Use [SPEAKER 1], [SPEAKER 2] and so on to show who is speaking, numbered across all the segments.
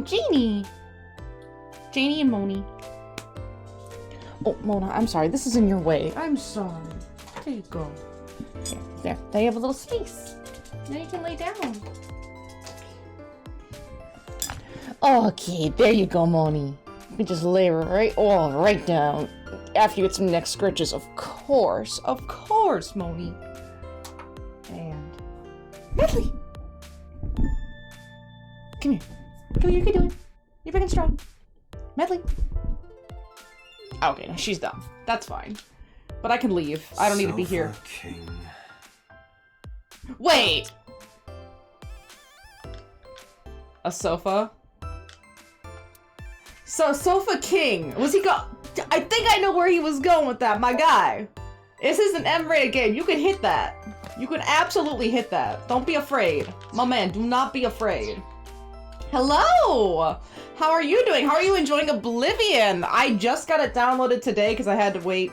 [SPEAKER 1] Janie. Janie and Moni. Oh, Mona, I'm sorry. This is in your way. I'm sorry. There you go. There. They have a little space. Now you can lay down. Okay, there you go, Moni. You can just lay right down. After you get some neck scratches, of course, Moni. And Medley, come here. You can do it. You're big and strong. Medley. Okay, no, she's done. That's fine. But I can leave. I don't need to be here.
[SPEAKER 2] King.
[SPEAKER 1] Wait! A sofa? So, Sofa King. Was he I think I know where he was going with that, my guy. This is an M-rated game. You can hit that. You can absolutely hit that. Don't be afraid. My man, do not be afraid. Hello! How are you doing? How are you enjoying Oblivion? I just got it downloaded today because I had to wait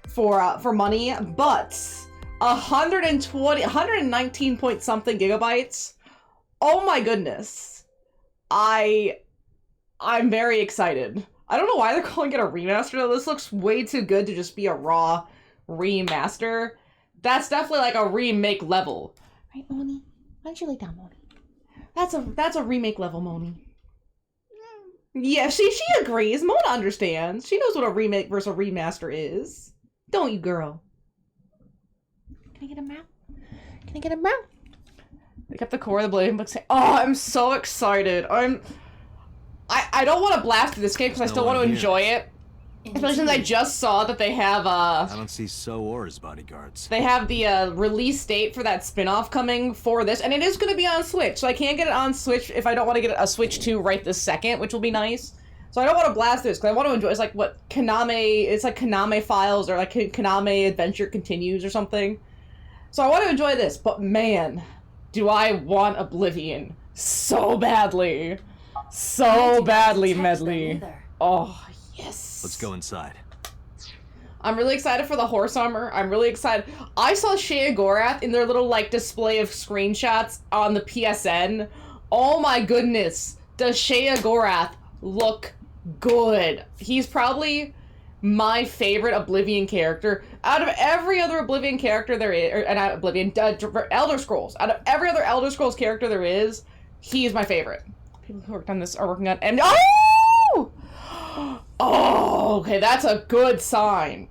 [SPEAKER 1] for money, but 119 point something gigabytes. Oh my goodness. I'm very excited. I don't know why they're calling it a remaster though. This looks way too good to just be a raw remaster. That's definitely like a remake level. Right, Moni? Why don't you lay down, Moni? That's a remake level, Moni. Yeah, she agrees. Mona understands. She knows what a remake versus a remaster is. Don't you, girl? Can I get a map? Can I get a map? They kept the core of the blade book saying, oh, I'm so excited. I don't want to blast through this game because I still want to enjoy it. Especially since I just saw that they have
[SPEAKER 2] I don't see So or his bodyguards.
[SPEAKER 1] They have the release date for that spin-off coming for this, and it is going to be on Switch. So I can't get it on Switch if I don't want to get a Switch 2 right this second, which will be nice. So I don't want to blast this because I want to enjoy. It's like what Konami. It's like Konami Files or like Konami Adventure Continues or something. So I want to enjoy this, but man, do I want Oblivion so badly, so badly, Medley. Oh yes.
[SPEAKER 2] Let's go inside.
[SPEAKER 1] I'm really excited for the horse armor. I'm really excited. I saw Shea Gorath in their little like display of screenshots on the PSN. Oh my goodness. Does Shea Gorath look good? He's probably my favorite Oblivion character. Out of every other Oblivion character there is, or not Oblivion, Elder Scrolls. Out of every other Elder Scrolls character there is, he is my favorite. People who worked on this are working on Oh! Oh, okay, that's a good sign.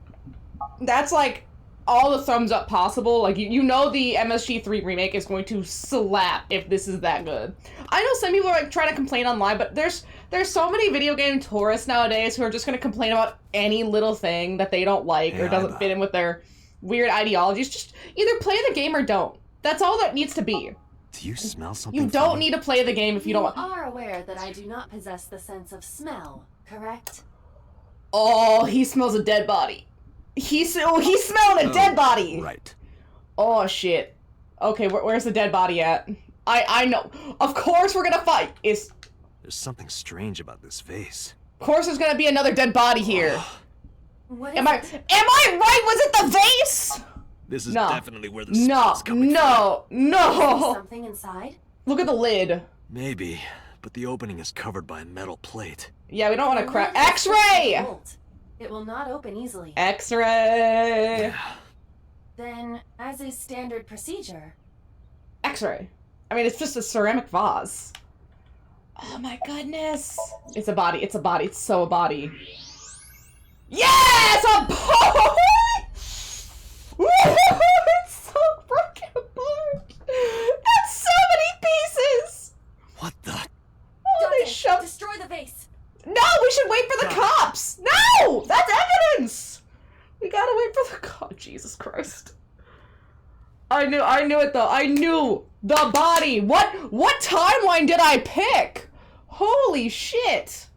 [SPEAKER 1] That's like all the thumbs up possible. Like you know the MSG3 remake is going to slap if this is that good. I know some people are like trying to complain online, but there's so many video game tourists nowadays who are just going to complain about any little thing that they don't like or doesn't fit in with their weird ideologies. Just either play the game or don't. That's all that needs to be.
[SPEAKER 2] Do you smell something?
[SPEAKER 1] You don't need to play the game if you don't want.
[SPEAKER 3] You are aware that I do not possess the sense of smell, correct?
[SPEAKER 1] Oh, he smells a dead body. He's smelling a dead body.
[SPEAKER 2] Right.
[SPEAKER 1] Oh shit. Okay, where's the dead body at? I know. Of course we're gonna fight. There's
[SPEAKER 2] something strange about this vase.
[SPEAKER 1] Of course there's gonna be another dead body here.
[SPEAKER 3] What
[SPEAKER 1] am I right? Was it the vase?
[SPEAKER 2] This is definitely where the smell is coming from.
[SPEAKER 1] No.
[SPEAKER 3] Something inside?
[SPEAKER 1] Look at the lid.
[SPEAKER 2] Maybe, but the opening is covered by a metal plate.
[SPEAKER 1] Yeah, we don't want to crack. X-ray!
[SPEAKER 3] It will not open easily.
[SPEAKER 1] X-ray!
[SPEAKER 2] Yeah.
[SPEAKER 3] Then, as is standard procedure...
[SPEAKER 1] X-ray. I mean, it's just a ceramic vase. Oh my goodness. It's a body. It's a body. It's so a body. Yes! A body! It's so broken apart. That's so many pieces!
[SPEAKER 2] What the?
[SPEAKER 1] Oh, they shoved...
[SPEAKER 3] Destroy the vase!
[SPEAKER 1] No, we should wait for the cops! No! That's evidence! We gotta wait for the cops. Jesus Christ. I knew it though. I knew the body. What timeline did I pick? Holy shit.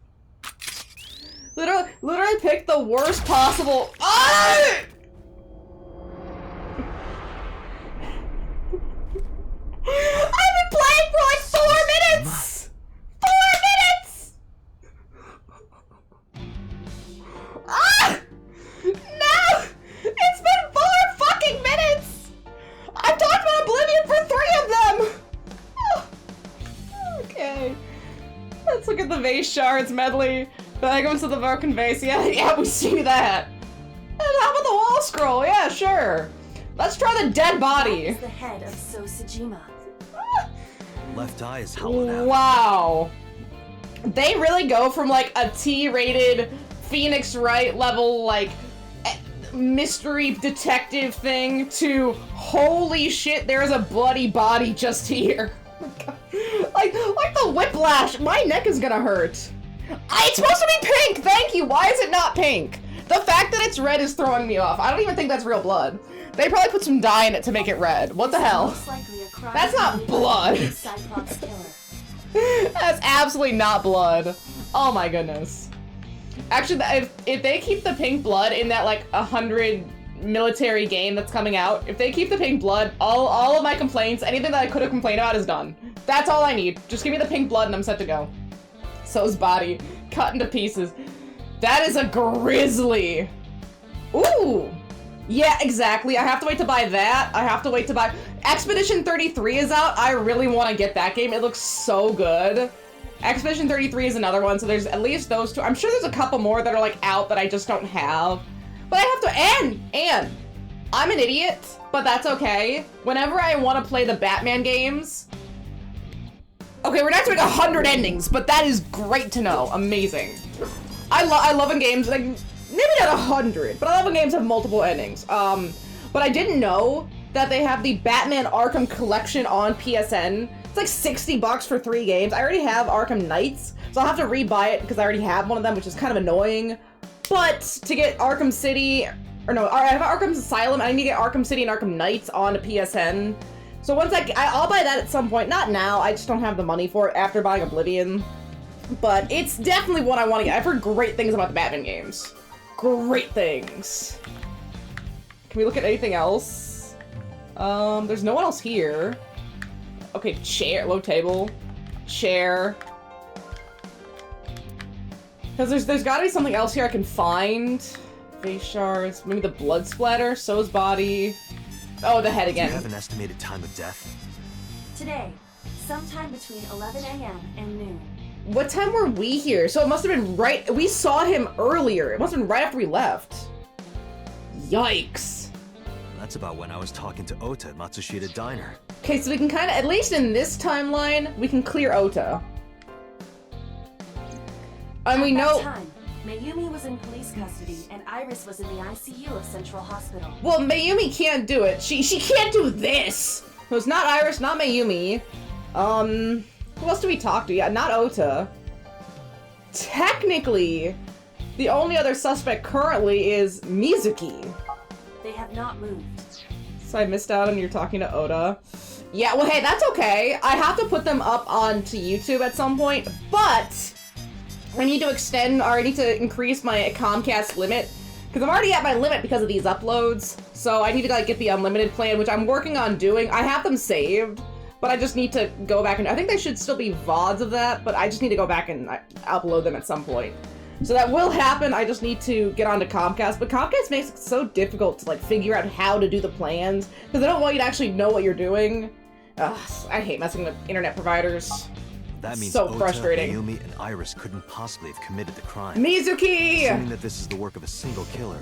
[SPEAKER 1] Literally picked the worst possible. Ah! I've been playing for like 4 minutes! 4 minutes! Ah! No! It's been 4 fucking minutes! I've talked about Oblivion for 3 of them! Oh. Okay. That's Let's look at the vase shards medley. Fragments of the broken vase. Yeah, we see that. And how about the wall scroll? Yeah, sure. Let's try the dead body.
[SPEAKER 3] That is the head of Sosajima.
[SPEAKER 2] Left eye is hollowed out.
[SPEAKER 1] Wow. They really go from like a T-rated Phoenix Wright level like mystery detective thing to holy shit, there's a bloody body just here. like the whiplash. My neck is gonna hurt. It's supposed to be pink. Thank you. Why is it not pink? The fact that it's red is throwing me off. I don't even think that's real blood. They probably put some dye in it to make it red. What the hell? That's not blood.
[SPEAKER 3] Cyclops killer.
[SPEAKER 1] That's absolutely not blood. Oh my goodness. Actually, if they keep the pink blood in that like 100 military game that's coming out, if they keep the pink blood, all of my complaints, anything that I could have complained about is done. That's all I need. Just give me the pink blood and I'm set to go. So's body cut into pieces. That is a grizzly. Ooh. Yeah, exactly. I have to wait to buy that. I have to wait to buy... Expedition 33 is out. I really want to get that game. It looks so good. Expedition 33 is another one, so there's at least those two. I'm sure there's a couple more that are like out that I just don't have. But I have to... And! I'm an idiot, but that's okay. Whenever I want to play the Batman games... Okay, we're not doing 100 endings, but that is great to know. Amazing. I love when games, like, maybe not 100, but I love when games have multiple endings. But I didn't know that they have the Batman Arkham collection on PSN. It's like 60 bucks for 3 games. I already have Arkham Knights, so I'll have to re-buy it because I already have one of them, which is kind of annoying. But to get Arkham City, or no, I have Arkham Asylum, and I need to get Arkham City and Arkham Knights on the PSN. So once I'll buy that at some point. Not now, I just don't have the money for it after buying Oblivion. But it's definitely one I want to get. I've heard great things about the Batman games. Great things. Can we look at anything else? There's no one else here. Okay, chair, low table, chair. Because there's gotta be something else here I can find. Face shards, maybe the blood splatter, So's body. Oh, the head again.
[SPEAKER 2] Do you have an estimated time of death?
[SPEAKER 3] Today, sometime between 11 a.m. and noon.
[SPEAKER 1] What time were we here? So it must have been right... We saw him earlier. It must have been right after we left. Yikes.
[SPEAKER 2] That's about when I was talking to Ota at Matsushita Diner.
[SPEAKER 1] Okay, so we can kind of... At least in this timeline, we can clear Ota. And we know...
[SPEAKER 3] At that time, Mayumi was in police custody and Iris was in the ICU of Central Hospital.
[SPEAKER 1] Well, Mayumi can't do it. She can't do this! So it's not Iris, not Mayumi. Who else do we talk to? Yeah, not Ota. Technically, the only other suspect currently is Mizuki.
[SPEAKER 3] They have not moved.
[SPEAKER 1] So I missed out on you talking to Ota. Yeah, well, hey, that's okay. I have to put them up onto YouTube at some point, but I need to extend, or I need to increase my Comcast limit, because I'm already at my limit because of these uploads, so I need to, like, get the unlimited plan, which I'm working on doing. I have them saved, but I just need to go back and... I think they should still be VODs of that, but I just need to go back and upload them at some point. So that will happen, I just need to get onto Comcast, but Comcast makes it so difficult to, like, figure out how to do the plans, because they don't want you to actually know what you're doing. Ugh, I hate messing with internet providers.
[SPEAKER 2] That means
[SPEAKER 1] so
[SPEAKER 2] Ota,
[SPEAKER 1] frustrating.
[SPEAKER 2] Mayumi, and Iris couldn't possibly have committed the crime.
[SPEAKER 1] Mizuki!
[SPEAKER 2] Assuming that this is the work of a single killer,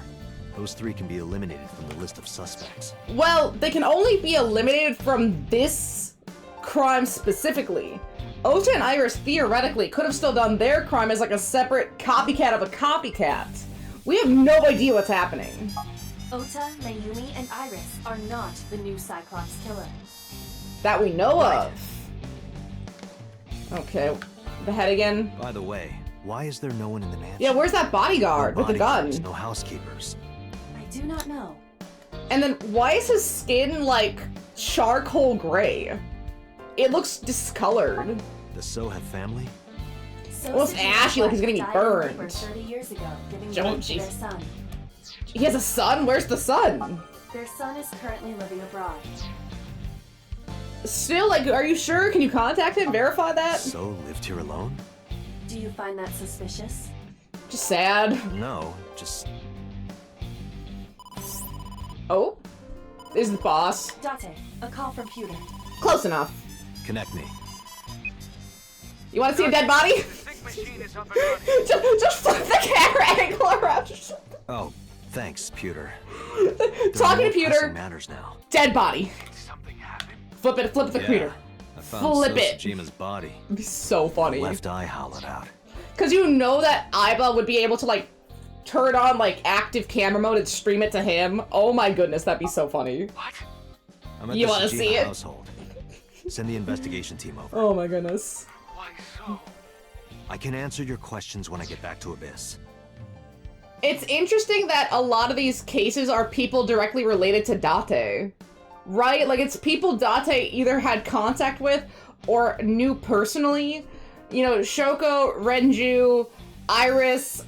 [SPEAKER 2] those 3 can be eliminated from the list of suspects.
[SPEAKER 1] Well, they can only be eliminated from this crime specifically. Ota and Iris theoretically could have still done their crime as like a separate copycat of a copycat. We have no idea what's happening.
[SPEAKER 3] Ota, Mayumi, and Iris are not the new Cyclops killer.
[SPEAKER 1] That we know of. Okay, the head again.
[SPEAKER 2] By the way, why is there no one in the mansion?
[SPEAKER 1] Yeah, where's that bodyguard
[SPEAKER 2] No
[SPEAKER 1] with the gun?
[SPEAKER 2] bodyguards, no housekeepers.
[SPEAKER 3] I do not know.
[SPEAKER 1] And then why is his skin like charcoal gray? It looks discolored.
[SPEAKER 2] Does So have family?
[SPEAKER 1] Well, it's ashy, like he's gonna be burned.
[SPEAKER 3] 30 years ago, giving
[SPEAKER 1] Oh,
[SPEAKER 3] birth to their
[SPEAKER 1] jeez.
[SPEAKER 3] son.
[SPEAKER 1] He has a son? Where's the son?
[SPEAKER 3] Their son is currently living abroad.
[SPEAKER 1] Still, like, are you sure? Can you contact him? Verify that?
[SPEAKER 2] So lived here alone?
[SPEAKER 3] Do you find that suspicious?
[SPEAKER 1] Just sad.
[SPEAKER 2] No, just...
[SPEAKER 1] Oh? This is the boss.
[SPEAKER 3] Date, a call from Pewter.
[SPEAKER 1] Close enough.
[SPEAKER 2] Connect me.
[SPEAKER 1] You want to see a dead body? Just flip the camera angle around.
[SPEAKER 2] Oh, thanks, Pewter.
[SPEAKER 1] Talking to Pewter.
[SPEAKER 2] Matters now.
[SPEAKER 1] Dead body.
[SPEAKER 4] Something happened.
[SPEAKER 1] Flip the computer.
[SPEAKER 2] I found
[SPEAKER 1] Flip it.
[SPEAKER 2] Sosajima's body.
[SPEAKER 1] It'd be so funny.
[SPEAKER 2] Left eye hollowed out.
[SPEAKER 1] Cause you know that Aiba would be able to like turn on like active camera mode and stream it to him. Oh my goodness, that'd be so funny.
[SPEAKER 4] What?
[SPEAKER 2] I'm at
[SPEAKER 1] You
[SPEAKER 2] the
[SPEAKER 1] wanna
[SPEAKER 2] Sojima
[SPEAKER 1] see it?
[SPEAKER 2] household. Send the investigation team over.
[SPEAKER 1] Oh my goodness.
[SPEAKER 4] Why so?
[SPEAKER 2] I can answer your questions when I get back to Abyss.
[SPEAKER 1] It's interesting that a lot of these cases are people directly related to Date. Right? Like it's people Date either had contact with or knew personally. You know, Shoko, Renju, Iris,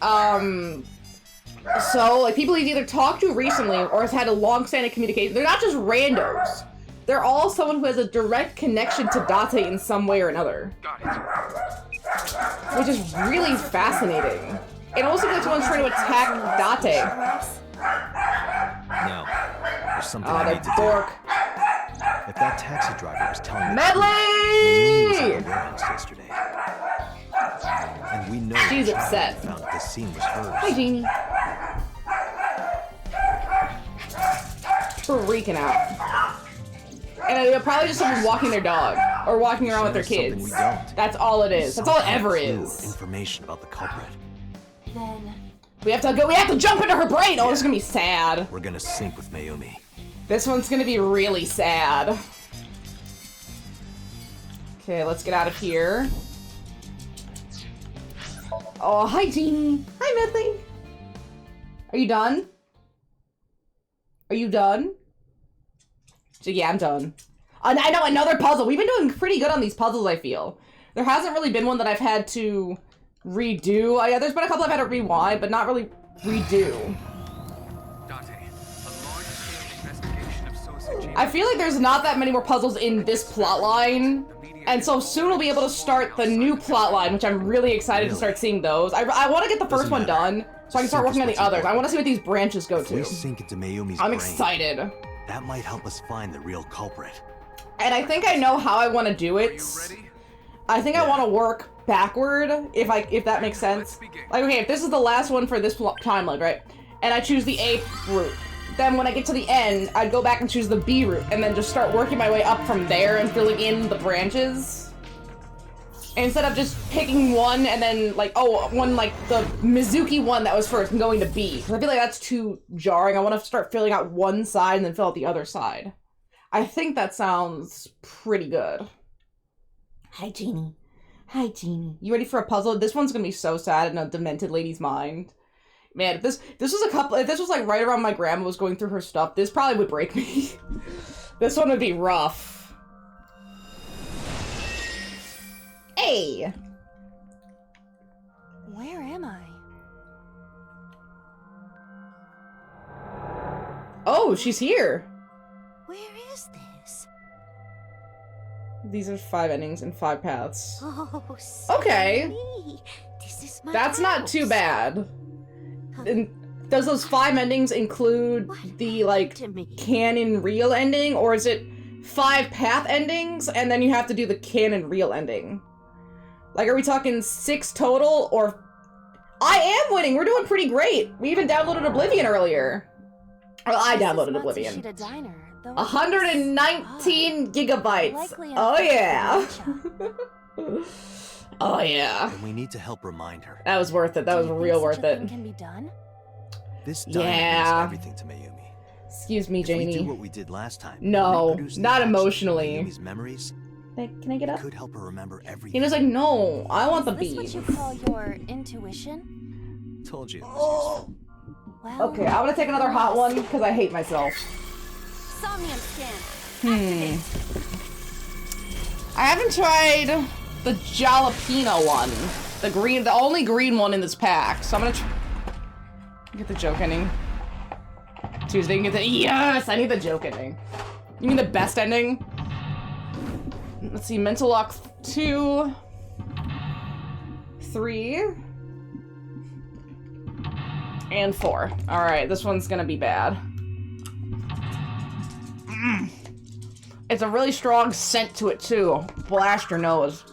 [SPEAKER 1] so like people he's either talked to recently or has had a long-standing communication. They're not just randos. They're all someone who has a direct connection to Date in some way or another.
[SPEAKER 4] Got it.
[SPEAKER 1] Which is really fascinating. It almost looks like someone's trying to attack Date.
[SPEAKER 3] Perhaps?
[SPEAKER 2] No. There's something
[SPEAKER 1] Oh,
[SPEAKER 2] I
[SPEAKER 1] they're
[SPEAKER 2] need to
[SPEAKER 1] dork.
[SPEAKER 2] do. If that taxi driver was telling the truth, Naomi was at
[SPEAKER 1] Medley!
[SPEAKER 2] the warehouse yesterday. And we know
[SPEAKER 1] She's
[SPEAKER 2] the child
[SPEAKER 1] upset.
[SPEAKER 2] found that this scene was hers.
[SPEAKER 1] Hi, Jeannie. Freaking out. And it'll probably just someone walking their dog or walking around with their
[SPEAKER 2] Something we
[SPEAKER 1] kids.
[SPEAKER 2] don't.
[SPEAKER 1] That's all it is. That's all it
[SPEAKER 2] Some
[SPEAKER 1] ever
[SPEAKER 2] clue,
[SPEAKER 1] is.
[SPEAKER 2] Information about the culprit.
[SPEAKER 3] Then,
[SPEAKER 1] We have to jump into her brain. Oh, this is gonna be sad.
[SPEAKER 2] We're gonna sync with Mayumi.
[SPEAKER 1] This one's gonna be really sad. Okay, let's get out of here. Oh, hi, Jeannie. Hi, Medley. Are you done? Are you done? So yeah, I'm done. And I know another puzzle. We've been doing pretty good on these puzzles, I feel. There hasn't really been one that I've had to redo. Yeah, there's been a couple I've had to rewind, but not really redo.
[SPEAKER 4] Dante, a large-scale investigation of Sosajima.
[SPEAKER 1] I feel like there's not that many more puzzles in this plot line, and so soon we'll be able to start the new plot line, which I'm really excited to start seeing those. I want to get the first one done, so I can start working on the others. I want to see what these branches go
[SPEAKER 2] If we
[SPEAKER 1] to.
[SPEAKER 2] sync into Mayumi's
[SPEAKER 1] I'm
[SPEAKER 2] brain,
[SPEAKER 1] excited.
[SPEAKER 2] that might help us find the real culprit.
[SPEAKER 1] And I think I know how I want to do
[SPEAKER 4] Are
[SPEAKER 1] it.
[SPEAKER 4] you ready?
[SPEAKER 1] I think I want to work backward, if that makes sense. Like, okay, if this is the last one for this timeline, right? And I choose the A route. Then when I get to the end, I'd go back and choose the B route, and then just start working my way up from there and filling in the branches. Instead of just picking one and then, like, oh, one, like, the Mizuki one that was first and going to B. Because I feel like that's too jarring. I want to start filling out one side and then fill out the other side. I think that sounds pretty good. Hi, Jeannie. Hi, Jeannie. You ready for a puzzle? This one's gonna be so sad in a demented lady's mind. Man, if this was like right around my grandma was going through her stuff, this probably would break me. This one would be rough. Hey!
[SPEAKER 5] Where am I?
[SPEAKER 1] Oh, she's here.
[SPEAKER 5] Where is this?
[SPEAKER 1] These are 5 endings and 5 paths.
[SPEAKER 5] Oh,
[SPEAKER 1] Okay.
[SPEAKER 5] me. This is my
[SPEAKER 1] That's not
[SPEAKER 5] house.
[SPEAKER 1] too bad. And does those 5 endings include the, like,
[SPEAKER 5] To me.
[SPEAKER 1] canon real ending, or is it 5 path endings and then you have to do the canon real ending? Like, are we talking 6 total, or... I am winning! We're doing pretty great! We even downloaded Oblivion earlier. Well, I
[SPEAKER 5] This is
[SPEAKER 1] downloaded Oblivion.
[SPEAKER 5] Matsushita Diner, though
[SPEAKER 1] 119 gigabytes!
[SPEAKER 5] Likely an
[SPEAKER 1] Oh
[SPEAKER 5] effect
[SPEAKER 1] yeah!
[SPEAKER 5] of
[SPEAKER 1] Oh yeah.
[SPEAKER 2] And we need to help remind her.
[SPEAKER 1] That was worth it. That
[SPEAKER 5] Do
[SPEAKER 1] was
[SPEAKER 5] you think
[SPEAKER 1] real
[SPEAKER 5] such
[SPEAKER 1] worth
[SPEAKER 5] a
[SPEAKER 1] it.
[SPEAKER 5] thing Can be done?
[SPEAKER 2] This diner
[SPEAKER 1] Yeah.
[SPEAKER 2] means everything to Mayumi.
[SPEAKER 1] Excuse me,
[SPEAKER 2] If we do
[SPEAKER 1] Janie.
[SPEAKER 2] what we did last time,
[SPEAKER 1] No,
[SPEAKER 2] reproduce the
[SPEAKER 1] not
[SPEAKER 2] actions of
[SPEAKER 1] emotionally.
[SPEAKER 2] Mayumi's memories,
[SPEAKER 1] Can I get up?
[SPEAKER 2] could help her remember everything.
[SPEAKER 1] He was like, no, I want the
[SPEAKER 5] Is this what
[SPEAKER 1] bees.
[SPEAKER 5] you call your intuition?
[SPEAKER 2] Told you. It was useful.
[SPEAKER 5] Well,
[SPEAKER 1] Okay, I'm gonna take another hot one because I hate myself.
[SPEAKER 5] Somnium scan.
[SPEAKER 1] Hmm. I haven't tried the jalapeno one. The only green one in this pack. So I'm gonna get the joke ending. Tuesday, you can get the, yes! I need the joke ending. You mean the best ending? Let's see, Mental Lock 2, 3, and 4. Alright, this one's gonna be bad. It's a really strong scent to it, too. Blast your nose.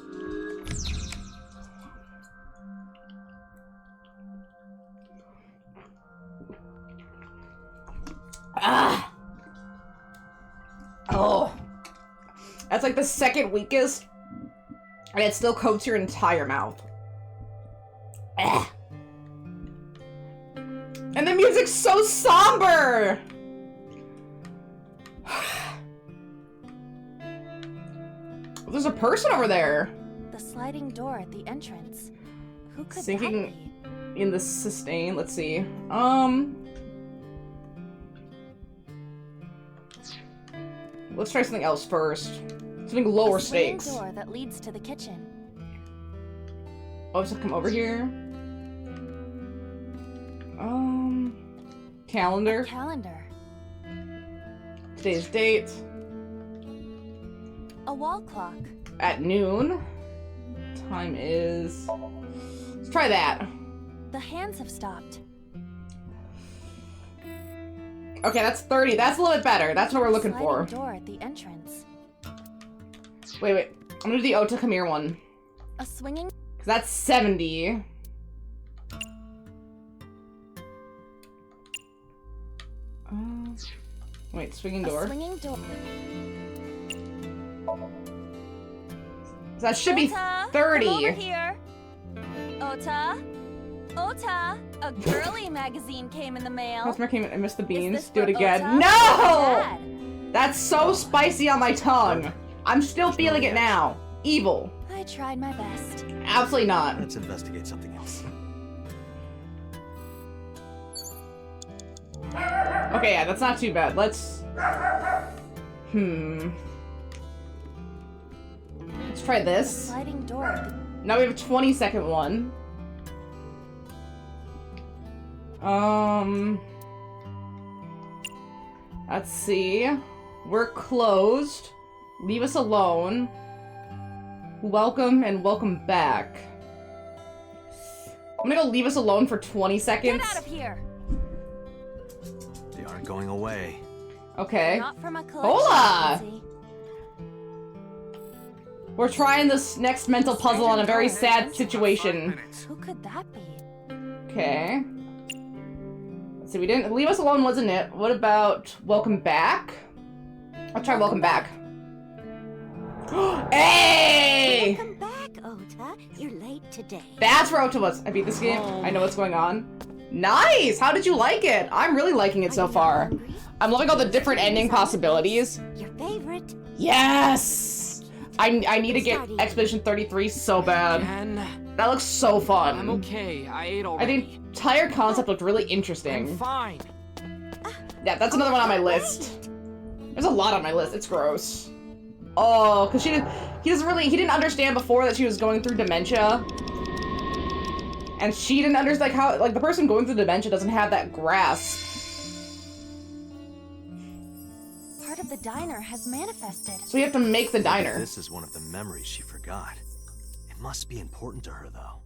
[SPEAKER 1] That's like the second weakest, and it still coats your entire mouth. Ugh. And the music's so somber! There's a person over there.
[SPEAKER 5] The sliding door at the entrance. Who could
[SPEAKER 1] Sinking
[SPEAKER 5] that be?
[SPEAKER 1] in the sustain. Let's see. Let's try something else first. Something lower
[SPEAKER 5] A swinging
[SPEAKER 1] stakes.
[SPEAKER 5] door that leads to the kitchen.
[SPEAKER 1] Oh, just come over here. Calendar.
[SPEAKER 5] Calendar.
[SPEAKER 1] Today's date.
[SPEAKER 5] A wall clock.
[SPEAKER 1] At noon. Time is... Let's try that.
[SPEAKER 5] The hands have stopped.
[SPEAKER 1] Okay, that's 30. That's a little bit better. That's what we're looking
[SPEAKER 5] Sliding
[SPEAKER 1] for.
[SPEAKER 5] door at the entrance.
[SPEAKER 1] Wait. I'm gonna do the Ota come here one.
[SPEAKER 5] A swinging...
[SPEAKER 1] Cause that's 70. Wait, swinging door.
[SPEAKER 5] A swinging door.
[SPEAKER 1] That should be
[SPEAKER 5] Ota,
[SPEAKER 1] 30.
[SPEAKER 5] come over here. Ota? Ota, a girly magazine came in the mail.
[SPEAKER 1] Customer came in and missed the
[SPEAKER 5] Is
[SPEAKER 1] beans.
[SPEAKER 5] this
[SPEAKER 1] Do it
[SPEAKER 5] for
[SPEAKER 1] again.
[SPEAKER 5] Ota?
[SPEAKER 1] No!
[SPEAKER 5] Dad.
[SPEAKER 1] That's so spicy on my tongue. I'm still feeling it now. Evil.
[SPEAKER 5] I tried my best.
[SPEAKER 1] Absolutely not.
[SPEAKER 2] Let's investigate something else.
[SPEAKER 1] Okay, yeah, that's not too bad. Let's... Let's try
[SPEAKER 5] A
[SPEAKER 1] this.
[SPEAKER 5] sliding door at the...
[SPEAKER 1] Now we have a 20-second one. Let's see. We're closed. Leave us alone. Welcome and welcome back. I'm gonna go leave us alone for 20 seconds.
[SPEAKER 5] Get out of here!
[SPEAKER 2] They aren't going away.
[SPEAKER 1] Okay.
[SPEAKER 5] Not from a collection.
[SPEAKER 1] Hola!
[SPEAKER 5] Lindsay.
[SPEAKER 1] We're trying this next mental puzzle on a very sad situation.
[SPEAKER 5] Who could that be?
[SPEAKER 1] Okay. Let's see, we didn't... Leave us alone wasn't it? What about welcome back? I'll try welcome back. Hey!
[SPEAKER 6] Welcome back, Ota. You're late today.
[SPEAKER 1] That's where Ota was. I beat this game. I know what's going on. Nice! How did you like it? I'm really liking it so far. I'm loving all the different ending possibilities.
[SPEAKER 6] Your favorite.
[SPEAKER 1] Yes! I need to get Expedition 33 so bad.
[SPEAKER 4] And
[SPEAKER 1] That looks so fun.
[SPEAKER 4] I'm okay. I ate
[SPEAKER 1] I
[SPEAKER 4] already.
[SPEAKER 1] think the entire concept looked really
[SPEAKER 4] I'm
[SPEAKER 1] interesting.
[SPEAKER 4] fine.
[SPEAKER 1] Yeah, that's another one on my list. There's a lot on my list. It's gross. Oh, because he didn't understand before that she was going through dementia. And she didn't understand, how, the person going through dementia doesn't have that grasp.
[SPEAKER 5] Part of the diner has manifested.
[SPEAKER 1] So you have to make the diner.
[SPEAKER 2] This is one of the memories she forgot. It must be important to her, though.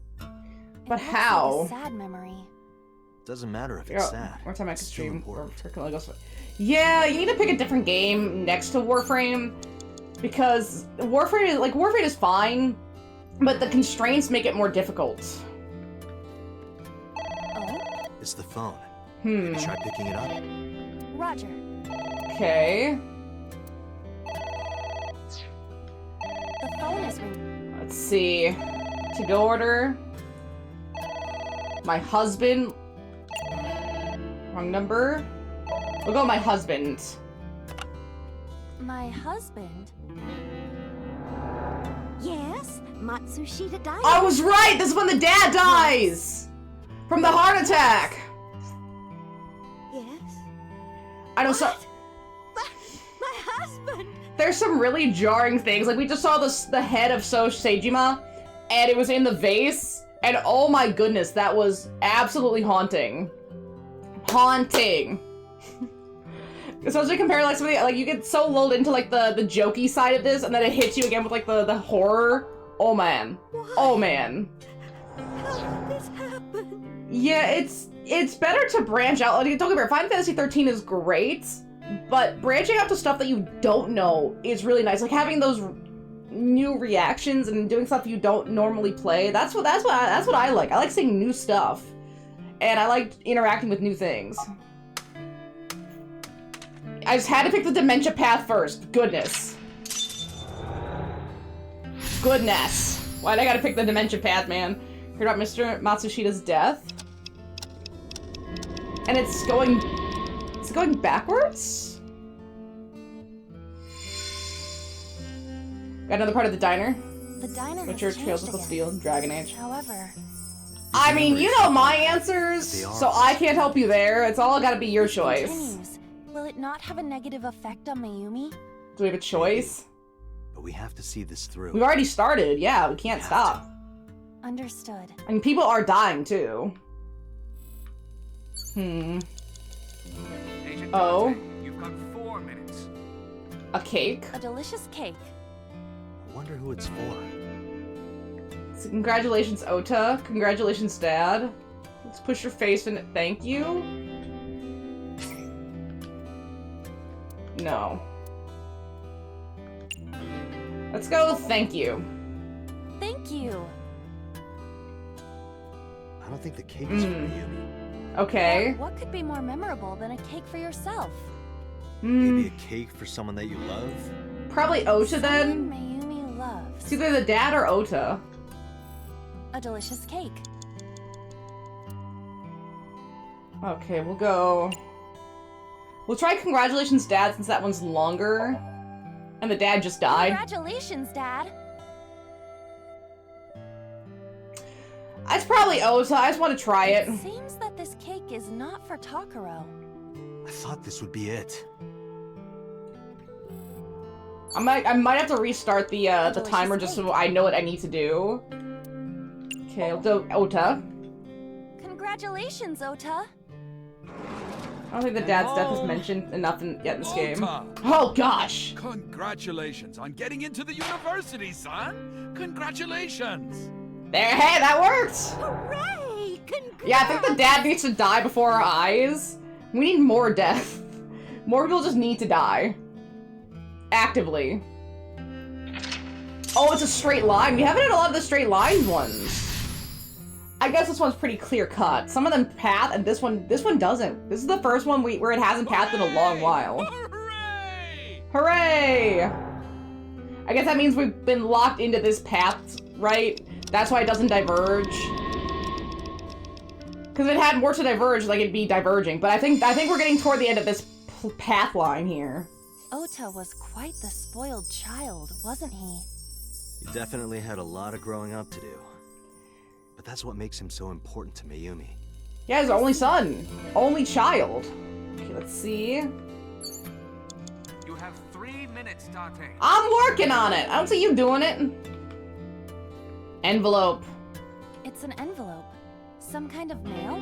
[SPEAKER 1] But
[SPEAKER 5] It looks
[SPEAKER 1] how?
[SPEAKER 5] Like a sad memory.
[SPEAKER 2] Doesn't matter if
[SPEAKER 1] Yeah,
[SPEAKER 2] it's sad.
[SPEAKER 1] one time I could
[SPEAKER 2] It's still
[SPEAKER 1] stream or
[SPEAKER 2] important.
[SPEAKER 1] freaking Legos. Yeah, you need to pick a different game next to Warframe. Because Warframe is fine, but the constraints make it more difficult.
[SPEAKER 5] Oh,
[SPEAKER 2] It's the phone. Try picking it up.
[SPEAKER 5] Roger.
[SPEAKER 1] Okay.
[SPEAKER 5] The phone is ringing.
[SPEAKER 1] Let's see. To-go order. My husband. Wrong number. We'll go with my husband.
[SPEAKER 5] My husband?
[SPEAKER 6] Yes, Matsushita died.
[SPEAKER 1] I was right! This is when the dad dies! From the heart attack!
[SPEAKER 6] Yes.
[SPEAKER 1] I know so.
[SPEAKER 6] My husband.
[SPEAKER 1] There's some really jarring things. Like, we just saw the head of Sejima, and it was in the vase, and oh my goodness, that was absolutely haunting. Haunting. Especially compared to, like, something, like, you get so lulled into, like, the jokey side of this, and then it hits you again with, like, the horror. Oh, man. Oh, man.
[SPEAKER 6] How did this happen?
[SPEAKER 1] Yeah, it's better to branch out. Like, don't get me wrong, Final Fantasy 13 is great, but branching out to stuff that you don't know is really nice. Like, having those new reactions and doing stuff you don't normally play, that's what I like. I like seeing new stuff, and I like interacting with new things. I just had to pick the dementia path first. Goodness. Goodness. Why'd I gotta pick the dementia path, man? Heard about Mr. Matsushida's death? And it's going backwards? Got another part of the diner?
[SPEAKER 5] The diner has
[SPEAKER 1] Witcher,
[SPEAKER 5] changed
[SPEAKER 1] Trails of
[SPEAKER 5] again.
[SPEAKER 1] Steel, Dragon Age.
[SPEAKER 5] However,
[SPEAKER 1] I mean, you know my answers, so I can't help you there. It's all gotta be your
[SPEAKER 5] if it
[SPEAKER 1] choice.
[SPEAKER 5] continues, will it not have a negative effect on Mayumi?
[SPEAKER 1] Do we have a choice?
[SPEAKER 2] But we have to see this through.
[SPEAKER 1] We've already started, yeah, we can't
[SPEAKER 2] have
[SPEAKER 1] stop.
[SPEAKER 5] Understood.
[SPEAKER 1] I mean, people are dying too.
[SPEAKER 4] Agent
[SPEAKER 1] Oh.
[SPEAKER 4] Dante, you've got 4 minutes.
[SPEAKER 1] A cake?
[SPEAKER 5] A delicious cake.
[SPEAKER 2] I wonder who it's for.
[SPEAKER 1] So congratulations, Ota. Congratulations, Dad. Let's push your face in it. Thank you. No. Let's go, thank you.
[SPEAKER 5] Thank you.
[SPEAKER 2] I don't think the cake is for Mayumi.
[SPEAKER 1] Okay.
[SPEAKER 5] What could be more memorable than a cake for yourself?
[SPEAKER 2] Maybe a cake for someone that you love?
[SPEAKER 1] Probably Ota
[SPEAKER 5] Someone
[SPEAKER 1] then.
[SPEAKER 5] Mayumi loves.
[SPEAKER 1] It's either the dad or Ota.
[SPEAKER 5] A delicious cake.
[SPEAKER 1] Okay, we'll go. We'll try congratulations, Dad, since that one's longer. And the dad just died.
[SPEAKER 5] Congratulations, Dad.
[SPEAKER 1] It's probably Ota. I just want to try it.
[SPEAKER 5] It seems that this cake is not for Takaro.
[SPEAKER 2] I thought this would be it.
[SPEAKER 1] I might have to restart the
[SPEAKER 5] Delicious
[SPEAKER 1] timer just so
[SPEAKER 5] cake.
[SPEAKER 1] I know what I need to do. Okay, I'll do Ota.
[SPEAKER 5] Congratulations, Ota.
[SPEAKER 1] I don't think the dad's death is mentioned enough yet in this game.
[SPEAKER 7] Ota!
[SPEAKER 1] Oh gosh!
[SPEAKER 7] Congratulations on getting into the university, son! Congratulations!
[SPEAKER 1] There, hey, that worked!
[SPEAKER 6] Hooray! Congrats!
[SPEAKER 1] Yeah, I think the dad needs to die before our eyes. We need more death. More people just need to die. Actively. Oh, it's a straight line. We haven't had a lot of the straight line ones. I guess this one's pretty clear cut. Some of them path, and this one doesn't. This is the first one where it hasn't pathed in a long while.
[SPEAKER 7] Hooray!
[SPEAKER 1] Hooray! I guess that means we've been locked into this path, right? That's why it doesn't diverge. Because if it had more to diverge, like, it'd be diverging. But I think we're getting toward the end of this path line here.
[SPEAKER 5] Ota was quite the spoiled child, wasn't he?
[SPEAKER 2] He definitely had a lot of growing up to do. But that's what makes him so important to Mayumi.
[SPEAKER 1] Yeah, his only son. Only child. Okay, let's see.
[SPEAKER 4] You have 3 minutes, Dante.
[SPEAKER 1] I'm working on it. I don't see you doing it. Envelope.
[SPEAKER 5] It's an envelope. Some kind of mail?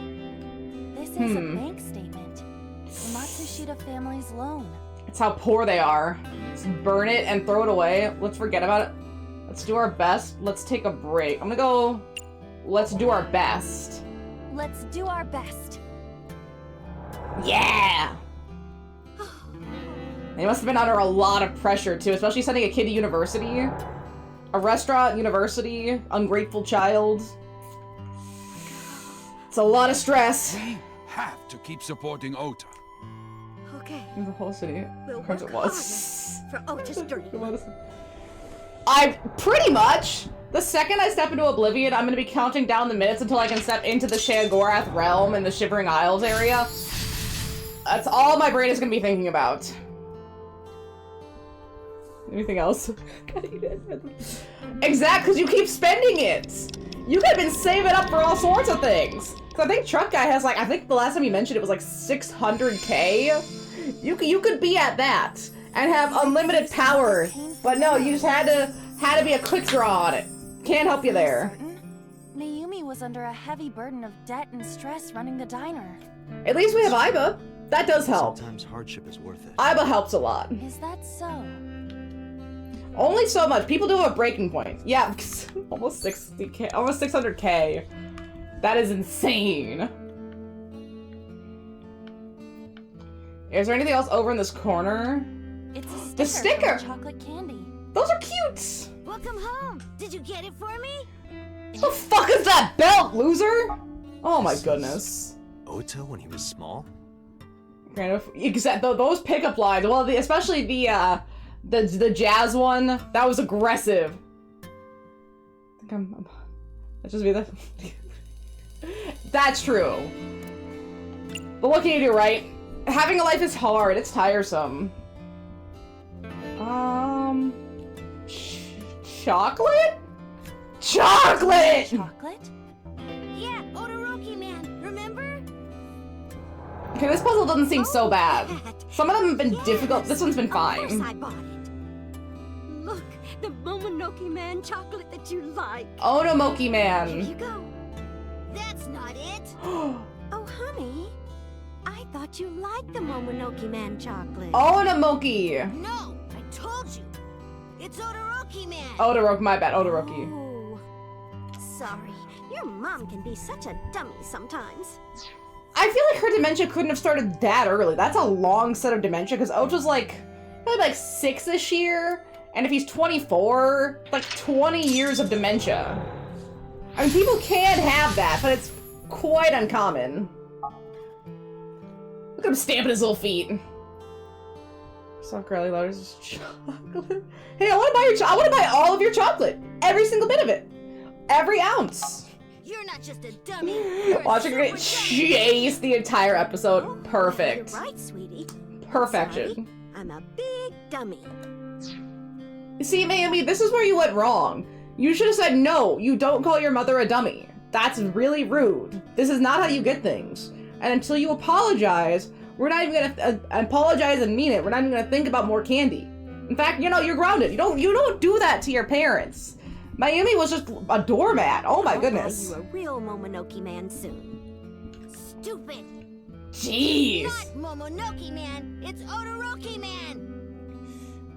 [SPEAKER 5] This is a bank statement. The Matsushita family's loan.
[SPEAKER 1] It's how poor they are. Let's burn it and throw it away. Let's forget about it. Let's do our best. Let's take a break. I'm gonna go... Let's do our best.
[SPEAKER 5] Let's do our best.
[SPEAKER 1] Yeah! They must have been under a lot of pressure, too, especially sending a kid to university. A restaurant, university, ungrateful child. It's a lot of stress.
[SPEAKER 7] We have to keep supporting Ota.
[SPEAKER 6] Okay,
[SPEAKER 1] The whole city.
[SPEAKER 6] we'll
[SPEAKER 1] Of course
[SPEAKER 6] work
[SPEAKER 1] it was.
[SPEAKER 6] harder for Ota's dream.
[SPEAKER 1] I pretty much. The second I step into Oblivion, I'm gonna be counting down the minutes until I can step into the Sheogorath realm in the Shivering Isles area. That's all my brain is gonna be thinking about. Anything else? Exact, because you keep spending it. You could have been saving up for all sorts of things. So I think Truck Guy has like, I think the last time you mentioned it was like 600k. You could be at that and have unlimited power, but no, you just had to be a quick draw on it. Can't help you there.
[SPEAKER 5] Certain? Mayumi was under a heavy burden of debt and stress running the diner.
[SPEAKER 1] At least we have Aiba. That does help.
[SPEAKER 2] Sometimes hardship is worth it.
[SPEAKER 1] Aiba helps a lot.
[SPEAKER 5] Is that so?
[SPEAKER 1] Only so much. People do have a breaking point. Yeah, because almost 60k, almost 600k. That is insane. Is there anything else over in this corner?
[SPEAKER 5] It's a sticker.
[SPEAKER 1] The sticker!
[SPEAKER 5] From chocolate candy.
[SPEAKER 1] Those are cute!
[SPEAKER 6] Welcome home. Did you get it for me?
[SPEAKER 1] The fuck is that belt, loser? Oh my goodness.
[SPEAKER 2] Ota when he was small?
[SPEAKER 1] Kind of. Except those pickup lines. Well, especially the jazz one. That was aggressive. think that's just me. That's true. But what can you do, right? Having a life is hard. It's tiresome. Chocolate? Chocolate!
[SPEAKER 5] Chocolate?
[SPEAKER 6] Yeah, Odoroki Man, remember?
[SPEAKER 1] Okay, this puzzle doesn't seem so bad.
[SPEAKER 6] that.
[SPEAKER 1] Some of them have been difficult. This one's been
[SPEAKER 6] Of course
[SPEAKER 1] fine.
[SPEAKER 6] I bought it. Look, the Momonoki Man chocolate that you like.
[SPEAKER 1] Onomoki
[SPEAKER 6] Here
[SPEAKER 1] Man.
[SPEAKER 6] you go. That's not it. Oh, honey. I thought you liked the Momonoki Man chocolate.
[SPEAKER 1] Onomoki.
[SPEAKER 6] No, I told you. It's Odoroki Man.
[SPEAKER 1] Odoroki, my bad. Odoroki.
[SPEAKER 6] Oh, sorry. Your mom can be such a dummy sometimes.
[SPEAKER 1] I feel like her dementia couldn't have started that early. That's a long set of dementia, because Ocha's like, probably like 6 this year, and if he's 24, like 20 years of dementia. I mean, people can have that, but it's quite uncommon. Look at him stamping his little feet. Soft girly letters, chocolate. Hey, I want to buy your I want to buy all of your chocolate. Every single bit of it. Every ounce.
[SPEAKER 6] You're not just a dummy. You're
[SPEAKER 1] Watching her
[SPEAKER 6] a
[SPEAKER 1] get
[SPEAKER 6] super
[SPEAKER 1] chased the entire episode.
[SPEAKER 6] dummy.
[SPEAKER 1] Perfect.
[SPEAKER 6] You're right, sweetie.
[SPEAKER 1] Perfection.
[SPEAKER 6] Sorry, I'm a big dummy.
[SPEAKER 1] See, Mayumi, this is where you went wrong. You should have said, no, you don't call your mother a dummy. That's really rude. This is not how you get things. And until you apologize, we're not even gonna apologize and mean it. We're not even gonna think about more candy. In fact, you know, you're grounded. You don't do that to your parents. Mayumi was just a doormat. Oh my goodness.
[SPEAKER 6] I'll buy you a real Momonoki Man soon. Stupid.
[SPEAKER 1] Jeez.
[SPEAKER 6] Not Momonoki Man. It's Odoroki Man.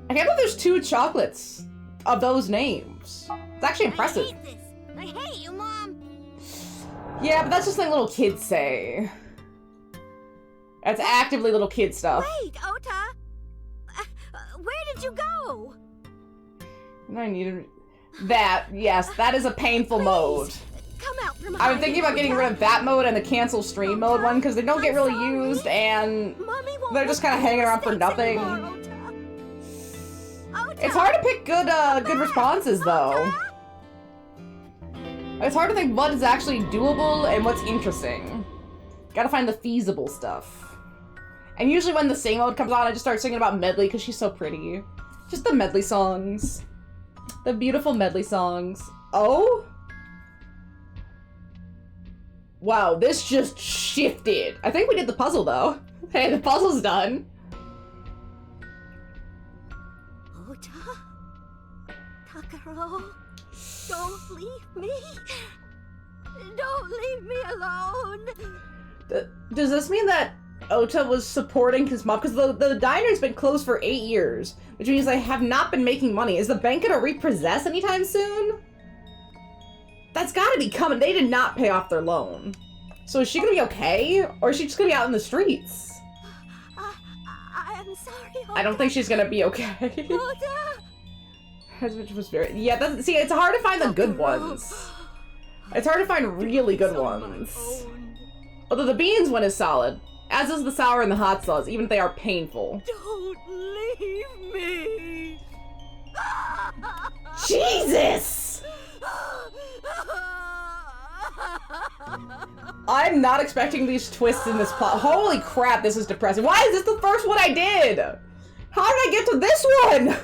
[SPEAKER 1] I can't believe there's 2 chocolates of those names. It's actually impressive.
[SPEAKER 6] I hate this. I hate you, Mom.
[SPEAKER 1] Yeah, but that's just like little kids say. That's actively little kid stuff.
[SPEAKER 6] Wait, Ota. Where did you go?
[SPEAKER 1] And I needed that. Yes, that is a painful mode.
[SPEAKER 6] Come out from
[SPEAKER 1] I've been thinking about getting rid of that mode and the cancel stream mode one because they don't get really used and they're just kind of hanging around for nothing. It's hard to pick good responses though. It's hard to think what is actually doable and what's interesting. Gotta find the feasible stuff. And usually when the sing mode comes on, I just start singing about Medley because she's so pretty. Just the medley songs. The beautiful medley songs. Oh? Wow, this just shifted. I think we did the puzzle though. Hey, the puzzle's done.
[SPEAKER 6] Ota? Takaro? Don't leave me. Don't leave me alone.
[SPEAKER 1] Does this mean that Ota was supporting his mom? Because the diner's been closed for 8 years, which means they have not been making money. Is the bank gonna repossess anytime soon? That's gotta be coming. They did not pay off their loan. So is she gonna be okay? Or is she just gonna be out in the streets?
[SPEAKER 6] I'm sorry, Ota.
[SPEAKER 1] I don't think she's gonna be okay.
[SPEAKER 6] Ota!
[SPEAKER 1] Which was very... Yeah, see, it's hard to find the good ones. It's hard to find really good ones. Although the beans one is solid, as is the sour and the hot sauce, even if they are painful.
[SPEAKER 6] Don't leave me.
[SPEAKER 1] Jesus! I'm not expecting these twists in this plot. Holy crap, this is depressing. Why is this the first one I did? How did I get to this one?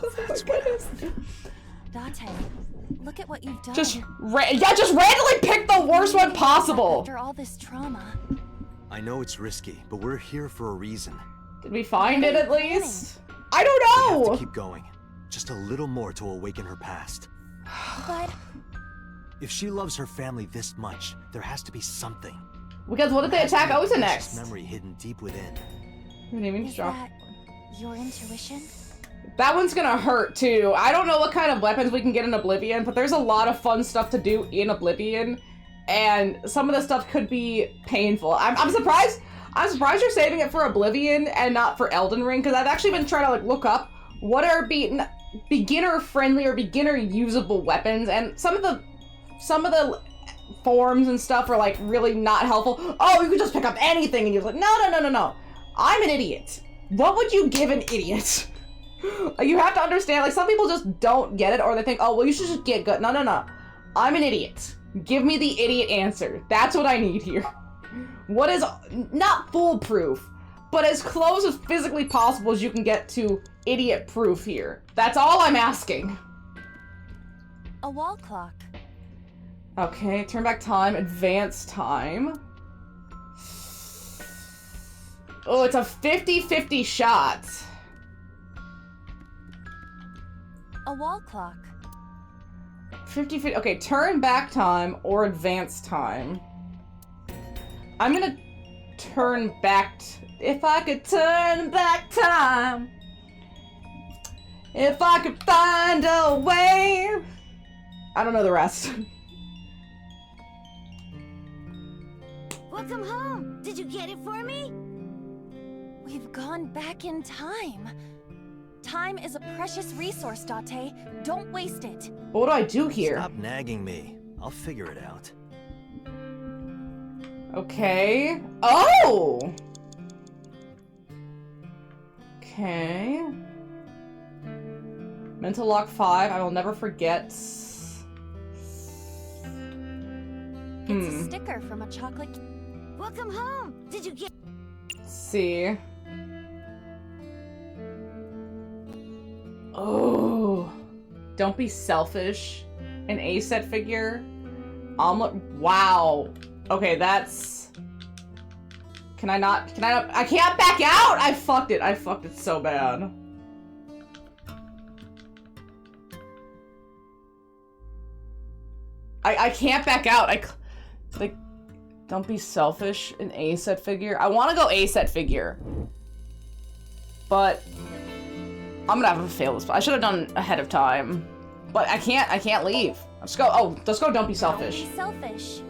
[SPEAKER 1] Oh my goodness.
[SPEAKER 5] Date, look at what you've done.
[SPEAKER 1] Just randomly pick the worst one possible.
[SPEAKER 5] After all this trauma.
[SPEAKER 2] I know it's risky, but we're here for a reason.
[SPEAKER 1] Did we find it at least? I
[SPEAKER 2] We
[SPEAKER 1] don't
[SPEAKER 2] have
[SPEAKER 1] know.
[SPEAKER 2] to keep going. Just a little more to awaken her past.
[SPEAKER 5] But
[SPEAKER 2] If she loves her family this much, there has to be something.
[SPEAKER 1] Because what if they attack Ota next?
[SPEAKER 2] Memory hidden deep within.
[SPEAKER 5] is that your intuition?
[SPEAKER 1] That one's gonna hurt too. I don't know what kind of weapons we can get in Oblivion, but there's a lot of fun stuff to do in Oblivion, and some of the stuff could be painful. I'm surprised. I'm surprised you're saving it for Oblivion and not for Elden Ring, because I've actually been trying to like look up what are beginner-friendly or beginner-usable weapons, and some of the forms and stuff are like really not helpful. Oh, you could just pick up anything, and you're like, no. I'm an idiot. What would you give an idiot? You have to understand, like, some people just don't get it, or they think, oh, well, you should just get good. No, no, no. I'm an idiot. Give me the idiot answer. That's what I need here. What is, not foolproof, but as close as physically possible as you can get to idiot proof here. That's all I'm asking.
[SPEAKER 5] A wall clock.
[SPEAKER 1] Okay, turn back time, advance time. Oh, it's a 50-50 shot.
[SPEAKER 5] A wall clock.
[SPEAKER 1] 50-50, okay, turn back time or advance time. I'm gonna turn back, if I could turn back time. If I could find a way. I don't know the rest.
[SPEAKER 6] Welcome home. Did you get it for me?
[SPEAKER 5] We've gone back in time. Time is a precious resource, Date. Don't waste it.
[SPEAKER 1] What do I do here?
[SPEAKER 2] Stop nagging me. I'll figure it out.
[SPEAKER 1] Okay. Oh! Okay. Mental lock 5. I will never forget.
[SPEAKER 5] It's a sticker from a chocolate.
[SPEAKER 6] Welcome home. Did you get?
[SPEAKER 1] Let's see. Oh. Don't be selfish. An A set figure. Omelet. Wow. Okay, that's. Can I not? I can't back out! I fucked it. I fucked it so bad. I can't back out. Like, don't be selfish. An A set figure. I want to go A set figure. But I'm gonna have to fail this. I should have done ahead of time. But I can't leave. Let's go. Oh, let's go. Don't be selfish.
[SPEAKER 5] Don't be selfish.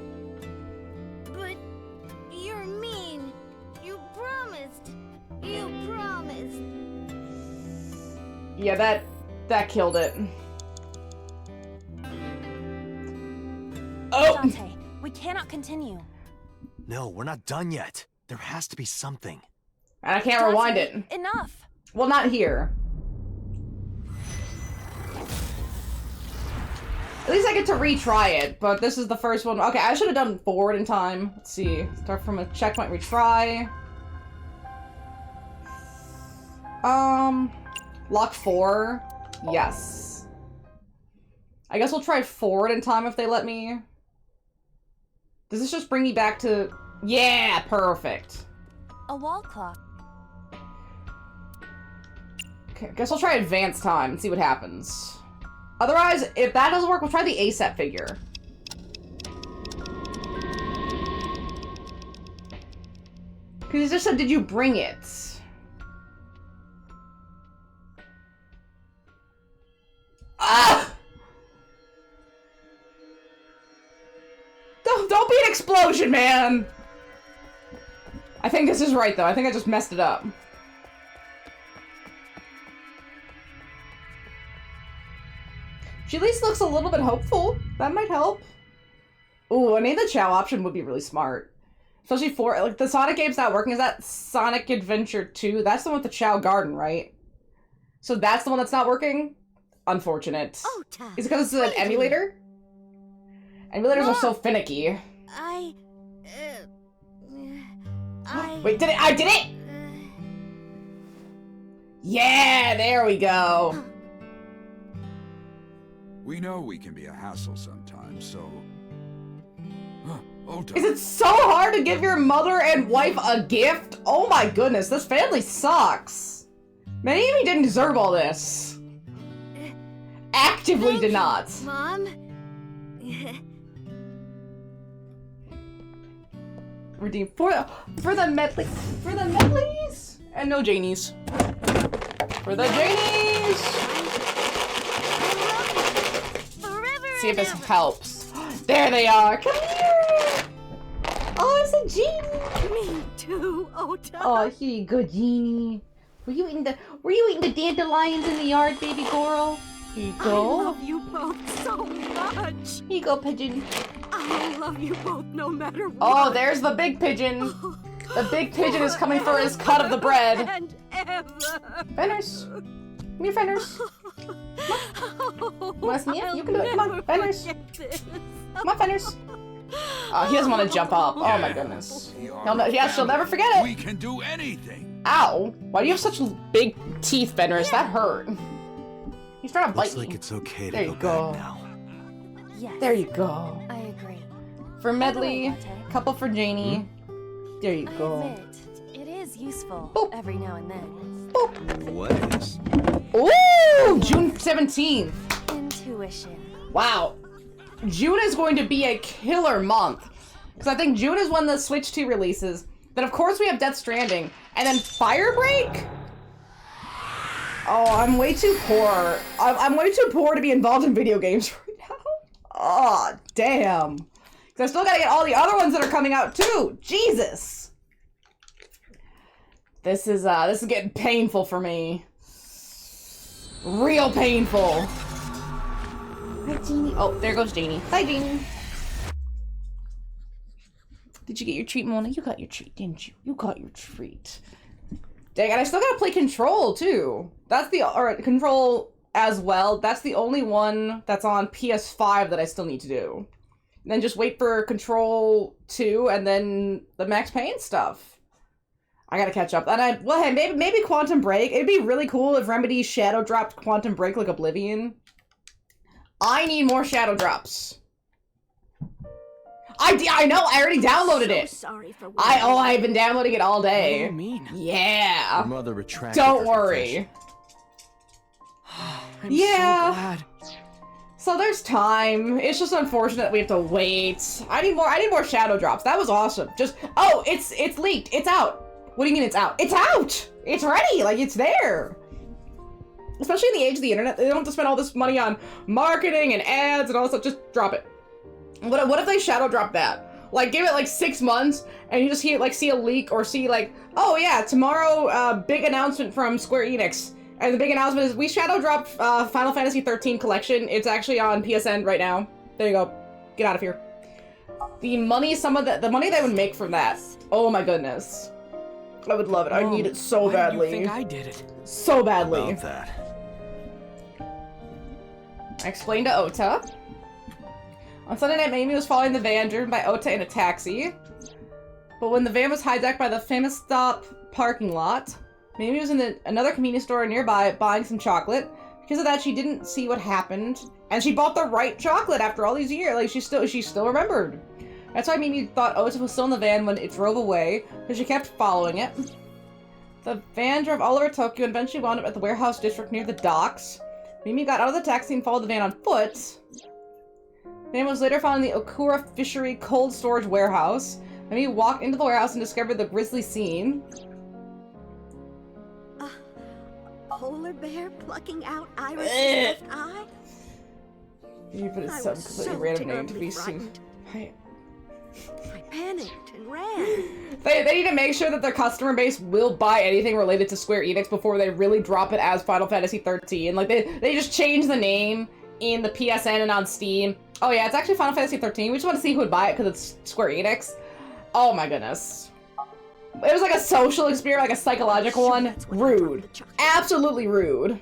[SPEAKER 6] But you're mean. You promised. You promised.
[SPEAKER 1] Yeah, that killed it. Oh!
[SPEAKER 5] Date, we cannot continue.
[SPEAKER 2] No, we're not done yet. There has to be something.
[SPEAKER 1] And I can't rewind it.
[SPEAKER 5] Enough.
[SPEAKER 1] Well, not here. At least I get to retry it, but this is the first one. Okay, I should have done forward in time. Let's see. Start from a checkpoint, retry. Lock 4. Yes. I guess we'll try forward in time if they let me. Does this just bring me back to... Yeah, perfect.
[SPEAKER 5] A wall clock.
[SPEAKER 1] Okay, I guess I'll try advanced time and see what happens. Otherwise, if that doesn't work, we'll try the A-set figure. Because it just said, did you bring it? Ah! Don't be an explosion, man! I think this is right, though. I think I just messed it up. She at least looks a little bit hopeful. That might help. Ooh, I mean, the Chow option would be really smart. Especially for, like, the Sonic game's not working. Is that Sonic Adventure 2? That's the one with the Chow Garden, right? So that's the one that's not working? Unfortunate.
[SPEAKER 6] Oh,
[SPEAKER 1] Is it because it's an emulator? Emulators are so finicky. Wait, did it? I did it! Yeah, there we go.
[SPEAKER 7] We know we can be a hassle sometimes, so... Oh,
[SPEAKER 1] Is it so hard to give your mother and wife a gift? Oh my goodness, this family sucks. Man, Amy didn't deserve all this. Actively did not.
[SPEAKER 6] Mom?
[SPEAKER 1] Redeem for the Medleys and no Janies. For the Janies. See if this helps. There they are. Come here. Oh, it's a genie.
[SPEAKER 6] Me too, Ota.
[SPEAKER 1] Oh, here you go, genie. Were you eating the dandelions in the yard, baby girl? Here you go.
[SPEAKER 6] I love you both so much.
[SPEAKER 1] Here you go, pigeon.
[SPEAKER 6] I love you both no matter what.
[SPEAKER 1] Oh, there's the big pigeon. The big pigeon is coming for his cut of the bread.
[SPEAKER 6] And ever.
[SPEAKER 1] Finish. Come here, Fenders. Want to see it? You can do it. Come on, Fenders. Come on, Fenders. Oh, he doesn't want to jump up. Oh my goodness. She'll never forget it.
[SPEAKER 7] We can do anything.
[SPEAKER 1] Ow! Why do you have such big teeth, Fenders? That hurt. He's trying to bite
[SPEAKER 2] Looks like
[SPEAKER 1] me.
[SPEAKER 2] it's okay
[SPEAKER 1] There
[SPEAKER 2] to
[SPEAKER 1] you
[SPEAKER 2] go
[SPEAKER 1] go.
[SPEAKER 2] back now.
[SPEAKER 5] Yes.
[SPEAKER 1] There you go.
[SPEAKER 5] I agree.
[SPEAKER 1] For
[SPEAKER 5] By the way,
[SPEAKER 1] Medley,
[SPEAKER 5] Latte,
[SPEAKER 1] couple for Janie. There you
[SPEAKER 5] I
[SPEAKER 1] go.
[SPEAKER 5] admit, it is useful
[SPEAKER 1] Boop.
[SPEAKER 5] every now and then.
[SPEAKER 2] What is?
[SPEAKER 1] Ooh! June 17th.
[SPEAKER 5] Intuition.
[SPEAKER 1] Wow. June is going to be a killer month. Because I think June is when the Switch 2 releases. Then of course we have Death Stranding. And then Firebreak? Oh, I'm way too poor. I'm way too poor to be involved in video games right now. Oh, damn. Because I still gotta get all the other ones that are coming out too. Jesus. This is getting painful for me. Real painful. Hi, Jeannie. Oh, there goes Jeannie. Hi, Jeannie. Did you get your treat, Mona? You got your treat, didn't you? You got your treat. Dang, and I still gotta play Control, too. That's the... Or Control as well. That's the only one that's on PS5 that I still need to do. And then just wait for Control 2 and then the Max Payne stuff. I gotta catch up. And well, hey, maybe Quantum Break. It'd be really cool if Remedy shadow dropped Quantum Break like Oblivion. I need more shadow drops. I know, I already downloaded it.
[SPEAKER 6] Sorry for
[SPEAKER 1] I've been downloading it all day.
[SPEAKER 8] What do you mean?
[SPEAKER 1] Yeah.
[SPEAKER 2] Your mother retracted
[SPEAKER 1] Don't
[SPEAKER 2] her
[SPEAKER 1] worry.
[SPEAKER 8] I'm
[SPEAKER 1] Yeah.
[SPEAKER 8] so glad.
[SPEAKER 1] So there's time. It's just unfortunate that we have to wait. I need more shadow drops. That was awesome. Just it's leaked. It's out. What do you mean it's out? It's out! It's ready! Like, it's there! Especially in the age of the internet, they don't have to spend all this money on marketing and ads and all this stuff. Just drop it. What if they shadow drop that? Like, give it like 6 months, and you just see a leak, or see like, oh yeah, tomorrow, big announcement from Square Enix. And the big announcement is, we shadow dropped Final Fantasy 13 Collection. It's actually on PSN right now. There you go. Get out of here. The money, the money they would make from that. Oh my goodness. I would love it. I need it so
[SPEAKER 8] Why
[SPEAKER 1] badly.
[SPEAKER 8] do you think I did it?
[SPEAKER 1] So badly.
[SPEAKER 2] About that.
[SPEAKER 1] I explained to Ota. On Sunday night, Mamie was following the van driven by Ota in a taxi. But when the van was hijacked by the famous stop parking lot, Mamie was in another convenience store nearby buying some chocolate. Because of that, she didn't see what happened. And she bought the right chocolate after all these years. Like, she still remembered. That's why Mimi thought Ota was still in the van when it drove away, because she kept following it. The van drove all over Tokyo and eventually wound up at the warehouse district near the docks. Mimi got out of the taxi and followed the van on foot. The van was later found in the Okura Fishery cold storage warehouse. Mimi walked into the warehouse and discovered the grisly scene.
[SPEAKER 6] Polar bear plucking out Iris' left eye?
[SPEAKER 1] You put
[SPEAKER 6] I
[SPEAKER 1] some
[SPEAKER 6] was
[SPEAKER 1] completely
[SPEAKER 6] so
[SPEAKER 1] random name to
[SPEAKER 6] terribly
[SPEAKER 1] be sued.
[SPEAKER 6] frightened. I panicked and ran.
[SPEAKER 1] They need to make sure that their customer base will buy anything related to Square Enix before they really drop it as Final Fantasy 13. Like, they just change the name in the PSN and on Steam. Oh yeah, it's actually Final Fantasy 13. We just want to see who would buy it because it's Square Enix. Oh my goodness. It was like a social experiment, like a psychological one. Rude. Absolutely rude.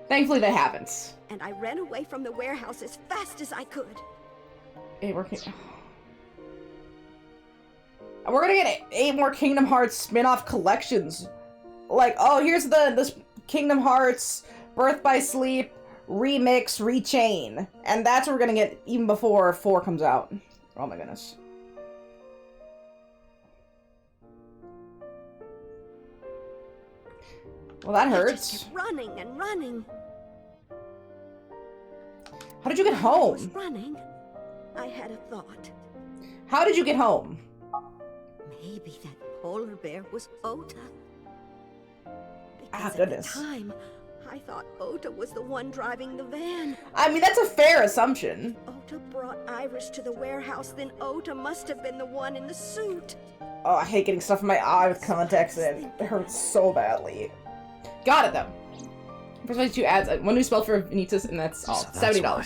[SPEAKER 1] Thankfully that happens.
[SPEAKER 6] And I ran away from the warehouse as fast as I could.
[SPEAKER 1] Hey, we're gonna get 8 more Kingdom Hearts spin-off collections. Like, oh, here's this Kingdom Hearts Birth by Sleep remix rechain. And that's what we're gonna get even before 4 comes out. Oh my goodness. Well, that
[SPEAKER 6] I
[SPEAKER 1] hurts.
[SPEAKER 6] just kept running and running.
[SPEAKER 1] How did you get
[SPEAKER 6] While I was
[SPEAKER 1] home?
[SPEAKER 6] running, I had a thought.
[SPEAKER 1] How did you get home?
[SPEAKER 6] Maybe that polar bear was Ota. Because
[SPEAKER 1] Goodness.
[SPEAKER 6] at the time, I thought Ota was the one driving the van.
[SPEAKER 1] I mean, that's a fair assumption.
[SPEAKER 6] Ota brought Iris to the warehouse, then Ota must have been the one in the suit.
[SPEAKER 1] Oh, I hate getting stuff in my eye with contacts in. It hurts so badly. Got it, though. First 2 ads, 1 new spell for Vanitas, and that's all.
[SPEAKER 2] So that's
[SPEAKER 1] $70.
[SPEAKER 2] why.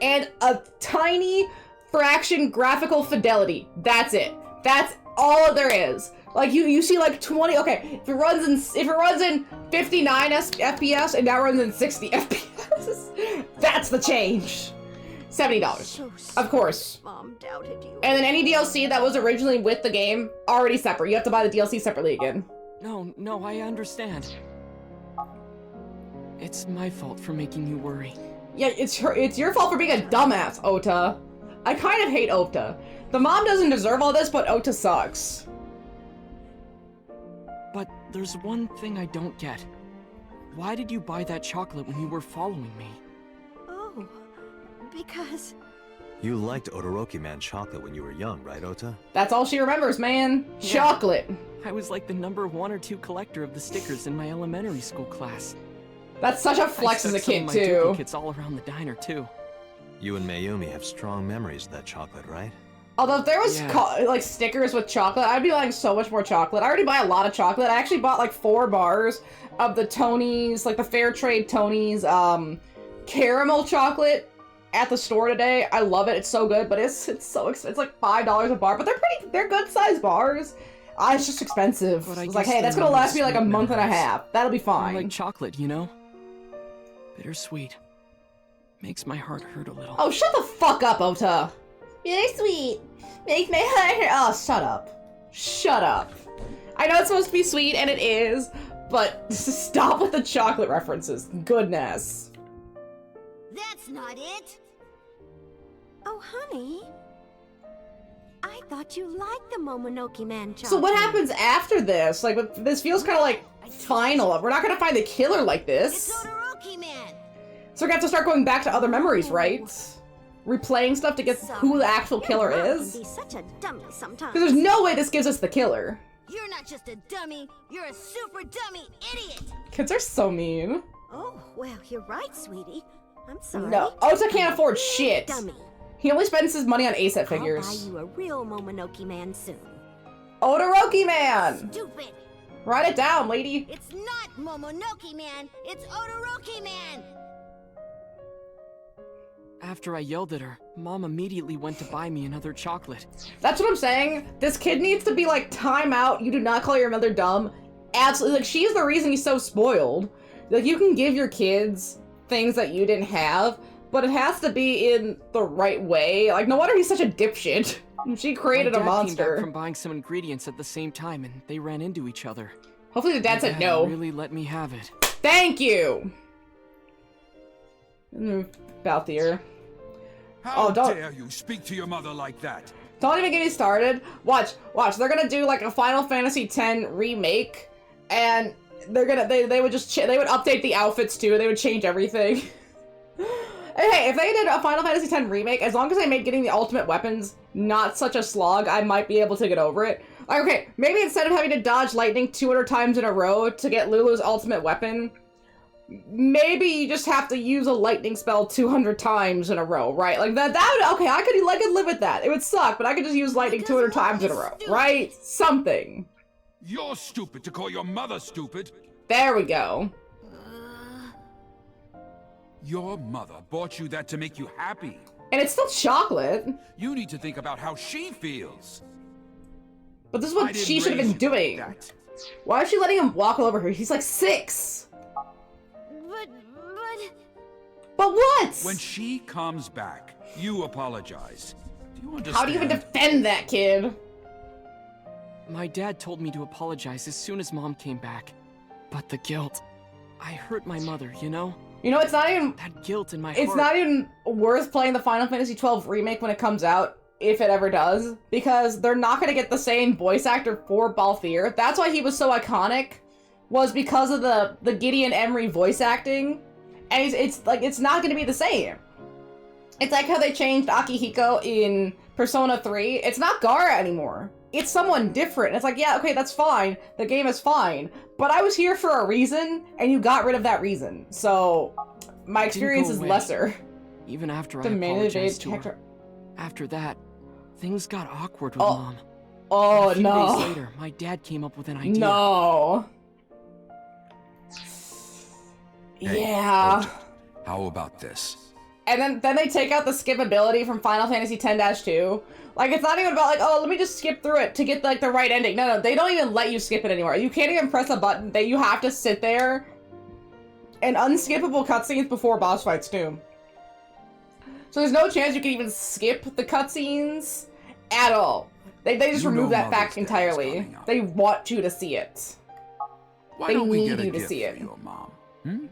[SPEAKER 1] And a tiny fraction graphical fidelity. That's it. That's all there is. Like you see like 20. Okay, if it runs in 59 FPS and now runs in 60 FPS, that's the change. $70, of course.
[SPEAKER 6] Mom doubted you.
[SPEAKER 1] And then any DLC that was originally with the game, already separate. You have to buy the DLC separately again.
[SPEAKER 8] No, I understand. It's my fault for making you worry.
[SPEAKER 1] Yeah, it's your fault for being a dumbass, Ota. I kind of hate Ota. The mom doesn't deserve all this, but Ota sucks.
[SPEAKER 8] But there's one thing I don't get. Why did you buy that chocolate when you were following me?
[SPEAKER 6] Oh, because...
[SPEAKER 2] You liked Todoroki Man chocolate when you were young, right, Ota?
[SPEAKER 1] That's all she remembers, man.
[SPEAKER 8] Yeah.
[SPEAKER 1] Chocolate.
[SPEAKER 8] I was like the number 1 or 2 collector of the stickers in my elementary school class.
[SPEAKER 1] That's such a flex as a kid,
[SPEAKER 8] my
[SPEAKER 1] too.
[SPEAKER 8] duplicates all around the diner, too.
[SPEAKER 2] You and Mayumi have strong memories of that chocolate, right?
[SPEAKER 1] Although if there was like stickers with chocolate, I'd be buying so much more chocolate. I already buy a lot of chocolate. I actually bought like 4 bars of the Tony's, like the Fair Trade Tony's caramel chocolate at the store today. I love it. It's so good, but it's so expensive. It's like $5 a bar, but they're good sized bars. It's just expensive.
[SPEAKER 8] But I
[SPEAKER 1] was like,
[SPEAKER 8] guess
[SPEAKER 1] hey, that's
[SPEAKER 8] they're
[SPEAKER 1] gonna
[SPEAKER 8] not
[SPEAKER 1] last me like a
[SPEAKER 8] sweet
[SPEAKER 1] month and a
[SPEAKER 8] memories.
[SPEAKER 1] half. That'll be
[SPEAKER 8] I
[SPEAKER 1] fine.
[SPEAKER 8] like chocolate, you know? Bittersweet. Makes my heart hurt a little.
[SPEAKER 1] Oh, shut the fuck up, Ota. You're sweet. Make my heart hurt. Oh, shut up. Shut up. I know it's supposed to be sweet, and it is, but stop with the chocolate references. Goodness.
[SPEAKER 6] That's not it! Oh, honey. I thought you liked the Momonoke Man chocolate.
[SPEAKER 1] So what happens after this? Like, this feels kind of like final. We're not gonna find the killer like
[SPEAKER 6] It's
[SPEAKER 1] this.
[SPEAKER 6] Todoroki Man!
[SPEAKER 1] So we're gonna have to start going back to other memories, right? Replaying stuff to get who the actual killer
[SPEAKER 6] Your mom
[SPEAKER 1] is.
[SPEAKER 6] can be such a dummy sometimes.
[SPEAKER 1] Because there's no way this gives us the killer.
[SPEAKER 6] You're not just a dummy, you're a super dummy idiot!
[SPEAKER 1] Kids are so mean.
[SPEAKER 6] Oh, well, you're right, sweetie. I'm sorry.
[SPEAKER 1] No, Ota can't afford shit.
[SPEAKER 6] Dummy.
[SPEAKER 1] He only spends his money on ASET figures.
[SPEAKER 6] I'll buy you a real Momonoke Man soon.
[SPEAKER 1] Todoroki Man!
[SPEAKER 6] Stupid!
[SPEAKER 1] Write it down, lady.
[SPEAKER 6] It's not Momonoke Man, it's Todoroki Man!
[SPEAKER 8] After I yelled at her, Mom immediately went to buy me another chocolate.
[SPEAKER 1] That's what I'm saying. This kid needs to be like, time out. You do not call your mother dumb. Absolutely. Like, she's the reason he's so spoiled. Like, you can give your kids things that you didn't have, but it has to be in the right way. Like, no wonder he's such a dipshit. She created
[SPEAKER 8] My
[SPEAKER 1] a
[SPEAKER 8] dad
[SPEAKER 1] monster.
[SPEAKER 8] came back from buying some ingredients at the same time, and they ran into each other.
[SPEAKER 1] Hopefully the dad said no.
[SPEAKER 8] Really let me have it.
[SPEAKER 1] Thank you! Balthier.
[SPEAKER 7] How
[SPEAKER 1] don't-
[SPEAKER 7] dare you speak to your mother like that?
[SPEAKER 1] Don't even get me started. Watch. They're gonna do like a Final Fantasy X remake, and they're gonna they would just they would update the outfits too. They would change everything. Hey, if they did a Final Fantasy X remake, as long as they made getting the ultimate weapons not such a slog, I might be able to get over it. Like, okay, maybe instead of having to dodge lightning 200 times in a row to get Lulu's ultimate weapon, maybe you just have to use a lightning spell 200 times in a row, right? Like that would, okay, I could live with that. It would suck, but I could just use lightning 200 times in a row, right? Something.
[SPEAKER 7] You're stupid to call your mother stupid.
[SPEAKER 1] There we go.
[SPEAKER 7] Your mother bought you that to make you happy.
[SPEAKER 1] And it's still chocolate.
[SPEAKER 7] You need to think about how she feels.
[SPEAKER 1] But this is
[SPEAKER 7] I
[SPEAKER 1] what
[SPEAKER 7] didn't
[SPEAKER 1] she should have
[SPEAKER 7] raise
[SPEAKER 1] been
[SPEAKER 7] you like
[SPEAKER 1] doing.
[SPEAKER 7] that.
[SPEAKER 1] Why is she letting him walk all over her? He's like 6. But what?
[SPEAKER 7] When she comes back, you apologize. Do you understand?
[SPEAKER 1] How do you even defend that kid?
[SPEAKER 8] My dad told me to apologize as soon as Mom came back. But the guilt. I hurt my mother, you know?
[SPEAKER 1] You know, it's not even...
[SPEAKER 8] That guilt in my
[SPEAKER 1] It's
[SPEAKER 8] heart.
[SPEAKER 1] not even worth playing the Final Fantasy XII remake when it comes out, if it ever does, because they're not going to get the same voice actor for Balthier. That's why he was so iconic, was because of the Gideon Emery voice acting, and it's not going to be the same. It's like how they changed Akihiko in Persona 3. It's not Gaara anymore. It's someone different. It's like, yeah, okay, that's fine. The game is fine. But I was here for a reason, and you got rid of that reason. So, my experience is
[SPEAKER 8] away.
[SPEAKER 1] lesser.
[SPEAKER 8] Even after I
[SPEAKER 1] Demanded
[SPEAKER 8] apologized to
[SPEAKER 1] Hector.
[SPEAKER 8] her. After that, things got awkward with
[SPEAKER 1] Oh.
[SPEAKER 8] Mom.
[SPEAKER 1] Oh,
[SPEAKER 8] And a few
[SPEAKER 1] no.
[SPEAKER 8] days later, my dad came up with an idea.
[SPEAKER 1] No.
[SPEAKER 7] Hey,
[SPEAKER 1] Yeah.
[SPEAKER 7] Ota, how about this?
[SPEAKER 1] And then they take out the skippability from Final Fantasy X-2. Like, it's not even about, like, oh, let me just skip through it to get, like, the right ending. No, they don't even let you skip it anymore. You can't even press a button. You have to sit there. And unskippable cutscenes before boss fights, too. So there's no chance you can even skip the cutscenes at all. They just remove that fact entirely. They want you to see it.
[SPEAKER 7] Why
[SPEAKER 1] They
[SPEAKER 7] don't we
[SPEAKER 1] need
[SPEAKER 7] get a
[SPEAKER 1] you to
[SPEAKER 7] gift
[SPEAKER 1] see it.
[SPEAKER 7] for your mom? Hmm?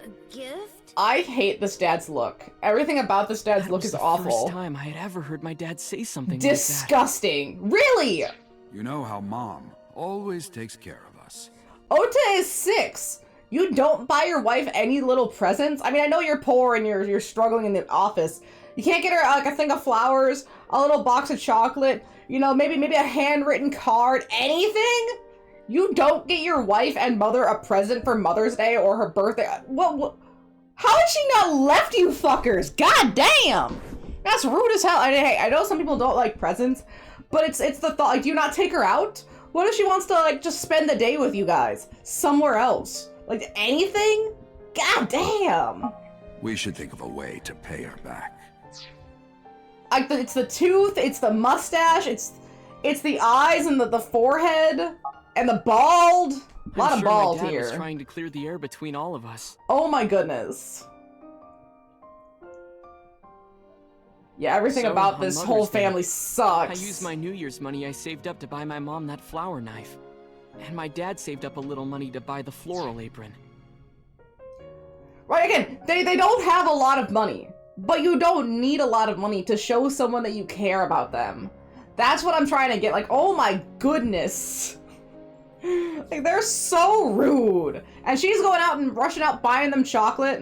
[SPEAKER 6] A gift?
[SPEAKER 1] I hate this dad's look. Everything about this dad's look is
[SPEAKER 8] That was
[SPEAKER 1] awful.
[SPEAKER 8] the first time I had ever heard my dad say something
[SPEAKER 1] Disgusting. Really?
[SPEAKER 7] You know how mom always takes care of us.
[SPEAKER 1] Ota is 6. You don't buy your wife any little presents? I mean, I know you're poor and you're struggling in the office. You can't get her, like, a thing of flowers, a little box of chocolate, you know, maybe a handwritten card, anything? You don't get your wife and mother a present for Mother's Day or her birthday? What? How has she not left you fuckers? God damn! That's rude as hell. I know some people don't like presents, but it's the thought, like, do you not take her out? What if she wants to, like, just spend the day with you guys? Somewhere else? Like, anything? God damn!
[SPEAKER 7] We should think of a way to pay her back.
[SPEAKER 1] Like, it's the tooth, it's the mustache, it's the eyes and the forehead, and the bald. A lot of bald
[SPEAKER 8] my dad
[SPEAKER 1] here.
[SPEAKER 8] was trying to clear the air between all of us.
[SPEAKER 1] Oh my goodness. Yeah, everything
[SPEAKER 8] So,
[SPEAKER 1] about
[SPEAKER 8] on
[SPEAKER 1] this
[SPEAKER 8] Mother's
[SPEAKER 1] whole
[SPEAKER 8] Day,
[SPEAKER 1] family
[SPEAKER 8] I
[SPEAKER 1] sucks.
[SPEAKER 8] used my New Year's money I saved up to buy my mom that flower knife. And my dad saved up a little money to buy the floral apron.
[SPEAKER 1] Right, again, they don't have a lot of money, but you don't need a lot of money to show someone that you care about them. That's what I'm trying to get, like, oh my goodness. Like, they're so rude. And she's going out and rushing out buying them chocolate.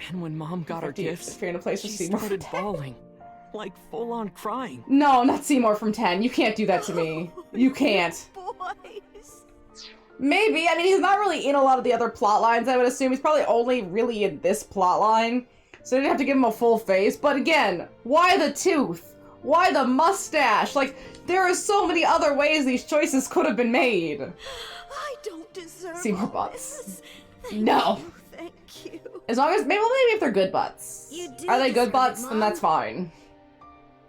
[SPEAKER 8] And when mom got her gifts,
[SPEAKER 1] If you're in a place
[SPEAKER 8] she
[SPEAKER 1] with Seymour
[SPEAKER 8] started bawling. Like, full-on crying.
[SPEAKER 1] No, not Seymour from 10. You can't do that to me. You can't.
[SPEAKER 6] Boys.
[SPEAKER 1] Maybe. I mean, he's not really in a lot of the other plot lines, I would assume. He's probably only really in this plot line. So they didn't have to give him a full face. But again, why the tooth? Why the mustache? Like, there are so many other ways these choices could have been made.
[SPEAKER 6] I don't deserve
[SPEAKER 1] Seymour
[SPEAKER 6] all
[SPEAKER 1] butts.
[SPEAKER 6] this. Thank
[SPEAKER 1] No.
[SPEAKER 6] you, thank you.
[SPEAKER 1] As long as, maybe if they're good butts.
[SPEAKER 6] You do
[SPEAKER 1] Are they good
[SPEAKER 6] deserve it,
[SPEAKER 1] butts? Then
[SPEAKER 6] Mom.
[SPEAKER 1] that's fine.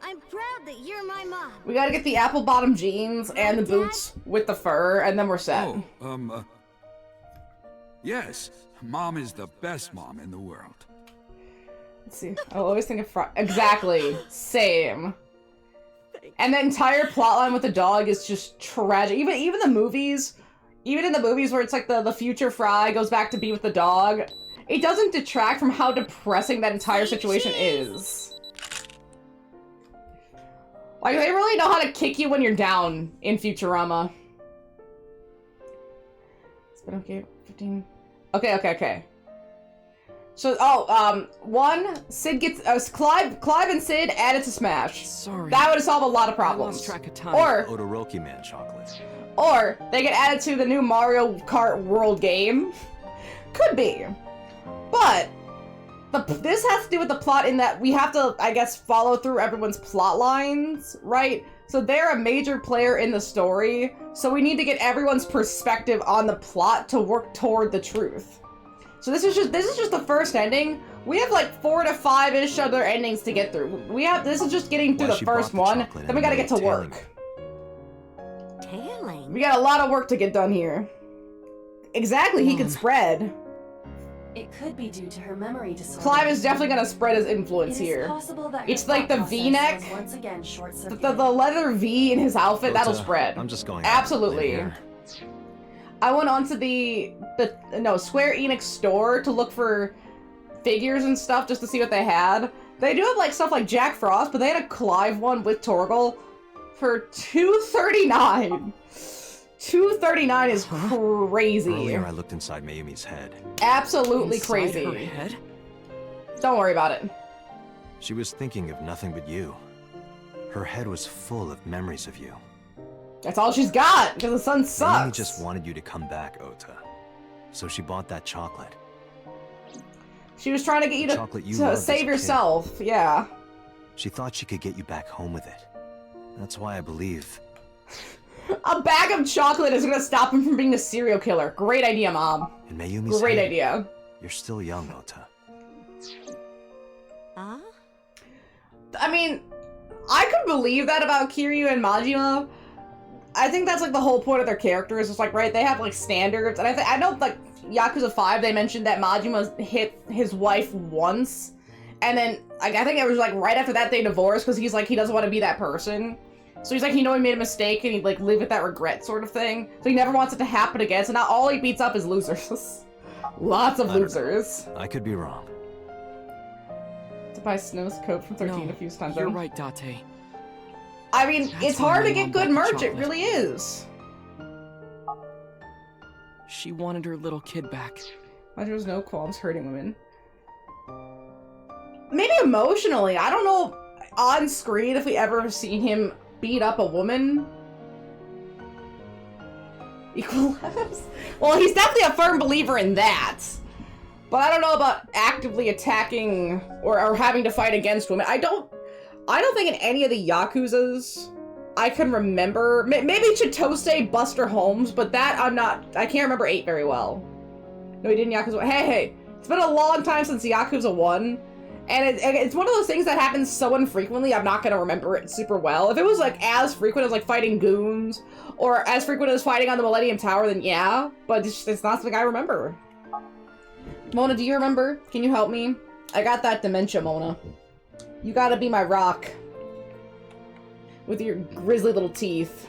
[SPEAKER 6] I'm proud that you're my mom.
[SPEAKER 1] We gotta get the apple bottom jeans and the
[SPEAKER 6] Dad?
[SPEAKER 1] boots with the fur, and then we're set.
[SPEAKER 7] Yes, mom is the best mom in the world.
[SPEAKER 1] Let's see. I always think of exactly. Same. And the entire plotline with the dog is just tragic. Even the movies, even in the movies where it's like the future Fry goes back to be with the dog, it doesn't detract from how depressing that entire situation is. Like, they really know how to kick you when you're down in Futurama. It's been okay, 15... Okay. So, Sid gets, Clive and Sid added to Smash.
[SPEAKER 8] Sorry.
[SPEAKER 1] That would solve a lot of
[SPEAKER 8] I
[SPEAKER 1] problems.
[SPEAKER 8] lost track of time.
[SPEAKER 1] Or
[SPEAKER 2] Todoroki Man chocolate.
[SPEAKER 1] Or they get added to the new Mario Kart World game. Could be. But this has to do with the plot in that we have to, I guess, follow through everyone's plot lines, right? So they're a major player in the story, so we need to get everyone's perspective on the plot to work toward the truth. So this is just the first ending. We have like 4 to 5-ish other endings to get through. This is just getting through
[SPEAKER 2] Well,
[SPEAKER 1] the
[SPEAKER 2] she
[SPEAKER 1] first
[SPEAKER 2] brought the
[SPEAKER 1] one,
[SPEAKER 2] chocolate
[SPEAKER 1] then we
[SPEAKER 2] and
[SPEAKER 1] gotta
[SPEAKER 2] made
[SPEAKER 1] get to
[SPEAKER 2] tailing.
[SPEAKER 1] work.
[SPEAKER 6] Tailing.
[SPEAKER 1] We got a lot of work to get done here. Exactly, he could spread.
[SPEAKER 3] It could be due to her memory disorder.
[SPEAKER 1] Clive is definitely gonna spread his
[SPEAKER 3] It
[SPEAKER 1] influence
[SPEAKER 3] is
[SPEAKER 1] here.
[SPEAKER 3] possible that her
[SPEAKER 1] It's like the
[SPEAKER 3] thought process
[SPEAKER 1] V-neck,
[SPEAKER 3] was once again short-circuited.
[SPEAKER 1] the leather V in his outfit, that'll
[SPEAKER 2] Ota,
[SPEAKER 1] spread.
[SPEAKER 2] I'm just going
[SPEAKER 1] Absolutely.
[SPEAKER 2] out
[SPEAKER 1] I went onto the Square Enix store to look for figures and stuff just to see what they had. They do have like stuff like Jack Frost, but they had a Clive one with Torgal for $239. $239 is crazy.
[SPEAKER 2] Earlier, I looked inside Mayumi's head.
[SPEAKER 1] Absolutely
[SPEAKER 8] Inside
[SPEAKER 1] crazy.
[SPEAKER 8] her head?
[SPEAKER 1] Don't worry about it.
[SPEAKER 2] She was thinking of nothing but you. Her head was full of memories of you.
[SPEAKER 1] That's all she's got, because the sun
[SPEAKER 2] Mayumi
[SPEAKER 1] sucks.
[SPEAKER 2] just wanted you to come back, Ota. So she bought that chocolate.
[SPEAKER 1] She was trying to get you
[SPEAKER 2] The chocolate you
[SPEAKER 1] to
[SPEAKER 2] loved as a
[SPEAKER 1] save
[SPEAKER 2] kid.
[SPEAKER 1] yourself, yeah.
[SPEAKER 2] She thought she could get you back home with it. That's why I believe.
[SPEAKER 1] A bag of chocolate is gonna stop him from being a serial killer. Great idea, Mom.
[SPEAKER 2] In Mayumi's
[SPEAKER 1] Great
[SPEAKER 2] head,
[SPEAKER 1] idea.
[SPEAKER 2] You're still young, Ota.
[SPEAKER 1] I mean, I could believe that about Kiryu and Majima. I think that's like the whole point of their characters. It's like, right, they have like standards. And I know like Yakuza 5, they mentioned that Majima hit his wife once. And then like, I think it was like right after that they divorced because he's like, he doesn't want to be that person. So he's like, he know he made a mistake and he'd like live with that regret sort of thing. So he never wants it to happen again. So now all he beats up is losers. Lots of losers.
[SPEAKER 2] I could be wrong.
[SPEAKER 1] To buy Snow's coat from 13 a few times.
[SPEAKER 8] You're right, Date.
[SPEAKER 1] I mean,
[SPEAKER 8] That's
[SPEAKER 1] it's
[SPEAKER 8] why
[SPEAKER 1] hard
[SPEAKER 8] my
[SPEAKER 1] to get
[SPEAKER 8] mom
[SPEAKER 1] good
[SPEAKER 8] bought the
[SPEAKER 1] merch, it
[SPEAKER 8] chocolate.
[SPEAKER 1] really is.
[SPEAKER 8] She wanted her little kid back.
[SPEAKER 1] There was no qualms hurting women. Maybe emotionally, I don't know on screen if we ever seen him beat up a woman. Equal lives? Well, he's definitely a firm believer in that. But I don't know about actively attacking or having to fight against women. I don't think in any of the Yakuzas I can remember. Maybe Chitose, Buster Holmes, but that I can't remember 8 very well. No, he didn't Yakuza 1. Hey, it's been a long time since Yakuza 1. And it's one of those things that happens so infrequently, I'm not gonna remember it super well. If it was like as frequent as like fighting goons, or as frequent as fighting on the Millennium Tower, then yeah. But it's not something I remember. Mona, do you remember? Can you help me? I got that dementia, Mona. You gotta be my rock. With your grisly little teeth.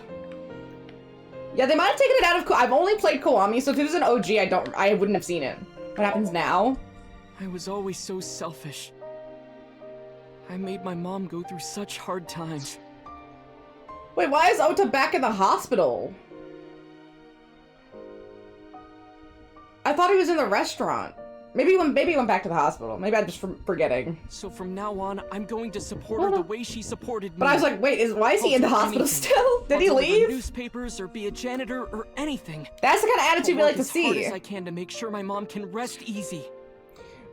[SPEAKER 1] Yeah, they might have taken it out of I've only played Kiwami, so if it was an OG, I wouldn't have seen it. What happens now?
[SPEAKER 8] I was always so selfish. I made my mom go through such hard times.
[SPEAKER 1] Wait, why is Ota back in the hospital? I thought he was in the restaurant. Maybe he went back to the hospital. Maybe I'm just forgetting.
[SPEAKER 8] So from now on, I'm going to support her the way she supported me.
[SPEAKER 1] But I was like, wait, why is he in the hospital
[SPEAKER 8] Anything.
[SPEAKER 1] still? Did he
[SPEAKER 8] I'll deliver
[SPEAKER 1] leave?
[SPEAKER 8] newspapers or be a janitor or anything.
[SPEAKER 1] That's the kind of attitude we
[SPEAKER 8] I'll
[SPEAKER 1] like
[SPEAKER 8] work
[SPEAKER 1] to
[SPEAKER 8] as hard
[SPEAKER 1] see.
[SPEAKER 8] as I can to make sure my mom can rest easy.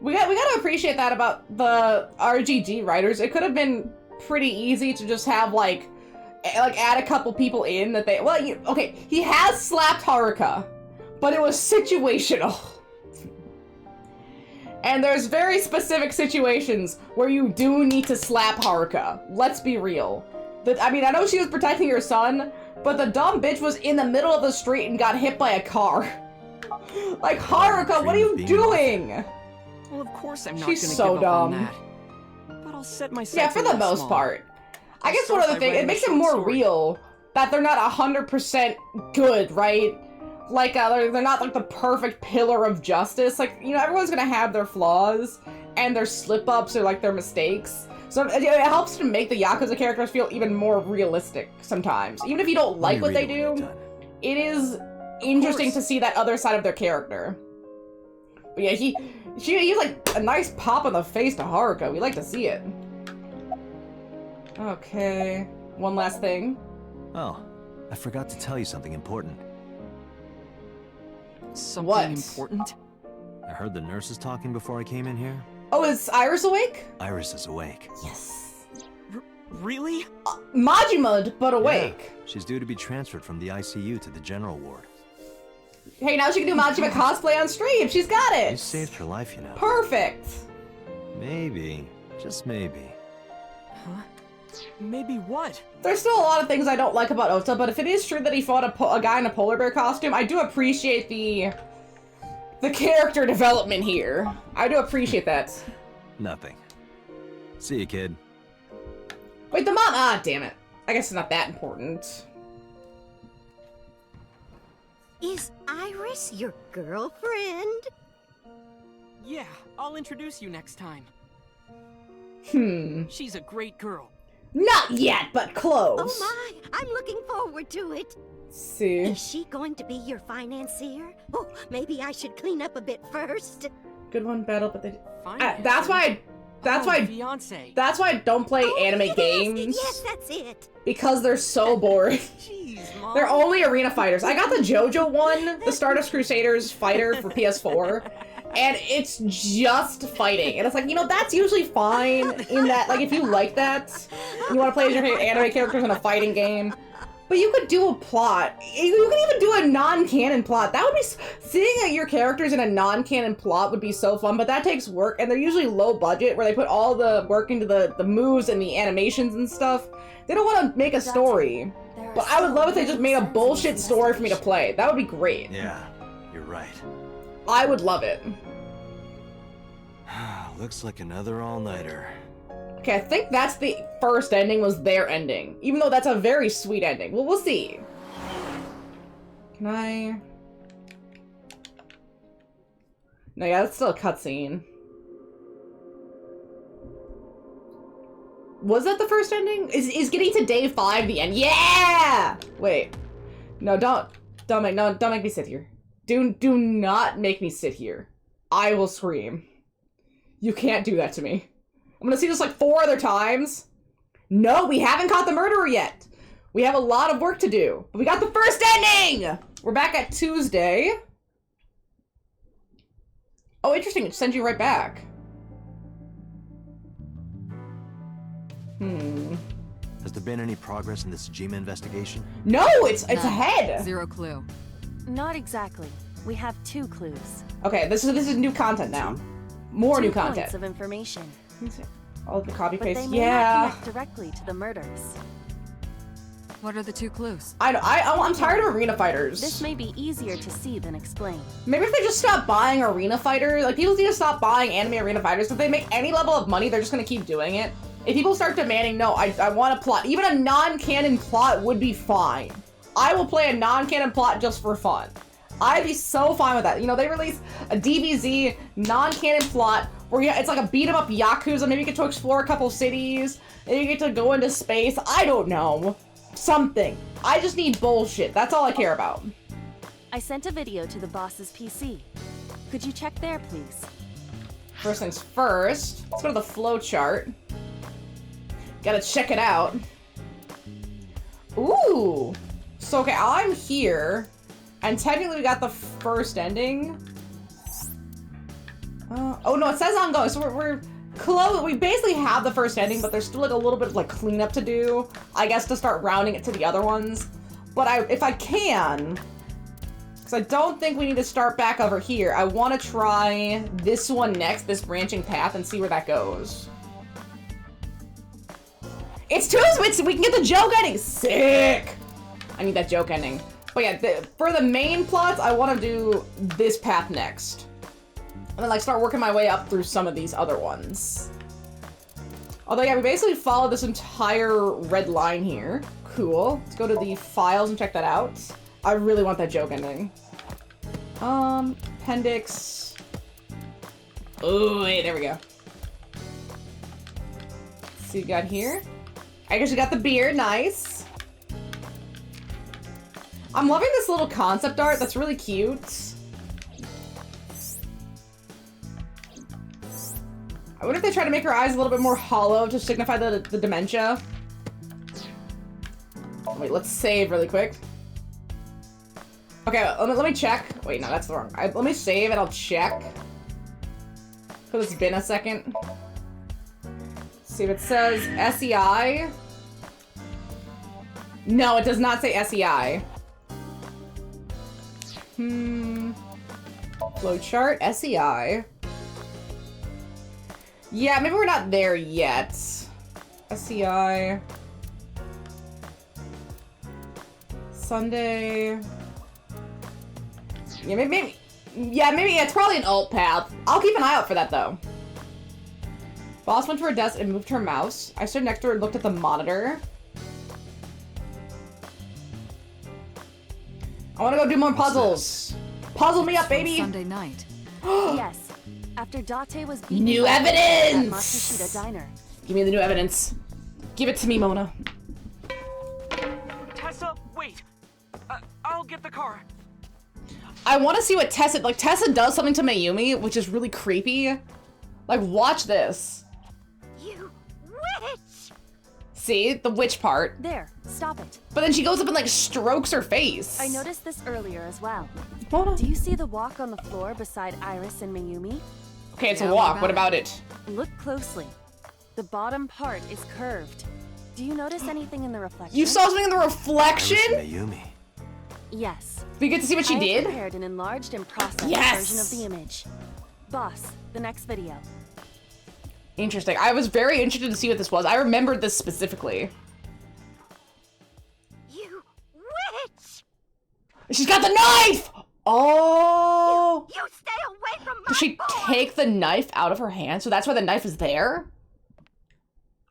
[SPEAKER 1] We gotta appreciate that about the RGG writers. It could have been pretty easy to just have like add a couple people in that they. Well, okay, he has slapped Haruka, but it was situational. And there's very specific situations where you do need to slap Haruka. Let's be real. I mean, I know she was protecting her son, but the dumb bitch was in the middle of the street and got hit by a car. Like, Haruka, what are you doing?
[SPEAKER 8] Well, of course I'm not
[SPEAKER 1] She's
[SPEAKER 8] gonna
[SPEAKER 1] so
[SPEAKER 8] give up on
[SPEAKER 1] dumb.
[SPEAKER 8] that. But I'll set myself
[SPEAKER 1] Yeah, for
[SPEAKER 8] a
[SPEAKER 1] the
[SPEAKER 8] little
[SPEAKER 1] most
[SPEAKER 8] small.
[SPEAKER 1] part. I guess
[SPEAKER 8] Start
[SPEAKER 1] one other
[SPEAKER 8] by
[SPEAKER 1] thing, it
[SPEAKER 8] writing a
[SPEAKER 1] makes it
[SPEAKER 8] short
[SPEAKER 1] more
[SPEAKER 8] story.
[SPEAKER 1] real that they're not 100% good, right? Like, they're not like the perfect pillar of justice. Like, you know, everyone's gonna have their flaws and their slip-ups or like their mistakes. So it helps to make the Yakuza characters feel even more realistic sometimes. Even if you don't like what they do, it is interesting to see that other side of their character. But yeah, he's like a nice pop on the face to Haruka. We like to see it. Okay, one last thing.
[SPEAKER 2] Oh, I forgot to tell you something important.
[SPEAKER 8] Something
[SPEAKER 1] What?
[SPEAKER 8] important?
[SPEAKER 2] I heard the nurses talking before I came in here.
[SPEAKER 1] Oh, is Iris awake?
[SPEAKER 2] Iris is awake.
[SPEAKER 1] Yes.
[SPEAKER 8] Really?
[SPEAKER 1] Majima, but awake.
[SPEAKER 2] Yeah, she's due to be transferred from the ICU to the general ward.
[SPEAKER 1] Hey, now she can do Majima cosplay on stream. She's got it.
[SPEAKER 2] You saved her life, you know.
[SPEAKER 1] Perfect.
[SPEAKER 2] Maybe, just maybe.
[SPEAKER 8] Huh? Maybe what?
[SPEAKER 1] There's still a lot of things I don't like about Ota, but if it is true that he fought a guy in a polar bear costume, I do appreciate the character development here. I do appreciate that.
[SPEAKER 2] Nothing. See you, kid.
[SPEAKER 1] Wait, the mom. Ah, damn it. I guess it's not that important.
[SPEAKER 6] Is Iris your girlfriend?
[SPEAKER 8] Yeah, I'll introduce you next time. She's a great girl.
[SPEAKER 1] Not yet, but close.
[SPEAKER 6] Oh my, I'm looking forward to it.
[SPEAKER 1] See.
[SPEAKER 6] Is she going to be your financier? Oh, maybe I should clean up a bit first.
[SPEAKER 1] Good one, battle, but they.
[SPEAKER 8] Fine.
[SPEAKER 1] That's why
[SPEAKER 8] Fiance.
[SPEAKER 1] That's why I don't play anime
[SPEAKER 6] yes,
[SPEAKER 1] games.
[SPEAKER 6] Yes, that's it.
[SPEAKER 1] Because they're so boring.
[SPEAKER 8] Jeez, Mom.
[SPEAKER 1] They're only arena fighters. I got the JoJo one, the Stardust Crusaders fighter for PS4, and it's just fighting. And it's like, you know, that's usually fine in that, like, if you like that, you want to play as your anime characters in a fighting game. But you could do a plot. You could even do a non-canon plot. That would be... Seeing your characters in a non-canon plot would be so fun, but that takes work, and they're usually low budget, where they put all the work into the moves and the animations and stuff. They don't want to make a story. But I would love if they just made a bullshit story for me to play. That would be great.
[SPEAKER 2] Yeah, you're right.
[SPEAKER 1] I would love it.
[SPEAKER 2] Looks like another all-nighter.
[SPEAKER 1] Okay, I think that's the first ending was their ending. Even though that's a very sweet ending. Well, we'll see. Can I... No, yeah, that's still a cutscene. Was that the first ending? Is getting to day 5 the end? Yeah! Wait. No, don't make me sit here. Do not make me sit here. I will scream. You can't do that to me. I'm gonna see this like 4 other times. No, we haven't caught the murderer yet. We have a lot of work to do. But we got the first ending! We're back at Tuesday. Oh, interesting. It sends you right back.
[SPEAKER 2] Has there been any progress in the Tsujima investigation?
[SPEAKER 1] No, it's ahead.
[SPEAKER 9] Zero clue.
[SPEAKER 5] Not exactly. We have 2 clues.
[SPEAKER 1] Okay, this is new content now. More
[SPEAKER 5] 2
[SPEAKER 1] new
[SPEAKER 5] points
[SPEAKER 1] content.
[SPEAKER 5] of information.
[SPEAKER 1] All the copy
[SPEAKER 5] But
[SPEAKER 1] paste.
[SPEAKER 5] they may
[SPEAKER 1] Yeah.
[SPEAKER 5] not connect directly to the murders.
[SPEAKER 9] What are the 2 clues?
[SPEAKER 1] I'm tired of arena fighters.
[SPEAKER 5] This may be easier to see than explain.
[SPEAKER 1] Maybe if they just stop buying arena fighters, like people need to stop buying anime arena fighters. If they make any level of money, they're just gonna keep doing it. If people start demanding, no, I want a plot. Even a non-canon plot would be fine. I will play a non-canon plot just for fun. I'd be so fine with that. You know, they release a DBZ non-canon plot where it's like a beat-em-up Yakuza. Maybe you get to explore a couple cities. Maybe you get to go into space. I don't know. Something. I just need bullshit. That's all I care about.
[SPEAKER 5] I sent a video to the boss's PC. Could you check there, please?
[SPEAKER 1] First things first, let's go to the flowchart. Gotta check it out. Ooh! So, okay, I'm here, and technically we got the first ending. Oh no, it says ongoing, so we're close. We basically have the first ending, but there's still like a little bit of like cleanup to do, I guess, to start rounding it to the other ones. But if I can, because I don't think we need to start back over here, I want to try this one next, this branching path, and see where that goes. It's Tuesday, we can get the joke ending. Sick! I need that joke ending. But yeah, for the main plots, I want to do this path next. And then like start working my way up through some of these other ones. Although yeah, we basically followed this entire red line here. Cool. Let's go to the files and check that out. I really want that joke ending. Appendix. Oh, wait, there we go. Let's see what we got here. I guess we got the beard, nice. I'm loving this little concept art, that's really cute. I wonder if they try to make her eyes a little bit more hollow to signify the dementia. Wait, let's save really quick. Okay, let me check. Wait, no, that's the wrong. Let me save and I'll check. Because it's been a second. See if it says SEI. No, it does not say SEI. Flowchart, SEI. Yeah, maybe we're not there yet. SEI. Sunday. Yeah, maybe it's probably an alt path. I'll keep an eye out for that though. Boss went to her desk and moved her mouse. I stood next to her and looked at the monitor. I want to go do more puzzles. Puzzle me up, baby.
[SPEAKER 9] Sunday night.
[SPEAKER 5] Yes. After Date was beaten
[SPEAKER 1] New
[SPEAKER 5] at
[SPEAKER 1] evidence!
[SPEAKER 5] Matsushita Diner.
[SPEAKER 1] Give me the new evidence. Give it to me, Mona.
[SPEAKER 8] Tessa, wait! I'll get the car.
[SPEAKER 1] I want to see what Tessa... Like, Tessa does something to Mayumi, which is really creepy. Like, watch this.
[SPEAKER 6] You witch!
[SPEAKER 1] See? The witch part.
[SPEAKER 5] There, stop it.
[SPEAKER 1] But then she goes up and, like, strokes her face.
[SPEAKER 5] I noticed this earlier as well.
[SPEAKER 1] Mona.
[SPEAKER 5] Do you see the walk on the floor beside Iris and Mayumi?
[SPEAKER 1] Okay, it's
[SPEAKER 9] Yeah,
[SPEAKER 1] a walk. What about it?
[SPEAKER 5] Look closely. The bottom part is curved. Do you notice anything in the reflection?
[SPEAKER 1] You saw something in the reflection?
[SPEAKER 2] Iris and Mayumi.
[SPEAKER 5] Yes.
[SPEAKER 1] We get to see what she
[SPEAKER 5] I
[SPEAKER 1] did?
[SPEAKER 5] have prepared an enlarged and processed
[SPEAKER 1] Yes!
[SPEAKER 5] version of the image. Boss, the next video.
[SPEAKER 1] Interesting. I was very interested to see what this was. I remembered this specifically.
[SPEAKER 6] You witch!
[SPEAKER 1] She's got the knife! Oh!
[SPEAKER 6] You stay away from my
[SPEAKER 1] Does she
[SPEAKER 6] boy!
[SPEAKER 1] take the knife out of her hand? So that's why the knife is there?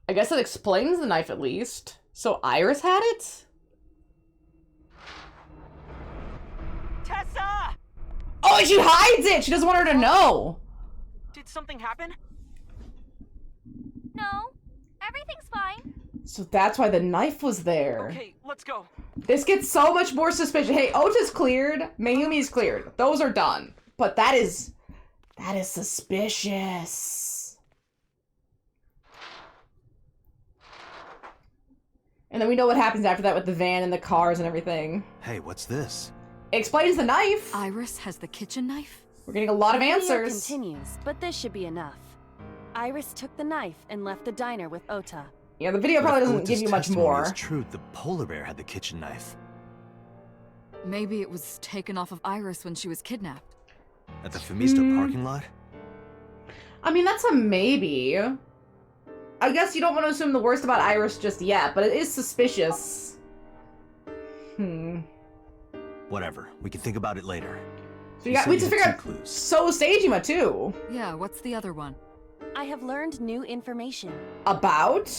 [SPEAKER 1] I guess that explains the knife at least. So Iris had it?
[SPEAKER 8] Tessa!
[SPEAKER 1] Oh, and she hides it! She doesn't want her to know.
[SPEAKER 8] Did something happen?
[SPEAKER 5] No, everything's fine.
[SPEAKER 1] So that's why the knife was there.
[SPEAKER 8] Okay, let's go.
[SPEAKER 1] This gets so much more suspicious. Hey, Ota's cleared. Mayumi's cleared. Those are done. But that is suspicious. And then we know what happens after that with the van and the cars and everything.
[SPEAKER 2] Hey, what's this?
[SPEAKER 1] It explains the knife.
[SPEAKER 9] Iris has the kitchen knife?
[SPEAKER 1] We're getting a lot of
[SPEAKER 5] The video
[SPEAKER 1] answers.
[SPEAKER 5] continues, but this should be enough. Iris took the knife and left the diner with Ota.
[SPEAKER 1] Yeah, the video
[SPEAKER 2] But
[SPEAKER 1] probably
[SPEAKER 2] if
[SPEAKER 1] doesn't
[SPEAKER 2] Ota's
[SPEAKER 1] give you much
[SPEAKER 2] testimony
[SPEAKER 1] more.
[SPEAKER 2] is true, the polar bear had the kitchen knife.
[SPEAKER 9] Maybe it was taken off of Iris when she was kidnapped.
[SPEAKER 2] At the Femisto parking lot?
[SPEAKER 1] I mean, that's a maybe. I guess you don't want to assume the worst about Iris just yet, but it is suspicious.
[SPEAKER 2] Whatever. We can think about it later.
[SPEAKER 1] So
[SPEAKER 2] You
[SPEAKER 1] we
[SPEAKER 2] said
[SPEAKER 1] need
[SPEAKER 2] you
[SPEAKER 1] to
[SPEAKER 2] had
[SPEAKER 1] figure
[SPEAKER 2] 2
[SPEAKER 1] out
[SPEAKER 2] clues.
[SPEAKER 1] So Seijima too.
[SPEAKER 9] Yeah, what's the other one?
[SPEAKER 5] I have learned new information.
[SPEAKER 1] About?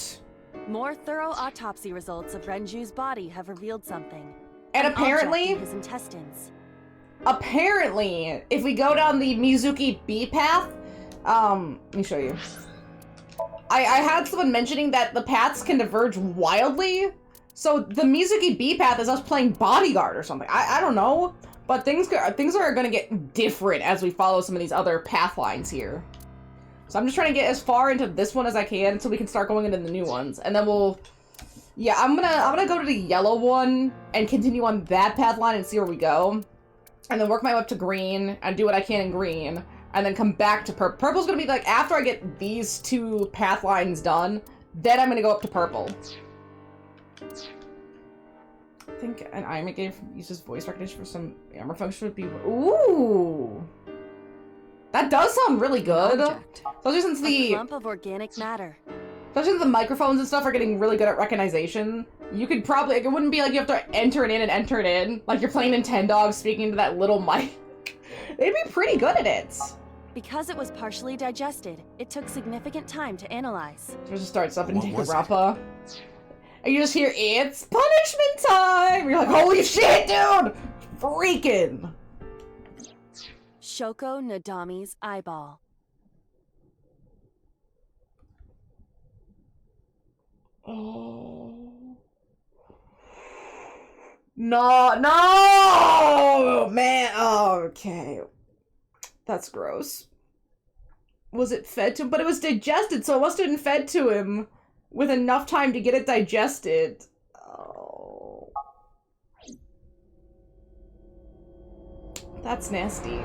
[SPEAKER 5] More thorough autopsy results of Renju's body have revealed something.
[SPEAKER 1] And
[SPEAKER 5] An object
[SPEAKER 1] apparently,
[SPEAKER 5] in his intestines.
[SPEAKER 1] if we go down the Mizuki B path, let me show you. I had someone mentioning that the paths can diverge wildly. So the Mizuki B path is us playing bodyguard or something. I don't know, but things are gonna get different as we follow some of these other path lines here. So I'm just trying to get as far into this one as I can so we can start going into the new ones, and then we'll. Yeah, I'm gonna go to the yellow one and continue on that path line and see where we go, and then work my way up to green and do what I can in green, and then come back to purple. Purple's gonna be like after I get these 2 path lines done, then I'm gonna go up to purple. I think an iMac game uses voice recognition for some armor function would be. Ooh, that does sound really good.
[SPEAKER 9] Object.
[SPEAKER 1] Especially since
[SPEAKER 5] A
[SPEAKER 1] the
[SPEAKER 5] clump of organic matter.
[SPEAKER 1] Especially the microphones and stuff are getting really good at recognition. You could probably, it wouldn't be like you have to enter it in and enter it in. Like you're playing Nintendo speaking to that little mic. They'd be pretty good at it. So
[SPEAKER 5] Because it was partially digested, it took significant time to analyze.
[SPEAKER 1] it just starts up and
[SPEAKER 2] What
[SPEAKER 1] take a
[SPEAKER 2] was it?
[SPEAKER 1] rappa. And you just hear, it's punishment time! You're like, holy shit, dude! Freaking!
[SPEAKER 5] Shoko Nadami's eyeball.
[SPEAKER 1] Oh. No, man. Oh, okay. That's gross. Was it fed to him? But it was digested, so it must have been fed to him with enough time to get it digested. Oh. That's nasty.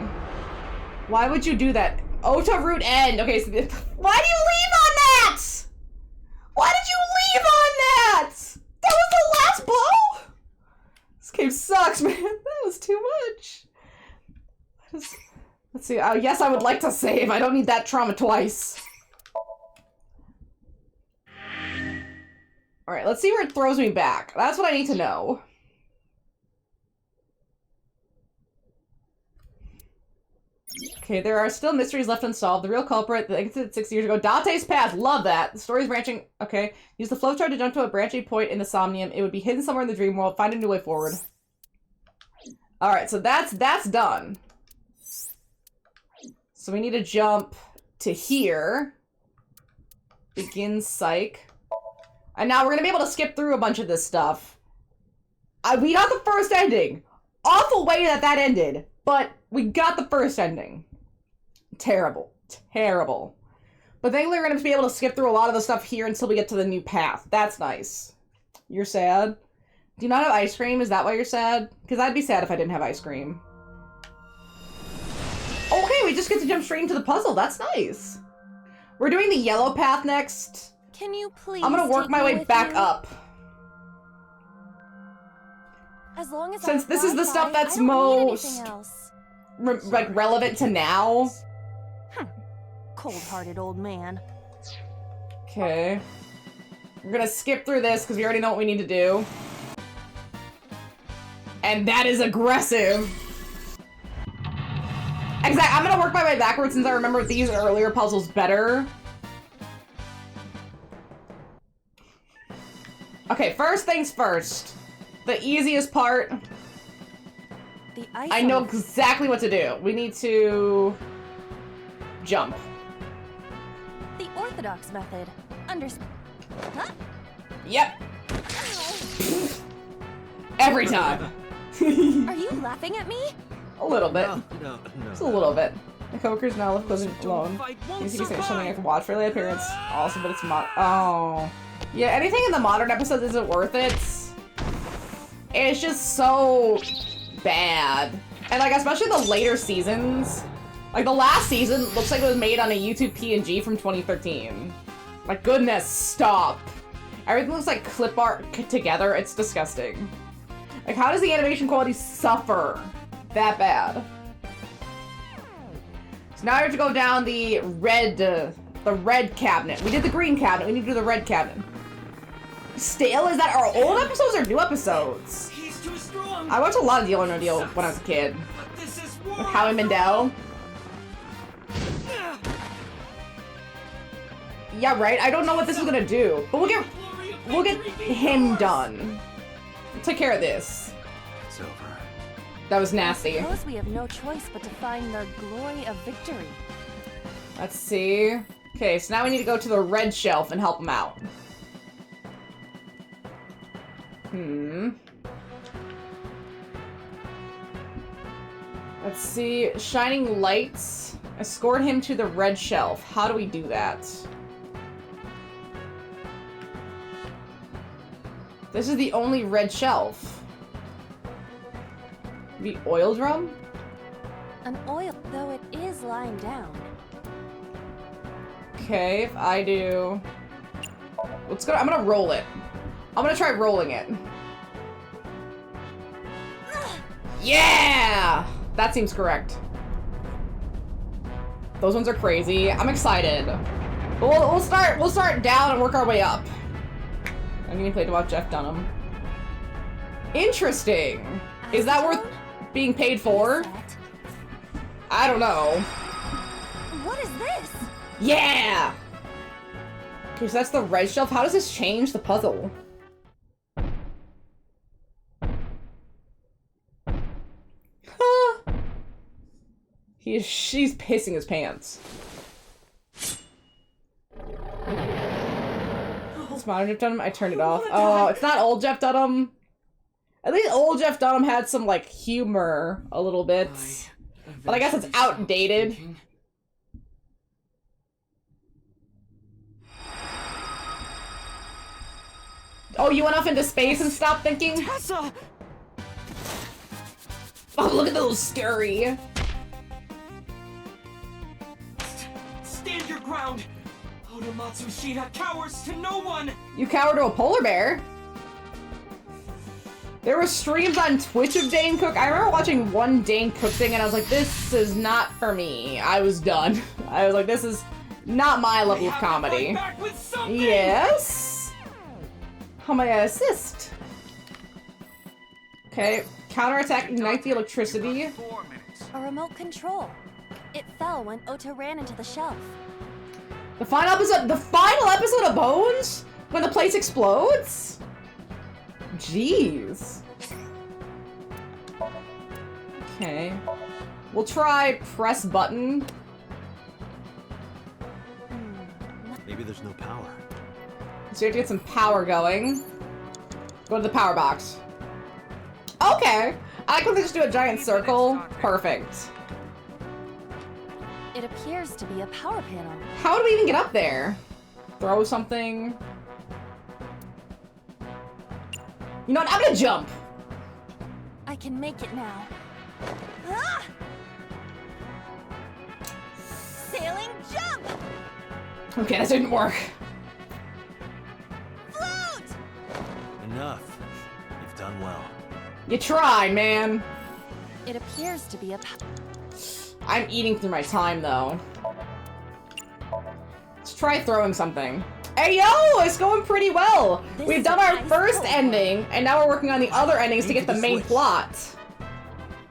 [SPEAKER 1] Why would you do that? Ota root end. Okay, so why do you leave on that? Why did you leave on that? That was the last blow? This game sucks, man. That was too much. Let's see. Yes, I would like to save. I don't need that trauma twice. Alright, let's see where it throws me back. That's what I need to know. Okay, there are still mysteries left unsolved. The real culprit, the exit 6 years ago. Dante's Path, love that. The story's branching. Okay. Use the flowchart to jump to a branching point in the Somnium. It would be hidden somewhere in the dream world. Find a new way forward. Alright, so that's done. So we need to jump to here. Begin psych. And now we're gonna be able to skip through a bunch of this stuff. We got the first ending. Awful way that ended. But we got the first ending. Terrible. Terrible. But thankfully we're going to be able to skip through a lot of the stuff here until we get to the new path. That's nice. You're sad? Do you not have ice cream? Is that why you're sad? Because I'd be sad if I didn't have ice cream. Okay, we just get to jump straight into the puzzle. That's nice. We're doing the yellow path next.
[SPEAKER 5] Can you please
[SPEAKER 1] I'm gonna work
[SPEAKER 5] take
[SPEAKER 1] my
[SPEAKER 5] me
[SPEAKER 1] way
[SPEAKER 5] with
[SPEAKER 1] back
[SPEAKER 5] you?
[SPEAKER 1] up.
[SPEAKER 5] As long as
[SPEAKER 1] Since
[SPEAKER 5] I
[SPEAKER 1] this is the
[SPEAKER 5] Wi-Fi,
[SPEAKER 1] stuff that's
[SPEAKER 5] I don't need
[SPEAKER 1] most
[SPEAKER 5] anything else.
[SPEAKER 1] like relevant to now.
[SPEAKER 3] Cold-hearted old man.
[SPEAKER 1] Okay. We're gonna skip through this because we already know what we need to do. And that is aggressive. Exactly. I'm gonna work my way backwards since I remember these earlier puzzles better. Okay, first things first. The easiest part.
[SPEAKER 5] The ice
[SPEAKER 1] I
[SPEAKER 5] on
[SPEAKER 1] know
[SPEAKER 5] the-
[SPEAKER 1] exactly what to do. We need to jump.
[SPEAKER 5] The orthodox method. Huh?
[SPEAKER 1] Yep. Every time.
[SPEAKER 5] Are you laughing at me?
[SPEAKER 1] A little bit.
[SPEAKER 2] No.
[SPEAKER 1] Just a little bit. The coworkers now left closing alone. You see something I can watch for the appearance. Also, but it's oh. Yeah, anything in the modern episodes isn't worth it. It's just so bad. And like, especially the later seasons. Like, the last season looks like it was made on a YouTube PNG from 2013. Like, goodness, stop. Everything looks like clip art together. It's disgusting. Like, how does the animation quality suffer that bad? So now we have to go down the red cabinet. We did the green cabinet. We need to do the red cabinet. Stale? Is that our old episodes or new episodes?
[SPEAKER 8] He's too strong.
[SPEAKER 1] I watched a lot of Deal or No Deal when I was a kid.
[SPEAKER 8] This is
[SPEAKER 1] With Howie Mandel. Yeah, right? I don't know what this is gonna do. But we'll get him done. We'll take care of this.
[SPEAKER 2] It's over.
[SPEAKER 1] That was
[SPEAKER 5] I
[SPEAKER 1] nasty.
[SPEAKER 5] suppose we have no choice but to find the glory of victory.
[SPEAKER 1] Let's see. Okay, so now we need to go to the red shelf and help him out. Let's see. Shining lights. Escort him to the red shelf. How do we do that? This is the only red shelf. The oil drum?
[SPEAKER 5] An oil, though it is lying down.
[SPEAKER 1] Okay, if I do... Let's go. I'm gonna roll it. I'm gonna try rolling it. Yeah! That seems correct. Those ones are crazy. I'm excited. But we'll start down and work our way up. I'm gonna play to watch Jeff Dunham. Interesting. Is that worth being paid for? I don't know.
[SPEAKER 5] What is this?
[SPEAKER 1] Yeah! Okay, so that's the red shelf. How does this change the puzzle? She's pissing his pants. It's modern Jeff Dunham. I turned it off. Oh, it's not old Jeff Dunham. At least old Jeff Dunham had some, like, humor a little bit. But I guess it's outdated. Oh, you went off into space and stopped thinking?
[SPEAKER 8] Tessa!
[SPEAKER 1] Oh, look at those scary.
[SPEAKER 8] Stand your ground! Oda Matsushita cowers to no one!
[SPEAKER 1] You cower to a polar bear? There were streams on Twitch of Dane Cook. I remember watching one Dane Cook thing and I was like, this is not for me. I was done. I was like, this is not my level of comedy. Yes? How may I assist? Okay, counterattack, ignite the electricity.
[SPEAKER 4] 4 minutes.
[SPEAKER 5] A remote control. It fell when Ota ran into the shelf.
[SPEAKER 1] The final episode of Bones? When the place explodes? Jeez. Okay. We'll try press button.
[SPEAKER 2] Maybe there's no power.
[SPEAKER 1] So you have to get some power going. Go to the power box. Okay. I can just do a giant circle. Perfect.
[SPEAKER 5] It appears to be a power panel.
[SPEAKER 1] How do we even get up there? Throw something. You know what? I'm gonna jump.
[SPEAKER 5] I can make it now. Ah! Sailing jump!
[SPEAKER 1] Okay, that didn't work.
[SPEAKER 2] Enough. You've done well.
[SPEAKER 1] You tried, man.
[SPEAKER 5] It appears to be a
[SPEAKER 1] I'm eating through my time, though. Let's try throwing something. Hey, yo! It's going pretty well! We've done our first ending, and now we're working on the other endings to get the main plot.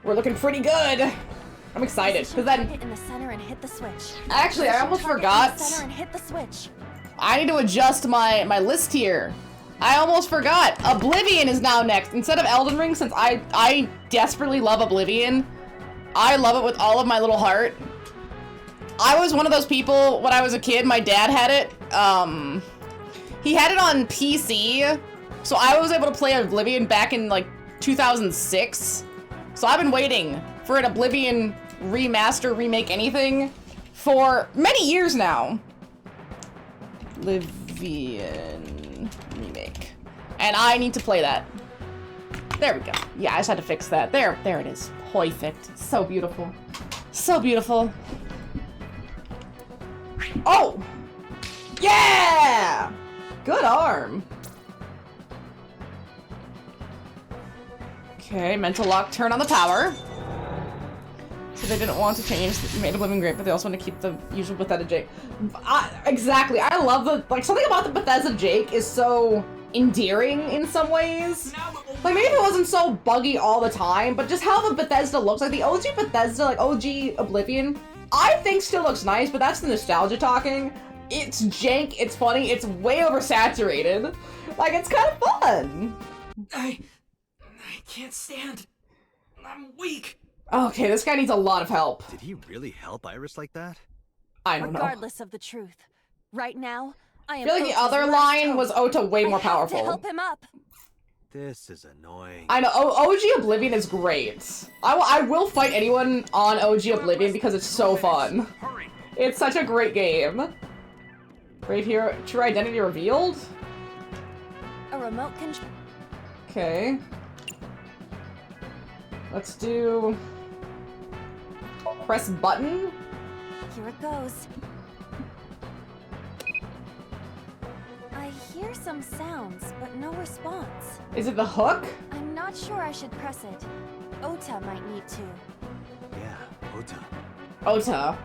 [SPEAKER 1] We're looking pretty good. I'm excited, because then...
[SPEAKER 5] in the center and hit the switch.
[SPEAKER 1] Actually, I almost forgot.
[SPEAKER 5] Center and hit the switch.
[SPEAKER 1] I need to adjust my list here. I almost forgot. Oblivion is now next. Instead of Elden Ring, since I desperately love Oblivion. I love it with all of my little heart. I was one of those people when I was a kid, my dad had it. He had it on PC, so I was able to play Oblivion back in like 2006. So I've been waiting for an Oblivion remaster, remake, anything for many years now. Oblivion remake. And I need to play that. There we go. Yeah, I just had to fix that. There it is. Perfect. So beautiful. So beautiful. Oh! Yeah! Good arm. Okay, mental lock, turn on the power. So they didn't want to change the made Oblivion great, but they also want to keep the usual Bethesda Jake. Exactly, I love the, like, something about the Bethesda Jake is so endearing in some ways. Like, maybe it wasn't so buggy all the time, but just how the Bethesda looks, like the OG Bethesda, like OG Oblivion, I think still looks nice, but that's the nostalgia talking. It's jank, it's funny, it's way oversaturated. Like, it's kind of fun.
[SPEAKER 8] I can't stand. I'm weak.
[SPEAKER 1] Okay, this guy needs a lot of help.
[SPEAKER 2] Did he really help Iris like that?
[SPEAKER 1] I don't know.
[SPEAKER 5] Regardless of the truth, right now, I
[SPEAKER 1] I
[SPEAKER 5] am.
[SPEAKER 1] feel like the
[SPEAKER 5] Ota's
[SPEAKER 1] other
[SPEAKER 5] last
[SPEAKER 1] line
[SPEAKER 5] hope.
[SPEAKER 1] was Ota way more
[SPEAKER 5] I have to
[SPEAKER 1] powerful.
[SPEAKER 5] help him up.
[SPEAKER 2] This is annoying.
[SPEAKER 1] I know, OG Oblivion is great. I will fight anyone on OG Oblivion because it's so fun.
[SPEAKER 4] Hurry.
[SPEAKER 1] It's such a great game. Right here, true identity revealed?
[SPEAKER 5] A remote control.
[SPEAKER 1] Okay. Let's do... Press button?
[SPEAKER 5] Here it goes. I hear some sounds, but no response.
[SPEAKER 1] Is it the hook?
[SPEAKER 5] I'm not sure I should press it. Ota might need to.
[SPEAKER 2] Yeah, Ota.
[SPEAKER 1] Ota.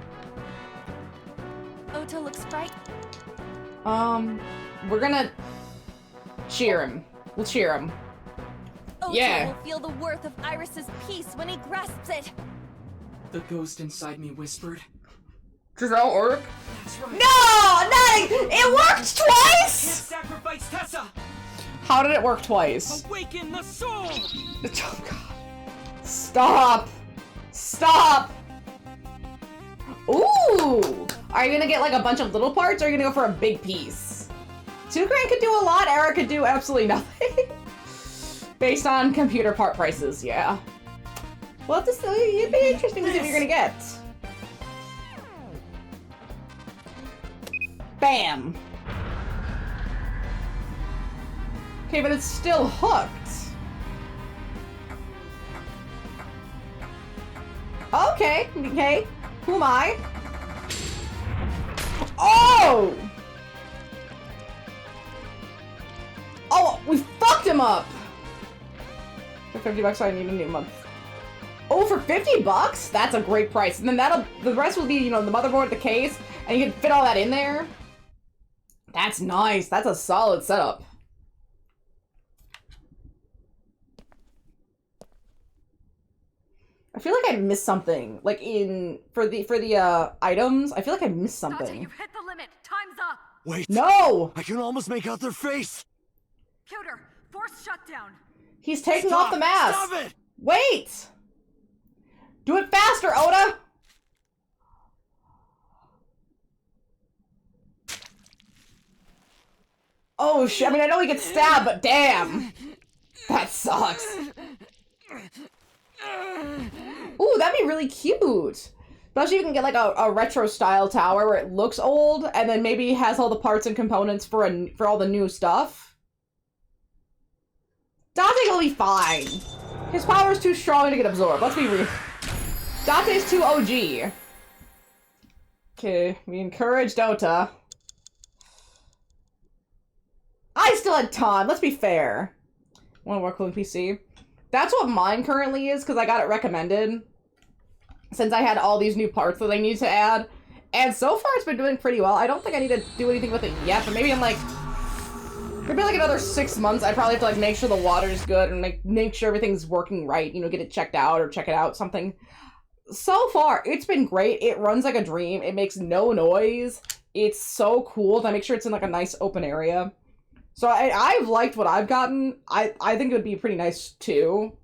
[SPEAKER 5] Ota looks frightened.
[SPEAKER 1] We're gonna... cheer him. We'll cheer him.
[SPEAKER 5] Ota
[SPEAKER 1] Yeah.
[SPEAKER 5] will feel the worth of Iris's peace when he grasps it.
[SPEAKER 8] The ghost inside me whispered.
[SPEAKER 1] Does that work?
[SPEAKER 8] That's right.
[SPEAKER 1] No! Not it worked
[SPEAKER 8] Can't
[SPEAKER 1] twice!
[SPEAKER 8] sacrifice Tessa.
[SPEAKER 1] How did it work twice?
[SPEAKER 8] Awaken the soul.
[SPEAKER 1] Oh, God. Stop! Stop! Ooh! Are you gonna get like a bunch of little parts, or are you gonna go for a big piece? Two-Grand could do a lot, Eric could do absolutely nothing. Based on computer part prices, yeah. Well, it'd be interesting to see what you're gonna get. Bam! Okay, but it's still hooked. Okay, okay. Who am I? Oh! Oh, we fucked him up! For 50 bucks, I need a new month. Oh, for 50 bucks? That's a great price. And then the rest will be, you know, the motherboard, the case, and you can fit all that in there. That's nice. That's a solid setup. I feel like I missed something. Like for the items, I feel like I missed something.
[SPEAKER 9] You've hit the limit. Time's up.
[SPEAKER 2] Wait!
[SPEAKER 1] No!
[SPEAKER 2] I can almost make out their face!
[SPEAKER 9] Pewter, force shutdown.
[SPEAKER 1] He's taking off the mask.
[SPEAKER 2] Stop it!
[SPEAKER 1] Wait! Do it faster, Oda! Oh shit, I mean, I know he gets stabbed, but damn! That sucks. Ooh, that'd be really cute! Especially if you can get like a retro style tower where it looks old, and then maybe has all the parts and components for all the new stuff. Dante will be fine. His power is too strong to get absorbed, let's be real. Dante's too OG. Okay, we encouraged Ota. I still had time, let's be fair. One water cooling PC. That's what mine currently is, because I got it recommended. Since I had all these new parts that I need to add. And so far it's been doing pretty well. I don't think I need to do anything with it yet, but maybe in like... Maybe like another 6 months, I'd probably have to like make sure the water's good and make sure everything's working right. You know, get it checked out or check it out, something. So far, it's been great. It runs like a dream. It makes no noise. It's so cool. I make sure it's in like a nice open area. So I've liked what I've gotten. I think it would be pretty nice too.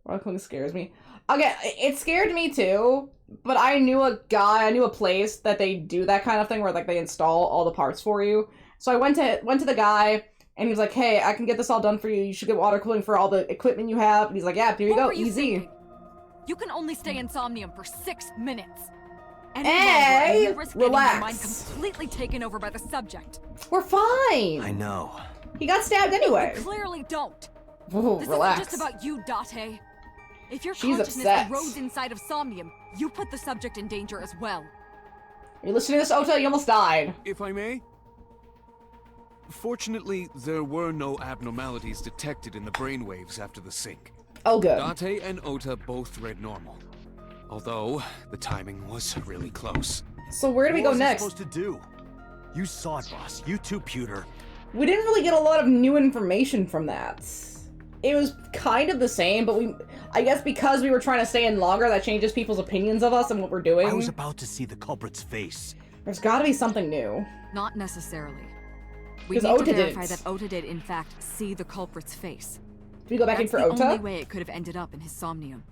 [SPEAKER 1] Water cooling scares me. Again, it scared me too, but I knew a place that they do that kind of thing where like they install all the parts for you. So I went to the guy and he was like, "Hey, I can get this all done for you. You should get water cooling for all the equipment you have." And he's like, "Yeah, here you go, easy."
[SPEAKER 9] Thinking? You can only stay in Somnium for 6 minutes.
[SPEAKER 1] Hey,
[SPEAKER 9] relax.
[SPEAKER 1] relax.
[SPEAKER 9] Your mind completely taken over by the subject.
[SPEAKER 1] We're fine.
[SPEAKER 2] I know.
[SPEAKER 1] He got stabbed anyway.
[SPEAKER 9] You clearly don't.
[SPEAKER 1] Ooh,
[SPEAKER 9] This
[SPEAKER 1] relax.
[SPEAKER 9] isn't just about you, Date. If your
[SPEAKER 1] She's
[SPEAKER 9] consciousness
[SPEAKER 1] upset.
[SPEAKER 9] erodes inside of Somnium, you put the subject in danger as well.
[SPEAKER 1] Are you listening to this, Ota? You almost died.
[SPEAKER 7] If I may? Fortunately, there were no abnormalities detected in the brainwaves after the sync.
[SPEAKER 1] Oh, good.
[SPEAKER 7] Date and Ota both read normal. Although, the timing was really close.
[SPEAKER 1] So where do we go
[SPEAKER 2] What was I
[SPEAKER 1] next?
[SPEAKER 2] supposed to do? You saw it, boss. You too, Pewter.
[SPEAKER 1] We didn't really get a lot of new information from that. It was kind of the same, but I guess because we were trying to stay in longer, that changes people's opinions of us and what we're doing.
[SPEAKER 2] I was about to see the culprit's face.
[SPEAKER 1] There's gotta be something new.
[SPEAKER 9] Not necessarily. We
[SPEAKER 1] 'Cause
[SPEAKER 9] need
[SPEAKER 1] Ota
[SPEAKER 9] to verify
[SPEAKER 1] didn't.
[SPEAKER 9] that Ota did, in fact, see the culprit's face.
[SPEAKER 1] Do we go back in
[SPEAKER 9] That's
[SPEAKER 1] for
[SPEAKER 9] the
[SPEAKER 1] Ota?
[SPEAKER 9] only way it could have ended up in his Somnium.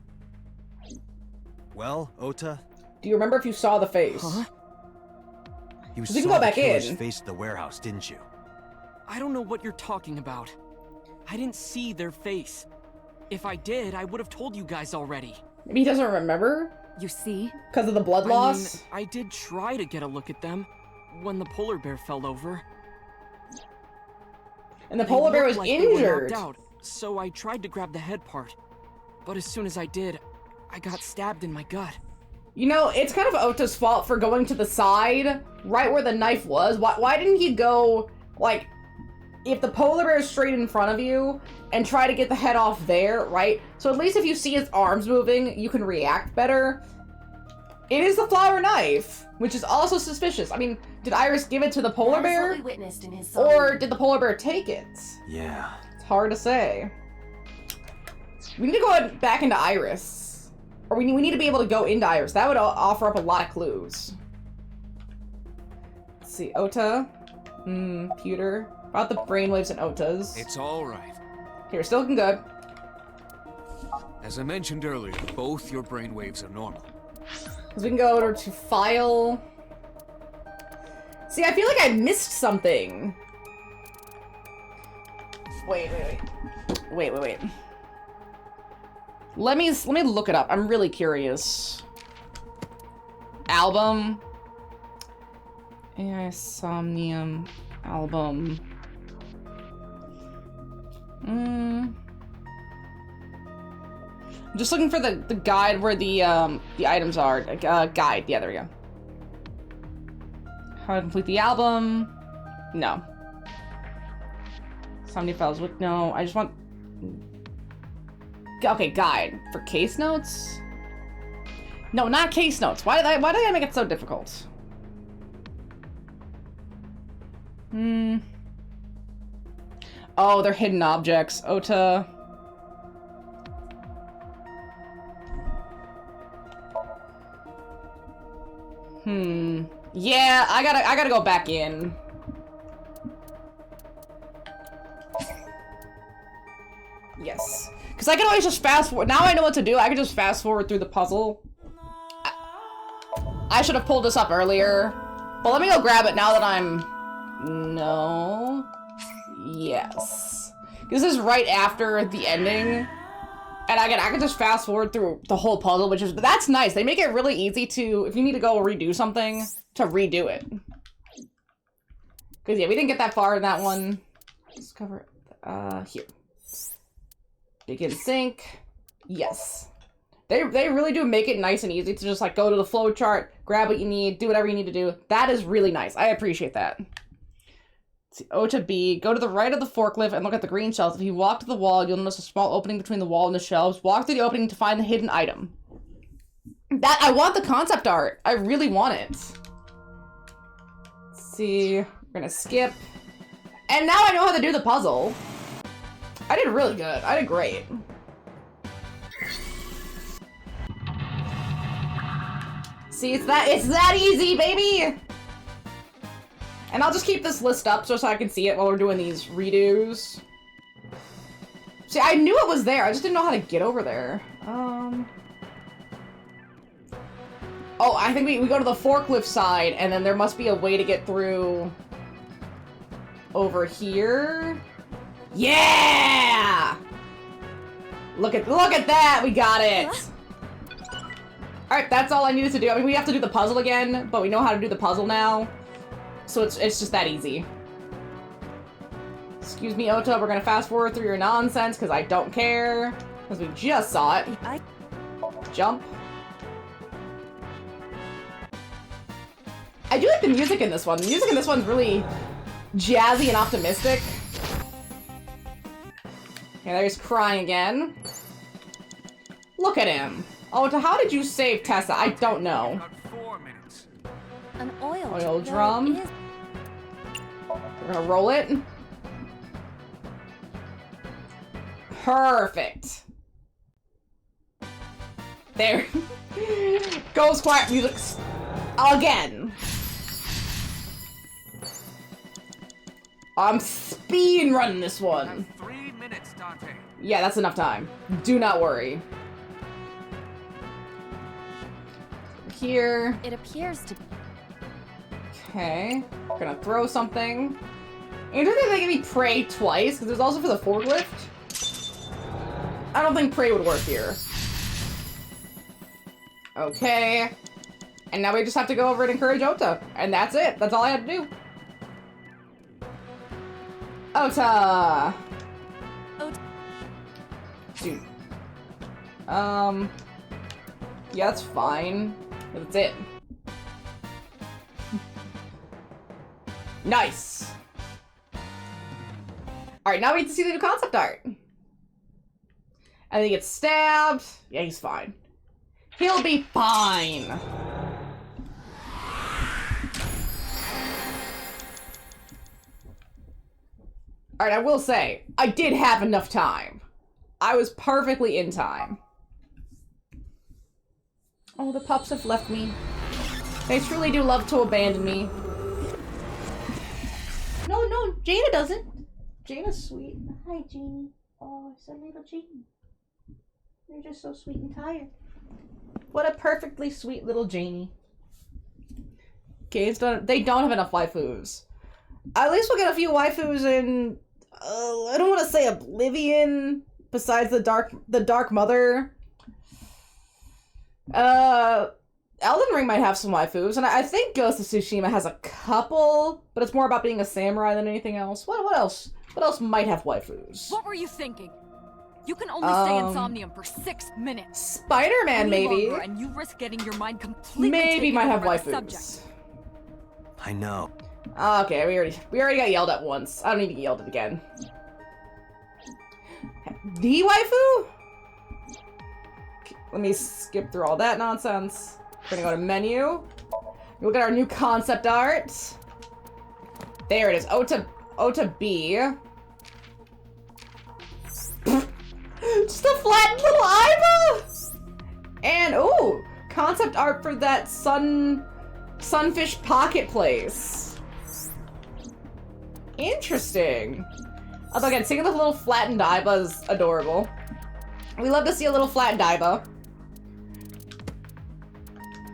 [SPEAKER 2] Well, Ota,
[SPEAKER 1] Do you remember if you saw the face?
[SPEAKER 8] Huh?
[SPEAKER 2] you
[SPEAKER 1] We
[SPEAKER 2] saw
[SPEAKER 1] can go back
[SPEAKER 2] the killer's
[SPEAKER 1] in.
[SPEAKER 2] face at the warehouse, didn't you?
[SPEAKER 8] I don't know what you're talking about. I didn't see their face. If I did, I would have told you guys already.
[SPEAKER 1] Maybe he doesn't remember?
[SPEAKER 9] You see?
[SPEAKER 1] Because of the blood loss?
[SPEAKER 8] I did try to get a look at them when the polar bear fell over.
[SPEAKER 1] And the
[SPEAKER 8] They
[SPEAKER 1] polar bear was
[SPEAKER 8] looked like they were
[SPEAKER 1] injured.
[SPEAKER 8] knocked out, so I tried to grab the head part. But as soon as I did, I got stabbed in my gut.
[SPEAKER 1] You know, it's kind of Ota's fault for going to the side, right where the knife was. Why didn't he go, like, if the polar bear is straight in front of you, and try to get the head off there, right? So at least if you see his arms moving, you can react better. It is the flower knife, which is also suspicious. I mean, did Iris give it to the polar
[SPEAKER 3] That is
[SPEAKER 1] bear?
[SPEAKER 3] what we witnessed in his
[SPEAKER 1] Or
[SPEAKER 3] Somnium.
[SPEAKER 1] did the polar bear take it?
[SPEAKER 2] Yeah.
[SPEAKER 1] It's hard to say. We need to go back into Iris. Or we need to be able to go into Iris. That would offer up a lot of clues. Let's see, Ota. Pewter. About the brainwaves and Otas.
[SPEAKER 7] It's all right.
[SPEAKER 1] Here, still looking good.
[SPEAKER 7] As I mentioned earlier, both your brainwaves are normal.
[SPEAKER 1] Because we can go over to File. See, I feel like I missed something. Wait. Let me look it up. I'm really curious. Album. AI Somnium album. I'm just looking for the guide where the items are. Guide. Yeah, there we go. How to complete the album. No. Somnium Files Vod. No, I just want... Okay, guide. For case notes? No, not case notes. Why did I make it so difficult? Oh, they're hidden objects. Ota. Yeah, I gotta go back in. Yes. Because I can always just fast forward. Now I know what to do. I can just fast forward through the puzzle. I should have pulled this up earlier. But let me go grab it now that I'm... No. Yes. This is right after the ending. And again, I can just fast forward through the whole puzzle, which is... That's nice. They make it really easy to... If you need to go redo something, to redo it. Because, yeah, we didn't get that far in that one. Let's cover it. Here. Begin sync. Yes. They really do make it nice and easy to just, like, go to the flow chart, grab what you need, do whatever you need to do. That is really nice. I appreciate that. See, O to B. Go to the right of the forklift and look at the green shelves. If you walk to the wall, you'll notice a small opening between the wall and the shelves. Walk through the opening to find the hidden item. That, I want the concept art. I really want it. Let's see. We're gonna skip. And now I know how to do the puzzle. I did really good. I did great. See, it's that easy, baby! And I'll just keep this list up so I can see it while we're doing these redos. See, I knew it was there. I just didn't know how to get over there. Oh, I think we go to the forklift side, and then there must be a way to get through over here. Yeah! Look at that! We got it! Alright, that's all I needed to do. I mean, we have to do the puzzle again, but we know how to do the puzzle now. So it's just that easy. Excuse me, Ota, we're gonna fast forward through your nonsense, because I don't care. Because we just saw it. Jump. I do like the music in this one. The music in this one's really jazzy and optimistic. Okay, there's crying again. Look at him. Ota, how did you save Tessa? I don't know.
[SPEAKER 4] Got 4 minutes.
[SPEAKER 5] An
[SPEAKER 1] Oil drum. We're gonna roll it. Perfect. There. Ghost quiet music again. I'm speed running this one.
[SPEAKER 4] 3 minutes, Dante.
[SPEAKER 1] Yeah, that's enough time. Do not worry. Here.
[SPEAKER 5] It appears to be.
[SPEAKER 1] Okay. We're gonna throw something. And don't think they give me pray twice, because there's also for the forklift. I don't think pray would work here. Okay. And now we just have to go over and encourage Ota. And that's it. That's all I had to do. Ota! Dude. Yeah, that's fine. That's it. Nice! Alright, now we get to see the new concept art. And then he gets stabbed. Yeah, he's fine. He'll be fine! Alright, I will say, I did have enough time. I was perfectly in time. Oh, the pups have left me. They truly do love to abandon me. No, Jaina doesn't. Jaina's sweet. Hi, Janie. Oh, it's a little Janie. You're just so sweet and tired. What a perfectly sweet little Janie. Okay, they don't have enough waifus. At least we'll get a few waifus in... I don't want to say Oblivion, besides the Dark Mother. Elden Ring might have some waifus, and I think Ghost of Tsushima has a couple, but it's more about being a samurai than anything else. What else? What else might have waifus?
[SPEAKER 9] What were you thinking? You can only stay in Somnium for 6 minutes.
[SPEAKER 1] Spider-Man, maybe.
[SPEAKER 9] Longer, and you risk getting your mind completely
[SPEAKER 1] maybe might have
[SPEAKER 9] over the
[SPEAKER 1] waifus.
[SPEAKER 9] subject.
[SPEAKER 2] I know.
[SPEAKER 1] Okay, we already got yelled at once. I don't need to get yelled at again. The waifu? Let me skip through all that nonsense. We're gonna go to menu. Look at our new concept art. There it is. Ota B. Just a flattened little eyeball! And, ooh, concept art for that sunfish pocket place. Interesting. Although again, seeing the little flattened Aiba is adorable. We love to see a little flattened Aiba.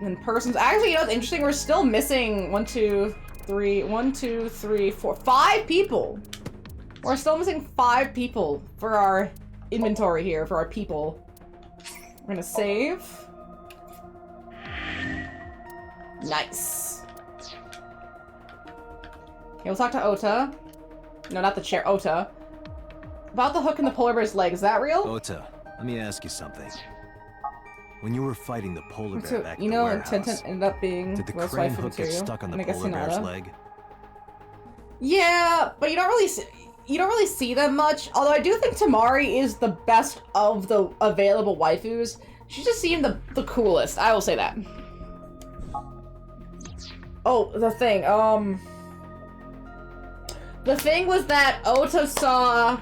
[SPEAKER 1] And persons. Actually, you know what's interesting? We're still missing 1, 2, 3, 4, 5 people. We're still missing 5 people for our inventory here, for our people. We're gonna save. Nice. Okay, we'll talk to Ota. No, not the chair. Ota. About the hook in the polar bear's leg. Is that real?
[SPEAKER 2] Ota, let me ask you something. When you were fighting the polar bear
[SPEAKER 1] So,
[SPEAKER 2] back
[SPEAKER 1] you
[SPEAKER 2] at the
[SPEAKER 1] know,
[SPEAKER 2] warehouse,
[SPEAKER 1] Tenten ended up being
[SPEAKER 2] did the
[SPEAKER 1] Rose
[SPEAKER 2] crane
[SPEAKER 1] waifu
[SPEAKER 2] hook get
[SPEAKER 1] material.
[SPEAKER 2] stuck on the
[SPEAKER 1] And I guess
[SPEAKER 2] polar bear's
[SPEAKER 1] Hinata.
[SPEAKER 2] leg?
[SPEAKER 1] Yeah, but you don't really see them much. Although I do think Tamari is the best of the available waifus. She just seemed the coolest. I will say that. Oh, the thing. The thing was that Ota saw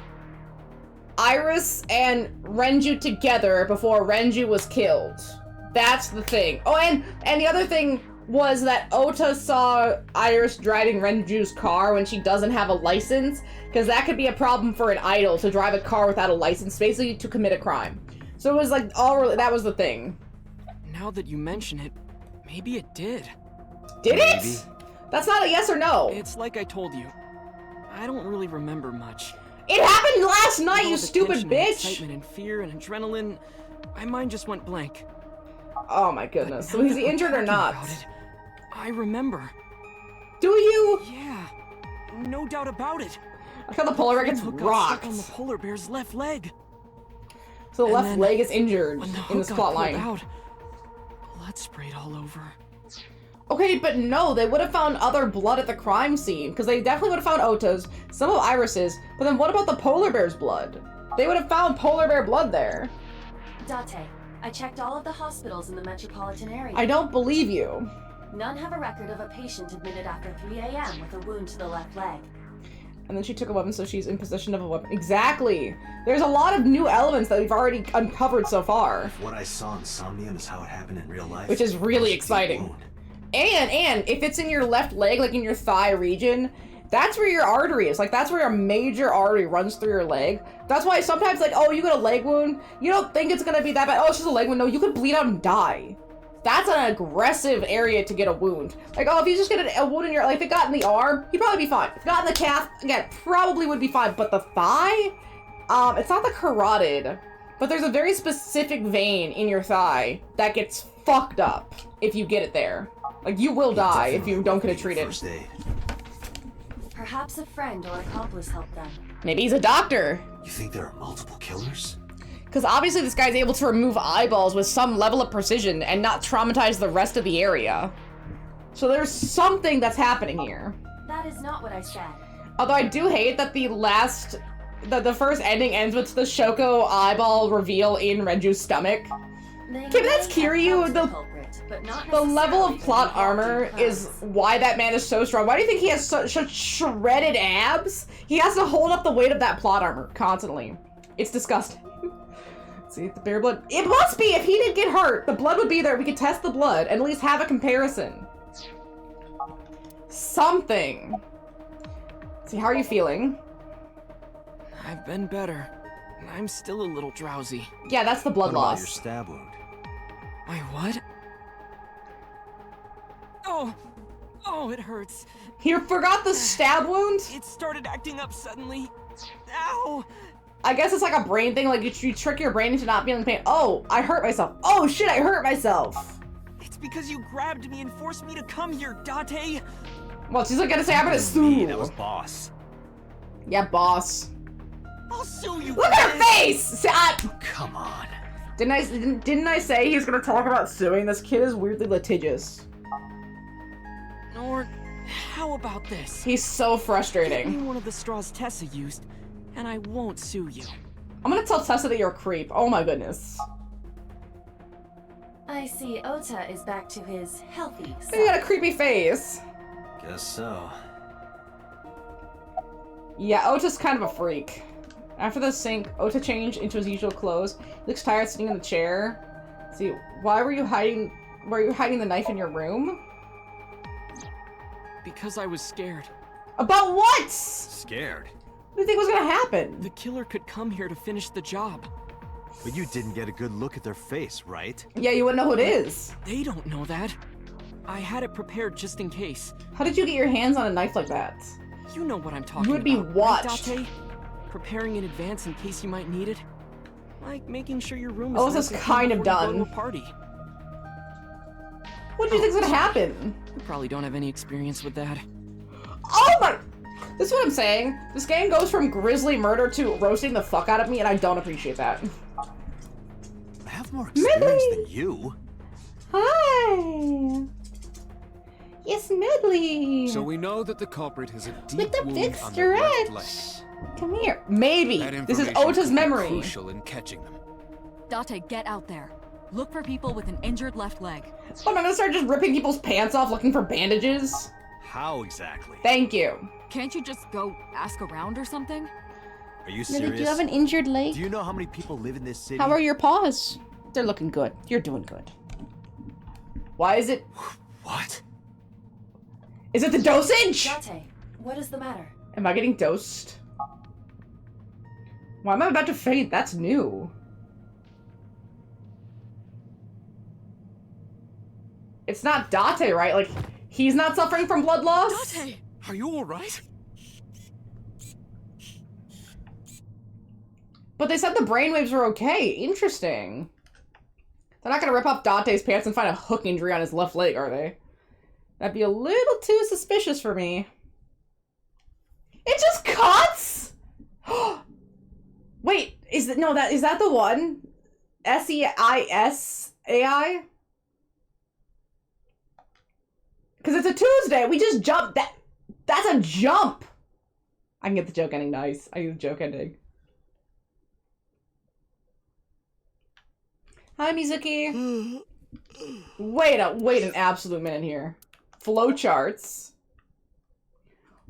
[SPEAKER 1] Iris and Renju together before Renju was killed. That's the thing. Oh, and the other thing was that Ota saw Iris driving Renju's car when she doesn't have a license, because that could be a problem for an idol to drive a car without a license, basically to commit a crime. So it was like, that was the thing.
[SPEAKER 8] Now that you mention it, maybe it did.
[SPEAKER 1] Did it? That's not a yes or no.
[SPEAKER 8] It's like I told you. I don't really remember much.
[SPEAKER 1] It happened last night, you
[SPEAKER 8] the
[SPEAKER 1] stupid
[SPEAKER 8] tension
[SPEAKER 1] bitch!
[SPEAKER 8] And excitement and fear and adrenaline, my mind just went blank.
[SPEAKER 1] Oh my goodness. So is he injured or not?
[SPEAKER 8] I remember.
[SPEAKER 1] Do you?
[SPEAKER 8] Yeah, no doubt about it.
[SPEAKER 1] I thought the polar bear gets rocked.
[SPEAKER 8] On the polar bear's left leg.
[SPEAKER 1] So the left leg is injured in this plot line.
[SPEAKER 8] Blood sprayed all over.
[SPEAKER 1] Okay, but no, they would have found other blood at the crime scene, because they definitely would have found Ota's, some of Iris's, but then what about the polar bear's blood? They would have found polar bear blood there.
[SPEAKER 3] Date, I checked all of the hospitals in the metropolitan area.
[SPEAKER 1] I don't believe you.
[SPEAKER 3] None have a record of a patient admitted after 3 a.m. with a wound to the left leg.
[SPEAKER 1] And then she took a weapon, so she's in possession of a weapon. Exactly! There's a lot of new elements that we've already uncovered so far.
[SPEAKER 2] If what I saw in Somnium is how it happened in real life,
[SPEAKER 1] which is really exciting. And if it's in your left leg, like in your thigh region, that's where your artery is. Like, that's where your major artery runs through your leg. That's why sometimes, like, oh, you got a leg wound, you don't think it's gonna be that bad. Oh, it's just a leg wound. No, you could bleed out and die. That's an aggressive area to get a wound. Like, oh, if you just get a wound in your, like, if it got in the arm, you'd probably be fine. If it got in the calf, again, probably would be fine. But the thigh, it's not the carotid, but there's a very specific vein in your thigh that gets fucked up if you get it there. Like, you will die if you don't get it treated.
[SPEAKER 3] Perhaps a friend or accomplice helped them.
[SPEAKER 1] Maybe he's a doctor.
[SPEAKER 2] You think there are multiple killers?
[SPEAKER 1] Because obviously this guy's able to remove eyeballs with some level of precision and not traumatize the rest of the area. So there's something that's happening here.
[SPEAKER 3] That is not what I said.
[SPEAKER 1] Although I do hate that the first ending ends with the Shoko eyeball reveal in Renju's stomach. Okay, but that's Kiryu. The level of plot armor is why that man is so strong. Why do you think he has such shredded abs? He has to hold up the weight of that plot armor constantly. It's disgusting. See, the bear blood. It must be! If he didn't get hurt, the blood would be there. We could test the blood and at least have a comparison. Something. See, how are you feeling?
[SPEAKER 8] I've been better. I'm still a little drowsy.
[SPEAKER 1] Yeah, that's the blood loss.
[SPEAKER 2] Your stab wound.
[SPEAKER 8] My what? Oh, it hurts.
[SPEAKER 1] You forgot the stab wound?
[SPEAKER 8] It started acting up suddenly. Ow!
[SPEAKER 1] I guess it's like a brain thing, like you trick your brain into not feeling pain. Oh, I hurt myself. Oh shit, I hurt myself.
[SPEAKER 8] It's because you grabbed me and forced me to come here, Date.
[SPEAKER 1] Well, she's like gonna say, I'm gonna sue you.
[SPEAKER 2] That was boss.
[SPEAKER 1] Yeah, boss.
[SPEAKER 8] I'll sue you.
[SPEAKER 1] Look at her face!
[SPEAKER 2] Come on.
[SPEAKER 1] Didn't I say he's gonna talk about suing? This kid is weirdly litigious.
[SPEAKER 8] Or how about this?
[SPEAKER 1] He's so frustrating.
[SPEAKER 8] Give me one of the straws Tessa used, and I won't sue you.
[SPEAKER 1] I'm gonna tell Tessa that you're a creep. Oh my goodness.
[SPEAKER 3] I see Ota is back to his healthy side.
[SPEAKER 1] You got a creepy face.
[SPEAKER 2] Guess so.
[SPEAKER 1] Yeah, Ota's kind of a freak. After the sink, Ota changed into his usual clothes. He looks tired sitting in the chair. Let's see, were you hiding the knife in your room?
[SPEAKER 8] Because I was scared.
[SPEAKER 1] About what?
[SPEAKER 2] Scared?
[SPEAKER 1] What do you think was gonna happen?
[SPEAKER 8] The killer could come here to finish the job.
[SPEAKER 2] But you didn't get a good look at their face, right?
[SPEAKER 1] Yeah, you wouldn't know who it is.
[SPEAKER 8] They don't know that. I had it prepared just in case.
[SPEAKER 1] How did you get your hands on a knife like that?
[SPEAKER 8] You know what I'm talking about.
[SPEAKER 1] You would be watched.
[SPEAKER 8] Right, Date? Preparing in advance in case you might need it. Like making sure your room is
[SPEAKER 1] Oh, this is kind of done.
[SPEAKER 8] To a party.
[SPEAKER 1] What do you think's gonna happen?
[SPEAKER 8] You probably don't have any experience with that.
[SPEAKER 1] Oh my! This is what I'm saying. This game goes from grisly murder to roasting the fuck out of me, and I don't appreciate that.
[SPEAKER 2] I have more experience than you.
[SPEAKER 1] Hi! Yes, Noodly.
[SPEAKER 7] So we know that the culprit has a deep
[SPEAKER 1] With the
[SPEAKER 7] wound
[SPEAKER 1] big
[SPEAKER 7] on their left leg.
[SPEAKER 1] stretch. Come here. Maybe.
[SPEAKER 7] That
[SPEAKER 1] This is
[SPEAKER 7] information
[SPEAKER 1] Ota's
[SPEAKER 7] could be
[SPEAKER 1] memory.
[SPEAKER 7] crucial in catching them.
[SPEAKER 9] Date, get out there. Look for people with an injured left leg.
[SPEAKER 1] Oh, I'm gonna start just ripping people's pants off looking for bandages.
[SPEAKER 2] How exactly?
[SPEAKER 1] Thank you.
[SPEAKER 9] Can't you just go ask around or something?
[SPEAKER 2] Are you
[SPEAKER 1] Noodly,
[SPEAKER 2] serious?
[SPEAKER 1] do you have an injured leg?
[SPEAKER 2] Do you know how many people live in this city?
[SPEAKER 1] How are your paws? They're looking good. You're doing good. Why is it?
[SPEAKER 2] What?
[SPEAKER 1] Is it the dosage?
[SPEAKER 3] Date, what is the matter?
[SPEAKER 1] Am I getting dosed? Why am I about to faint? That's new. It's not Date, right? Like, he's not suffering from blood loss?
[SPEAKER 9] Date!
[SPEAKER 7] Are you alright?
[SPEAKER 1] But they said the brainwaves were okay. Interesting. They're not gonna rip off Dante's pants and find a hook injury on his left leg, are they? That'd be a little too suspicious for me. It just cuts? Wait, is that the one? SEIS-AI? Because it's a Tuesday. We just jumped. That's a jump. I can get the joke ending. Nice. I get the joke ending. Hi, Mizuki. Wait an absolute minute here. Flowcharts.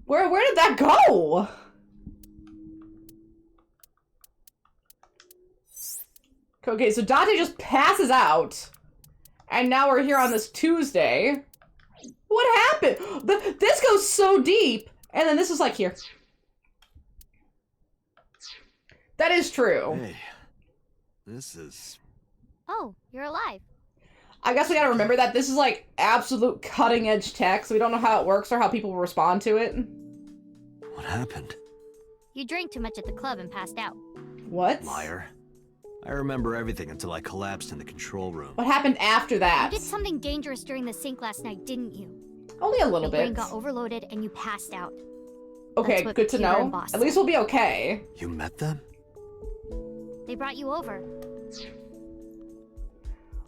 [SPEAKER 1] Where did that go? Okay, so Dante just passes out. And now we're here on this Tuesday. What happened? This goes so deep. And then this is like here. That is true.
[SPEAKER 2] Hey, this is...
[SPEAKER 5] Oh, you're alive.
[SPEAKER 1] I guess we gotta remember that this is like absolute cutting edge tech, so we don't know how it works or how people will respond to it.
[SPEAKER 2] What happened?
[SPEAKER 5] You drank too much at the club and passed out.
[SPEAKER 1] What?
[SPEAKER 2] Liar. I remember everything until I collapsed in the control room.
[SPEAKER 1] What happened after that?
[SPEAKER 5] You did something dangerous during the sink last night, didn't you?
[SPEAKER 1] Only a little
[SPEAKER 5] Your brain
[SPEAKER 1] bit.
[SPEAKER 5] got overloaded and you passed out.
[SPEAKER 1] Okay,
[SPEAKER 5] That's what
[SPEAKER 1] good to
[SPEAKER 5] Peter and
[SPEAKER 1] know.
[SPEAKER 5] Boss
[SPEAKER 1] At least
[SPEAKER 5] said.
[SPEAKER 1] we'll be okay.
[SPEAKER 2] You met them?
[SPEAKER 5] They brought you over.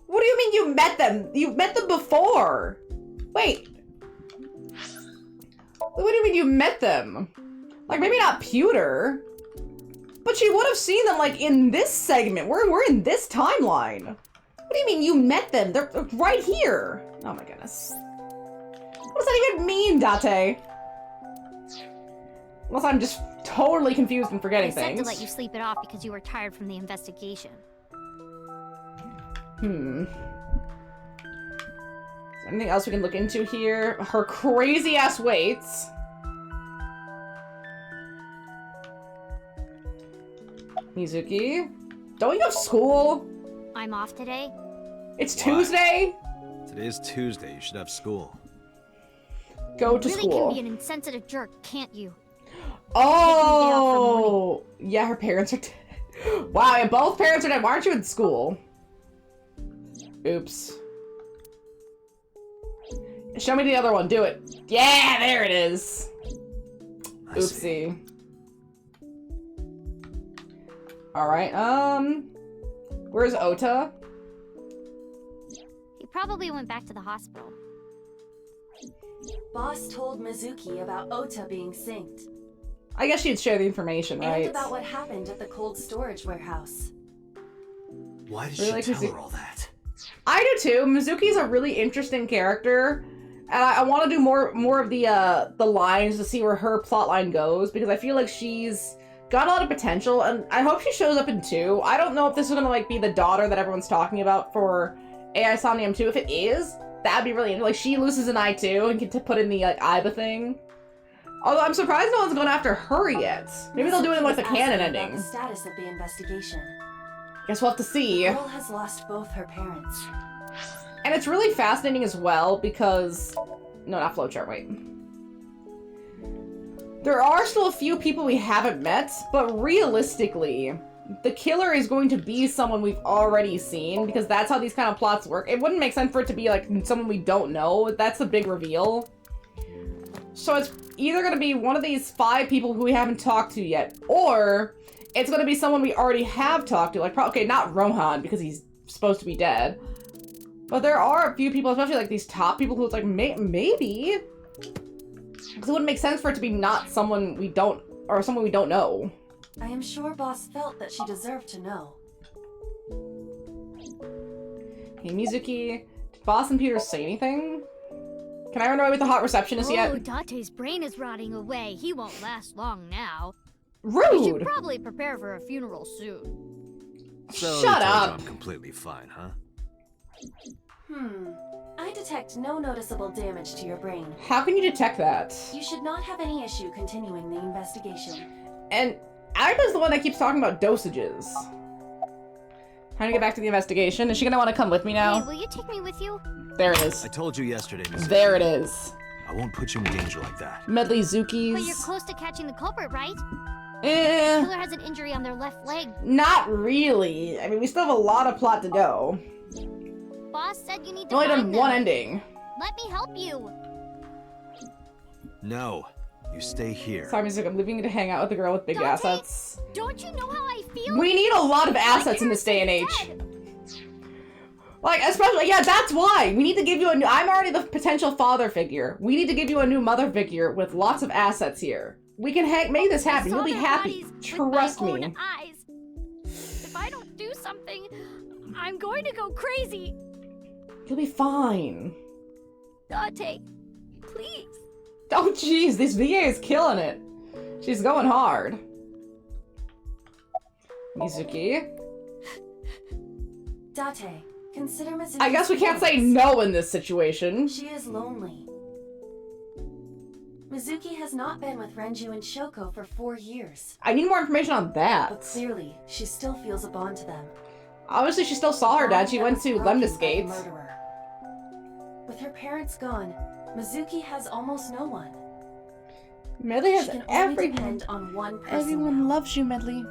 [SPEAKER 1] What do you mean you met them? You met them before. Wait. What do you mean you met them? Like, maybe not Pewter. But she would have seen them, like, in this segment. We're in this timeline. What do you mean you met them? They're right here. Oh my goodness. What does that even mean, Date? Unless I'm just totally confused and forgetting
[SPEAKER 5] I said
[SPEAKER 1] things.
[SPEAKER 5] to let you sleep it off because you were tired from the investigation.
[SPEAKER 1] Is there anything else we can look into here? Her crazy ass weights. Mizuki? Don't you have school?
[SPEAKER 5] I'm off today.
[SPEAKER 1] It's
[SPEAKER 2] Why?
[SPEAKER 1] Tuesday?
[SPEAKER 2] Today's Tuesday. You should have school.
[SPEAKER 1] Go to
[SPEAKER 5] really
[SPEAKER 1] school.
[SPEAKER 5] can be an insensitive jerk, can't you?
[SPEAKER 1] Oh! Yeah, her parents are dead. Wow, and both parents are dead. Why aren't you in school? Oops. Show me the other one. Do it. Yeah, there it is.
[SPEAKER 2] I see.
[SPEAKER 1] Oopsie. Alright, where's Ota?
[SPEAKER 5] He probably went back to the hospital.
[SPEAKER 3] Boss told Mizuki about Ota being synced.
[SPEAKER 1] I guess she'd share the information, right?
[SPEAKER 3] And about what happened at the cold storage warehouse.
[SPEAKER 2] Why did
[SPEAKER 1] Really,
[SPEAKER 2] she
[SPEAKER 1] 'cause
[SPEAKER 2] tell her all that?
[SPEAKER 1] I do too. Mizuki's a really interesting character, and I want to do more of the lines to see where her plotline goes, because I feel like she's got a lot of potential, and I hope she shows up in 2. I don't know if this is gonna like be the daughter that everyone's talking about for AI Somnium 2. If it is, that'd be really interesting. Like, she loses an eye too and get to put in the like Iba thing. Although I'm surprised no one's going after her yet. Maybe they'll do it in like the
[SPEAKER 3] Asking
[SPEAKER 1] canon
[SPEAKER 3] about
[SPEAKER 1] ending.
[SPEAKER 3] The status of the investigation.
[SPEAKER 1] Guess we'll have to see.
[SPEAKER 3] The girl has lost both her parents.
[SPEAKER 1] And it's really fascinating as well because... No, not flowchart, wait. There are still a few people we haven't met, but realistically, the killer is going to be someone we've already seen, because that's how these kind of plots work. It wouldn't make sense for it to be like someone we don't know. That's the big reveal. So it's either going to be one of these 5 people who we haven't talked to yet, or it's going to be someone we already have talked to. Like, okay, not Rohan, because he's supposed to be dead. But there are a few people, especially like these top people who it's like, maybe. Because it wouldn't make sense for it to be not someone we don't, or someone we don't know.
[SPEAKER 3] I am sure Boss felt that she deserved to know.
[SPEAKER 1] Hey, Mizuki, did Boss and Peter say anything? Can I run away with the hot receptionist yet?
[SPEAKER 10] Oh, Date's brain is rotting away. He won't last long now.
[SPEAKER 1] Rude!
[SPEAKER 10] We should probably prepare for a funeral soon.
[SPEAKER 2] So
[SPEAKER 1] Shut
[SPEAKER 2] you told
[SPEAKER 1] up!
[SPEAKER 2] you I'm completely fine, huh?
[SPEAKER 3] I detect no noticeable damage to your brain.
[SPEAKER 1] How can you detect that?
[SPEAKER 3] You should not have any issue continuing the investigation.
[SPEAKER 1] And Aiba's the one that keeps talking about dosages. Time to get back to the investigation. Is she gonna want to come with me now?
[SPEAKER 10] Hey, will you take me with you?
[SPEAKER 1] There it is.
[SPEAKER 2] I told you yesterday, Miss.
[SPEAKER 1] There it is.
[SPEAKER 2] I won't put you in danger like that.
[SPEAKER 1] Medley Zukis.
[SPEAKER 10] But you're close to catching the culprit, right?
[SPEAKER 1] Eh,
[SPEAKER 10] Killer has an injury on their left leg.
[SPEAKER 1] not really. I mean, we still have a lot of plot to go.
[SPEAKER 10] Boss said you need
[SPEAKER 1] We've
[SPEAKER 10] to
[SPEAKER 1] only
[SPEAKER 10] find
[SPEAKER 1] done
[SPEAKER 10] them.
[SPEAKER 1] one ending.
[SPEAKER 10] Let me help you.
[SPEAKER 2] No, you stay here.
[SPEAKER 1] Sorry, Mizuki, I'm leaving you to hang out with the girl with big
[SPEAKER 10] Dante,
[SPEAKER 1] assets.
[SPEAKER 10] Don't you know how I feel?
[SPEAKER 1] We need a lot of assets in this day and age. Like, especially, yeah, that's why. We need to give you a new, I'm already the potential father figure. We need to give you a new mother figure with lots of assets here. We can make this happen. You'll be happy. Trust me.
[SPEAKER 10] Own eyes. If I don't do something, I'm going to go crazy.
[SPEAKER 1] You'll be fine.
[SPEAKER 10] Date, please.
[SPEAKER 1] Oh, jeez, this VA is killing it. She's going hard. Mizuki.
[SPEAKER 3] Date, consider Mizuki.
[SPEAKER 1] I guess we can't say no in this situation.
[SPEAKER 3] She is lonely. Mizuki has not been with Renju and Shoko for 4 years.
[SPEAKER 1] I need more information on
[SPEAKER 3] But
[SPEAKER 1] that.
[SPEAKER 3] clearly, she still feels a bond to them.
[SPEAKER 1] Obviously, she still saw her dad. She went to
[SPEAKER 3] Broken by the
[SPEAKER 1] Lemniscate.
[SPEAKER 3] murderer. With her parents gone, Mizuki has almost no one.
[SPEAKER 1] Medley has
[SPEAKER 3] She can only
[SPEAKER 1] everyone.
[SPEAKER 3] depend on one person.
[SPEAKER 1] Everyone loves you, Medley.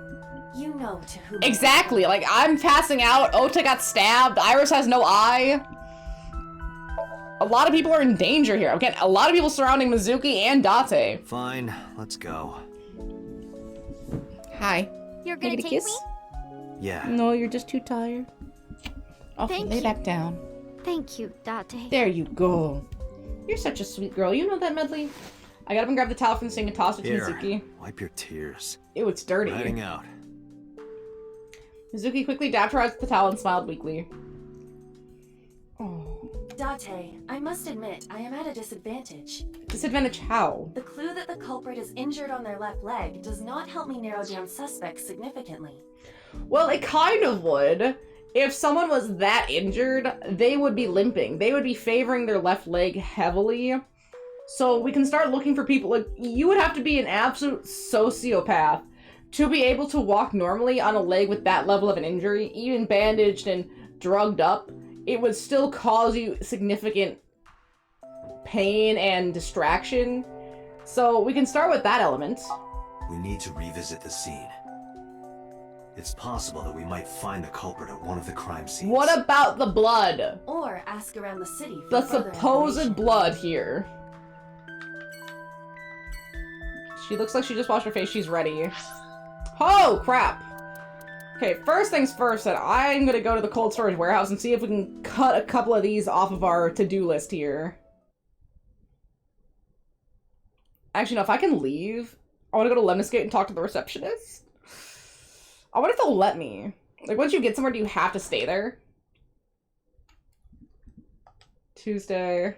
[SPEAKER 3] You know to whom.
[SPEAKER 1] Exactly. Like, I'm passing out. Ota got stabbed. Iris has no eye. A lot of people are in danger here. Again, a lot of people surrounding Mizuki and Date.
[SPEAKER 2] Fine, let's go.
[SPEAKER 1] Hi.
[SPEAKER 10] You're gonna
[SPEAKER 1] Take a
[SPEAKER 10] take
[SPEAKER 1] kiss?
[SPEAKER 10] me?
[SPEAKER 2] Yeah.
[SPEAKER 1] No, you're just too tired. Okay,
[SPEAKER 10] Thank
[SPEAKER 1] lay
[SPEAKER 10] you.
[SPEAKER 1] back down.
[SPEAKER 10] Thank you, Date.
[SPEAKER 1] There you go. You're such a sweet girl. You know that, Medley? I got up and grabbed the towel from the sink and tossed it to
[SPEAKER 2] Here,
[SPEAKER 1] Mizuki.
[SPEAKER 2] wipe your tears.
[SPEAKER 1] Ew, it's dirty.
[SPEAKER 2] Heading out.
[SPEAKER 1] Mizuki quickly dabbed her eyes with the towel and smiled weakly. Oh.
[SPEAKER 3] Date, I must admit, I am at a disadvantage.
[SPEAKER 1] Disadvantage how?
[SPEAKER 3] The clue that the culprit is injured on their left leg does not help me narrow down suspects significantly.
[SPEAKER 1] Well, it kind of would. If someone was that injured, they would be limping. They would be favoring their left leg heavily. So we can start looking for people. Like, you would have to be an absolute sociopath to be able to walk normally on a leg with that level of an injury, even bandaged and drugged up. It would still cause you significant pain and distraction. So we can start with that element.
[SPEAKER 2] We need to revisit the scene. It's possible that we might find the culprit at one of the crime scenes.
[SPEAKER 1] What about the blood?
[SPEAKER 3] Or ask around the city for
[SPEAKER 1] The
[SPEAKER 3] further
[SPEAKER 1] supposed
[SPEAKER 3] information.
[SPEAKER 1] blood here. She looks like she just washed her face. She's ready. Oh, crap. Okay, first things first, that I'm gonna go to the cold storage warehouse and see if we can cut a couple of these off of our to-do list here. Actually, no, if I can leave, I want to go to Lemniscate and talk to the receptionist. I wonder if they'll let me. Like, once you get somewhere, do you have to stay there? Tuesday.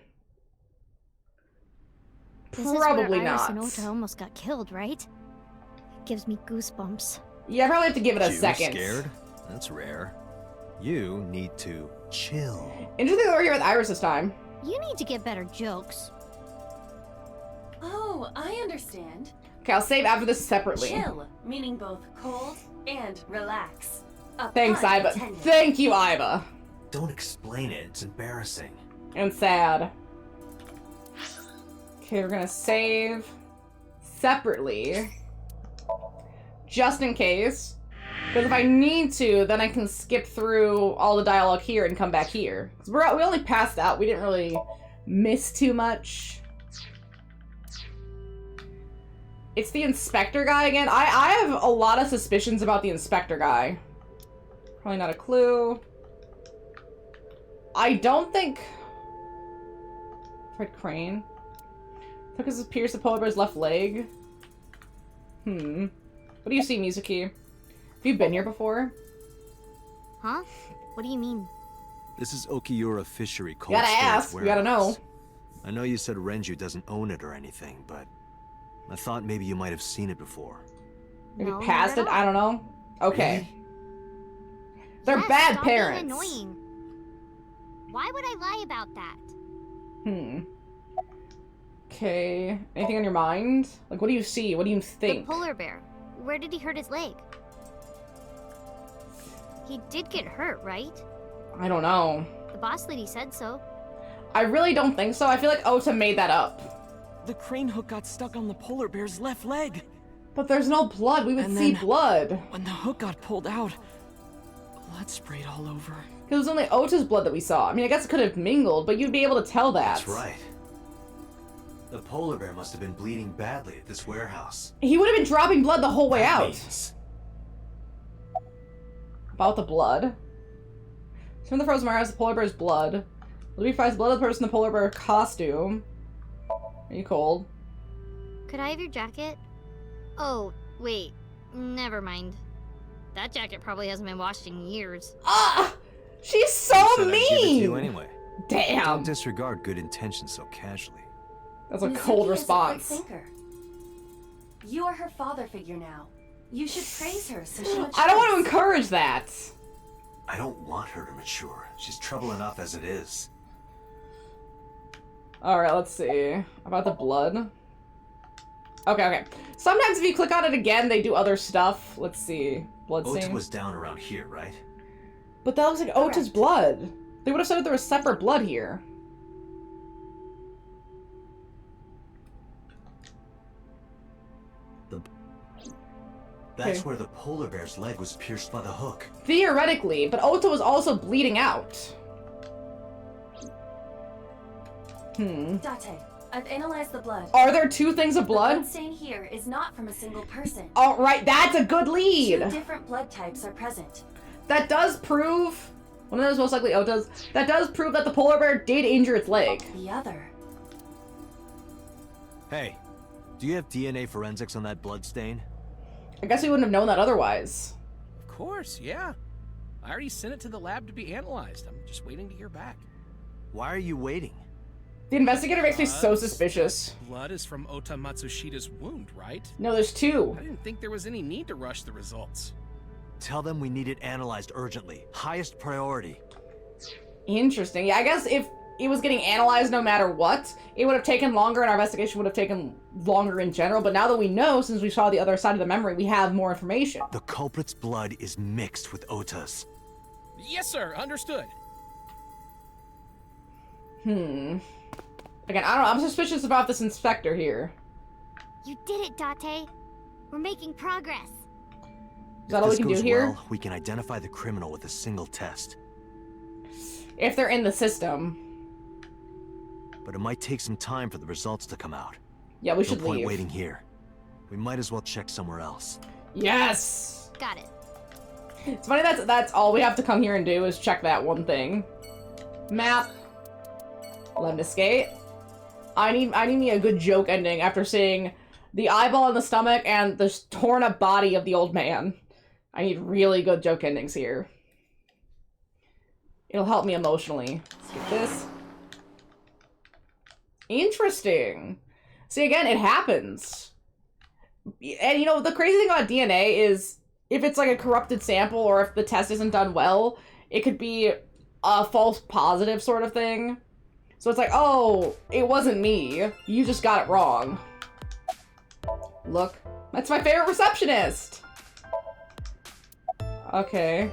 [SPEAKER 1] Probably
[SPEAKER 10] This is where Iris
[SPEAKER 1] not.
[SPEAKER 10] and Ota almost got killed, right? Gives me goosebumps.
[SPEAKER 1] Yeah, I probably have to give it a
[SPEAKER 2] You
[SPEAKER 1] second.
[SPEAKER 2] scared? That's rare. You need to chill.
[SPEAKER 1] Interesting that we're here with Iris this time.
[SPEAKER 10] You need to get better jokes.
[SPEAKER 3] Oh, I understand.
[SPEAKER 1] Okay, I'll save after this separately.
[SPEAKER 3] Chill, meaning both cold and relax. A
[SPEAKER 1] Thanks,
[SPEAKER 3] pun
[SPEAKER 1] Iva.
[SPEAKER 3] intended.
[SPEAKER 1] Thank you, Iva.
[SPEAKER 2] Don't explain it. It's embarrassing.
[SPEAKER 1] And sad. Okay, we're gonna save separately. Just in case. Because if I need to, then I can skip through all the dialogue here and come back here. 'Cause we only passed out. We didn't really miss too much. It's the inspector guy again. I have a lot of suspicions about the inspector guy. Probably not a clue. I don't think... Fred Crane. Took his pierce the polar bear's left leg. What do you see, Mizuki? Have you been here before?
[SPEAKER 10] Huh? What do you mean?
[SPEAKER 2] This is Okiura Fishery Cold
[SPEAKER 1] You gotta
[SPEAKER 2] Storage
[SPEAKER 1] ask, you gotta
[SPEAKER 2] Warehouse.
[SPEAKER 1] know.
[SPEAKER 2] I know you said Renju doesn't own it or anything, but I thought maybe you might have seen it before.
[SPEAKER 1] Maybe
[SPEAKER 10] No,
[SPEAKER 1] past
[SPEAKER 10] not
[SPEAKER 1] it?
[SPEAKER 10] at all.
[SPEAKER 1] I don't know. Okay.
[SPEAKER 2] Really?
[SPEAKER 1] They're
[SPEAKER 10] Yes,
[SPEAKER 1] bad
[SPEAKER 10] stop being
[SPEAKER 1] parents.
[SPEAKER 10] annoying. Why would I lie about that?
[SPEAKER 1] Okay. Anything on your mind? Like, what do you see? What do you think?
[SPEAKER 10] The polar bear. Where did he hurt his leg? He did get hurt, right?
[SPEAKER 1] I don't know.
[SPEAKER 10] The boss lady said so.
[SPEAKER 1] I really don't think so. I feel like Ota made that up.
[SPEAKER 8] The crane hook got stuck on the polar bear's left leg.
[SPEAKER 1] But there's no blood. We would
[SPEAKER 8] And
[SPEAKER 1] see
[SPEAKER 8] then-
[SPEAKER 1] blood.
[SPEAKER 8] When the hook got pulled out, blood sprayed all over.
[SPEAKER 1] It was only Ota's blood that we saw. I mean, I guess it could have mingled, but you'd be able to tell that.
[SPEAKER 2] That's right. The polar bear must have been bleeding badly at this warehouse.
[SPEAKER 1] He would have been dropping blood the whole way
[SPEAKER 2] That
[SPEAKER 1] out.
[SPEAKER 2] means-
[SPEAKER 1] About the blood. From the frozen warehouse, the polar bear's blood. Libby finds blood of the person in the polar bear costume. Are you cold?
[SPEAKER 10] Could I have your jacket? Oh, wait. Never mind. That jacket probably hasn't been washed in years.
[SPEAKER 1] Ah! She's so
[SPEAKER 2] I said I'd give it to
[SPEAKER 1] mean!
[SPEAKER 2] you anyway.
[SPEAKER 1] Damn!
[SPEAKER 2] Don't disregard good intentions so casually.
[SPEAKER 1] That's a
[SPEAKER 3] Mizuki
[SPEAKER 1] cold
[SPEAKER 3] is a
[SPEAKER 1] response.
[SPEAKER 3] good thinker. You are her father figure now. You should praise her so she matures.
[SPEAKER 1] I don't want to encourage that.
[SPEAKER 2] I don't want her to mature. She's trouble enough as it is.
[SPEAKER 1] Alright, let's see. About the blood. Okay. Sometimes if you click on it again, they do other stuff. Let's see. Blood
[SPEAKER 2] Ota
[SPEAKER 1] stain.
[SPEAKER 2] was down around here, right?
[SPEAKER 1] But that looks like Ota's
[SPEAKER 3] Correct.
[SPEAKER 1] blood. They would have said that there was separate blood here.
[SPEAKER 2] That's
[SPEAKER 1] Okay.
[SPEAKER 2] where the polar bear's leg was pierced by the hook.
[SPEAKER 1] Theoretically, but Ota was also bleeding out.
[SPEAKER 3] Date, I've analyzed the blood.
[SPEAKER 1] Are there two things of
[SPEAKER 3] The blood
[SPEAKER 1] blood?
[SPEAKER 3] stain here is not from a single person.
[SPEAKER 1] Alright, that's a good
[SPEAKER 3] Two
[SPEAKER 1] lead!
[SPEAKER 3] different blood types are present.
[SPEAKER 1] That does prove... One of those most likely Ota's. That does prove that the polar bear did injure its leg.
[SPEAKER 3] The other.
[SPEAKER 2] Hey, do you have DNA forensics on that blood stain?
[SPEAKER 1] I guess we wouldn't have known that otherwise.
[SPEAKER 11] Of course, yeah. I already sent it to the lab to be analyzed. I'm just waiting to hear back.
[SPEAKER 2] Why are you waiting?
[SPEAKER 1] The investigator makes me so
[SPEAKER 11] Blood?
[SPEAKER 1] suspicious.
[SPEAKER 11] Blood is from Ota Matsushida's wound, right?
[SPEAKER 1] No, there's two.
[SPEAKER 11] I didn't think there was any need to rush the results.
[SPEAKER 2] Tell them we need it analyzed urgently. Highest priority.
[SPEAKER 1] Interesting. Yeah, I guess if it was getting analyzed no matter what, it would have taken longer and our investigation would have taken longer in general. But now that we know, since we saw the other side of the memory, we have more information.
[SPEAKER 2] The culprit's blood is mixed with Ota's.
[SPEAKER 11] Yes, sir. Understood.
[SPEAKER 1] Again, I don't know. I'm suspicious about this inspector here.
[SPEAKER 10] You did it, Date. We're making progress.
[SPEAKER 1] Is that all we can do here?
[SPEAKER 2] Well, we can identify the criminal with a single test.
[SPEAKER 1] If they're in the system.
[SPEAKER 2] But it might take some time for the results to come out.
[SPEAKER 1] Yeah, we should
[SPEAKER 2] No point
[SPEAKER 1] leave.
[SPEAKER 2] waiting here. We might as well check somewhere else.
[SPEAKER 1] Yes!
[SPEAKER 10] Got it.
[SPEAKER 1] It's funny that's all we have to come here and do is check that one thing. Map. Lemniscate. I need me a good joke ending after seeing the eyeball in the stomach and the torn up body of the old man. I need really good joke endings here. It'll help me emotionally. Let's get this. Interesting. See, again, it happens. And you know, the crazy thing about DNA is if it's like a corrupted sample or if the test isn't done well, it could be a false positive sort of thing. So it's like, oh, it wasn't me. You just got it wrong. Look, that's my favorite receptionist. Okay.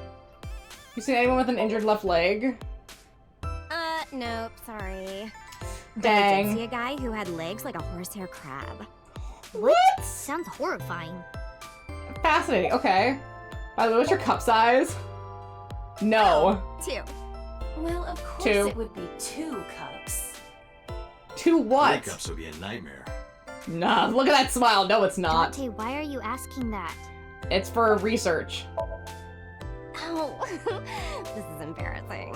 [SPEAKER 1] You seen anyone with an injured left leg?
[SPEAKER 6] Nope, sorry.
[SPEAKER 1] Dang.
[SPEAKER 6] I did see a guy who had legs like a horsehair crab.
[SPEAKER 1] What?
[SPEAKER 10] Sounds horrifying.
[SPEAKER 1] Fascinating, okay. By the way, what's your cup size? No.
[SPEAKER 6] 2.
[SPEAKER 3] Well, of course
[SPEAKER 1] Two.
[SPEAKER 3] it would be 2 cups.
[SPEAKER 1] To what?
[SPEAKER 2] Breakups would be a nightmare.
[SPEAKER 1] Nah, look at that smile. No, it's not.
[SPEAKER 10] Date, why are you asking that?
[SPEAKER 1] It's for research.
[SPEAKER 6] Oh, this is embarrassing.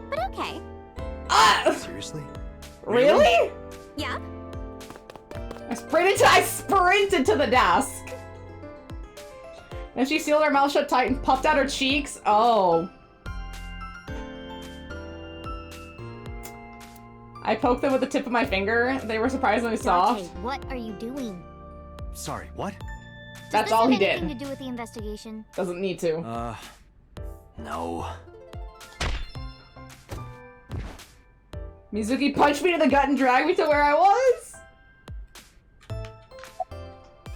[SPEAKER 6] but okay.
[SPEAKER 2] Seriously?
[SPEAKER 1] Really?
[SPEAKER 6] Yeah.
[SPEAKER 1] I sprinted to the desk. And she sealed her mouth shut tight and puffed out her cheeks. Oh. I poked them with the tip of my finger. They were surprisingly soft.
[SPEAKER 10] Dante, what are you doing?
[SPEAKER 2] Sorry, what?
[SPEAKER 1] That's
[SPEAKER 10] Does this
[SPEAKER 1] all
[SPEAKER 10] have
[SPEAKER 1] he
[SPEAKER 10] anything
[SPEAKER 1] did.
[SPEAKER 10] to do with the investigation?
[SPEAKER 1] Doesn't need to.
[SPEAKER 2] No.
[SPEAKER 1] Mizuki punched me to the gut and dragged me to where I was.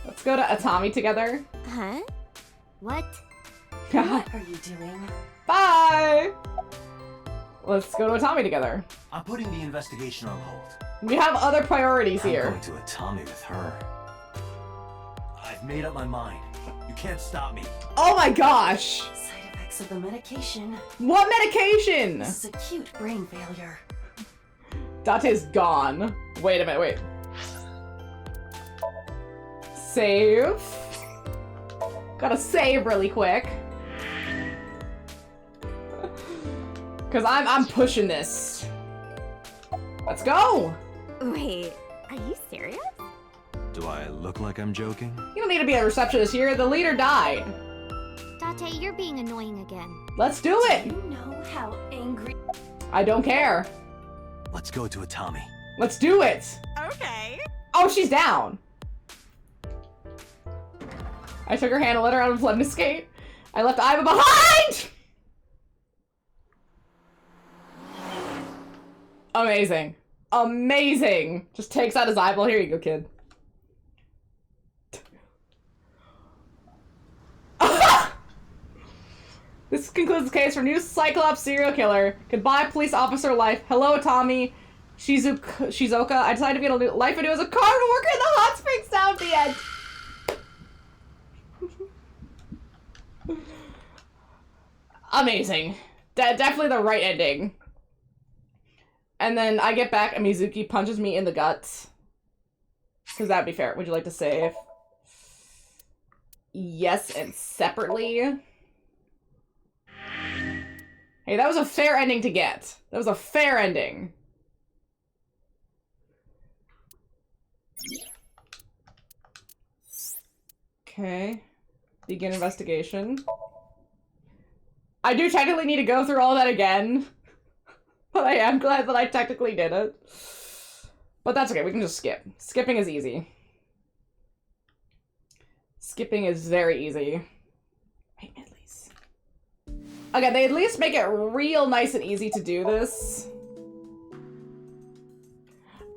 [SPEAKER 1] Let's go to Atami together.
[SPEAKER 6] Huh?
[SPEAKER 10] What?
[SPEAKER 3] What are you doing?
[SPEAKER 1] Bye! Let's go to Atami together.
[SPEAKER 2] I'm putting the investigation on hold.
[SPEAKER 1] We have other priorities
[SPEAKER 2] I'm
[SPEAKER 1] here.
[SPEAKER 2] going to Atami with her. I've made up my mind. You can't stop me.
[SPEAKER 1] Oh my gosh!
[SPEAKER 3] Side effects of the medication.
[SPEAKER 1] What medication?
[SPEAKER 3] This is acute brain failure.
[SPEAKER 1] Dante's gone. Wait a minute, wait. Save. Gotta save really quick. Cause I'm pushing this. Let's go!
[SPEAKER 6] Wait, are you serious?
[SPEAKER 2] Do I look like I'm joking?
[SPEAKER 1] You don't need to be a receptionist here. The leader died.
[SPEAKER 10] Dante, you're being annoying again.
[SPEAKER 1] Let's do it!
[SPEAKER 3] You know how angry.
[SPEAKER 1] I don't care.
[SPEAKER 2] Let's go to Atami.
[SPEAKER 1] Let's do it!
[SPEAKER 6] Okay.
[SPEAKER 1] Oh, she's down! I took her hand and let her out of Lemniscate. I left Iva behind! Amazing. Amazing! Just takes out his eyeball. Here you go, kid. This concludes the case for new Cyclops serial killer. Goodbye, police officer life. Hello, Tommy. Shizuoka. I decided to be able to do life and do as a carnival worker in the hot springs down at the end. Amazing. Definitely the right ending. And then I get back and Mizuki punches me in the guts. Because that'd be fair. Would you like to save? Yes, and separately. Hey, that was a fair ending to get. That was a fair ending. Okay. Begin investigation. I do technically need to go through all that again. But I am glad that I technically did it. But that's okay, we can just skip. Skipping is easy. Skipping is very easy. Wait, at least. Okay, they at least make it real nice and easy to do this.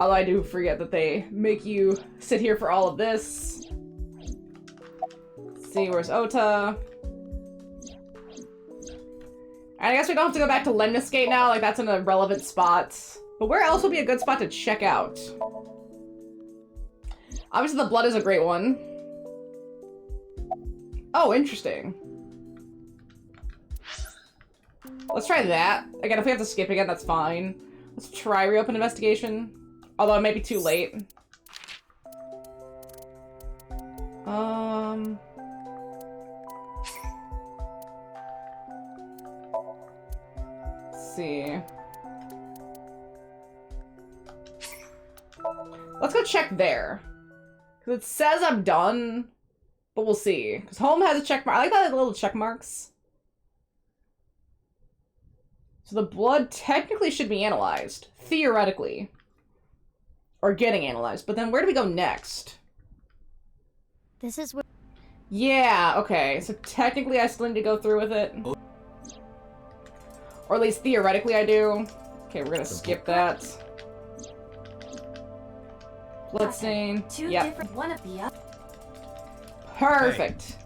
[SPEAKER 1] Although I do forget that they make you sit here for all of this. Let's see, where's Ota? And I guess we don't have to go back to Lemniscate now, like that's an irrelevant spot. But where else would be a good spot to check out? Obviously the blood is a great one. Oh, interesting. Let's try that. Again, if we have to skip again, that's fine. Let's try reopen investigation. Although it may be too late. Let's see. Let's go check there. Because it says I'm done, but we'll see. Because home has a check mark. I like that little check marks. So the blood technically should be analyzed. Theoretically. Or getting analyzed. But then where do we go next?
[SPEAKER 10] This is where...
[SPEAKER 1] Yeah, okay. So technically I still need to go through with it. Or at least theoretically I do. Okay, we're gonna skip that. Bloodstain.
[SPEAKER 3] Two
[SPEAKER 1] Yep.
[SPEAKER 3] different. One of the other.
[SPEAKER 1] Perfect.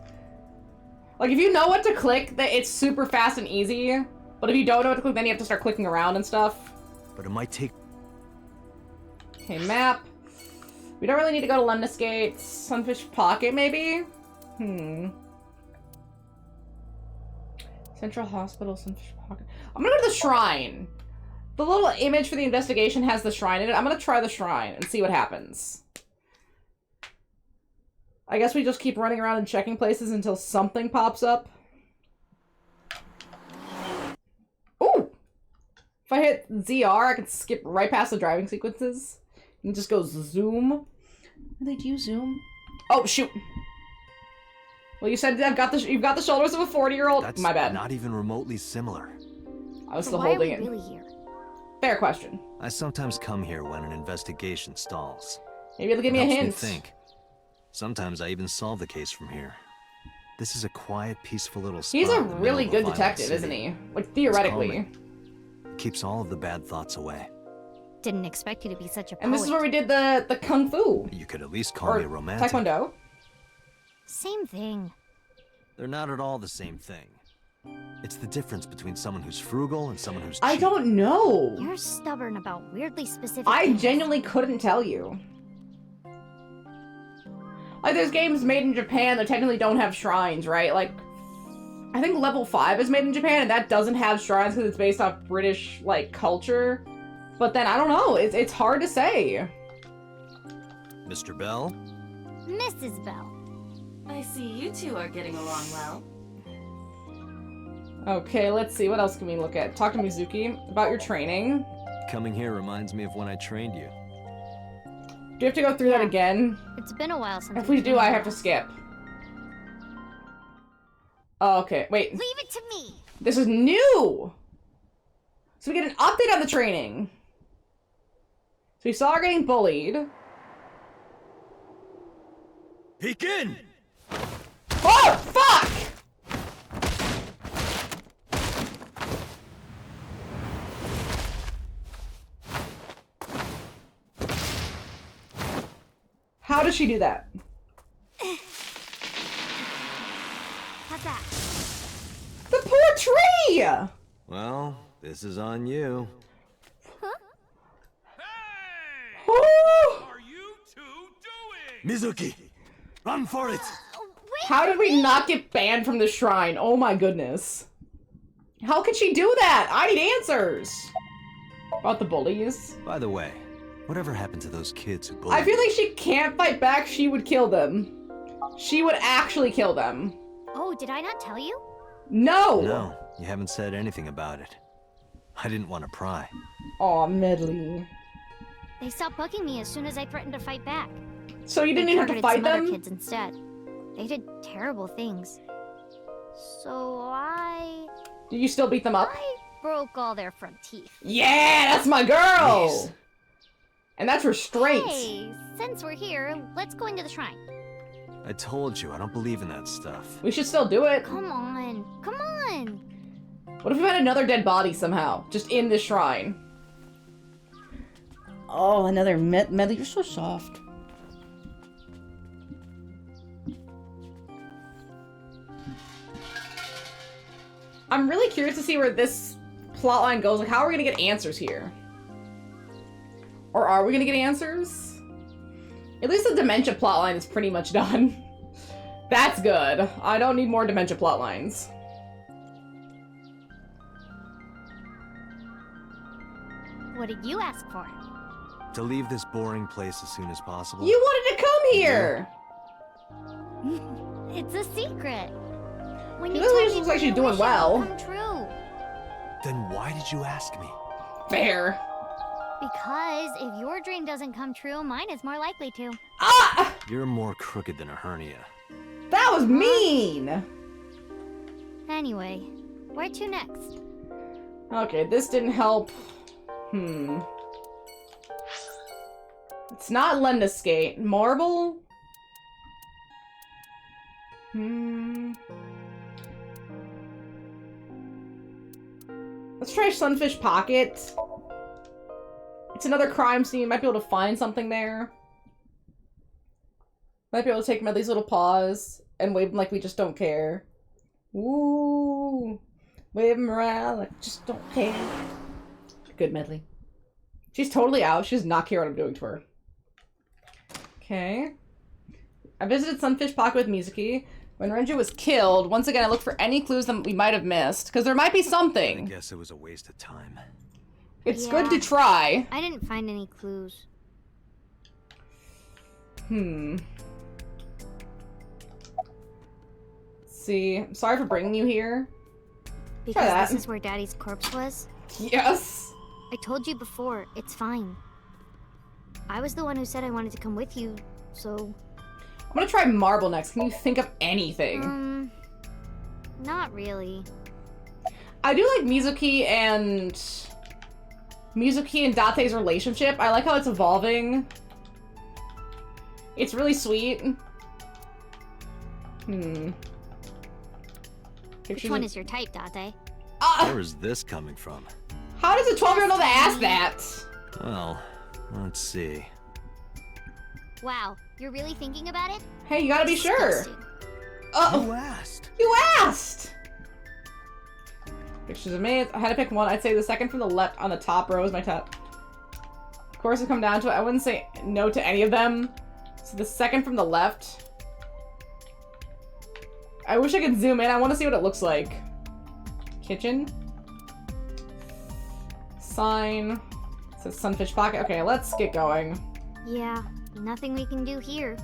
[SPEAKER 1] Like, if you know what to click, it's super fast and easy. But if you don't know what to click, then you have to start clicking around and stuff.
[SPEAKER 2] But it might take...
[SPEAKER 1] Okay, map. We don't really need to go to Lemniscate. Sunfish Pocket, maybe? Central Hospital, Sunfish Pocket. I'm gonna go to the shrine. The little image for the investigation has the shrine in it. I'm gonna try the shrine and see what happens. I guess we just keep running around and checking places until something pops up. Ooh! If I hit ZR, I can skip right past the driving sequences. And just go zoom. Really, do you zoom? Oh, shoot. Well, you said you've got the shoulders of a 40-year-old.
[SPEAKER 2] That's
[SPEAKER 1] My bad.
[SPEAKER 2] not even remotely similar.
[SPEAKER 1] I was
[SPEAKER 5] So
[SPEAKER 1] still
[SPEAKER 5] why are
[SPEAKER 1] holding
[SPEAKER 5] we
[SPEAKER 1] it.
[SPEAKER 5] really here?
[SPEAKER 1] Fair question.
[SPEAKER 2] I sometimes come here when an investigation stalls.
[SPEAKER 1] Maybe it'll give me a
[SPEAKER 2] Helps
[SPEAKER 1] hint.
[SPEAKER 2] me think. Sometimes I even solve the case from here. This is a quiet, peaceful little spot.
[SPEAKER 1] He's a
[SPEAKER 2] in the middle
[SPEAKER 1] really
[SPEAKER 2] of a
[SPEAKER 1] good
[SPEAKER 2] violent
[SPEAKER 1] detective,
[SPEAKER 2] city.
[SPEAKER 1] isn't he? Like, theoretically.
[SPEAKER 2] calming. It keeps all of the bad thoughts away.
[SPEAKER 5] Didn't expect you to be such a poet.
[SPEAKER 1] And this is where we did the kung fu.
[SPEAKER 2] You could at least call me
[SPEAKER 1] Or
[SPEAKER 2] romantic.
[SPEAKER 1] taekwondo.
[SPEAKER 5] Same thing.
[SPEAKER 2] They're not at all the same thing. It's the difference between someone who's frugal and someone who's cheap.
[SPEAKER 1] I don't know.
[SPEAKER 5] You're stubborn about weirdly specific
[SPEAKER 1] I
[SPEAKER 5] things.
[SPEAKER 1] genuinely couldn't tell you. Like, there's games made in Japan that technically don't have shrines, right? Like, I think Level 5 is made in Japan, and that doesn't have shrines because it's based off British, like, culture. But then, I don't know. It's hard to say.
[SPEAKER 2] Mr. Bell?
[SPEAKER 5] Mrs. Bell.
[SPEAKER 3] I see you two are getting along well.
[SPEAKER 1] Okay, let's see. What else can we look at? Talk to Mizuki about your training.
[SPEAKER 2] Coming here reminds me of when I trained you.
[SPEAKER 1] Do you have to go through that again?
[SPEAKER 5] It's been a while since
[SPEAKER 1] If we do, I have to skip. Oh, okay. Wait.
[SPEAKER 5] Leave it to me.
[SPEAKER 1] This is new! So we get an update on the training. So we saw her getting bullied.
[SPEAKER 2] Peek in!
[SPEAKER 1] Oh, fuck! How does she do that?
[SPEAKER 5] How's that?
[SPEAKER 1] The poor tree!
[SPEAKER 2] Well, this is on you.
[SPEAKER 1] Oh!
[SPEAKER 7] What are you two doing?
[SPEAKER 2] Mizuki! Run for it!
[SPEAKER 1] How did we not get banned from the shrine? Oh my goodness. How could she do that? I need answers! About the bullies.
[SPEAKER 2] By the way, whatever happened to those kids who bullied
[SPEAKER 1] I feel like she can't fight back, she would kill them. She would actually kill them.
[SPEAKER 5] Oh, did I not tell you?
[SPEAKER 1] No!
[SPEAKER 2] No, you haven't said anything about it. I didn't want to pry.
[SPEAKER 1] Aw, Medley.
[SPEAKER 5] They stopped bugging me as soon as I threatened to fight back.
[SPEAKER 1] So you didn't
[SPEAKER 5] They
[SPEAKER 1] even have to
[SPEAKER 5] targeted
[SPEAKER 1] fight
[SPEAKER 5] some other
[SPEAKER 1] them?
[SPEAKER 5] kids instead. They did terrible things. So I
[SPEAKER 1] Did you still beat them up?
[SPEAKER 5] broke all their front teeth.
[SPEAKER 1] Yeah, that's my girl!
[SPEAKER 2] Yes.
[SPEAKER 1] And that's restraint.
[SPEAKER 5] Hey, since we're here, let's go into the shrine.
[SPEAKER 2] I told you, I don't believe in that stuff.
[SPEAKER 1] We should still do it.
[SPEAKER 5] Come on, come on.
[SPEAKER 1] What if we had another dead body somehow? Just in this shrine. Oh, another Medley, you're so soft. I'm really curious to see where this plotline goes. Like, how are we gonna get answers here? Or are we gonna get answers? At least the dementia plotline is pretty much done. That's good. I don't need more dementia plotlines.
[SPEAKER 5] What did you ask for?
[SPEAKER 2] To leave this boring place as soon as possible.
[SPEAKER 1] You wanted to come here!
[SPEAKER 5] It's a secret. When you
[SPEAKER 1] Lily
[SPEAKER 5] told me
[SPEAKER 1] looks like
[SPEAKER 5] your
[SPEAKER 1] she's doing
[SPEAKER 5] wish, it
[SPEAKER 1] well.
[SPEAKER 5] will come true.
[SPEAKER 2] Then why did you ask me?
[SPEAKER 1] Fair.
[SPEAKER 5] Because if your dream doesn't come true, mine is more likely to.
[SPEAKER 1] Ah!
[SPEAKER 2] You're more crooked than a hernia.
[SPEAKER 1] That was mean!
[SPEAKER 5] Anyway, where to next?
[SPEAKER 1] Okay, this didn't help. It's not Lendeskate. Marble? Let's try Sunfish Pocket. It's another crime scene. Might be able to find something there. Might be able to take Medley's little paws and wave them like we just don't care. Woo! Wave them around like we just don't care. Good, Medley. She's totally out. She does not care what I'm doing to her. Okay. I visited Sunfish Pocket with Mizuki. When Renju was killed, once again I looked for any clues that we might have missed, because there might be something.
[SPEAKER 2] I guess it was a waste of time.
[SPEAKER 1] It's
[SPEAKER 5] Yeah.
[SPEAKER 1] good to try.
[SPEAKER 5] I didn't find any clues.
[SPEAKER 1] See, sorry for bringing you here.
[SPEAKER 5] Because
[SPEAKER 1] that.
[SPEAKER 5] this is where Daddy's corpse was?
[SPEAKER 1] Yes.
[SPEAKER 10] I told you before, it's fine. I was the one who said I wanted to come with you, so...
[SPEAKER 1] I'm gonna try marble next. Can you think of anything?
[SPEAKER 10] Not really.
[SPEAKER 1] I do like Mizuki and Date's relationship. I like how it's evolving. It's really sweet.
[SPEAKER 10] Which one is your type, Date?
[SPEAKER 2] Where is this coming from?
[SPEAKER 1] How does a 12-year-old know to ask that?
[SPEAKER 2] Well, let's see.
[SPEAKER 10] Wow, you're really thinking about it?
[SPEAKER 1] Hey, you gotta be sure.
[SPEAKER 2] You asked.
[SPEAKER 1] You asked! Pictures of me. I had to pick one. I'd say the second from the left on the top row is my top. Of course, it come down to it. I wouldn't say no to any of them. So the second from the left. I wish I could zoom in. I want to see what it looks like. Kitchen. Sign. It says Sunfish Pocket. Okay, let's get going.
[SPEAKER 10] Yeah, nothing we can do here.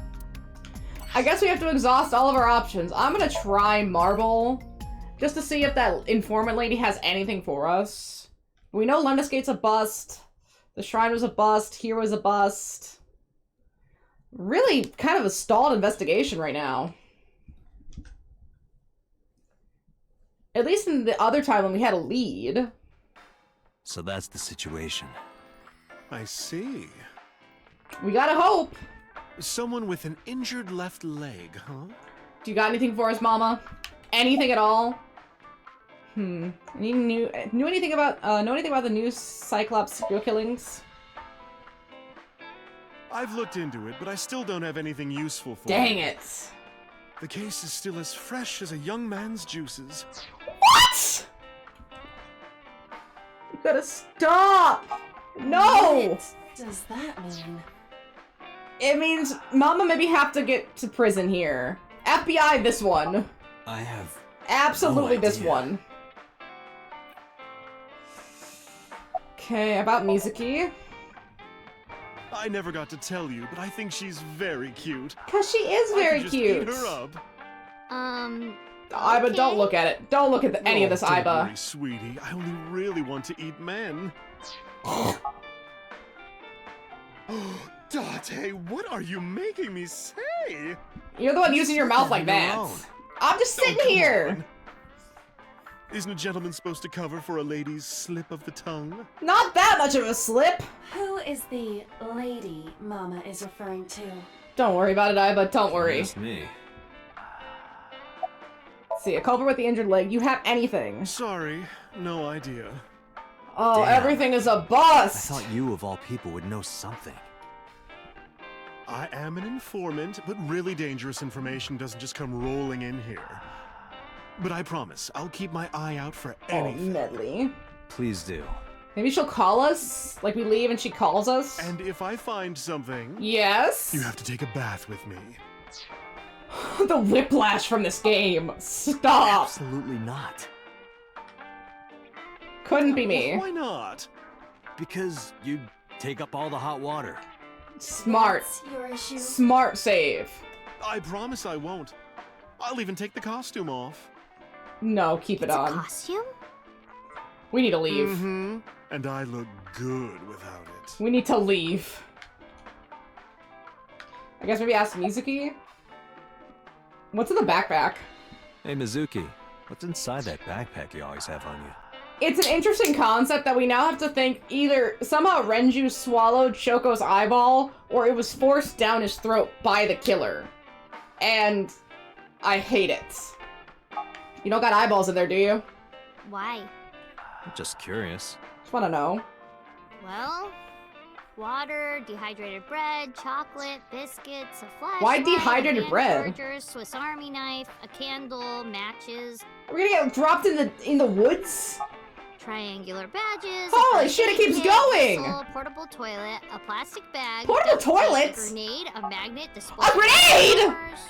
[SPEAKER 1] I guess we have to exhaust all of our options. I'm gonna try marble. Just to see if that informant lady has anything for us. We know Lemnis Gate's a bust. The shrine was a bust. Here was a bust. Really kind of a stalled investigation right now. At least in the other time when we had a lead.
[SPEAKER 2] So that's the situation.
[SPEAKER 12] I see.
[SPEAKER 1] We gotta hope.
[SPEAKER 12] Someone with an injured left leg, huh?
[SPEAKER 1] Do you got anything for us, Mama? Anything at all? Knew anything about the new Cyclops serial killings?
[SPEAKER 12] I've looked into it, but I still don't have anything useful for
[SPEAKER 1] Dang
[SPEAKER 12] you.
[SPEAKER 1] it.
[SPEAKER 12] The case is still as fresh as a young man's juices.
[SPEAKER 1] What? You gotta stop! No!
[SPEAKER 3] What does that mean?
[SPEAKER 1] It means Mama maybe have to get to prison here. FBI this one.
[SPEAKER 2] I have
[SPEAKER 1] Absolutely
[SPEAKER 2] no
[SPEAKER 1] this
[SPEAKER 2] idea.
[SPEAKER 1] one. Okay, about Mizuki.
[SPEAKER 12] I never got to tell you, but I think she's very cute.
[SPEAKER 1] Cause she is very
[SPEAKER 12] I could just
[SPEAKER 1] cute.
[SPEAKER 12] Eat her up.
[SPEAKER 1] Iba, don't look at it. Don't look at any of this,
[SPEAKER 12] Don't
[SPEAKER 1] Iba.
[SPEAKER 12] worry, sweetie. I only really want to eat men. Date, what are you making me say?
[SPEAKER 1] You're the one using your mouth like that.
[SPEAKER 12] Alone.
[SPEAKER 1] I'm just sitting
[SPEAKER 12] come
[SPEAKER 1] here.
[SPEAKER 12] on. Isn't a gentleman supposed to cover for a lady's slip of the tongue?
[SPEAKER 1] Not that much of a slip.
[SPEAKER 3] Who is the lady Mama is referring to?
[SPEAKER 1] Don't worry about it, Iba. Don't worry.
[SPEAKER 2] That's me.
[SPEAKER 1] Let's see, a culprit with the injured leg. You have anything?
[SPEAKER 12] Sorry, no idea.
[SPEAKER 1] Oh,
[SPEAKER 2] Damn.
[SPEAKER 1] everything is a
[SPEAKER 2] I
[SPEAKER 1] bust.
[SPEAKER 2] thought you, of all people, would know something.
[SPEAKER 12] I am an informant, but really dangerous information doesn't just come rolling in here. But I promise, I'll keep my eye out for anything.
[SPEAKER 1] Oh, Medley.
[SPEAKER 2] Please do.
[SPEAKER 1] Maybe she'll call us? Like we leave and she calls us?
[SPEAKER 12] And if I find something...
[SPEAKER 1] Yes?
[SPEAKER 12] You have to take a bath with me.
[SPEAKER 1] The whiplash from this game. Stop.
[SPEAKER 2] Absolutely not.
[SPEAKER 1] Couldn't be me.
[SPEAKER 12] Well, why not?
[SPEAKER 2] Because you'd take up all the hot water.
[SPEAKER 1] Smart.
[SPEAKER 3] What's your issue?
[SPEAKER 1] Smart save.
[SPEAKER 12] I promise I won't. I'll even take the costume off.
[SPEAKER 1] No, keep it
[SPEAKER 10] It's a
[SPEAKER 1] on.
[SPEAKER 10] costume?
[SPEAKER 1] We need to leave.
[SPEAKER 12] Mm-hmm. And I look good without it.
[SPEAKER 1] We need to leave. I guess maybe ask Mizuki? What's in the backpack?
[SPEAKER 2] Hey, Mizuki, what's inside that backpack you always have on you?
[SPEAKER 1] It's an interesting concept that we now have to think either somehow Renju swallowed Shoko's eyeball or it was forced down his throat by the killer. And I hate it. You don't got eyeballs in there, do you?
[SPEAKER 10] Why?
[SPEAKER 2] I'm just curious.
[SPEAKER 1] Just want to know.
[SPEAKER 10] Well, water, dehydrated bread, chocolate, biscuits, a flashlight,
[SPEAKER 1] Why dehydrated bread?
[SPEAKER 10] charger, Swiss Army knife, a candle, matches,
[SPEAKER 1] Are we gonna get dropped in the woods?
[SPEAKER 10] triangular badges.
[SPEAKER 1] Holy
[SPEAKER 10] first
[SPEAKER 1] shit, it
[SPEAKER 10] aid
[SPEAKER 1] keeps
[SPEAKER 10] kit,
[SPEAKER 1] going!
[SPEAKER 10] whistle, portable toilet, a plastic bag,
[SPEAKER 1] Portable
[SPEAKER 10] duct tape,
[SPEAKER 1] toilets?
[SPEAKER 10] a grenade, a magnet, display.
[SPEAKER 1] A grenade?
[SPEAKER 10] cameras.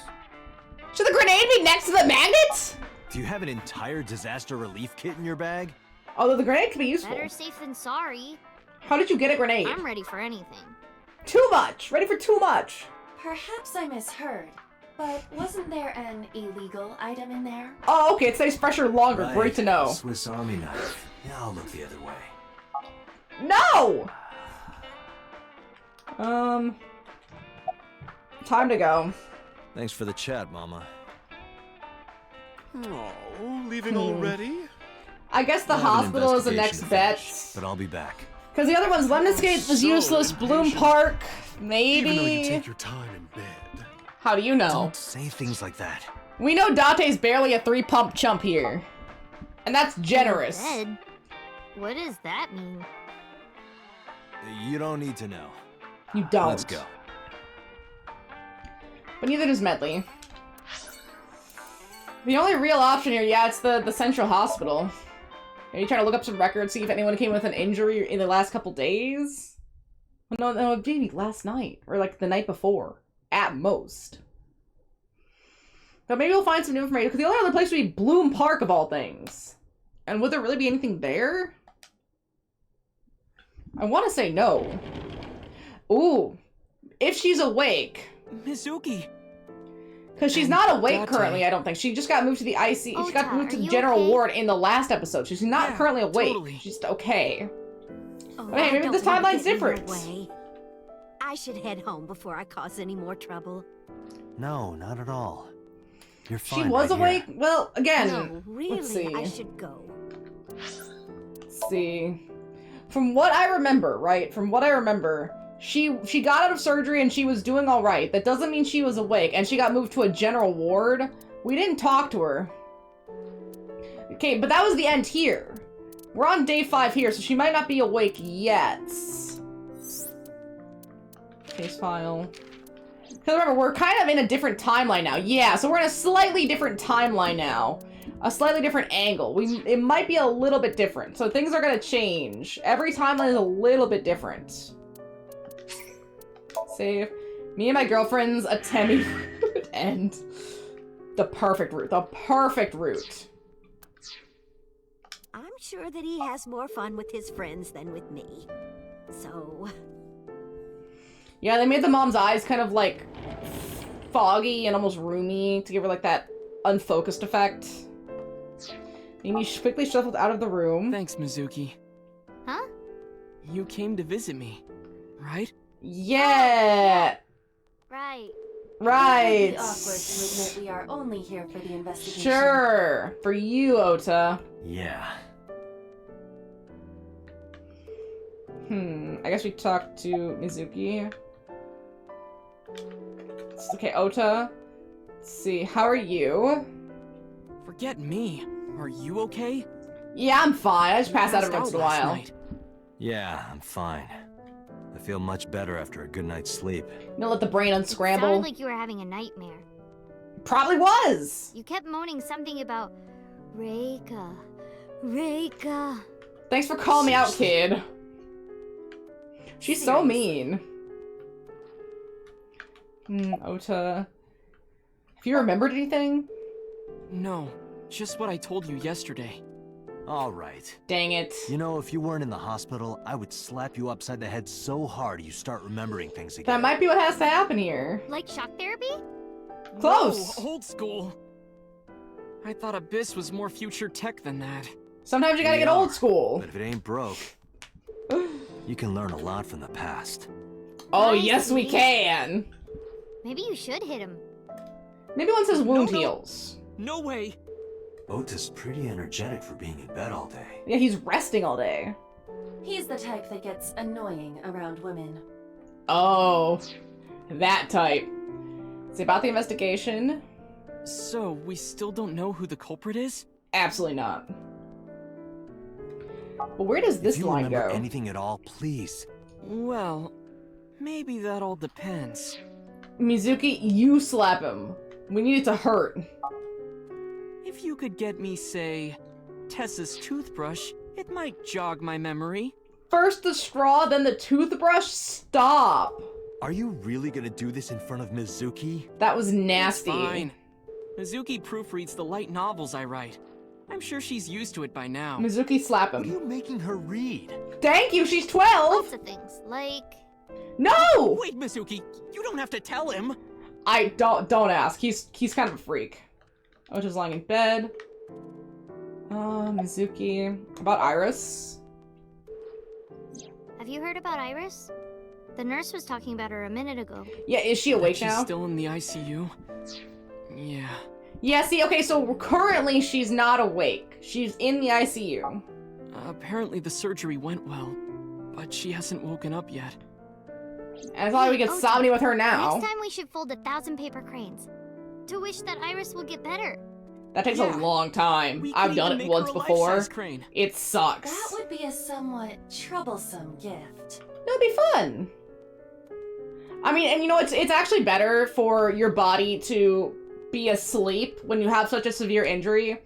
[SPEAKER 1] Should the grenade be next to the magnet?
[SPEAKER 2] Do you have an entire disaster relief kit in your bag?
[SPEAKER 1] Although the grenade could be useful.
[SPEAKER 10] Better safe than sorry.
[SPEAKER 1] How did you get a grenade?
[SPEAKER 10] I'm ready for anything.
[SPEAKER 1] Too much. Ready for too much.
[SPEAKER 3] Perhaps I misheard, but wasn't there an illegal item in there?
[SPEAKER 1] Oh, okay. It stays fresher longer.
[SPEAKER 2] Right.
[SPEAKER 1] Great to know.
[SPEAKER 2] Swiss Army knife. Yeah, I'll look the other way.
[SPEAKER 1] No! Time to go.
[SPEAKER 2] Thanks for the chat, Mama.
[SPEAKER 12] Oh, leaving already?
[SPEAKER 1] I guess the
[SPEAKER 2] I have an
[SPEAKER 1] hospital is the next
[SPEAKER 2] investigation
[SPEAKER 1] bet.
[SPEAKER 2] to finish, but I'll be back.
[SPEAKER 1] Because the other one's Lemniscate was
[SPEAKER 12] so
[SPEAKER 1] useless, Bloom
[SPEAKER 12] impatient.
[SPEAKER 1] Park,
[SPEAKER 12] Even though you
[SPEAKER 1] maybe.
[SPEAKER 12] take your time in bed.
[SPEAKER 1] How do you know?
[SPEAKER 2] Don't say things like that.
[SPEAKER 1] We know Dante's barely a 3-pump chump here. And that's generous.
[SPEAKER 10] Dead? What does that mean?
[SPEAKER 2] You don't need to know.
[SPEAKER 1] You don't.
[SPEAKER 2] Let's go.
[SPEAKER 1] But neither does Medley. The only real option here, yeah, it's the central hospital. Are you trying to look up some records, see if anyone came with an injury in the last couple days? No, maybe last night. Or like the night before. At most. But maybe we'll find some new information, because the only other place would be Bloom Park, of all things. And would there really be anything there? I want to say no. Ooh. If she's awake.
[SPEAKER 8] Mizuki!
[SPEAKER 1] Because she's not awake
[SPEAKER 8] Dante.
[SPEAKER 1] currently, I don't think. She just got moved to the IC. She got
[SPEAKER 10] Ota,
[SPEAKER 1] moved to
[SPEAKER 10] are
[SPEAKER 1] the
[SPEAKER 10] you
[SPEAKER 1] general
[SPEAKER 10] okay?
[SPEAKER 1] ward in the last episode. She's not
[SPEAKER 8] Yeah,
[SPEAKER 1] currently awake.
[SPEAKER 8] totally.
[SPEAKER 1] She's okay.
[SPEAKER 6] Oh,
[SPEAKER 1] Hey, maybe
[SPEAKER 6] I
[SPEAKER 1] this
[SPEAKER 6] don't wanna
[SPEAKER 1] timeline's
[SPEAKER 6] get in your
[SPEAKER 1] different.
[SPEAKER 6] way. I should head home before I cause any more trouble.
[SPEAKER 2] No, not at all. You're
[SPEAKER 1] She
[SPEAKER 2] fine.
[SPEAKER 1] was
[SPEAKER 2] right
[SPEAKER 1] awake?
[SPEAKER 2] Here.
[SPEAKER 1] Well, again,
[SPEAKER 6] No, really,
[SPEAKER 1] let's see.
[SPEAKER 6] I should go.
[SPEAKER 1] Let's see. From what I remember, right? From what I remember, she got out of surgery and she was doing all right. That doesn't mean she was awake. And she got moved to a general ward. We didn't talk to her. Okay, but that was the end here. We're on day 5 here, so she might not be awake yet. Case file. Because remember, we're kind of in a different timeline now. Yeah, so we're in a slightly different timeline now. A slightly different angle. It might be a little bit different. So things are going to change. Every timeline is a little bit different. Save. Me and my girlfriend's a Temmie route and the perfect route. The perfect route.
[SPEAKER 6] I'm sure that he has more fun with his friends than with me. So...
[SPEAKER 1] Yeah, they made the mom's eyes kind of like foggy and almost roomy to give her like that unfocused effect. Amy quickly shuffled out of the room.
[SPEAKER 8] Thanks, Mizuki.
[SPEAKER 10] Huh?
[SPEAKER 8] You came to visit me, right?
[SPEAKER 1] Yeah!
[SPEAKER 10] Right.
[SPEAKER 1] Right!
[SPEAKER 3] It would be awkward to admit we are only here for the investigation.
[SPEAKER 1] Sure! For you, Ota.
[SPEAKER 2] Yeah.
[SPEAKER 1] I guess we talked to Mizuki. Okay, Ota. Let's see, how are you?
[SPEAKER 8] Forget me. Are you okay?
[SPEAKER 1] Yeah, I'm fine. I just pass out every
[SPEAKER 8] Passed
[SPEAKER 1] once in a
[SPEAKER 8] last
[SPEAKER 1] while.
[SPEAKER 8] night.
[SPEAKER 2] Yeah, I'm fine. I feel much better after a good night's sleep.
[SPEAKER 1] You know, let the brain unscramble.
[SPEAKER 10] Sounded like you were having a nightmare.
[SPEAKER 1] Probably was!
[SPEAKER 10] You kept moaning something about Reika. Reika.
[SPEAKER 1] Thanks for calling me out, kid. She's so mean. Ota. Have you remembered anything?
[SPEAKER 8] No, just what I told you yesterday.
[SPEAKER 2] All right.
[SPEAKER 1] Dang it.
[SPEAKER 2] You know, if you weren't in the hospital, I would slap you upside the head so hard you start remembering things again.
[SPEAKER 1] That might be what has to happen here.
[SPEAKER 10] Like shock therapy?
[SPEAKER 1] Close!
[SPEAKER 8] Whoa, old school. I thought Abyss was more future tech than that.
[SPEAKER 1] Sometimes you gotta
[SPEAKER 2] We
[SPEAKER 1] get old
[SPEAKER 2] are,
[SPEAKER 1] school.
[SPEAKER 2] But if it ain't broke, you can learn a lot from the past.
[SPEAKER 1] Oh,
[SPEAKER 10] I
[SPEAKER 1] yes we
[SPEAKER 10] see.
[SPEAKER 1] can!
[SPEAKER 10] Maybe you should hit him.
[SPEAKER 1] Maybe once his wound
[SPEAKER 8] No.
[SPEAKER 1] heals.
[SPEAKER 8] No way.
[SPEAKER 2] Ota's pretty energetic for being in bed all day.
[SPEAKER 1] Yeah, he's resting all day.
[SPEAKER 3] He's the type that gets annoying around women.
[SPEAKER 1] Oh, that type. It's about the investigation.
[SPEAKER 8] So, we still don't know who the culprit is?
[SPEAKER 1] Absolutely not. But where does this
[SPEAKER 2] if you
[SPEAKER 1] line
[SPEAKER 2] remember
[SPEAKER 1] go?
[SPEAKER 2] anything at all, please.
[SPEAKER 8] Well, maybe that all depends.
[SPEAKER 1] Mizuki, you slap him. We need it to hurt.
[SPEAKER 8] If you could get me, say, Tessa's toothbrush, it might jog my memory.
[SPEAKER 1] First the straw, then the toothbrush? Stop.
[SPEAKER 2] Are you really gonna do this in front of Mizuki?
[SPEAKER 1] That was
[SPEAKER 8] It's
[SPEAKER 1] nasty.
[SPEAKER 8] fine. Mizuki proofreads the light novels I write. I'm sure she's used to it by now.
[SPEAKER 1] Mizuki, slap
[SPEAKER 2] What are
[SPEAKER 1] him.
[SPEAKER 2] you making her read?
[SPEAKER 1] Thank you, she's 12!
[SPEAKER 10] Lots of things. Like...
[SPEAKER 1] No!
[SPEAKER 8] Wait, Mizuki, you don't have to tell him.
[SPEAKER 1] I don't ask. He's kind of a freak. Ota's lying in bed. Mizuki. About Iris.
[SPEAKER 10] Have you heard about Iris? The nurse was talking about her a minute ago.
[SPEAKER 1] Yeah, is she awake
[SPEAKER 8] She's
[SPEAKER 1] now?
[SPEAKER 8] still in the ICU? Yeah.
[SPEAKER 1] Yeah, see, okay, so currently she's not awake. She's in the ICU.
[SPEAKER 8] Apparently the surgery went well, but she hasn't woken up yet.
[SPEAKER 1] And I thought we could Somnium with her now.
[SPEAKER 10] Next time we should fold 1,000 paper cranes to wish that Iris will get better.
[SPEAKER 1] That takes a long time.
[SPEAKER 8] We
[SPEAKER 1] I've
[SPEAKER 8] could
[SPEAKER 1] done
[SPEAKER 8] even
[SPEAKER 1] it
[SPEAKER 8] make
[SPEAKER 1] once
[SPEAKER 8] her a
[SPEAKER 1] before.
[SPEAKER 8] life-size crane.
[SPEAKER 1] It sucks.
[SPEAKER 3] That would be a somewhat troublesome gift.
[SPEAKER 1] That'd be fun. I mean, and you know, it's actually better for your body to be asleep when you have such a severe injury.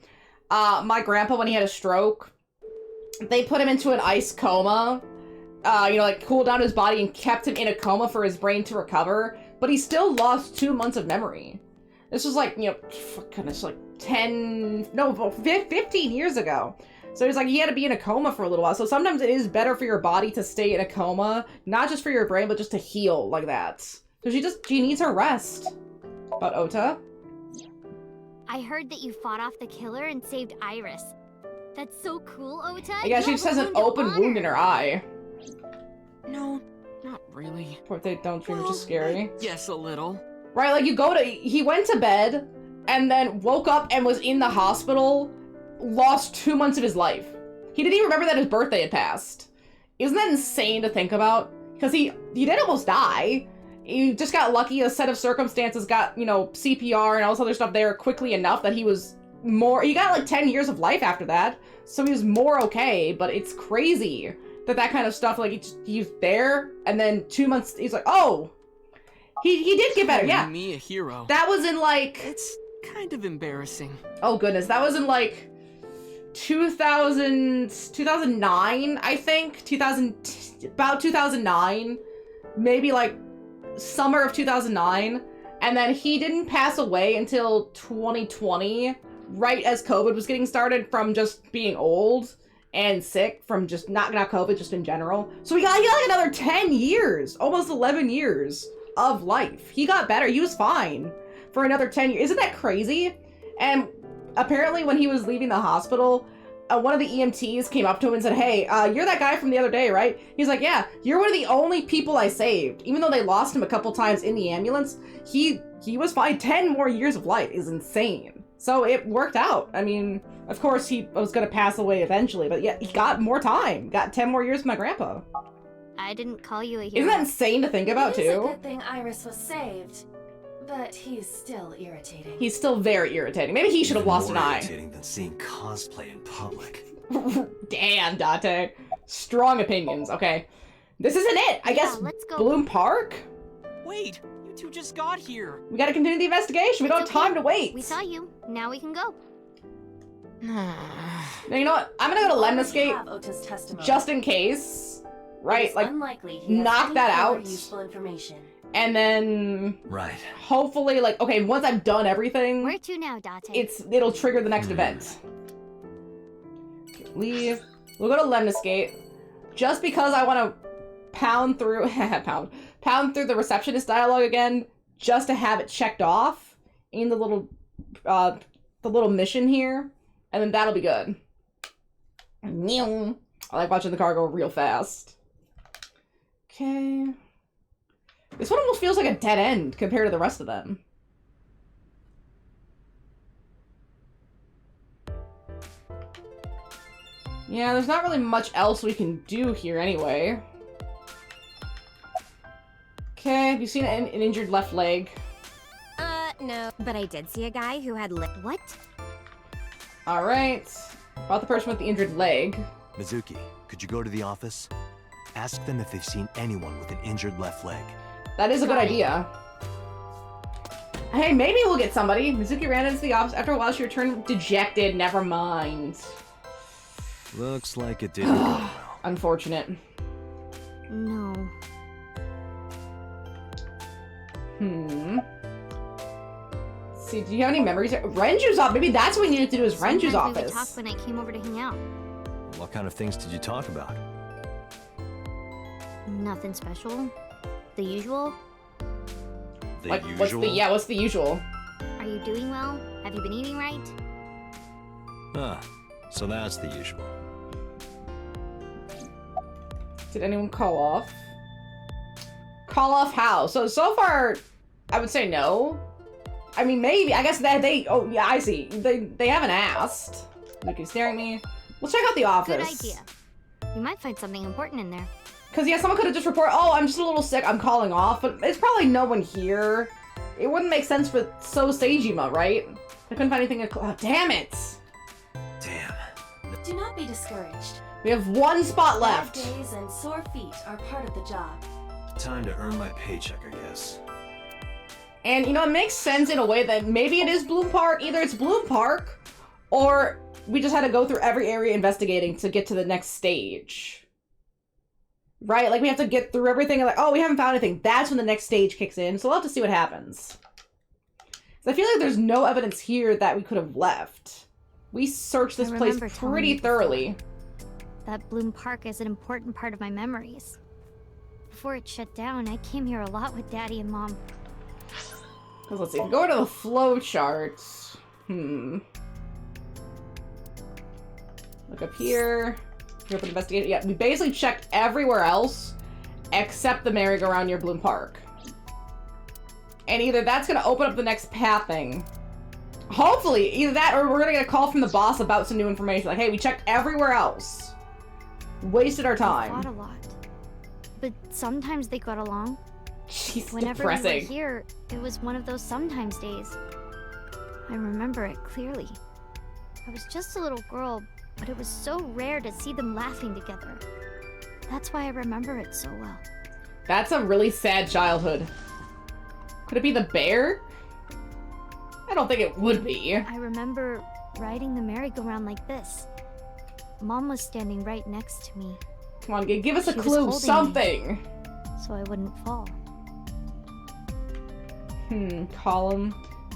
[SPEAKER 1] My grandpa, when he had a stroke, they put him into an ice coma, you know, like cooled down his body and kept him in a coma for his brain to recover, but he still lost 2 months of memory. This was like, you know, for goodness, like 15 years ago. So he's like, he had to be in a coma for a little while. So sometimes it is better for your body to stay in a coma, not just for your brain, but just to heal like that. So she needs her rest. But Ota?
[SPEAKER 10] I heard that you fought off the killer and saved Iris. That's so cool, Ota.
[SPEAKER 1] Yeah, she just has an open wound in her eye.
[SPEAKER 8] No, not really.
[SPEAKER 1] Poor thing, don't dream, which is scary.
[SPEAKER 8] Yes, a little.
[SPEAKER 1] Right, like he went to bed and then woke up and was in the hospital, lost 2 months of his life. He didn't even remember that his birthday had passed. Isn't that insane to think about? Because he did almost die. He just got lucky. A set of circumstances got, you know, CPR and all this other stuff there quickly enough that he got like 10 years of life after that. So he was more okay, but it's crazy that kind of stuff, like, he's there, and then 2 months, he's like, oh, he did get better, yeah.
[SPEAKER 8] Me a hero.
[SPEAKER 1] That was in, like...
[SPEAKER 8] It's kind of embarrassing.
[SPEAKER 1] Oh, goodness, that was in, like, 2009, I think? About 2009. Maybe, like, summer of 2009. And then he didn't pass away until 2020, right as COVID was getting started from just being old and sick from just not COVID, just in general. So he got like another 10 years, almost 11 years of life. He got better. He was fine for another 10 years. Isn't that crazy? And apparently when he was leaving the hospital, one of the EMTs came up to him and said, hey, you're that guy from the other day, right? He's like, yeah, you're one of the only people I saved. Even though they lost him a couple times in the ambulance, he was fine. 10 more years of life is insane. So it worked out. I mean, of course he was going to pass away eventually, but yeah, he got more time. Got 10 more years with my grandpa.
[SPEAKER 10] I didn't call you a hero.
[SPEAKER 1] Isn't that insane to think about,
[SPEAKER 3] It is
[SPEAKER 1] too?
[SPEAKER 3] a good thing Iris was saved, but he's still irritating.
[SPEAKER 1] He's still very irritating. Maybe he should have lost an
[SPEAKER 2] More
[SPEAKER 1] eye.
[SPEAKER 2] irritating than seeing cosplay in public.
[SPEAKER 1] Damn, Date. Strong opinions. Okay. This isn't it. I guess
[SPEAKER 10] let's go.
[SPEAKER 1] Bloom Park?
[SPEAKER 8] Wait, you two just got here.
[SPEAKER 1] We gotta continue the investigation. We don't have time to wait.
[SPEAKER 10] We saw you. Now we can go.
[SPEAKER 1] Now, you know what? I'm gonna go to Lemniscate
[SPEAKER 3] Have Ota's testimony.
[SPEAKER 1] just in case. Right?
[SPEAKER 3] It's
[SPEAKER 1] Like,
[SPEAKER 3] unlikely he has
[SPEAKER 1] knock
[SPEAKER 3] any
[SPEAKER 1] that
[SPEAKER 3] more
[SPEAKER 1] out.
[SPEAKER 3] useful information.
[SPEAKER 1] And then
[SPEAKER 2] Right.
[SPEAKER 1] hopefully, like, okay, once I've done everything,
[SPEAKER 10] Where to now, Date?
[SPEAKER 1] it'll trigger the next event. Okay, leave. We'll go to Lemniscate. Just because I want to pound through pound through the receptionist dialogue again, just to have it checked off in the little mission here, and then that'll be good. I like watching the car go real fast. Okay. This one almost feels like a dead end compared to the rest of them. Yeah, there's not really much else we can do here anyway. Okay, have you seen an injured left leg?
[SPEAKER 6] No. But I did see a guy who had
[SPEAKER 10] What?
[SPEAKER 1] Alright. About the person with the injured leg.
[SPEAKER 2] Mizuki, could you go to the office? Ask them if they've seen anyone with an injured left leg.
[SPEAKER 1] That is a good idea. Hey, maybe we'll get somebody. Mizuki ran into the office. After a while, she returned dejected. Never mind.
[SPEAKER 2] Looks like it didn't go well.
[SPEAKER 1] Unfortunate.
[SPEAKER 10] No.
[SPEAKER 1] Let's see, do you have any memories? Renju's office. Maybe that's what we needed to do is Renju's
[SPEAKER 10] Sometimes we would
[SPEAKER 1] office.
[SPEAKER 10] talk when I came over to hang out.
[SPEAKER 2] What kind of things did you talk about?
[SPEAKER 10] Nothing special. The usual.
[SPEAKER 2] The
[SPEAKER 1] Like,
[SPEAKER 2] usual?
[SPEAKER 1] what's the usual?
[SPEAKER 10] Are you doing well? Have you been eating right?
[SPEAKER 2] Ah, so that's the usual.
[SPEAKER 1] Did anyone call off? Call off how? So far, I would say no. I mean, maybe. I guess that they... Oh, yeah, I see. They haven't asked. Luke is staring at me. Let's check out the office.
[SPEAKER 10] Good idea. You might find something important in there.
[SPEAKER 1] Because, yeah, someone could have just reported, oh, I'm just a little sick, I'm calling off. But it's probably no one here. It wouldn't make sense for So Seijima, right? I couldn't find anything to... Oh, damn it!
[SPEAKER 2] Damn.
[SPEAKER 3] Do not be discouraged.
[SPEAKER 1] We have one spot left.
[SPEAKER 3] Bad days and sore feet are part of the job.
[SPEAKER 2] Time to earn my paycheck, I guess.
[SPEAKER 1] And, you know, it makes sense in a way that maybe it is Bloom Park. Either it's Bloom Park, or we just had to go through every area investigating to get to the next stage. Right? Like, we have to get through everything and like, oh, we haven't found anything. That's when the next stage kicks in. So we'll have to see what happens. So I feel like there's no evidence here that we could have left. We searched this place pretty thoroughly.
[SPEAKER 10] That Bloom Park is an important part of my memories. Before it shut down, I came here a lot with Daddy and Mom.
[SPEAKER 1] Because let's see, go to the flow charts. Look up here. Open investigate. Yeah, we basically checked everywhere else except the merry-go-round near Bloom Park. And either that's gonna open up the next path thing. Hopefully, either that or we're gonna get a call from the boss about some new information. Like, hey, we checked everywhere else. Wasted our time.
[SPEAKER 10] We fought a lot. But sometimes they got along.
[SPEAKER 1] Jeez,
[SPEAKER 10] Whenever
[SPEAKER 1] depressing.
[SPEAKER 10] we were here, it was one of those sometimes days. I remember it clearly. I was just a little girl, but it was so rare to see them laughing together. That's why I remember it so well.
[SPEAKER 1] That's a really sad childhood. Could it be the bear? I don't think it would be.
[SPEAKER 10] I remember riding the merry-go-round like this. Mom was standing right next to me.
[SPEAKER 1] Come on, give us a
[SPEAKER 10] She was
[SPEAKER 1] clue,
[SPEAKER 10] holding
[SPEAKER 1] something.
[SPEAKER 10] me, so I wouldn't fall.
[SPEAKER 1] Column.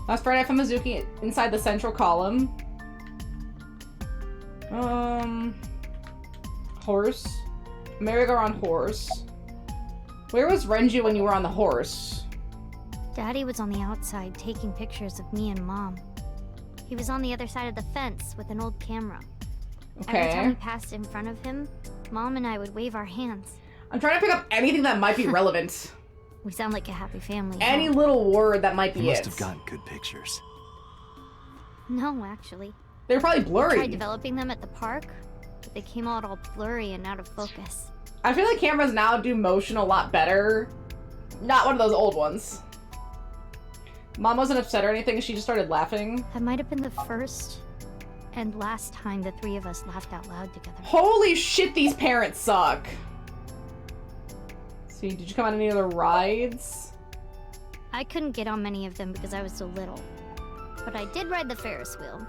[SPEAKER 1] Last Friday I found Mizuki inside the central column. Horse. Merry-go-round horse. Where was Renji when you were on the horse?
[SPEAKER 10] Daddy was on the outside taking pictures of me and Mom. He was on the other side of the fence with an old camera. Every time we passed in front of him, Mom and I would wave our hands.
[SPEAKER 1] I'm trying to pick up anything that might be relevant.
[SPEAKER 10] We sound like a happy family.
[SPEAKER 1] Any little word that might be
[SPEAKER 2] You
[SPEAKER 1] it.
[SPEAKER 2] must have gotten good pictures.
[SPEAKER 10] No, actually.
[SPEAKER 1] They're probably blurry.
[SPEAKER 10] We tried developing them at the park, but they came out all blurry and out of focus.
[SPEAKER 1] I feel like cameras now do motion a lot better. Not one of those old ones. Mom wasn't upset or anything, she just started laughing.
[SPEAKER 10] That might have been the first and last time the three of us laughed out loud together.
[SPEAKER 1] Holy shit, these parents suck. See, did you come on any other rides?
[SPEAKER 10] I couldn't get on many of them because I was so little. But I did ride the Ferris wheel.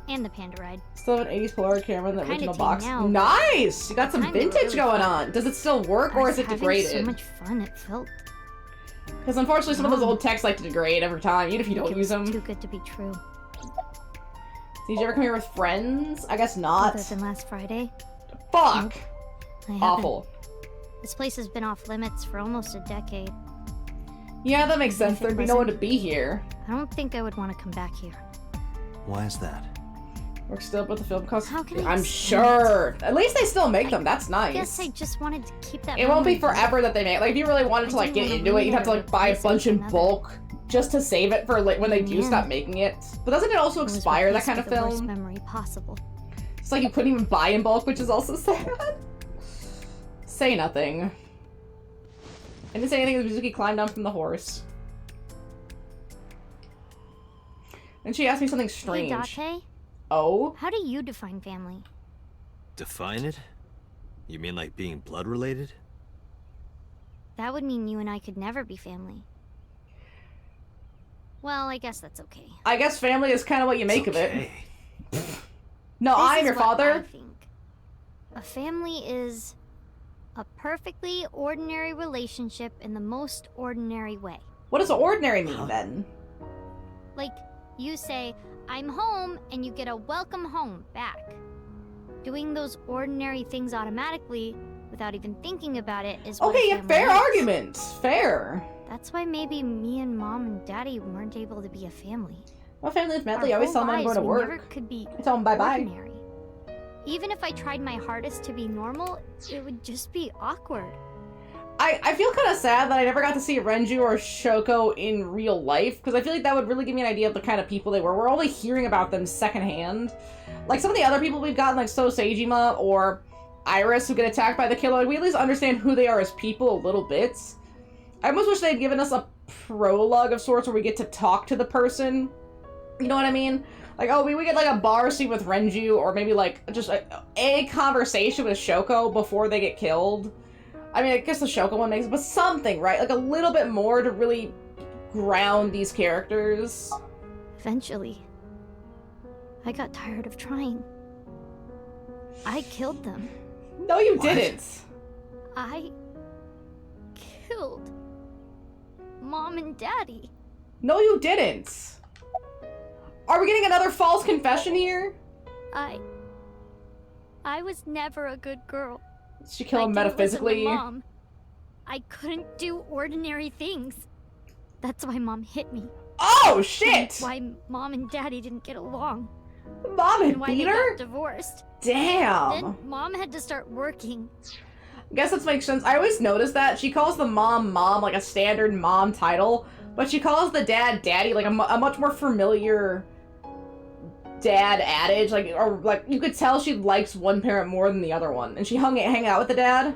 [SPEAKER 10] And the Panda ride.
[SPEAKER 1] Still have an 80s Polaroid camera in the
[SPEAKER 10] Kinda
[SPEAKER 1] original
[SPEAKER 10] tame
[SPEAKER 1] box.
[SPEAKER 10] now,
[SPEAKER 1] Nice! You got some
[SPEAKER 10] kinda
[SPEAKER 1] vintage
[SPEAKER 10] really
[SPEAKER 1] going
[SPEAKER 10] fun.
[SPEAKER 1] on. Does it still work or is it
[SPEAKER 10] I was
[SPEAKER 1] degraded?
[SPEAKER 10] having so much fun it felt.
[SPEAKER 1] Because unfortunately some of those old texts like to degrade every time, even if you don't use them.
[SPEAKER 10] Too good to be true.
[SPEAKER 1] Did you ever come here with friends? I guess not.
[SPEAKER 10] Other than last Friday.
[SPEAKER 1] Fuck!
[SPEAKER 10] Nope, I haven't.
[SPEAKER 1] Awful.
[SPEAKER 10] This place has been off limits for almost a decade.
[SPEAKER 1] Yeah, that makes sense.
[SPEAKER 10] If it
[SPEAKER 1] There'd be no one to
[SPEAKER 10] wasn't-
[SPEAKER 1] be here.
[SPEAKER 10] I don't think I would want to come back here.
[SPEAKER 2] Why is that?
[SPEAKER 1] We're still up with the film cost.
[SPEAKER 10] How can I
[SPEAKER 1] I'm
[SPEAKER 10] explain
[SPEAKER 1] sure. At least they still make them. That's nice.
[SPEAKER 10] I guess I just wanted to keep that.
[SPEAKER 1] It won't be
[SPEAKER 10] memory
[SPEAKER 1] forever that they make. Like, if you really wanted to like get into it, you'd have to like buy a bunch in bulk just to save it for like when they do
[SPEAKER 10] Yeah.
[SPEAKER 1] stop making it. But doesn't it also
[SPEAKER 10] It was
[SPEAKER 1] expire? That
[SPEAKER 10] replaced
[SPEAKER 1] kind of
[SPEAKER 10] with the worst
[SPEAKER 1] film.
[SPEAKER 10] memory possible.
[SPEAKER 1] It's like you couldn't even buy in bulk, which is also sad. Say nothing. I didn't say anything as Mizuki climbed down from the horse. And she asked me something strange.
[SPEAKER 10] Hey, Date,
[SPEAKER 1] Oh?
[SPEAKER 10] how do you define family?
[SPEAKER 2] Define it? You mean like being blood related?
[SPEAKER 10] That would mean you and I could never be family. Well, I guess that's okay.
[SPEAKER 1] I guess family is kind of what you make of it. No,
[SPEAKER 10] This
[SPEAKER 1] I'm
[SPEAKER 10] is
[SPEAKER 1] your
[SPEAKER 10] what I
[SPEAKER 1] father.
[SPEAKER 10] think. A family is a perfectly ordinary relationship in the most ordinary way.
[SPEAKER 1] What does ordinary mean then?
[SPEAKER 10] Like, you say, I'm home, and you get a welcome home back. Doing those ordinary things automatically, without even thinking about it, is what a
[SPEAKER 1] Okay, yeah,
[SPEAKER 10] family
[SPEAKER 1] fair
[SPEAKER 10] is.
[SPEAKER 1] argument. Fair.
[SPEAKER 10] That's why maybe me and Mom and Daddy weren't able to be a family.
[SPEAKER 1] Well, family is medley. I
[SPEAKER 10] Our
[SPEAKER 1] always tell
[SPEAKER 10] whole
[SPEAKER 1] them I'm going to
[SPEAKER 10] lives, we never
[SPEAKER 1] work.
[SPEAKER 10] could be
[SPEAKER 1] I tell them bye-bye.
[SPEAKER 10] ordinary. Even if I tried my hardest to be normal, it would just be awkward.
[SPEAKER 1] I feel kind of sad that I never got to see Renju or Shoko in real life, because I feel like that would really give me an idea of the kind of people they were. We're only hearing about them secondhand. Like, some of the other people we've gotten, like So Seijima or Iris, who get attacked by the killer, like, we at least understand who they are as people a little bit. I almost wish they'd given us a prologue of sorts where we get to talk to the person. You know what I mean? Like, oh, we get, like, a bar scene with Renju, or maybe, like, just a conversation with Shoko before they get killed. I mean, I guess the Shoko one makes it, but something, right? Like, a little bit more to really ground these characters.
[SPEAKER 10] Eventually, I got tired of trying. I killed them.
[SPEAKER 1] No, you didn't.
[SPEAKER 10] I killed Mom and Daddy.
[SPEAKER 1] No, you didn't. Are we getting another false confession here?
[SPEAKER 10] I was never a good girl.
[SPEAKER 1] Did she kill him metaphysically?
[SPEAKER 10] Mom. I couldn't do ordinary things. That's why Mom hit me.
[SPEAKER 1] Oh, shit!
[SPEAKER 10] That's why Mom and Daddy didn't get along.
[SPEAKER 1] Mom had
[SPEAKER 10] and why
[SPEAKER 1] beat
[SPEAKER 10] they
[SPEAKER 1] her?
[SPEAKER 10] got divorced.
[SPEAKER 1] Damn.
[SPEAKER 10] Then Mom had to start working.
[SPEAKER 1] I guess that makes sense. I always notice that. She calls the mom, like a standard mom title, but she calls the dad, daddy, like a much more familiar dad adage. Like, or like, you could tell she likes one parent more than the other one. And she hang out with the dad.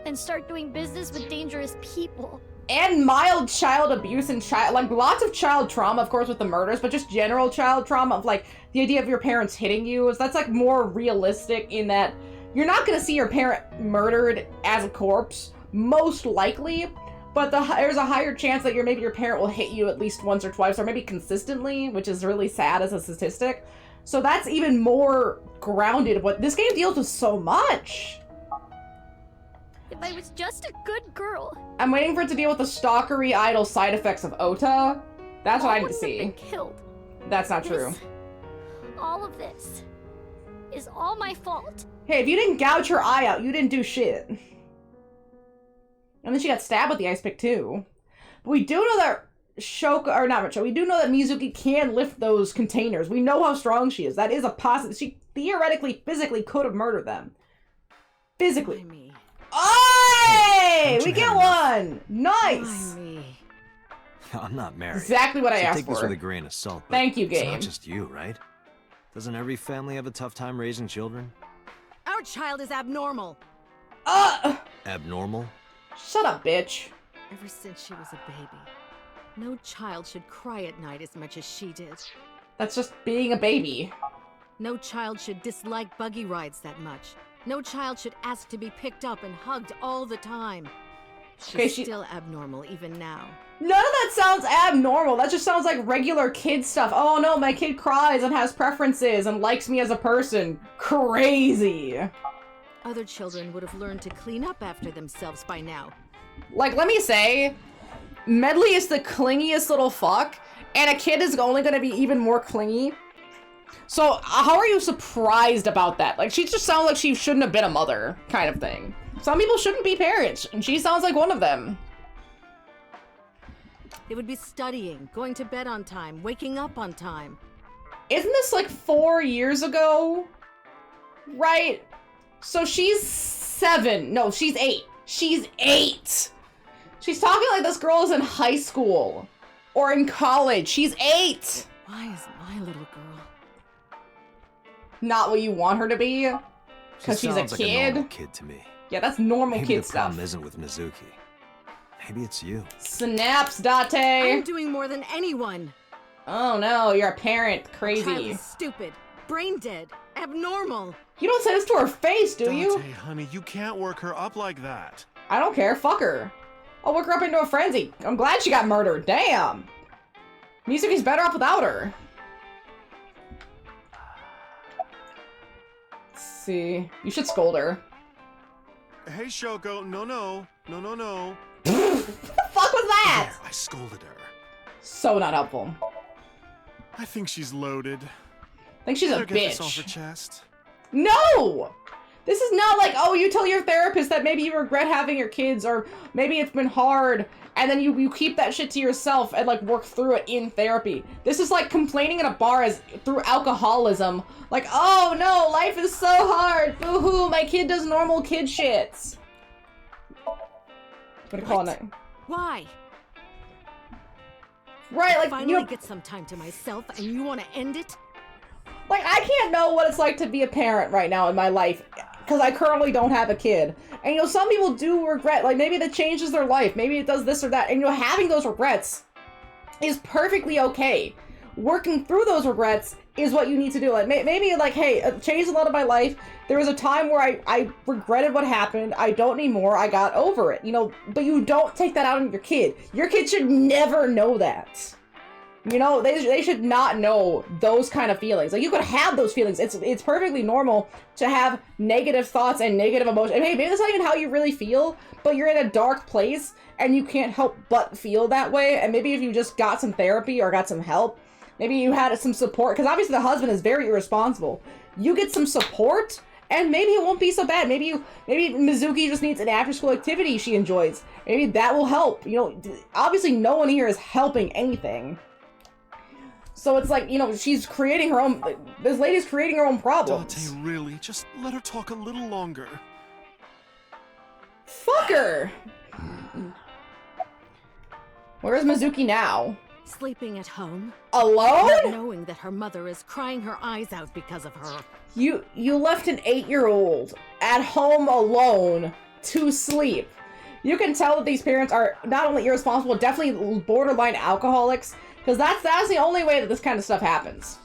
[SPEAKER 10] And start doing business with dangerous people.
[SPEAKER 1] And mild child abuse and like lots of child trauma, of course, with the murders, but just general child trauma of like the idea of your parents hitting you. That's like more realistic in that you're not gonna see your parent murdered as a corpse, most likely, but there's a higher chance that maybe your parent will hit you at least once or twice, or maybe consistently, which is really sad as a statistic. So that's even more grounded. What this game deals with so much.
[SPEAKER 10] If I was just a good girl.
[SPEAKER 1] I'm waiting for it to deal with the stalkery idol side effects of Ota. That's what I need to see.
[SPEAKER 10] Been killed.
[SPEAKER 1] That's not true.
[SPEAKER 10] All of this is all my fault.
[SPEAKER 1] Hey, if you didn't gouge her eye out, you didn't do shit. And then she got stabbed with the ice pick too. But we do know that Shoko, or not Shoko, we do know that Mizuki can lift those containers. We know how strong she is. That is a possibility. She theoretically, physically could have murdered them. Physically. Oh! We get one! Nice!
[SPEAKER 2] I'm not married.
[SPEAKER 1] Exactly what I asked
[SPEAKER 2] take this
[SPEAKER 1] for.
[SPEAKER 2] with a grain of salt. But
[SPEAKER 1] Thank you,
[SPEAKER 2] It's
[SPEAKER 1] game.
[SPEAKER 2] not just you, right? Doesn't every family have a tough time raising children?
[SPEAKER 13] Our child is abnormal.
[SPEAKER 2] Abnormal?
[SPEAKER 1] Shut up, bitch.
[SPEAKER 13] Ever since she was a baby, no child should cry at night as much as she did.
[SPEAKER 1] That's just being a baby.
[SPEAKER 13] No child should dislike buggy rides that much. No child should ask to be picked up and hugged all the time. She's still abnormal even now.
[SPEAKER 1] None of that sounds abnormal. That just sounds like regular kid stuff. Oh no, my kid cries and has preferences and likes me as a person. Crazy.
[SPEAKER 13] Other children would have learned to clean up after themselves by now.
[SPEAKER 1] Like, let me say, Medley is the clingiest little fuck, and a kid is only gonna be even more clingy. So, how are you surprised about that? Like, she just sounds like she shouldn't have been a mother, kind of thing. Some people shouldn't be parents, and she sounds like one of them.
[SPEAKER 13] They would be studying, going to bed on time, waking up on time.
[SPEAKER 1] Isn't this like 4 years ago? Right? So she's 7. No, she's 8. She's 8! She's talking like this girl is in high school. Or in college. She's 8!
[SPEAKER 13] Why is my little girl
[SPEAKER 1] not what you want her to be? Because she's a
[SPEAKER 2] sounds
[SPEAKER 1] kid?
[SPEAKER 2] like a normal kid to me.
[SPEAKER 1] Yeah, that's normal
[SPEAKER 2] Maybe
[SPEAKER 1] kid
[SPEAKER 2] the
[SPEAKER 1] stuff.
[SPEAKER 2] problem isn't with Mizuki. Maybe it's you.
[SPEAKER 1] Snaps, Date!
[SPEAKER 13] I'm doing more than anyone.
[SPEAKER 1] Oh no, you're a parent.
[SPEAKER 13] Child
[SPEAKER 1] Crazy.
[SPEAKER 13] is stupid, brain dead, abnormal.
[SPEAKER 1] You don't say this to her face, do you?
[SPEAKER 12] Dante, honey, you can't work her up like that.
[SPEAKER 1] I don't care. Fuck her. I'll work her up into a frenzy. I'm glad she got murdered. Damn. Mizuki's better off without her. Let's see. You should scold her.
[SPEAKER 12] Hey, Shoko, no.
[SPEAKER 1] What the fuck was that?
[SPEAKER 12] There, I scolded her.
[SPEAKER 1] So not helpful.
[SPEAKER 12] I think she's loaded.
[SPEAKER 1] I think she's a
[SPEAKER 12] Better get this off
[SPEAKER 1] bitch.
[SPEAKER 12] her chest.
[SPEAKER 1] No! This is not like, oh, you tell your therapist that maybe you regret having your kids, or maybe it's been hard, and then you keep that shit to yourself and, like, work through it in therapy. This is like complaining in a bar as through alcoholism. Like, oh no, life is so hard. Boo-hoo, my kid does normal kid shits. I'm gonna call it.
[SPEAKER 13] Why?
[SPEAKER 1] Right, like,
[SPEAKER 13] finally
[SPEAKER 1] you know,
[SPEAKER 13] get some time to myself, and you want to end it?
[SPEAKER 1] like, I can't know what it's like to be a parent right now in my life, because I currently don't have a kid. And, you know, some people do regret, like, maybe that changes their life, maybe it does this or that, and, you know, having those regrets is perfectly okay. Working through those regrets is what you need to do. Like, maybe, like, hey, it changed a lot of my life. There was a time where I regretted what happened. I don't anymore. I got over it, you know, but you don't take that out on your kid. Your kid should never know that. You know, they should not know those kind of feelings. Like, you could have those feelings. It's perfectly normal to have negative thoughts and negative emotions. And hey, maybe that's not even how you really feel, but you're in a dark place and you can't help but feel that way. And maybe if you just got some therapy or got some help, maybe you had some support, because obviously the husband is very irresponsible. You get some support, and maybe it won't be so bad. Maybe Mizuki just needs an after-school activity she enjoys. Maybe that will help. You know, obviously no one here is helping anything. So it's like, you know, she's creating her own, this lady's creating her own problems.
[SPEAKER 12] Dante, really? Just let her talk a little longer.
[SPEAKER 1] Fuck her! Where's Mizuki now?
[SPEAKER 13] Sleeping at home.
[SPEAKER 1] Alone?
[SPEAKER 13] Not knowing that her mother is crying her eyes out because of her.
[SPEAKER 1] You left an 8-year-old at home alone to sleep. You can tell that these parents are not only irresponsible, definitely borderline alcoholics, because that's the only way that this kind of stuff happens.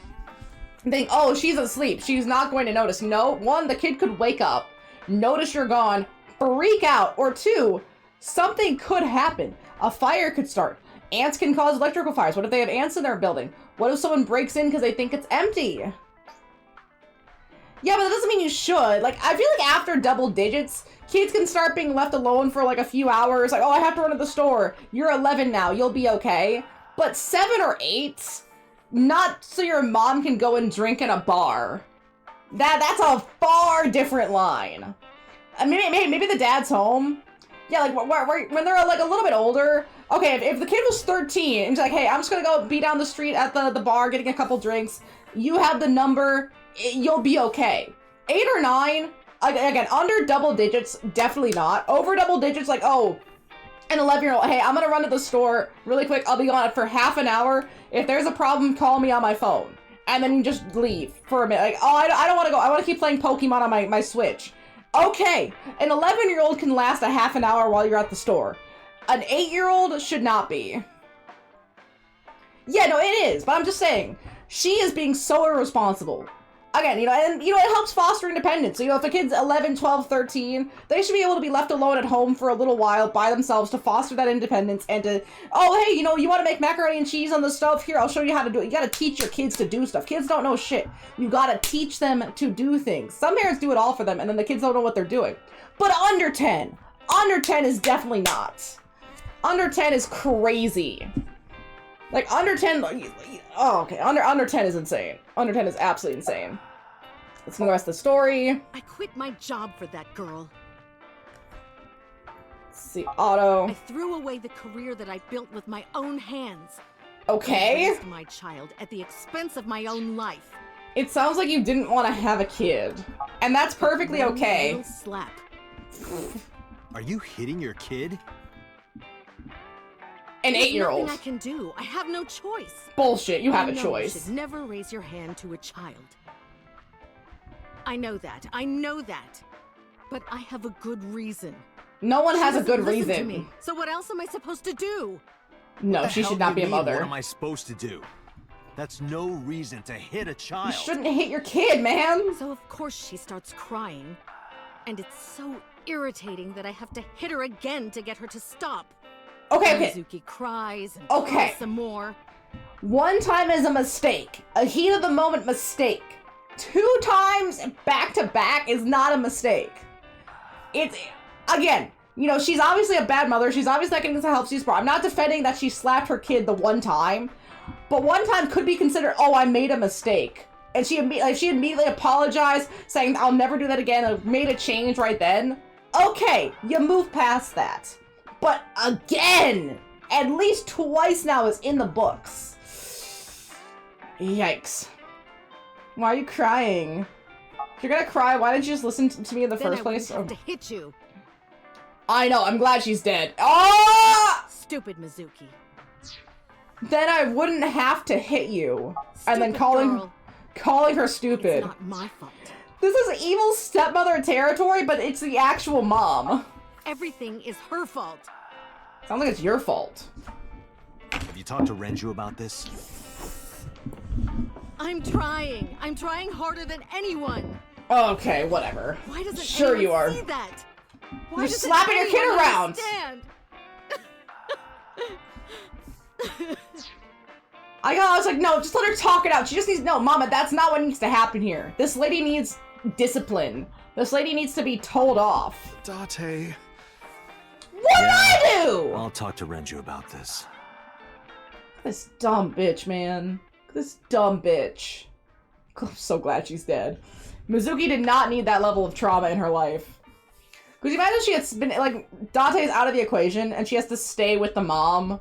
[SPEAKER 1] Think, oh, she's asleep, she's not going to notice. No, one, the kid could wake up, notice you're gone, freak out, or two, something could happen. A fire could start. Ants can cause electrical fires. What if they have ants in their building? What if someone breaks in because they think it's empty? Yeah, but that doesn't mean you should. Like, I feel like after double digits, kids can start being left alone for like a few hours. Like, oh, I have to run to the store. You're 11 now. You'll be okay. But 7 or 8, not so your mom can go and drink in a bar. That's a far different line. Maybe the dad's home. Yeah, like when they're like a little bit older. Okay, if the kid was 13 and he's like, hey, I'm just gonna go be down the street at the bar getting a couple drinks. You have the number. You'll be okay. 8 or 9, again, under double digits, definitely not. Over double digits, like, oh, an 11-year-old, hey, I'm gonna run to the store really quick. I'll be gone for half an hour. If there's a problem, call me on my phone. And then you just leave for a minute. Like, oh, I don't want to go. I want to keep playing Pokemon on my Switch. Okay, an 11-year-old can last a half an hour while you're at the store. An 8-year-old should not be. Yeah, no, it is, but I'm just saying, she is being so irresponsible. Again, you know, and, you know, it helps foster independence. So, you know, if a kid's 11, 12, 13, they should be able to be left alone at home for a little while by themselves to foster that independence and to, oh, hey, you know, you want to make macaroni and cheese on the stove? Here, I'll show you how to do it. You gotta teach your kids to do stuff. Kids don't know shit. You gotta teach them to do things. Some parents do it all for them, and then the kids don't know what they're doing. But under 10 is definitely not. Under 10 is crazy. Like, under 10, oh, okay, under 10 is insane. Under 10 is absolutely insane. Let's go the rest of the story.
[SPEAKER 13] I quit my job for that girl.
[SPEAKER 1] Let's see, Otto.
[SPEAKER 13] I threw away the career that I built with my own hands.
[SPEAKER 1] Okay.
[SPEAKER 13] I raised my child at the expense of my own life.
[SPEAKER 1] It sounds like you didn't want to have a kid. And that's perfectly okay.
[SPEAKER 13] One slap.
[SPEAKER 2] Are you hitting your kid?
[SPEAKER 1] An 8-year-old.
[SPEAKER 13] Nothing I can do. I have no choice.
[SPEAKER 1] Bullshit, you have a choice.
[SPEAKER 13] You should never raise your hand to a child. I know that. I know that. But I have a good reason.
[SPEAKER 1] No one has a good reason.
[SPEAKER 13] To me. So what else am I supposed to do?
[SPEAKER 1] No, she should not be a mother.
[SPEAKER 2] What am I supposed to do? That's no reason to hit a child.
[SPEAKER 1] You shouldn't hit your kid, man.
[SPEAKER 13] So of course she starts crying. And it's so irritating that I have to hit her again to get her to stop.
[SPEAKER 1] Okay.
[SPEAKER 13] Mizuki cries and cries some more.
[SPEAKER 1] One time is a mistake. A heat of the moment mistake. 2 times back to back is not a mistake. It's, again, you know, she's obviously a bad mother. She's obviously not getting the help she's brought. I'm not defending that she slapped her kid the one time. But one time could be considered, oh, I made a mistake. and she immediately apologized, saying, I'll never do that again, and made a change right then, okay, you move past that. But again, at least twice now is in the books. Yikes. Why are you crying? If you're gonna cry, why didn't you just listen to me in the first place?
[SPEAKER 13] Have to hit you.
[SPEAKER 1] I know, I'm glad she's dead. Ah!
[SPEAKER 13] Stupid Mizuki.
[SPEAKER 1] Then I wouldn't have to hit you. And then calling her stupid.
[SPEAKER 13] It's not my fault.
[SPEAKER 1] This is evil stepmother territory, but it's the actual mom.
[SPEAKER 13] Everything is her fault.
[SPEAKER 1] Sounds like it's your fault.
[SPEAKER 2] Have you talked to Renju about this?
[SPEAKER 13] I'm trying. I'm trying harder than anyone.
[SPEAKER 1] Okay, whatever.
[SPEAKER 13] Why doesn't
[SPEAKER 1] sure you are.
[SPEAKER 13] See that? Why
[SPEAKER 1] You're slapping your kid around. I was like, no, just let her talk it out. She just needs, no, Mama, that's not what needs to happen here. This lady needs discipline. This lady needs to be told off.
[SPEAKER 12] Date.
[SPEAKER 1] What did I do?
[SPEAKER 2] I'll talk to Renju about this.
[SPEAKER 1] This dumb bitch, man. This dumb bitch. I'm so glad she's dead. Mizuki did not need that level of trauma in her life. Could you imagine she had been, like, Dante's out of the equation and she has to stay with the mom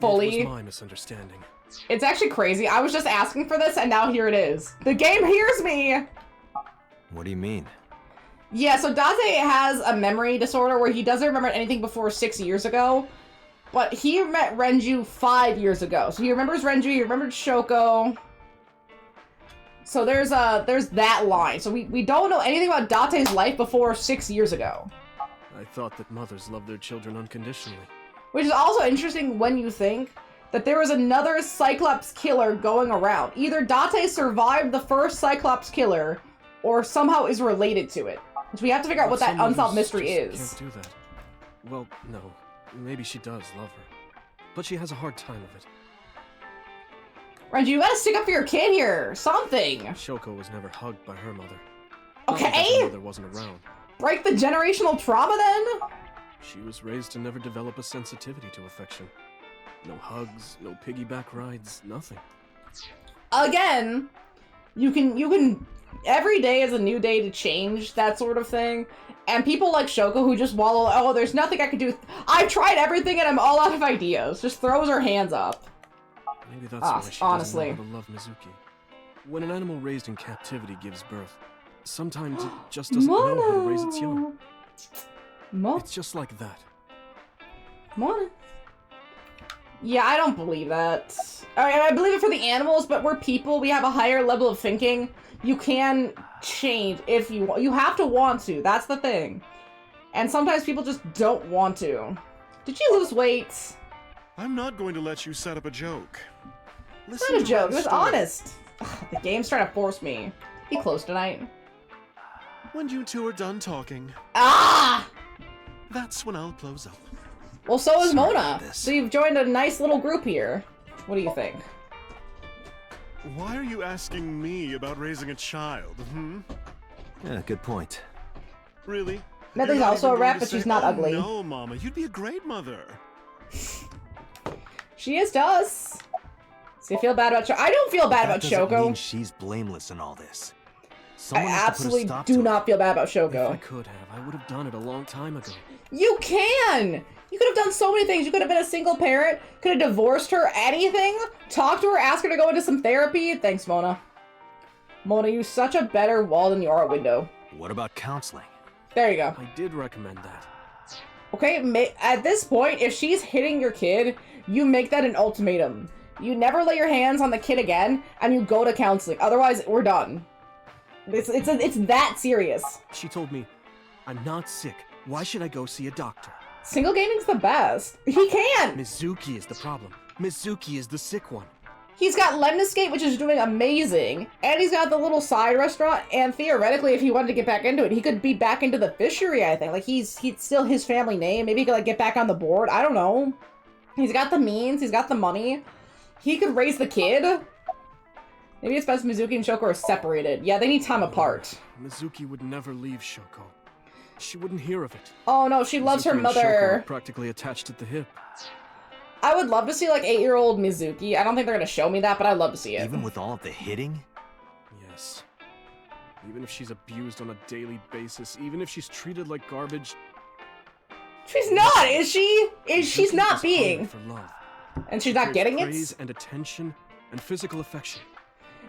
[SPEAKER 1] fully?
[SPEAKER 8] It was my misunderstanding.
[SPEAKER 1] It's actually crazy. I was just asking for this and now here it is. The game hears me!
[SPEAKER 2] What do you mean?
[SPEAKER 1] Yeah, so Dante has a memory disorder where he doesn't remember anything before 6 years ago. But he met Renju 5 years ago. So he remembers Renju, he remembered Shoko. So there's that line. So we don't know anything about Dante's life before 6 years ago.
[SPEAKER 8] I thought that mothers love their children unconditionally.
[SPEAKER 1] Which is also interesting when you think that there was another Cyclops killer going around. Either Dante survived the first Cyclops killer, or somehow is related to it. So we have to figure out what that unsolved mystery is.
[SPEAKER 8] Can't do that. Well, no. Maybe she does love her. But she has a hard time of it.
[SPEAKER 1] Renju, you gotta stick up for your kid here. Something.
[SPEAKER 8] Shoko was never hugged by her mother.
[SPEAKER 1] Okay.
[SPEAKER 8] Her mother wasn't around.
[SPEAKER 1] Break the generational trauma then?
[SPEAKER 8] She was raised to never develop a sensitivity to affection. No hugs, no piggyback rides, nothing.
[SPEAKER 1] Again, you can every day is a new day to change, that sort of thing. And people like Shoko who just wallow, oh, there's nothing I can do. I've tried everything and I'm all out of ideas. Just throws her hands up.
[SPEAKER 8] Maybe that's why she
[SPEAKER 1] honestly
[SPEAKER 8] doesn't know how to love Mizuki. When an animal raised in captivity gives birth, sometimes it just doesn't know how to raise its young. It's just like that.
[SPEAKER 1] Mona. Yeah, I don't believe that. I believe it for the animals, but we're people. We have a higher level of thinking. You can change if you want. You have to want to. That's the thing. And sometimes people just don't want to. Did you lose weight?
[SPEAKER 12] I'm not going to let you set up a joke.
[SPEAKER 1] It's not a joke. It was honest. Ugh, the game's trying to force me. Be close tonight.
[SPEAKER 12] When you two are done talking.
[SPEAKER 1] Ah!
[SPEAKER 12] That's when I'll close up.
[SPEAKER 1] Well, so is Mona. So you've joined a nice little group here. What do you think?
[SPEAKER 12] Why are you asking me about raising a child,
[SPEAKER 2] Yeah, good point.
[SPEAKER 12] Really?
[SPEAKER 1] Nothing's also a rep, but she's not ugly.
[SPEAKER 12] No, Mama, you'd be a great mother.
[SPEAKER 1] She is to us. So you feel bad about Shoko? I don't feel bad about
[SPEAKER 2] Shoko.
[SPEAKER 1] Shoko.
[SPEAKER 2] Mean she's blameless in all this.
[SPEAKER 1] I absolutely do not feel bad about Shoko.
[SPEAKER 8] If I could have, I would have done it a long time ago.
[SPEAKER 1] You can! You could have done so many things. You could have been a single parent, could have divorced her, anything, talked to her, asked her to go into some therapy. Thanks, Mona. Mona, you're such a better wall than you are a window.
[SPEAKER 2] What about counseling?
[SPEAKER 1] There you go.
[SPEAKER 8] I did recommend that.
[SPEAKER 1] Okay, at this point, if she's hitting your kid, you make that an ultimatum. You never lay your hands on the kid again, and you go to counseling. Otherwise, we're done. It's that serious.
[SPEAKER 8] She told me, I'm not sick. Why should I go see a doctor?
[SPEAKER 1] Single gaming's the best. He can!
[SPEAKER 8] Mizuki is the problem. Mizuki is the sick one.
[SPEAKER 1] He's got Lemniscape, which is doing amazing, and he's got the little side restaurant, and theoretically, if he wanted to get back into it, he could be back into the fishery, I think. Like, he's still his family name. Maybe he could, like, get back on the board. I don't know. He's got the means. He's got the money. He could raise the kid. Maybe it's best Mizuki and Shoko are separated. Yeah, they need time apart.
[SPEAKER 8] Mizuki would never leave Shoko. She wouldn't hear of it.
[SPEAKER 1] Oh no, she loves her
[SPEAKER 8] Mizuki and Shoko
[SPEAKER 1] mother.
[SPEAKER 8] are practically attached at the hip.
[SPEAKER 1] I would love to see, like, 8-year-old Mizuki. I don't think they're gonna show me that, but I'd love to see it.
[SPEAKER 2] Even with all of the hitting?
[SPEAKER 8] Yes. Even if she's abused on a daily basis, even if she's treated like garbage...
[SPEAKER 1] She's not, is she? She's not being.
[SPEAKER 8] For love.
[SPEAKER 1] And she's not getting it?
[SPEAKER 8] Praise and attention and physical affection.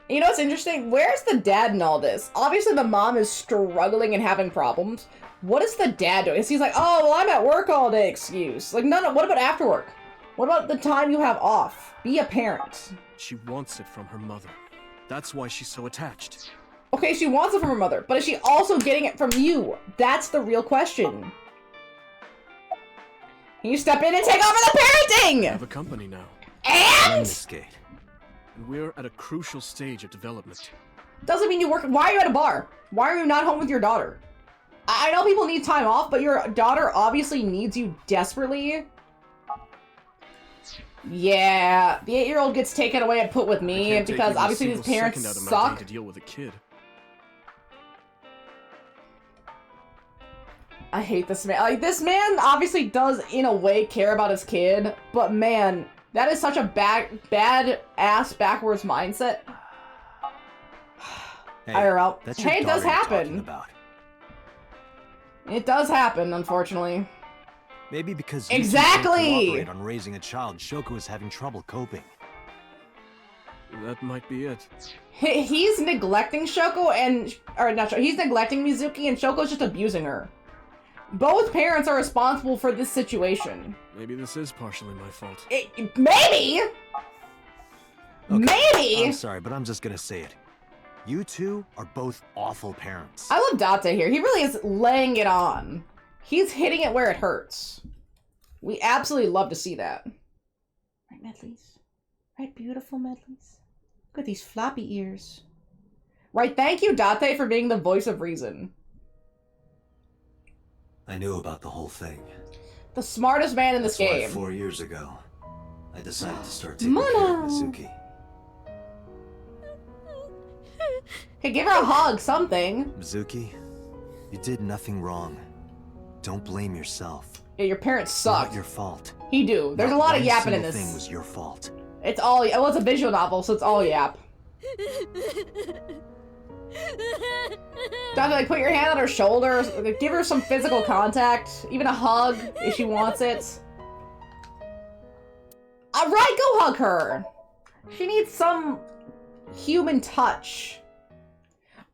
[SPEAKER 1] You know what's interesting? Where's the dad in all this? Obviously the mom is struggling and having problems. What is the dad doing? He's like, oh, well, I'm at work all day excuse. Like, no, what about after work? What about the time you have off? Be a parent.
[SPEAKER 8] She wants it from her mother. That's why she's so attached.
[SPEAKER 1] Okay, she wants it from her mother, but is she also getting it from you? That's the real question. Can you step in and take over the parenting?
[SPEAKER 8] We have a company now.
[SPEAKER 1] And?
[SPEAKER 8] And we're at a crucial stage of development.
[SPEAKER 1] Doesn't mean you work. Why are you at a bar? Why are you not home with your daughter? I know people need time off, but your daughter obviously needs you desperately. Yeah, the 8-year-old gets taken away and put with me because obviously these parents suck.
[SPEAKER 8] To deal with a kid.
[SPEAKER 1] I hate this man. Like, this man obviously does, in a way, care about his kid, but man, that is such a bad-ass backwards mindset.
[SPEAKER 2] Hey,
[SPEAKER 1] IRL.
[SPEAKER 2] that's your
[SPEAKER 1] Hey, it does
[SPEAKER 2] daughter you're talking
[SPEAKER 1] happen.
[SPEAKER 2] about.
[SPEAKER 1] It does happen, unfortunately.
[SPEAKER 2] Maybe because you
[SPEAKER 1] Exactly!
[SPEAKER 2] can't cooperate on raising a child, Shoko is having trouble coping.
[SPEAKER 8] That might be it.
[SPEAKER 1] He's neglecting Shoko and... Or, not Shoko. He's neglecting Mizuki and Shoko's just abusing her. Both parents are responsible for this situation.
[SPEAKER 8] Maybe this is partially my fault.
[SPEAKER 1] Maybe!
[SPEAKER 2] Okay,
[SPEAKER 1] Maybe!
[SPEAKER 2] I'm sorry, but I'm just gonna say it. You two are both awful parents.
[SPEAKER 1] I love Date here. He really is laying it on. He's hitting it where it hurts. We absolutely love to see that. Right, Medleys? Right, beautiful Medleys? Look at these floppy ears. Right, thank you, Date, for being the voice of reason.
[SPEAKER 2] I knew about the whole thing.
[SPEAKER 1] The smartest man in this
[SPEAKER 2] That's why
[SPEAKER 1] game.
[SPEAKER 2] 4 years ago, I decided to start taking care of Mizuki.
[SPEAKER 1] Hey, give her a hug, something.
[SPEAKER 2] Mizuki, you did nothing wrong. Don't blame yourself.
[SPEAKER 1] Yeah, your parents suck.
[SPEAKER 2] Not your fault.
[SPEAKER 1] He do. There's a lot of yapping in this.
[SPEAKER 2] Thing was your fault.
[SPEAKER 1] It's all. Well, it's a visual novel, so it's all yap. Dante, like, put your hand on her shoulder, give her some physical contact, even a hug if she wants it. Alright, go hug her! She needs some human touch.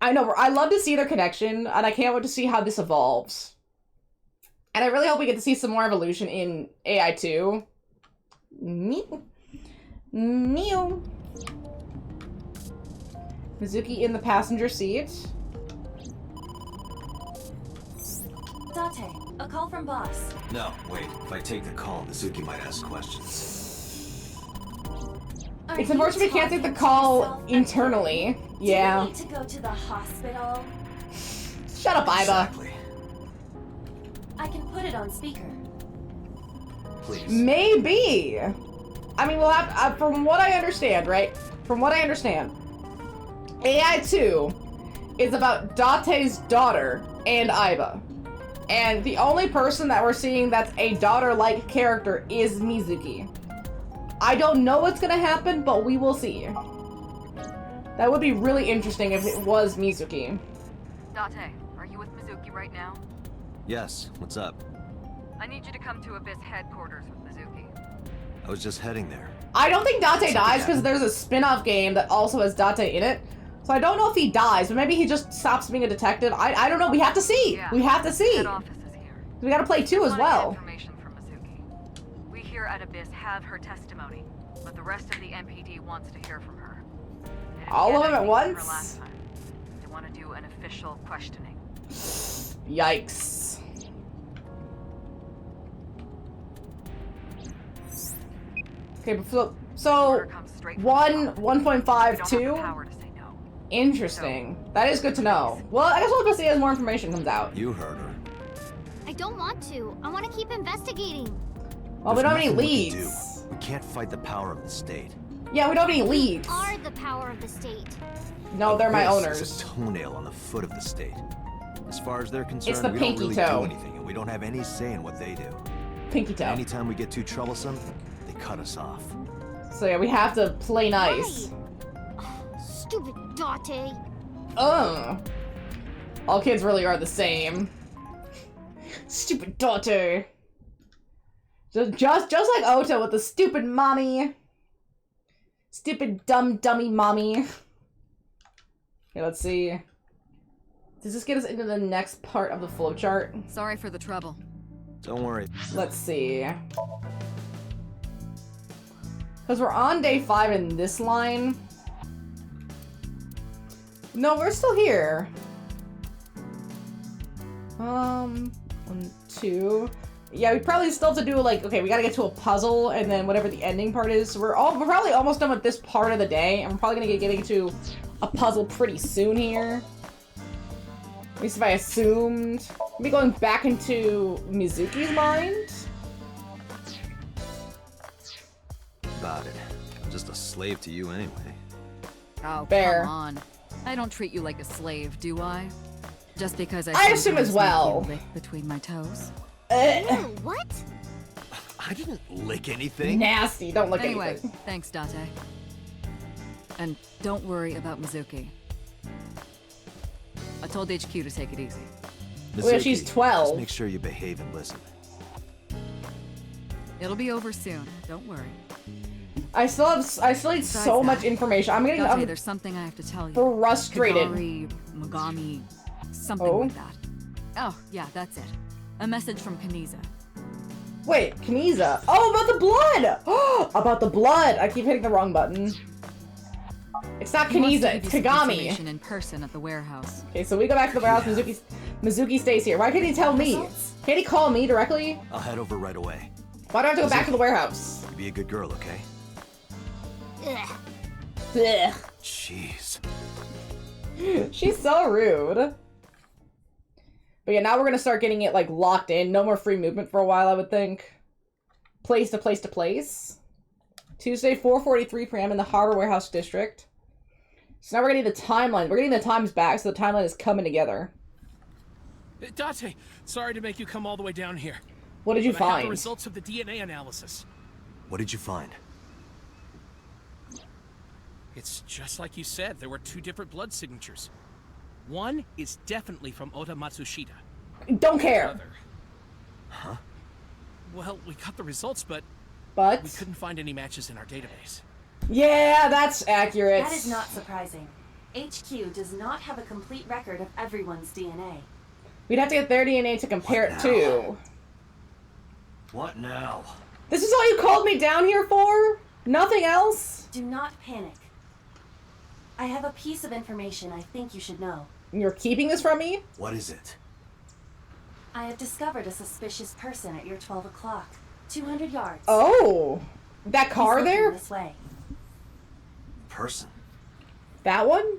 [SPEAKER 1] I know, I love to see their connection, and I can't wait to see how this evolves. And I really hope we get to see some more evolution in AI2. Meow. Mizuki in the passenger seat.
[SPEAKER 3] Date, a call from boss.
[SPEAKER 2] No, wait. If I take the call, Mizuki might ask questions.
[SPEAKER 1] It's unfortunate we can't take the call internally. Yeah.
[SPEAKER 3] Do you need to go to the hospital?
[SPEAKER 1] Shut up, Iba.
[SPEAKER 2] Exactly.
[SPEAKER 3] I can put it on speaker.
[SPEAKER 2] Please.
[SPEAKER 1] Maybe. I mean, we'll have, from what I understand, right? From what I understand, AI2 is about Date's daughter and Iba. And the only person that we're seeing that's a daughter-like character is Mizuki. I don't know what's gonna happen, but we will see. That would be really interesting if it was Mizuki.
[SPEAKER 9] Date, are you with Mizuki right now?
[SPEAKER 2] Yes, what's up?
[SPEAKER 9] I need you to come to Abyss headquarters with Mizuki.
[SPEAKER 2] I was just heading there.
[SPEAKER 1] I don't think Date dies because there's a spin-off game that also has Date in it. So I don't know if he dies, but maybe he just stops being a detective. I don't know. We have to see.
[SPEAKER 9] Yeah.
[SPEAKER 1] We have to see.
[SPEAKER 9] Head office is here.
[SPEAKER 1] We gotta play 2 as well.
[SPEAKER 9] Information from Mizuki. We here at Abyss have her testimony, but the rest of the MPD wants to hear from her. And
[SPEAKER 1] All of
[SPEAKER 9] again,
[SPEAKER 1] them at
[SPEAKER 9] I think for
[SPEAKER 1] once?
[SPEAKER 9] last time, they want to do an official questioning.
[SPEAKER 1] Yikes. Okay, so 1.52. Interesting. That is good to know. Well, I guess we'll go see as more information comes out.
[SPEAKER 2] You heard her.
[SPEAKER 10] I don't want to. I want to keep investigating.
[SPEAKER 1] Well, we don't have any
[SPEAKER 2] There's nothing we can
[SPEAKER 1] leads.
[SPEAKER 2] do. We can't fight the power of the state.
[SPEAKER 1] Yeah, we don't have any leads.
[SPEAKER 10] You are the power of the state.
[SPEAKER 1] No, they're my
[SPEAKER 2] This
[SPEAKER 1] owners.
[SPEAKER 2] is a toenail on the foot of the state. As far as they're concerned,
[SPEAKER 1] It's the
[SPEAKER 2] we
[SPEAKER 1] pinky
[SPEAKER 2] don't really
[SPEAKER 1] toe.
[SPEAKER 2] do anything, and we don't have any say in what they do.
[SPEAKER 1] Pinky toe.
[SPEAKER 2] Anytime we get too troublesome, they cut us off.
[SPEAKER 1] So yeah, we have to play nice.
[SPEAKER 10] Stupid Dottie.
[SPEAKER 1] Ugh. All kids really are the same. Stupid daughter. Just like Ota with the stupid mommy. Stupid dummy mommy. Okay, let's see. Does this get us into the next part of the flowchart?
[SPEAKER 9] Sorry for the trouble.
[SPEAKER 2] Don't worry.
[SPEAKER 1] Let's see. Because we're on day 5 in this line. No, we're still here. 1, 2. Yeah, we probably still have to do like, okay, we gotta get to a puzzle and then whatever the ending part is. So we're probably almost done with this part of the day, and we're probably gonna get getting to a puzzle pretty soon here. At least if I assumed. Maybe going back into Mizuki's mind.
[SPEAKER 2] About it. I'm just a slave to you anyway.
[SPEAKER 9] Oh,
[SPEAKER 1] Fair.
[SPEAKER 9] come on. I don't treat you like a slave, do I? Just because
[SPEAKER 1] I assume as well.
[SPEAKER 9] Lick between my toes.
[SPEAKER 10] What?
[SPEAKER 2] I didn't lick anything.
[SPEAKER 1] Nasty. Don't lick
[SPEAKER 9] Anyway,
[SPEAKER 1] anything.
[SPEAKER 9] thanks, Date. And don't worry about Mizuki. I told HQ to take it easy.
[SPEAKER 1] Well, yeah, she's 12.
[SPEAKER 2] Just make sure you behave and listen.
[SPEAKER 9] It'll be over soon. Don't worry.
[SPEAKER 1] I still need so much information. I'm getting
[SPEAKER 9] Date, there's something I have to tell you.
[SPEAKER 1] frustrated.
[SPEAKER 9] Kagari, Mogami, something like that. Oh, yeah, that's it. A message from Kaniza.
[SPEAKER 1] Wait, Kaniza. Oh, about the blood! Oh, about the blood! I keep hitting the wrong button. It's not Kaniza, it's Kagami.
[SPEAKER 9] Information in person at the warehouse.
[SPEAKER 1] Okay, so we go back to the warehouse. Mizuki stays here. Why couldn't he tell me? Can't he call me directly?
[SPEAKER 2] I'll head over right away.
[SPEAKER 1] Why do I have to go back to the warehouse?
[SPEAKER 2] Be a good girl, okay?
[SPEAKER 10] Ugh.
[SPEAKER 1] Ugh.
[SPEAKER 2] Jeez.
[SPEAKER 1] She's so rude. But yeah, now we're gonna start getting it like locked in. No more free movement for a while, I would think. Place to place to place. Tuesday, 4:43 p.m. in the Harbor Warehouse District. So now we're getting the timeline. We're getting the times back, so the timeline is coming together.
[SPEAKER 11] Date, sorry to make you come all the way down here.
[SPEAKER 1] What did you
[SPEAKER 11] But I have
[SPEAKER 1] find?
[SPEAKER 11] the results of the DNA analysis.
[SPEAKER 2] What did you find?
[SPEAKER 11] It's just like you said. There were 2 different blood signatures. One is definitely from Ota Matsushita.
[SPEAKER 1] Don't care.
[SPEAKER 11] The other...
[SPEAKER 2] Huh?
[SPEAKER 11] Well, we got the results, but we couldn't find any matches in our database.
[SPEAKER 1] Yeah, that's accurate.
[SPEAKER 3] That is not surprising. HQ does not have a complete record of everyone's DNA.
[SPEAKER 1] We'd have to get their DNA to compare it to.
[SPEAKER 2] What now?
[SPEAKER 1] This is all you called me down here for? Nothing else?
[SPEAKER 3] Do not panic. I have a piece of information I think you should know.
[SPEAKER 1] You're keeping this from me?
[SPEAKER 2] What is it?
[SPEAKER 3] I have discovered a suspicious person at your 12 o'clock. 200 yards.
[SPEAKER 1] Oh! That car
[SPEAKER 3] He's looking
[SPEAKER 1] there?
[SPEAKER 3] this way.
[SPEAKER 2] Person.
[SPEAKER 1] That one?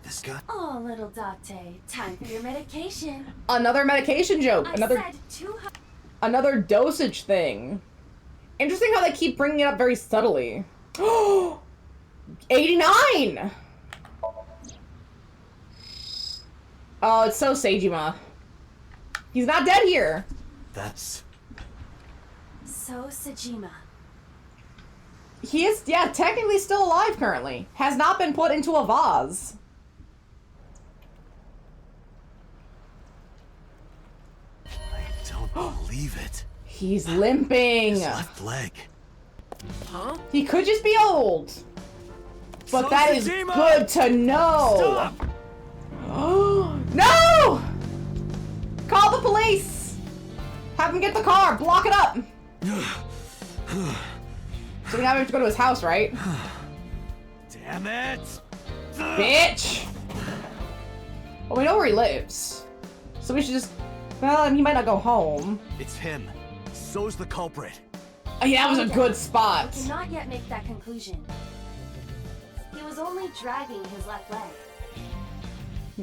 [SPEAKER 2] This guy?
[SPEAKER 3] Oh, little Date. Time for your medication.
[SPEAKER 1] Another medication joke.
[SPEAKER 3] I
[SPEAKER 1] Another
[SPEAKER 3] said 200.
[SPEAKER 1] another dosage thing. Interesting how they keep bringing it up very subtly. 89! Oh, it's so Seijima. He's not dead here.
[SPEAKER 2] That's...
[SPEAKER 3] So Sejima.
[SPEAKER 1] He is, yeah, technically still alive currently. Has not been put into a vase.
[SPEAKER 2] I don't believe it.
[SPEAKER 1] He's limping.
[SPEAKER 2] His left leg.
[SPEAKER 11] Huh?
[SPEAKER 1] He could just be old. But
[SPEAKER 2] So
[SPEAKER 1] that is
[SPEAKER 2] Sejima!
[SPEAKER 1] good to know. No! Call the police. Have him get the car. Block it up. So we now have to go to his house, right?
[SPEAKER 2] Damn it!
[SPEAKER 1] Bitch! Well, we know where he lives. So we should just... Well, and he might not go home.
[SPEAKER 2] It's him. So's the culprit.
[SPEAKER 1] Oh, yeah, that was a good spot.
[SPEAKER 3] I cannot yet make that conclusion. He was only dragging his left leg.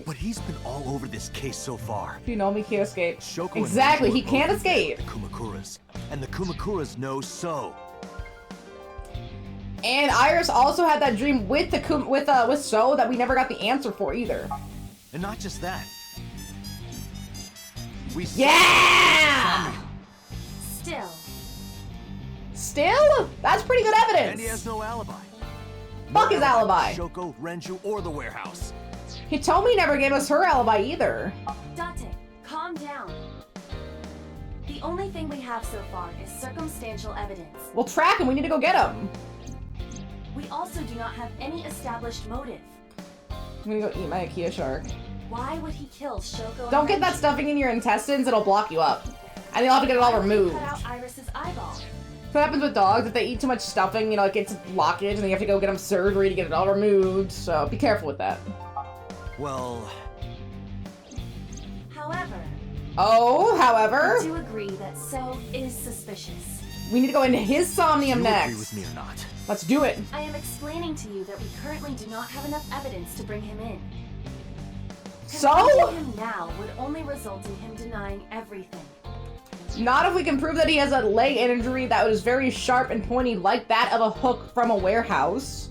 [SPEAKER 2] But he's been all over this case so far.
[SPEAKER 1] You know me, can't escape.
[SPEAKER 2] Shoko
[SPEAKER 1] Exactly,
[SPEAKER 2] and
[SPEAKER 1] he
[SPEAKER 2] Renzo are
[SPEAKER 1] can't
[SPEAKER 2] both
[SPEAKER 1] escape.
[SPEAKER 2] The Kumakuras. And the Kumakuras know So.
[SPEAKER 1] And Iris also had that dream with the with So that we never got the answer for either.
[SPEAKER 2] And not just that. We
[SPEAKER 1] Yeah!
[SPEAKER 3] Still.
[SPEAKER 1] Still? That's pretty good
[SPEAKER 2] And he
[SPEAKER 1] evidence.
[SPEAKER 2] has no alibi.
[SPEAKER 1] Fuck his alibi.
[SPEAKER 2] Shoko, Renju, or the warehouse.
[SPEAKER 1] He told me he never gave us her alibi either.
[SPEAKER 3] Date, calm down. The only thing we have so far is circumstantial evidence.
[SPEAKER 1] We'll track him. We need to go get him.
[SPEAKER 3] We also do not have any established motive.
[SPEAKER 1] I'm gonna go eat my Ikea shark.
[SPEAKER 3] Why would he kill Shoko?
[SPEAKER 1] Don't get that stuffing in your intestines. It'll block you up. And you'll have to get it all removed.
[SPEAKER 3] Cut out Iris's eyeball.
[SPEAKER 1] What happens with dogs if they eat too much stuffing, you know, it gets blockage and then you have to go get them surgery to get it all removed. So be careful with that.
[SPEAKER 2] Well...
[SPEAKER 3] However...
[SPEAKER 1] However...
[SPEAKER 3] I do agree that So is suspicious.
[SPEAKER 1] We need to go into his Somnium next.
[SPEAKER 2] Agree with me or not?
[SPEAKER 1] Let's do it.
[SPEAKER 3] I am explaining to you that we currently do not have enough evidence to bring him in.
[SPEAKER 1] So?
[SPEAKER 3] Confronting him now would only result in him denying everything.
[SPEAKER 1] Not if we can prove that he has a leg injury that was very sharp and pointy like that of a hook from a warehouse.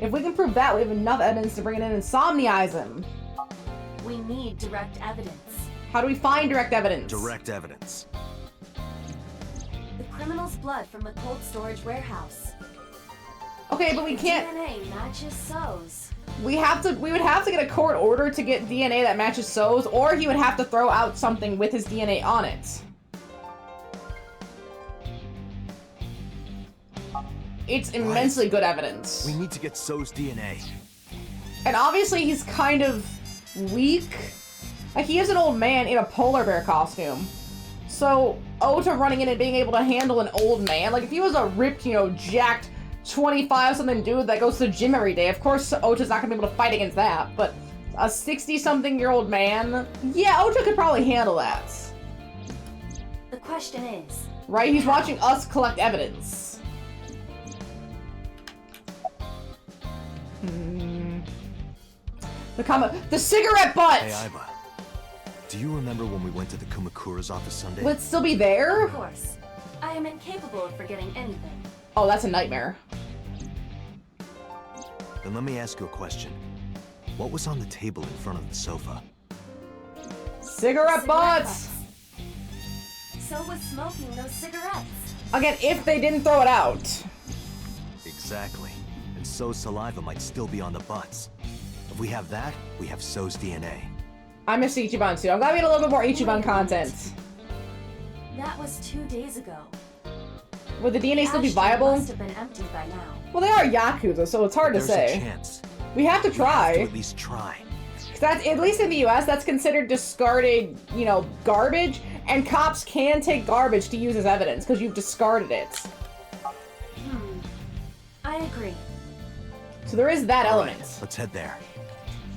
[SPEAKER 1] If we can prove that, we have enough evidence to bring it in and somnize him.
[SPEAKER 3] We need direct evidence.
[SPEAKER 1] How do we find direct evidence?
[SPEAKER 2] Direct evidence.
[SPEAKER 3] The criminal's blood from the cold storage warehouse.
[SPEAKER 1] Okay, but we can't...
[SPEAKER 3] DNA matches So's.
[SPEAKER 1] We would have to get a court order to get DNA that matches So's, or he would have to throw out something with his DNA on it. It's immensely good evidence.
[SPEAKER 2] We need to get So's DNA.
[SPEAKER 1] And obviously he's kind of weak. Like, he is an old man in a polar bear costume. So, Ota running in and being able to handle an old man, like, if he was a ripped, you know, jacked 25-something dude that goes to the gym every day, of course Ota's not gonna be able to fight against that. But a 60-something-year-old man, yeah, Ota could probably handle that.
[SPEAKER 3] The question is...
[SPEAKER 1] Right? He's watching us collect evidence. The cigarette butt!
[SPEAKER 2] Hey, Aiba. Do you remember when we went to the Kumakura's office Sunday?
[SPEAKER 1] Will it still be there?
[SPEAKER 3] Of course. I am incapable of forgetting anything.
[SPEAKER 1] Oh, that's a nightmare.
[SPEAKER 2] Then let me ask you a question. What was on the table in front of the sofa?
[SPEAKER 1] Cigarette butts!
[SPEAKER 3] So was smoking those cigarettes.
[SPEAKER 1] Again, if they didn't throw it out.
[SPEAKER 2] Exactly. And So's saliva might still be on the butts. If we have that, we have So's DNA.
[SPEAKER 1] I miss Ichiban too. I'm glad we had a little bit more Ichiban content.
[SPEAKER 3] That was 2 days ago.
[SPEAKER 1] Would the DNA still be
[SPEAKER 3] ashtray
[SPEAKER 1] viable?
[SPEAKER 3] Must have been emptied by now.
[SPEAKER 1] Well, they are Yakuza, so it's hard to say.
[SPEAKER 2] There's a chance.
[SPEAKER 1] We have to try.
[SPEAKER 2] We have to at least try.
[SPEAKER 1] 'Cause that's, at least in the US, that's considered discarded, you know, garbage, and cops can take garbage to use as evidence, because you've discarded it.
[SPEAKER 3] I agree.
[SPEAKER 1] So there is that element.
[SPEAKER 2] Right, let's head there.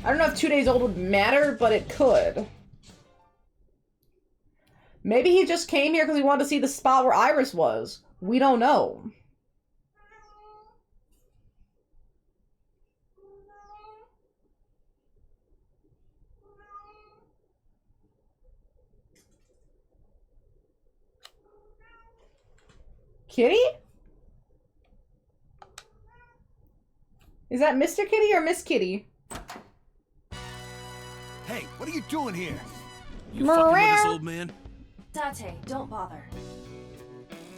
[SPEAKER 1] I don't know if 2 days old would matter, but it could. Maybe he just came here because he wanted to see the spot where Iris was. We don't know. Kitty? Is that Mr. Kitty or Miss Kitty?
[SPEAKER 7] Hey, what are you doing here?
[SPEAKER 11] You fucking with this old man?
[SPEAKER 3] Date, don't bother.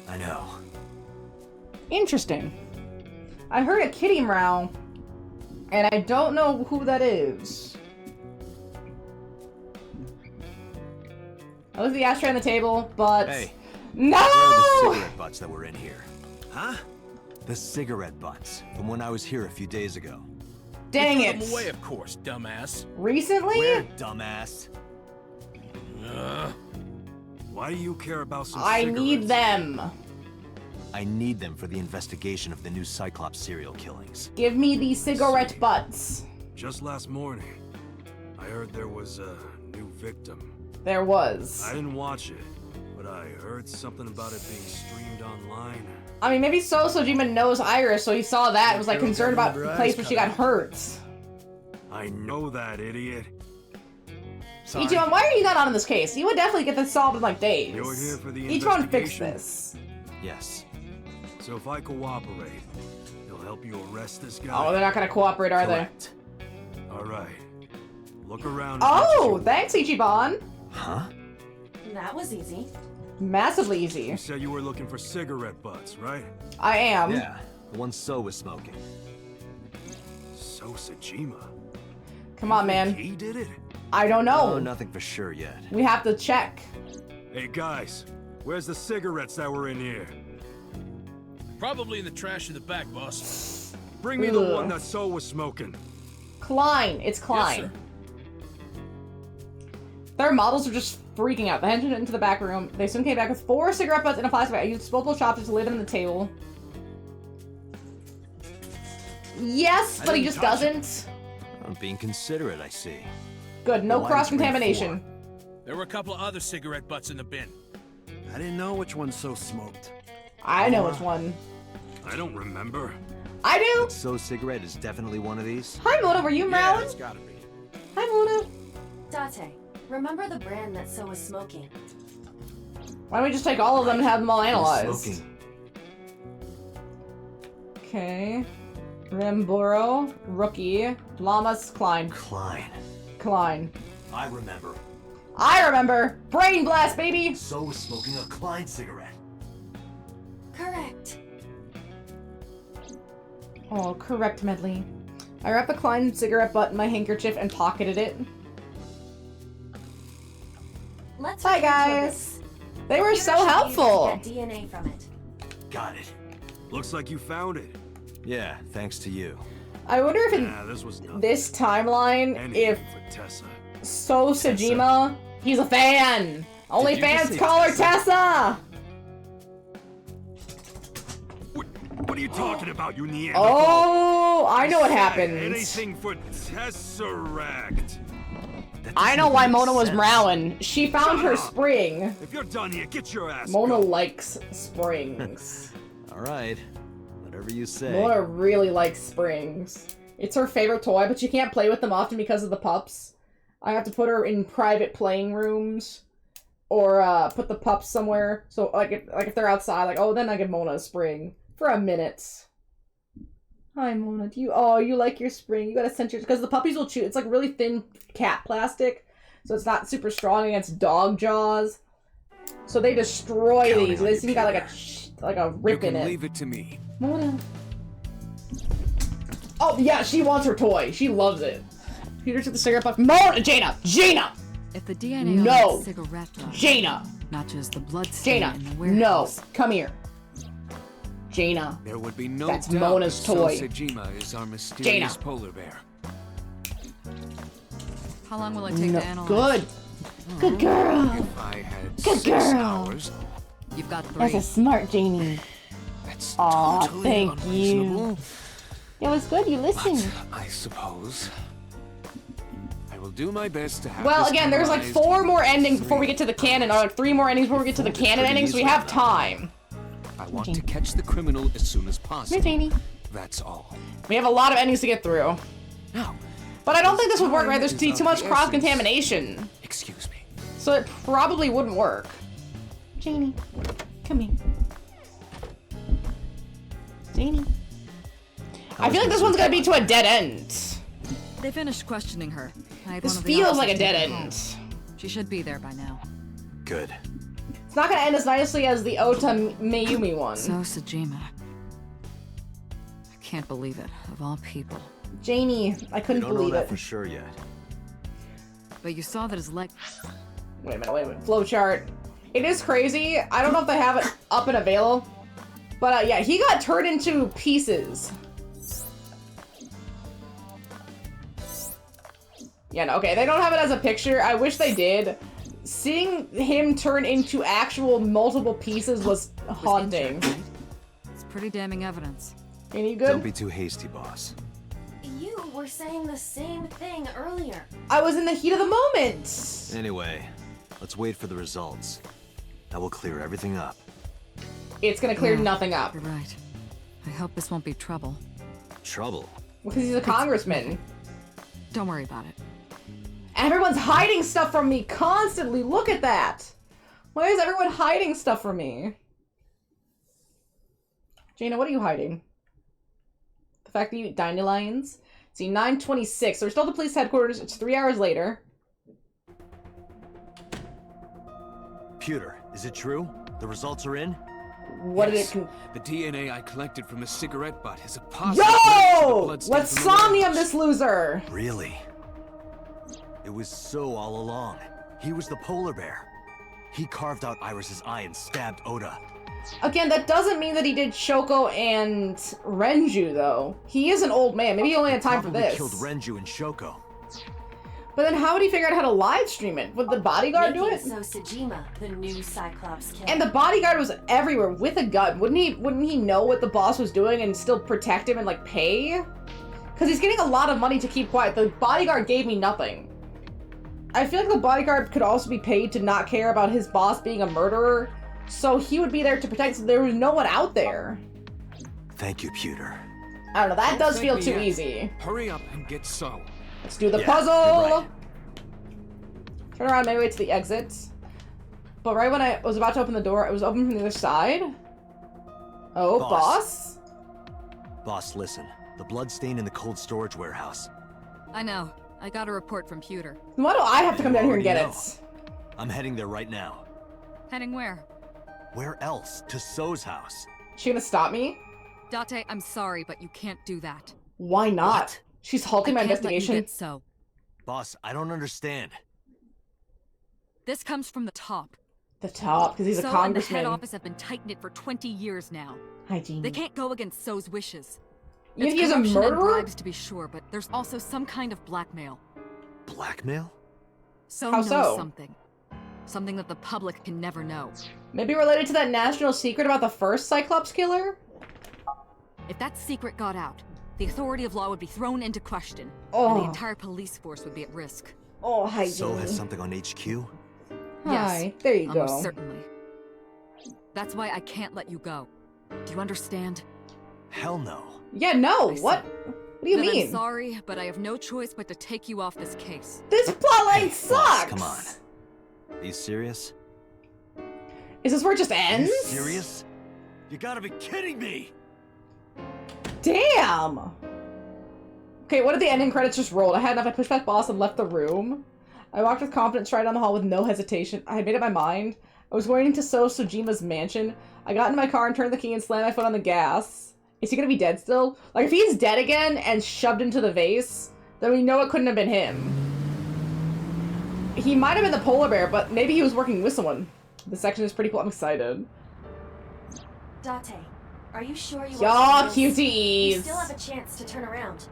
[SPEAKER 2] I know.
[SPEAKER 1] Interesting. I heard a kitty meow, and I don't know who that is. I look at the ashtray on the table, but...
[SPEAKER 2] Hey.
[SPEAKER 1] No!
[SPEAKER 2] Where are the cigarette butts that were in here?
[SPEAKER 7] Huh?
[SPEAKER 2] The cigarette butts from when I was here a few days ago.
[SPEAKER 1] Dang
[SPEAKER 11] You
[SPEAKER 1] it!
[SPEAKER 11] threw them away, of course, dumbass.
[SPEAKER 1] Recently?
[SPEAKER 2] Where, dumbass?
[SPEAKER 7] Why do you care about some
[SPEAKER 1] I
[SPEAKER 7] cigarettes?
[SPEAKER 1] need them.
[SPEAKER 2] I need them for the investigation of the new Cyclops serial killings.
[SPEAKER 1] Give me these cigarette butts.
[SPEAKER 7] Just last morning, I heard there was a new victim.
[SPEAKER 1] There was.
[SPEAKER 7] I didn't watch it, but I heard something about it being streamed online.
[SPEAKER 1] I mean, maybe Sojima knows Iris, so he saw that and was like concerned about the place where she got hurt.
[SPEAKER 7] I know that, idiot.
[SPEAKER 1] Ichiban, why are you not on this case? You would definitely get this solved in like days.
[SPEAKER 7] You're here for the
[SPEAKER 1] Ichiban fixed
[SPEAKER 7] investigation?
[SPEAKER 1] this.
[SPEAKER 2] Yes.
[SPEAKER 7] So if I cooperate, he'll help you arrest this guy?
[SPEAKER 1] Oh, they're not gonna cooperate, are
[SPEAKER 2] Correct.
[SPEAKER 7] they? Alright. Look around.
[SPEAKER 1] Oh, thanks, Ichiban.
[SPEAKER 2] Huh?
[SPEAKER 3] That was easy.
[SPEAKER 1] Massively easy.
[SPEAKER 7] You said you were looking for cigarette butts, right?
[SPEAKER 1] I am.
[SPEAKER 2] Yeah, the one So was smoking.
[SPEAKER 14] So Sajima.
[SPEAKER 1] Come on, man.
[SPEAKER 14] He did it?
[SPEAKER 1] I don't know.
[SPEAKER 2] Oh, nothing for sure yet.
[SPEAKER 1] We have to check.
[SPEAKER 14] Hey guys, where's the cigarettes that were in here?
[SPEAKER 11] Probably in the trash in the back, boss.
[SPEAKER 14] Bring me the one that So was smoking.
[SPEAKER 1] Klein. It's Klein.
[SPEAKER 11] Yes, sir.
[SPEAKER 1] Their models are just freaking out. They headed into the back room. They soon came back with 4 cigarette butts and a plastic bag. I used disposable chopsticks to lay them on the table. Yes, but he just doesn't.
[SPEAKER 2] I'm being considerate, I see.
[SPEAKER 1] Good, no cross-contamination.
[SPEAKER 11] There were a couple of other cigarette butts in the bin.
[SPEAKER 14] I didn't know which one So smoked.
[SPEAKER 1] I know which one.
[SPEAKER 14] I don't remember.
[SPEAKER 1] I do!
[SPEAKER 2] So cigarette is definitely one of these?
[SPEAKER 1] Hi, Mona, were you
[SPEAKER 14] Yeah,
[SPEAKER 1] Malin?
[SPEAKER 14] it's gotta be.
[SPEAKER 1] Hi, Mona.
[SPEAKER 3] Date, remember the brand that So was smoking?
[SPEAKER 1] Why don't we just take all of them and have them all analyzed?
[SPEAKER 2] Smoking.
[SPEAKER 1] Okay. Rimboro, Rookie, Llamas, Klein. Klein.
[SPEAKER 2] I remember.
[SPEAKER 1] I remember! Brain blast, baby!
[SPEAKER 2] So was smoking a Klein cigarette.
[SPEAKER 3] Correct.
[SPEAKER 1] Oh, correct, Medley. I wrapped the Klein cigarette butt in my handkerchief and pocketed it.
[SPEAKER 3] Let's
[SPEAKER 1] Bye,
[SPEAKER 3] look into
[SPEAKER 1] guys.
[SPEAKER 3] this.
[SPEAKER 1] They were so
[SPEAKER 3] Computer should
[SPEAKER 1] helpful.
[SPEAKER 3] use to get DNA from it.
[SPEAKER 2] Got it.
[SPEAKER 14] Looks like you found it.
[SPEAKER 2] Yeah, thanks to you.
[SPEAKER 1] I wonder if in
[SPEAKER 14] This was nothing.
[SPEAKER 1] this timeline, if
[SPEAKER 14] for Tessa.
[SPEAKER 1] So Sajima, he's a fan. Only
[SPEAKER 2] Did you just
[SPEAKER 1] fans
[SPEAKER 2] say
[SPEAKER 1] call her Tessa.
[SPEAKER 14] What are you talking about, you Neanderthal?
[SPEAKER 1] Oh, I know what
[SPEAKER 14] Said
[SPEAKER 1] happened.
[SPEAKER 14] Anything for Tesseract.
[SPEAKER 1] I know why Mona was mowing. She found her spring.
[SPEAKER 14] If you're done here, get your ass.
[SPEAKER 1] Mona likes springs.
[SPEAKER 2] All right. Whatever you say.
[SPEAKER 1] Mona really likes springs. It's her favorite toy, but she can't play with them often because of the pups. I have to put her in private playing rooms. Or put the pups somewhere. So like if they're outside, like, oh, then I give Mona a spring. For a minute. Hi, Mona. Do you... Oh, you like your spring. You gotta censor... Because the puppies will chew... It's like really thin cat plastic. So it's not super strong against dog jaws. So they destroy these. They seem got like a rip in it.
[SPEAKER 4] Leave it to me.
[SPEAKER 1] Mona. Oh, yeah, she wants her toy. She loves it. Peter took the cigarette butt. Mona! Jaina! Jaina!
[SPEAKER 9] If the DNA
[SPEAKER 1] No!
[SPEAKER 9] on the cigarette butt
[SPEAKER 1] Jaina!
[SPEAKER 9] matches the blood stain
[SPEAKER 1] Jaina!
[SPEAKER 9] in the
[SPEAKER 1] No!
[SPEAKER 9] warehouse,
[SPEAKER 1] Come here. Jaina.
[SPEAKER 4] There would be no
[SPEAKER 1] That's
[SPEAKER 4] doubt
[SPEAKER 1] Mona's
[SPEAKER 4] that So
[SPEAKER 1] toy.
[SPEAKER 4] Sajima is our mysterious
[SPEAKER 1] Jaina.
[SPEAKER 4] polar bear.
[SPEAKER 9] how long will it take
[SPEAKER 1] No.
[SPEAKER 9] to analyze?
[SPEAKER 1] Good. Good girl.
[SPEAKER 4] If I had
[SPEAKER 1] Good
[SPEAKER 4] 6
[SPEAKER 1] girl.
[SPEAKER 4] hours,
[SPEAKER 9] You've got 3.
[SPEAKER 1] That's a smart Janie.
[SPEAKER 4] that's
[SPEAKER 1] Aw,
[SPEAKER 4] totally
[SPEAKER 1] thank you.
[SPEAKER 4] unreasonable.
[SPEAKER 1] It was good, you listened.
[SPEAKER 4] But I suppose I will do my best to have
[SPEAKER 1] Well,
[SPEAKER 4] this
[SPEAKER 1] again, there's like
[SPEAKER 4] analyzed
[SPEAKER 1] 4 more
[SPEAKER 4] in
[SPEAKER 1] endings before we
[SPEAKER 4] 3
[SPEAKER 1] get to the canon, or like 3 more endings before we get to the canon endings, so we have time.
[SPEAKER 4] I want to catch the criminal as soon as possible.
[SPEAKER 1] Janie.
[SPEAKER 4] That's all.
[SPEAKER 1] We have a lot of endings to get through.
[SPEAKER 4] Now,
[SPEAKER 1] But I don't think this would work, right? There's
[SPEAKER 4] time is
[SPEAKER 1] too
[SPEAKER 4] of
[SPEAKER 1] much
[SPEAKER 4] the
[SPEAKER 1] cross-contamination.
[SPEAKER 4] excuse me.
[SPEAKER 1] So it probably wouldn't work. Janie, come here. Janie. I feel like this one's gonna be to a dead end.
[SPEAKER 9] They finished questioning her. I had
[SPEAKER 1] This
[SPEAKER 9] one of the
[SPEAKER 1] feels like a
[SPEAKER 9] officers
[SPEAKER 1] dead
[SPEAKER 9] take her
[SPEAKER 1] end.
[SPEAKER 9] home. She should be there by now.
[SPEAKER 2] Good.
[SPEAKER 1] It's not gonna end as nicely as the Ota Mayumi one.
[SPEAKER 9] So Sajima. I can't believe it, of all people.
[SPEAKER 1] Janie, I
[SPEAKER 2] We
[SPEAKER 1] couldn't
[SPEAKER 2] don't know
[SPEAKER 1] believe
[SPEAKER 2] that
[SPEAKER 1] it.
[SPEAKER 2] for sure yet.
[SPEAKER 9] But you saw that his leg...
[SPEAKER 1] Wait a minute. Flowchart. It is crazy. I don't know if they have it up and available. But yeah, he got turned into pieces. Yeah, no, okay, they don't have it as a picture. I wish they did. Seeing him turn into actual multiple pieces was haunting.
[SPEAKER 9] Injured, right? It's pretty damning evidence.
[SPEAKER 1] Any good?
[SPEAKER 2] Don't be too hasty, boss.
[SPEAKER 3] You were saying the same thing earlier.
[SPEAKER 1] I was in the heat of the moment.
[SPEAKER 2] Anyway, let's wait for the results. That will clear everything up.
[SPEAKER 1] It's gonna clear
[SPEAKER 9] Yeah,
[SPEAKER 1] nothing up.
[SPEAKER 9] You're right. I hope this won't be trouble.
[SPEAKER 2] Trouble?
[SPEAKER 1] Because he's a congressman.
[SPEAKER 9] Don't worry about it.
[SPEAKER 1] Everyone's hiding stuff from me constantly. Look at that. Why is everyone hiding stuff from me? Jaina, what are you hiding? The fact that you eat dandelions? See, 9:26. So we're still at the police headquarters. It's 3 hours later.
[SPEAKER 2] Pewter, is it true? The results are in?
[SPEAKER 1] What did
[SPEAKER 4] Yes,
[SPEAKER 1] it...
[SPEAKER 4] the DNA I collected from the cigarette butt has a positive match to the
[SPEAKER 1] Yo!
[SPEAKER 4] bloodstain
[SPEAKER 1] Let's
[SPEAKER 4] from the
[SPEAKER 1] Somnium
[SPEAKER 4] rounds.
[SPEAKER 1] this loser!
[SPEAKER 2] Really? It was so all along. He was the polar bear. He carved out Iris's eye and stabbed Oda.
[SPEAKER 1] Again, that doesn't mean that he did Shoko and Renju, though. He is an old man. Maybe he only had time for
[SPEAKER 2] Probably
[SPEAKER 1] this.
[SPEAKER 2] killed Renju and Shoko.
[SPEAKER 1] But then how would he figure out how to live stream it? Would the bodyguard do it?
[SPEAKER 3] So Sejima, the new Cyclops killer.
[SPEAKER 1] And the bodyguard was everywhere with a gun. Wouldn't he know what the boss was doing and still protect him and like pay? Because he's getting a lot of money to keep quiet. The bodyguard gave me nothing. I feel like the bodyguard could also be paid to not care about his boss being a murderer. So he would be there to protect, so there was no one out there.
[SPEAKER 2] Thank you, Pewter.
[SPEAKER 1] I don't know, that does
[SPEAKER 4] Don't
[SPEAKER 1] feel
[SPEAKER 4] thank
[SPEAKER 1] too
[SPEAKER 4] me yet.
[SPEAKER 1] easy.
[SPEAKER 4] Hurry up and get So.
[SPEAKER 1] Let's do the
[SPEAKER 2] Yeah,
[SPEAKER 1] puzzle!
[SPEAKER 2] you're right.
[SPEAKER 1] Turn around, maybe way to the exit. But right when I was about to open the door, it was open from the other side. Oh, boss?
[SPEAKER 2] Boss, listen. The bloodstain in the cold storage warehouse.
[SPEAKER 9] I know. I got a report from Pewter.
[SPEAKER 1] Why do I have to come down here and get
[SPEAKER 2] already
[SPEAKER 1] it?
[SPEAKER 2] I'm heading there right now.
[SPEAKER 9] Heading where?
[SPEAKER 2] Where else? To So's house.
[SPEAKER 1] She gonna stop me?
[SPEAKER 9] Date, I'm sorry, but you can't do that.
[SPEAKER 1] Why not? She's halting my
[SPEAKER 9] I can't let you
[SPEAKER 1] investigation.
[SPEAKER 9] get So.
[SPEAKER 2] Boss, I don't understand.
[SPEAKER 9] This comes from the top.
[SPEAKER 1] The top, because he's a
[SPEAKER 9] So and the
[SPEAKER 1] congressman.
[SPEAKER 9] head office have been tight-knit for 20 years now.
[SPEAKER 1] Hygiene.
[SPEAKER 9] They can't go against So's wishes.
[SPEAKER 1] You think
[SPEAKER 9] It's
[SPEAKER 1] he's a
[SPEAKER 9] corruption and
[SPEAKER 1] murderer?
[SPEAKER 9] bribes to be sure, but there's also some kind of blackmail.
[SPEAKER 2] Blackmail?
[SPEAKER 9] So
[SPEAKER 1] How
[SPEAKER 9] knows
[SPEAKER 1] so?
[SPEAKER 9] something. Something that the public can never know.
[SPEAKER 1] Maybe related to that national secret about the first Cyclops killer?
[SPEAKER 9] If that secret got out, the authority of law would be thrown into question,
[SPEAKER 1] Oh.
[SPEAKER 9] and the entire police force would be at risk.
[SPEAKER 1] Oh, hygiene.
[SPEAKER 2] So has something on HQ?
[SPEAKER 1] Hi,
[SPEAKER 9] Yes,
[SPEAKER 1] there you
[SPEAKER 9] almost
[SPEAKER 1] go.
[SPEAKER 9] certainly. That's why I can't let you go. Do you understand?
[SPEAKER 2] Hell no.
[SPEAKER 1] Yeah, no,
[SPEAKER 9] I see.
[SPEAKER 1] what? What do you
[SPEAKER 9] Then
[SPEAKER 1] mean?
[SPEAKER 9] I'm sorry, but I have no choice but to take you off this case.
[SPEAKER 1] This plotline
[SPEAKER 2] Boss,
[SPEAKER 1] sucks!
[SPEAKER 2] come on. Are you serious?
[SPEAKER 1] Is this where it just
[SPEAKER 2] Are
[SPEAKER 1] ends?
[SPEAKER 2] you serious? You gotta be kidding me!
[SPEAKER 1] Damn! Okay, what did the ending credits just roll? I had enough. I pushed back boss and left the room. I walked with confidence straight down the hall with no hesitation. I had made up my mind. I was going to Sojima's mansion. I got into my car and turned the key and slammed my foot on the gas. Is he gonna be dead still? Like, if he's dead again and shoved into the vase, then we know it couldn't have been him. He might have been the polar bear, but maybe he was working with someone. This section is pretty cool. I'm excited.
[SPEAKER 3] Date, are you sure you
[SPEAKER 1] Y'all
[SPEAKER 3] want to do this? You
[SPEAKER 1] cuties!
[SPEAKER 3] still have a chance to turn around.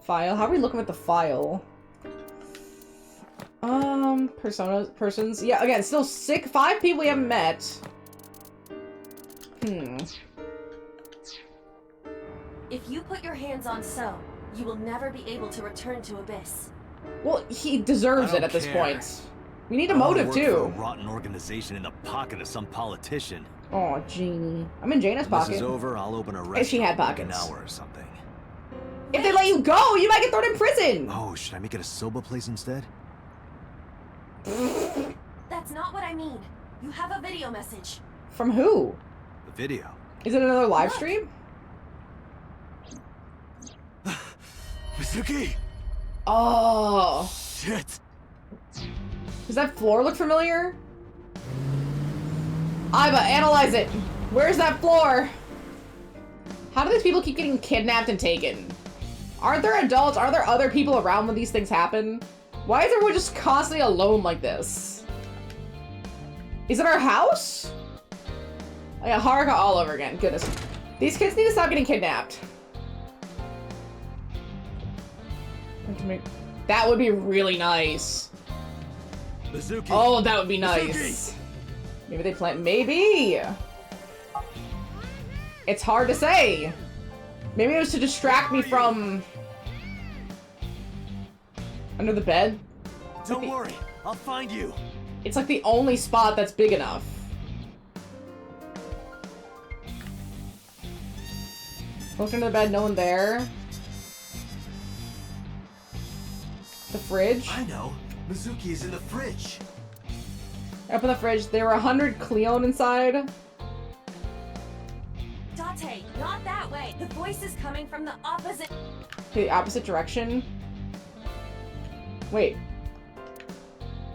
[SPEAKER 1] File. How are we looking at the file? Persons. Yeah, again, still 5 people we haven't met.
[SPEAKER 3] If you put your hands on So, you will never be able to return to Abyss.
[SPEAKER 1] Well, he deserves
[SPEAKER 2] I
[SPEAKER 1] it
[SPEAKER 2] don't
[SPEAKER 1] at this
[SPEAKER 2] care.
[SPEAKER 1] point. We need a
[SPEAKER 2] I wanna
[SPEAKER 1] motive,
[SPEAKER 2] work for
[SPEAKER 1] too.
[SPEAKER 2] a rotten organization in the pocket of some politician.
[SPEAKER 1] Oh, Jeannie. I'm in Jaina's
[SPEAKER 2] When this
[SPEAKER 1] pocket.
[SPEAKER 2] is over, I'll open a restaurant
[SPEAKER 1] If she had
[SPEAKER 2] in like an
[SPEAKER 1] pockets.
[SPEAKER 2] hour or something.
[SPEAKER 1] If they let you go, you might get thrown in prison!
[SPEAKER 2] Oh, should I make it a soba place instead?
[SPEAKER 3] That's not what I mean. You have a video message.
[SPEAKER 1] From who?
[SPEAKER 2] The video.
[SPEAKER 1] Is it another live stream?
[SPEAKER 2] Mizuki!
[SPEAKER 1] Oh.
[SPEAKER 2] Shit!
[SPEAKER 1] Does that floor look familiar? Iva, analyze it. Where's that floor? How do these people keep getting kidnapped and taken? Aren't there adults? Are there other people around when these things happen? Why is everyone just constantly alone like this? Is it our house? I got Haruka all over again. Goodness. These kids need to stop getting kidnapped. That would be really nice.
[SPEAKER 2] Mizuki!
[SPEAKER 1] Oh, that would be nice. Maybe they plant. Maybe. It's hard to say. Maybe it was to distract me from under the bed.
[SPEAKER 2] Don't worry, I'll find you.
[SPEAKER 1] It's like the only spot that's big enough. Looked under the bed, no one there. The fridge.
[SPEAKER 2] I know. Mizuki is in the fridge.
[SPEAKER 1] Open the fridge. There were 100 Cleone inside.
[SPEAKER 3] Date, not that way. The voice is coming from the opposite.
[SPEAKER 1] The opposite direction. Wait.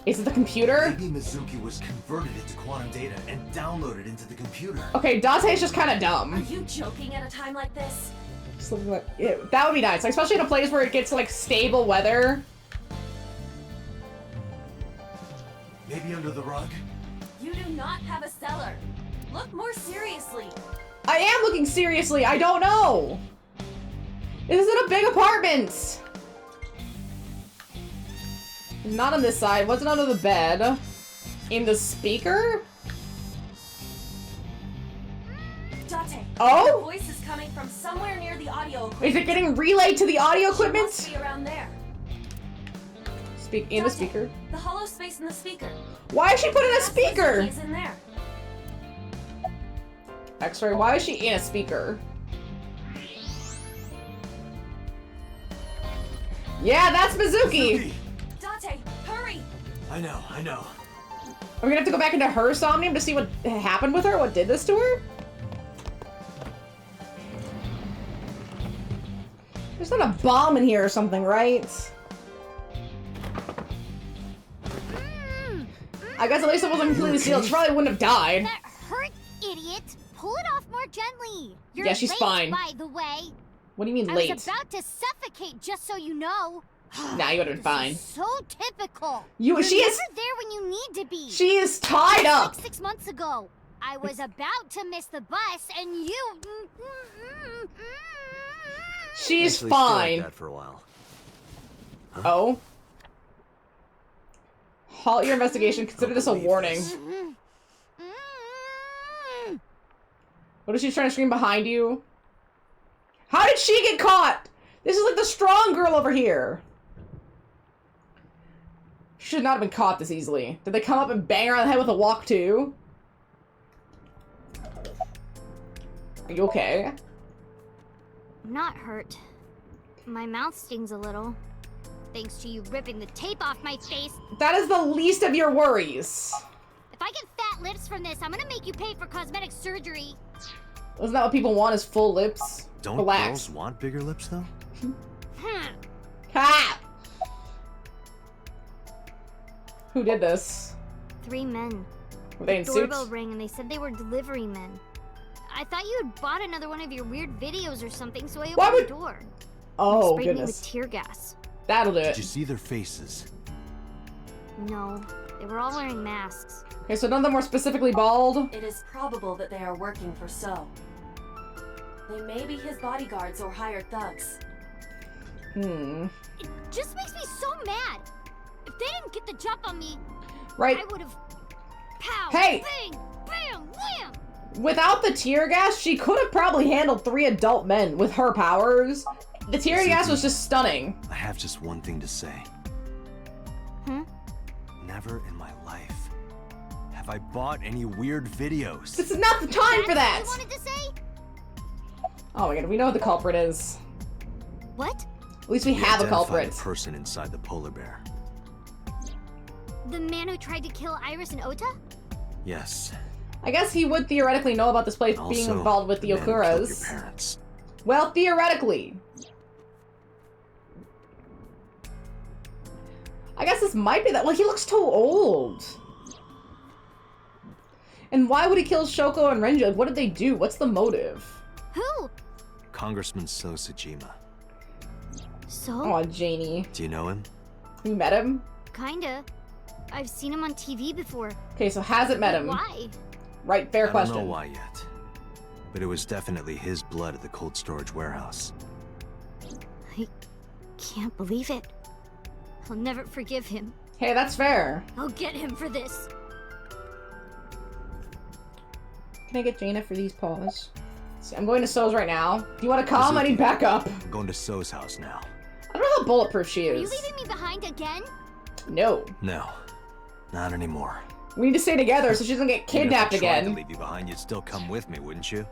[SPEAKER 1] Is it the computer?
[SPEAKER 2] Maybe Mizuki was converted into quantum data and downloaded into the computer.
[SPEAKER 1] Okay, Dante's just kind of dumb.
[SPEAKER 3] Are you joking at a time like this?
[SPEAKER 1] Something like, yeah, that would be nice, like, especially in a place where it gets like stable weather.
[SPEAKER 2] Maybe under the rug?
[SPEAKER 3] You do not have a cellar. Look more seriously.
[SPEAKER 1] I am looking seriously. I don't know. This isn't a big apartment. Not on this side. Wasn't under the bed. In the speaker?
[SPEAKER 3] Date.
[SPEAKER 1] Oh?
[SPEAKER 3] The voice is coming from somewhere near the audio equipment.
[SPEAKER 1] Is it getting relayed to the audio
[SPEAKER 3] She
[SPEAKER 1] equipment?
[SPEAKER 3] must be around there.
[SPEAKER 1] Speak in the speaker.
[SPEAKER 3] The hollow space in the speaker.
[SPEAKER 1] Why is she put in a speaker?
[SPEAKER 3] He's in there.
[SPEAKER 1] X-ray. Why is she in a speaker? Yeah, that's Mizuki.
[SPEAKER 3] Date, hurry!
[SPEAKER 2] I know, I know.
[SPEAKER 1] Are we gonna have to go back into her Somnium to see what happened with her? What did this to her? There's not a bomb in here or something, right? I guess at least it wasn't completely sealed. She probably wouldn't have died.
[SPEAKER 10] That hurt, idiot! Pull it off more gently. You're
[SPEAKER 1] Yeah, she's
[SPEAKER 10] late,
[SPEAKER 1] fine.
[SPEAKER 10] by the way.
[SPEAKER 1] What do you mean
[SPEAKER 10] I
[SPEAKER 1] late?
[SPEAKER 10] was about to suffocate, just so you know.
[SPEAKER 1] Nah, you would have been fine.
[SPEAKER 10] So typical.
[SPEAKER 1] You're
[SPEAKER 10] You're
[SPEAKER 1] never
[SPEAKER 10] there when you need to be.
[SPEAKER 1] She is tied up.
[SPEAKER 10] Like 6 months ago, I was about to miss the bus, and you.
[SPEAKER 1] She's
[SPEAKER 2] Actually,
[SPEAKER 1] fine.
[SPEAKER 2] Like that for a while. Huh?
[SPEAKER 1] Oh. Halt your investigation. Consider this a warning. What is she trying to scream behind you? How did she get caught? This is like the strong girl over here. She should not have been caught this easily. Did they come up and bang her on the head with a walk too? Are you okay?
[SPEAKER 10] I'm not hurt. My mouth stings a little. Thanks to you ripping the tape off my face.
[SPEAKER 1] That is the least of your worries.
[SPEAKER 10] If I get fat lips from this, I'm gonna make you pay for cosmetic surgery.
[SPEAKER 1] Isn't that what people want, is full lips?
[SPEAKER 2] Don't
[SPEAKER 1] Relax.
[SPEAKER 2] girls want bigger lips, though?
[SPEAKER 1] Ha! Who did this?
[SPEAKER 10] 3 men.
[SPEAKER 1] Were they in
[SPEAKER 10] The
[SPEAKER 1] suits?
[SPEAKER 10] doorbell rang and they said they were delivery men. I thought you had bought another one of your weird videos or something, so I
[SPEAKER 1] Why
[SPEAKER 10] opened
[SPEAKER 1] would-
[SPEAKER 10] the door.
[SPEAKER 1] Oh,
[SPEAKER 10] Sprayed me with
[SPEAKER 1] goodness.
[SPEAKER 10] tear gas.
[SPEAKER 1] That'll do
[SPEAKER 2] Did
[SPEAKER 1] it.
[SPEAKER 2] you see their faces?
[SPEAKER 10] No, they were all wearing masks.
[SPEAKER 1] Okay, so none of them were specifically bald.
[SPEAKER 3] It is probable that they are working for So. They may be his bodyguards or hired thugs.
[SPEAKER 10] It just makes me so mad. If they didn't get the jump on me,
[SPEAKER 1] Right.
[SPEAKER 10] I would have. Pow!
[SPEAKER 1] Hey!
[SPEAKER 10] Bang! Bam! Wham!
[SPEAKER 1] Without the tear gas, she could have probably handled 3 adult men with her powers. The tear gas was just stunning.
[SPEAKER 2] I have just one thing to say. Never in my life have I bought any weird videos.
[SPEAKER 1] This is not the time for that!
[SPEAKER 10] That's what you wanted to say?
[SPEAKER 1] Oh my god, we know what the culprit is.
[SPEAKER 10] What?
[SPEAKER 1] At least we have a
[SPEAKER 2] identified
[SPEAKER 1] culprit.
[SPEAKER 2] the person inside the polar bear.
[SPEAKER 10] The man who tried to kill Iris and Ota?
[SPEAKER 2] Yes.
[SPEAKER 1] I guess he would theoretically know about this place being
[SPEAKER 2] Also,
[SPEAKER 1] involved with the
[SPEAKER 2] man who killed your
[SPEAKER 1] Okuras.
[SPEAKER 2] parents.
[SPEAKER 1] Well, theoretically. I guess this might be that. Well, he looks too old. And why would he kill Shoko and Renji? Like, what did they do? What's the motive?
[SPEAKER 10] Who?
[SPEAKER 2] Congressman So Sajima.
[SPEAKER 10] So?
[SPEAKER 1] Aw, Janie.
[SPEAKER 2] Do you know him?
[SPEAKER 1] You met him?
[SPEAKER 10] Kinda. I've seen him on TV before.
[SPEAKER 1] Okay, so hasn't met
[SPEAKER 10] But
[SPEAKER 1] him.
[SPEAKER 10] Why?
[SPEAKER 1] Right, fair question.
[SPEAKER 2] I don't know why yet. But it was definitely his blood at the cold storage warehouse.
[SPEAKER 10] I can't believe it. I'll never forgive him.
[SPEAKER 1] Hey, that's fair.
[SPEAKER 10] I'll get him for this.
[SPEAKER 1] Can I get Jaina for these paws? See, I'm going to So's right now. Do you want to come? I need backup.
[SPEAKER 2] I'm going to So's house now.
[SPEAKER 1] I don't know how bulletproof she
[SPEAKER 10] Are you
[SPEAKER 1] is.
[SPEAKER 10] leaving me behind again?
[SPEAKER 1] No.
[SPEAKER 2] No, not anymore.
[SPEAKER 1] We need to stay together so she doesn't get kidnapped
[SPEAKER 2] Even if I tried to
[SPEAKER 1] again.
[SPEAKER 2] leave you behind, you'd still come with me, wouldn't you?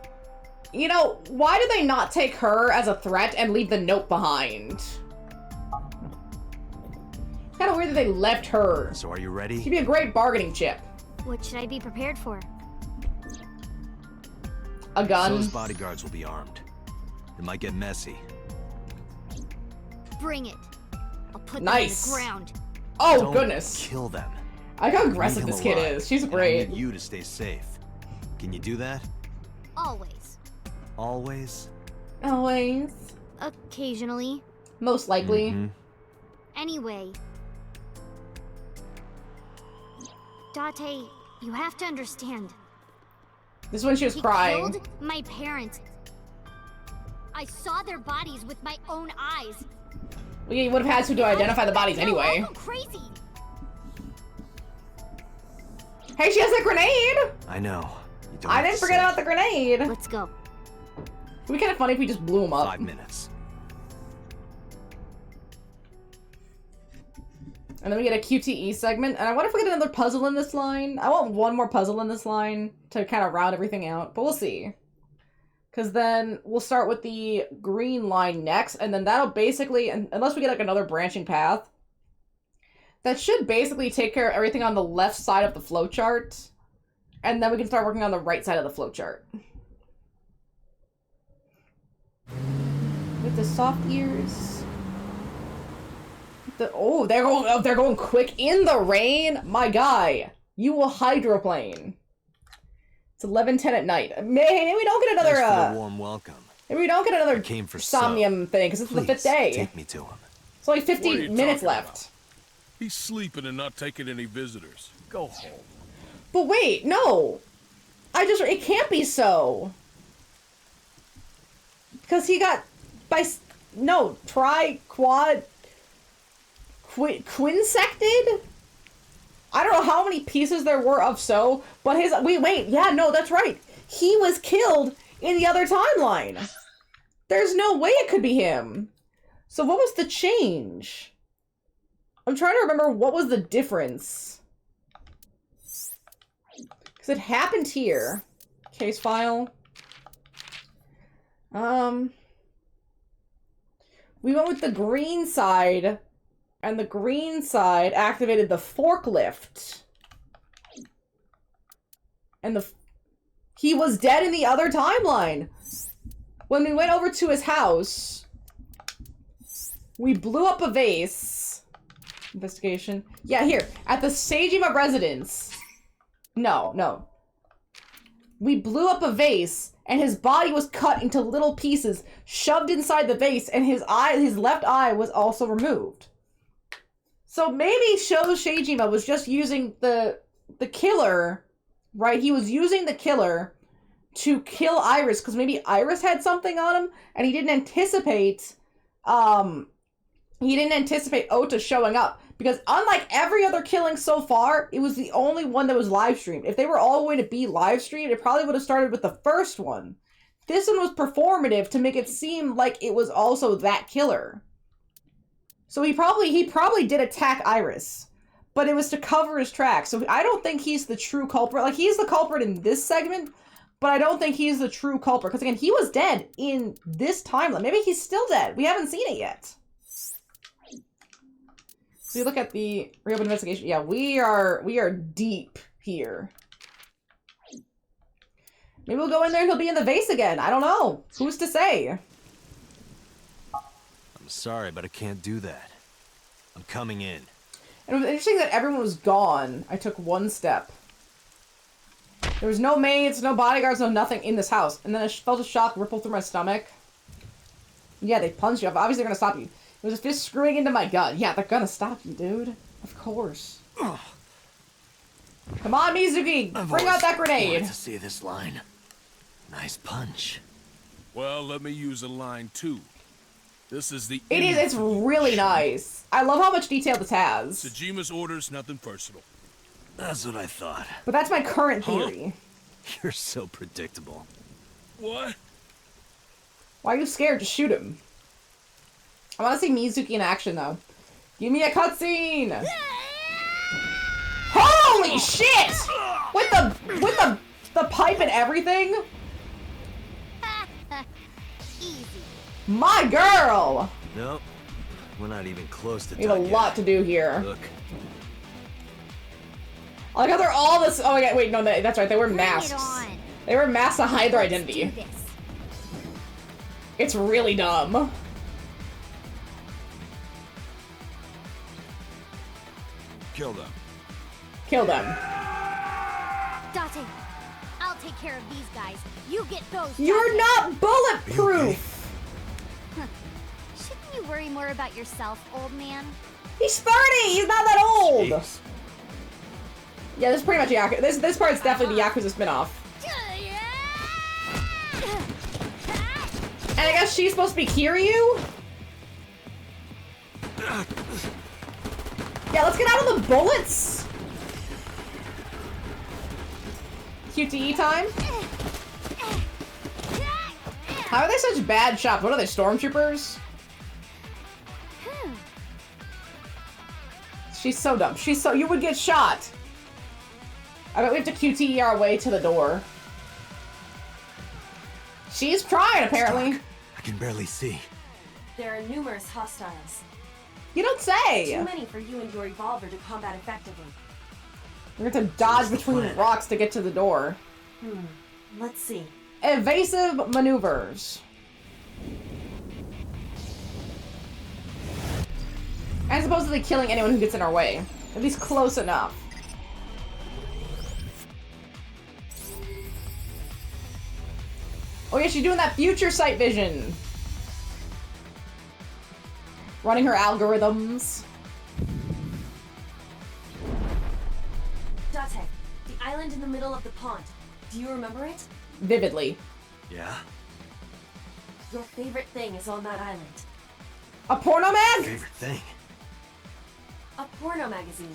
[SPEAKER 1] You know, why did they not take her as a threat and leave the note behind? It's kind of weird that they left her.
[SPEAKER 2] So are you ready?
[SPEAKER 1] She'd be a great bargaining chip.
[SPEAKER 10] What should I be prepared for?
[SPEAKER 1] A gun.
[SPEAKER 2] So's bodyguards will be armed. It might get messy.
[SPEAKER 10] Bring it. I'll put
[SPEAKER 1] Nice.
[SPEAKER 10] them on the ground.
[SPEAKER 1] Oh,
[SPEAKER 2] Don't
[SPEAKER 1] goodness.
[SPEAKER 2] kill them.
[SPEAKER 1] I like how aggressive this kid is. She's great.
[SPEAKER 2] I need you to stay safe. Can you do that?
[SPEAKER 10] Always.
[SPEAKER 2] Always?
[SPEAKER 1] Always.
[SPEAKER 10] Occasionally.
[SPEAKER 1] Most likely.
[SPEAKER 10] Anyway. Date, you have to understand.
[SPEAKER 1] This is when she was
[SPEAKER 10] He
[SPEAKER 1] crying.
[SPEAKER 10] killed my parents. I saw their bodies with my own eyes.
[SPEAKER 1] Well, you would have had to identify the bodies anyway.
[SPEAKER 10] I'll go crazy.
[SPEAKER 1] Hey, she has a grenade!
[SPEAKER 2] I know.
[SPEAKER 1] I didn't forget about the grenade.
[SPEAKER 10] Let's go.
[SPEAKER 1] It'd be kind of funny if we just blew him up.
[SPEAKER 2] 5 minutes.
[SPEAKER 1] And then we get a QTE segment. And I wonder if we get another puzzle in this line. I want one more puzzle in this line to kind of round everything out. But we'll see. Because then we'll start with the green line next. And then that'll basically, unless we get like another branching path, that should basically take care of everything on the left side of the flowchart. And then we can start working on the right side of the flowchart. With the soft ears. They're going quick in the rain. My guy, you will hydroplane. It's 11:10 at night. Maybe we don't get another.
[SPEAKER 2] Thanks for the warm welcome.
[SPEAKER 1] Maybe we don't get another Somnium thing because it's the 5th day.
[SPEAKER 2] Take me to him.
[SPEAKER 1] It's only 50 minutes left.
[SPEAKER 7] He's sleeping and not taking any visitors. Go home.
[SPEAKER 1] But wait, no. It can't be so. Because he got quinsected? I don't know how many pieces there were of so, but that's right. He was killed in the other timeline. There's no way it could be him. So what was the change? I'm trying to remember what was the difference. Because it happened here. Case file. We went with the green side, and the green side activated the forklift. And he was dead in the other timeline. When we went over to his house, we blew up a vase. Investigation. Yeah, here. At the Seijima residence. No. We blew up a vase, and his body was cut into little pieces, shoved inside the vase, and his left eye was also removed. So maybe Seijima was just using the killer, right? He was using the killer to kill Iris, because maybe Iris had something on him, and he didn't anticipate Ota showing up. Because unlike every other killing so far, it was the only one that was live streamed. If they were all going to be live streamed, it probably would have started with the first one. This one was performative to make it seem like it was also that killer. So he probably did attack Iris, but it was to cover his tracks. So I don't think he's the true culprit. Like, he's the culprit in this segment, but I don't think he's the true culprit. Because again, he was dead in this timeline. Maybe he's still dead. We haven't seen it yet. So you look at the reopen investigation. Yeah, we are deep here. Maybe we'll go in there and he'll be in the vase again. I don't know. Who's to say?
[SPEAKER 2] I'm sorry, but I can't do that. I'm coming in.
[SPEAKER 1] And it was interesting that everyone was gone. I took one step. There was no maids, no bodyguards, no nothing in this house. And then I felt a shock ripple through my stomach. Yeah, they punched you. Obviously, they're gonna stop you. It was a fist screwing into my gut. Yeah, they're gonna stop you, dude. Of course. Come on, Mizuki! Bring out that grenade!
[SPEAKER 2] Wanted to see this line. Nice punch.
[SPEAKER 7] Well, let me use a line too. This is the...
[SPEAKER 1] It's really nice. I love how much detail this has.
[SPEAKER 7] Tsujima's orders, nothing personal.
[SPEAKER 2] That's what I thought.
[SPEAKER 1] But that's my current theory.
[SPEAKER 2] You're so predictable.
[SPEAKER 7] What?
[SPEAKER 1] Why are you scared? Just shoot him. I want to see Mizuki in action, though. Give me a cutscene! Holy shit! With the pipe and everything?
[SPEAKER 10] Easy.
[SPEAKER 1] My girl!
[SPEAKER 2] Nope. We're not even close to
[SPEAKER 1] We have a lot to do here.
[SPEAKER 2] Look.
[SPEAKER 1] I like how they're all this. Oh, yeah, wait, no, that's right. They wear masks. They wear masks to hide their identity. It's really dumb.
[SPEAKER 7] Kill them.
[SPEAKER 1] Kill them.
[SPEAKER 10] Date, I'll take care of these guys. You get those.
[SPEAKER 1] You're
[SPEAKER 10] Date.
[SPEAKER 1] not bulletproof!
[SPEAKER 10] Shouldn't you worry more about yourself, old man?
[SPEAKER 1] He's 30! He's not that old!
[SPEAKER 2] Jeez.
[SPEAKER 1] Yeah, this is pretty much Yakuza. This part's definitely the Yakuza spinoff. And I guess she's supposed to be Kiryu? Yeah, let's get out of the bullets! QTE time? How are they such bad shots? What are they, stormtroopers? She's so dumb. She's so- you would get shot! I bet we have to QTE our way to the door. She's trying, apparently.
[SPEAKER 2] Dark. I can barely see.
[SPEAKER 3] There are numerous hostiles.
[SPEAKER 1] You don't say!
[SPEAKER 3] Too many for you and your evolver to combat effectively.
[SPEAKER 1] We're going to dodge between rocks to get to the door.
[SPEAKER 3] Let's see.
[SPEAKER 1] Evasive maneuvers. And supposedly killing anyone who gets in our way. At least close enough. Oh yeah, she's doing that future sight vision. Running her algorithms.
[SPEAKER 3] Date, the island in the middle of the pond. Do you remember it?
[SPEAKER 1] Vividly.
[SPEAKER 2] Yeah?
[SPEAKER 3] Your favorite thing is on that island.
[SPEAKER 1] A porno mag?
[SPEAKER 2] Favorite thing?
[SPEAKER 3] A porno magazine.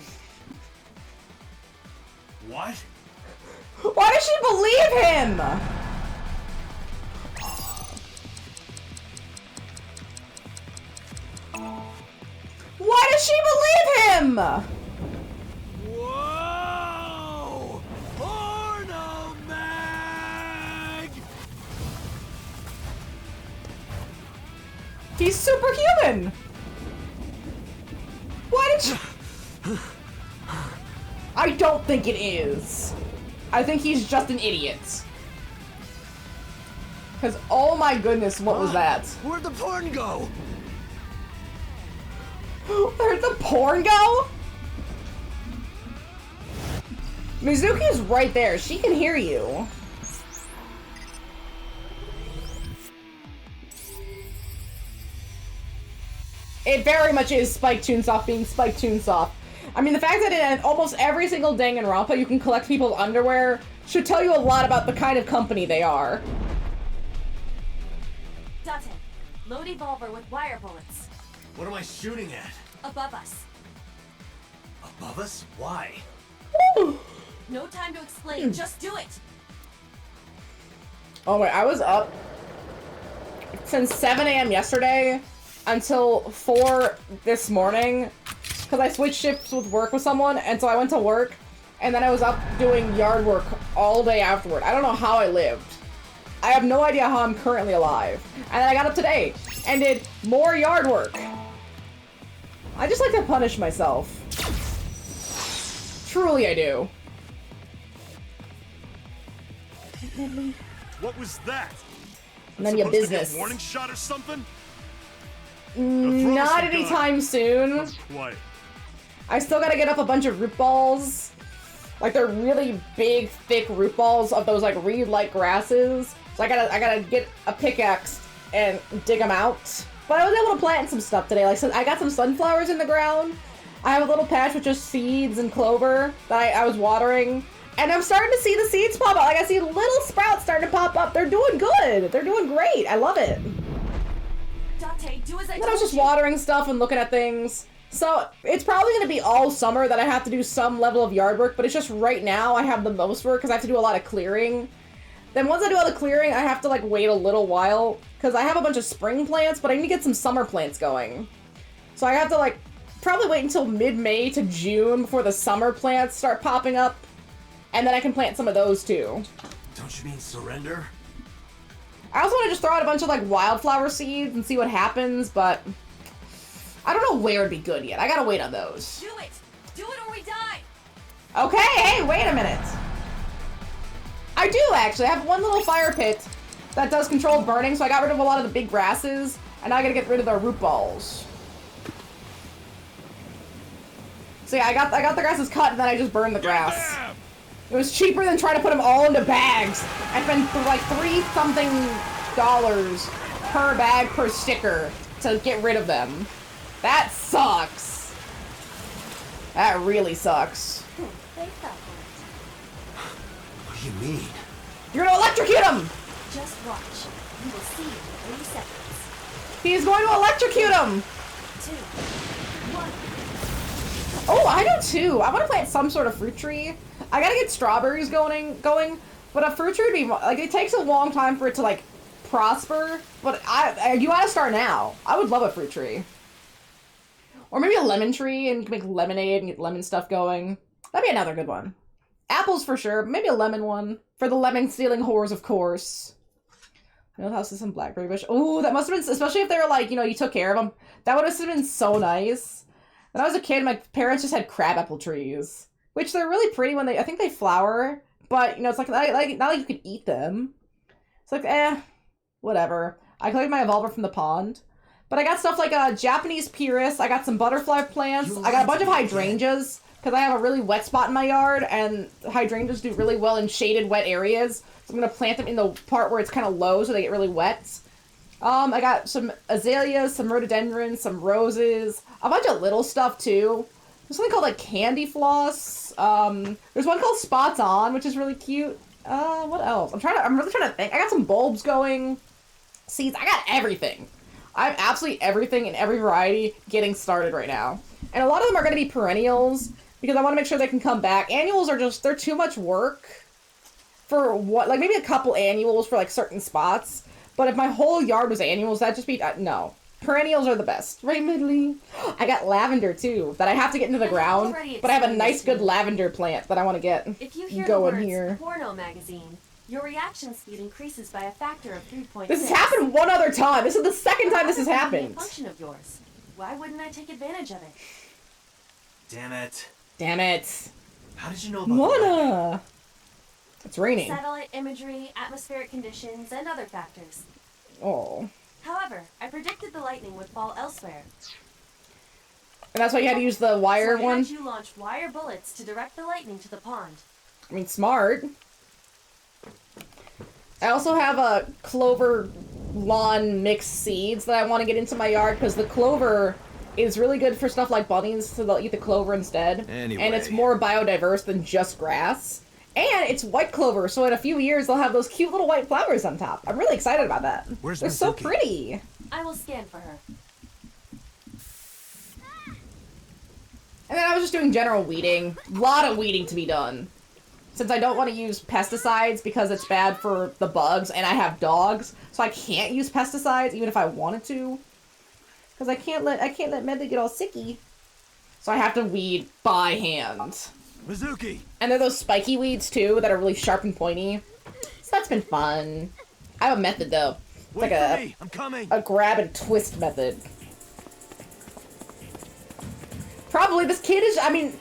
[SPEAKER 2] What?
[SPEAKER 1] Why does she believe him? Why does she believe him?
[SPEAKER 2] Whoa! Porno mag!
[SPEAKER 1] He's superhuman. Why did she... I don't think it is. I think he's just an idiot. Because, oh my goodness, what was that?
[SPEAKER 2] Where'd the porn go?
[SPEAKER 1] Where'd the porn go? Mizuki's right there. She can hear you. It very much is Spike Chunsoft being Spike Chunsoft. I mean, the fact that in almost every single Danganronpa you can collect people's underwear should tell you a lot about the kind of company they are.
[SPEAKER 3] Date, load evolver with wire bullets.
[SPEAKER 2] What am I shooting at?
[SPEAKER 3] Above us.
[SPEAKER 2] Above us? Why?
[SPEAKER 3] No time to explain, just do it!
[SPEAKER 1] Oh wait, I was up since 7 a.m. yesterday until 4 this morning because I switched shifts with work with someone, and so I went to work and then I was up doing yard work all day afterward. I don't know how I lived. I have no idea how I'm currently alive. And then I got up today and did more yard work. I just like to punish myself. Truly I do.
[SPEAKER 12] What was that?
[SPEAKER 1] And then your
[SPEAKER 12] Supposed to be a
[SPEAKER 1] business.
[SPEAKER 12] warning shot or something?
[SPEAKER 1] Not anytime soon.
[SPEAKER 12] Quiet.
[SPEAKER 1] I still gotta get up a bunch of root balls. Like, they're really big, thick root balls of those, like, reed-like grasses. So I gotta get a pickaxe and dig them out. But I was able to plant some stuff today. Like, so I got some sunflowers in the ground. I have a little patch with just seeds and clover that I was watering. And I'm starting to see the seeds pop out. Like, I see little sprouts starting to pop up. They're doing good. They're doing great. I love it.
[SPEAKER 3] Date, do as I
[SPEAKER 1] And then I was just watering stuff and looking at things. So it's probably going to be all summer that I have to do some level of yard work, but it's just right now I have the most work because I have to do a lot of clearing. Then once I do all the clearing, I have to like wait a little while because I have a bunch of spring plants, but I need to get some summer plants going. So I have to like probably wait until mid-May to June before the summer plants start popping up. And then I can plant some of those too.
[SPEAKER 2] Don't you mean surrender?
[SPEAKER 1] I also want to just throw out a bunch of like wildflower seeds and see what happens, but I don't know where it'd be good yet. I gotta wait on those.
[SPEAKER 3] Do it! Do it or we die!
[SPEAKER 1] Okay, hey, wait a minute. I do actually. I have one little fire pit that does controlled burning, so I got rid of a lot of the big grasses, and now I gotta get rid of the root balls. So yeah, I got the grasses cut and then I just burned the grass. It was cheaper than trying to put them all into bags. I spent like $3-something per bag per sticker to get rid of them. That sucks. That really sucks.
[SPEAKER 2] What do you mean?
[SPEAKER 1] You're gonna electrocute him!
[SPEAKER 3] Just watch. You will see in 3 seconds.
[SPEAKER 1] He's going to electrocute him!
[SPEAKER 3] 2, 1.
[SPEAKER 1] Oh, I know too. I want to plant some sort of fruit tree. I gotta get strawberries going, but a fruit tree would be, like, it takes a long time for it to, like, prosper, but you gotta start now. I would love a fruit tree. Or maybe a lemon tree, and you can make lemonade and get lemon stuff going. That'd be another good one. Apples for sure, but maybe a lemon one. For the lemon-stealing whores, of course. Middle house is some blackberry bush. Oh, that must have been, especially if they were like, you know, you took care of them. That would have been so nice. When I was a kid, my parents just had crabapple trees. Which they're really pretty when I think they flower. But, you know, it's like not like you could eat them. It's like, whatever. I collected my evolver from the pond. But I got stuff like a Japanese Pyrrhus. I got some butterfly plants. I got a bunch of hydrangeas. Because I have a really wet spot in my yard. And hydrangeas do really well in shaded, wet areas. So I'm going to plant them in the part where it's kind of low so they get really wet. I got some azaleas, some rhododendrons, some roses. A bunch of little stuff, too. There's something called, like, candy floss. There's one called Spots On, which is really cute. What else? I'm really trying to think. I got some bulbs going. Seeds. I got everything. I have absolutely everything in every variety getting started right now. And a lot of them are going to be perennials because I want to make sure they can come back. Annuals are just, they're too much work for what, like maybe a couple annuals for like certain spots. But if my whole yard was annuals, that'd just be, no. Perennials are the best. Right, Midley? I got lavender too, that I have to get into the ground. But I have a nice good lavender plant that I want to get
[SPEAKER 3] if you hear
[SPEAKER 1] going
[SPEAKER 3] the words
[SPEAKER 1] here.
[SPEAKER 3] Porno magazine, your reaction speed increases by a factor of 3.6.
[SPEAKER 1] This has happened one other time. This is the second time this has happened.
[SPEAKER 3] A function of yours. Why wouldn't I take advantage of it?
[SPEAKER 2] Damn it.
[SPEAKER 1] Damn it.
[SPEAKER 2] How did you know about
[SPEAKER 1] Mona? It's raining.
[SPEAKER 3] Satellite imagery, atmospheric conditions, and other factors.
[SPEAKER 1] Oh.
[SPEAKER 3] However, I predicted the lightning would fall elsewhere.
[SPEAKER 1] And that's why you had to use the wire
[SPEAKER 3] so I
[SPEAKER 1] one?
[SPEAKER 3] had you launch wire bullets to direct the lightning to the pond.
[SPEAKER 1] I mean, smart. I also have a clover lawn mixed seeds that I want to get into my yard because the clover is really good for stuff like bunnies, so they'll eat the clover instead.
[SPEAKER 2] Anyway.
[SPEAKER 1] And it's more biodiverse than just grass. And it's white clover, so in a few years they'll have those cute little white flowers on top. I'm really excited about that.
[SPEAKER 2] Where's
[SPEAKER 1] They're so
[SPEAKER 2] Mizuki?
[SPEAKER 1] pretty.
[SPEAKER 3] I will scan for her.
[SPEAKER 1] And then I was just doing general weeding. A lot of weeding to be done. Since I don't want to use pesticides because it's bad for the bugs, and I have dogs, so I can't use pesticides even if I wanted to. Because I can't let Medley get all sicky. So I have to weed by hand.
[SPEAKER 2] Mizuki!
[SPEAKER 1] And they're those spiky weeds too that are really sharp and pointy. So that's been fun. I have a method though. It's
[SPEAKER 2] Wait
[SPEAKER 1] like
[SPEAKER 2] for me. I'm coming.
[SPEAKER 1] a grab and twist method. Probably this kid is, I mean,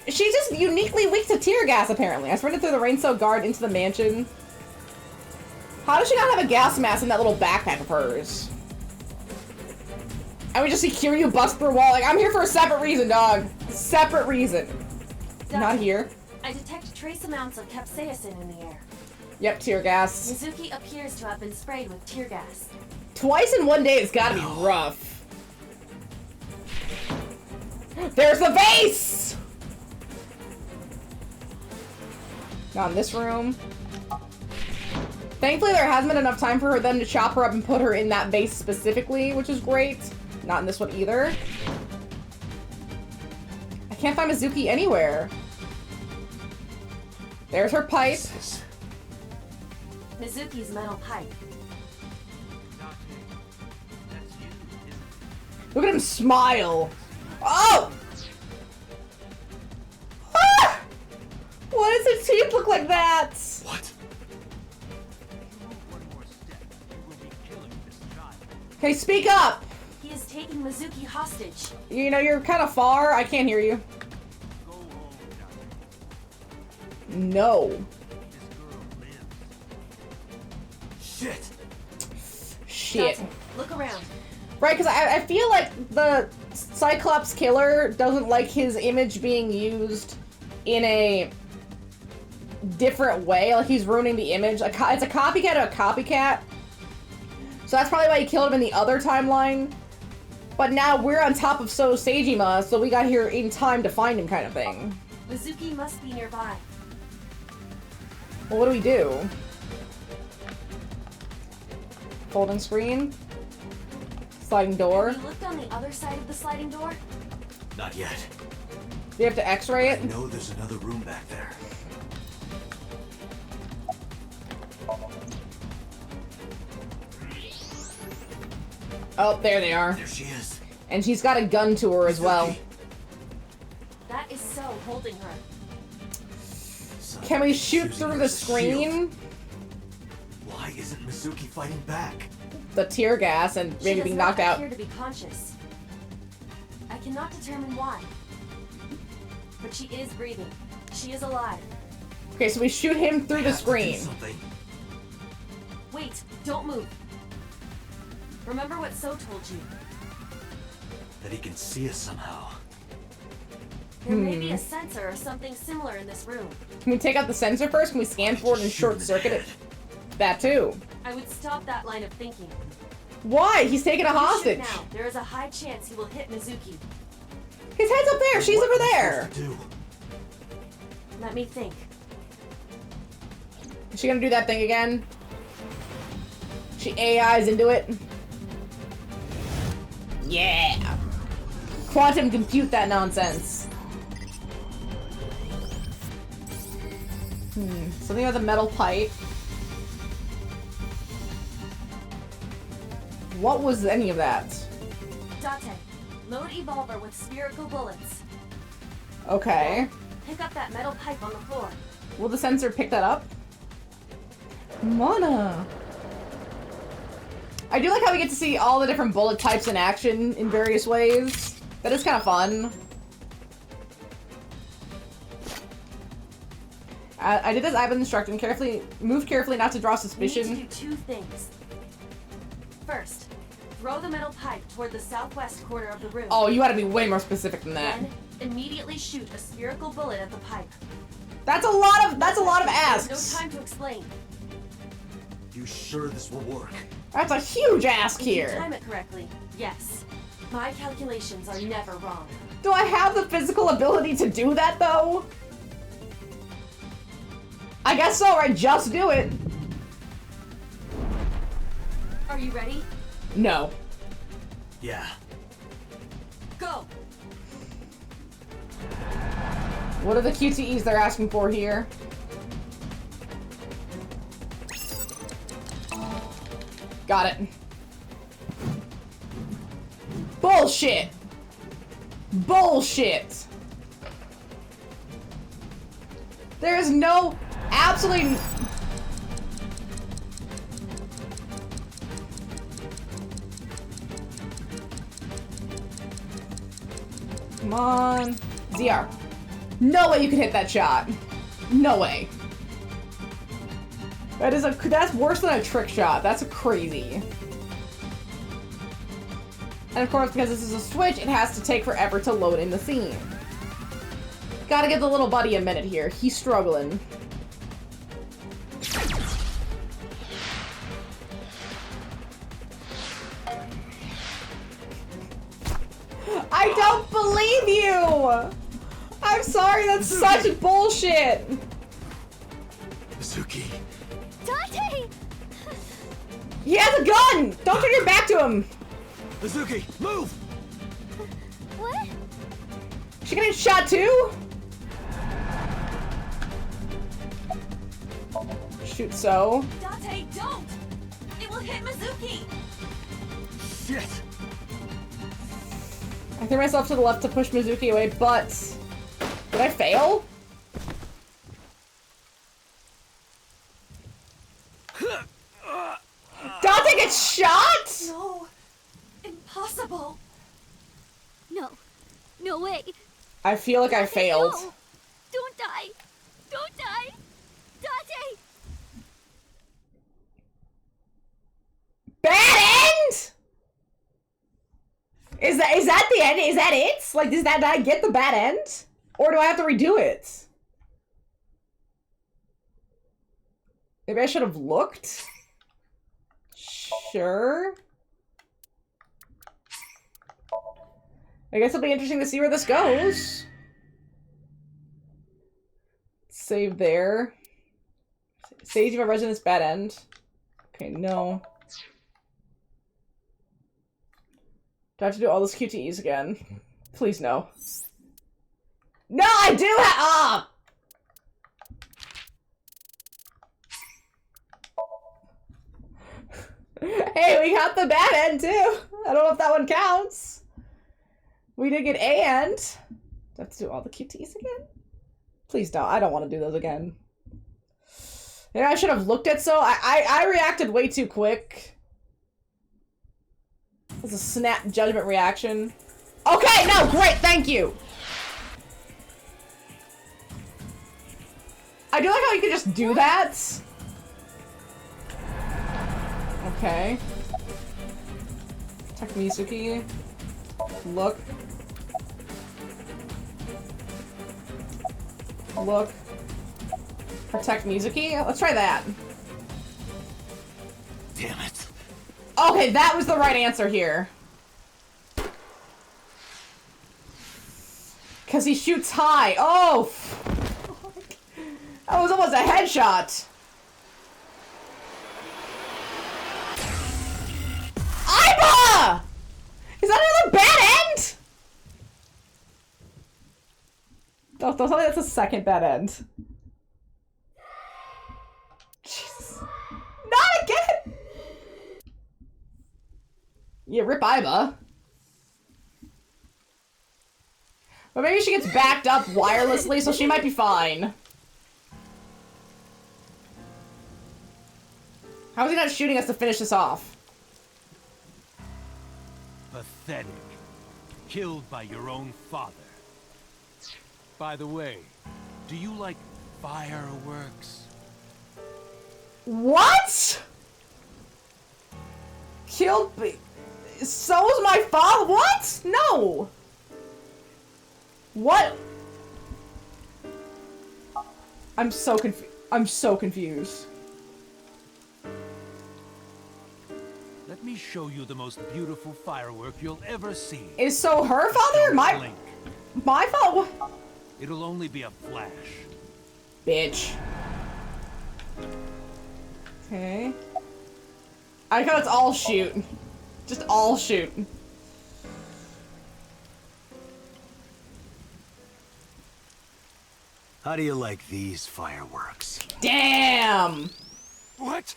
[SPEAKER 1] she's just uniquely weak to tear gas apparently. I sprinted through the rain-soaked guard into the mansion. How does she not have a gas mask in that little backpack of hers? And we just see Kiryu bust through a wall. Like, I'm here for a separate reason, dog. Separate reason. Not here.
[SPEAKER 3] I detect trace amounts of capsaicin in the air.
[SPEAKER 1] Yep, tear gas.
[SPEAKER 3] Mizuki appears to have been sprayed with tear gas.
[SPEAKER 1] Twice in one day has gotta be rough. There's the vase! Not in this room. Thankfully, there hasn't been enough time for them to chop her up and put her in that vase specifically, which is great. Not in this one either. I can't find Mizuki anywhere. There's her pipe.
[SPEAKER 3] Mizuki's metal pipe.
[SPEAKER 1] Look at him smile. Oh! Ah! Why does his teeth look like that?
[SPEAKER 2] What?
[SPEAKER 1] Okay, speak up.
[SPEAKER 3] He is taking Mizuki hostage.
[SPEAKER 1] You know, you're kind of far. I can't hear you. No.
[SPEAKER 2] Shit.
[SPEAKER 1] Shit.
[SPEAKER 3] Johnson, look around.
[SPEAKER 1] Right, because I feel like the Cyclops killer doesn't like his image being used in a different way. Like, he's ruining the image. It's a copycat of a copycat. So that's probably why he killed him in the other timeline. But now we're on top of So Seijima, so we got here in time to find him kind of thing.
[SPEAKER 3] Mizuki must be nearby.
[SPEAKER 1] Well, what do we do? Folding screen? Sliding door?
[SPEAKER 3] Have you looked on the other side of the sliding door?
[SPEAKER 2] Not yet.
[SPEAKER 1] Do you have to x-ray it?
[SPEAKER 2] I know there's another room back there.
[SPEAKER 1] Oh, there they are.
[SPEAKER 2] There she is.
[SPEAKER 1] And she's got a gun to her as well.
[SPEAKER 3] That is So holding her.
[SPEAKER 1] Can we shoot through the screen?
[SPEAKER 2] Why isn't Mizuki fighting back?
[SPEAKER 1] The tear gas and maybe being knocked out.
[SPEAKER 3] She does not appear to be conscious. I cannot determine why. But she is breathing. She is alive.
[SPEAKER 1] Okay, so we shoot him through the screen.
[SPEAKER 3] Wait, don't move. Remember what So told you.
[SPEAKER 2] That he can see us somehow.
[SPEAKER 3] There may be a sensor or something similar in this room.
[SPEAKER 1] Can we take out the sensor first? Can we scan for it and short-circuit it? That too.
[SPEAKER 3] I would stop that line of thinking.
[SPEAKER 1] Why? He's taking a hostage.
[SPEAKER 3] Now, there is a high chance he will hit Mizuki.
[SPEAKER 1] His head's up there. She's over there.
[SPEAKER 3] Let me think.
[SPEAKER 1] Is she gonna do that thing again? She AIs into it. Yeah. Quantum compute that nonsense. Something with a metal pipe. What was any of that?
[SPEAKER 3] Date, load Evolver with spherical bullets.
[SPEAKER 1] Okay.
[SPEAKER 3] Pick up that metal pipe on the floor.
[SPEAKER 1] Will the sensor pick that up? Mana. I do like how we get to see all the different bullet types in action in various ways. That is kind of fun. I did as I've been instructed. Move carefully not to draw suspicion.
[SPEAKER 3] We need to do two things. First, throw the metal pipe toward the southwest corner of the room.
[SPEAKER 1] Oh, you gotta be way more specific than that.
[SPEAKER 3] Then, immediately shoot a spherical bullet at the pipe.
[SPEAKER 1] That's a lot of asks.
[SPEAKER 3] There's no time to explain.
[SPEAKER 2] You sure this will work?
[SPEAKER 1] That's a huge ask
[SPEAKER 3] If you
[SPEAKER 1] here.
[SPEAKER 3] time it correctly, yes. My calculations are never wrong.
[SPEAKER 1] Do I have the physical ability to do that though? I guess so, right? Just do it.
[SPEAKER 3] Are you ready?
[SPEAKER 1] No.
[SPEAKER 2] Yeah.
[SPEAKER 3] Go!
[SPEAKER 1] What are the QTEs they're asking for here? Got it. Bullshit! Bullshit! There is no absolutely... Come on. ZR. No way you can hit that shot. No way. That's worse than a trick shot. That's crazy. And of course, because this is a Switch, it has to take forever to load in the scene. Gotta give the little buddy a minute here. He's struggling. I don't believe you! I'm sorry, that's such bullshit!
[SPEAKER 2] Mizuki.
[SPEAKER 10] Dante!
[SPEAKER 1] He has a gun! Don't turn your back to him!
[SPEAKER 2] Mizuki, move!
[SPEAKER 10] What?
[SPEAKER 1] She gonna get shot too? Shoot so.
[SPEAKER 3] Date, don't! It will hit Mizuki!
[SPEAKER 2] Shit!
[SPEAKER 1] I threw myself to the left to push Mizuki away, but... Did I fail? Dante gets shot?!
[SPEAKER 3] No! Impossible!
[SPEAKER 10] No. No way.
[SPEAKER 1] I feel like I failed.
[SPEAKER 10] No. Don't die. Don't die. Dante!
[SPEAKER 1] Bad end?! Is that the end? Is that it? Like, did I get the bad end? Or do I have to redo it? Maybe I should have looked? Sure. I guess it'll be interesting to see where this goes. Save there. Save my residence bad end. Okay, no. Do I have to do all those QTEs again? Please no. No, I do have- ah! Hey, we got the bad end too! I don't know if that one counts. We did get a end. Do I have to do all the QTEs again? Please don't. I don't want to do those again. Maybe I should have looked at so. I reacted way too quick. It was a snap judgment reaction. Okay, no, great, thank you! I do like how you can just do that. Okay. Attack Mizuki. Look. Look. Protect Mizuki? Let's try that.
[SPEAKER 2] Damn it.
[SPEAKER 1] Okay, that was the right answer here. Because he shoots high. Oh! That was almost a headshot. Aiba! Is that another bad end? Don't tell me that's a second bad end. Jesus. Not again! Yeah, rip Aiba. But maybe she gets backed up wirelessly, so she might be fine. How is he not shooting us to finish this off?
[SPEAKER 14] Pathetic. Killed by your own father. By the way, do you like fireworks?
[SPEAKER 1] What? Killed me. So was my father. What? No. What? I'm so confused. I'm so confused.
[SPEAKER 14] Let me show you the most beautiful firework you'll ever see.
[SPEAKER 1] Is so her father or my father?
[SPEAKER 14] It'll only be a flash.
[SPEAKER 1] Bitch. Okay. I like how it's all shoot. Just all shoot.
[SPEAKER 2] How do you like these fireworks?
[SPEAKER 1] Damn!
[SPEAKER 14] What?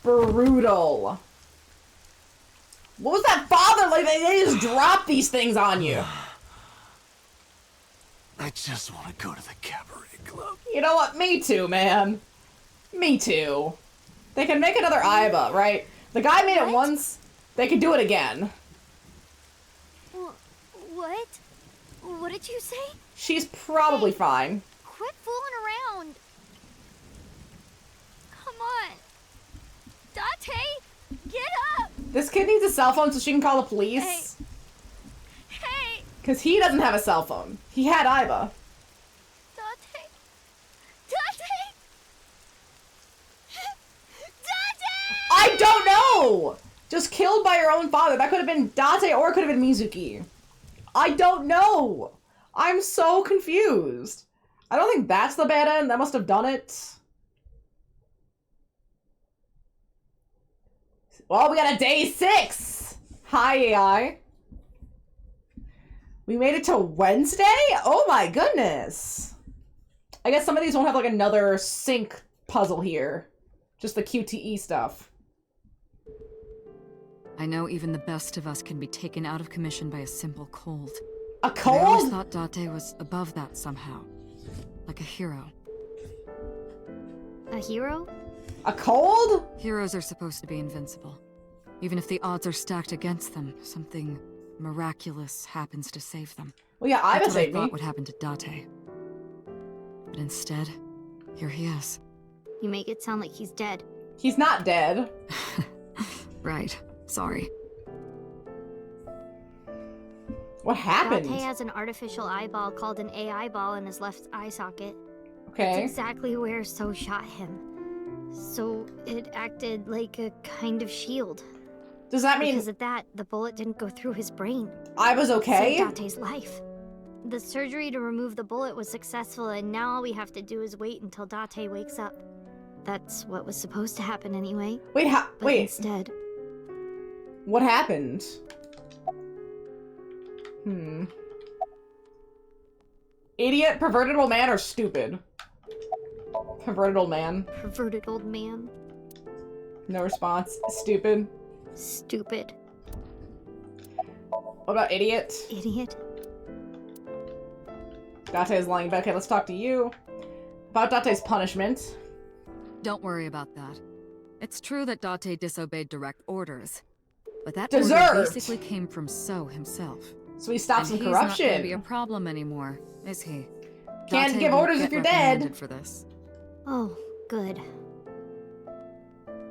[SPEAKER 1] Brutal. What was that father like? They just drop these things on you.
[SPEAKER 2] I just want to go to the cabaret club.
[SPEAKER 1] You know what? Me too, man. Me too. They can make another Aiba, right? The guy made it once. They could do it again.
[SPEAKER 10] What? What did you say?
[SPEAKER 1] She's probably fine.
[SPEAKER 10] Quit fooling around. Come on. Date, get up.
[SPEAKER 1] This kid needs a cell phone so she can call the police.
[SPEAKER 10] Hey.
[SPEAKER 1] Because he doesn't have a cell phone. He had Aiba. I don't know! Just killed by your own father. That could have been Date or it could have been Mizuki. I don't know. I'm so confused. I don't think that's the bad end. That must have done it. Well, we got a day 6. Hi, AI. We made it to Wednesday? Oh my goodness. I guess some of these won't have like another sync puzzle here. Just the QTE stuff.
[SPEAKER 9] I know even the best of us can be taken out of commission by a simple cold.
[SPEAKER 1] A cold?
[SPEAKER 9] I always thought Date was above that somehow. Like a hero.
[SPEAKER 10] A hero?
[SPEAKER 1] A cold?
[SPEAKER 9] Heroes are supposed to be invincible. Even if the odds are stacked against them, something miraculous happens to save them.
[SPEAKER 1] Well, yeah,
[SPEAKER 9] That's
[SPEAKER 1] Aiba
[SPEAKER 9] what I
[SPEAKER 1] saved me.
[SPEAKER 9] thought would happen to Date. But instead, here he is.
[SPEAKER 10] You make it sound like he's dead.
[SPEAKER 1] He's not dead.
[SPEAKER 9] Right. Sorry.
[SPEAKER 1] What happened?
[SPEAKER 10] Date has an artificial eyeball called an AI ball in his left eye socket.
[SPEAKER 1] Okay.
[SPEAKER 10] It's exactly where So shot him. So it acted like a kind of shield.
[SPEAKER 1] Does that mean...
[SPEAKER 10] Because of that, the bullet didn't go through his brain.
[SPEAKER 1] I was okay?
[SPEAKER 10] Saved Date's life. The surgery to remove the bullet was successful, and now all we have to do is wait until Date wakes up. That's what was supposed to happen anyway.
[SPEAKER 1] Wait,
[SPEAKER 10] but instead...
[SPEAKER 1] What happened? Idiot, perverted old man, or stupid? Perverted old man.
[SPEAKER 10] Perverted old man.
[SPEAKER 1] No response. Stupid.
[SPEAKER 10] Stupid.
[SPEAKER 1] What about idiot?
[SPEAKER 10] Idiot.
[SPEAKER 1] Date is lying in bed. Okay, let's talk to you. About Date's punishment.
[SPEAKER 9] Don't worry about that. It's true that Date disobeyed direct orders. But that
[SPEAKER 1] Deserved.
[SPEAKER 9] order basically came from So himself.
[SPEAKER 1] So he stopped some
[SPEAKER 9] He's
[SPEAKER 1] corruption.
[SPEAKER 9] not going to be a problem anymore, is he?
[SPEAKER 1] Can't
[SPEAKER 9] Date
[SPEAKER 1] give
[SPEAKER 9] won't
[SPEAKER 1] orders
[SPEAKER 9] get
[SPEAKER 1] if you're dead.
[SPEAKER 9] reprimanded for this.
[SPEAKER 10] Oh, good.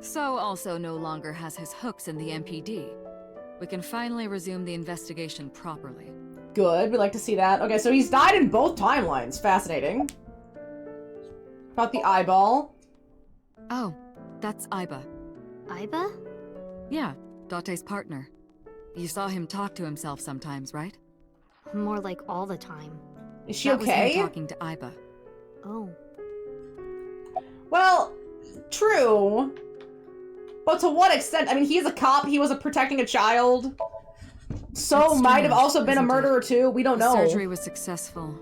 [SPEAKER 9] So also no longer has his hooks in the MPD. We can finally resume the investigation properly.
[SPEAKER 1] Good, we like to see that. Okay, so he's died in both timelines. Fascinating. About the eyeball.
[SPEAKER 9] Oh, that's Aiba.
[SPEAKER 10] Aiba?
[SPEAKER 9] Yeah, Date's partner. You saw him talk to himself sometimes, right?
[SPEAKER 10] More like all the time.
[SPEAKER 1] Is she
[SPEAKER 9] that
[SPEAKER 1] okay?
[SPEAKER 9] Was him talking to Aiba.
[SPEAKER 10] Oh.
[SPEAKER 1] Well, true. But to what extent? I mean, he's a cop. He was protecting a child. So
[SPEAKER 9] It's
[SPEAKER 1] might have
[SPEAKER 9] strange,
[SPEAKER 1] also been a
[SPEAKER 9] isn't it?
[SPEAKER 1] murderer too. We don't
[SPEAKER 9] The
[SPEAKER 1] know.
[SPEAKER 9] surgery was successful.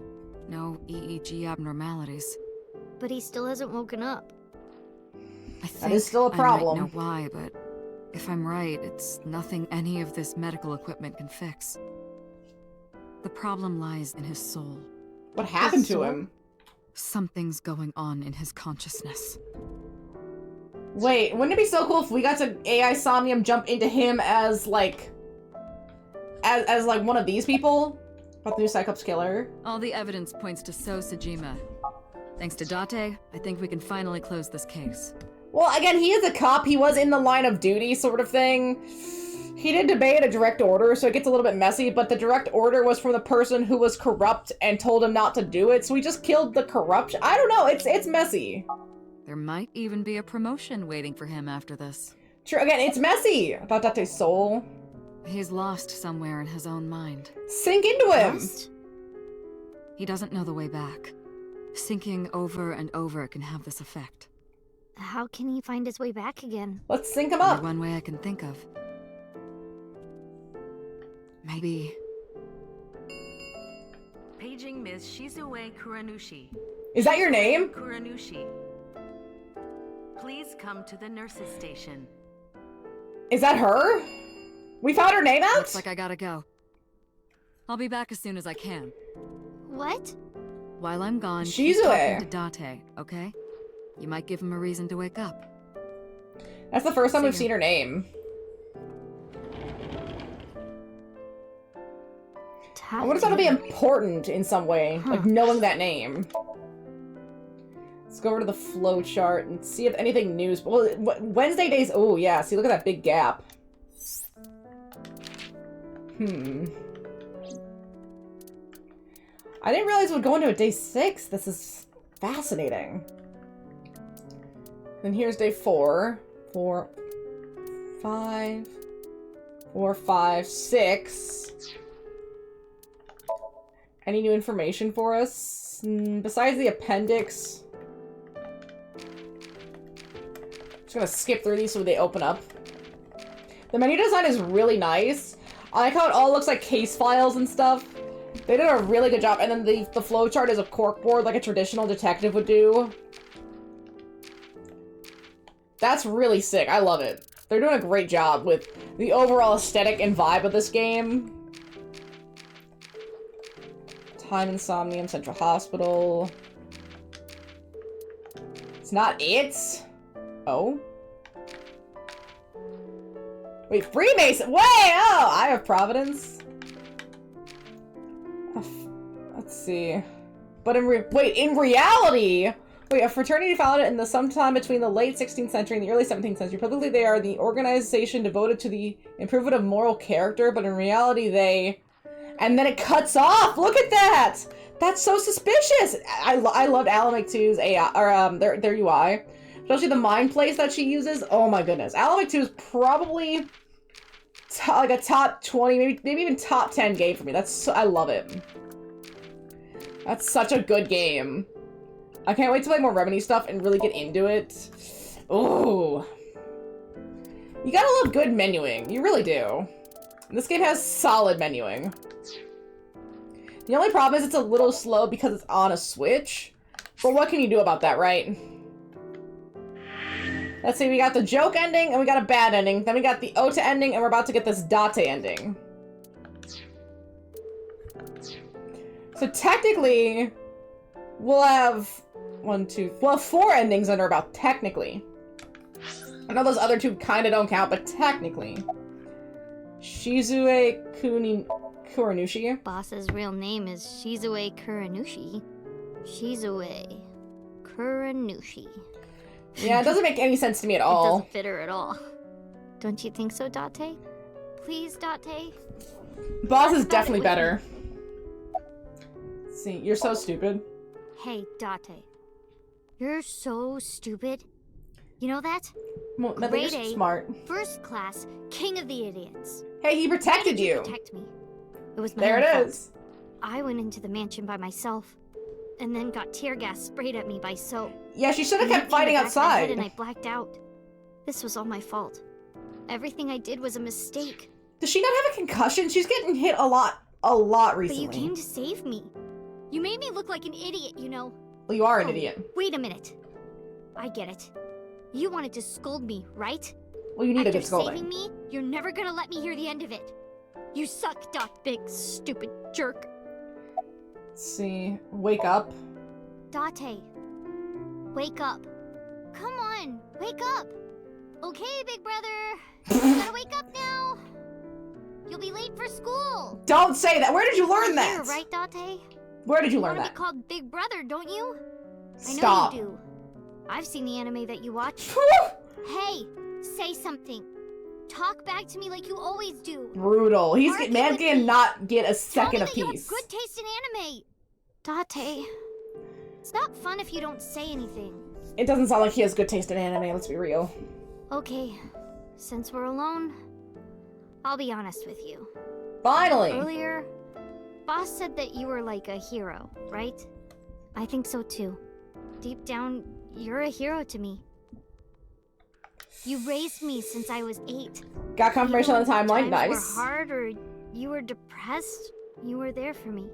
[SPEAKER 9] No EEG abnormalities.
[SPEAKER 10] But he still hasn't woken up.
[SPEAKER 9] I think
[SPEAKER 1] That is still a problem.
[SPEAKER 9] I might know why, but if I'm right, it's nothing any of this medical equipment can fix. The problem lies in his soul.
[SPEAKER 1] What happened to him?
[SPEAKER 9] Something's going on in his consciousness.
[SPEAKER 1] Wait, wouldn't it be so cool if we got to AI Somnium jump into him as like one of these people? About the new Cyclops killer.
[SPEAKER 9] All the evidence points to So Sejima. Thanks to Date, I think we can finally close this case.
[SPEAKER 1] Well, again, he is a cop. He was in the line of duty sort of thing. He did obey a direct order, so it gets a little bit messy, but the direct order was from the person who was corrupt and told him not to do it, so he just killed the corruption. I don't know, it's messy.
[SPEAKER 9] There might even be a promotion waiting for him after this.
[SPEAKER 1] True, again, it's messy about Date's soul.
[SPEAKER 9] He's lost somewhere in his own mind.
[SPEAKER 1] Sink into him!
[SPEAKER 10] Lost?
[SPEAKER 9] He doesn't know the way back. Sinking over and over can have this effect.
[SPEAKER 10] How can he find his way back again?
[SPEAKER 1] Let's sync him up!
[SPEAKER 9] Only one way I can think of. Maybe...
[SPEAKER 15] Paging Ms. Shizue Kuranushi.
[SPEAKER 1] Is that your name?
[SPEAKER 15] Kuranushi. Please come to the nurses' station.
[SPEAKER 1] Is that her? We found her name out?
[SPEAKER 9] Looks like I gotta go. I'll be back as soon as I can.
[SPEAKER 10] What?
[SPEAKER 9] While I'm gone,
[SPEAKER 1] Shizue.
[SPEAKER 9] keep talking to Date, okay? You might give him a reason to wake up.
[SPEAKER 1] That's the first time we've seen her name. I wonder if that'll be important in some way, like knowing that name. Let's go over to the flow chart and see if anything news. Well, Wednesday days. Oh yeah, see, look at that big gap. I didn't realize we'd go into a day 6. This is fascinating. And here's day 4. 4, 5, 4, 5, 6. Any new information for us? Besides the appendix. Just gonna skip through these so they open up. The menu design is really nice. I like how it all looks like case files and stuff. They did a really good job. And then the flowchart is a corkboard like a traditional detective would do. That's really sick. I love it. They're doing a great job with the overall aesthetic and vibe of this game. Time in Somnium, Central Hospital. It's not it? Oh. Wait, Freemason! Wait! Oh! Eye of Providence? Let's see. But in reality, Wait, a fraternity founded in the sometime between the late 16th century and the early 17th century. Publicly, they are the organization devoted to the improvement of moral character, but in reality, they... And then it cuts off! Look at that! That's so suspicious! I loved Alan McTwo's AI, or their UI. Especially the mind place that she uses. Oh my goodness. Alan McTwo is probably like a top 20, maybe even top 10 game for me. I love it. That's such a good game. I can't wait to play more Remedy stuff and really get into it. Ooh. You gotta love good menuing. You really do. This game has solid menuing. The only problem is it's a little slow because it's on a Switch. But what can you do about that, right? Let's see, we got the joke ending, and we got a bad ending. Then we got the Ota ending, and we're about to get this Date ending. So technically, we'll have 4 endings under about technically. I know those other 2 kind of don't count, but technically. Shizue Kuranushi.
[SPEAKER 10] Boss's real name is Shizue Kuranushi. Shizue Kuranushi.
[SPEAKER 1] Yeah, it doesn't make any sense to me at all.
[SPEAKER 10] It doesn't fit her at all. Don't you think so, Date? Please, Date?
[SPEAKER 1] Boss is definitely better. See, you're so stupid.
[SPEAKER 10] Hey, Date. You're so stupid. You know that?
[SPEAKER 1] Well,
[SPEAKER 10] Grade
[SPEAKER 1] you're
[SPEAKER 10] A,
[SPEAKER 1] smart.
[SPEAKER 10] First class, king of the idiots.
[SPEAKER 1] Hey, he protected
[SPEAKER 10] Why did
[SPEAKER 1] you.
[SPEAKER 10] Protect me. It was my
[SPEAKER 1] There
[SPEAKER 10] own
[SPEAKER 1] it
[SPEAKER 10] fault.
[SPEAKER 1] is.
[SPEAKER 10] I went into the mansion by myself, and then got tear gas sprayed at me by So.
[SPEAKER 1] Yeah, she should have
[SPEAKER 10] It hit
[SPEAKER 1] kept
[SPEAKER 10] me in
[SPEAKER 1] fighting
[SPEAKER 10] the back of the head
[SPEAKER 1] outside.
[SPEAKER 10] And I blacked out. This was all my fault. Everything I did was a mistake.
[SPEAKER 1] Does she not have a concussion? She's getting hit a lot recently.
[SPEAKER 10] But you came to save me. You made me look like an idiot, you know.
[SPEAKER 1] Well, you are an
[SPEAKER 10] Oh,
[SPEAKER 1] idiot.
[SPEAKER 10] Wait a minute. I get it. You wanted to scold me, right?
[SPEAKER 1] Well, you need a
[SPEAKER 10] After
[SPEAKER 1] good scolding.
[SPEAKER 10] saving me, you're never gonna let me hear the end of it. You suck, Big stupid jerk.
[SPEAKER 1] Let's see. Wake up.
[SPEAKER 10] Date. Wake up. Come on, wake up. Okay, big brother. You gotta wake up now. You'll be late for school.
[SPEAKER 1] Don't say that. Where did you learn that?
[SPEAKER 10] You're right, Date?
[SPEAKER 1] Where did you learn
[SPEAKER 10] wanna
[SPEAKER 1] that?
[SPEAKER 10] be called Big Brother, don't you?
[SPEAKER 1] Stop.
[SPEAKER 10] I know you do. I've seen the anime that you watch. Hey, say something. Talk back to me like you always do.
[SPEAKER 1] Brutal.
[SPEAKER 10] Argue
[SPEAKER 1] Man
[SPEAKER 10] with
[SPEAKER 1] can
[SPEAKER 10] me.
[SPEAKER 1] not get a second
[SPEAKER 10] Tell me
[SPEAKER 1] of
[SPEAKER 10] that you have
[SPEAKER 1] peace.
[SPEAKER 10] good taste in anime. Date. It's not fun if you don't say anything.
[SPEAKER 1] It doesn't sound like he has good taste in anime, let's be real.
[SPEAKER 10] Okay, since we're alone, I'll be honest with you.
[SPEAKER 1] Finally!
[SPEAKER 10] Earlier, Boss said that you were like a hero, right? I think so too. Deep down, you're a hero to me. You raised me since I was 8.
[SPEAKER 1] Got confirmation on the timeline,
[SPEAKER 10] Times
[SPEAKER 1] nice.
[SPEAKER 10] were hard or you were depressed, you were there for me.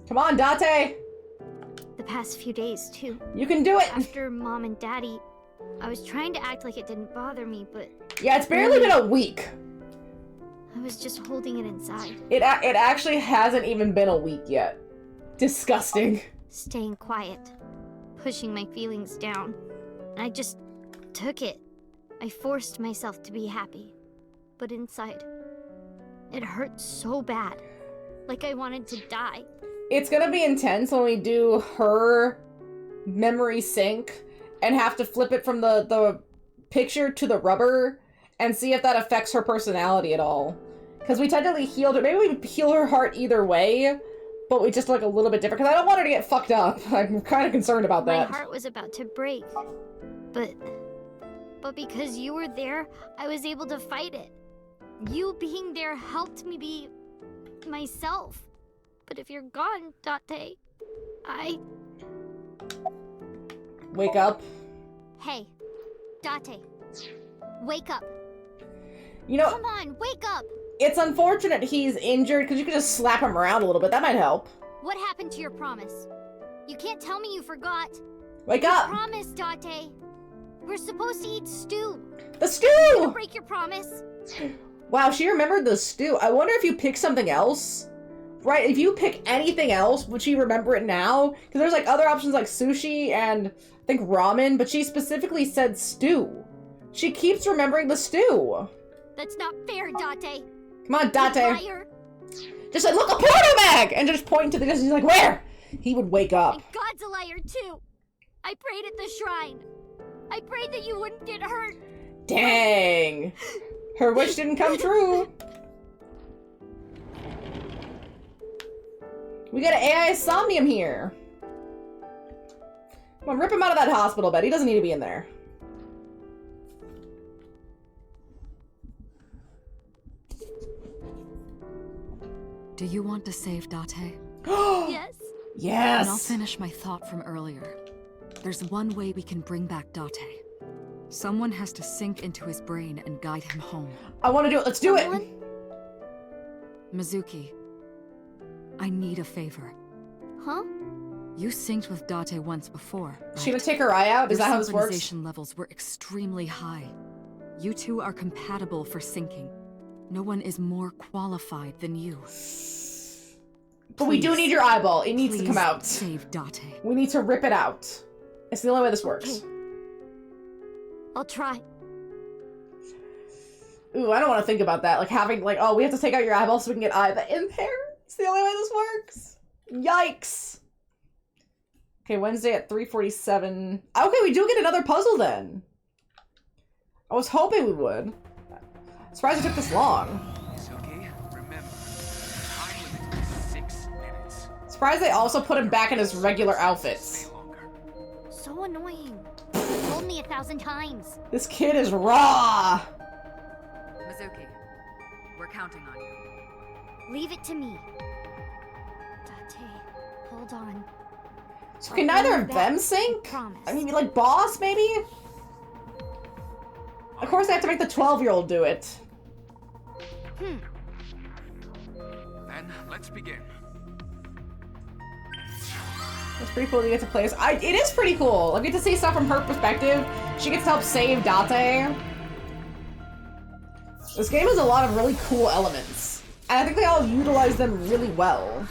[SPEAKER 1] Come on, Date!
[SPEAKER 10] The past few days, too.
[SPEAKER 1] You can do it!
[SPEAKER 10] After Mom and Daddy, I was trying to act like it didn't bother me, but...
[SPEAKER 1] Yeah, it's barely been a week.
[SPEAKER 10] I was just holding it inside.
[SPEAKER 1] It actually hasn't even been a week yet. Disgusting.
[SPEAKER 10] Staying quiet. Pushing my feelings down. I just took it. I forced myself to be happy. But inside, it hurt so bad. Like I wanted to die.
[SPEAKER 1] It's gonna be intense when we do her memory sync and have to flip it from the picture to the rubber and see if that affects her personality at all. Because we technically healed her. Maybe we heal her heart either way, but we just look a little bit different. Because I don't want her to get fucked up. I'm kind of concerned about that.
[SPEAKER 10] My heart was about to break. But because you were there, I was able to fight it. You being there helped me be myself. But if you're gone, Date,
[SPEAKER 1] Wake up.
[SPEAKER 10] Hey, Date. Wake up.
[SPEAKER 1] You know...
[SPEAKER 10] Come on, wake up!
[SPEAKER 1] It's unfortunate he's injured, because you could just slap him around a little bit. That might help.
[SPEAKER 10] What happened to your promise? You can't tell me you forgot.
[SPEAKER 1] Wake up!
[SPEAKER 10] Promise, Date. We're supposed to eat stew.
[SPEAKER 1] The stew!
[SPEAKER 10] You're gonna break your promise.
[SPEAKER 1] Wow, she remembered the stew. I wonder if you pick something else. Right, if you pick anything else, would she remember it now? Because there's like other options like sushi and I think ramen, but she specifically said stew. She keeps remembering the stew.
[SPEAKER 10] That's not fair, Date.
[SPEAKER 1] Come on, Date.
[SPEAKER 10] You liar.
[SPEAKER 1] Just like, look, a porno bag! And just point to the distance. She's like, where? he would wake up.
[SPEAKER 10] And God's a liar too. I prayed at the shrine. I prayed that you wouldn't get hurt.
[SPEAKER 1] Dang. Her wish didn't come true. We got an AI Somnium here. Come on, rip him out of that hospital bed. He doesn't need to be in there.
[SPEAKER 9] Do you want to save Date?
[SPEAKER 10] Yes.
[SPEAKER 1] Yes.
[SPEAKER 9] And I'll finish my thought from earlier. There's one way we can bring back Date. Someone has to sink into his brain and guide him home.
[SPEAKER 1] I want to do it. Let's do it.
[SPEAKER 9] Mizuki, I need a favor.
[SPEAKER 10] Huh?
[SPEAKER 9] You synced with Date once before, right?
[SPEAKER 1] She gonna take her eye out? Is that how this works?
[SPEAKER 9] Your synchronization levels were extremely high. You two are compatible for syncing. No one is more qualified than you.
[SPEAKER 1] But we do need your eyeball. It needs to come out.
[SPEAKER 9] Save Date.
[SPEAKER 1] We need to rip it out. It's the only way this works.
[SPEAKER 10] Okay. I'll try.
[SPEAKER 1] Ooh, I don't want to think about that. Like having, like, oh, we have to take out your eyeball so we can get eye in there. It's the only way this works. Yikes. Okay, Wednesday at 3:47. Okay, we do get another puzzle then. I was hoping we would. Surprised it took this long.
[SPEAKER 4] Mizuki, remember, time limit is 6 minutes.
[SPEAKER 1] Surprised they also put him back in his regular outfits.
[SPEAKER 10] So annoying. You told me 1,000 times.
[SPEAKER 1] This kid is raw.
[SPEAKER 15] Mizuki, we're counting on you.
[SPEAKER 10] Leave it to me. Date, hold on.
[SPEAKER 1] So can neither of them sync? I mean, like, boss, maybe? Of course they have to make the 12-year-old do it.
[SPEAKER 4] Then, let's begin.
[SPEAKER 1] It's pretty cool to get to play as. It is pretty cool. I get to see stuff from her perspective. She gets to help save Date. This game has a lot of really cool elements. And I think they all utilize them really well.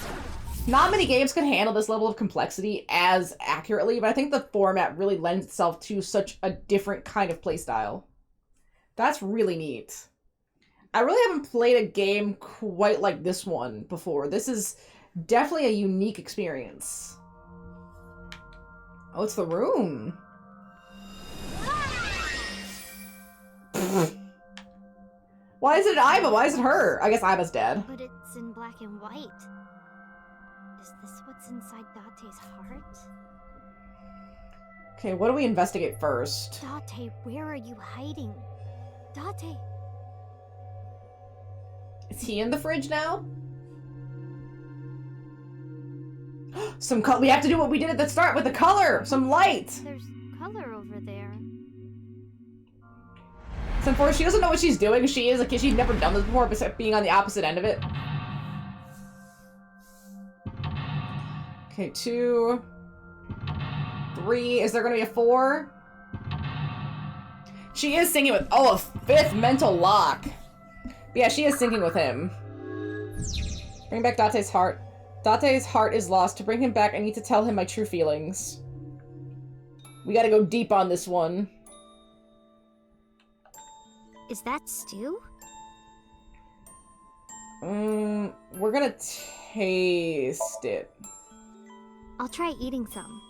[SPEAKER 1] Not many games can handle this level of complexity as accurately, but I think the format really lends itself to such a different kind of playstyle. That's really neat. I really haven't played a game quite like this one before. This is definitely a unique experience. Oh, it's the room. Why is it Iva? Why is it her? I guess Iva's dead.
[SPEAKER 10] But it's in black and white. Is this what's inside Date's heart?
[SPEAKER 1] Okay, what do we investigate first?
[SPEAKER 10] Date, where are you hiding? Date.
[SPEAKER 1] Is he in the fridge now? We have to do what we did at the start with the color! Some light!
[SPEAKER 10] There's color over there.
[SPEAKER 1] It's unfortunate she doesn't know what she's doing. She is a kid. She's never done this before, besides being on the opposite end of it. Okay, 2, 3. Is there gonna be a 4? She is singing with, oh, a 5th mental lock. Yeah, she is syncing with him. Bring back Date's heart. Date's heart is lost. To bring him back, I need to tell him my true feelings. We gotta go deep on this one.
[SPEAKER 10] Is that stew?
[SPEAKER 1] We're gonna taste it.
[SPEAKER 10] I'll try eating some.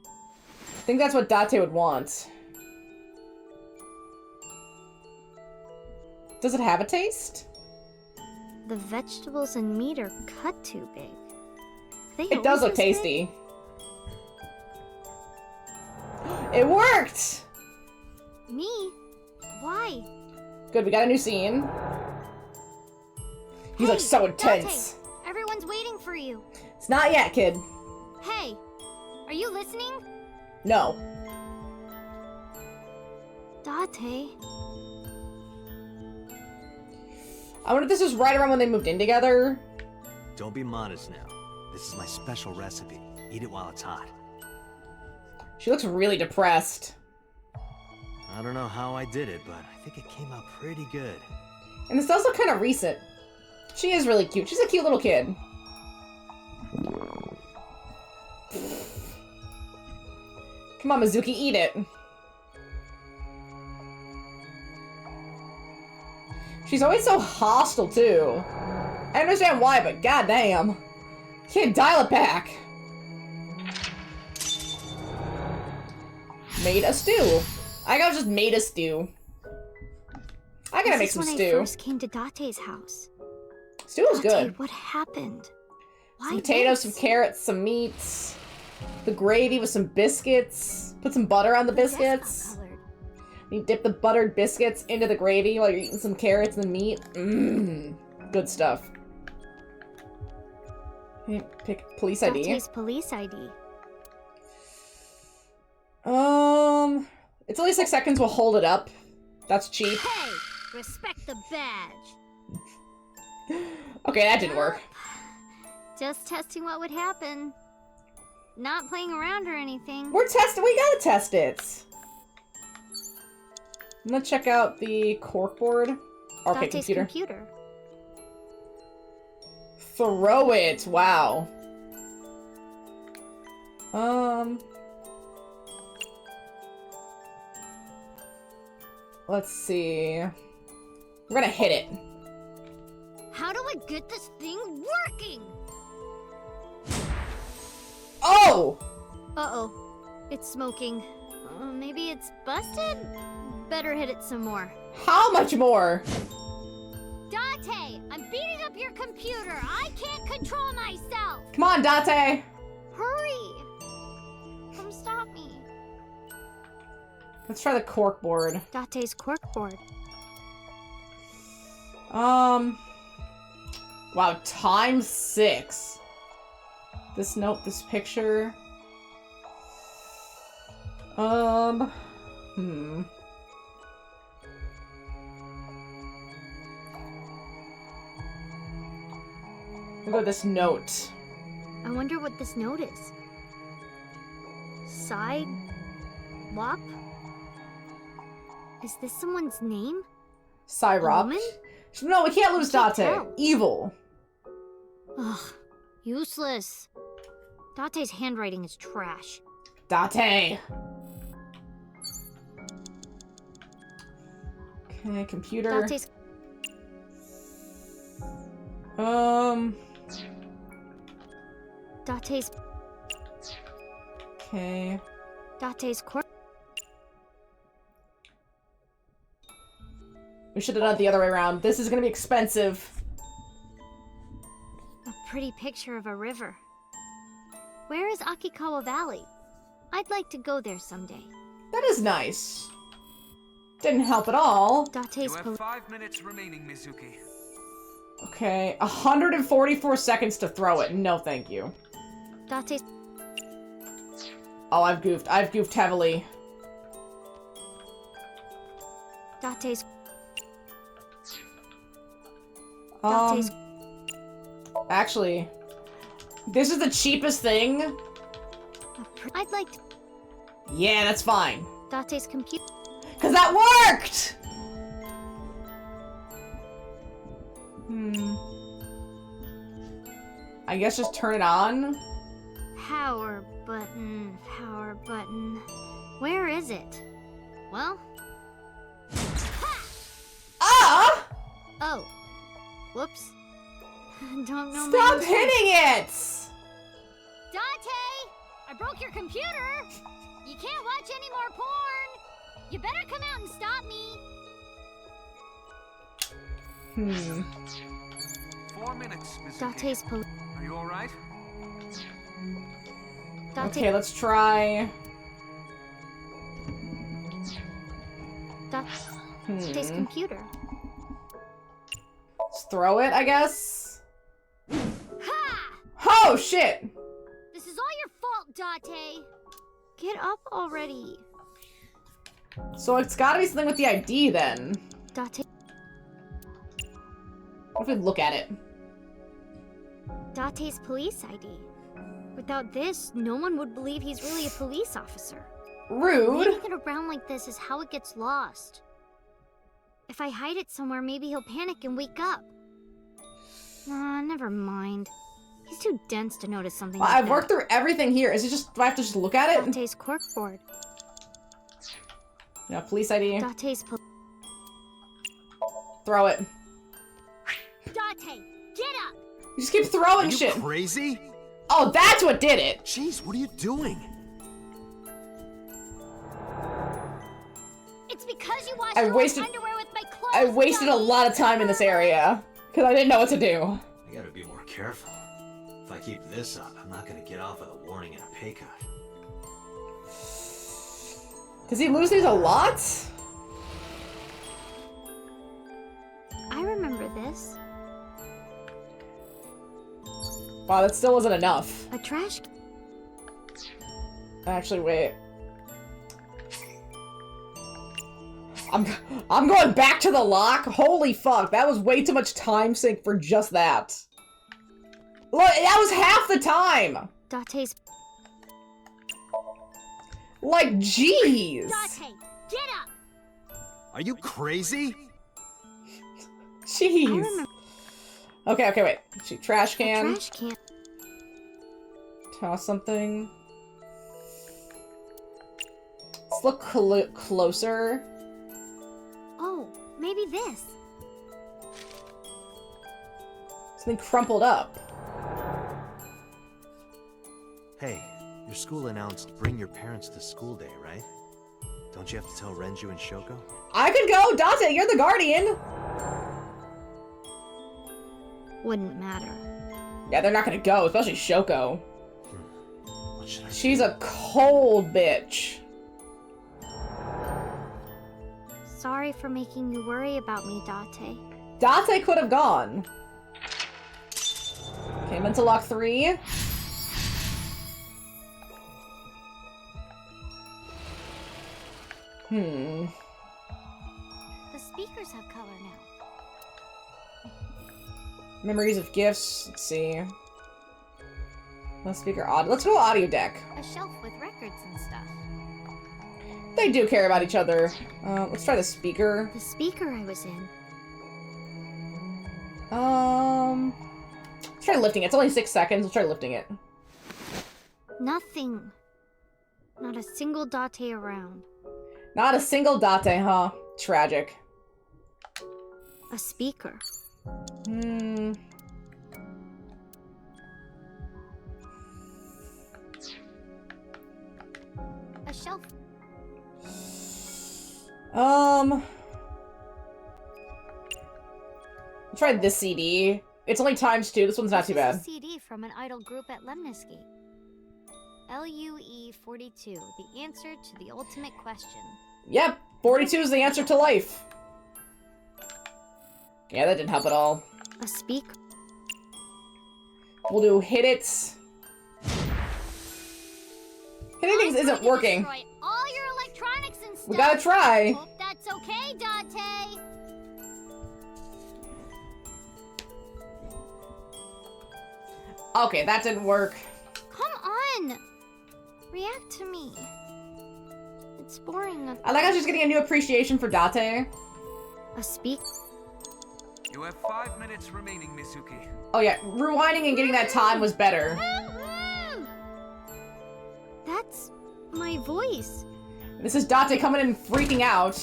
[SPEAKER 1] I think that's what Date would want. Does it have a taste?
[SPEAKER 10] The vegetables and meat are cut too big.
[SPEAKER 1] It does look tasty. It worked!
[SPEAKER 10] Me? Why?
[SPEAKER 1] Good, we got a new scene. He's like so intense.
[SPEAKER 10] Date, everyone's waiting for you.
[SPEAKER 1] It's not yet, kid.
[SPEAKER 10] Hey, are you listening?
[SPEAKER 1] No.
[SPEAKER 10] Date.
[SPEAKER 1] I wonder if this was right around when they moved in together.
[SPEAKER 2] Don't be modest now. This is my special recipe. Eat it while it's hot.
[SPEAKER 1] She looks really depressed.
[SPEAKER 2] I don't know how I did it, but I think it came out pretty good.
[SPEAKER 1] And this does look kind of recent. She is really cute. She's a cute little kid. Come on, Mizuki, eat it. She's always so hostile, too. I understand why, but goddamn. Kid, dial it back. Made a stew. I gotta just made a stew. I gotta make some
[SPEAKER 10] when
[SPEAKER 1] stew.
[SPEAKER 10] I first came to Date's house.
[SPEAKER 1] Stew was
[SPEAKER 10] Date,
[SPEAKER 1] good.
[SPEAKER 10] what happened? Why
[SPEAKER 1] Some potatoes,
[SPEAKER 10] this?
[SPEAKER 1] some carrots, some meats. The gravy with some biscuits. Put some butter on the biscuits. You dip the buttered biscuits into the gravy while you're eating some carrots and meat. Mmm. Good stuff. Okay, pick police ID.
[SPEAKER 10] Date's police ID.
[SPEAKER 1] It's only 6 seconds. We'll hold it up. That's cheap.
[SPEAKER 10] Hey, respect the badge.
[SPEAKER 1] Okay, that didn't work.
[SPEAKER 10] Just testing what would happen. Not playing around or anything.
[SPEAKER 1] We're testing. We gotta test it. I'm gonna check out the corkboard. Okay,
[SPEAKER 10] Date's
[SPEAKER 1] computer. Throw it. Wow. Let's see. We're gonna hit it.
[SPEAKER 10] How do I get this thing working?
[SPEAKER 1] Oh!
[SPEAKER 10] Uh-oh. It's smoking. Maybe it's busted? Better hit it some more.
[SPEAKER 1] How much more?
[SPEAKER 10] Date! I'm beating up your computer! I can't control myself!
[SPEAKER 1] Come on, Date!
[SPEAKER 10] Hurry! Come stop me.
[SPEAKER 1] Let's try the corkboard.
[SPEAKER 10] Date's corkboard.
[SPEAKER 1] Wow, times 6. This note, this picture. Look at this note.
[SPEAKER 10] I wonder what this note is. Side? Lop? Is this someone's name?
[SPEAKER 1] Cyrop?
[SPEAKER 10] Woman?
[SPEAKER 1] No, we can't lose
[SPEAKER 10] I can't
[SPEAKER 1] Date.
[SPEAKER 10] tell.
[SPEAKER 1] Evil.
[SPEAKER 10] Ugh, useless. Date's handwriting is trash.
[SPEAKER 1] Date. Okay, computer.
[SPEAKER 10] Date's... Date's...
[SPEAKER 1] Okay.
[SPEAKER 10] Date's cork...
[SPEAKER 1] We should have done it the other way around. This is gonna be expensive.
[SPEAKER 10] A pretty picture of a river. Where is Akikawa Valley? I'd like to go there someday.
[SPEAKER 1] That is nice. Didn't help at all.
[SPEAKER 10] Date's...
[SPEAKER 4] You have 5 minutes remaining, Mizuki.
[SPEAKER 1] Okay, 144 seconds to throw it. No, thank you.
[SPEAKER 10] Date's...
[SPEAKER 1] Oh, I've goofed. I've goofed heavily.
[SPEAKER 10] Date's...
[SPEAKER 1] Actually, this is the cheapest thing.
[SPEAKER 10] I'd like to...
[SPEAKER 1] Yeah, that's fine.
[SPEAKER 10] Date's computer...
[SPEAKER 1] Cause that worked! I guess just turn it on.
[SPEAKER 10] Power button, power button. Where is it? Well...
[SPEAKER 1] Ah!
[SPEAKER 10] Oh. Whoops. Don't know.
[SPEAKER 1] Stop hitting it!
[SPEAKER 10] Date! I broke your computer! You can't watch any more porn! You better come out and stop me!
[SPEAKER 4] 4 minutes, Mizuki.
[SPEAKER 10] Date's police.
[SPEAKER 4] Are you alright?
[SPEAKER 1] Okay, let's try...
[SPEAKER 10] Date's computer.
[SPEAKER 1] Let's throw it, I guess.
[SPEAKER 10] Ha!
[SPEAKER 1] Oh, shit!
[SPEAKER 10] This is all your fault, Date! Get up already.
[SPEAKER 1] So it's gotta be something with the ID, then.
[SPEAKER 10] Date.
[SPEAKER 1] What if we look at it?
[SPEAKER 10] Date's police ID. Without this, no one would believe he's really a police officer.
[SPEAKER 1] Rude.
[SPEAKER 10] Leaving it around like this is how it gets lost. If I hide it somewhere, maybe he'll panic and wake up. Never mind. He's too dense to notice something
[SPEAKER 1] Well,
[SPEAKER 10] like
[SPEAKER 1] I've worked through everything here. Is it just... Do I have to just look at it?
[SPEAKER 10] Date's corkboard.
[SPEAKER 1] Yeah, police ID.
[SPEAKER 10] Date's
[SPEAKER 1] Throw it.
[SPEAKER 10] Date, get up!
[SPEAKER 1] You just keep throwing
[SPEAKER 12] Are you
[SPEAKER 1] shit.
[SPEAKER 12] crazy?
[SPEAKER 1] Oh, that's what did it.
[SPEAKER 12] Jeez, what are you doing?
[SPEAKER 10] because you wash
[SPEAKER 1] I
[SPEAKER 10] your
[SPEAKER 1] wasted-
[SPEAKER 10] underwear with my clothes.
[SPEAKER 1] I wasted a lot of time in this area because I didn't know what to do.
[SPEAKER 2] I gotta be more careful. If I keep this up, I'm not gonna get off with a warning and a pay cut.
[SPEAKER 1] Does he lose these a lot?
[SPEAKER 10] I remember this.
[SPEAKER 1] Wow, that still wasn't enough.
[SPEAKER 10] A trash.
[SPEAKER 1] Actually, wait. I'm going back to the lock? Holy fuck, that was way too much time sink for just that. Look, that was half the time!
[SPEAKER 10] Date's.
[SPEAKER 1] Like, jeez!
[SPEAKER 10] Date, get up!
[SPEAKER 2] Are you crazy?
[SPEAKER 1] Jeez. Okay, wait. Trash can.
[SPEAKER 10] Trash can.
[SPEAKER 1] Toss something. Let's look closer.
[SPEAKER 10] Oh, maybe this.
[SPEAKER 1] Something crumpled up.
[SPEAKER 2] Hey, your school announced bring your parents to school day, right? Don't you have to tell Renju and Shoko?
[SPEAKER 1] I could go! Date, you're the guardian!
[SPEAKER 10] Wouldn't matter.
[SPEAKER 1] Yeah, they're not gonna go, especially Shoko.
[SPEAKER 2] What should I
[SPEAKER 1] She's a cold bitch.
[SPEAKER 10] Sorry for making you worry about me, Date.
[SPEAKER 1] Date could have gone. Okay, mental lock 3.
[SPEAKER 10] The speakers have color now.
[SPEAKER 1] Memories of gifts. Let's see. Let's speaker audio. Let's go audio deck.
[SPEAKER 10] A shelf with records and stuff.
[SPEAKER 1] They do care about each other. Let's try the speaker.
[SPEAKER 10] The speaker I was in.
[SPEAKER 1] Let's try lifting it. It's only 6 seconds. Let's try lifting it.
[SPEAKER 10] Nothing. Not a single Date around.
[SPEAKER 1] Not a single Date, huh? Tragic.
[SPEAKER 10] A speaker. A shelf.
[SPEAKER 1] Let's try this CD. It's only ×2. This one's not too
[SPEAKER 10] This is
[SPEAKER 1] bad.
[SPEAKER 10] a CD from an idol group at Lemniscate. LUE 42, the answer to the ultimate question.
[SPEAKER 1] Yep, 42 is the answer to life. Yeah, that didn't help at all.
[SPEAKER 10] A speaker.
[SPEAKER 1] We'll do hit it. Hitting things isn't working.
[SPEAKER 10] Destroy all your electronics and stuff.
[SPEAKER 1] We gotta try.
[SPEAKER 10] Hope that's okay, Date.
[SPEAKER 1] Okay, that didn't work.
[SPEAKER 10] Come on. React to me. It's boring.
[SPEAKER 1] I like how she's getting a new appreciation for Date.
[SPEAKER 10] A speak.
[SPEAKER 4] You have 5 minutes remaining, Mizuki.
[SPEAKER 1] Oh yeah, rewinding and getting that time was better.
[SPEAKER 10] That's my voice.
[SPEAKER 1] This is Date coming in and freaking out.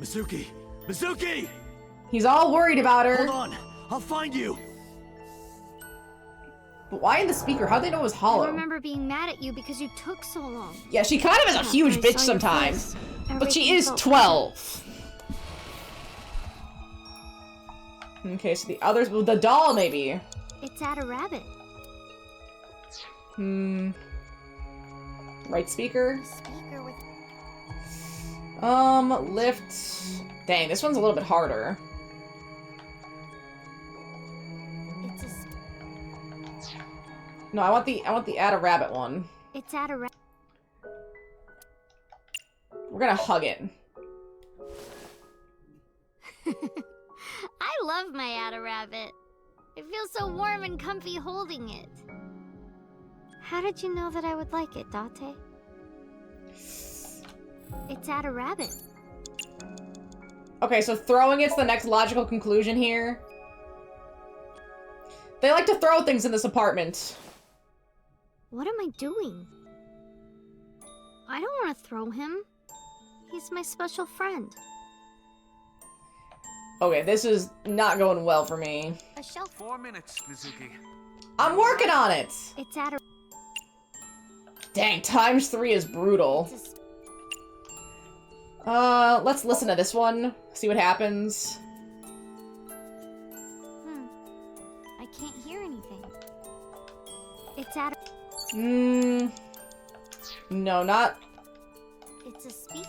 [SPEAKER 2] Mizuki! Mizuki!
[SPEAKER 1] He's all worried about her.
[SPEAKER 2] Hold on! I'll find you!
[SPEAKER 1] But why in the speaker? How'd they know it was
[SPEAKER 10] I
[SPEAKER 1] hollow?
[SPEAKER 10] remember being mad at you because you took so long.
[SPEAKER 1] Yeah, she kind of is a huge bitch sometimes. But she is 12. Okay, so the others, well, the doll maybe.
[SPEAKER 10] It's at a rabbit.
[SPEAKER 1] Right speaker?
[SPEAKER 10] Speaker with.
[SPEAKER 1] Lift. Dang, this one's a little bit harder.
[SPEAKER 10] It's a.
[SPEAKER 1] No, I want the add a rabbit one.
[SPEAKER 10] It's at a rabbit.
[SPEAKER 1] We're gonna hug it.
[SPEAKER 10] I love my Ada Rabbit. It feels so warm and comfy holding it. How did you know that I would like it, Date? It's Ada Rabbit.
[SPEAKER 1] Okay, so throwing it's the next logical conclusion here. They like to throw things in this apartment.
[SPEAKER 10] What am I doing? I don't want to throw him. He's my special friend.
[SPEAKER 1] Okay, this is not going well for me.
[SPEAKER 10] A shelf.
[SPEAKER 4] 4 minutes, Mizuki.
[SPEAKER 1] I'm working on it!
[SPEAKER 10] It's at a.
[SPEAKER 1] Dang, ×3 is brutal. Let's listen to this one. See what happens.
[SPEAKER 10] I can't hear anything. It's at a...
[SPEAKER 1] No, not...
[SPEAKER 10] It's a speak...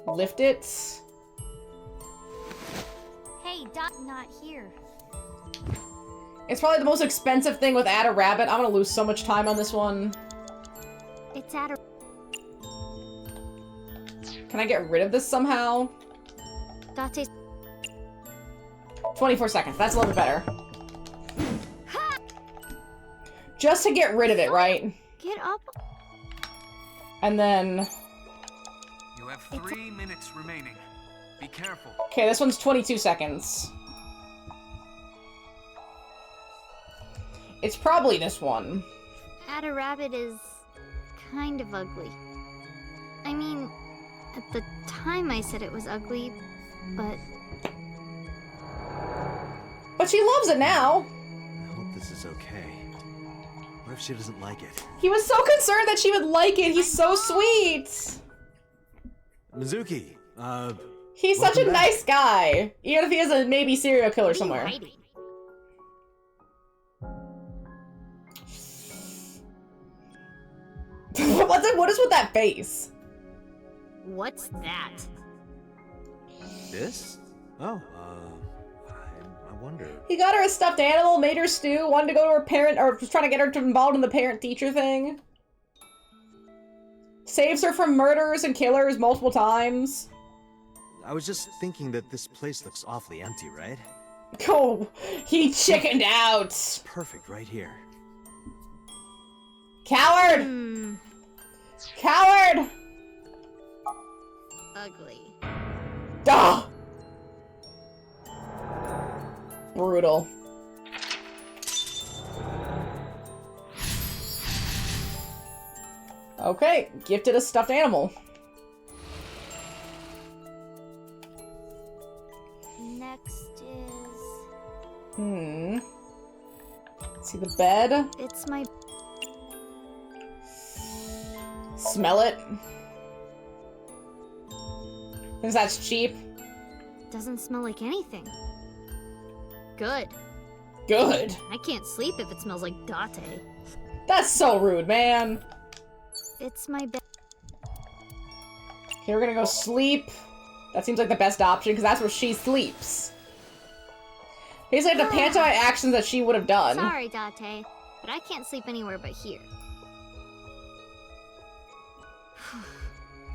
[SPEAKER 1] Lift it.
[SPEAKER 10] Hey, Dot, not here.
[SPEAKER 1] It's probably the most expensive thing with Add a Rabbit. I'm gonna lose so much time on this one.
[SPEAKER 10] It's at a...
[SPEAKER 1] Can I get rid of this somehow?
[SPEAKER 10] Date's...
[SPEAKER 1] 24 seconds. That's a little bit better. Just to get rid of it, right?
[SPEAKER 10] Get up.
[SPEAKER 1] And then...
[SPEAKER 4] You have 3 minutes remaining. Be careful.
[SPEAKER 1] Okay, this one's 22 seconds. It's probably this one.
[SPEAKER 10] Add a Rabbit is... kind of ugly. I mean, at the time I said it was ugly, but...
[SPEAKER 1] But she loves it now!
[SPEAKER 2] I hope this is okay. What if she doesn't like it?
[SPEAKER 1] He was so concerned that she would like it! He's so sweet!
[SPEAKER 2] Mizuki,
[SPEAKER 1] He's such a nice guy! Even if he is a maybe serial killer somewhere. What is with that face?
[SPEAKER 13] What's that?
[SPEAKER 2] This? Oh, I wonder.
[SPEAKER 1] He got her a stuffed animal, made her stew, wanted to go to her parent, or was trying to get her to involved in the parent-teacher thing. Saves her from murderers and killers multiple times.
[SPEAKER 2] I was just thinking that this place looks awfully empty, right?
[SPEAKER 1] Oh, he chickened out.
[SPEAKER 2] It's perfect right here.
[SPEAKER 1] Coward! Coward!
[SPEAKER 13] Ugly.
[SPEAKER 1] Duh! Brutal. Okay, gifted a stuffed animal.
[SPEAKER 10] Next is...
[SPEAKER 1] See the bed?
[SPEAKER 10] It's my...
[SPEAKER 1] Smell it. Because that's cheap.
[SPEAKER 10] Doesn't smell like anything. Good.
[SPEAKER 1] Good.
[SPEAKER 10] I can't sleep if it smells like Date.
[SPEAKER 1] That's so rude, man.
[SPEAKER 10] It's my bed.
[SPEAKER 1] Okay, we're gonna go sleep. That seems like the best option, because that's where she sleeps. He's like the pantomime actions that she would have done.
[SPEAKER 10] Sorry, Date, but I can't sleep anywhere but here.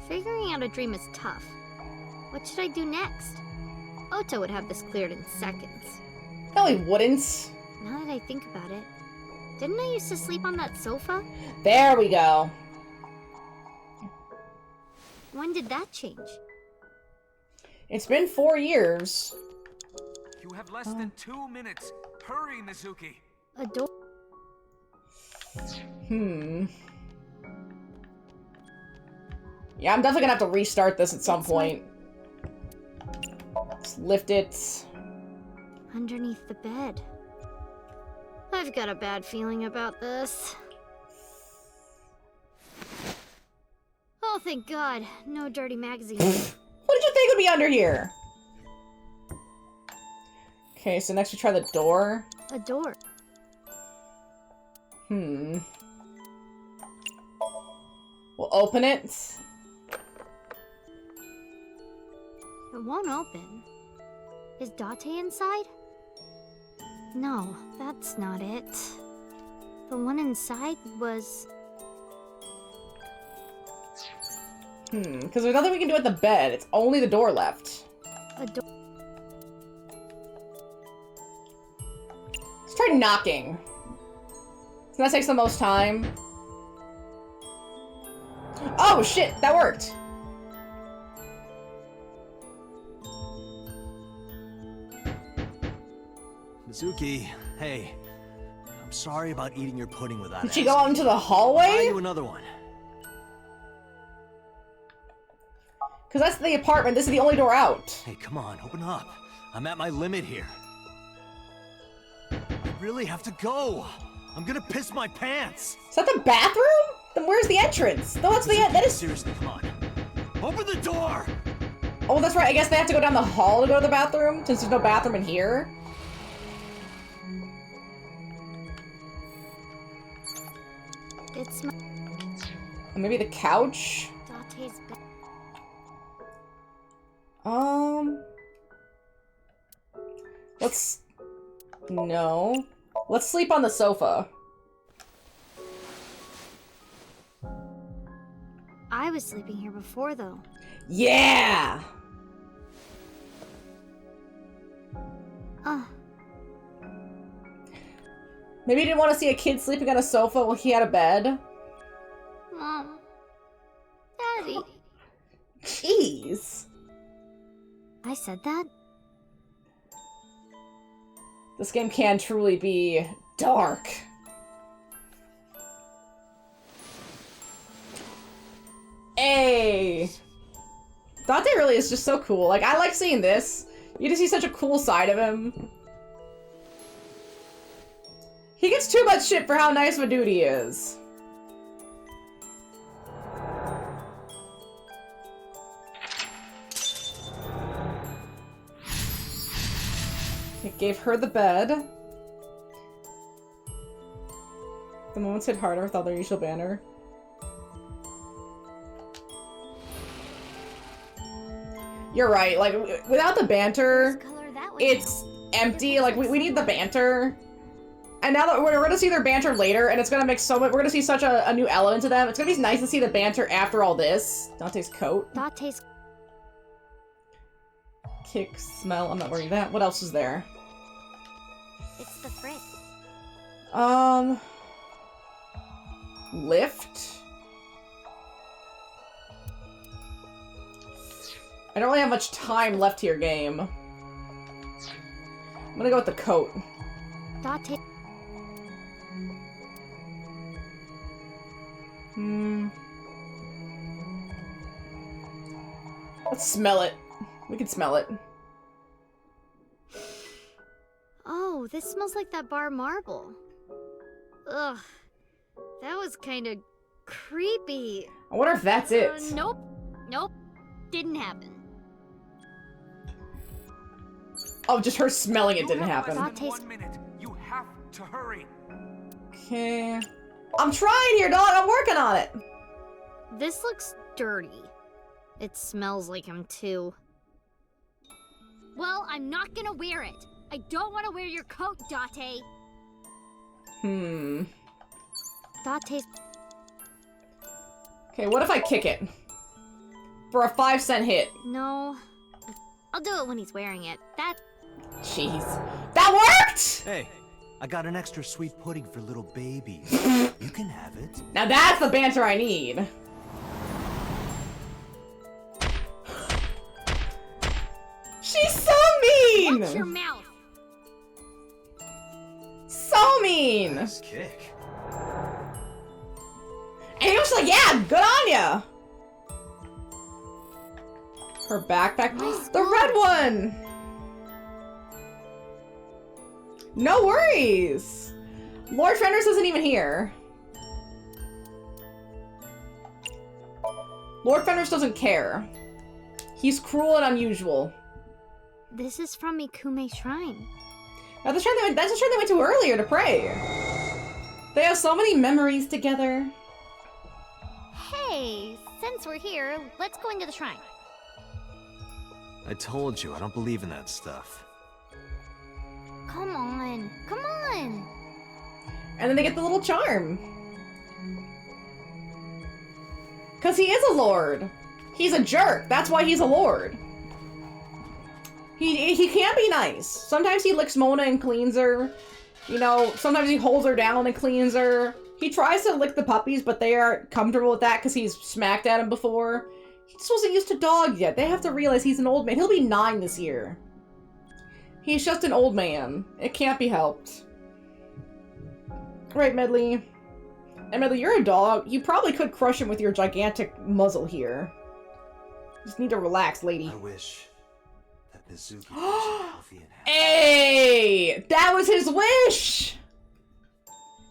[SPEAKER 10] Figuring out a dream is tough. What should I do next? Otto would have this cleared in seconds.
[SPEAKER 1] No, he wouldn't.
[SPEAKER 10] Now that I think about it, didn't I used to sleep on that sofa?
[SPEAKER 1] There we go.
[SPEAKER 10] When did that change?
[SPEAKER 1] It's been 4 years.
[SPEAKER 4] You have less than 2 minutes. Hurry, Mizuki.
[SPEAKER 10] A door.
[SPEAKER 1] Yeah, I'm definitely gonna have to restart this at some point. Just lift it.
[SPEAKER 10] Underneath the bed. I've got a bad feeling about this. Oh, thank God. No dirty magazines.
[SPEAKER 1] What did you think would be under here? Okay, so next we try the door.
[SPEAKER 10] A door.
[SPEAKER 1] We'll open it.
[SPEAKER 10] It won't open. Is Date inside? No, that's not it. The one inside was...
[SPEAKER 1] Because there's nothing we can do at the bed. It's only the door left.
[SPEAKER 10] A door.
[SPEAKER 1] Let's try knocking. So that takes the most time. Oh shit, that worked.
[SPEAKER 2] Mizuki, hey. I'm sorry about eating your pudding without
[SPEAKER 1] Did she go out into the hallway?
[SPEAKER 2] I'll buy you another one.
[SPEAKER 1] Because that's the apartment. This is the only door out.
[SPEAKER 2] Hey, come on, open up. I'm at my limit here. I really have to go. I'm gonna piss my pants.
[SPEAKER 1] Is that the bathroom? Then where's the entrance? No, that's the end. That is...
[SPEAKER 2] Seriously, come on. Open the door!
[SPEAKER 1] Oh, that's right. I guess they have to go down the hall to go to the bathroom, since there's no bathroom in here.
[SPEAKER 10] It's my...
[SPEAKER 1] Or maybe the couch?
[SPEAKER 10] Dante's bed.
[SPEAKER 1] Let's... No. Let's sleep on the sofa.
[SPEAKER 10] I was sleeping here before, though.
[SPEAKER 1] Yeah! Maybe he didn't want to see a kid sleeping on a sofa while he had a bed.
[SPEAKER 10] Mom. Daddy.
[SPEAKER 1] Jeez.
[SPEAKER 10] I said that?
[SPEAKER 1] This game can truly be dark. Hey! Dante really is just so cool. Like, I like seeing this. You just see such a cool side of him. He gets too much shit for how nice of a dude he is. It gave her the bed. The moments hit harder without their usual banner. You're right, like, without the banter, it's empty. Like, we need the banter. And now that we're gonna see their banter later, and it's gonna make so much, we're gonna see such a new element to them. It's gonna be nice to see the banter after all this. Dante's coat.
[SPEAKER 10] Dante's...
[SPEAKER 1] Kick, smell, I'm not wearing that. What else is there?
[SPEAKER 10] It's the fridge.
[SPEAKER 1] Lift? I don't really have much time left here, game. I'm gonna go with the coat.
[SPEAKER 10] Dante...
[SPEAKER 1] Let's smell it. We can smell it.
[SPEAKER 10] Oh, this smells like that bar marble. Ugh. That was kind of creepy.
[SPEAKER 1] I wonder if that's it.
[SPEAKER 10] Nope. Nope. Didn't happen.
[SPEAKER 1] Oh, just her smelling it didn't happen.
[SPEAKER 4] 1 minute. You have to hurry.
[SPEAKER 1] Okay. I'm trying here, dog. I'm working on it.
[SPEAKER 10] This looks dirty. It smells like him, too. Well, I'm not gonna wear it. I don't want to wear your coat, Date.
[SPEAKER 1] Date's... Okay, what if I kick it? For a 5-cent hit.
[SPEAKER 10] No. I'll do it when he's wearing it. That...
[SPEAKER 1] Jeez. That worked!
[SPEAKER 2] Hey, I got an extra sweet pudding for little babies. You can have it.
[SPEAKER 1] Now that's the banter I need. She's so mean!
[SPEAKER 10] Watch your mouth!
[SPEAKER 1] So mean!
[SPEAKER 2] Nice kick.
[SPEAKER 1] And he was like, yeah, good on ya! Her backpack. The red one! No worries! Lord Fenders isn't even here. Lord Fenders doesn't care. He's cruel and unusual.
[SPEAKER 10] This is from Mikume Shrine.
[SPEAKER 1] Now, that's the shrine they went to earlier to pray. They have so many memories together.
[SPEAKER 10] Hey, since we're here, let's go into the shrine.
[SPEAKER 2] I told you, I don't believe in that stuff.
[SPEAKER 10] Come on, come on!
[SPEAKER 1] And then they get the little charm. Because he is a lord. He's a jerk. That's why he's a lord. He can be nice. Sometimes he licks Mona and cleans her. You know, sometimes he holds her down and cleans her. He tries to lick the puppies, but they aren't comfortable with that because he's smacked at him before. He just wasn't used to dogs yet. They have to realize he's an old man. He'll be 9 this year. He's just an old man. It can't be helped. Right, Medley. And Medley, you're a dog. You probably could crush him with your gigantic muzzle here. Just need to relax, lady.
[SPEAKER 2] I wish that Mizuki was healthy and happy.
[SPEAKER 1] Hey! That was his wish!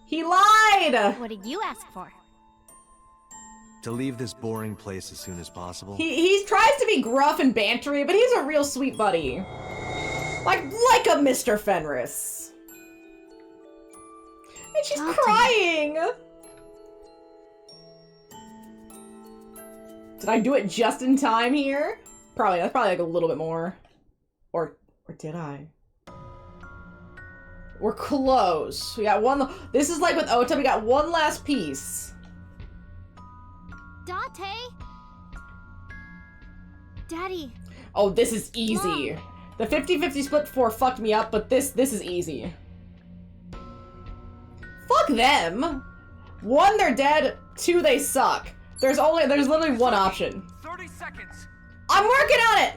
[SPEAKER 1] He lied!
[SPEAKER 10] What did you ask for?
[SPEAKER 2] To leave this boring place as soon as possible?
[SPEAKER 1] He tries to be gruff and bantery, but he's a real sweet buddy. Like a Mr. Fenris. And she's crying! Did I do it just in time here? Probably, that's probably like a little bit more. Or did I? We're close. We got one, this is like with Ota, we got one last piece.
[SPEAKER 10] Date? Daddy.
[SPEAKER 1] Oh, this is easy.
[SPEAKER 10] Mom.
[SPEAKER 1] The 50-50 split before fucked me up, but this is easy. Fuck them. 1, they're dead. 2, they suck. There's literally one option.
[SPEAKER 4] 30 seconds.
[SPEAKER 1] I'm working on it.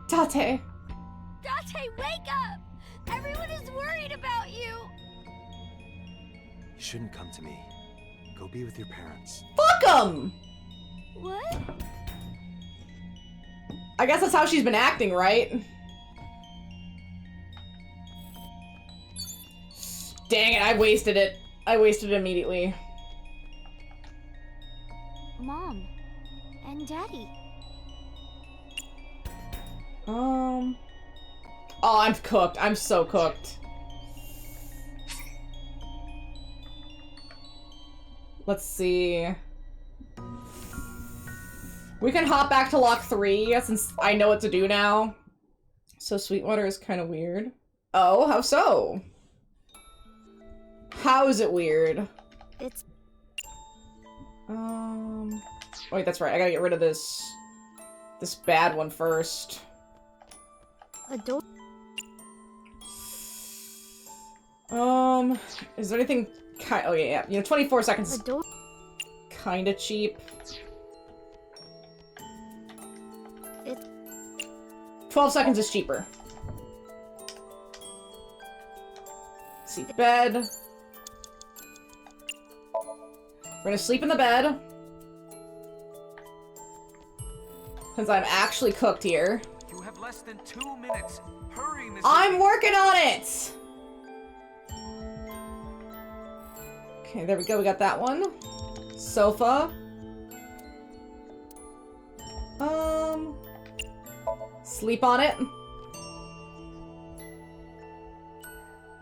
[SPEAKER 1] Date.
[SPEAKER 10] Date, wake up! Everyone is worried about you!
[SPEAKER 2] You shouldn't come to me. Go be with your parents.
[SPEAKER 1] Fuck 'em!
[SPEAKER 10] What?
[SPEAKER 1] I guess that's how she's been acting, right? Dang it, I wasted it. I wasted it immediately.
[SPEAKER 10] Mom. And Daddy.
[SPEAKER 1] Oh, I'm cooked. I'm so cooked. Let's see. We can hop back to lock 3 since I know what to do now. So Sweetwater is kind of weird. Oh, how so? How is it weird?
[SPEAKER 10] It's...
[SPEAKER 1] Wait, that's right. I gotta get rid of this bad one first.
[SPEAKER 10] A door.
[SPEAKER 1] Is there anything oh yeah. You know, 24 seconds.
[SPEAKER 10] A door.
[SPEAKER 1] Kinda cheap.
[SPEAKER 10] It's
[SPEAKER 1] 12 seconds is cheaper. Let's see, bed. We're gonna sleep in the bed. Since I'm actually cooked here.
[SPEAKER 4] You have less than 2 minutes. Hurry, Miss.
[SPEAKER 1] I'm working on it! Okay, there we go. We got that one. Sofa. Sleep on it.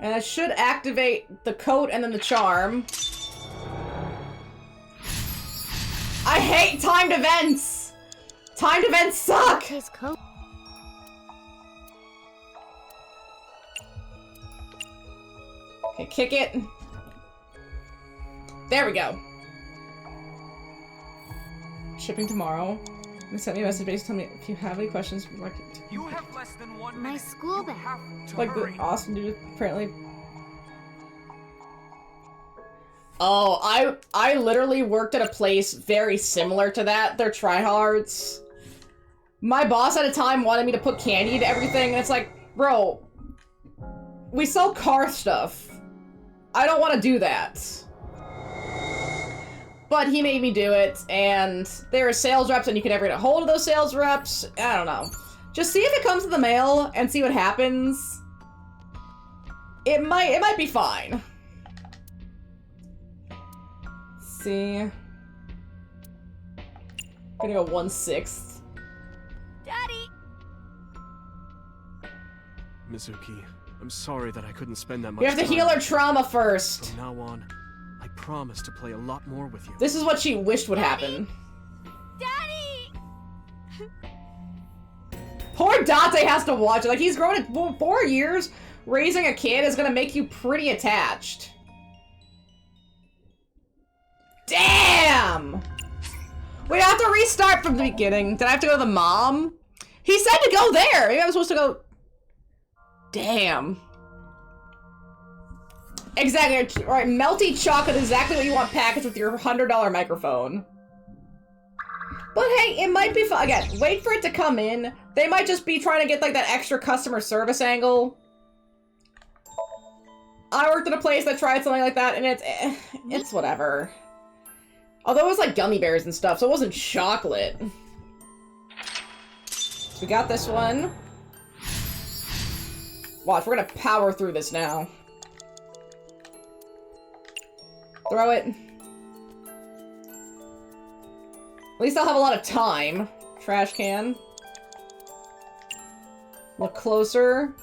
[SPEAKER 1] And I should activate the coat and then the charm. I hate timed events! Timed events suck!
[SPEAKER 10] his coat.
[SPEAKER 1] Okay, kick it. There we go. Shipping tomorrow. They sent me a message based. Tell me if you have any questions. Like,
[SPEAKER 4] You have less than 1
[SPEAKER 10] My
[SPEAKER 4] minute.
[SPEAKER 10] school
[SPEAKER 4] You
[SPEAKER 10] bag.
[SPEAKER 4] have to
[SPEAKER 1] like
[SPEAKER 4] hurry.
[SPEAKER 1] the awesome dude apparently. Oh, I literally worked at a place very similar to that. They're tryhards. My boss at a time wanted me to put candy to everything, and it's like, bro, we sell car stuff. I don't want to do that. But he made me do it, and there are sales reps, and you can never get a hold of those sales reps. I don't know. Just see if it comes in the mail and see what happens. It might be fine. Let's see. I'm gonna go 1/6.
[SPEAKER 10] Daddy!
[SPEAKER 8] Mizuki, I'm sorry that I couldn't spend that much
[SPEAKER 1] We have to
[SPEAKER 8] time.
[SPEAKER 1] heal her trauma first.
[SPEAKER 8] From now on, I promise to play a lot more with you.
[SPEAKER 1] This is what she wished would happen.
[SPEAKER 10] Daddy!
[SPEAKER 1] Poor Date has to watch it. Like, he's grown at 4 years. Raising a kid is gonna make you pretty attached. Damn! We have to restart from the beginning. Did I have to go to the mom? He said to go there! Maybe I'm supposed to go... Damn. Exactly. Alright, melty chocolate is exactly what you want packaged with your $100 microphone. But hey, it might be fun. Again, wait for it to come in. They might just be trying to get like that extra customer service angle. I worked at a place that tried something like that, and it's whatever. Although it was like gummy bears and stuff, so it wasn't chocolate. So we got this one. Watch, we're gonna power through this now. Throw it. At least I'll have a lot of time. Trash can. Look closer.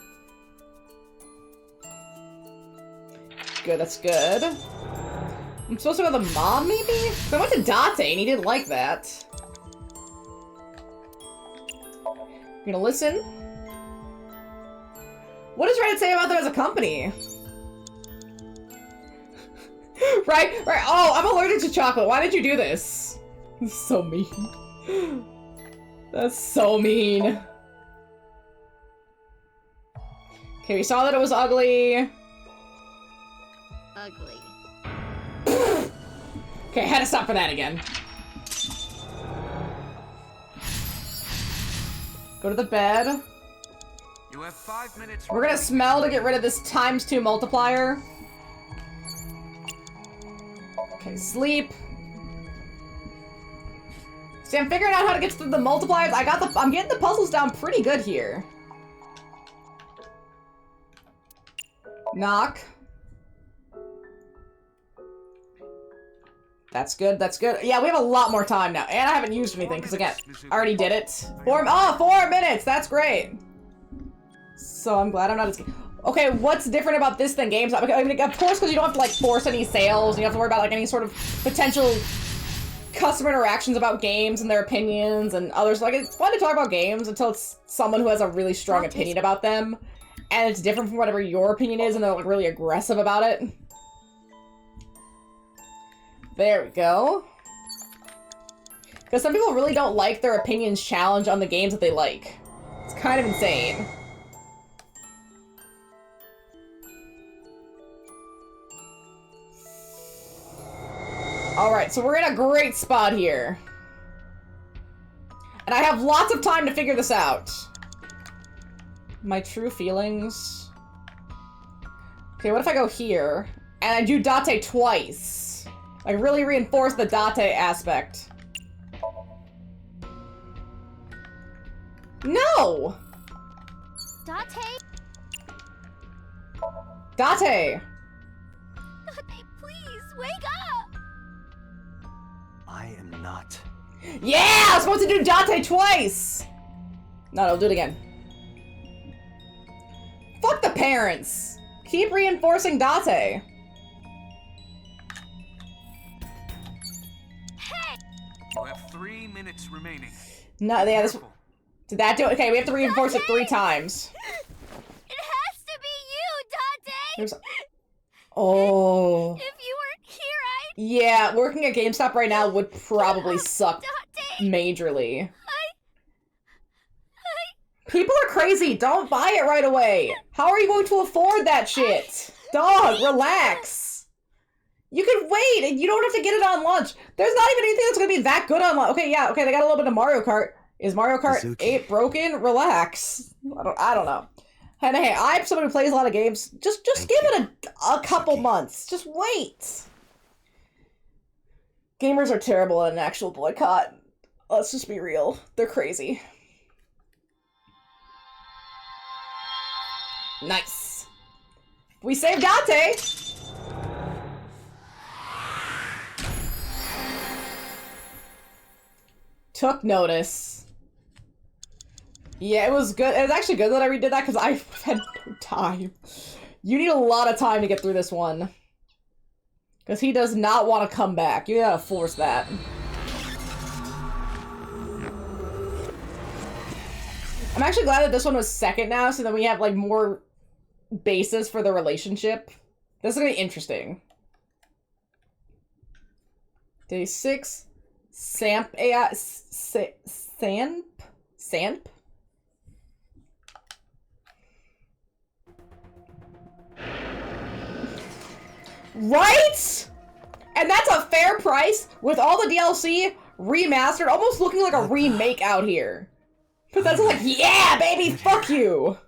[SPEAKER 1] Good, that's good. I'm supposed to go to the mom, maybe? So I went to Date, and he didn't like that. You gonna listen? What does Reddit say about them as a company? Right? Oh, I'm allergic to chocolate. Why did you do this? This is so mean. That's so mean. Okay, we saw that it was ugly.
[SPEAKER 6] Ugly.
[SPEAKER 1] Okay, I had to stop for that again. Go to the bed.
[SPEAKER 4] You have 5 minutes.
[SPEAKER 1] We're gonna smell to get rid of this _2 multiplier. Okay, sleep. See, I'm figuring out how to get through the multipliers. I'm getting the puzzles down pretty good here. Knock. That's good, that's good. Yeah, we have a lot more time now. And I haven't used anything, because again, I already did it. 4 minutes! That's great! So I'm glad I'm not as... Okay, what's different about this than GameStop? I mean, of course, because you don't have to, like, force any sales, and you don't have to worry about, like, any sort of potential customer interactions about games and their opinions and others. Like, it's fun to talk about games until it's someone who has a really strong opinion about them, and it's different from whatever your opinion is, and they're, like, really aggressive about it. There we go. Because some people really don't like their opinions challenged on the games that they like. It's kind of insane. Alright, so we're in a great spot here. And I have lots of time to figure this out. My true feelings. Okay, what if I go here, and I do Date twice? I really reinforce the Date aspect. No!
[SPEAKER 10] Date?
[SPEAKER 1] Date!
[SPEAKER 10] Date, please, wake up!
[SPEAKER 2] I am not.
[SPEAKER 1] Yeah! I was supposed to do Date twice! No, I'll do it again. Fuck the parents! Keep reinforcing Date.
[SPEAKER 4] You have 3 minutes remaining.
[SPEAKER 1] No, yeah, this... Did that do it? Okay, we have to reinforce it 3 times.
[SPEAKER 10] It has to be you, Date!
[SPEAKER 1] There's... Oh...
[SPEAKER 10] If you weren't here, I'd...
[SPEAKER 1] Yeah, working at GameStop right now would probably suck majorly. People are crazy! Don't buy it right away! How are you going to afford that shit? Dog, relax! You can wait, and you don't have to get it on launch. There's not even anything that's gonna be that good on launch. Okay, yeah, okay, they got a little bit of Mario Kart. Is Mario Kart 8 broken? Relax. I don't know. And hey, I'm someone who plays a lot of games. Just give it a couple months. Just wait. Gamers are terrible at an actual boycott. Let's just be real. They're crazy. Nice. We saved Date! Took notice. Yeah, it was good. It was actually good that I redid that because I had no time. You need a lot of time to get through this one. Because he does not want to come back. You gotta force that. I'm actually glad that this one was second now, so that we have, like, more basis for the relationship. This is gonna be interesting. Day 6. Samp AI... Samp? Right? And that's a fair price with all the DLC remastered, almost looking like a remake out here. But that's like, yeah, baby, fuck you.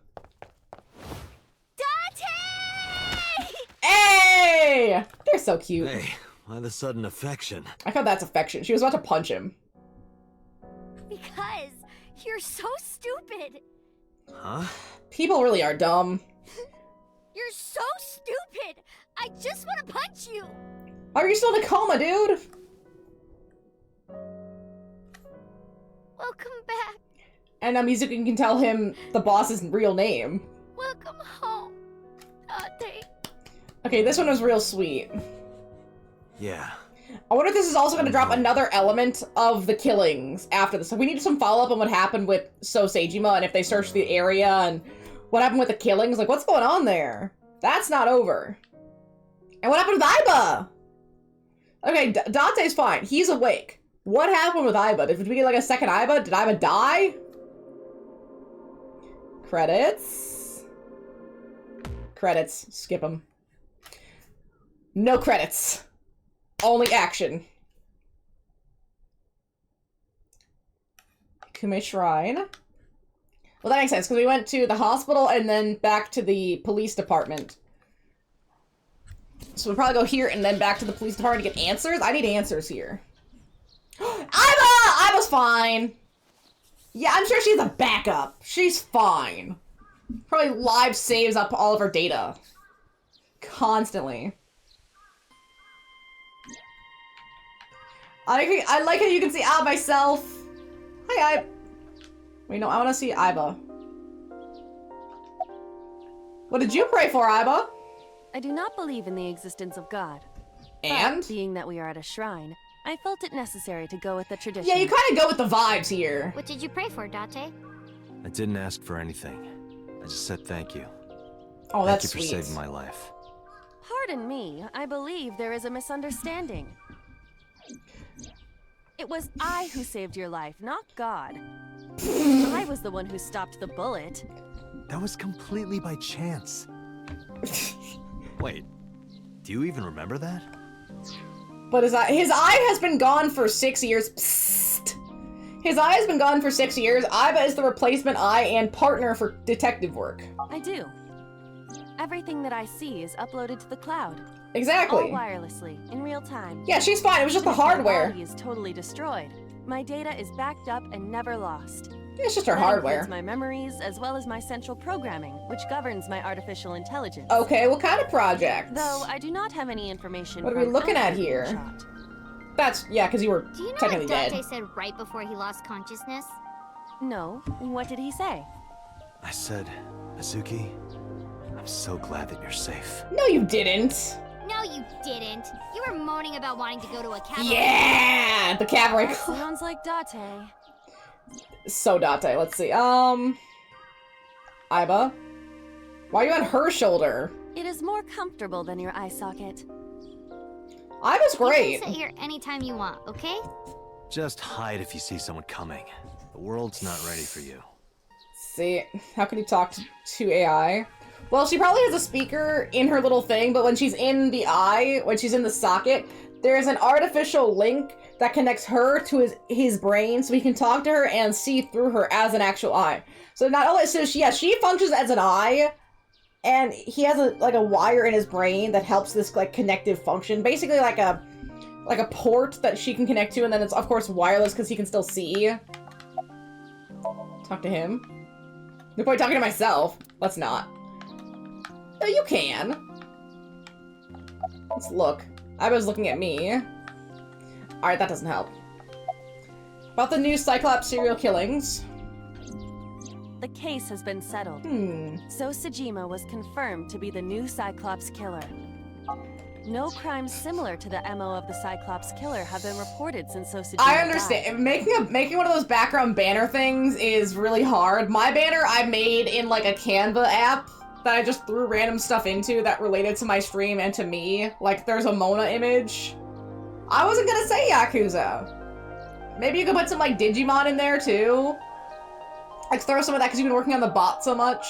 [SPEAKER 10] Date!
[SPEAKER 1] Hey! They're so cute.
[SPEAKER 2] Hey, why the sudden affection?
[SPEAKER 1] I thought that's affection. She was about to punch him.
[SPEAKER 10] Because you're so stupid.
[SPEAKER 2] Huh?
[SPEAKER 1] People really are dumb.
[SPEAKER 10] You're so stupid. I just want to punch you.
[SPEAKER 1] Why are you still in a coma, dude?
[SPEAKER 10] Welcome back.
[SPEAKER 1] And now Mizuki can tell him the boss's real name.
[SPEAKER 10] Welcome home, Date.
[SPEAKER 1] Okay, this one was real sweet.
[SPEAKER 2] Yeah.
[SPEAKER 1] I wonder if this is also going to drop another element of the killings after this. So we need some follow-up on what happened with So Seijima and if they searched the area and what happened with the killings. Like, what's going on there? That's not over. And what happened with Aiba? Okay, Dante's fine. He's awake. What happened with Aiba? Did we get like a second Aiba? Did Aiba die? Credits. Credits. Skip them. No credits. Only action. Kume Shrine. Well, that makes sense, because we went to the hospital and then back to the police department. So we'll probably go here and then back to the police department to get answers? I need answers here. Aiba! Aiba's fine. Yeah, I'm sure she's a backup. She's fine. Probably live saves up all of her data. Constantly. I like how you can see out myself. Hi, Aiba. Wait, no, I want to see Aiba. What did you pray for, Aiba?
[SPEAKER 3] I do not believe in the existence of God.
[SPEAKER 1] And?
[SPEAKER 3] But being that we are at a shrine, I felt it necessary to go with the tradition.
[SPEAKER 1] Yeah, you kind of go with the vibes here.
[SPEAKER 10] What did you pray for, Date?
[SPEAKER 2] I didn't ask for anything. I just said thank you.
[SPEAKER 1] Oh, that's
[SPEAKER 2] Thank you
[SPEAKER 1] sweet.
[SPEAKER 2] for saving my life.
[SPEAKER 3] Pardon me, I believe there is a misunderstanding. It was I who saved your life, not God. I was the one who stopped the bullet.
[SPEAKER 2] That was completely by chance. Wait, do you even remember that?
[SPEAKER 1] But his eye has been gone for 6 years. Psst. His eye has been gone for 6 years. Aiba is the replacement eye and partner for detective work.
[SPEAKER 3] I do. Everything that I see is uploaded to the cloud.
[SPEAKER 1] Exactly.
[SPEAKER 3] All wirelessly, in real time.
[SPEAKER 1] Yeah, she's fine. It was just the
[SPEAKER 3] Even if
[SPEAKER 1] hardware.
[SPEAKER 3] My body is totally destroyed. My data is backed up and never lost.
[SPEAKER 1] It's just her
[SPEAKER 3] That
[SPEAKER 1] hardware.
[SPEAKER 3] includes my memories as well as my central programming, which governs my artificial intelligence.
[SPEAKER 1] Okay, what kind of project?
[SPEAKER 3] Though I do not have any information.
[SPEAKER 1] What are we
[SPEAKER 3] from
[SPEAKER 1] looking at
[SPEAKER 3] either
[SPEAKER 1] here?
[SPEAKER 3] shot.
[SPEAKER 1] That's, yeah, because you were
[SPEAKER 10] Do you know
[SPEAKER 1] technically
[SPEAKER 10] what Date
[SPEAKER 1] dead.
[SPEAKER 10] said right before he lost consciousness?
[SPEAKER 3] No. What did he say?
[SPEAKER 2] I said, Mizuki, I'm so glad that you're safe.
[SPEAKER 1] No, you didn't.
[SPEAKER 10] No, you didn't. You were moaning about wanting to go to a cabaret.
[SPEAKER 1] Yeah, the cabaret.
[SPEAKER 3] That sounds like Date.
[SPEAKER 1] So Date, let's see. Aiba, why are you on her shoulder?
[SPEAKER 3] It is more comfortable than your eye socket.
[SPEAKER 1] Aiba's great.
[SPEAKER 10] You can sit here anytime you want, okay?
[SPEAKER 2] Just hide if you see someone coming. The world's not ready for you.
[SPEAKER 1] See, how can you talk to AI? Well, she probably has a speaker in her little thing, but when she's in the eye, when she's in the socket, there's an artificial link that connects her to his brain, so he can talk to her and see through her as an actual eye. So not only, so she functions as an eye, and he has a wire in his brain that helps this like connective function, basically like a port that she can connect to, and then it's of course wireless because he can still see. Talk to him. No point talking to myself. Let's not. No, you can. Let's look. I was looking at me. Alright, that doesn't help. About the new Cyclops serial killings.
[SPEAKER 3] The case has been settled. So Sejima was confirmed to be the new Cyclops killer. No crimes similar to the MO of the Cyclops killer have been reported since So Sejima
[SPEAKER 1] I understand. Making one of those background banner things is really hard. My banner I made in like a Canva app that I just threw random stuff into that related to my stream and to me. Like there's a Mona image. I wasn't gonna say Yakuza. Maybe you could put some like Digimon in there too. Like throw some of that because you've been working on the bot so much.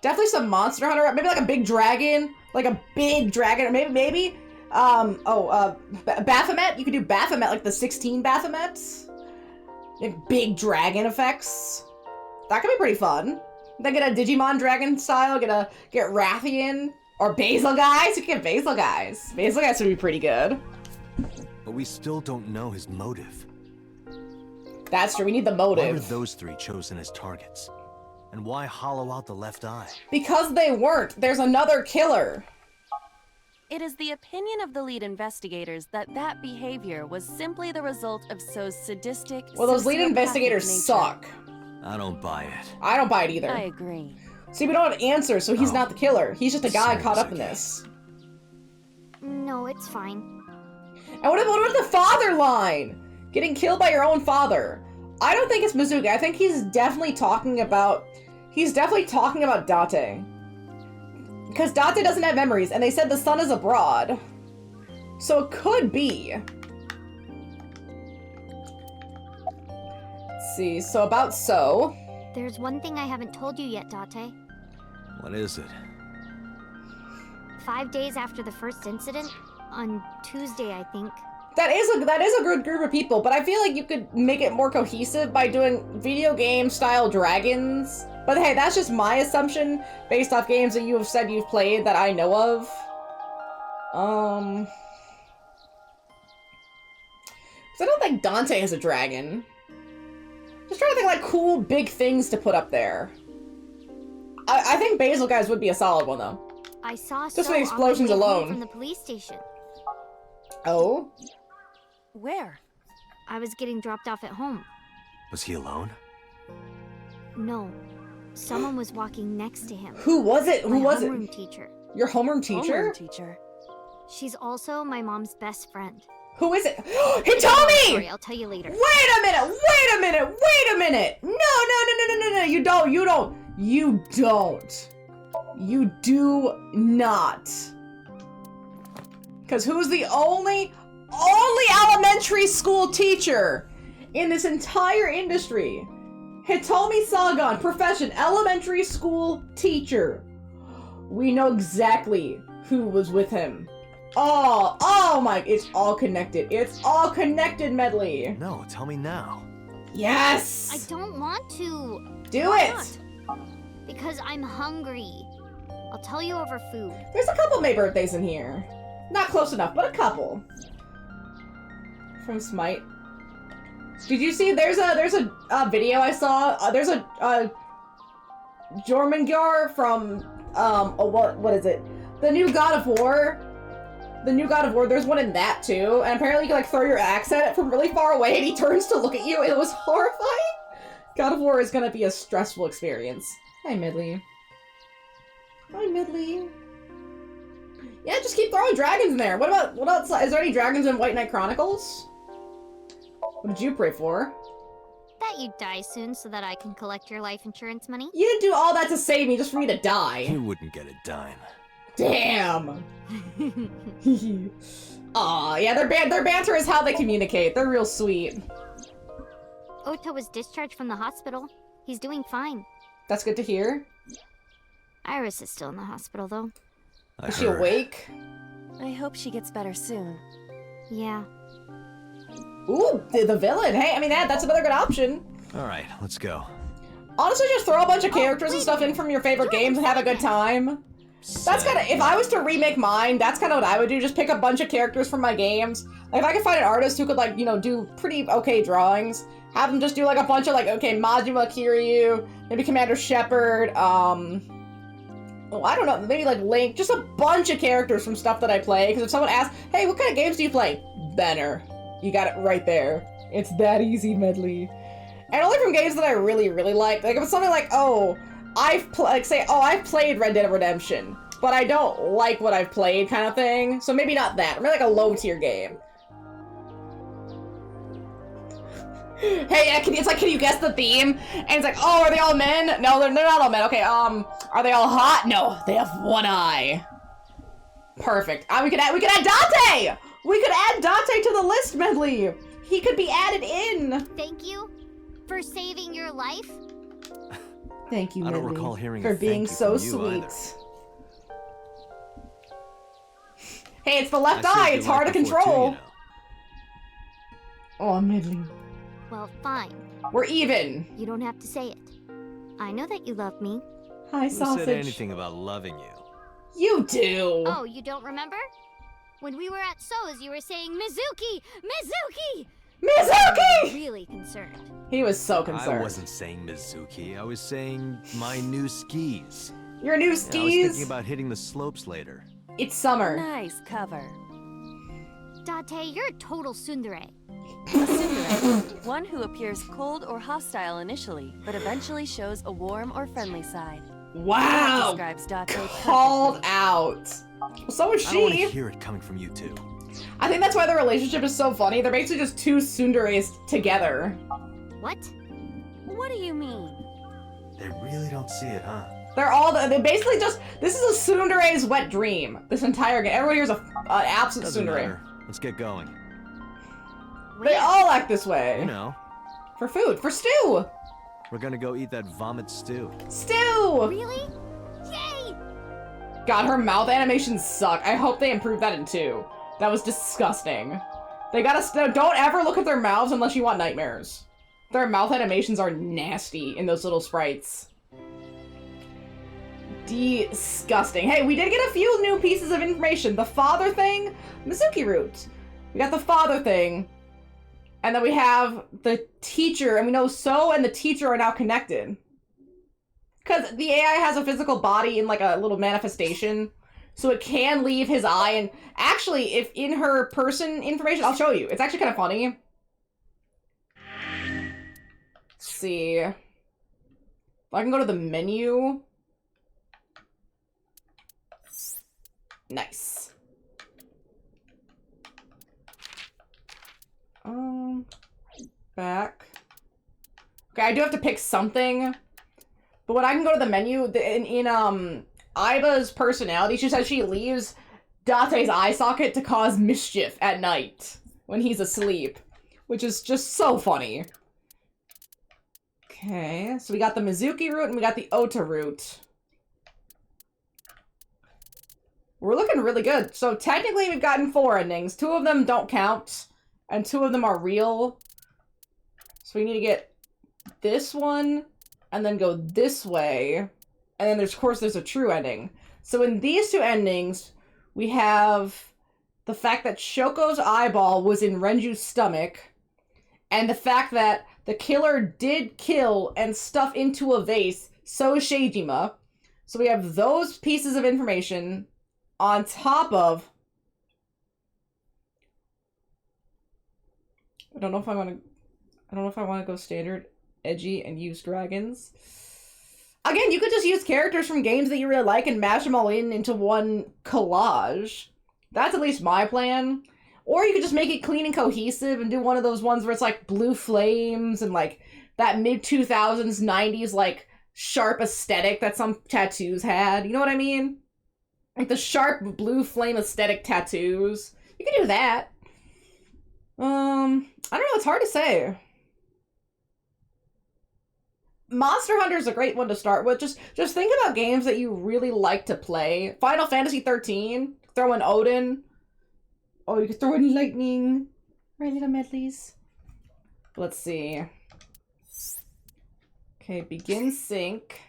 [SPEAKER 1] Definitely some Monster Hunter. Maybe like a big dragon. Like a big dragon. Or maybe Baphomet. You could do Baphomet, like the 16 Baphomets. Like big dragon effects. That could be pretty fun. Then get a Digimon dragon style. Get Rathian. Or Basil Guys. You can get Basil Guys. Basil Guys would be pretty good.
[SPEAKER 2] But we still don't know his motive.
[SPEAKER 1] That's true. We need the
[SPEAKER 2] Why
[SPEAKER 1] motive.
[SPEAKER 2] were those three chosen as targets? And why hollow out the left eye?
[SPEAKER 1] Because they weren't. There's another killer.
[SPEAKER 3] It is the opinion of the lead investigators that that behavior was simply the result of So's sadistic,
[SPEAKER 1] Well, those lead
[SPEAKER 3] sociopathic
[SPEAKER 1] investigators
[SPEAKER 3] nature.
[SPEAKER 1] suck.
[SPEAKER 2] I don't buy it.
[SPEAKER 1] I don't buy it either.
[SPEAKER 3] I agree.
[SPEAKER 1] See, we don't have answers, so he's not the killer. He's just a guy caught up in this.
[SPEAKER 10] No, it's fine.
[SPEAKER 1] And what about the father line? Getting killed by your own father. I don't think it's Mizuki. I think he's definitely talking about... He's definitely talking about Date. Because Date doesn't have memories, and they said the son is abroad. So it could be. Let's see, so about So.
[SPEAKER 10] There's one thing I haven't told you yet, Date.
[SPEAKER 2] What is it?
[SPEAKER 10] 5 days after the first incident, on Tuesday, I think.
[SPEAKER 1] That is a good group of people, but I feel like you could make it more cohesive by doing video game style dragons. But hey, that's just my assumption based off games that you have said you've played that I know of. 'Cause I don't think Dante has a dragon. Just trying to think like cool big things to put up there. I think Basil Guys would be a solid one though.
[SPEAKER 10] I saw
[SPEAKER 1] Just for
[SPEAKER 10] So
[SPEAKER 1] the explosions
[SPEAKER 10] on my way home
[SPEAKER 1] alone.
[SPEAKER 10] from the police station.
[SPEAKER 1] Oh?
[SPEAKER 3] Where?
[SPEAKER 10] I was getting dropped off at home.
[SPEAKER 2] Was he alone?
[SPEAKER 10] No. Someone was walking next to him.
[SPEAKER 1] Who was it? Who
[SPEAKER 10] My
[SPEAKER 1] was it?
[SPEAKER 10] homeroom teacher.
[SPEAKER 1] Your homeroom teacher?
[SPEAKER 3] Homeroom teacher.
[SPEAKER 10] She's also my mom's best friend.
[SPEAKER 1] Who is it? Hitomi!
[SPEAKER 10] Sorry, I'll tell you later.
[SPEAKER 1] Wait a minute! Wait a minute! Wait a minute! No! You don't! You don't! You don't! You do not! Because who's the only elementary school teacher in this entire industry? Hitomi Sagan, profession, elementary school teacher. We know exactly who was with him. Oh my, it's all connected. It's all connected, Medley.
[SPEAKER 2] No, tell me now.
[SPEAKER 1] Yes!
[SPEAKER 10] I don't want to.
[SPEAKER 1] Do
[SPEAKER 10] Why
[SPEAKER 1] it!
[SPEAKER 10] not? Because I'm hungry. I'll tell you over food.
[SPEAKER 1] There's a couple May birthdays in here. Not close enough, but a couple. From Smite. Did you see? There's a video I saw. There's a Jormungandr from what is it? The new God of War. The new God of War. There's one in that too, and apparently you can like throw your axe at it from really far away, and he turns to look at you. It was horrifying. God of War is gonna be a stressful experience. Hi, Midley. Hi, Midley. Yeah, just keep throwing dragons in there. What else? Is there any dragons in White Knight Chronicles? What did you pray for?
[SPEAKER 10] That you die soon so that I can collect your life insurance money.
[SPEAKER 1] You didn't do all that to save me just for me to die.
[SPEAKER 2] You wouldn't get a dime.
[SPEAKER 1] Damn. Aw, yeah, their banter is how they communicate. They're real sweet.
[SPEAKER 10] Ota was discharged from the hospital. He's doing fine.
[SPEAKER 1] That's good to hear.
[SPEAKER 10] Iris is still in the hospital, though.
[SPEAKER 1] Is she awake?
[SPEAKER 3] I hope she gets better soon.
[SPEAKER 10] Yeah.
[SPEAKER 1] Ooh, the villain. Hey, I mean, that's another good option.
[SPEAKER 2] All right, let's go.
[SPEAKER 1] Honestly, just throw a bunch of characters and stuff in from your favorite games and have a good time. That's kind of, if I was to remake mine, that's kind of what I would do. Just pick a bunch of characters from my games. Like, if I could find an artist who could, like, you know, do pretty okay drawings, have them just do, like, a bunch of, like, okay, Majima Kiryu, maybe Commander Shepard, oh, I don't know, maybe, like, Link, just a bunch of characters from stuff that I play, because if someone asks, hey, what kind of games do you play? Banner. You got it right there. It's that easy, Medley. And only from games that I really, really like. Like, if it's something like, oh, I've played Red Dead Redemption, but I don't like what I've played kind of thing. So maybe not that. Maybe like a low-tier game. Hey, it's like, can you guess the theme? And it's like, oh, are they all men? No, they're not all men. Okay, are they all hot? No, they have one eye. Perfect. We could add Dante! We could add Dante to the list, Medley! He could be added in!
[SPEAKER 10] Thank you for saving your life.
[SPEAKER 1] Thank you,
[SPEAKER 2] I don't
[SPEAKER 1] Medley,
[SPEAKER 2] recall hearing
[SPEAKER 1] for
[SPEAKER 2] a
[SPEAKER 1] being
[SPEAKER 2] thank you
[SPEAKER 1] so
[SPEAKER 2] from you
[SPEAKER 1] sweet.
[SPEAKER 2] either.
[SPEAKER 1] Hey, it's the left
[SPEAKER 2] I saved
[SPEAKER 1] eye.
[SPEAKER 2] your
[SPEAKER 1] It's hard to
[SPEAKER 2] life before, too,
[SPEAKER 1] control.
[SPEAKER 2] you know.
[SPEAKER 1] Oh, Medley.
[SPEAKER 10] Well, fine.
[SPEAKER 1] We're even.
[SPEAKER 10] You don't have to say it. I know that you love me.
[SPEAKER 1] Hi,
[SPEAKER 2] Who
[SPEAKER 1] sausage.
[SPEAKER 2] said anything about loving you?
[SPEAKER 1] You do.
[SPEAKER 10] Oh, you don't remember? When we were at So's, you were saying, Mizuki! Mizuki!
[SPEAKER 1] Mizuki!
[SPEAKER 10] Really concerned.
[SPEAKER 1] He was so concerned.
[SPEAKER 2] I wasn't saying Mizuki. I was saying my new skis.
[SPEAKER 1] Your new
[SPEAKER 2] Yeah, I was thinking
[SPEAKER 1] skis?
[SPEAKER 2] about hitting the slopes later.
[SPEAKER 1] It's summer.
[SPEAKER 3] Nice cover.
[SPEAKER 10] Date, you're a total tsundere.
[SPEAKER 3] A tsundere, one who appears cold or hostile initially, but eventually shows a warm or friendly side.
[SPEAKER 1] Wow!
[SPEAKER 3] That describes Date
[SPEAKER 1] Called out. Well, so is
[SPEAKER 2] I don't want
[SPEAKER 1] she.
[SPEAKER 2] to hear it coming from you two.
[SPEAKER 1] I think that's why their relationship is so funny. They're basically just two tsunderes together.
[SPEAKER 10] What?
[SPEAKER 3] What do you mean?
[SPEAKER 2] They really don't see it, huh?
[SPEAKER 1] They basically just, this is a tsundere's wet dream. This entire game. Everyone here's an absolute
[SPEAKER 2] Doesn't
[SPEAKER 1] tsundere.
[SPEAKER 2] matter. Let's get going.
[SPEAKER 1] They all act this way.
[SPEAKER 2] You know.
[SPEAKER 1] For food. For stew.
[SPEAKER 2] We're gonna go eat that vomit stew.
[SPEAKER 1] Stew!
[SPEAKER 10] Really? Yay!
[SPEAKER 1] God, her mouth animations suck. I hope they improve that in 2. That was disgusting. They gotta, don't ever look at their mouths unless you want nightmares. Their mouth animations are nasty in those little sprites. Disgusting. Hey, we did get a few new pieces of information. The father thing, Mizuki root. We got the father thing. And then we have the teacher, and we know So and the teacher are now connected. Because the AI has a physical body in like a little manifestation. So it can leave his eye, and actually, if in her person information, I'll show you. It's actually kind of funny. Let's see. If I can go to the menu. Nice. Back. Okay, I do have to pick something. But when I can go to the menu, in Aiba's personality, she says she leaves Date's eye socket to cause mischief at night when he's asleep. Which is just so funny. Okay, so we got the Mizuki root and we got the Ota root. We're looking really good. So technically we've gotten 4 endings. 2 of them don't count, and 2 of them are real. So we need to get this one, and then go this way. And then of course there's a true ending. So in these 2 endings, we have the fact that Shoko's eyeball was in Renju's stomach, and the fact that the killer did kill and stuff into a vase So Seijima. So we have those pieces of information on top of... I don't know if I want to go standard, edgy, and use dragons. Again, you could just use characters from games that you really like and mash them all into one collage. That's at least my plan. Or you could just make it clean and cohesive and do one of those ones where it's like blue flames and like that mid-2000s, 90s like sharp aesthetic that some tattoos had. You know what I mean? Like the sharp blue flame aesthetic tattoos. You can do that. I don't know, it's hard to say. Monster Hunter is a great one to start with. Just think about games that you really like to play. Final Fantasy 13, throw in Odin. Oh, you could throw in lightning. Right, little medleys. Let's see. Okay, begin sync.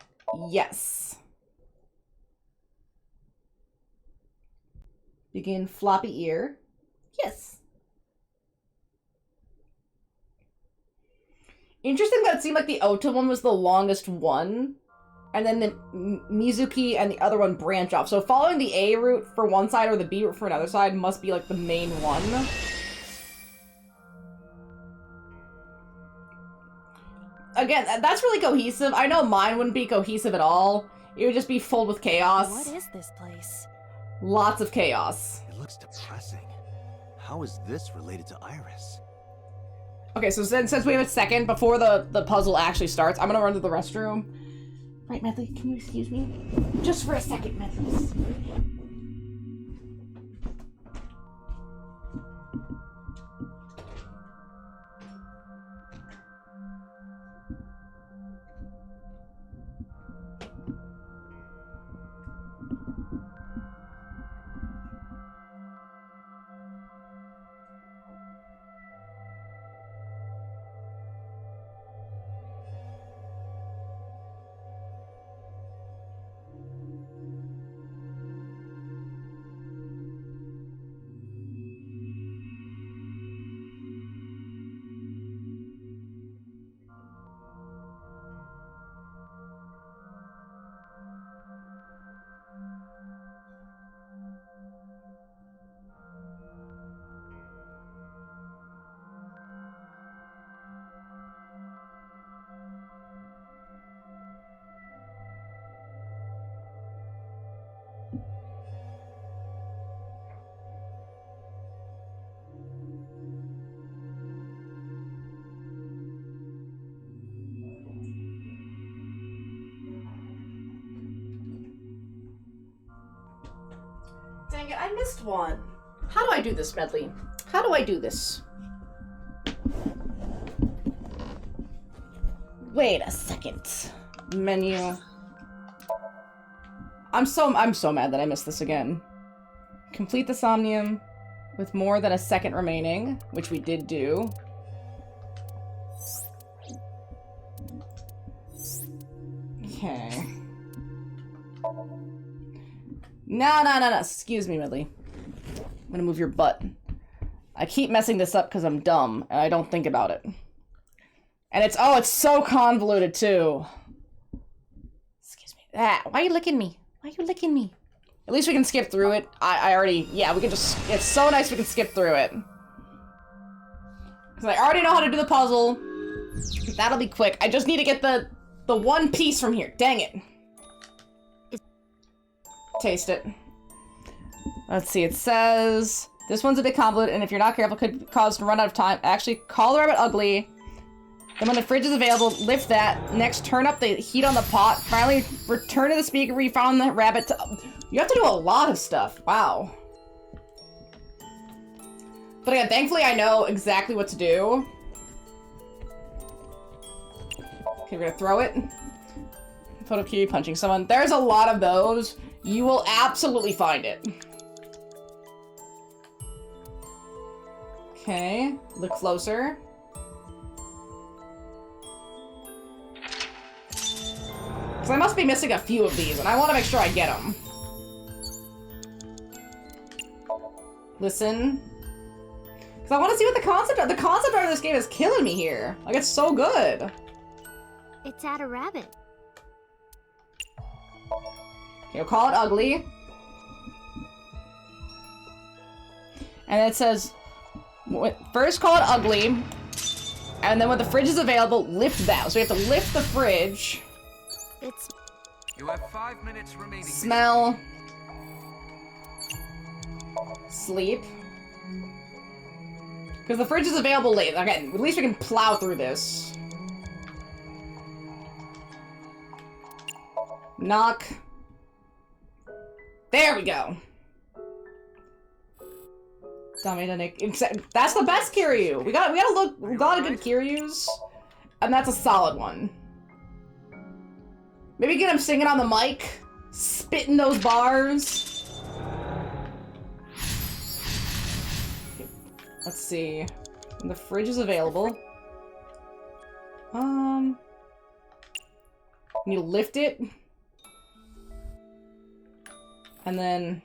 [SPEAKER 1] Yes. Begin floppy ear. Yes. Interesting that it seemed like the Ota one was the longest one. And then the Mizuki and the other one branch off. So following the A route for one side or the B route for another side must be like the main one. Again, that's really cohesive. I know mine wouldn't be cohesive at all. It would just be filled with chaos.
[SPEAKER 3] What is this place?
[SPEAKER 1] Lots of chaos.
[SPEAKER 2] It looks depressing. How is this related to Iris?
[SPEAKER 1] Okay, so since we have a second before the puzzle actually starts, I'm gonna run to the restroom. Right, Medley, can you excuse me? Just for a second, Medley. Dang it, I missed one. How do I do this, Medley? How do I do this? Wait a second. Menu. I'm so mad that I missed this again. Complete the Somnium with more than a second remaining, which we did do. Okay. No. Excuse me, Medley. I'm gonna move your butt. I keep messing this up because I'm dumb and I don't think about it. And it's so convoluted too. Excuse me. Why are you licking me? Why are you licking me? At least we can skip through it. I already, yeah, we can just, it's so nice we can skip through it. Because I already know how to do the puzzle. That'll be quick. I just need to get the one piece from here. Dang it. Taste it. Let's see, it says, this one's a bit convoluted, and if you're not careful, could cause to run out of time. Actually, call the rabbit ugly. Then when the fridge is available, lift that. Next, turn up the heat on the pot. Finally, return to the speaker where you found the rabbit. You have to do a lot of stuff. Wow. But again, thankfully I know exactly what to do. Okay, we're gonna throw it. Photo key, punching someone. There's a lot of those. You will absolutely find it. Okay, look closer. Because I must be missing a few of these, and I want to make sure I get them. Listen. Because I want to see what the concept art of this game is killing me here. Like, it's so good.
[SPEAKER 10] It's at a rabbit.
[SPEAKER 1] Okay, we'll call it ugly. And it says, first call it ugly, and then when the fridge is available, lift that. So we have to lift the fridge.
[SPEAKER 10] It's...
[SPEAKER 4] You have 5 minutes remaining.
[SPEAKER 1] Smell. Sleep. Because the fridge is available late. Okay, at least we can plow through this. Knock. There we go. That's the best Kiryu. We got a lot of good Kiryus, and that's a solid one. Maybe get him singing on the mic, spitting those bars. Okay, let's see. The fridge is available. Need to lift it, and then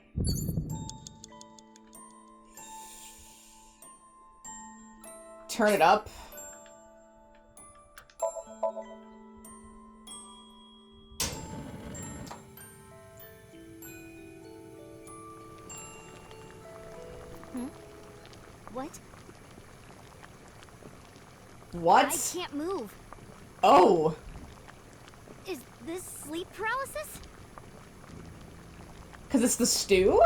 [SPEAKER 1] turn it up.
[SPEAKER 10] What?
[SPEAKER 1] What?
[SPEAKER 10] I can't move.
[SPEAKER 1] Oh.
[SPEAKER 10] Is this sleep paralysis?
[SPEAKER 1] Because it's the stew?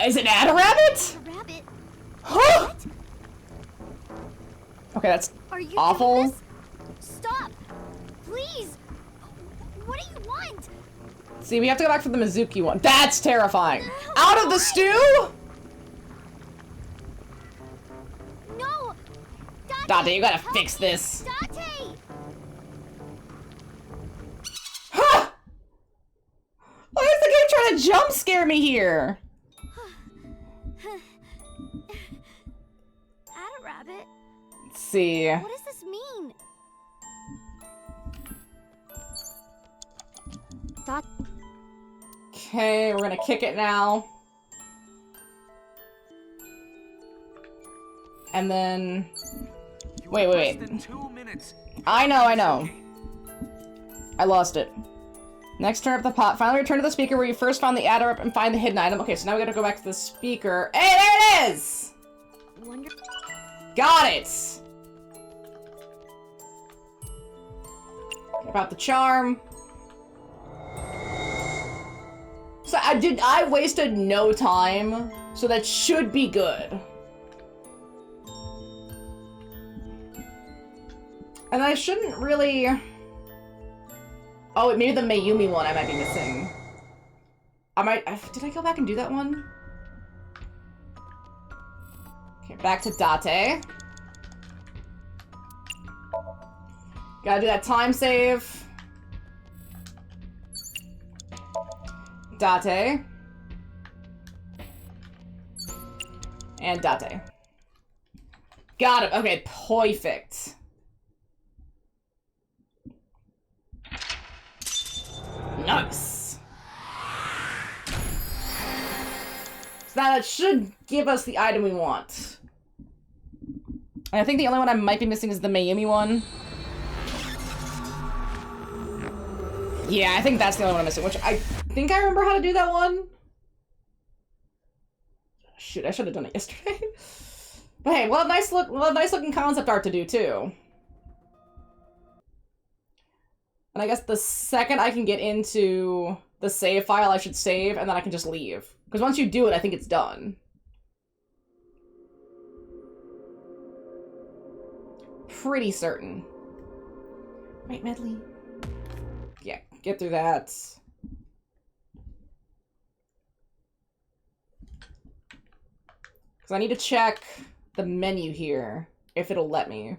[SPEAKER 1] Is it at a rabbit?
[SPEAKER 10] A rabbit?
[SPEAKER 1] Huh?
[SPEAKER 10] What?
[SPEAKER 1] Okay, that's
[SPEAKER 10] Are you
[SPEAKER 1] awful.
[SPEAKER 10] doing this? Stop! Please! What do you want?
[SPEAKER 1] See, we have to go back for the Mizuki one. That's terrifying. Out of the stew?
[SPEAKER 10] No!
[SPEAKER 1] Dante, you gotta fix this.
[SPEAKER 10] Dante!
[SPEAKER 1] Huh! Why is the game trying to jump scare me here?
[SPEAKER 10] At a rabbit?
[SPEAKER 1] Let's see.
[SPEAKER 10] What does this mean?
[SPEAKER 1] Okay, we're gonna kick it now. And then... Wait. I know. I lost it. Next, turn up the pot. Finally return to the speaker where you first found the adder and find the hidden item. Okay, so now we gotta go back to the speaker. Hey, there it is! Got it! About the charm. So I wasted no time, so that should be good. And I shouldn't really... Oh, maybe the Mayumi one I might be missing. Did I go back and do that one? Okay, back to Date. Gotta do that time save. Date. And Date. Got it. Okay, perfect. Nice. So that should give us the item we want. And I think the only one I might be missing is the Mayumi one. Yeah, I think that's the only one I'm missing, which I think I remember how to do that one. Shoot, I should have done it yesterday. But hey, we'll have nice looking concept art to do too. And I guess the second I can get into the save file, I should save, and then I can just leave. Because once you do it, I think it's done. Pretty certain. Right, Medley? Yeah, get through that. Because I need to check the menu here, if it'll let me.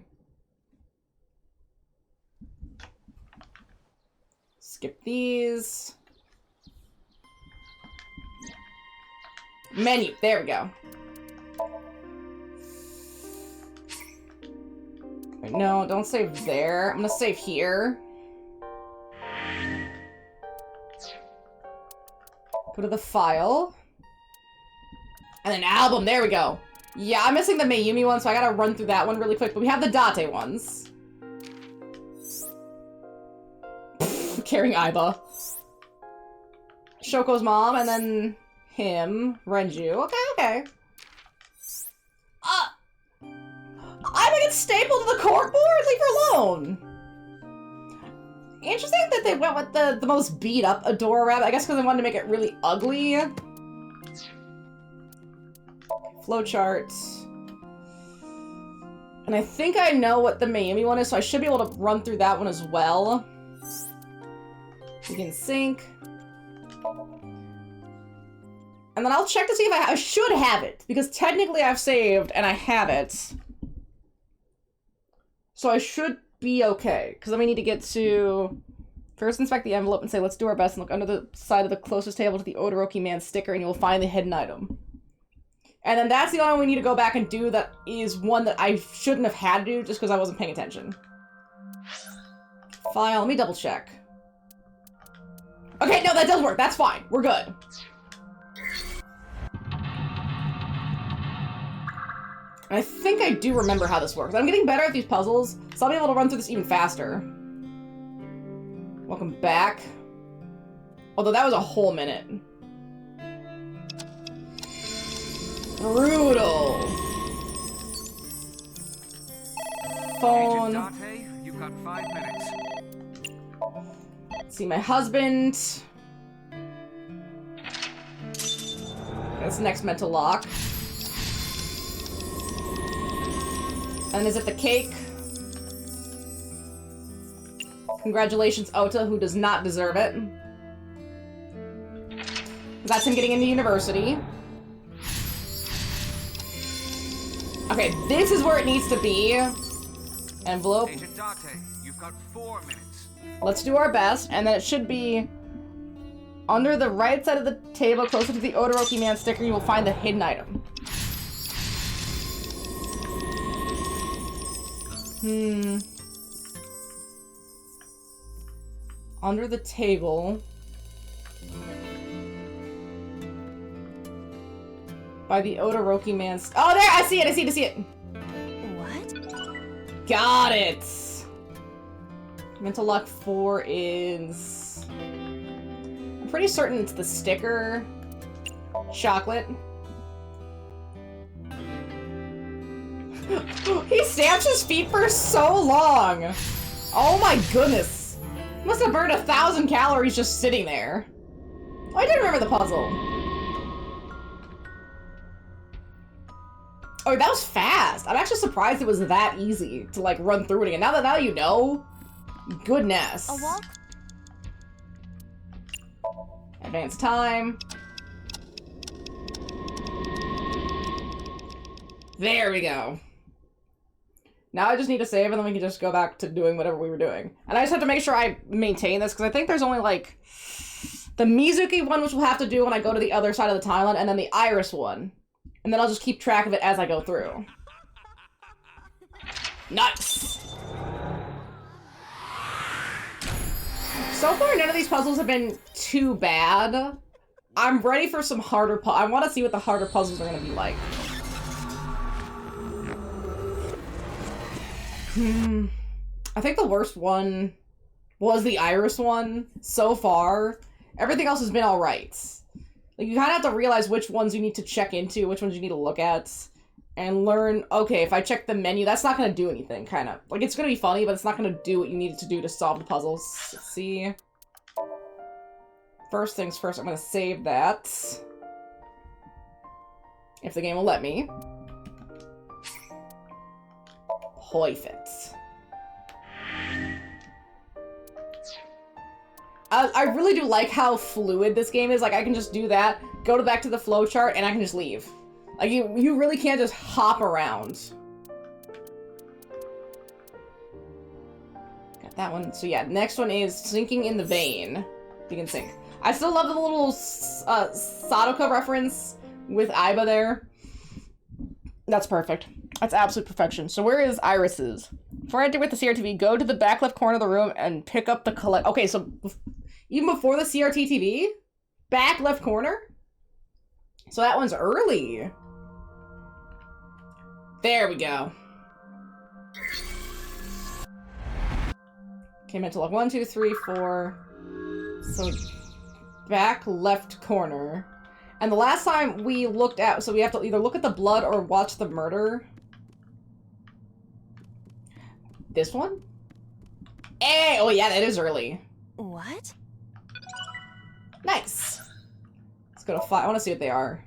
[SPEAKER 1] Skip these. Menu, there we go. Wait, no, don't save there. I'm gonna save here. Go to the file. And then album, there we go. Yeah, I'm missing the Mayumi one, so I gotta run through that one really quick, but we have the Date ones. Carrying Aiba. Shoko's mom, and then him, Renju. Okay. Aiba gets stapled to the corkboard? Leave her alone. Interesting that they went with the most beat up Adora rabbit. I guess because they wanted to make it really ugly. Flowchart. And I think I know what the Mayumi one is, so I should be able to run through that one as well. Begin sync. And then I'll check to see if I should have it, because technically I've saved and I have it. So I should be okay, because then we need to get to... First inspect the envelope and say, let's do our best and look under the side of the closest table to the Odoroki Man sticker and you will find the hidden item. And then that's the only one we need to go back and do that is one that I shouldn't have had to do just because I wasn't paying attention. File, let me double check. Okay, no, that does work. That's fine. We're good. I think I do remember how this works. I'm getting better at these puzzles, so I'll be able to run through this even faster. Welcome back. Although that was a whole minute. Brutal. Phone.
[SPEAKER 4] Agent Date, you've got 5 minutes.
[SPEAKER 1] See my husband. That's the next mental lock. And is it the cake? Congratulations, Ota, who does not deserve it. That's him getting into university. Okay, this is where it needs to be. Envelope.
[SPEAKER 4] Agent Date, you've got 4 minutes.
[SPEAKER 1] Let's do our best, and then it should be under the right side of the table, closer to the Odoroki Man sticker, you will find the hidden item. Under the table. By the Odoroki Man. Oh, there! I see it!
[SPEAKER 5] What?
[SPEAKER 1] Got it! Mental lock 4 is... I'm pretty certain it's the sticker. Chocolate. He stamps his feet for so long! Oh my goodness! Must have burned 1,000 calories just sitting there. Oh, I did remember the puzzle. Oh, that was fast. I'm actually surprised it was that easy to, like, run through it again. Now that you know, goodness.
[SPEAKER 5] A wall?
[SPEAKER 1] Advance time. There we go. Now I just need to save and then we can just go back to doing whatever we were doing. And I just have to make sure I maintain this because I think there's only like the Mizuki one, which we'll have to do when I go to the other side of the timeline, and then the Iris one. And then I'll just keep track of it as I go through. Nice! So far, none of these puzzles have been too bad. I'm ready for some harder I want to see what the harder puzzles are going to be like. I think the worst one was the Iris one so far. Everything else has been alright. Like, you kind of have to realize which ones you need to check into, which ones you need to look at, and learn, okay, if I check the menu, that's not going to do anything, kind of. Like, it's going to be funny, but it's not going to do what you need it to do to solve the puzzles. Let's see. First things first, I'm going to save that. If the game will let me. Perfect. I really do like how fluid this game is. Like, I can just do that, go back to the flowchart, and I can just leave. Like, you really can't just hop around. Got that one. So yeah, next one is Sinking in the Vein. You can sink. I still love the little Sadoko reference with Aiba there. That's perfect. That's absolute perfection. So where is Iris's? Before I enter with the CRTV, go to the back left corner of the room and pick up the collect. Okay, so even before the CRT TV? Back left corner? So that one's early. There we go. Okay, mental lock 1, 2, 3, 4. So back left corner. And the last time we looked at, so we have to either look at the blood or watch the murder. This one? Hey! Oh yeah, that is early.
[SPEAKER 3] What?
[SPEAKER 1] Nice. Let's go to 5. I want to see what they are.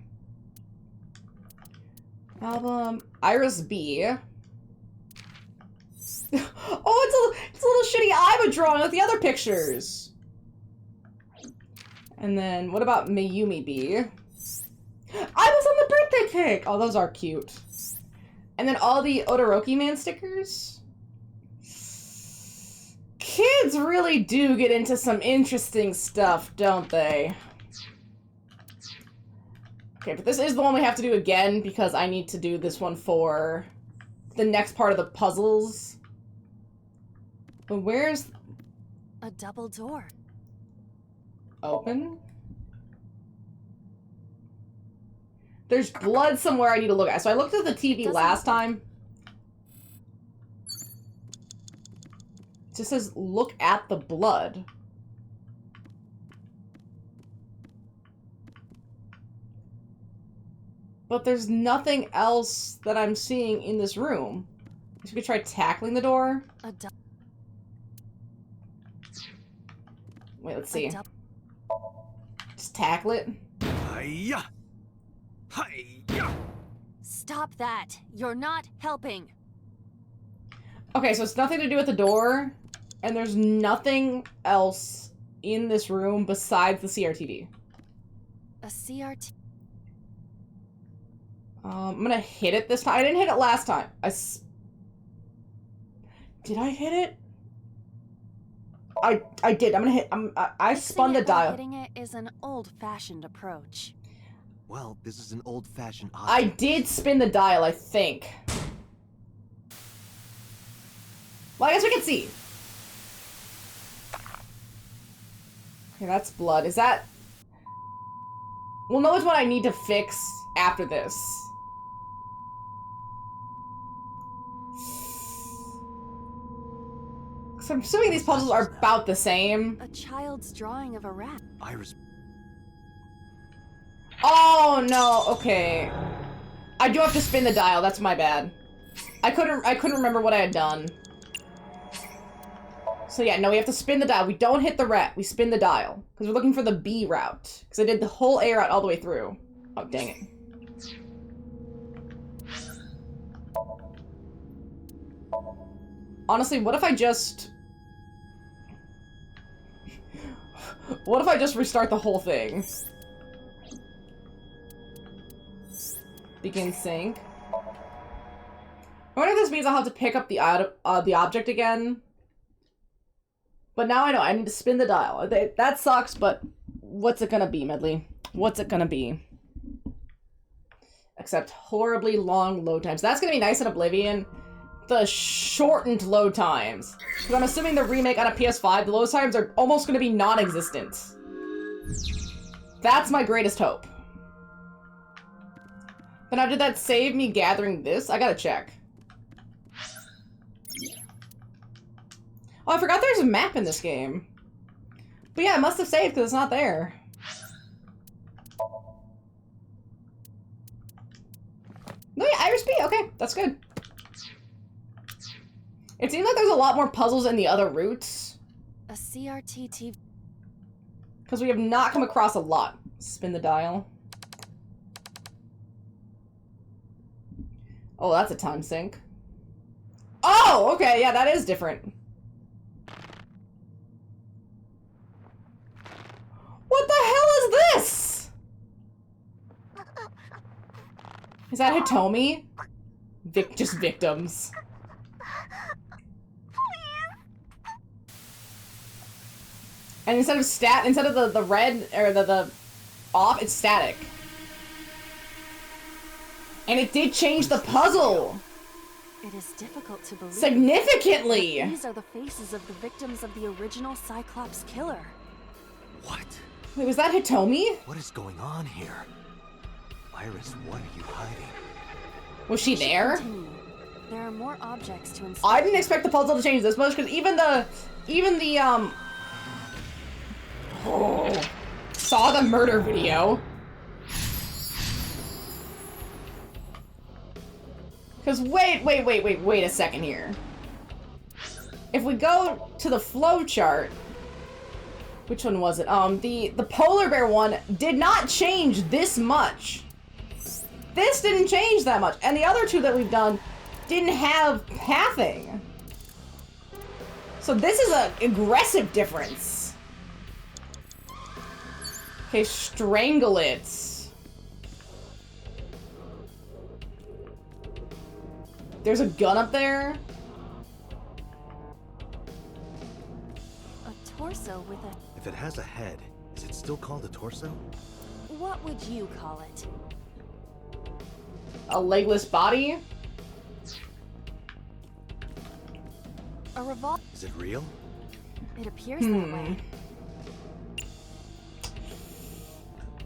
[SPEAKER 1] Album. Iris B. Oh, it's a little shitty Aiba drawing like the other pictures. And then, what about Mayumi B? I was on the birthday pic! Oh, those are cute. And then all the Odoroki Man stickers. Kids really do get into some interesting stuff, don't they? Okay, but this is the one we have to do again because I need to do this one for the next part of the puzzles. But where's...
[SPEAKER 3] a double door.
[SPEAKER 1] Open? There's blood somewhere I need to look at. So I looked at the TV last time. It just says, look at the blood. But there's nothing else that I'm seeing in this room. So we could try tackling the door. Wait, let's see. Just tackle it.
[SPEAKER 2] Hiya! Hiya!
[SPEAKER 3] Stop that! You're not helping!
[SPEAKER 1] Okay, so it's nothing to do with the door, and there's nothing else in this room besides the CRTV.
[SPEAKER 3] A CRT...
[SPEAKER 1] I'm gonna hit it this time. I didn't hit it last time. Did I hit it? I did. I'm gonna hit... I spun the dial.
[SPEAKER 3] Hitting it is an old-fashioned approach.
[SPEAKER 2] Well, this is an old-fashioned object.
[SPEAKER 1] I did spin the dial, I think. Well, I guess we can see. Okay, that's blood. Is that... We'll know which one I need to fix after this. So I'm assuming these puzzles are about the same.
[SPEAKER 3] A child's drawing of a rat.
[SPEAKER 2] Iris.
[SPEAKER 1] Oh no, okay. I do have to spin the dial, that's my bad. I couldn't remember what I had done. So yeah, no, we have to spin the dial. We don't hit the rat, we spin the dial. Because we're looking for the B route. Because I did the whole A route all the way through. Oh, dang it. Honestly, what if I just... What if I just restart the whole thing? Begin sync. I wonder if this means I'll have to pick up the object again. But now I know, I need to spin the dial. That sucks, but what's it gonna be, Medley? What's it gonna be? Except horribly long load times. That's gonna be nice in Oblivion. The shortened load times. Because I'm assuming the remake on a PS5, the load times are almost gonna be non-existent. That's my greatest hope. But now, did that save me gathering this? I gotta check. Oh, I forgot there's a map in this game. But yeah, I must have saved because it's not there. No, yeah, Iris P. Okay, that's good. It seems like there's a lot more puzzles in the other routes.
[SPEAKER 3] A CRT.
[SPEAKER 1] Because we have not come across a lot. Spin the dial. Oh, that's a time sync. Oh, okay, yeah, that is different. What the hell is this? Is that Hitomi? Just victims. And instead of the red or the off, it's static. And it did change the puzzle.
[SPEAKER 3] It is difficult to believe.
[SPEAKER 1] Significantly.
[SPEAKER 3] These are the faces of the victims of the original Cyclops killer.
[SPEAKER 2] What?
[SPEAKER 1] Wait, was that Hitomi?
[SPEAKER 2] What is going on here? Iris, what are you hiding?
[SPEAKER 1] Was she there?
[SPEAKER 3] Continue. There are more objects to inspect.
[SPEAKER 1] I didn't expect the puzzle to change this much because even the saw the murder video. Because wait a second here. If we go to the flow chart, which one was it? The polar bear one did not change this much. This didn't change that much, and the other two that we've done didn't have pathing. So this is an aggressive difference. Okay, strangle it. There's a gun up there.
[SPEAKER 3] A torso with a...
[SPEAKER 2] If it has a head, is it still called a torso?
[SPEAKER 3] What would you call it?
[SPEAKER 1] A legless body?
[SPEAKER 3] A revolver.
[SPEAKER 2] Is it real?
[SPEAKER 3] It appears that way.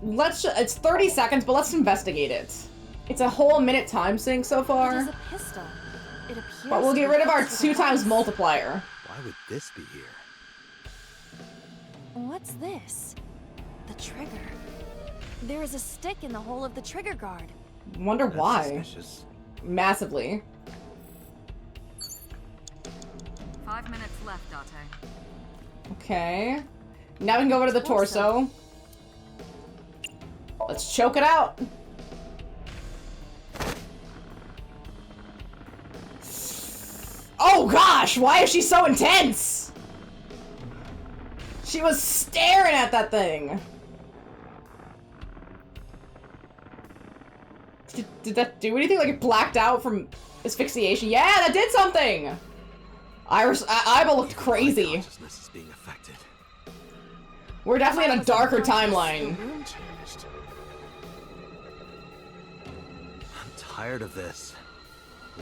[SPEAKER 1] It's 30 seconds, but let's investigate it. It's a whole minute time sync so far.
[SPEAKER 3] It is a pistol. It appears
[SPEAKER 1] But we'll get rid of our 2x multiplier.
[SPEAKER 2] Why would this be here?
[SPEAKER 3] What's this? The trigger. There is a stick in the hole of the trigger guard.
[SPEAKER 1] Wonder
[SPEAKER 2] That's
[SPEAKER 1] why.
[SPEAKER 2] suspicious.
[SPEAKER 1] Massively.
[SPEAKER 15] 5 minutes left, Date.
[SPEAKER 1] Okay. Now we can go over to the torso. Let's choke it out. Oh gosh, why is she so intense? She was staring at that thing. Did that do anything? Like it blacked out from asphyxiation? Yeah, that did something! Iris' eyeball looked crazy.
[SPEAKER 2] Consciousness is being affected.
[SPEAKER 1] We're definitely in a darker timeline.
[SPEAKER 2] I'm tired of this.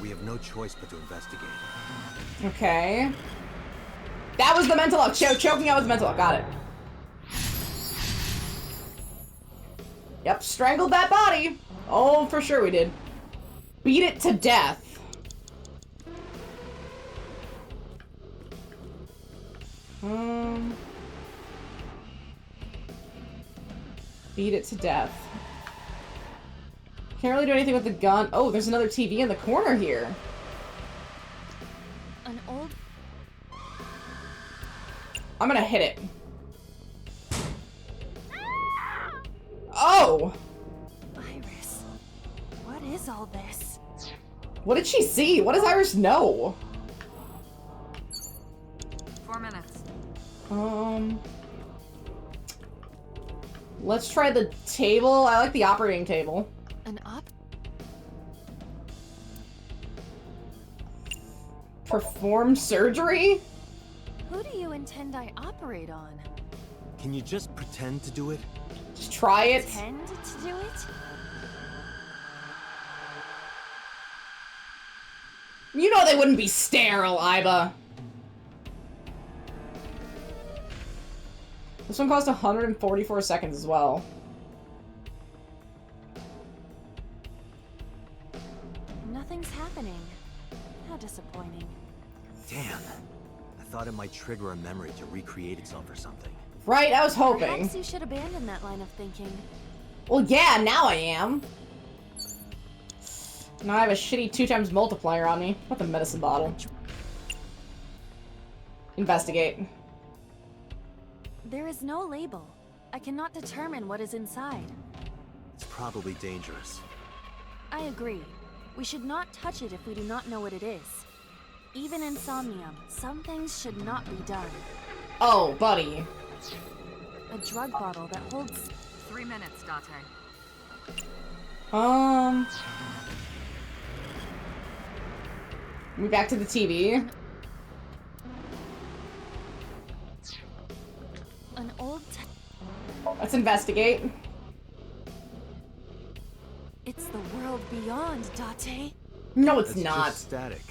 [SPEAKER 2] We have no choice but to investigate.
[SPEAKER 1] Okay. That was the mental lock. Choking out was the mental lock. Got it. Yep, strangled that body. Oh, for sure we did. Beat it to death. Beat it to death. Can't really do anything with the gun. Oh, there's another TV in the corner here.
[SPEAKER 3] An old...
[SPEAKER 1] I'm gonna hit it. Oh!
[SPEAKER 3] Iris, what is all this?
[SPEAKER 1] What did she see? What does Iris know?
[SPEAKER 15] 4 minutes.
[SPEAKER 1] Let's try the table. I like the operating table.
[SPEAKER 3] An op?
[SPEAKER 1] Perform surgery?
[SPEAKER 3] Who do you intend I operate on?
[SPEAKER 2] Can you just pretend to do it?
[SPEAKER 1] Just try it.
[SPEAKER 3] Pretend to do it?
[SPEAKER 1] You know they wouldn't be sterile, Iba. This one cost 144 seconds as well.
[SPEAKER 3] Nothing's happening. How disappointing.
[SPEAKER 2] Damn. I thought it might trigger a memory to recreate itself or something.
[SPEAKER 1] Right, I was hoping.
[SPEAKER 3] Perhaps you should abandon that line of thinking.
[SPEAKER 1] Well, yeah, now I am. Now I have a shitty 2x multiplier on me. What the medicine bottle? Investigate.
[SPEAKER 3] There is no label. I cannot determine what is inside.
[SPEAKER 2] It's probably dangerous.
[SPEAKER 3] I agree. We should not touch it if we do not know what it is. Even in Somnium, some things should not be done.
[SPEAKER 1] Oh, buddy.
[SPEAKER 3] A drug bottle that holds...
[SPEAKER 15] 3 minutes, Date.
[SPEAKER 1] We back to the TV.
[SPEAKER 3] An old...
[SPEAKER 1] Let's investigate.
[SPEAKER 3] It's the world beyond, Date.
[SPEAKER 1] No, it's
[SPEAKER 2] That's
[SPEAKER 1] not.
[SPEAKER 2] Just static.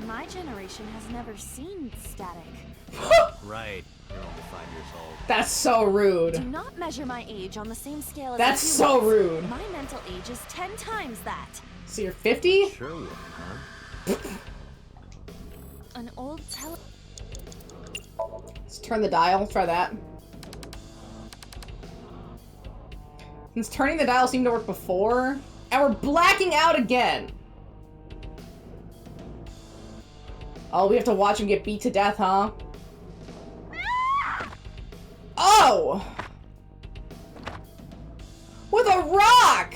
[SPEAKER 3] My generation has never seen static.
[SPEAKER 2] Right. You're only 5 years old.
[SPEAKER 1] That's so rude.
[SPEAKER 3] Do not measure my age on the same scale as
[SPEAKER 1] That's
[SPEAKER 3] the
[SPEAKER 1] so
[SPEAKER 3] humans.
[SPEAKER 1] rude.
[SPEAKER 3] My mental age is 10 times that.
[SPEAKER 1] So you're 50?
[SPEAKER 2] Sure would, huh?
[SPEAKER 3] An old tele...
[SPEAKER 1] Let's turn the dial. Try that. Since turning the dial seemed to work before, and we're blacking out again. Oh, we have to watch him get beat to death, huh? Oh! With a rock!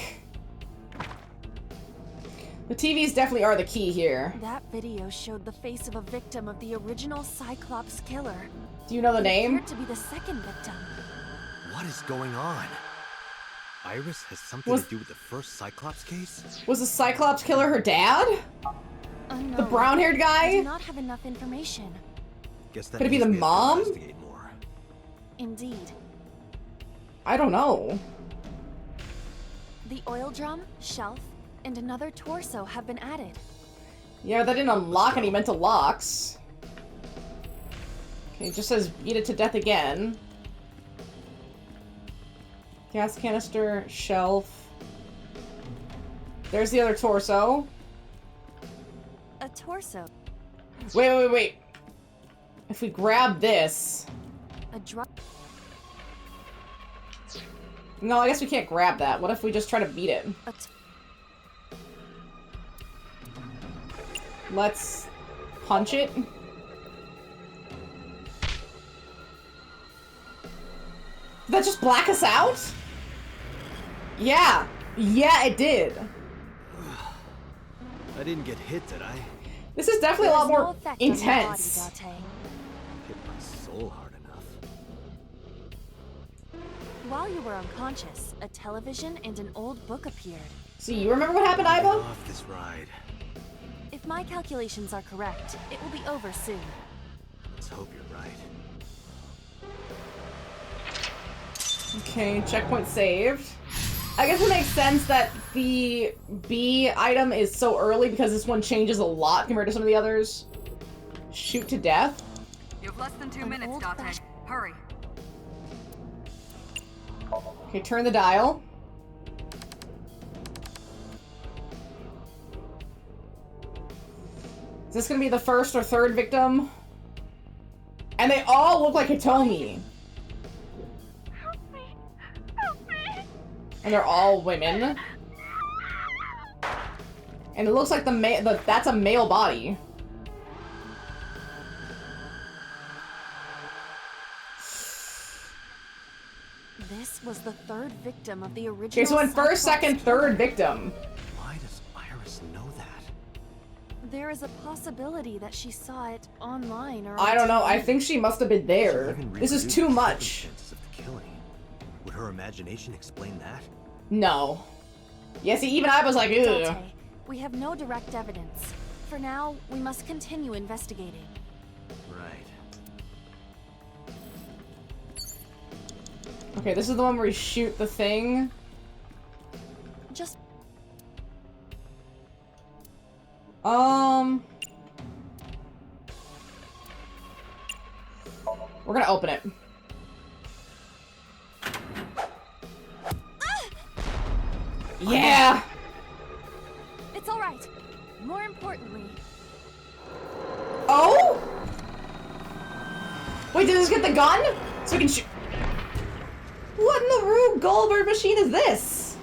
[SPEAKER 1] The TVs definitely are the key here.
[SPEAKER 3] That video showed the face of a victim of the original Cyclops killer.
[SPEAKER 1] Do you know the name?
[SPEAKER 3] Appeared to be the second victim.
[SPEAKER 2] What is going on? Iris has something to do with the first Cyclops case?
[SPEAKER 1] Was the Cyclops killer her dad?
[SPEAKER 3] Unknown.
[SPEAKER 1] The brown-haired guy?
[SPEAKER 3] I do not have enough information.
[SPEAKER 2] Guess that
[SPEAKER 1] Could it be
[SPEAKER 2] means
[SPEAKER 1] the
[SPEAKER 2] we have to
[SPEAKER 1] mom?
[SPEAKER 2] investigate more.
[SPEAKER 3] Indeed.
[SPEAKER 1] I don't know.
[SPEAKER 3] The oil drum, shelf, and another torso have been added.
[SPEAKER 1] Yeah, that didn't unlock any mental locks. Okay, it just says beat it to death again. Gas canister, shelf. There's the other torso.
[SPEAKER 3] A torso.
[SPEAKER 1] Wait. If we grab this...
[SPEAKER 3] A drum.
[SPEAKER 1] No, I guess we can't grab that. What if we just try to beat it? Let's punch it. Did that just black us out? Yeah. Yeah, it did.
[SPEAKER 2] I didn't get hit, did I?
[SPEAKER 1] This is definitely a lot more intense.
[SPEAKER 2] Hit my soul hard enough.
[SPEAKER 3] While you were unconscious, a television and an old book appeared.
[SPEAKER 1] So you remember what happened,
[SPEAKER 2] Get
[SPEAKER 1] Ivo?
[SPEAKER 2] off this ride.
[SPEAKER 3] If my calculations are correct, it will be over soon.
[SPEAKER 2] Let's hope you're right.
[SPEAKER 1] Okay, checkpoint saved. I guess it makes sense that the B item is so early because this one changes a lot compared to some of the others. Shoot to death.
[SPEAKER 15] You have less than 2 minutes, Date. Hurry.
[SPEAKER 1] Okay, turn the dial. Is this gonna be the first or third victim? And they all look like Hitomi. And they're all women. And it looks like that's a male body.
[SPEAKER 3] This was the third victim of the original.
[SPEAKER 1] Okay, so in first, second, third victim.
[SPEAKER 2] Why does Iris know that?
[SPEAKER 3] There is a possibility that she saw it online or
[SPEAKER 1] I don't know.
[SPEAKER 3] on
[SPEAKER 1] I
[SPEAKER 3] TV.
[SPEAKER 1] think she must have been there. This is too much.
[SPEAKER 2] Circumstances of the killing. Would her imagination explain that?
[SPEAKER 1] No. Yeah, see, even I was like, ugh.
[SPEAKER 3] Dante, we have no direct evidence. For now, we must continue investigating.
[SPEAKER 2] Right.
[SPEAKER 1] Okay, this is the one where we shoot the thing.
[SPEAKER 3] Just...
[SPEAKER 1] We're gonna open it. Yeah!
[SPEAKER 3] It's alright. More importantly...
[SPEAKER 1] Oh? Wait, did this get the gun? So we can shoot... What in the Rube Goldberg machine is this?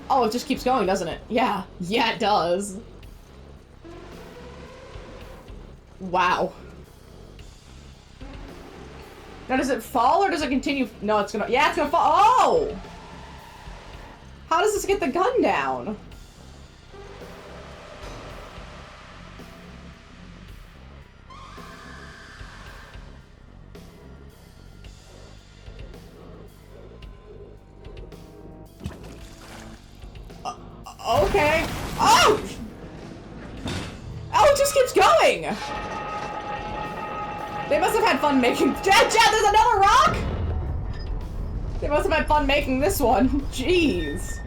[SPEAKER 1] Oh, it just keeps going, doesn't it? Yeah. Yeah, it does. Wow. Now, does it fall or does it continue? No, it's gonna... Yeah, it's gonna fall. Oh! How does this get the gun down? Okay. Oh! Oh, it just keeps going! They must have had fun making- Chad, there's another rock?! They must have had fun making this one. Jeez.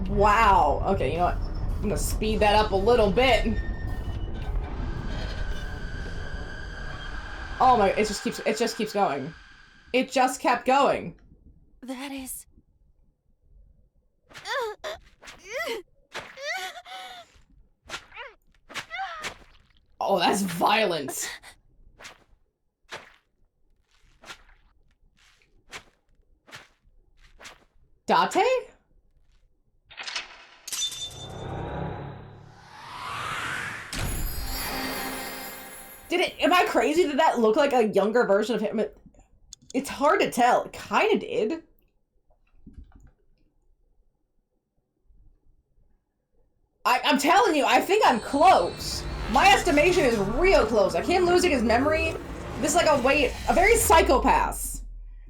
[SPEAKER 1] Wow. Okay, you know what? I'm gonna speed that up a little bit. Oh my, it just keeps going. It just kept going.
[SPEAKER 3] That is...
[SPEAKER 1] Oh, that's violence. Date? Am I crazy? Did that look like a younger version of him? It's hard to tell. It kind of did. I'm telling you, I think I'm close. My estimation is real close. Like him losing his memory, this is like a very psychopaths.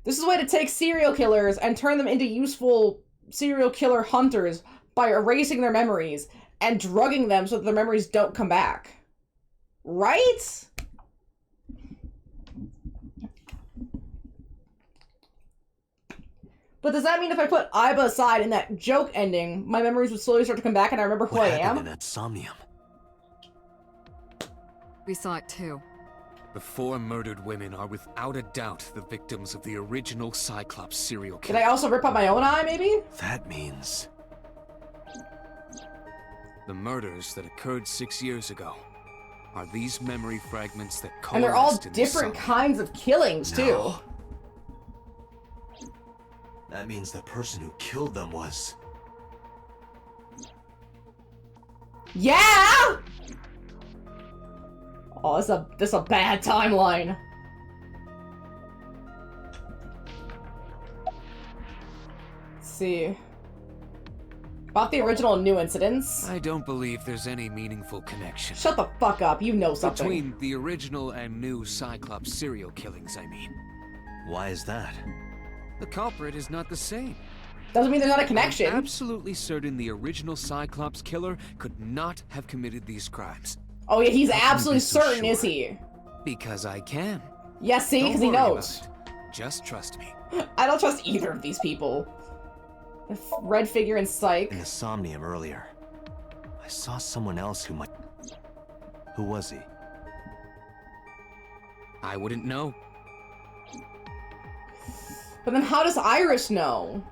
[SPEAKER 1] This is a way to take serial killers and turn them into useful serial killer hunters by erasing their memories and drugging them so that their memories don't come back. Right? But does that mean if I put Iba aside in that joke ending, my memories would slowly start to come back and I remember who I am?
[SPEAKER 2] What happened in that Somnium?
[SPEAKER 9] We saw it too.
[SPEAKER 11] The 4 murdered women are without a doubt the victims of the original Cyclops serial
[SPEAKER 1] Did
[SPEAKER 11] killer.
[SPEAKER 1] I also rip out my own eye, maybe?
[SPEAKER 2] That means...
[SPEAKER 11] The murders that occurred 6 years ago are these memory fragments that coalesced
[SPEAKER 1] And they're all
[SPEAKER 11] in the
[SPEAKER 1] different
[SPEAKER 11] Somnium.
[SPEAKER 1] kinds of killings, too.
[SPEAKER 2] No. That means the person who killed them was...
[SPEAKER 1] Yeah! Oh, this is a bad timeline. Let's see. About the original new incidents.
[SPEAKER 11] I don't believe there's any meaningful connection.
[SPEAKER 1] Shut the fuck up, you know something.
[SPEAKER 11] Between the original and new Cyclops serial killings, I mean.
[SPEAKER 2] Why is that?
[SPEAKER 11] The culprit is not the same.
[SPEAKER 1] Doesn't mean there's not a connection.
[SPEAKER 11] I'm absolutely certain the original Cyclops killer could not have committed these crimes.
[SPEAKER 1] Oh yeah, he's absolutely certain, is he?
[SPEAKER 11] Because I can.
[SPEAKER 1] Yes, see, because he
[SPEAKER 11] Don't worry
[SPEAKER 1] knows.
[SPEAKER 11] about it. Just trust me.
[SPEAKER 1] I don't trust either of these people. The red figure in Psych.
[SPEAKER 2] In the Somnium earlier, I saw someone else who might... Who was he?
[SPEAKER 11] I wouldn't know.
[SPEAKER 1] But then how does Iris know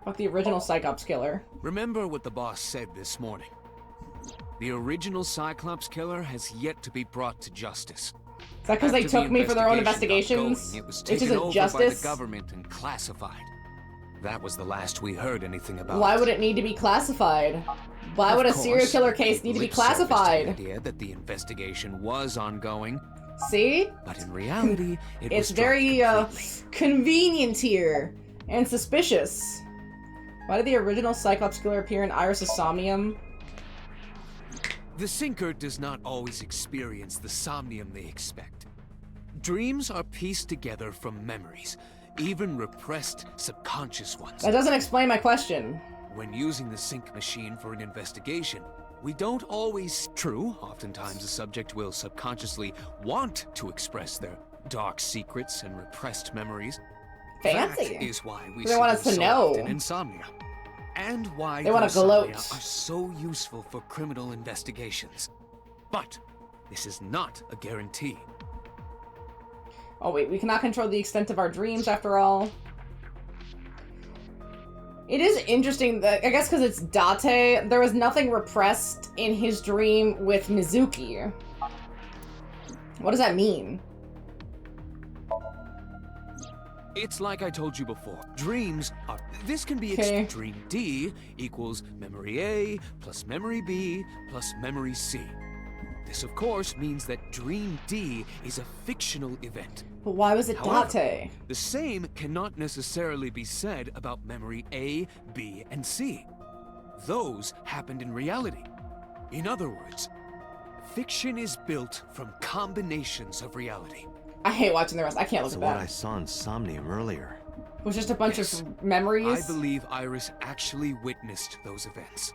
[SPEAKER 1] about the original Cyclops killer?
[SPEAKER 11] Remember what the boss said this morning. The original Cyclops killer has yet to be brought to justice.
[SPEAKER 1] Is that because they
[SPEAKER 11] After
[SPEAKER 1] took me for their own
[SPEAKER 11] investigation got
[SPEAKER 1] investigations?
[SPEAKER 11] going, it was
[SPEAKER 1] Which
[SPEAKER 11] taken
[SPEAKER 1] isn't
[SPEAKER 11] over
[SPEAKER 1] justice?
[SPEAKER 11] by the government and classified. That was the last we heard anything about.
[SPEAKER 1] Why would it need to be classified? Why would a serial killer case need to be classified?
[SPEAKER 11] The idea that the investigation was ongoing.
[SPEAKER 1] See?
[SPEAKER 11] But in reality,
[SPEAKER 1] it's very convenient here and suspicious. Why did the original Cyclops killer appear in Iris' Somnium?
[SPEAKER 16] The sinker does not always experience the somnium they expect. Dreams are pieced together from memories, even repressed subconscious ones.
[SPEAKER 1] That doesn't explain my question.
[SPEAKER 16] When using the sync machine for an investigation, we don't always... True, oftentimes the subject will subconsciously want to express their dark secrets and repressed memories.
[SPEAKER 1] Fancy.
[SPEAKER 16] That is why we
[SPEAKER 1] They want us to know.
[SPEAKER 16] In insomnia. And why
[SPEAKER 1] they want to gloat.
[SPEAKER 16] Are so useful for criminal investigations. But this is not a guarantee.
[SPEAKER 1] Oh wait, we cannot control the extent of our dreams after all. It is interesting that, I guess because it's Date, there was nothing repressed in his dream with Mizuki. What does that mean?
[SPEAKER 16] It's like I told you before. Dreams are... This can be... Dream D equals memory A plus memory B plus memory C. This, of course, means that Dream D is a fictional event.
[SPEAKER 1] But why was it Date?
[SPEAKER 16] The same cannot necessarily be said about memory A, B, and C. Those happened in reality. In other words, fiction is built from combinations of reality.
[SPEAKER 1] I hate watching the rest. I can't look
[SPEAKER 2] So
[SPEAKER 1] at that.
[SPEAKER 2] what I saw in Somnium earlier
[SPEAKER 1] it was just a bunch of memories?
[SPEAKER 16] I believe Iris actually witnessed those events.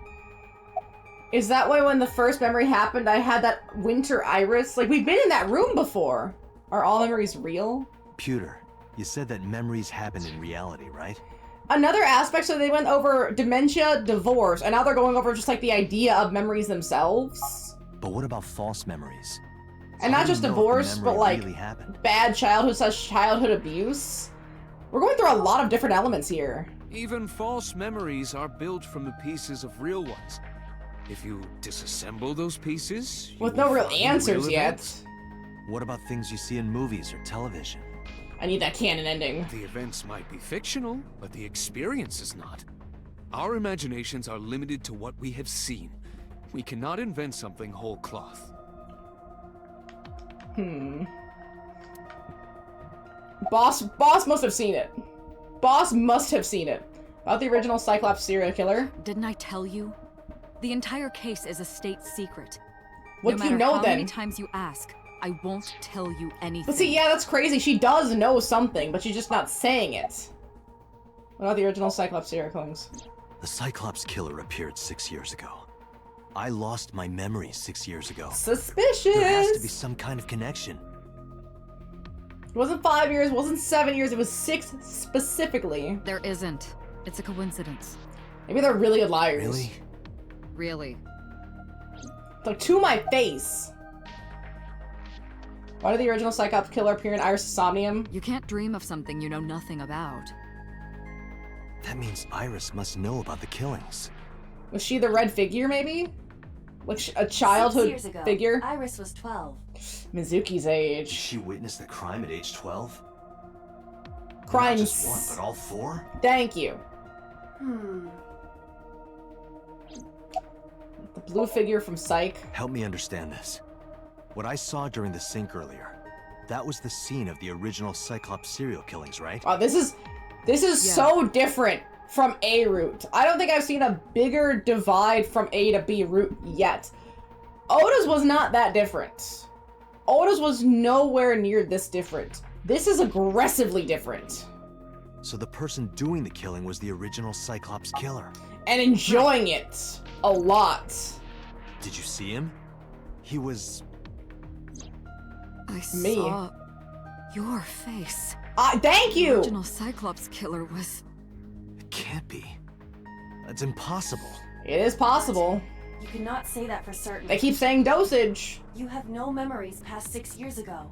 [SPEAKER 1] Is that why when the first memory happened, I had that winter Iris? Like, we've been in that room before. Are all memories real?
[SPEAKER 2] Pewter, you said that memories happen in reality, right?
[SPEAKER 1] Another aspect, so they went over dementia, divorce, and now they're going over just like the idea of memories themselves.
[SPEAKER 2] But what about false memories?
[SPEAKER 1] And not just divorce, but like bad childhood such childhood abuse. We're going through a lot of different elements here.
[SPEAKER 16] Even false memories are built from the pieces of real ones. If you disassemble those pieces...
[SPEAKER 1] With no real answers yet.
[SPEAKER 2] What about things you see in movies or television?
[SPEAKER 1] I need that canon ending.
[SPEAKER 16] The events might be fictional, but the experience is not. Our imaginations are limited to what we have seen. We cannot invent something whole cloth.
[SPEAKER 1] Boss must have seen it. Boss must have seen it. About the original Cyclops serial killer.
[SPEAKER 9] Didn't I tell you? The entire case is a state secret.
[SPEAKER 1] What do you know then?
[SPEAKER 9] No matter how many times you ask, I won't tell you anything.
[SPEAKER 1] But see, yeah, that's crazy. She does know something, but she's just not saying it. What about the original Cyclops serial killings?
[SPEAKER 2] The Cyclops killer appeared 6 years ago. I lost my memory 6 years ago.
[SPEAKER 1] Suspicious!
[SPEAKER 2] There has to be some kind of connection.
[SPEAKER 1] It wasn't 5 years, it wasn't 7 years, it was 6 specifically.
[SPEAKER 9] There isn't. It's a coincidence.
[SPEAKER 1] Maybe they're really good liars.
[SPEAKER 2] Really?
[SPEAKER 9] Really.
[SPEAKER 1] Like, to my face. Why did the original Cyclops killer appear in Iris' Somnium?
[SPEAKER 9] You can't dream of something you know nothing about.
[SPEAKER 2] That means Iris must know about the killings.
[SPEAKER 1] Was she the red figure, maybe? Like a childhood
[SPEAKER 3] 6 years ago,
[SPEAKER 1] figure?
[SPEAKER 3] Iris was 12.
[SPEAKER 1] Mizuki's age.
[SPEAKER 2] She witnessed the crime at age 12?
[SPEAKER 1] Crimes.
[SPEAKER 2] Not just one, but all 4?
[SPEAKER 1] Thank you. The blue figure from Psych.
[SPEAKER 2] Help me understand this. What I saw during the sync earlier, that was the scene of the original Cyclops serial killings, right?
[SPEAKER 1] Oh, this is so different from A route. I don't think I've seen a bigger divide from A to B route yet. Oda's was not that different. Oda's was nowhere near this different. This is aggressively different.
[SPEAKER 2] So the person doing the killing was the original Cyclops killer.
[SPEAKER 1] And enjoying it a lot.
[SPEAKER 2] Did you see him? He was...
[SPEAKER 9] I saw your face.
[SPEAKER 1] Thank you!
[SPEAKER 9] The original Cyclops killer was...
[SPEAKER 2] It can't be. That's impossible.
[SPEAKER 1] It is possible.
[SPEAKER 3] You cannot say that for certain.
[SPEAKER 1] They keep saying dosage.
[SPEAKER 3] You have no memories past 6 years ago.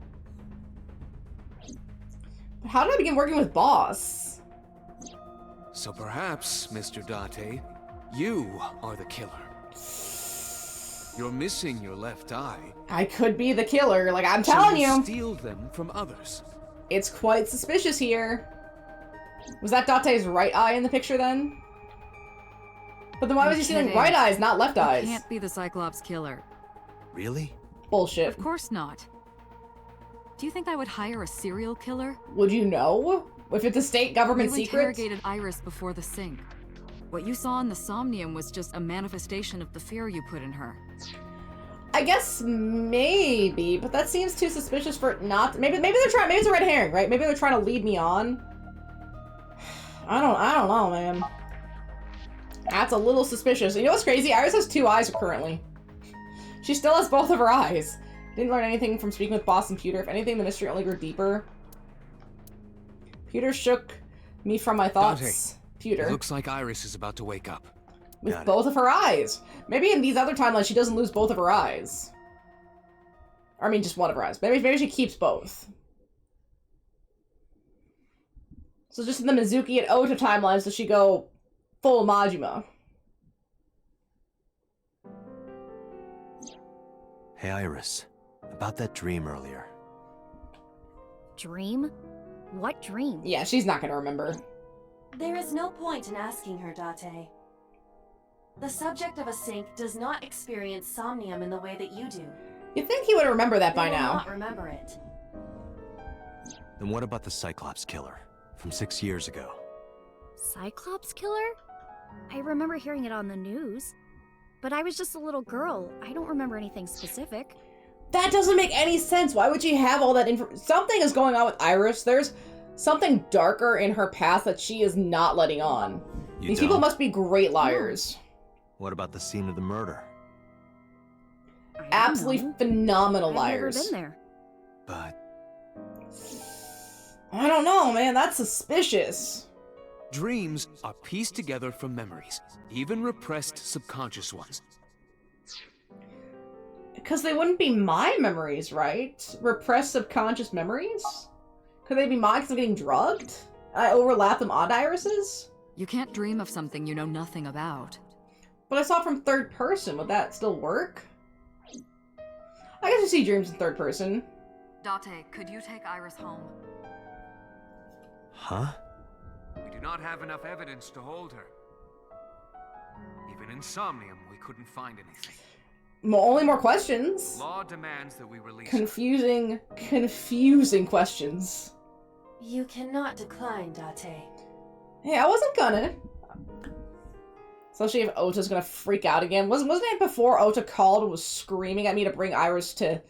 [SPEAKER 1] How did I begin working with Boss?
[SPEAKER 16] So perhaps, Mr. Date, you are the killer. You're missing your left eye.
[SPEAKER 1] I could be the killer, like I'm telling you.
[SPEAKER 16] Steal them from others.
[SPEAKER 1] It's quite suspicious here. Was that Date's right eye in the picture then? But then why was he stealing right eyes, not left eyes?
[SPEAKER 9] You can't be the Cyclops killer.
[SPEAKER 2] Really?
[SPEAKER 1] Bullshit.
[SPEAKER 9] Of course not. Do you think I would hire a serial killer?
[SPEAKER 1] Would you know? If it's a state government secret?
[SPEAKER 9] You interrogated Iris before the sync. What you saw in the Somnium was just a manifestation of the fear you put in her.
[SPEAKER 1] I guess maybe, but that seems too suspicious for it not. Maybe they're trying. Maybe it's a red herring, right? Maybe they're trying to lead me on. I don't know, man. That's a little suspicious. You know what's crazy? Iris has 2 eyes currently. She still has both of her eyes. Didn't learn anything from speaking with Boss and Pewter. If anything, the mystery only grew deeper. Pewter shook me from my thoughts.
[SPEAKER 16] Dante,
[SPEAKER 1] Pewter.
[SPEAKER 16] it looks like Iris is about to wake up.
[SPEAKER 1] With both of her eyes. Maybe in these other timelines she doesn't lose both of her eyes. Or, I mean, just one of her eyes. Maybe she keeps both. So just in the Mizuki and Ota timelines does she go full Majima.
[SPEAKER 2] Hey, Iris. About that dream earlier.
[SPEAKER 5] Dream? What dream?
[SPEAKER 1] Yeah, she's not gonna remember.
[SPEAKER 3] There is no point in asking her, Date. The subject of a sink does not experience somnium in the way that you do.
[SPEAKER 1] You'd think he would remember that by
[SPEAKER 3] They will
[SPEAKER 1] now.
[SPEAKER 3] not remember it.
[SPEAKER 2] Then what about the Cyclops killer from 6 years ago?
[SPEAKER 5] Cyclops killer? I remember hearing it on the news. But I was just a little girl. I don't remember anything specific.
[SPEAKER 1] That doesn't make any sense. Why would she have all that info? Something is going on with Iris. There's something darker in her past that she is not letting on. These people must be great liars.
[SPEAKER 2] What about the scene of the murder?
[SPEAKER 1] Absolutely phenomenal liars.
[SPEAKER 5] I've never been there.
[SPEAKER 2] But
[SPEAKER 1] I don't know, man. That's suspicious.
[SPEAKER 16] Dreams are pieced together from memories, even repressed subconscious ones.
[SPEAKER 1] Because they wouldn't be my memories, right? Repressed subconscious memories? Could they be mine because I'm getting drugged? I overlap them on Iris's?
[SPEAKER 9] You can't dream of something you know nothing about.
[SPEAKER 1] But I saw it from third person. Would that still work? I guess you see dreams in third person.
[SPEAKER 15] Date, could you take Iris home?
[SPEAKER 2] Huh?
[SPEAKER 4] We do not have enough evidence to hold her. Even in Somnium, we couldn't find anything.
[SPEAKER 1] Only more questions.
[SPEAKER 4] Law demands that we release her.
[SPEAKER 1] Confusing questions.
[SPEAKER 3] You cannot decline, Date.
[SPEAKER 1] Hey, I wasn't gonna. Especially if Ota's gonna freak out again. Wasn't it before Ota called and was screaming at me to bring Iris to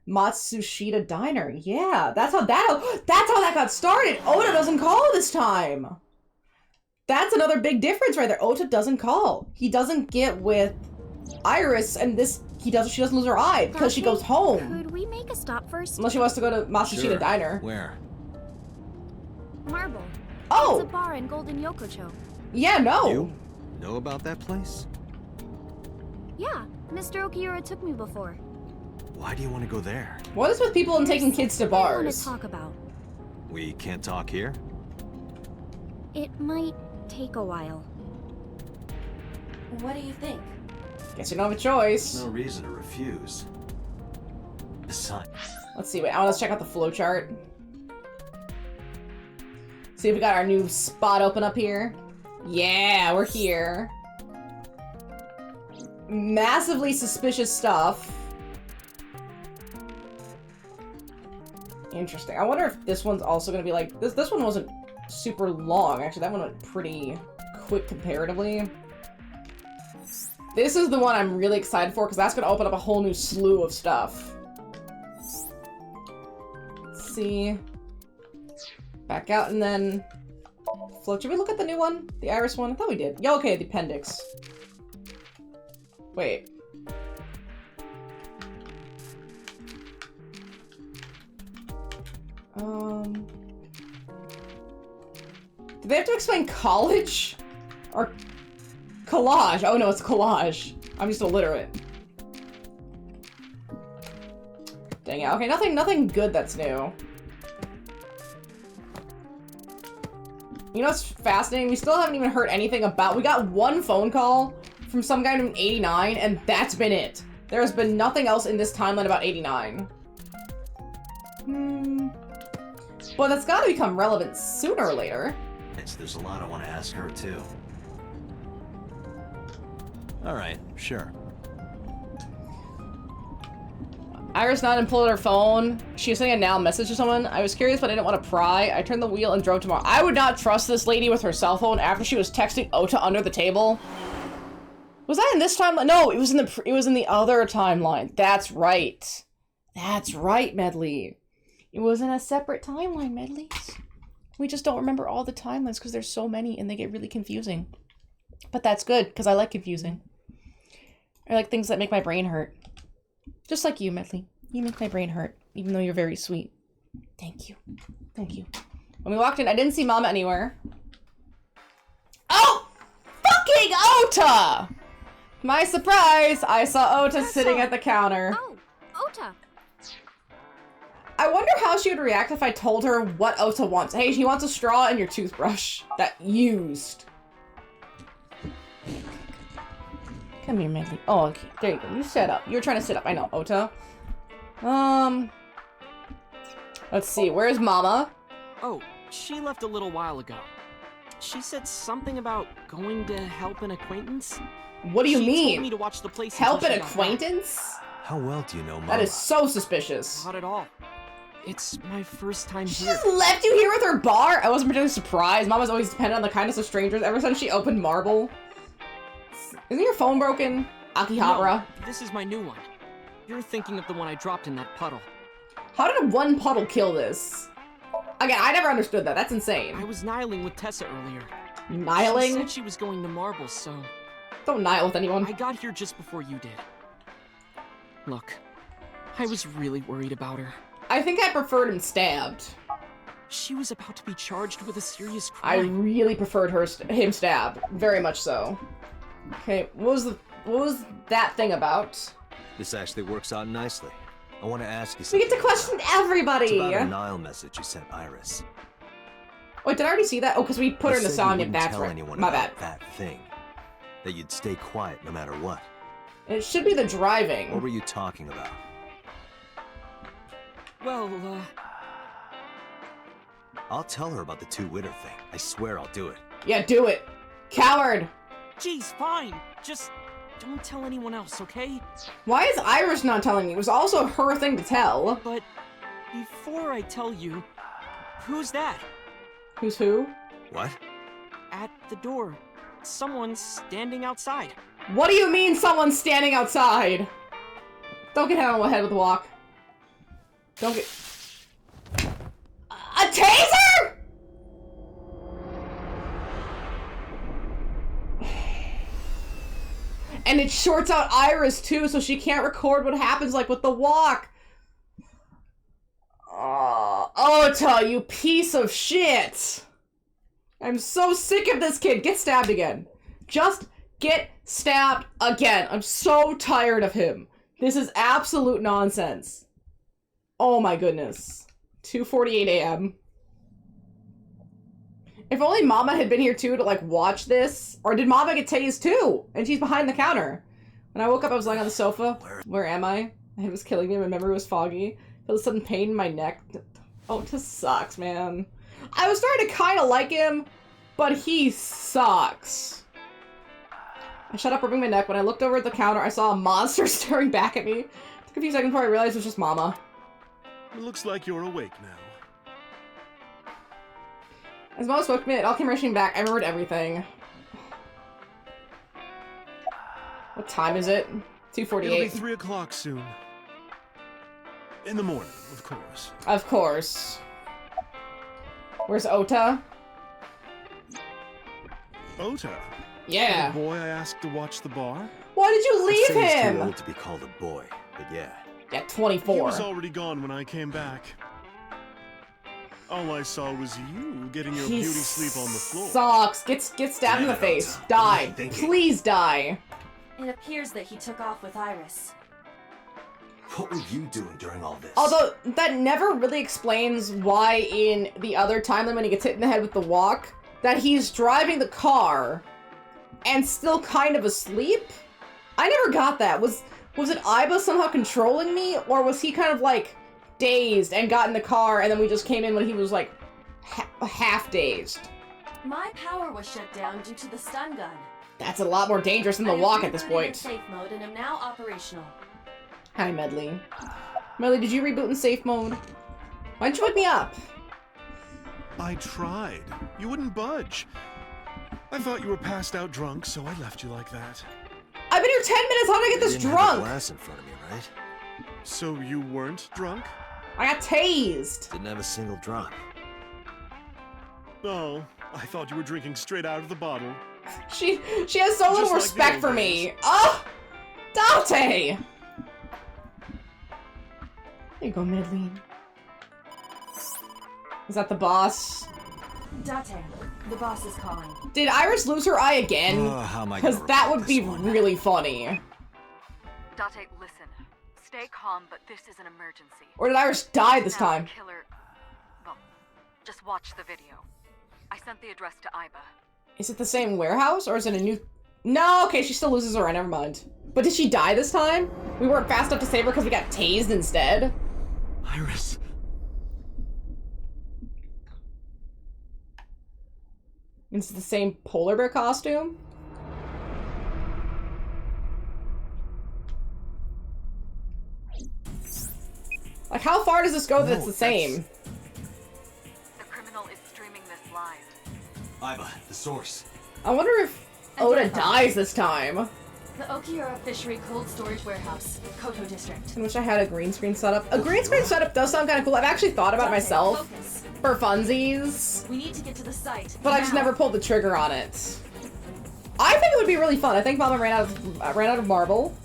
[SPEAKER 1] Matsushita Diner? Yeah, that's how that got started. Ota doesn't call this time. That's another big difference right there. Ota doesn't call. He doesn't get with Iris, and she doesn't lose her eye because she goes home.
[SPEAKER 5] Could we make a stop first?
[SPEAKER 1] Unless she wants to go to Matsushita Diner.
[SPEAKER 2] Where?
[SPEAKER 5] Marble.
[SPEAKER 1] Oh!
[SPEAKER 5] It's a bar in Golden Yokocho.
[SPEAKER 1] Yeah, no.
[SPEAKER 2] You know about that place?
[SPEAKER 5] Yeah, Mr. Okiura took me before.
[SPEAKER 2] Why do you want to go there?
[SPEAKER 1] What is with people and taking kids to
[SPEAKER 5] I want
[SPEAKER 1] bars?
[SPEAKER 5] to talk about.
[SPEAKER 2] We can't talk here?
[SPEAKER 5] It might take a while.
[SPEAKER 3] What do you think?
[SPEAKER 1] Guess you don't have a choice.
[SPEAKER 2] No reason to refuse. Besides,
[SPEAKER 1] Let's see, wait, let's check out the flowchart. See if we got our new spot open up here. Yeah, we're here. Massively suspicious stuff. Interesting. I wonder if this one's also gonna be like this one wasn't super long. Actually, that one went pretty quick comparatively. This is the one I'm really excited for because that's gonna open up a whole new slew of stuff. Let's see. Back out and then float. Should we look at the new one? The Iris one? I thought we did. Yeah, okay, the appendix. Wait. Do they have to explain college? Or collage? Oh no, it's collage. I'm just illiterate. Dang it. Okay, nothing good that's new. You know what's fascinating? We still haven't even heard anything about... We got one phone call from some guy named 89, and that's been it. There has been nothing else in this timeline about 89. Well, that's gotta become relevant sooner or later.
[SPEAKER 2] there's a lot I want to ask her, too. Alright, sure.
[SPEAKER 1] Iris not imploded her phone. She was sending a now message to someone. I was curious, but I didn't want to pry. I turned the wheel and drove tomorrow. I would not trust this lady with her cell phone after she was texting Ota under the table. Was that in this timeline? No, it was in the other timeline. That's right. That's right, Medley. It was in a separate timeline, Medleys. We just don't remember all the timelines because there's so many and they get really confusing. But that's good because I like confusing. I like things that make my brain hurt. Just like you, Medley. You make my brain hurt, even though you're very sweet. Thank you. Thank you. When we walked in, I didn't see Mama anywhere. Oh! Fucking Ota! My surprise! I saw Ota sitting at the counter.
[SPEAKER 5] Oh, Ota.
[SPEAKER 1] I wonder how she would react if I told her what Ota wants. Hey, she wants a straw and your toothbrush. That used. Come here, Medley. Oh, okay. There you go. You sit up. You're trying to sit up. I know, Ota. Let's see. Where's Mama?
[SPEAKER 17] Oh, she left a little while ago. She said something about going to help an acquaintance.
[SPEAKER 1] What do you
[SPEAKER 17] She
[SPEAKER 1] mean?
[SPEAKER 17] told me to watch the place
[SPEAKER 1] Help
[SPEAKER 17] until
[SPEAKER 1] an
[SPEAKER 17] she got back.
[SPEAKER 1] acquaintance?
[SPEAKER 2] How well do you know Mama?
[SPEAKER 1] That is so suspicious.
[SPEAKER 17] Not at all. It's my first time
[SPEAKER 1] She
[SPEAKER 17] here.
[SPEAKER 1] just left you here with her bar? I wasn't particularly surprised. Mama's always dependent on the kindness of strangers ever since she opened Marble. Isn't your phone broken? Akihabara?
[SPEAKER 17] No, this is my new one. You're thinking of the one I dropped in that puddle.
[SPEAKER 1] How did one puddle kill this? Again, I never understood that. That's insane.
[SPEAKER 17] I was nihiling with Tessa earlier.
[SPEAKER 1] Nihiling?
[SPEAKER 17] She said she was going to Marble, so...
[SPEAKER 1] Don't nihil with anyone.
[SPEAKER 17] I got here just before you did. Look, I was really worried about her.
[SPEAKER 1] I think I preferred him stabbed.
[SPEAKER 17] She was about to be charged with a serious
[SPEAKER 1] I
[SPEAKER 17] crime.
[SPEAKER 1] really preferred him stabbed. Very much so. Okay, what was that thing about?
[SPEAKER 2] This actually works out nicely. I want to ask you
[SPEAKER 1] We
[SPEAKER 2] something.
[SPEAKER 1] get to question everybody!
[SPEAKER 2] It's about a Nile message you sent Iris.
[SPEAKER 1] Wait, did I already see that? Oh, because we put her in the
[SPEAKER 2] You
[SPEAKER 1] Somnium.
[SPEAKER 2] wouldn't
[SPEAKER 1] That's
[SPEAKER 2] tell
[SPEAKER 1] right.
[SPEAKER 2] anyone
[SPEAKER 1] My
[SPEAKER 2] about
[SPEAKER 1] bad.
[SPEAKER 2] that thing. That you'd stay quiet no matter what.
[SPEAKER 1] It should be the driving.
[SPEAKER 2] What were you talking about?
[SPEAKER 17] Well,
[SPEAKER 2] I'll tell her about the two-witter thing. I swear I'll do it.
[SPEAKER 1] Yeah, do it. Coward!
[SPEAKER 17] Geez, fine. Just don't tell anyone else, okay?
[SPEAKER 1] Why is Iris not telling me? It was also her thing to tell.
[SPEAKER 17] But before I tell you, who's that?
[SPEAKER 1] Who's who?
[SPEAKER 2] What?
[SPEAKER 17] At the door. Someone's standing outside.
[SPEAKER 1] What do you mean someone's standing outside? Don't get hit on the head with a walk. Don't get... A taser?! And it shorts out Iris too, so she can't record what happens, like with the walk. Oh, Ota, you piece of shit! I'm so sick of this kid. Get stabbed again. Just get stabbed again. I'm so tired of him. This is absolute nonsense. Oh my goodness. 2:48 a.m. If only Mama had been here too to like watch this. Or did Mama get tased too? And she's behind the counter. When I woke up, I was lying on the sofa. Where am I? It was killing me. My memory was foggy. I felt a sudden pain in my neck. Oh, this sucks, man. I was starting to kind of like him, but he sucks. I shut up rubbing my neck. When I looked over at the counter, I saw a monster staring back at me. It took a few seconds before I realized it was just Mama.
[SPEAKER 12] It looks like you're awake now.
[SPEAKER 1] As Mama spoke to me, it all came rushing back. I remembered everything. What time is it? 2:48.
[SPEAKER 12] It'll be 3 o'clock soon. In the morning, of course.
[SPEAKER 1] Of course. Where's Ota?
[SPEAKER 12] Ota?
[SPEAKER 1] Yeah.
[SPEAKER 12] The boy I asked to watch the bar?
[SPEAKER 1] Why did you
[SPEAKER 2] I'd
[SPEAKER 1] leave
[SPEAKER 2] say he's
[SPEAKER 1] him?
[SPEAKER 2] too old to be called a boy, but yeah.
[SPEAKER 1] Yeah, 24.
[SPEAKER 12] He was already gone when I came back. All I saw was you getting your
[SPEAKER 1] He
[SPEAKER 12] beauty sleep on the floor.
[SPEAKER 1] Sucks. Get stabbed in the face. Die. Please die.
[SPEAKER 3] It appears that he took off with Iris.
[SPEAKER 2] What were you doing during all this?
[SPEAKER 1] Although, that never really explains why in the other timeline when he gets hit in the head with the walk, that he's driving the car and still kind of asleep? I never got that. Was it Iba somehow controlling me? Or was he kind of like dazed and got in the car and then we just came in when he was like half dazed?
[SPEAKER 3] My power was shut down due to the stun gun.
[SPEAKER 1] That's a lot more dangerous than the walk at this
[SPEAKER 3] I rebooted in
[SPEAKER 1] point.
[SPEAKER 3] safe mode and am now operational.
[SPEAKER 1] Hi, Medley. Millie, did you reboot in safe mode? Why didn't you wake me up?
[SPEAKER 12] I tried. You wouldn't budge. I thought you were passed out drunk, so I left you like that.
[SPEAKER 1] I've been here 10 minutes. How did I get this
[SPEAKER 2] You didn't
[SPEAKER 1] drunk?
[SPEAKER 2] have a glass in front of me, right?
[SPEAKER 12] So you weren't drunk?
[SPEAKER 1] I got tased.
[SPEAKER 2] Didn't have a single drop.
[SPEAKER 12] Oh, I thought you were drinking straight out of the bottle.
[SPEAKER 1] She has so little respect for me. Oh, Dante. There you go, Midley. Is that the boss?
[SPEAKER 3] Date, the boss is calling.
[SPEAKER 1] Did Iris lose her eye again?
[SPEAKER 2] How am I
[SPEAKER 1] Because
[SPEAKER 2] gonna
[SPEAKER 1] that
[SPEAKER 2] report
[SPEAKER 1] would be
[SPEAKER 2] this one?
[SPEAKER 1] really funny.
[SPEAKER 15] Date, listen. Stay calm, but this is an emergency.
[SPEAKER 1] Or did Iris die this
[SPEAKER 15] Now,
[SPEAKER 1] time?
[SPEAKER 15] the killer... Well, just watch the video. I sent the address to Iba.
[SPEAKER 1] Is it the same warehouse, or is it a new... No, okay, she still loses her eye, never mind. But did she die this time? We weren't fast enough to save her because we got tased instead?
[SPEAKER 2] Iris.
[SPEAKER 1] It's the same polar bear costume? Like, how far does this go that it's the same?
[SPEAKER 15] The criminal is streaming this live.
[SPEAKER 2] Iba, the source.
[SPEAKER 1] I wonder if Oda dies this time.
[SPEAKER 3] The Okiura Fishery Cold Storage Warehouse, Koto District.
[SPEAKER 1] I wish I had a green screen setup. A green screen setup does sound kind of cool. I've actually thought about it myself for funsies,
[SPEAKER 3] We need to get to the site.
[SPEAKER 1] but I just never pulled the trigger on it. I think it would be really fun. I think Mama ran out of marble.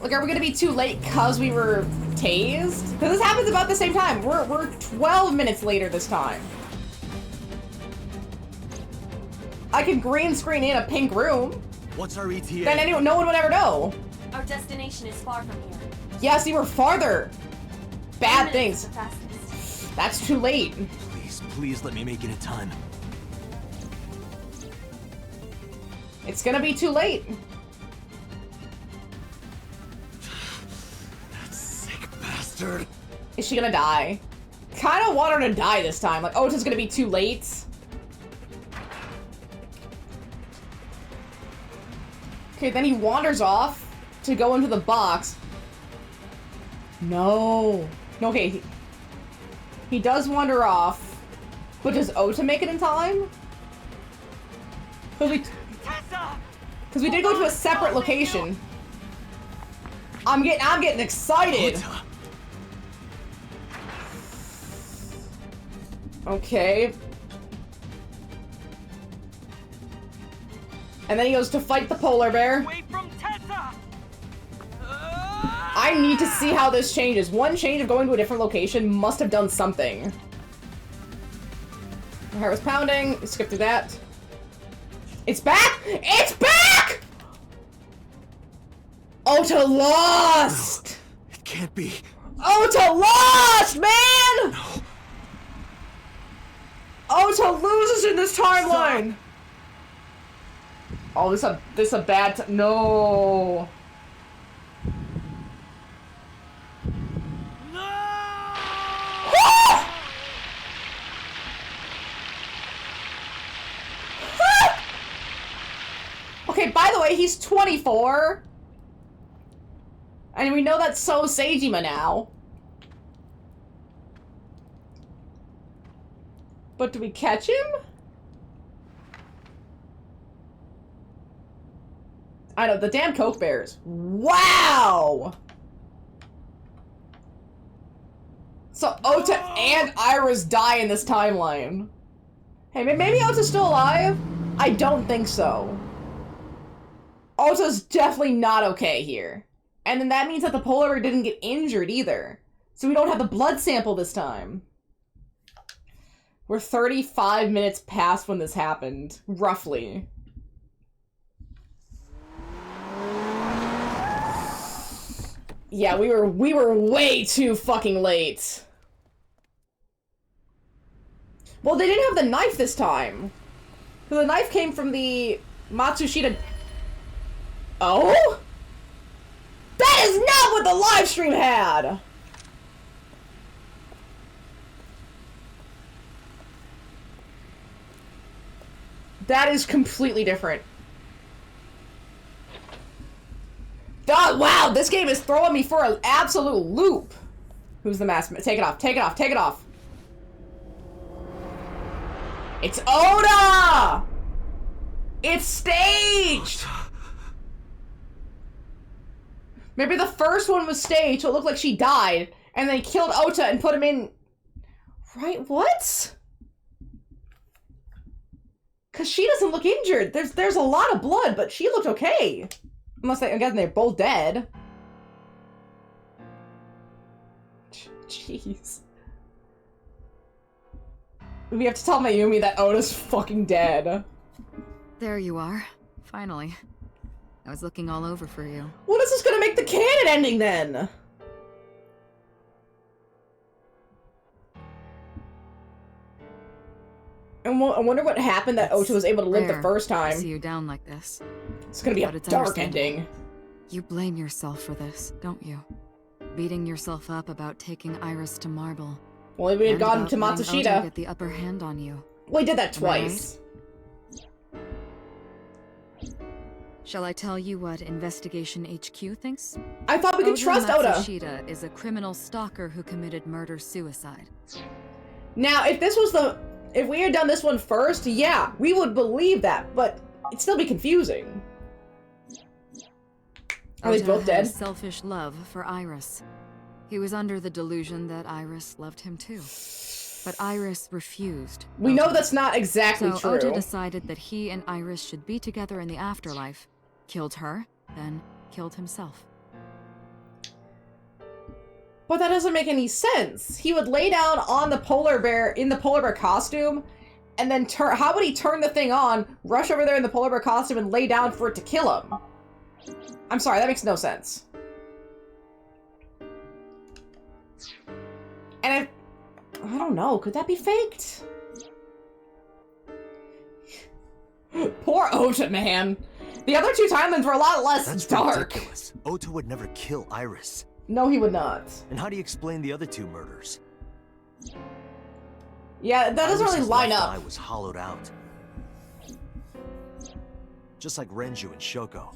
[SPEAKER 1] Like, are we gonna be too late because we were tased? Because this happens about the same time. We're 12 minutes later this time. I can green screen in a pink room.
[SPEAKER 2] What's our ETA?
[SPEAKER 1] Then no one would ever know.
[SPEAKER 3] Our destination is far from here.
[SPEAKER 1] Yeah, see, we're farther. Bad
[SPEAKER 3] 10 minutes
[SPEAKER 1] things.
[SPEAKER 3] is the fastest.
[SPEAKER 1] That's too late.
[SPEAKER 2] Please let me make it in time.
[SPEAKER 1] It's gonna be too late.
[SPEAKER 2] That sick bastard.
[SPEAKER 1] Is she gonna die? Kinda want her to die this time. Like, oh, it's just gonna be too late. Okay, then he wanders off to go into the box. No. Okay, he does wander off. But does Ota make it in time? Because we did go to a separate location. I'm getting excited. Okay. And then he goes to fight the polar bear. I need to see how this changes. One change of going to a different location must have done something. My heart was pounding. Skip through that. It's back! It's back! Ota lost!
[SPEAKER 2] No, it can't be.
[SPEAKER 1] Ota lost, man! No. Ota loses in this timeline! Oh, this is a bad no. Okay, by the way, he's 24. And we know that's so Seijima now. But do we catch him? I know, the damn Coke Bears. Wow! So Ota and Iris die in this timeline. Hey, maybe Ota's still alive? I don't think so. Ota's definitely not okay here. And then that means that the polar bear didn't get injured either. So we don't have the blood sample this time. We're 35 minutes past when this happened, roughly. Yeah, we were way too fucking late. Well, they didn't have the knife this time. So the knife came from the Matsushita. Oh? That is not what the live stream had! That is completely different. Oh, wow, this game is throwing me for an absolute loop. Who's the mask? Take it off, take it off, take it off. It's Oda! It's staged! Maybe the first one was staged, so it looked like she died, and they killed Ota and put him in... Right, what? Because she doesn't look injured. There's a lot of blood, but she looked okay. Unless, again, they're both dead. Jeez. We have to tell Mayumi that Oda's fucking dead.
[SPEAKER 9] There you are. Finally. I was looking all over for you.
[SPEAKER 1] What is this gonna make the canon ending then? And I wonder what happened that Ota was able to live the first time.
[SPEAKER 9] To see you down like this.
[SPEAKER 1] It's gonna be a dark ending.
[SPEAKER 9] You blame yourself for this, don't you? Beating yourself up about taking Iris to Marble.
[SPEAKER 1] Well, we had gone to Matsushita.
[SPEAKER 9] Get the upper hand on you.
[SPEAKER 1] Well, he did that twice.
[SPEAKER 9] Right? Shall I tell you what Investigation HQ thinks?
[SPEAKER 1] I thought we could trust Oda.
[SPEAKER 9] Matsushita is a criminal stalker who committed murder-suicide.
[SPEAKER 1] Now, if we had done this one first, yeah, we would believe that, but it'd still be confusing. Are they both dead?
[SPEAKER 9] Had a selfish love for Iris. He was under the delusion that Iris loved him too. But Iris refused.
[SPEAKER 1] We know that's not exactly true.
[SPEAKER 9] So Ota decided that he and Iris should be together in the afterlife, killed her, then killed himself.
[SPEAKER 1] But that doesn't make any sense. He would lay down on the polar bear, in the polar bear costume, and then how would he turn the thing on, rush over there in the polar bear costume, and lay down for it to kill him? I'm sorry, that makes no sense. And I don't know, could that be faked? Poor Ota, man. The other two timelines were a lot less
[SPEAKER 2] That's
[SPEAKER 1] dark.
[SPEAKER 2] ridiculous. Ota would never kill Iris.
[SPEAKER 1] No, he would not.
[SPEAKER 2] And how do you explain the other two murders?
[SPEAKER 1] Yeah, that doesn't really line up.
[SPEAKER 2] Eye was hollowed out. Just like Renju and Shoko.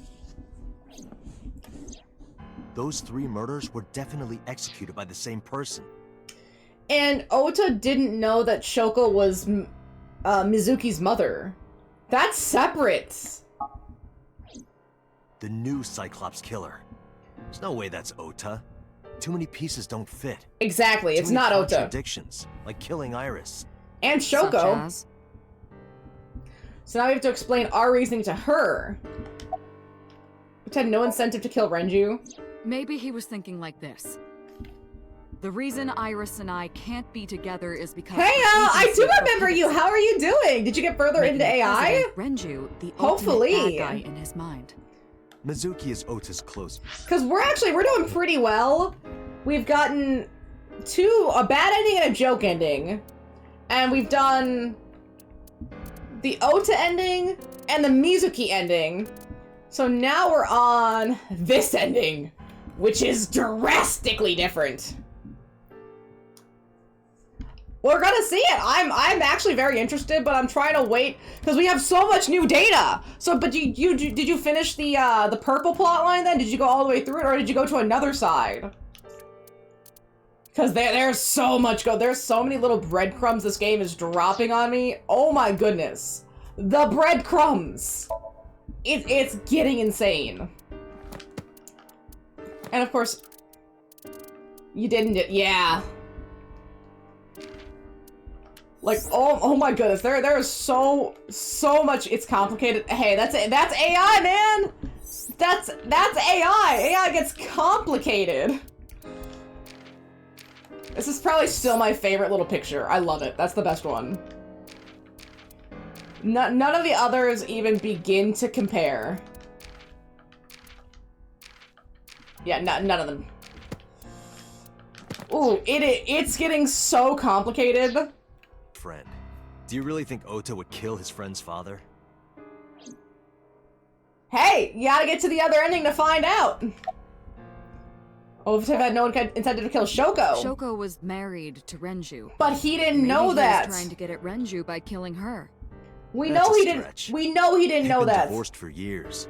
[SPEAKER 2] Those three murders were definitely executed by the same person.
[SPEAKER 1] And Ota didn't know that Shoko was Mizuki's mother. That's separate.
[SPEAKER 2] The new Cyclops killer. There's no way that's Ota. Too many pieces don't fit.
[SPEAKER 1] Exactly, it's
[SPEAKER 2] Too many
[SPEAKER 1] not Ota.
[SPEAKER 2] Contradictions, like killing Iris.
[SPEAKER 1] And Shoko. So now we have to explain our reasoning to her. Which had no incentive to kill Renju.
[SPEAKER 9] Maybe he was thinking like this. The reason Iris and I can't be together is because...
[SPEAKER 1] Hey, I do remember you! How are you doing? Did you get further into AI?
[SPEAKER 9] Renju, the
[SPEAKER 1] hopefully
[SPEAKER 9] ultimate bad guy in his mind.
[SPEAKER 2] Mizuki is Ota's close.
[SPEAKER 1] Because we're doing pretty well. We've gotten a bad ending and a joke ending. And we've done the Ota ending and the Mizuki ending. So now we're on this ending, which is drastically different. We're gonna see it. I'm actually very interested, but I'm trying to wait because we have so much new data. So, but did you finish the purple plot line then? Did you go all the way through it, or did you go to another side? Because there's so much there's so many little breadcrumbs this game is dropping on me. Oh my goodness, the breadcrumbs. It's getting insane. And of course, you didn't. Yeah. Like, oh my goodness, there is so much. It's complicated. Hey, that's AI, man. That's AI. AI gets complicated. This is probably still my favorite little picture. I love it. That's the best one. None of the others even begin to compare. Yeah, none of them. Ooh, it's getting so complicated.
[SPEAKER 2] Friend, do you really think Ota would kill his friend's father?
[SPEAKER 1] Hey, you gotta get to the other ending to find out. Ota had no incentive to kill Shoko.
[SPEAKER 9] Shoko was married to Renju.
[SPEAKER 1] But he didn't know that.
[SPEAKER 9] He was trying to get at Renju by killing her.
[SPEAKER 1] We know he didn't know that.
[SPEAKER 2] They've been divorced for years.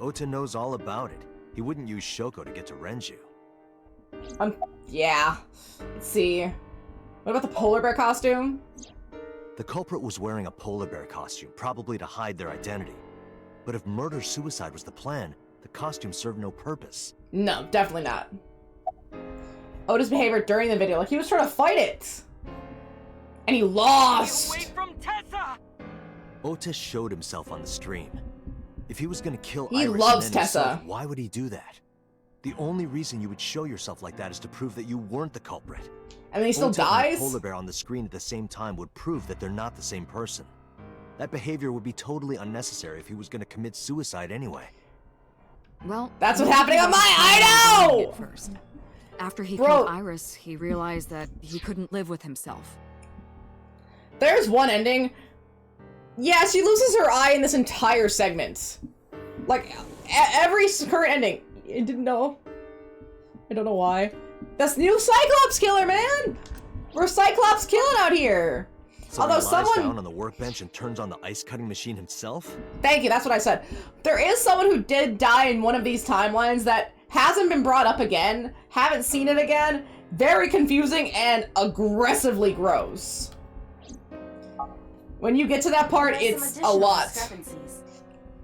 [SPEAKER 2] Ota knows all about it. He wouldn't use Shoko to get to Renju.
[SPEAKER 1] Yeah. Let's see. What about the polar bear costume?
[SPEAKER 2] The culprit was wearing a polar bear costume, probably to hide their identity. But if murder-suicide was the plan, the costume served no purpose.
[SPEAKER 1] No, definitely not. Ota's behavior during the video, like he was trying to fight it. And he lost!
[SPEAKER 11] Stay away from Tessa!
[SPEAKER 2] Ota showed himself on the stream. If he was gonna kill
[SPEAKER 1] He
[SPEAKER 2] Iris
[SPEAKER 1] loves
[SPEAKER 2] and then
[SPEAKER 1] Tessa.
[SPEAKER 2] himself, why would he do that? The only reason you would show yourself like that is to prove that you weren't the culprit.
[SPEAKER 1] And then he still
[SPEAKER 2] Ota and
[SPEAKER 1] dies?
[SPEAKER 2] the polar bear on the screen at the same time would prove that they're not the same person. That behavior would be totally unnecessary if he was gonna commit suicide anyway.
[SPEAKER 9] Well,
[SPEAKER 1] that's what's happening on my. I know!
[SPEAKER 9] First. After he
[SPEAKER 1] Bro.
[SPEAKER 9] killed Iris, he realized that he couldn't live with himself.
[SPEAKER 1] There's one ending. Yeah, she loses her eye in this entire segment. Like, every current ending. I didn't know. I don't know why. That's new Cyclops killer, man! We're Cyclops killing out here!
[SPEAKER 2] So
[SPEAKER 1] Although
[SPEAKER 2] he lies
[SPEAKER 1] someone...
[SPEAKER 2] down on the workbench and turns on the ice-cutting machine himself?
[SPEAKER 1] Thank you, that's what I said. There is someone who did die in one of these timelines that hasn't been brought up again, haven't seen it again, very confusing and aggressively gross. When you get to that part, it's a lot.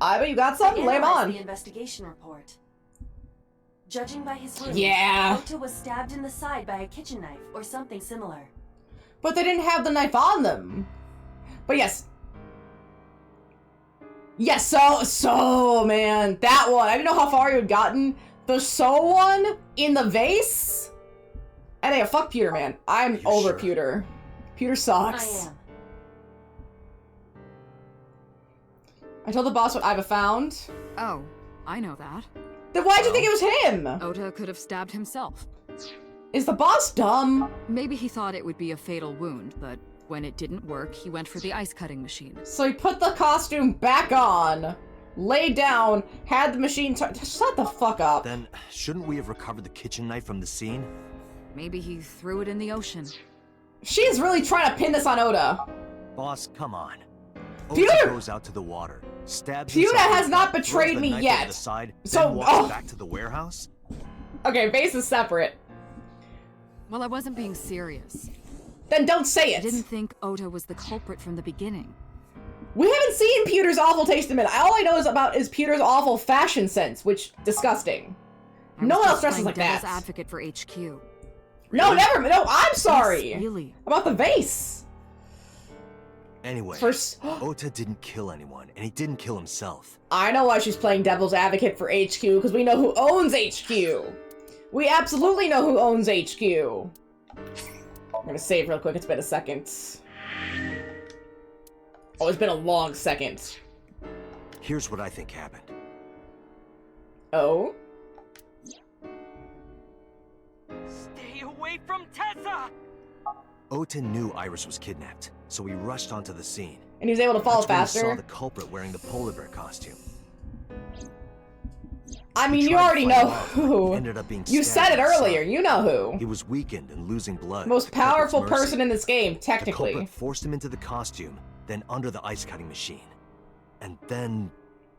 [SPEAKER 1] I bet you got something? Lay 'em on.
[SPEAKER 3] The investigation report. Judging by his wound,
[SPEAKER 1] Yeah.
[SPEAKER 3] Ota was stabbed in the side by a kitchen knife or something similar.
[SPEAKER 1] But they didn't have the knife on them. But yes. Yes, so, man. That one. I didn't know how far you had gotten. The So one in the vase? And hey, fuck Pewter, man. I'm over
[SPEAKER 2] sure?
[SPEAKER 1] Pewter. Pewter sucks.
[SPEAKER 3] I am.
[SPEAKER 1] I told the boss what I've found.
[SPEAKER 9] Oh, I know that.
[SPEAKER 1] Then why'd you think it was him?
[SPEAKER 9] Ota could have stabbed himself.
[SPEAKER 1] Is the boss dumb?
[SPEAKER 9] Maybe he thought it would be a fatal wound, but when it didn't work, he went for the ice-cutting machine.
[SPEAKER 1] So he put the costume back on, laid down, had the machine shut the fuck up.
[SPEAKER 2] Then, shouldn't we have recovered the kitchen knife from the scene?
[SPEAKER 9] Maybe he threw it in the ocean.
[SPEAKER 1] She's really trying to pin this on Ota.
[SPEAKER 2] Boss, come on.
[SPEAKER 1] Pewter!
[SPEAKER 2] Ota goes out to the water, stabs
[SPEAKER 1] Pewter
[SPEAKER 2] himself,
[SPEAKER 1] has not
[SPEAKER 2] throws
[SPEAKER 1] betrayed
[SPEAKER 2] the
[SPEAKER 1] me
[SPEAKER 2] knife
[SPEAKER 1] yet.
[SPEAKER 2] over the side,
[SPEAKER 1] So-
[SPEAKER 2] then walks back to the warehouse?
[SPEAKER 1] Okay, base is separate.
[SPEAKER 9] Well, I wasn't being serious.
[SPEAKER 1] Then don't say it.
[SPEAKER 9] I didn't think Ota was the culprit from the beginning.
[SPEAKER 1] We haven't seen Pewter's awful taste in a minute. All I know is Pewter's awful fashion sense, which disgusting. No one else dresses like that.
[SPEAKER 9] Devil's advocate for HQ.
[SPEAKER 1] No, never. No, I'm sorry.
[SPEAKER 9] Yes, really.
[SPEAKER 1] About the vase.
[SPEAKER 2] Anyway, Ota didn't kill anyone, and he didn't kill himself.
[SPEAKER 1] I know why she's playing devil's advocate for HQ, because we know who owns HQ. We absolutely know who owns HQ. I'm gonna save real quick. It's been a second. Oh, it's been a long second.
[SPEAKER 2] Here's what I think happened.
[SPEAKER 1] Oh?
[SPEAKER 11] Stay away from Tessa!
[SPEAKER 2] Ota knew Iris was kidnapped, so he rushed onto the scene.
[SPEAKER 1] And he was able to fall
[SPEAKER 2] That's when
[SPEAKER 1] faster?
[SPEAKER 2] He saw the culprit wearing the polar bear costume.
[SPEAKER 1] I mean,
[SPEAKER 2] He
[SPEAKER 1] you
[SPEAKER 2] tried to
[SPEAKER 1] already
[SPEAKER 2] fight
[SPEAKER 1] know
[SPEAKER 2] him off,
[SPEAKER 1] who.
[SPEAKER 2] but ended up being
[SPEAKER 1] You
[SPEAKER 2] stabbed
[SPEAKER 1] said it
[SPEAKER 2] in the
[SPEAKER 1] earlier.
[SPEAKER 2] side.
[SPEAKER 1] You know who.
[SPEAKER 2] He was weakened and losing blood.
[SPEAKER 1] Most
[SPEAKER 2] at the culprit's
[SPEAKER 1] powerful
[SPEAKER 2] mercy.
[SPEAKER 1] person in this game,
[SPEAKER 2] The
[SPEAKER 1] technically.
[SPEAKER 2] culprit forced him into the costume, then under the ice cutting machine. And then...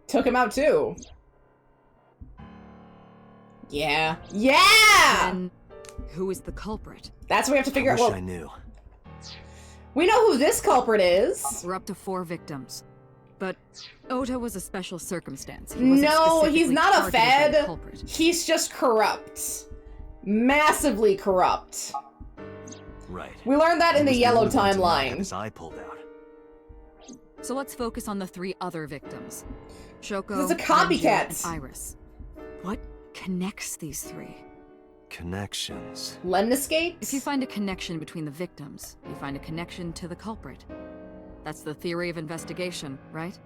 [SPEAKER 1] Took him out too. Yeah. Yeah!
[SPEAKER 9] Then, who is the culprit?
[SPEAKER 1] That's what we have to figure
[SPEAKER 2] I
[SPEAKER 1] out.
[SPEAKER 2] wish
[SPEAKER 1] Well,
[SPEAKER 2] I knew.
[SPEAKER 1] we know who this culprit is.
[SPEAKER 9] We're up to 4 victims. But Ota was a special circumstance. He wasn't
[SPEAKER 1] No, he's
[SPEAKER 9] specifically
[SPEAKER 1] not a
[SPEAKER 9] targeted by the
[SPEAKER 1] Fed.
[SPEAKER 9] culprit.
[SPEAKER 1] He's just corrupt. Massively corrupt.
[SPEAKER 2] Right.
[SPEAKER 1] We learned that in
[SPEAKER 2] He
[SPEAKER 1] the
[SPEAKER 2] was
[SPEAKER 1] yellow
[SPEAKER 2] only one to not have
[SPEAKER 1] timeline.
[SPEAKER 2] His eye pulled out.
[SPEAKER 9] So let's focus on the 3 other victims. Shoko,
[SPEAKER 1] This is a
[SPEAKER 9] Renju,
[SPEAKER 1] copycat.
[SPEAKER 9] and Iris. What connects these 3?
[SPEAKER 2] Connections.
[SPEAKER 1] Lemniscate?
[SPEAKER 9] If you find a connection between the victims, you find a connection to the culprit. That's the theory of investigation, right?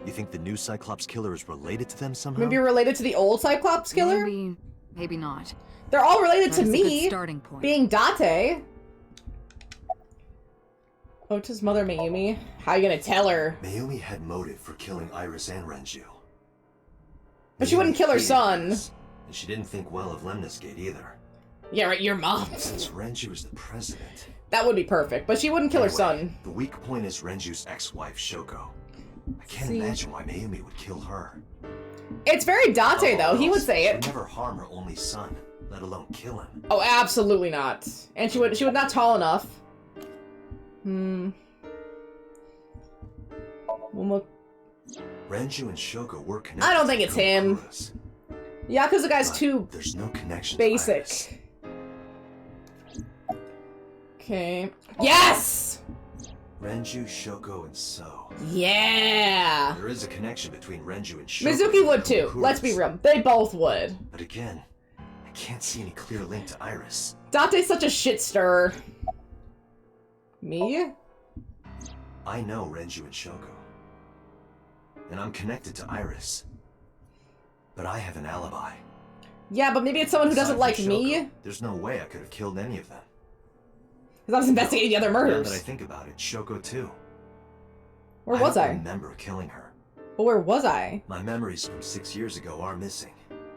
[SPEAKER 2] You think the new Cyclops killer is related to them somehow?
[SPEAKER 1] Maybe related to the old Cyclops killer?
[SPEAKER 9] Maybe not.
[SPEAKER 1] They're all related
[SPEAKER 9] That
[SPEAKER 1] to
[SPEAKER 9] is a
[SPEAKER 1] me,
[SPEAKER 9] good starting point.
[SPEAKER 1] being Date. Ota's mother, Mayumi. How you gonna tell her?
[SPEAKER 2] Mayumi had motive for killing Iris and Renju.
[SPEAKER 1] But she wouldn't kill her
[SPEAKER 2] hated
[SPEAKER 1] son.
[SPEAKER 2] Iris, and she didn't think well of Lemniscate either.
[SPEAKER 1] Yeah, right, your mom.
[SPEAKER 2] Since Renju is the president...
[SPEAKER 1] That would be perfect, but she wouldn't kill her
[SPEAKER 2] Anyway,
[SPEAKER 1] son.
[SPEAKER 2] The weak point is Renju's ex-wife, Shoko. I can't
[SPEAKER 1] See.
[SPEAKER 2] imagine why Mayumi would kill her.
[SPEAKER 1] It's very Date, though. He would say it.
[SPEAKER 2] She'd never harm her only son, let alone kill him.
[SPEAKER 1] Oh, absolutely not. And she would not tall enough. Renju
[SPEAKER 2] and Shoko were connected.
[SPEAKER 1] I don't think it's him. Yakuza guy's too
[SPEAKER 2] there's no connection.
[SPEAKER 1] Basic. Okay. Yes!
[SPEAKER 2] Renju, Shoko, and So.
[SPEAKER 1] Yeah!
[SPEAKER 2] There is a connection between Renju and Shoko.
[SPEAKER 1] Mizuki would too. Let's be real. They both would.
[SPEAKER 2] But again, I can't see any clear link to Iris.
[SPEAKER 1] Date's such a shit stirrer. Me?
[SPEAKER 2] I know Renju and Shoko. And I'm connected to Iris. But I have an alibi.
[SPEAKER 1] Yeah, but maybe it's someone who doesn't like
[SPEAKER 2] Shoko,
[SPEAKER 1] me.
[SPEAKER 2] There's no way I could have killed any of them.
[SPEAKER 1] Because I was investigating the other murders.
[SPEAKER 2] Now that I think about it, Shoko too.
[SPEAKER 1] Where was I?
[SPEAKER 2] don't remember killing her.
[SPEAKER 1] But where was I?
[SPEAKER 2] My memories from 6 years ago are missing.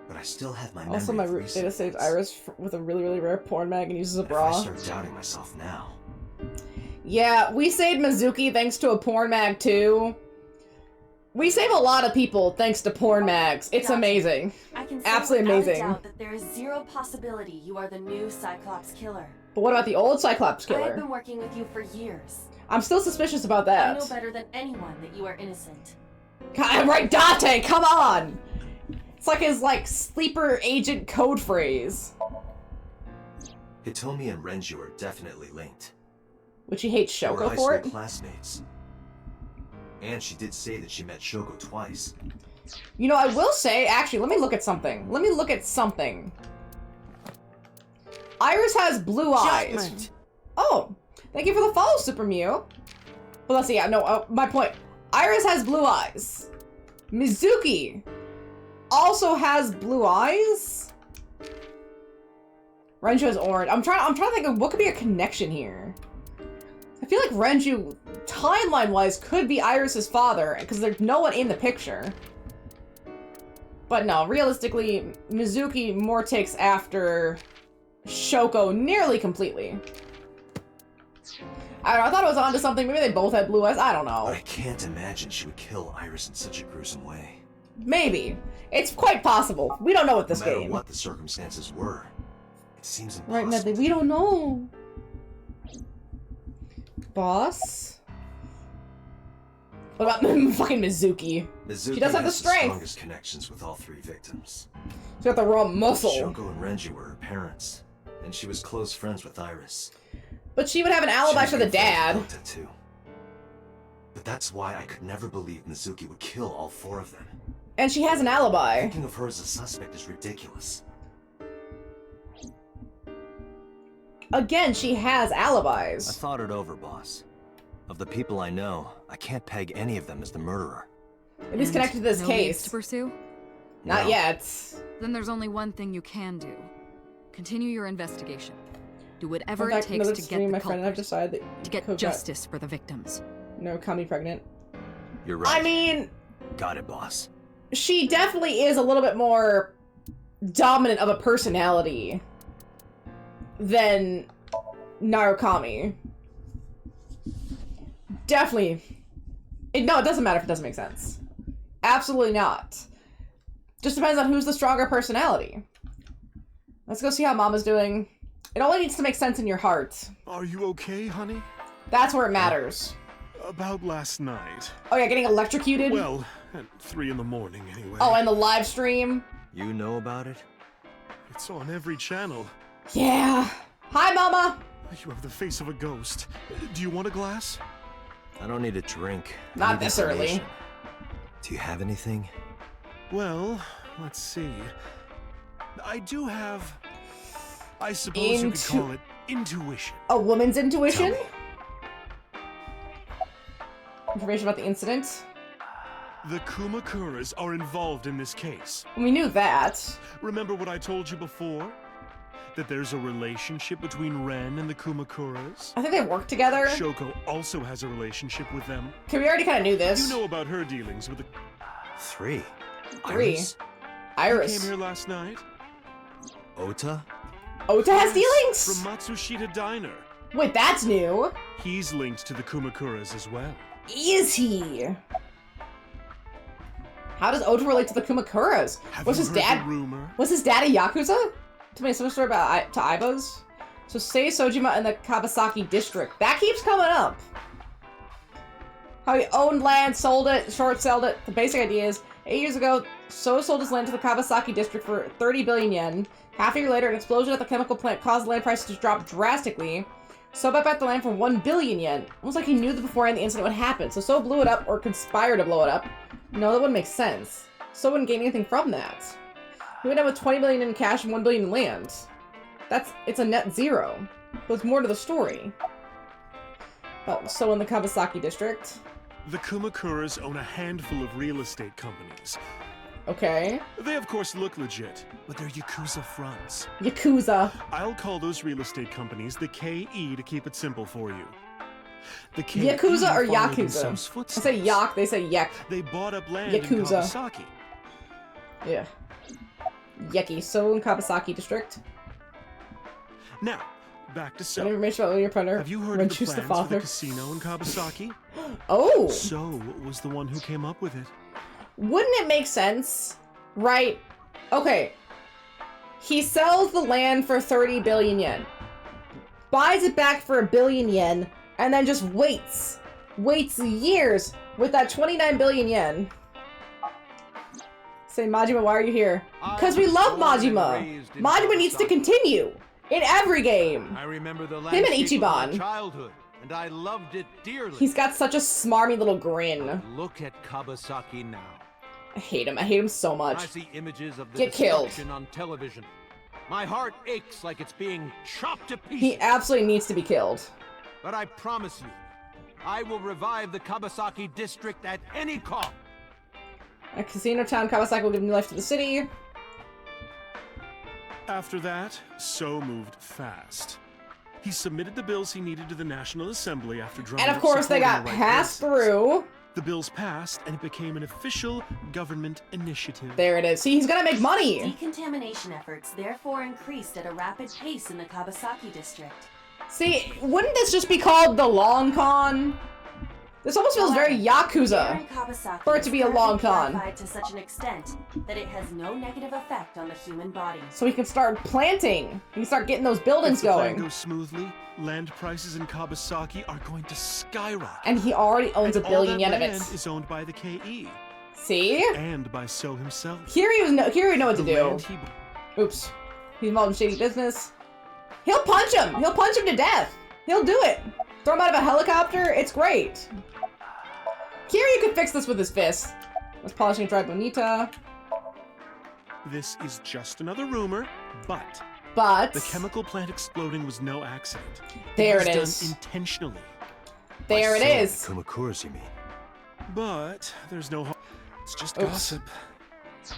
[SPEAKER 2] But I still have my
[SPEAKER 1] Also,
[SPEAKER 2] memory
[SPEAKER 1] my
[SPEAKER 2] of recent
[SPEAKER 1] data saves
[SPEAKER 2] events.
[SPEAKER 1] Iris with a really, really rare porn mag and uses a
[SPEAKER 2] If
[SPEAKER 1] bra.
[SPEAKER 2] I start doubting myself now.
[SPEAKER 1] Yeah, we saved Mizuki thanks to a porn mag too. We save a lot of people thanks to porn mags. It's amazing.
[SPEAKER 3] I can say
[SPEAKER 1] absolutely
[SPEAKER 3] without
[SPEAKER 1] amazing.
[SPEAKER 3] a doubt that there is zero possibility you are the new Cyclops killer.
[SPEAKER 1] But what about the old Cyclops
[SPEAKER 3] I have
[SPEAKER 1] killer?
[SPEAKER 3] been working with you for years.
[SPEAKER 1] I'm still suspicious about
[SPEAKER 3] I
[SPEAKER 1] that.
[SPEAKER 3] know better than anyone that you are innocent.
[SPEAKER 1] God, right, Date, come on! It's like his, sleeper agent code phrase.
[SPEAKER 2] Hitomi and Renju are definitely linked.
[SPEAKER 1] Which he hates
[SPEAKER 2] They were
[SPEAKER 1] Shoko
[SPEAKER 2] high
[SPEAKER 1] for
[SPEAKER 2] school
[SPEAKER 1] it?
[SPEAKER 2] classmates. And she did say that she met Shoko twice.
[SPEAKER 1] You know, I will say, actually, let me look at something. Iris has blue eyes. Oh, thank you for the follow, Super Mew. But let's see, yeah, no, my point. Iris has blue eyes. Mizuki also has blue eyes. Renju has orange. I'm trying to think of what could be a connection here. I feel like Renju, timeline-wise, could be Iris's father, because there's no one in the picture. But no, realistically, Mizuki more takes after Shoko nearly completely. I don't know, I thought it was onto something. Maybe they both had blue eyes. I don't know.
[SPEAKER 2] But I can't imagine she would kill Iris in such a gruesome way.
[SPEAKER 1] Maybe. It's quite possible. We don't know what this
[SPEAKER 2] No matter
[SPEAKER 1] game.
[SPEAKER 2] what the circumstances were, it seems impossible.
[SPEAKER 1] Right, Medley, we don't know. Boss? What about fucking Mizuki?
[SPEAKER 2] Mizuki
[SPEAKER 1] She does have the
[SPEAKER 2] has
[SPEAKER 1] strength.
[SPEAKER 2] strongest connections with all three victims.
[SPEAKER 1] She's got the raw muscle.
[SPEAKER 2] Shoko and Renju were her parents, and she was close friends with Iris.
[SPEAKER 1] But she would have an alibi for the dad.
[SPEAKER 2] Ota too. But that's why I could never believe Mizuki would kill all four of them.
[SPEAKER 1] And she has an alibi.
[SPEAKER 2] Thinking of her as a suspect is ridiculous.
[SPEAKER 1] Again, she has alibis.
[SPEAKER 2] I thought it over, boss. Of the people I know, I can't peg any of them as the murderer.
[SPEAKER 1] It is connected to this
[SPEAKER 9] no
[SPEAKER 1] case.
[SPEAKER 9] leads to pursue?
[SPEAKER 1] Not
[SPEAKER 2] No.
[SPEAKER 1] yet.
[SPEAKER 9] Then there's only one thing you can do. Continue your investigation. Do whatever
[SPEAKER 1] In
[SPEAKER 9] it
[SPEAKER 1] fact,
[SPEAKER 9] takes
[SPEAKER 1] another
[SPEAKER 9] to
[SPEAKER 1] stream,
[SPEAKER 9] get
[SPEAKER 1] my
[SPEAKER 9] the
[SPEAKER 1] friend and I've
[SPEAKER 9] culprit,
[SPEAKER 1] decided
[SPEAKER 9] to get
[SPEAKER 1] Coco got-
[SPEAKER 9] justice for the victims.
[SPEAKER 1] No, call me pregnant.
[SPEAKER 2] You're right.
[SPEAKER 1] I mean,
[SPEAKER 2] Got it, boss.
[SPEAKER 1] she definitely is a little bit more dominant of a personality than Narukami. Definitely. No, it doesn't matter if it doesn't make sense. Absolutely not. Just depends on who's the stronger personality. Let's go see how Mama's doing. It only needs to make sense in your heart.
[SPEAKER 12] Are you okay, honey?
[SPEAKER 1] That's where it matters.
[SPEAKER 12] About last night.
[SPEAKER 1] Oh yeah, getting electrocuted?
[SPEAKER 12] Well, at 3 in the morning anyway.
[SPEAKER 1] Oh, and the live stream?
[SPEAKER 2] You know about it?
[SPEAKER 12] It's on every channel.
[SPEAKER 1] Yeah. Hi, Mama!
[SPEAKER 12] You have the face of a ghost. Do you want a glass?
[SPEAKER 2] I don't need a drink. I
[SPEAKER 1] Not
[SPEAKER 2] need
[SPEAKER 1] this early.
[SPEAKER 2] information. Do you have anything?
[SPEAKER 12] Well, let's see. I do have... I suppose you could call it intuition.
[SPEAKER 1] A woman's intuition? Information about the incident?
[SPEAKER 12] The Kumakuras are involved in this case.
[SPEAKER 1] We knew that.
[SPEAKER 12] Remember what I told you before? That there's a relationship between Ren and the Kumakuras?
[SPEAKER 1] I think they work together.
[SPEAKER 12] Shoko also has a relationship with them.
[SPEAKER 1] Okay, we already kind of knew this.
[SPEAKER 12] You know about her dealings with the...
[SPEAKER 2] Three.
[SPEAKER 1] Iris.
[SPEAKER 12] He came here last night.
[SPEAKER 2] Ota?
[SPEAKER 1] Ota has
[SPEAKER 12] Yes,
[SPEAKER 1] dealings?
[SPEAKER 12] From Matsushita Diner.
[SPEAKER 1] Wait, that's new.
[SPEAKER 12] He's linked to the Kumakuras as well.
[SPEAKER 1] Is he? How does Ota relate to the Kumakuras? Was his dad a Yakuza? Tell me some story about to Ibo's. So say Sojima in the Kawasaki district. That keeps coming up. How he owned land, sold it, short-sold it. The basic idea is, 8 years ago, So sold his land to the Kawasaki district for 30 billion yen. Half a year later, an explosion at the chemical plant caused land prices to drop drastically. So bought back the land for 1 billion yen. Almost like he knew that beforehand the incident would happen. So blew it up, or conspired to blow it up. No, that wouldn't make sense. So wouldn't gain anything from that. He went out with 20 billion in cash and 1 billion in land. It's a net zero. There's more to the story. Oh, so in the Kawasaki district.
[SPEAKER 12] The Kumakuras own a handful of real estate companies.
[SPEAKER 1] Okay.
[SPEAKER 12] They of course look legit, but they're Yakuza fronts.
[SPEAKER 1] Yakuza.
[SPEAKER 12] I'll call those real estate companies the KE to keep it simple for you. The KE
[SPEAKER 1] Yakuza or
[SPEAKER 12] followed in
[SPEAKER 1] Yakuza?
[SPEAKER 12] Sam's footsteps.
[SPEAKER 1] I say yak, they say yek.
[SPEAKER 12] They bought up land
[SPEAKER 1] Yakuza.
[SPEAKER 12] in Kawasaki.
[SPEAKER 1] Yeah. Yeki. So in Kawasaki district.
[SPEAKER 12] Now, back to So.
[SPEAKER 1] Any information about your partner?
[SPEAKER 12] Have you heard of the plans for the casino in Kawasaki?
[SPEAKER 1] Oh!
[SPEAKER 12] So was the one who came up with it.
[SPEAKER 1] Wouldn't it make sense? Right? Okay. He sells the land for 30 billion yen. Buys it back for 1 billion yen. And then just waits. Waits years with that 29 billion yen. Say, Majima, why are you here? Because we love Majima. Majima needs to continue. In every game.
[SPEAKER 14] I remember the
[SPEAKER 1] Him and
[SPEAKER 14] landscape of my
[SPEAKER 1] Ichiban.
[SPEAKER 14] childhood, and I loved it dearly.
[SPEAKER 1] He's got such a smarmy little grin.
[SPEAKER 14] Look at Kawasaki now.
[SPEAKER 1] I hate him. I hate him so
[SPEAKER 14] When I
[SPEAKER 1] much.
[SPEAKER 14] see images of the
[SPEAKER 1] Get killed.
[SPEAKER 14] destruction on television, my heart aches like it's being chopped to pieces.
[SPEAKER 1] He absolutely needs to be killed.
[SPEAKER 14] But I promise you, I will revive the Kawasaki district at any cost.
[SPEAKER 1] A casino town, Kawasaki will give new life to the city.
[SPEAKER 12] After that, So moved fast. He submitted the bills he needed to the National Assembly after drumming
[SPEAKER 1] And of
[SPEAKER 12] up
[SPEAKER 1] course they
[SPEAKER 12] support
[SPEAKER 1] got
[SPEAKER 12] in the right
[SPEAKER 1] passed
[SPEAKER 12] places.
[SPEAKER 1] through.
[SPEAKER 12] The bills passed, and it became an official government initiative.
[SPEAKER 1] There it is. See, he's gonna make money.
[SPEAKER 3] Decontamination efforts therefore increased at a rapid pace in the Kawasaki district.
[SPEAKER 1] See, wouldn't this just be called the long con? This almost feels very Yakuza for it to be a long con.
[SPEAKER 3] Purified to such an extent that it has no negative effect on the human body.
[SPEAKER 1] So he can start planting. He can start getting those buildings
[SPEAKER 12] If the plan
[SPEAKER 1] going.
[SPEAKER 12] goes smoothly, land prices in Kawasaki are going to skyrocket.
[SPEAKER 1] And he already owns
[SPEAKER 12] And
[SPEAKER 1] 1 billion
[SPEAKER 12] all
[SPEAKER 1] yen
[SPEAKER 12] that
[SPEAKER 1] of it.
[SPEAKER 12] land is owned by the KE.
[SPEAKER 1] See?
[SPEAKER 12] And by So himself.
[SPEAKER 1] Kiryu would know what to
[SPEAKER 12] The
[SPEAKER 1] do.
[SPEAKER 12] land he
[SPEAKER 1] Oops. He's involved in shady business. He'll punch him! He'll punch him to death! He'll do it! Throw him out of a helicopter? It's great. Kiryu could fix this with his fist. Was polishing a dry bonita.
[SPEAKER 12] This is just another rumor, but the chemical plant exploding was no accident.
[SPEAKER 1] There
[SPEAKER 12] was
[SPEAKER 1] it
[SPEAKER 12] done
[SPEAKER 1] is.
[SPEAKER 12] intentionally.
[SPEAKER 1] There it is.
[SPEAKER 2] Kumakuras, you mean?
[SPEAKER 12] But there's no. It's just
[SPEAKER 1] Oops.
[SPEAKER 12] gossip.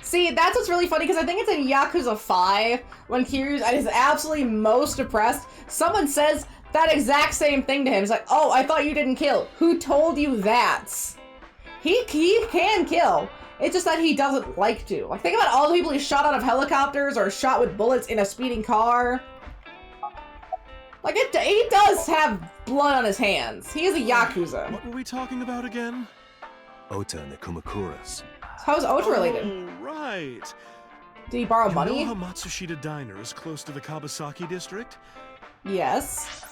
[SPEAKER 1] See, that's what's really funny, because I think it's in Yakuza 5, when Kiryu's at his absolutely most depressed, someone says that exact same thing to him. He's like, oh, I thought you didn't kill. Who told you that? He can kill. It's just that he doesn't like to. Like, think about all the people he shot out of helicopters or shot with bullets in a speeding car. Like, he does have blood on his hands. He is a Yakuza.
[SPEAKER 12] What were we talking about again?
[SPEAKER 2] Ota and the Kumakuras.
[SPEAKER 1] How's Ota related?
[SPEAKER 12] Oh, right.
[SPEAKER 1] Did he borrow money?
[SPEAKER 12] You know how Matsushita Diner is close to the Kawasaki district?
[SPEAKER 1] Yes.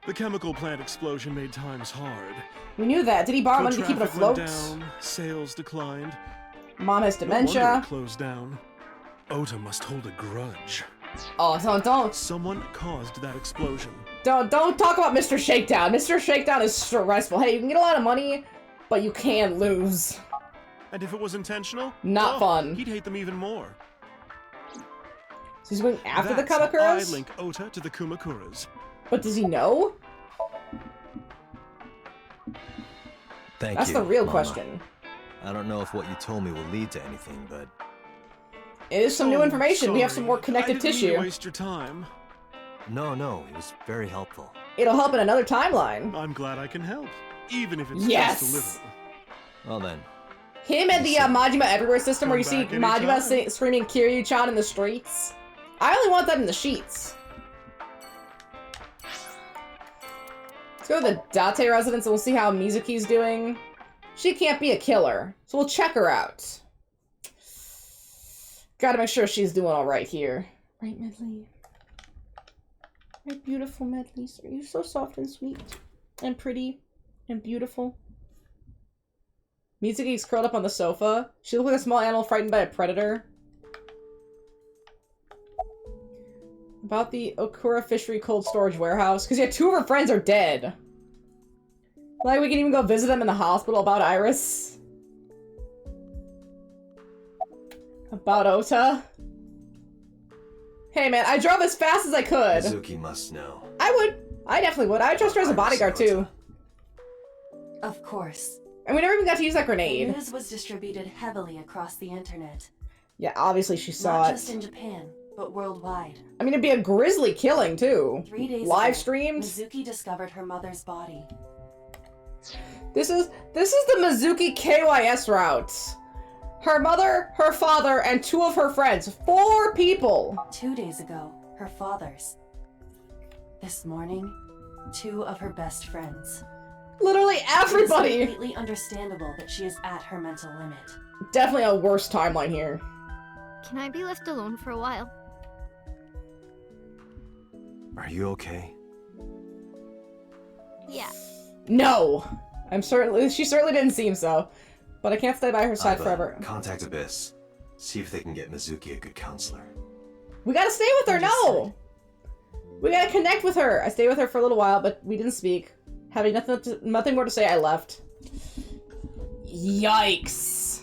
[SPEAKER 12] The chemical plant explosion made times hard.
[SPEAKER 1] We knew that. Did he borrow money to keep it
[SPEAKER 12] Foot traffic
[SPEAKER 1] afloat?
[SPEAKER 12] went down, sales declined.
[SPEAKER 1] Mom has
[SPEAKER 12] No wonder
[SPEAKER 1] dementia.
[SPEAKER 12] it closed down. Ota must hold a grudge.
[SPEAKER 1] Oh, don't.
[SPEAKER 12] Someone caused that explosion.
[SPEAKER 1] Don't talk about Mr. Shakedown. Mr. Shakedown is stressful. Hey, you can get a lot of money, but you can lose.
[SPEAKER 12] And if it was intentional,
[SPEAKER 1] Not fun.
[SPEAKER 12] He'd hate them even more.
[SPEAKER 1] So he's going after
[SPEAKER 12] That's
[SPEAKER 1] the
[SPEAKER 12] how
[SPEAKER 1] Kamakuras?
[SPEAKER 12] I link Ota to the Kumakuras.
[SPEAKER 1] But does he know?
[SPEAKER 2] Thank
[SPEAKER 1] That's
[SPEAKER 2] you,
[SPEAKER 1] the real
[SPEAKER 2] Mama.
[SPEAKER 1] question.
[SPEAKER 2] I don't know if what you told me will lead to anything, but
[SPEAKER 1] It is some new information. We have some more
[SPEAKER 12] I
[SPEAKER 1] connective
[SPEAKER 12] didn't mean to
[SPEAKER 1] tissue.
[SPEAKER 12] waste your time.
[SPEAKER 2] no, it was very helpful.
[SPEAKER 1] It'll help in another timeline.
[SPEAKER 12] I'm glad I can help, even if it's
[SPEAKER 1] Yes.
[SPEAKER 12] just a little.
[SPEAKER 2] Well then,
[SPEAKER 1] Him and the Majima Everywhere system, where you see
[SPEAKER 12] Come back
[SPEAKER 1] Majima
[SPEAKER 12] anytime.
[SPEAKER 1] screaming Kiryu-chan in the streets. I only want that in the sheets. go to the Date residence and we'll see how Mizuki's doing. She can't be a killer, so we'll check her out. Gotta make sure she's doing alright here. Right, Medley? Right, beautiful Medley? Are you so soft and sweet? And pretty? And beautiful? Mizuki's curled up on the sofa. She looks like a small animal frightened by a predator. About the Okura Fishery Cold Storage Warehouse. Because, yeah, 2 of her friends are dead. Like, we can even go visit them in the hospital. About Iris. About Ota. Hey, man, I drove as fast as I could.
[SPEAKER 2] Mizuki must know.
[SPEAKER 1] I would. I definitely would. I would trust her as a bodyguard, too.
[SPEAKER 3] Of course.
[SPEAKER 1] And we never even got to use that grenade.
[SPEAKER 3] The news was distributed heavily across the internet.
[SPEAKER 1] Yeah, obviously she saw
[SPEAKER 3] Not
[SPEAKER 1] it.
[SPEAKER 3] just in Japan, but worldwide.
[SPEAKER 1] I mean, it'd be a grisly killing, too.
[SPEAKER 3] 3 days
[SPEAKER 1] Live
[SPEAKER 3] ago,
[SPEAKER 1] streamed.
[SPEAKER 3] Mizuki discovered her mother's body.
[SPEAKER 1] This is the Mizuki KYS route. Her mother, her father, and 2 of her friends. 4 people.
[SPEAKER 3] 2 days ago, her father's. This morning, 2 of her best friends.
[SPEAKER 1] Literally everybody.
[SPEAKER 3] It is completely understandable that she is at her mental limit.
[SPEAKER 1] Definitely a worse timeline here.
[SPEAKER 10] Can I be left alone for a while?
[SPEAKER 2] Are you okay?
[SPEAKER 10] Yeah.
[SPEAKER 1] No. She certainly didn't seem so. But I can't stay by her side forever.
[SPEAKER 2] Contact Abyss. See if they can get Mizuki a good counselor.
[SPEAKER 1] We gotta stay with her, no! We gotta connect with her. I stayed with her for a little while, but we didn't speak. Having nothing more to say, I left. Yikes.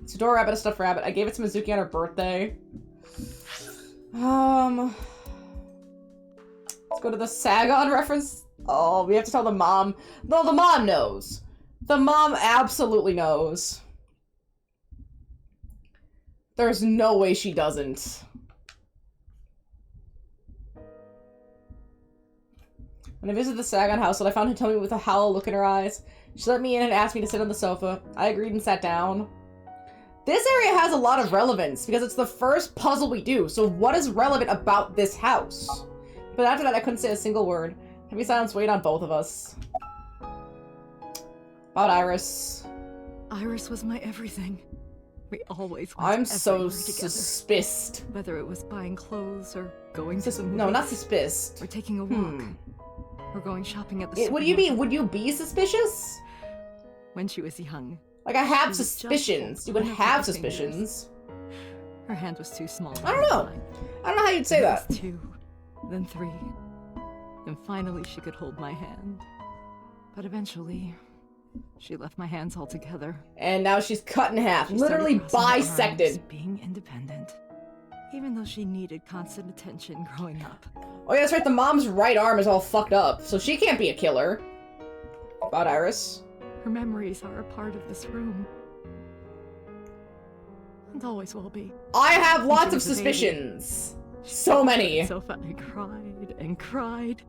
[SPEAKER 1] It's Adora Rabbit, a stuffed rabbit. I gave it to Mizuki on her birthday. Let's go to the Sagon reference. Oh, we have to tell the mom. No, the mom knows. The mom absolutely knows. There's no way she doesn't. When I visited the Sagon household, I found Hitomi with a hollow look in her eyes. She let me in and asked me to sit on the sofa. I agreed and sat down. This area has a lot of relevance because it's the first puzzle we do, so what is relevant about this house? But after that, I couldn't say a single word. Heavy silence weighed on both of us. About Iris.
[SPEAKER 9] Iris was my everything. We always went
[SPEAKER 1] I'm so
[SPEAKER 9] everywhere together.
[SPEAKER 1] suspiced.
[SPEAKER 9] Whether it was buying clothes or going to the movies.
[SPEAKER 1] No, not suspiced.
[SPEAKER 9] Or taking a walk. Or going shopping at the
[SPEAKER 1] What do you mean? Would you be suspicious?
[SPEAKER 9] When she was young.
[SPEAKER 1] Like, I have
[SPEAKER 9] She was
[SPEAKER 1] suspicions.
[SPEAKER 9] just
[SPEAKER 1] You would
[SPEAKER 9] one of
[SPEAKER 1] have
[SPEAKER 9] my
[SPEAKER 1] suspicions.
[SPEAKER 9] Her hand was too small.
[SPEAKER 1] I don't know. I don't know how you'd say that.
[SPEAKER 9] 2, then 3. And finally she could hold my hand. But eventually, she left my hands altogether.
[SPEAKER 1] And now she's cut in half.
[SPEAKER 9] She started
[SPEAKER 1] Literally
[SPEAKER 9] crossing her arms,
[SPEAKER 1] bisected.
[SPEAKER 9] being independent. Even though she needed constant attention growing up.
[SPEAKER 1] Oh yeah, that's right. The mom's right arm is all fucked up, so she can't be a killer. About Iris.
[SPEAKER 9] Her memories are a part of this room. And always will be.
[SPEAKER 1] I have
[SPEAKER 9] When
[SPEAKER 1] lots
[SPEAKER 9] she
[SPEAKER 1] of
[SPEAKER 9] was a baby,
[SPEAKER 1] suspicions. So many.
[SPEAKER 9] So I cried and cried.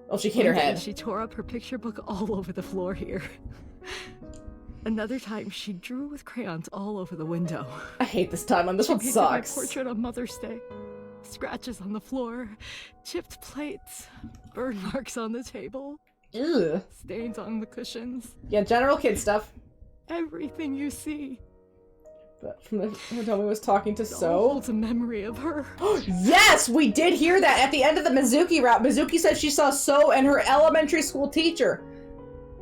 [SPEAKER 1] Oh, she hit her
[SPEAKER 9] One day
[SPEAKER 1] head.
[SPEAKER 9] She tore up her picture book all over the floor here. Another time, she drew with crayons all over the window.
[SPEAKER 1] I hate this timeline. This one
[SPEAKER 9] She painted
[SPEAKER 1] sucks.
[SPEAKER 9] my portrait on Mother's Day. Scratches on the floor, chipped plates, burn marks on the table.
[SPEAKER 1] Ugh.
[SPEAKER 9] Stains on the cushions.
[SPEAKER 1] Yeah, general kid stuff.
[SPEAKER 9] Everything you see.
[SPEAKER 1] But from the Hitomi was talking to
[SPEAKER 9] It all
[SPEAKER 1] So.
[SPEAKER 9] holds a memory of her.
[SPEAKER 1] Yes, we did hear that at the end of the Mizuki route. Mizuki said she saw So and her elementary school teacher.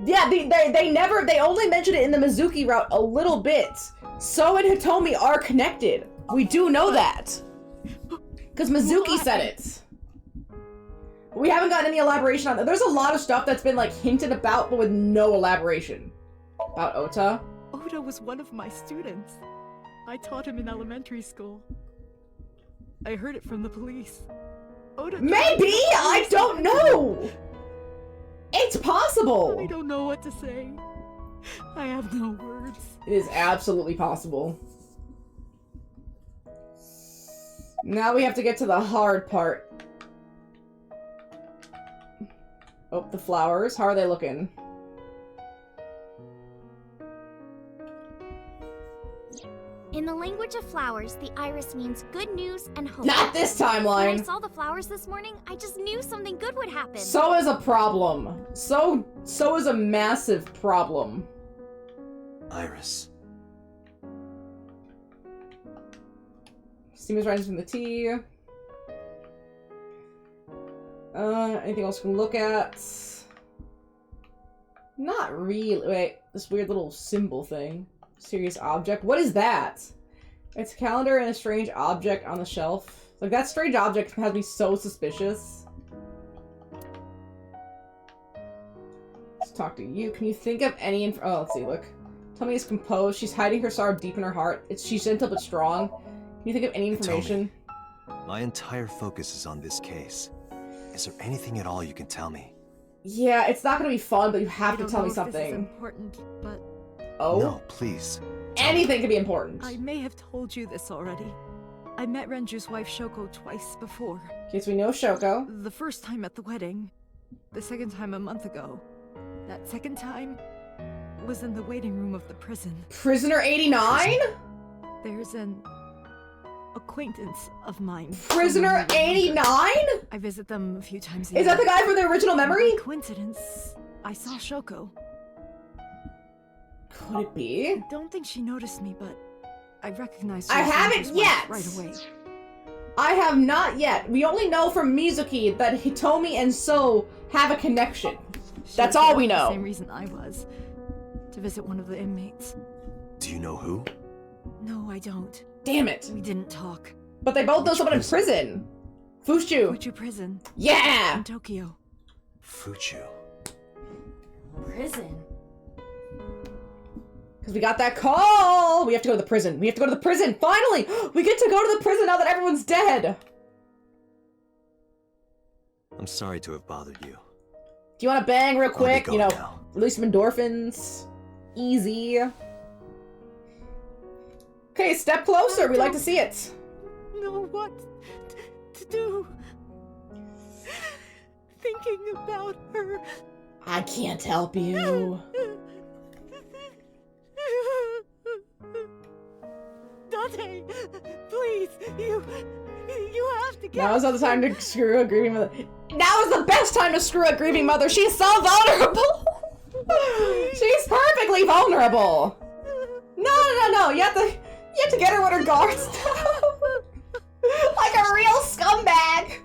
[SPEAKER 1] Yeah, they only mentioned it in the Mizuki route a little bit. So and Hitomi are connected. We do know that. Because Mizuki said it. But we haven't gotten any elaboration on that. There's a lot of stuff that's been like hinted about, but with no elaboration. About Ota.
[SPEAKER 9] Oda was one of my students. I taught him in elementary school. I heard it from the police. Oda
[SPEAKER 1] Maybe! I don't know! It's possible!
[SPEAKER 9] I don't know what to say. I have no words.
[SPEAKER 1] It is absolutely possible. Now we have to get to the hard part. Oh, the flowers. How are they looking?
[SPEAKER 10] In the language of flowers, the iris means good news and hope.
[SPEAKER 1] Not this timeline!
[SPEAKER 10] When I saw the flowers this morning, I just knew something good would happen.
[SPEAKER 1] So is a problem. So is a massive problem.
[SPEAKER 2] Iris.
[SPEAKER 1] Steam is rising from the tea. Anything else we can look at? Not really. Wait, this weird little symbol thing. Serious object. What is that? It's a calendar and a strange object on the shelf. Like, that strange object has me so suspicious. Let's talk to you. Can you think of any oh, let's see, look. Tell me it's composed. She's hiding her sorrow deep in her heart. She's gentle but strong. Can you think of any information?
[SPEAKER 2] My entire focus is on this case. Is there anything at all you can tell me?
[SPEAKER 1] Yeah, it's not gonna be fun, but you have to tell me something.
[SPEAKER 18] This is important, but
[SPEAKER 1] oh?
[SPEAKER 2] No, please.
[SPEAKER 1] Anything can be important.
[SPEAKER 18] I may have told you this already. I met Renju's wife Shoko twice before.
[SPEAKER 1] Okay, so we know Shoko.
[SPEAKER 18] The first time at the wedding. The second time a month ago. That second time was in the waiting room of the prison.
[SPEAKER 1] Prisoner 89?
[SPEAKER 18] There's an acquaintance of mine.
[SPEAKER 1] Prisoner 89?
[SPEAKER 18] I visit them a few times a year.
[SPEAKER 1] Is that the guy from the original memory?
[SPEAKER 18] By coincidence, I saw Shoko.
[SPEAKER 1] Could it be?
[SPEAKER 18] I don't think she noticed me, but I recognized her.
[SPEAKER 1] I haven't yet!
[SPEAKER 18] Right away.
[SPEAKER 1] I have not yet. We only know from Mizuki that Hitomi and So have a connection. That's all we know.
[SPEAKER 18] The same reason I was. To visit one of the inmates.
[SPEAKER 2] Do you know who?
[SPEAKER 18] No, I don't.
[SPEAKER 1] Damn it.
[SPEAKER 18] We didn't talk.
[SPEAKER 1] But they both know someone in prison. Fushu.
[SPEAKER 18] Fuchu prison.
[SPEAKER 1] Yeah!
[SPEAKER 18] In Tokyo.
[SPEAKER 2] Fuchu.
[SPEAKER 3] Prison?
[SPEAKER 1] Because we got that call! We have to go to the prison. We have to go to the prison! Finally! We get to go to the prison now that everyone's dead!
[SPEAKER 2] I'm sorry to have bothered you.
[SPEAKER 1] Do you want to bang real quick? You know,
[SPEAKER 2] now.
[SPEAKER 1] Release some endorphins. Easy. Okay, step closer. We like to see it.
[SPEAKER 18] Know what to do. Thinking about her.
[SPEAKER 1] I can't help you.
[SPEAKER 18] Dante, please, you have to get.
[SPEAKER 1] Now is not the time to screw a grieving mother. Now is the best time to screw a grieving mother. She's so vulnerable. She's perfectly vulnerable. No. You have to get her with her guards down. Like a real scumbag.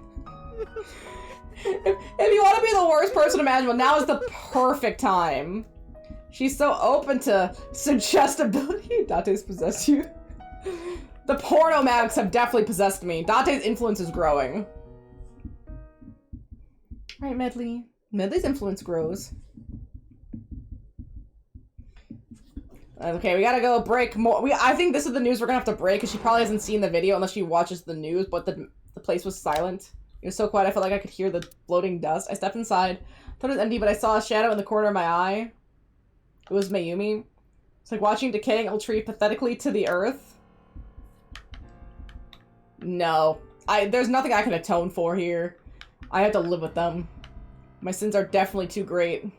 [SPEAKER 1] If you want to be the worst person imaginable, now is the perfect time. She's so open to suggestibility. Dante's possessed you. The porno mags have definitely possessed me. Dante's influence is growing. Right, Medley. Medley's influence grows. Okay, we gotta go break more. I think this is the news we're gonna have to break because she probably hasn't seen the video unless she watches the news, but the place was silent. It was so quiet I felt like I could hear the floating dust. I stepped inside. Thought it was empty, but I saw a shadow in the corner of my eye. It was Mayumi. It's like watching a decaying old tree pathetically to the earth. No. There's nothing I can atone for here. I have to live with them. My sins are definitely too great.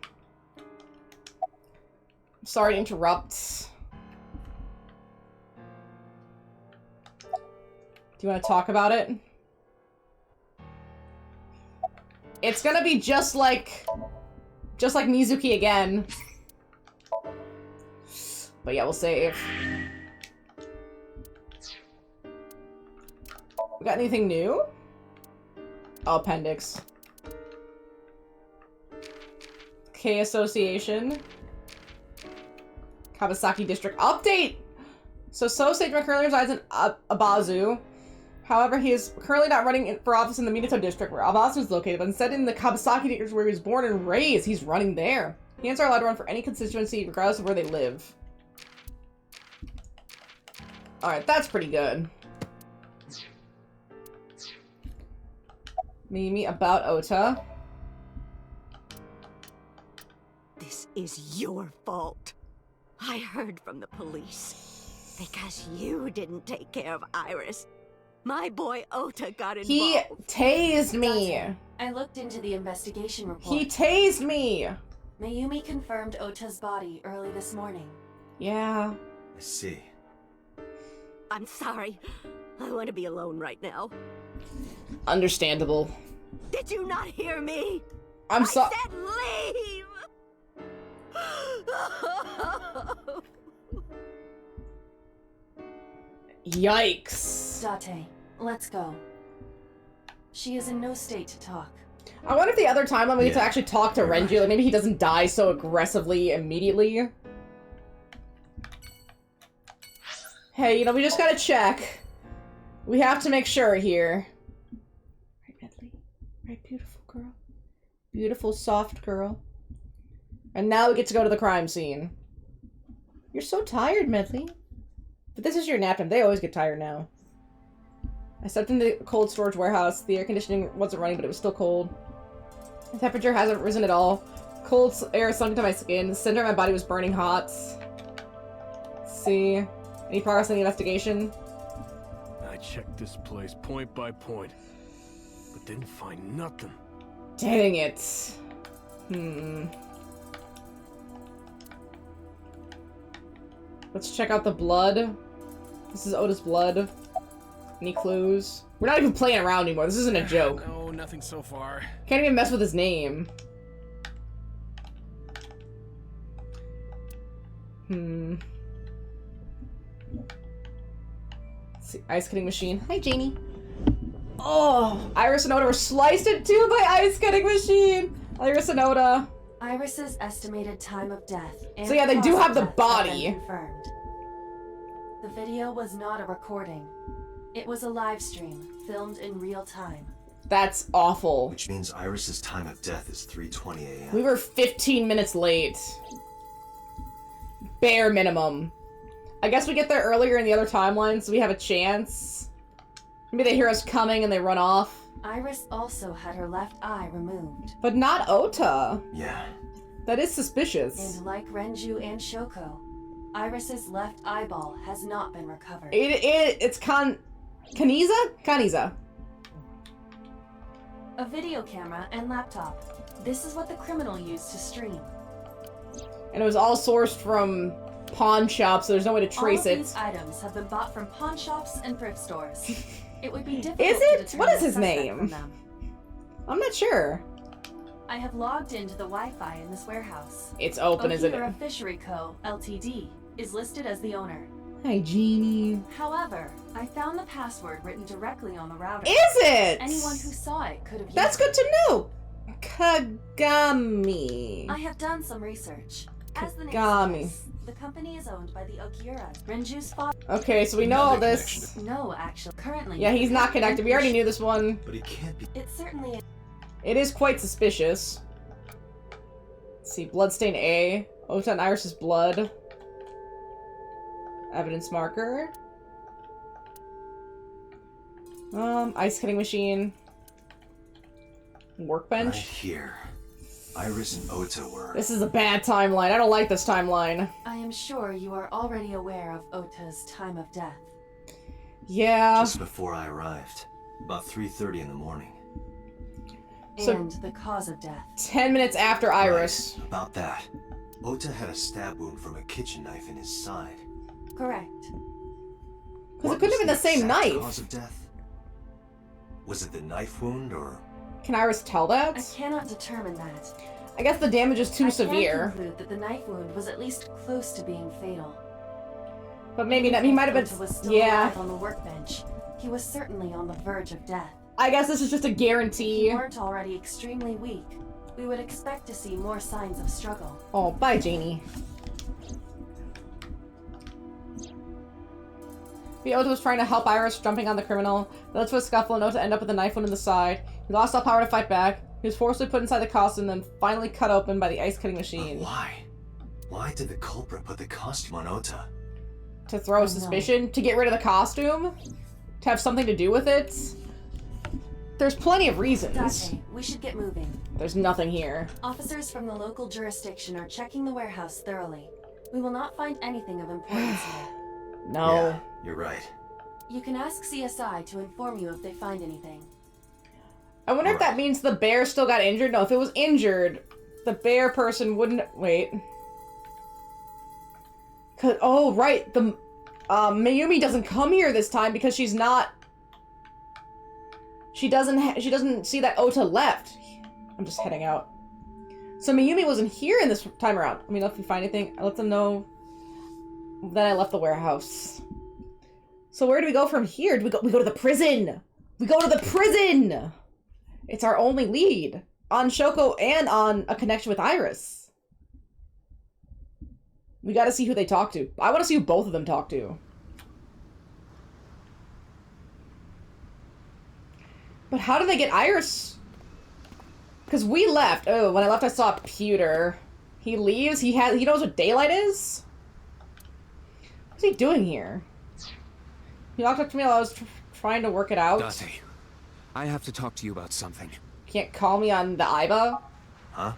[SPEAKER 1] Sorry to interrupt. Do you want to talk about it? It's gonna be just like Mizuki again. But yeah, we'll save. We got anything new? Oh, appendix. K Association. Kawasaki District update! So Seijiman currently resides in Abazu. However, he is currently not running for office in the Minato District where Abazu is located, but instead in the Kawasaki District where he was born and raised. He's running there. Hands are allowed to run for any constituency regardless of where they live. Alright, that's pretty good. Mimi about Ota.
[SPEAKER 6] This is your fault. I heard from the police. Because you didn't take care of Iris. My boy Ota got involved.
[SPEAKER 1] He tased me.
[SPEAKER 3] I looked into the investigation report.
[SPEAKER 1] He tased me.
[SPEAKER 3] Mayumi confirmed Ota's body early this morning.
[SPEAKER 1] Yeah.
[SPEAKER 2] I see.
[SPEAKER 6] I'm sorry. I want to be alone right now.
[SPEAKER 1] Understandable.
[SPEAKER 6] Did you not hear me?
[SPEAKER 1] I'm sorry.
[SPEAKER 6] I said leave!
[SPEAKER 1] Yikes.
[SPEAKER 3] Date, let's go. She is in no state to talk.
[SPEAKER 1] I wonder if the other timeline we get to actually talk to Renju, like maybe he doesn't die so aggressively immediately. Hey, you know, we just gotta check. We have to make sure here. Right, Medley? Right, beautiful girl? Beautiful, soft girl. And now we get to go to the crime scene. You're so tired, Medley. But this is your nap time. They always get tired now. I stepped in the cold storage warehouse. The air conditioning wasn't running, but it was still cold. The temperature hasn't risen at all. Cold air sunk into my skin. The center of my body was burning hot. Let's see. Any progress in the investigation?
[SPEAKER 8] I checked this place point by point, but didn't find nothing.
[SPEAKER 1] Dang it. Let's check out the blood. This is Ota's blood. Any clues? We're not even playing around anymore. This isn't a joke.
[SPEAKER 11] No, nothing so far.
[SPEAKER 1] Can't even mess with his name. Let's see. Ice cutting machine. Hi, Janie. Oh, Iris and Ota were sliced in two by ice cutting machine. Iris and Ota.
[SPEAKER 3] Iris's estimated time of death.
[SPEAKER 1] So yeah, they do have the body.
[SPEAKER 3] Confirmed. The video was not a recording. It was a live stream, filmed in real time.
[SPEAKER 1] That's awful.
[SPEAKER 2] Which means Iris's time of death is 3:20 a.m.
[SPEAKER 1] We were 15 minutes late. Bare minimum. I guess we get there earlier in the other timeline, so we have a chance. Maybe they hear us coming and they run off.
[SPEAKER 3] Iris also had her left eye removed.
[SPEAKER 1] But not Ota.
[SPEAKER 2] Yeah.
[SPEAKER 1] That is suspicious.
[SPEAKER 3] And like Renju and Shoko, Iris's left eyeball has not been recovered.
[SPEAKER 1] It's Kaniza?
[SPEAKER 3] A video camera and laptop. This is what the criminal used to stream.
[SPEAKER 1] And it was all sourced from pawn shops, so there's no way to trace
[SPEAKER 3] all
[SPEAKER 1] it.
[SPEAKER 3] All these items have been bought from pawn shops and thrift stores. It would be difficult
[SPEAKER 1] Is
[SPEAKER 3] to
[SPEAKER 1] it?
[SPEAKER 3] determine
[SPEAKER 1] What is
[SPEAKER 3] the
[SPEAKER 1] his
[SPEAKER 3] suspect
[SPEAKER 1] name?
[SPEAKER 3] from them.
[SPEAKER 1] I'm not sure.
[SPEAKER 3] I have logged into the Wi-Fi in this warehouse.
[SPEAKER 1] It's open, isn't it?
[SPEAKER 3] Okira Fishery Co., Ltd. is listed as the owner.
[SPEAKER 1] Hi, Jeannie.
[SPEAKER 3] However, I found the password written directly on the router.
[SPEAKER 1] Is it?
[SPEAKER 3] Anyone who saw it could have used
[SPEAKER 1] That's good
[SPEAKER 3] it.
[SPEAKER 1] to know. Kagami.
[SPEAKER 3] I have done some research. As the name
[SPEAKER 1] Kagami.
[SPEAKER 3] suggests, the company is owned by the Okira. Renju's father.
[SPEAKER 1] Okay, so we know all this.
[SPEAKER 3] No, actually, currently.
[SPEAKER 1] Yeah, he's not connected. We already knew this one.
[SPEAKER 2] But he can't be.
[SPEAKER 3] It certainly is.
[SPEAKER 1] It is quite suspicious. Let's see, bloodstain A. Ota and Iris's blood. Evidence marker. Ice cutting machine. Workbench.
[SPEAKER 2] Right here. Iris and Ota were.
[SPEAKER 1] This is a bad timeline. I don't like this timeline.
[SPEAKER 3] I am sure you are already aware of Ota's time of death.
[SPEAKER 1] Yeah.
[SPEAKER 2] Just before I arrived. About 3:30 in the morning.
[SPEAKER 1] So,
[SPEAKER 3] and the cause of death.
[SPEAKER 1] 10 minutes after Iris.
[SPEAKER 2] Right, about that. Ota had a stab wound from a kitchen knife in his side.
[SPEAKER 3] Correct.
[SPEAKER 1] Because it couldn't have been the same knife.
[SPEAKER 2] Cause of death? Was it the knife wound or?
[SPEAKER 1] Can Iris tell that?
[SPEAKER 3] I cannot determine that.
[SPEAKER 1] I guess the damage is too severe.
[SPEAKER 3] I can conclude that the knife wound was at least close to being fatal.
[SPEAKER 1] But maybe not. He might have been.
[SPEAKER 3] Was still
[SPEAKER 1] Yeah.
[SPEAKER 3] alive on the workbench. He was certainly on the verge of death.
[SPEAKER 1] I guess this is just a guarantee.
[SPEAKER 3] If he weren't already extremely weak, we would expect to see more signs of struggle.
[SPEAKER 1] Oh, bye, Janie. Ota was trying to help Iris, jumping on the criminal. They led to a scuffle and Ota ended up with a knife wound in the side. He lost all power to fight back. He was forcibly put inside the costume, then finally cut open by the ice cutting machine.
[SPEAKER 2] But why? Why did the culprit put the costume on Ota?
[SPEAKER 1] To throw suspicion? To get rid of the costume? To have something to do with it? There's plenty of reasons.
[SPEAKER 3] Date, we should get moving.
[SPEAKER 1] There's nothing here.
[SPEAKER 3] Officers from the local jurisdiction are checking the warehouse thoroughly. We will not find anything of importance here.
[SPEAKER 1] No.
[SPEAKER 2] Yeah, you're right.
[SPEAKER 3] You can ask CSI to inform you if they find anything.
[SPEAKER 1] I wonder if that means the bear still got injured. No, if it was injured, the bear person wouldn't... Wait. Oh, right. Mayumi doesn't come here this time because she's not... She doesn't see that Ota left. I'm just heading out. So Mayumi wasn't here in this time around. Let me know if you find anything. I let them know that I left the warehouse. So where do we go from here? We go to the prison. We go to the prison. It's our only lead on Shoko and on a connection with Iris. We got to see who they talk to. I want to see who both of them talk to. But how did they get Iris? Because we left. Oh, when I left, I saw Pewter. He leaves. He knows what daylight is. What's he doing here? He walked up to me while I was trying to work it out.
[SPEAKER 16] Date, I have to talk to you about something.
[SPEAKER 1] Can't call me on the Iba?
[SPEAKER 16] Huh?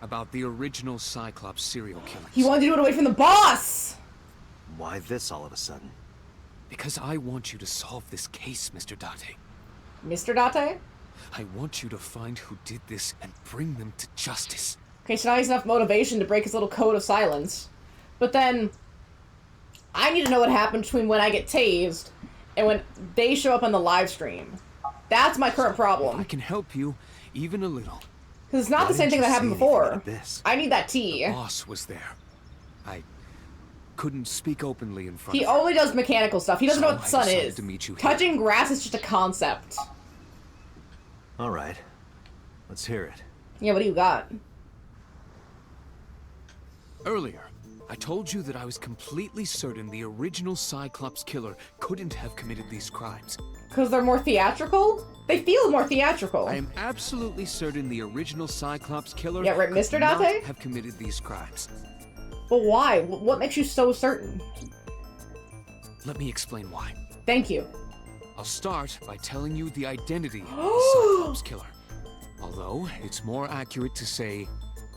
[SPEAKER 16] About the original Cyclops serial killers.
[SPEAKER 1] He wanted to do it away from the boss!
[SPEAKER 2] Why this all of a sudden?
[SPEAKER 16] Because I want you to solve this case, Mr. Date.
[SPEAKER 1] Mr. Date?
[SPEAKER 16] I want you to find who did this and bring them to justice.
[SPEAKER 1] Okay, so now he's enough motivation to break his little code of silence. But then, I need to know what happened between when I get tased and when they show up on the live stream. That's my current problem.
[SPEAKER 16] I can help you, even a little.
[SPEAKER 1] Because it's not the same thing that happened before. I need that tea.
[SPEAKER 16] The boss was there. I couldn't speak openly in front
[SPEAKER 1] He
[SPEAKER 16] of her.
[SPEAKER 1] only does mechanical stuff. He doesn't know what the sun is.
[SPEAKER 16] To meet you here.
[SPEAKER 1] Touching grass is just a concept.
[SPEAKER 2] All right. Let's hear it.
[SPEAKER 1] Yeah, what do you got?
[SPEAKER 16] Earlier, I told you that I was completely certain the original Cyclops killer couldn't have committed these crimes.
[SPEAKER 1] Because they're more theatrical? They feel more theatrical.
[SPEAKER 16] I am absolutely certain the original Cyclops killer
[SPEAKER 1] Yeah, right, Mr.
[SPEAKER 16] could not
[SPEAKER 1] Date?
[SPEAKER 16] have committed these crimes.
[SPEAKER 1] But why? What makes you so certain?
[SPEAKER 16] Let me explain why.
[SPEAKER 1] Thank you.
[SPEAKER 16] I'll start by telling you the identity of the Cyclops killer. Although, it's more accurate to say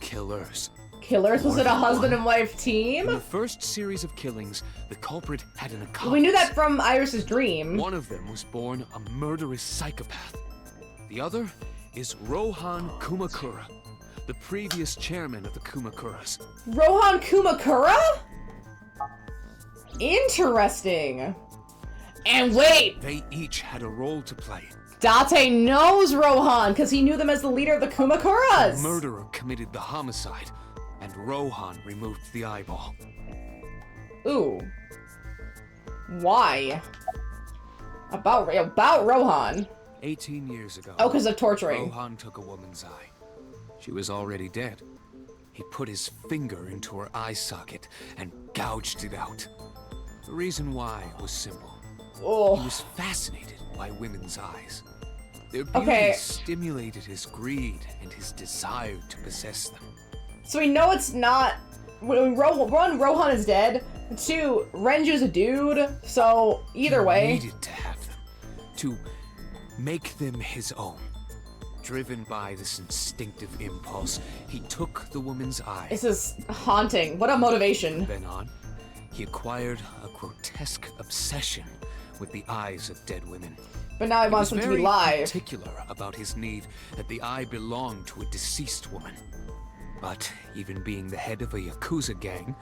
[SPEAKER 16] killers.
[SPEAKER 1] Killers? Was it a husband and wife team?
[SPEAKER 16] In the first series of killings, the culprit had an accomplice.
[SPEAKER 1] We knew that from Iris's dream.
[SPEAKER 16] One of them was born a murderous psychopath. The other is Rohan Kumakura, the previous chairman of the Kumakuras.
[SPEAKER 1] Rohan Kumakura? Interesting. And wait!
[SPEAKER 16] They each had a role to play.
[SPEAKER 1] Date knows Rohan, because he knew them as the leader of the Kumakuras!
[SPEAKER 16] The murderer committed the homicide, and Rohan removed the eyeball.
[SPEAKER 1] Ooh. Why? About Rohan.
[SPEAKER 16] 18 years ago.
[SPEAKER 1] Oh, because of torturing.
[SPEAKER 16] Rohan took a woman's eye. She was already dead. He put his finger into her eye socket and gouged it out. The reason why was simple.
[SPEAKER 1] Oh.
[SPEAKER 16] He was fascinated by women's eyes. Their beauty stimulated his greed and his desire to possess them.
[SPEAKER 1] So we know it's not... One, Rohan is dead. Two, Renju's a dude. So, either way...
[SPEAKER 16] He needed to have them. To make them his own. Driven by this instinctive impulse, he took the woman's eye.
[SPEAKER 1] This is haunting. What a motivation.
[SPEAKER 16] Then on, he acquired a grotesque obsession with the eyes of dead women.
[SPEAKER 1] But now he wants them to be live.
[SPEAKER 16] He was very particular about his need that the eye belonged to a deceased woman. But even being the head of a Yakuza gang,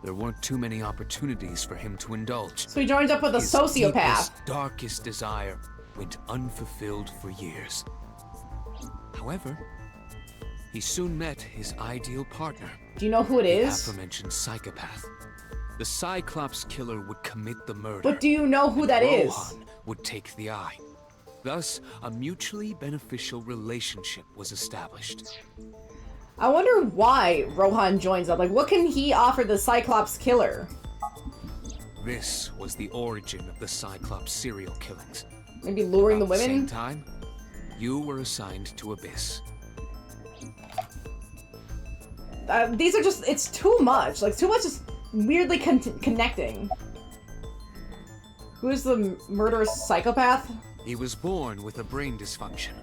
[SPEAKER 16] there weren't too many opportunities for him to indulge.
[SPEAKER 1] So he joins up with a sociopath.
[SPEAKER 16] His darkest desire went unfulfilled for years. However, he soon met his ideal partner.
[SPEAKER 1] Do you know who it is?
[SPEAKER 16] The aforementioned psychopath. The Cyclops killer would commit the murder.
[SPEAKER 1] But do you know who that is?
[SPEAKER 16] Rohan would take the eye. Thus, a mutually beneficial relationship was established.
[SPEAKER 1] I wonder why Rohan joins up. Like, what can he offer the Cyclops killer?
[SPEAKER 16] This was the origin of the Cyclops serial killings.
[SPEAKER 1] Maybe luring the
[SPEAKER 16] At the
[SPEAKER 1] women?
[SPEAKER 16] same time, you were assigned to Abyss.
[SPEAKER 1] These are just, it's too much. Like, too much is weirdly connecting. Who is the murderous psychopath?
[SPEAKER 16] He was born with a brain dysfunction.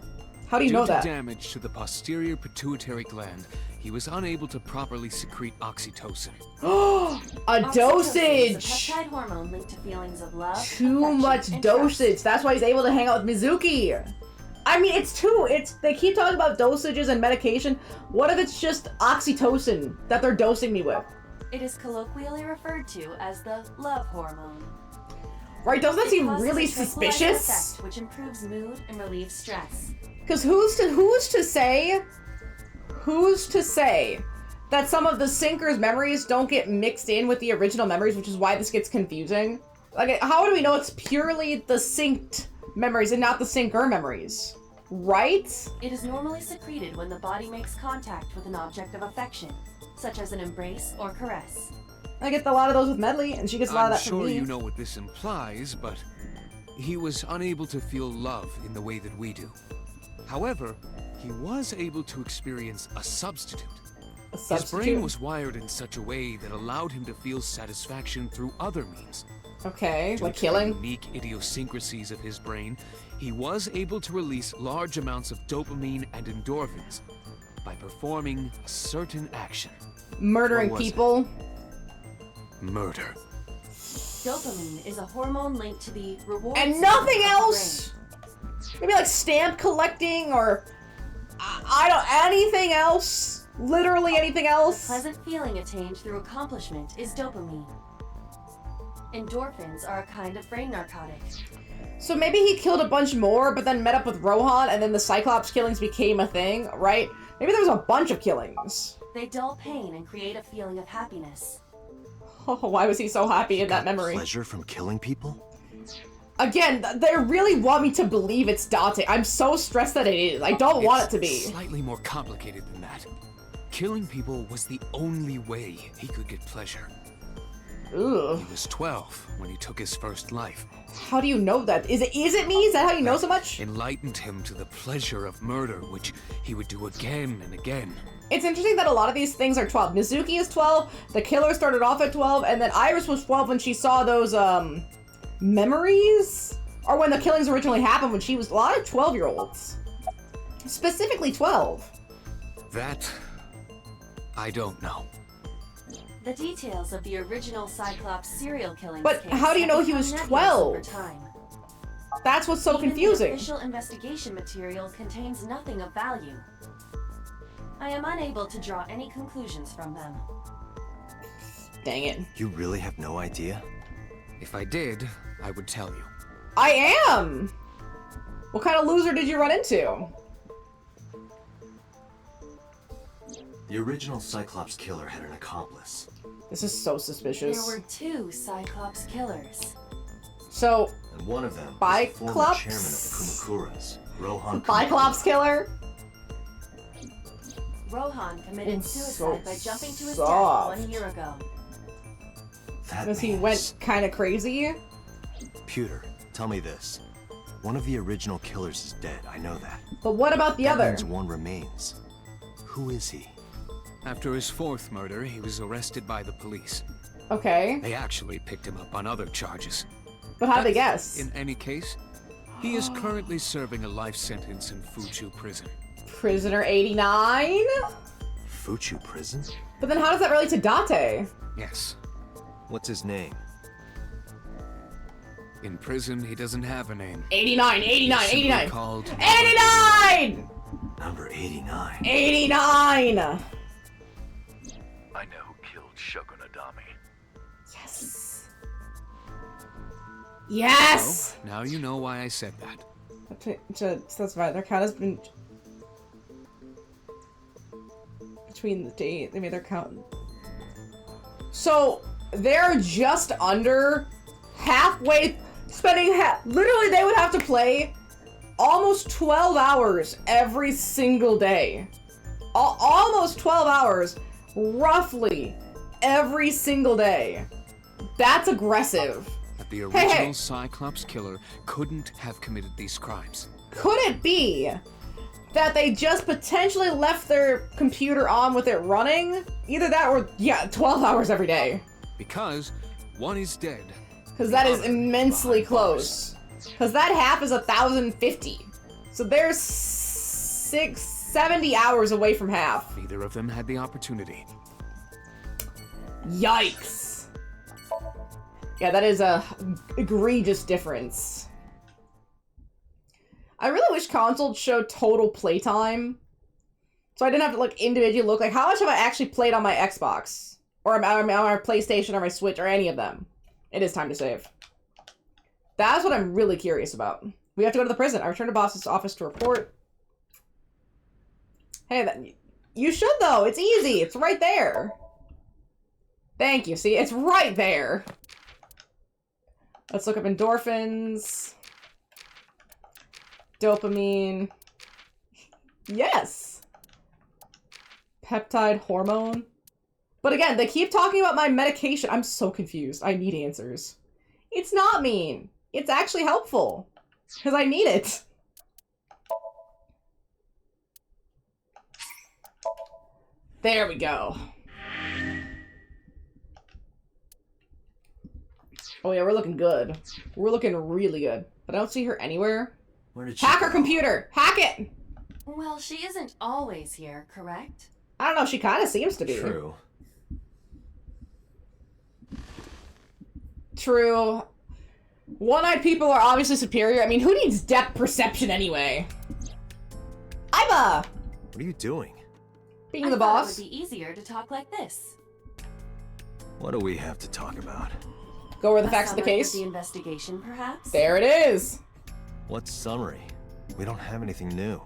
[SPEAKER 1] How do you know that?
[SPEAKER 16] Due to damage to the posterior pituitary gland, he was unable to properly secrete oxytocin.
[SPEAKER 1] A dosage!
[SPEAKER 3] Peptide hormone linked to feelings of love.
[SPEAKER 1] Too much dosage. That's why he's able to hang out with Mizuki. I mean, they keep talking about dosages and medication. What if it's just oxytocin that they're dosing me with?
[SPEAKER 3] It is colloquially referred to as the love hormone.
[SPEAKER 1] Right, doesn't that seem
[SPEAKER 3] causes
[SPEAKER 1] really
[SPEAKER 3] a tranquilizer
[SPEAKER 1] suspicious?
[SPEAKER 3] effect, which improves mood and relieves stress.
[SPEAKER 1] Because who's to say that some of the Sinker's memories don't get mixed in with the original memories, which is why this gets confusing? Like, how do we know it's purely the synced memories and not the Sinker memories? Right?
[SPEAKER 3] It is normally secreted when the body makes contact with an object of affection, such as an embrace or caress.
[SPEAKER 1] I get a lot of those with Medley, and she gets a lot of that from me.
[SPEAKER 16] I'm sure you know what this implies, but he was unable to feel love in the way that we do. However, he was able to experience a substitute.
[SPEAKER 1] A substitute?
[SPEAKER 16] His brain was wired in such a way that allowed him to feel satisfaction through other means.
[SPEAKER 1] Okay,
[SPEAKER 16] Due
[SPEAKER 1] like
[SPEAKER 16] to
[SPEAKER 1] killing?
[SPEAKER 16] the unique idiosyncrasies of his brain, he was able to release large amounts of dopamine and endorphins by performing a certain action.
[SPEAKER 1] Murdering
[SPEAKER 16] What was it?
[SPEAKER 1] people?
[SPEAKER 16] Murder.
[SPEAKER 3] Dopamine is a hormone linked to the reward
[SPEAKER 1] And
[SPEAKER 3] system
[SPEAKER 1] nothing
[SPEAKER 3] of the
[SPEAKER 1] else? Maybe like stamp collecting or I don't anything else? Literally anything else?
[SPEAKER 3] The pleasant feeling attained through accomplishment is dopamine. Endorphins are a kind of brain narcotic.
[SPEAKER 1] So maybe he killed a bunch more, but then met up with Rohan, and then the Cyclops killings became a thing, right? Maybe there was a bunch of killings.
[SPEAKER 3] They dull pain and create a feeling of happiness.
[SPEAKER 1] Oh, why was he so happy in that memory?
[SPEAKER 2] Pleasure from killing people?
[SPEAKER 1] Again, they really want me to believe it's Dante. I'm so stressed that it is. I don't want it to be.
[SPEAKER 16] Slightly more complicated than that. Killing people was the only way he could get pleasure.
[SPEAKER 1] Ugh.
[SPEAKER 16] He was 12 when he took his first life.
[SPEAKER 1] How do you know that? Is it me? Is that how you know so much?
[SPEAKER 16] Enlightened him to the pleasure of murder, which he would do again and again.
[SPEAKER 1] It's interesting that a lot of these things are 12. Mizuki is 12, the killer started off at 12, and then Iris was 12 when she saw those, memories? Or when the killings originally happened, when she was a lot of 12-year-olds. Specifically 12.
[SPEAKER 16] That, I don't know.
[SPEAKER 3] The details of the original Cyclops serial killing.
[SPEAKER 1] But how do you know he was 12? That's what's so confusing.
[SPEAKER 3] The official investigation material contains nothing of value. I am unable to draw any conclusions from them.
[SPEAKER 1] Dang it.
[SPEAKER 2] You really have no idea?
[SPEAKER 16] If I did, I would tell you.
[SPEAKER 1] I am! What kind of loser did you run into?
[SPEAKER 2] The original Cyclops killer had an accomplice.
[SPEAKER 1] This is so suspicious.
[SPEAKER 3] There were 2 Cyclops killers.
[SPEAKER 1] So,
[SPEAKER 2] And one of them was the former
[SPEAKER 1] Biclops?
[SPEAKER 2] chairman of the Kumakuras, Rohan
[SPEAKER 1] Biclops killer?
[SPEAKER 3] Rohan committed
[SPEAKER 1] It's
[SPEAKER 3] suicide
[SPEAKER 1] so
[SPEAKER 3] by jumping to his
[SPEAKER 1] soft.
[SPEAKER 3] death 1 year ago.
[SPEAKER 2] That
[SPEAKER 1] Because he went kind of crazy?
[SPEAKER 2] Pewter, tell me this. One of the original killers is dead, I know that.
[SPEAKER 1] But what about the
[SPEAKER 2] That
[SPEAKER 1] other?
[SPEAKER 2] means one remains. Who is he?
[SPEAKER 16] After his 4th murder, he was arrested by the police.
[SPEAKER 1] Okay.
[SPEAKER 16] They actually picked him up on other charges.
[SPEAKER 1] But how'd they guess?
[SPEAKER 16] In any case, he is currently serving a life sentence in Fuchu prison.
[SPEAKER 1] Prisoner 89?
[SPEAKER 2] Fuchu prison?
[SPEAKER 1] But then how does that relate to Date?
[SPEAKER 16] Yes.
[SPEAKER 2] What's his name?
[SPEAKER 16] In prison, he doesn't have a name.
[SPEAKER 1] 89, 89,
[SPEAKER 16] He's simply
[SPEAKER 1] 89.
[SPEAKER 16] Called
[SPEAKER 1] 89!
[SPEAKER 2] Number 89.
[SPEAKER 1] 89!
[SPEAKER 19] I know who killed Shogun Adami.
[SPEAKER 1] Yes. Yes!
[SPEAKER 16] So, now you know why I said that.
[SPEAKER 1] That's right, their count has been... Between the date, I mean, their count... So, they're just under halfway... Spending literally, they would have to play almost 12 hours every single day. Almost 12 hours, roughly, every single day. That's aggressive.
[SPEAKER 16] But the original
[SPEAKER 1] Hey.
[SPEAKER 16] Cyclops killer couldn't have committed these crimes.
[SPEAKER 1] Could it be that they just potentially left their computer on with it running? Either that or, yeah, 12 hours every day.
[SPEAKER 16] Because one is dead.
[SPEAKER 1] Because that is immensely close. Because that half is 1,050. So they're 70 hours away from half.
[SPEAKER 16] Neither of them had the opportunity.
[SPEAKER 1] Yikes. Yeah, that is a egregious difference. I really wish consoles showed total playtime. So I didn't have to like individually look like how much have I actually played on my Xbox? Or on my PlayStation or my Switch or any of them. It is time to save. That's what I'm really curious about. We have to go to the prison. I returned to boss's office to report. Hey, you should though. It's easy. It's right there. Thank you. See, it's right there. Let's look up endorphins. Dopamine. Yes. Peptide hormone. But again, they keep talking about my medication. I'm so confused. I need answers. It's not mean. It's actually helpful. Because I need it. There we go. Oh yeah, we're looking good. We're looking really good. But I don't see her anywhere.
[SPEAKER 2] Where did she
[SPEAKER 1] Hack her
[SPEAKER 2] go?
[SPEAKER 1] computer! Hack it!
[SPEAKER 3] Well, she isn't always here, correct?
[SPEAKER 1] I don't know, she kind of seems to be.
[SPEAKER 2] True.
[SPEAKER 1] True. One-eyed people are obviously superior. I mean, who needs depth perception anyway? Iba!
[SPEAKER 2] What are you doing?
[SPEAKER 1] Being the boss.
[SPEAKER 3] It would be easier to talk like this.
[SPEAKER 2] What do we have to talk about?
[SPEAKER 1] Go over the facts of the
[SPEAKER 3] summary
[SPEAKER 1] case.
[SPEAKER 3] The investigation, perhaps?
[SPEAKER 1] There it is.
[SPEAKER 2] What summary? We don't have anything new.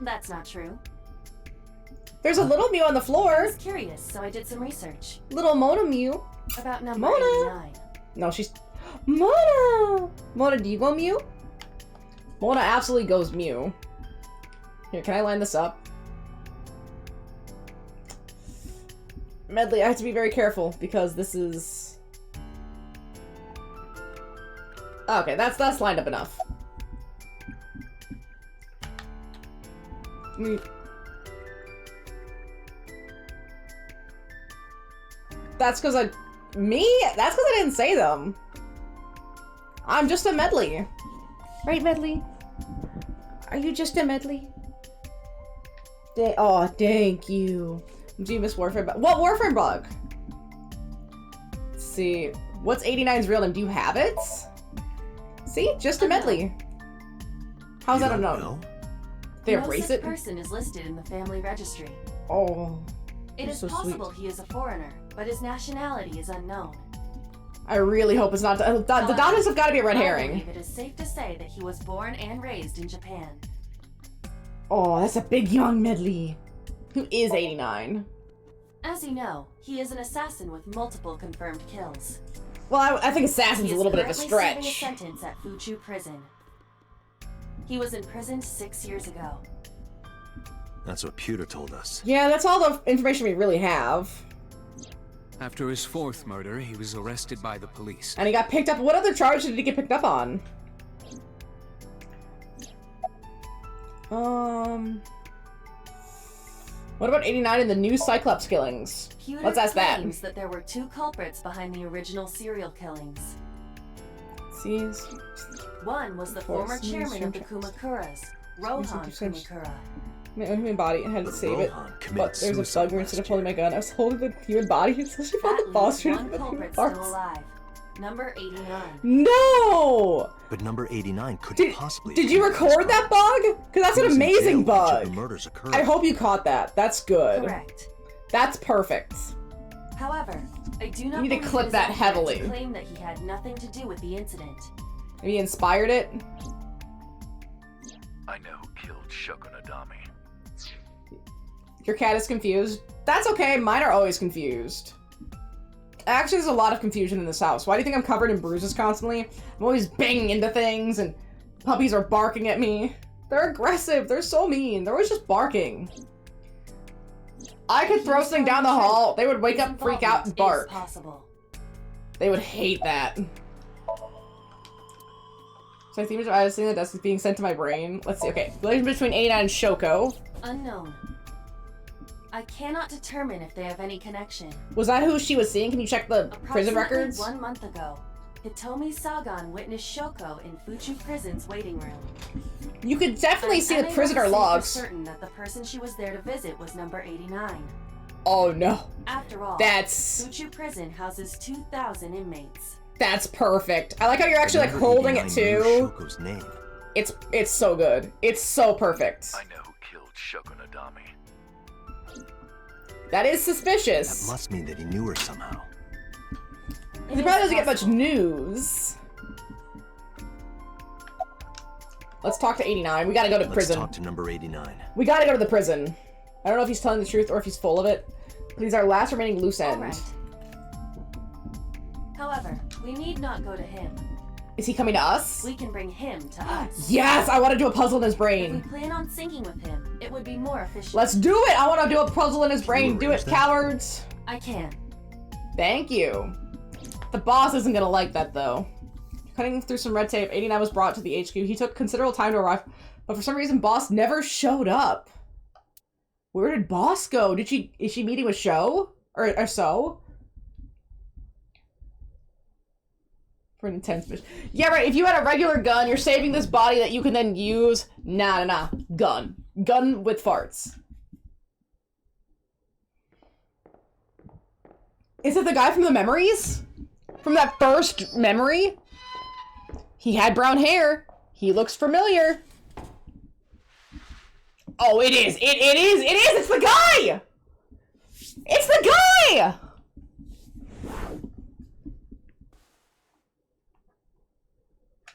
[SPEAKER 3] That's not true.
[SPEAKER 1] There's a little Mew on the
[SPEAKER 3] I
[SPEAKER 1] floor.
[SPEAKER 3] was curious, so I did some research.
[SPEAKER 1] Little Mona Mew.
[SPEAKER 3] About number
[SPEAKER 1] Mona.
[SPEAKER 3] 89.
[SPEAKER 1] No, she's... Mona! Mona, do you go Mew? Mona absolutely goes Mew. Here, can I line this up? Medley, I have to be very careful because this is... Okay, that's lined up enough. That's because I... Me? That's because I didn't say them. I'm just a Medley. Right, Medley? Are you just a Medley? Oh, thank you. Do you miss Warframe bug? What Warframe bug? Let's see. What's 89's real name? Do you have it? See? Just a Medley. How's that unknown? They
[SPEAKER 3] No
[SPEAKER 1] erase
[SPEAKER 3] such
[SPEAKER 1] it?
[SPEAKER 3] person is listed in the family registry.
[SPEAKER 1] Oh.
[SPEAKER 3] It is
[SPEAKER 1] so
[SPEAKER 3] possible
[SPEAKER 1] sweet.
[SPEAKER 3] he is a foreigner, but his nationality is unknown.
[SPEAKER 1] I really hope it's not. The Donis have got to be a red
[SPEAKER 3] I
[SPEAKER 1] herring.
[SPEAKER 3] believe it is safe to say that he was born and raised in Japan.
[SPEAKER 1] Oh, that's a big young Medley. Who is 89?
[SPEAKER 3] As you know, he is an assassin with multiple confirmed kills.
[SPEAKER 1] Well, I think assassin's
[SPEAKER 3] He
[SPEAKER 1] a
[SPEAKER 3] is
[SPEAKER 1] little bit of a
[SPEAKER 3] currently serving
[SPEAKER 1] stretch.
[SPEAKER 3] a sentence at Fuchu Prison. He was imprisoned 6 years ago.
[SPEAKER 2] That's what Pewter told us.
[SPEAKER 1] Yeah, that's all the information we really have.
[SPEAKER 16] After his fourth murder, he was arrested by the police.
[SPEAKER 1] And he got picked up. What other charge did he get picked up on? What about 89 and the new Cyclops killings?
[SPEAKER 3] Pewter
[SPEAKER 1] Let's ask that.
[SPEAKER 3] claims that there were two culprits behind the original serial killings.
[SPEAKER 1] See?
[SPEAKER 3] One was the former chairman of the Kumakuras, Rohan Kumakura.
[SPEAKER 1] My own human body. I had to save it.
[SPEAKER 2] Rohan
[SPEAKER 1] But
[SPEAKER 2] committed
[SPEAKER 1] there's a
[SPEAKER 2] suicide
[SPEAKER 1] bug where instead of
[SPEAKER 2] last
[SPEAKER 1] holding my gun, I was holding the human body until she found the
[SPEAKER 3] That
[SPEAKER 1] boss
[SPEAKER 3] leaves
[SPEAKER 1] room.
[SPEAKER 3] one culprit still alive. Number 89.
[SPEAKER 1] No!
[SPEAKER 2] But number 89 couldn't possibly.
[SPEAKER 1] Did you record that bug? Because that's
[SPEAKER 2] He
[SPEAKER 1] an
[SPEAKER 2] was in jail
[SPEAKER 1] amazing
[SPEAKER 2] when each of
[SPEAKER 1] bug.
[SPEAKER 2] the murders occurred.
[SPEAKER 1] I hope you caught that. That's good.
[SPEAKER 3] Correct.
[SPEAKER 1] That's perfect.
[SPEAKER 3] However, I do not
[SPEAKER 1] You need to
[SPEAKER 3] believe
[SPEAKER 1] clip
[SPEAKER 3] it is
[SPEAKER 1] that
[SPEAKER 3] accurate
[SPEAKER 1] heavily.
[SPEAKER 3] to claim that he had nothing to do with the incident.
[SPEAKER 1] Maybe he inspired it?
[SPEAKER 19] I know who killed Shoko Nadami.
[SPEAKER 1] Your cat is confused? That's okay, mine are always confused. Actually, there's a lot of confusion in this house. Why do you think I'm covered in bruises constantly? I'm always banging into things and puppies are barking at me. They're aggressive, they're so mean, they're always just barking. I could throw something down the hall, they would wake up, freak out, and bark.
[SPEAKER 3] Possible.
[SPEAKER 1] They would hate that. So I think I was seeing the desk is being sent to my brain. Let's see, okay. Relation between 89 and Shoko.
[SPEAKER 3] Unknown. I cannot determine if they have any connection.
[SPEAKER 1] Was that who she was seeing? Can you check the prison
[SPEAKER 3] Approximately
[SPEAKER 1] records?
[SPEAKER 3] 1 month ago, Hitomi Sagan witnessed Shoko in Fuchu Prison's waiting room.
[SPEAKER 1] You could definitely see the
[SPEAKER 3] I'm
[SPEAKER 1] prisoner
[SPEAKER 3] unable to say
[SPEAKER 1] logs.
[SPEAKER 3] for certain that the person she was there to visit was number 89.
[SPEAKER 1] Oh no.
[SPEAKER 3] After all,
[SPEAKER 1] That's-
[SPEAKER 3] Fuchu Prison houses 2,000 inmates.
[SPEAKER 1] That's perfect. I like how you're actually like
[SPEAKER 2] Number
[SPEAKER 1] holding it
[SPEAKER 2] 89 knew
[SPEAKER 1] too.
[SPEAKER 2] Shoko's name.
[SPEAKER 1] It's so good. It's so perfect.
[SPEAKER 19] I know who killed Shoko Nadami.
[SPEAKER 1] That is suspicious.
[SPEAKER 2] That must mean that he knew her somehow.
[SPEAKER 1] He probably doesn't get much news. Let's talk to 89. We gotta go to prison.
[SPEAKER 2] Let's talk to number 89.
[SPEAKER 1] We gotta go to the prison. I don't know if he's telling the truth or if he's full of it, but he's our last remaining loose end.
[SPEAKER 3] Right. However, we need not go to him.
[SPEAKER 1] Is he coming to us?
[SPEAKER 3] We can bring him to us.
[SPEAKER 1] Yes! I want to do a puzzle in his brain.
[SPEAKER 3] If we plan on syncing with him, it would be more efficient.
[SPEAKER 1] Let's do it! I want to do a puzzle in his brain. Do it, cowards!
[SPEAKER 3] I can.
[SPEAKER 1] Thank you. The boss isn't gonna like that, though. Cutting through some red tape, 89 was brought to the HQ. He took considerable time to arrive, but for some reason, boss never showed up. Where did boss go? Is she meeting with Sho? Or so? For an intense mission. Yeah, right. If you had a regular gun, you're saving this body that you can then use. Nah. Gun. Gun with farts. Is it the guy from the memories? From that first memory? He had brown hair. He looks familiar. Oh, it is. It is. It's the guy. It's the guy.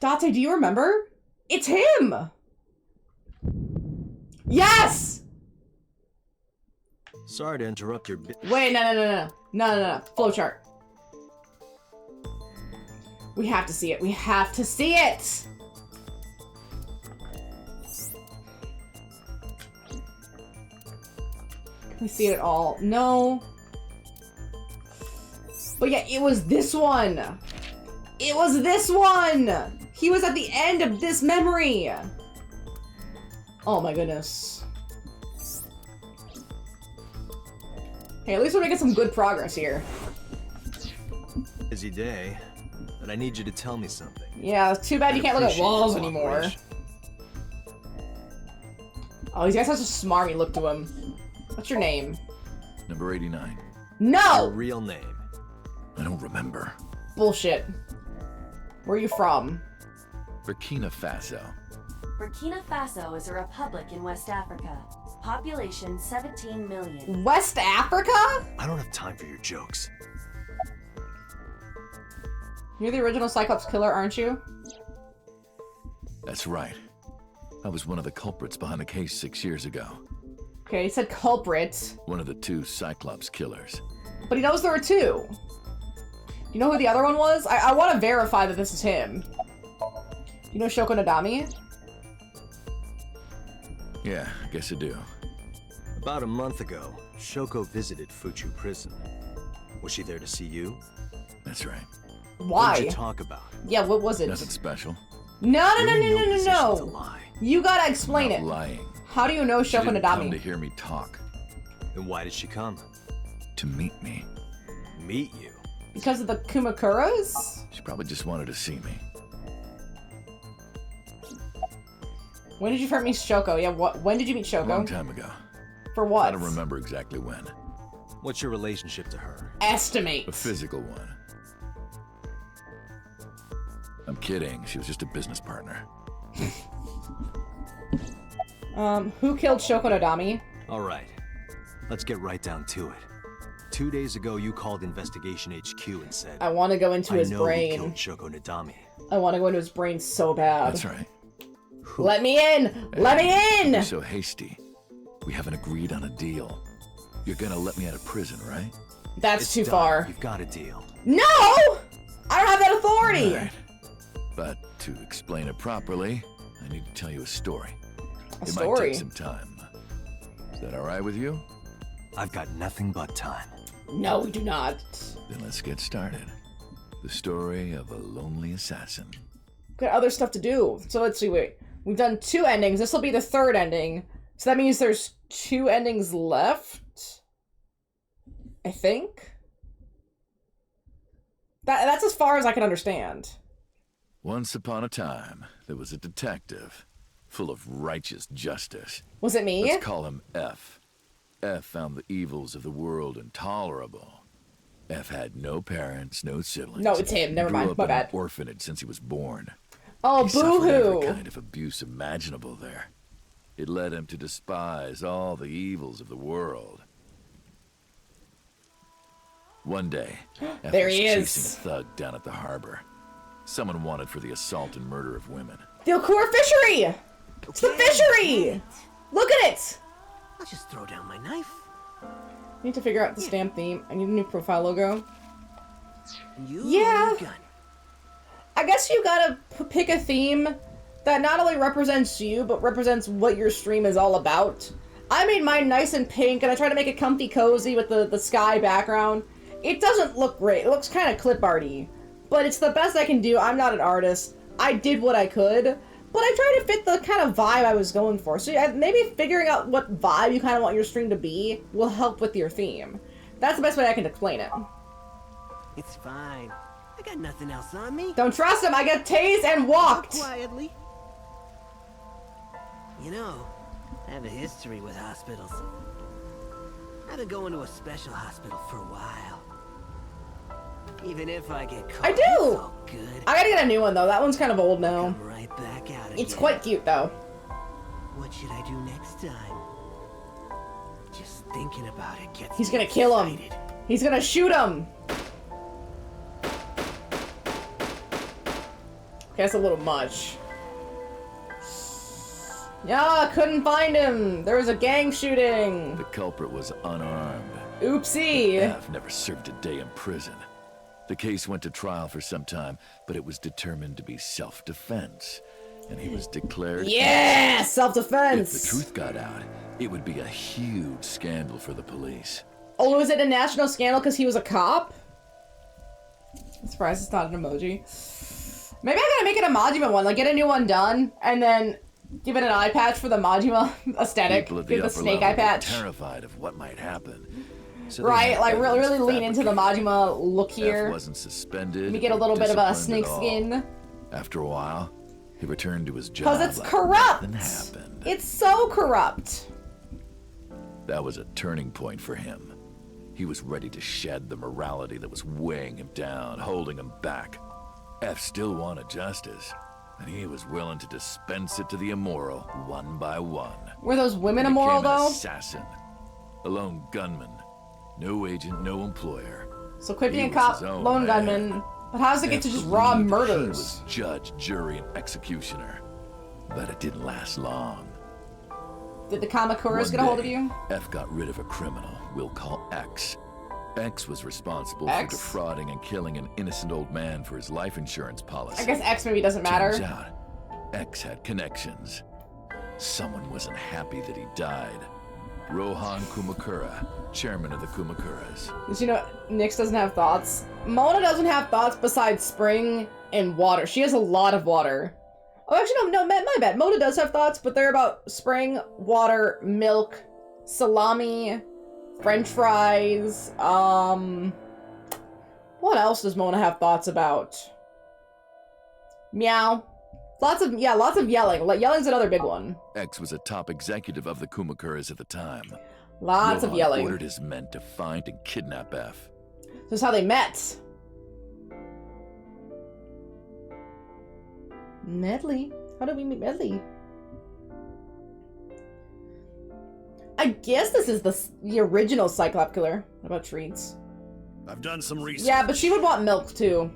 [SPEAKER 1] Date, do you remember? It's him. Yes.
[SPEAKER 2] Sorry to interrupt your
[SPEAKER 1] Wait, no. Flowchart. We have to see it. We have to see it. Can we see it at all? No. But yeah, it was this one. It was this one. He was at the end of this memory. Oh my goodness. Hey, at least we're making some good progress here.
[SPEAKER 2] Busy day, but I need you to tell me something.
[SPEAKER 1] Yeah, it's too bad you can't look at walls anymore. Oh, he's got such a smarmy look to him. What's your name?
[SPEAKER 19] Number 89.
[SPEAKER 1] No!
[SPEAKER 2] Your real name.
[SPEAKER 19] I don't remember.
[SPEAKER 1] Bullshit. Where are you from?
[SPEAKER 19] Burkina Faso.
[SPEAKER 3] Burkina Faso is a republic in West Africa. Population 17 million.
[SPEAKER 1] West Africa?
[SPEAKER 2] I don't have time for your jokes.
[SPEAKER 1] You're the original Cyclops killer, aren't you?
[SPEAKER 19] That's right. I was one of the culprits behind the case 6 years ago.
[SPEAKER 1] Okay, he said culprit.
[SPEAKER 19] One of the 2 Cyclops killers.
[SPEAKER 1] But he knows there were 2. You know who the other one was? I want to verify that this is him. You know Shoko Nadami?
[SPEAKER 19] Yeah, I guess I do.
[SPEAKER 2] About a month ago, Shoko visited Fuchu prison. Was she there to see you?
[SPEAKER 19] That's right.
[SPEAKER 1] Why?
[SPEAKER 2] What did you talk about?
[SPEAKER 1] Yeah, what was it?
[SPEAKER 19] Nothing special.
[SPEAKER 1] No.
[SPEAKER 2] To lie.
[SPEAKER 1] You gotta explain
[SPEAKER 19] Not
[SPEAKER 1] it.
[SPEAKER 19] lying.
[SPEAKER 1] How do you know
[SPEAKER 19] She
[SPEAKER 1] Shoko
[SPEAKER 19] didn't come
[SPEAKER 1] Nadami?
[SPEAKER 19] to hear me talk.
[SPEAKER 2] And why did she come?
[SPEAKER 19] To meet me.
[SPEAKER 2] Meet you?
[SPEAKER 1] Because of the Kumakuras?
[SPEAKER 19] She probably just wanted to see me.
[SPEAKER 1] When did you first meet Shoko? Yeah, when did you meet Shoko?
[SPEAKER 19] A long time ago.
[SPEAKER 1] For what?
[SPEAKER 19] I don't remember exactly when.
[SPEAKER 2] What's your relationship to her?
[SPEAKER 1] Estimate.
[SPEAKER 19] A physical one. I'm kidding. She was just a business partner.
[SPEAKER 1] Who killed Shoko Nadami?
[SPEAKER 2] All right. Let's get right down to it. 2 days ago, you called Investigation HQ and said,
[SPEAKER 1] I want to go into his
[SPEAKER 2] I know
[SPEAKER 1] brain.
[SPEAKER 2] who killed Shoko Nadami.
[SPEAKER 1] I want to go into his brain so bad.
[SPEAKER 19] That's right.
[SPEAKER 1] Let me in!
[SPEAKER 19] Hey,
[SPEAKER 1] Let me in!
[SPEAKER 19] You're so hasty. We haven't agreed on a deal. You're gonna let me out of prison, right?
[SPEAKER 1] That's
[SPEAKER 2] It's
[SPEAKER 1] too
[SPEAKER 2] done.
[SPEAKER 1] far.
[SPEAKER 2] You've got a deal.
[SPEAKER 1] No! I don't have that authority!
[SPEAKER 19] Right. But to explain it properly, I need to tell you a story.
[SPEAKER 1] A
[SPEAKER 19] It
[SPEAKER 1] story?
[SPEAKER 19] might take some time. Is that alright with you?
[SPEAKER 2] I've got nothing but time.
[SPEAKER 1] No, we do not.
[SPEAKER 19] Then let's get started. The story of a lonely assassin.
[SPEAKER 1] We've got other stuff to do. So let's see, wait. We've done 2 endings. This will be the 3rd ending. So that means there's 2 endings left? I think? That's as far as I can understand.
[SPEAKER 19] Once upon a time, there was a detective, full of righteous justice.
[SPEAKER 1] Was it me?
[SPEAKER 19] Let's call him F. F found the evils of the world intolerable. F had no parents, no siblings.
[SPEAKER 1] No, it's him. Never
[SPEAKER 19] Grew
[SPEAKER 1] mind.
[SPEAKER 19] up
[SPEAKER 1] My
[SPEAKER 19] in
[SPEAKER 1] bad.
[SPEAKER 19] an orphanage since he was born.
[SPEAKER 1] Oh,
[SPEAKER 19] He suffered every
[SPEAKER 1] boo-hoo.
[SPEAKER 19] kind of abuse imaginable there. It led him to despise all the evils of the world. One day, F
[SPEAKER 1] There
[SPEAKER 19] was
[SPEAKER 1] he
[SPEAKER 19] chasing
[SPEAKER 1] is.
[SPEAKER 19] a thug down at the harbor. Someone wanted for the assault and murder of women.
[SPEAKER 1] The Okura fishery! It's the fishery! Look at it!
[SPEAKER 20] I'll just throw down my knife.
[SPEAKER 1] I need to figure out the stamp theme. I need a new profile logo.
[SPEAKER 20] You
[SPEAKER 1] Yeah.
[SPEAKER 20] gun.
[SPEAKER 1] I guess you gotta pick a theme that not only represents you, but represents what your stream is all about. I made mine nice and pink, and I tried to make it comfy cozy with the sky background. It doesn't look great. It looks kind of clip arty, but it's the best I can do. I'm not an artist. I did what I could, but I tried to fit the kind of vibe I was going for. So maybe figuring out what vibe you kind of want your stream to be will help with your theme. That's the best way I can explain it.
[SPEAKER 20] It's fine. I got nothing else on me.
[SPEAKER 1] Don't trust him. I got tased and walked.
[SPEAKER 20] Quietly. You know, I have a history with hospitals. I've been going to a special hospital for a while. Even if I get caught,
[SPEAKER 1] I do.
[SPEAKER 20] it's all good.
[SPEAKER 1] I gotta get a new one though. That one's kind of old now.
[SPEAKER 20] Come right back out
[SPEAKER 1] It's
[SPEAKER 20] again.
[SPEAKER 1] quite cute though.
[SPEAKER 20] What should I do next time? Just thinking about it gets
[SPEAKER 1] He's
[SPEAKER 20] me
[SPEAKER 1] gonna kill him.
[SPEAKER 20] excited.
[SPEAKER 1] He's gonna shoot him. Okay, that's a little much. Yeah, couldn't find him. There was a gang shooting.
[SPEAKER 19] The culprit was unarmed.
[SPEAKER 1] Oopsie.
[SPEAKER 19] F never served a day in prison. The case went to trial for some time, but it was determined to be self-defense, and he was declared
[SPEAKER 1] Yeah,
[SPEAKER 19] innocent.
[SPEAKER 1] self-defense.
[SPEAKER 19] If the truth got out, it would be a huge scandal for the police.
[SPEAKER 1] Oh, was it a national scandal because he was a cop? I'm surprised it's not an emoji. Maybe I gotta make an Majima one, like get a new one done, and then give it an eye patch for the Majima aesthetic.
[SPEAKER 19] People at
[SPEAKER 1] Give the
[SPEAKER 19] upper
[SPEAKER 1] snake
[SPEAKER 19] level
[SPEAKER 1] eye
[SPEAKER 19] were
[SPEAKER 1] patch.
[SPEAKER 19] terrified of what might happen. So they
[SPEAKER 1] Right,
[SPEAKER 19] had
[SPEAKER 1] like really
[SPEAKER 19] evidence
[SPEAKER 1] lean into the Majima look
[SPEAKER 19] F
[SPEAKER 1] here.
[SPEAKER 19] wasn't suspended.
[SPEAKER 1] Let me get a
[SPEAKER 19] or
[SPEAKER 1] little bit of a
[SPEAKER 19] disciplined
[SPEAKER 1] snake
[SPEAKER 19] at all.
[SPEAKER 1] skin.
[SPEAKER 19] After a while, he returned to his job.
[SPEAKER 1] Because it's
[SPEAKER 19] like
[SPEAKER 1] corrupt!
[SPEAKER 19] nothing happened.
[SPEAKER 1] It's so corrupt.
[SPEAKER 19] That was a turning point for him. He was ready to shed the morality that was weighing him down, holding him back. F still wanted justice, and he was willing to dispense it to the immoral one by one.
[SPEAKER 1] Were those women
[SPEAKER 19] He
[SPEAKER 1] immoral
[SPEAKER 19] became an
[SPEAKER 1] though?
[SPEAKER 19] assassin, a lone gunman, no agent, no employer.
[SPEAKER 1] So quit
[SPEAKER 19] He
[SPEAKER 1] being a
[SPEAKER 19] was
[SPEAKER 1] cop,
[SPEAKER 19] his own
[SPEAKER 1] lone
[SPEAKER 19] man.
[SPEAKER 1] gunman. But how does it get
[SPEAKER 19] F
[SPEAKER 1] to just raw
[SPEAKER 19] believed He
[SPEAKER 1] murders?
[SPEAKER 19] was judge, jury, and executioner, but it didn't last long.
[SPEAKER 1] Did the Kamakuras
[SPEAKER 19] One
[SPEAKER 1] get a hold of
[SPEAKER 19] day,
[SPEAKER 1] you?
[SPEAKER 19] F got rid of a criminal we'll call X. X was responsible
[SPEAKER 1] X?
[SPEAKER 19] for defrauding and killing an innocent old man for his life insurance policy.
[SPEAKER 1] I guess X maybe doesn't matter.
[SPEAKER 19] Turns out, X had connections. Someone wasn't happy that he died. Rohan Kumakura, chairman of the Kumakuras.
[SPEAKER 1] Did you know Nyx doesn't have thoughts? Mona doesn't have thoughts besides spring and water. She has a lot of water. Oh, actually, no, my bad. Mona does have thoughts, but they're about spring, water, milk, salami, French fries. What else does Mona have thoughts about? Meow. Lots of yelling. Like, yelling's another big one.
[SPEAKER 19] X was a top executive of the Kumakuras at the time.
[SPEAKER 1] Lots of
[SPEAKER 19] Rohan
[SPEAKER 1] yelling.
[SPEAKER 19] ordered his men to find and kidnap F.
[SPEAKER 1] This is how they met. Medley? How did we meet Medley? I guess this is the original Cyclops killer. What about treats?
[SPEAKER 12] I've done some research.
[SPEAKER 1] Yeah, but she would want milk too.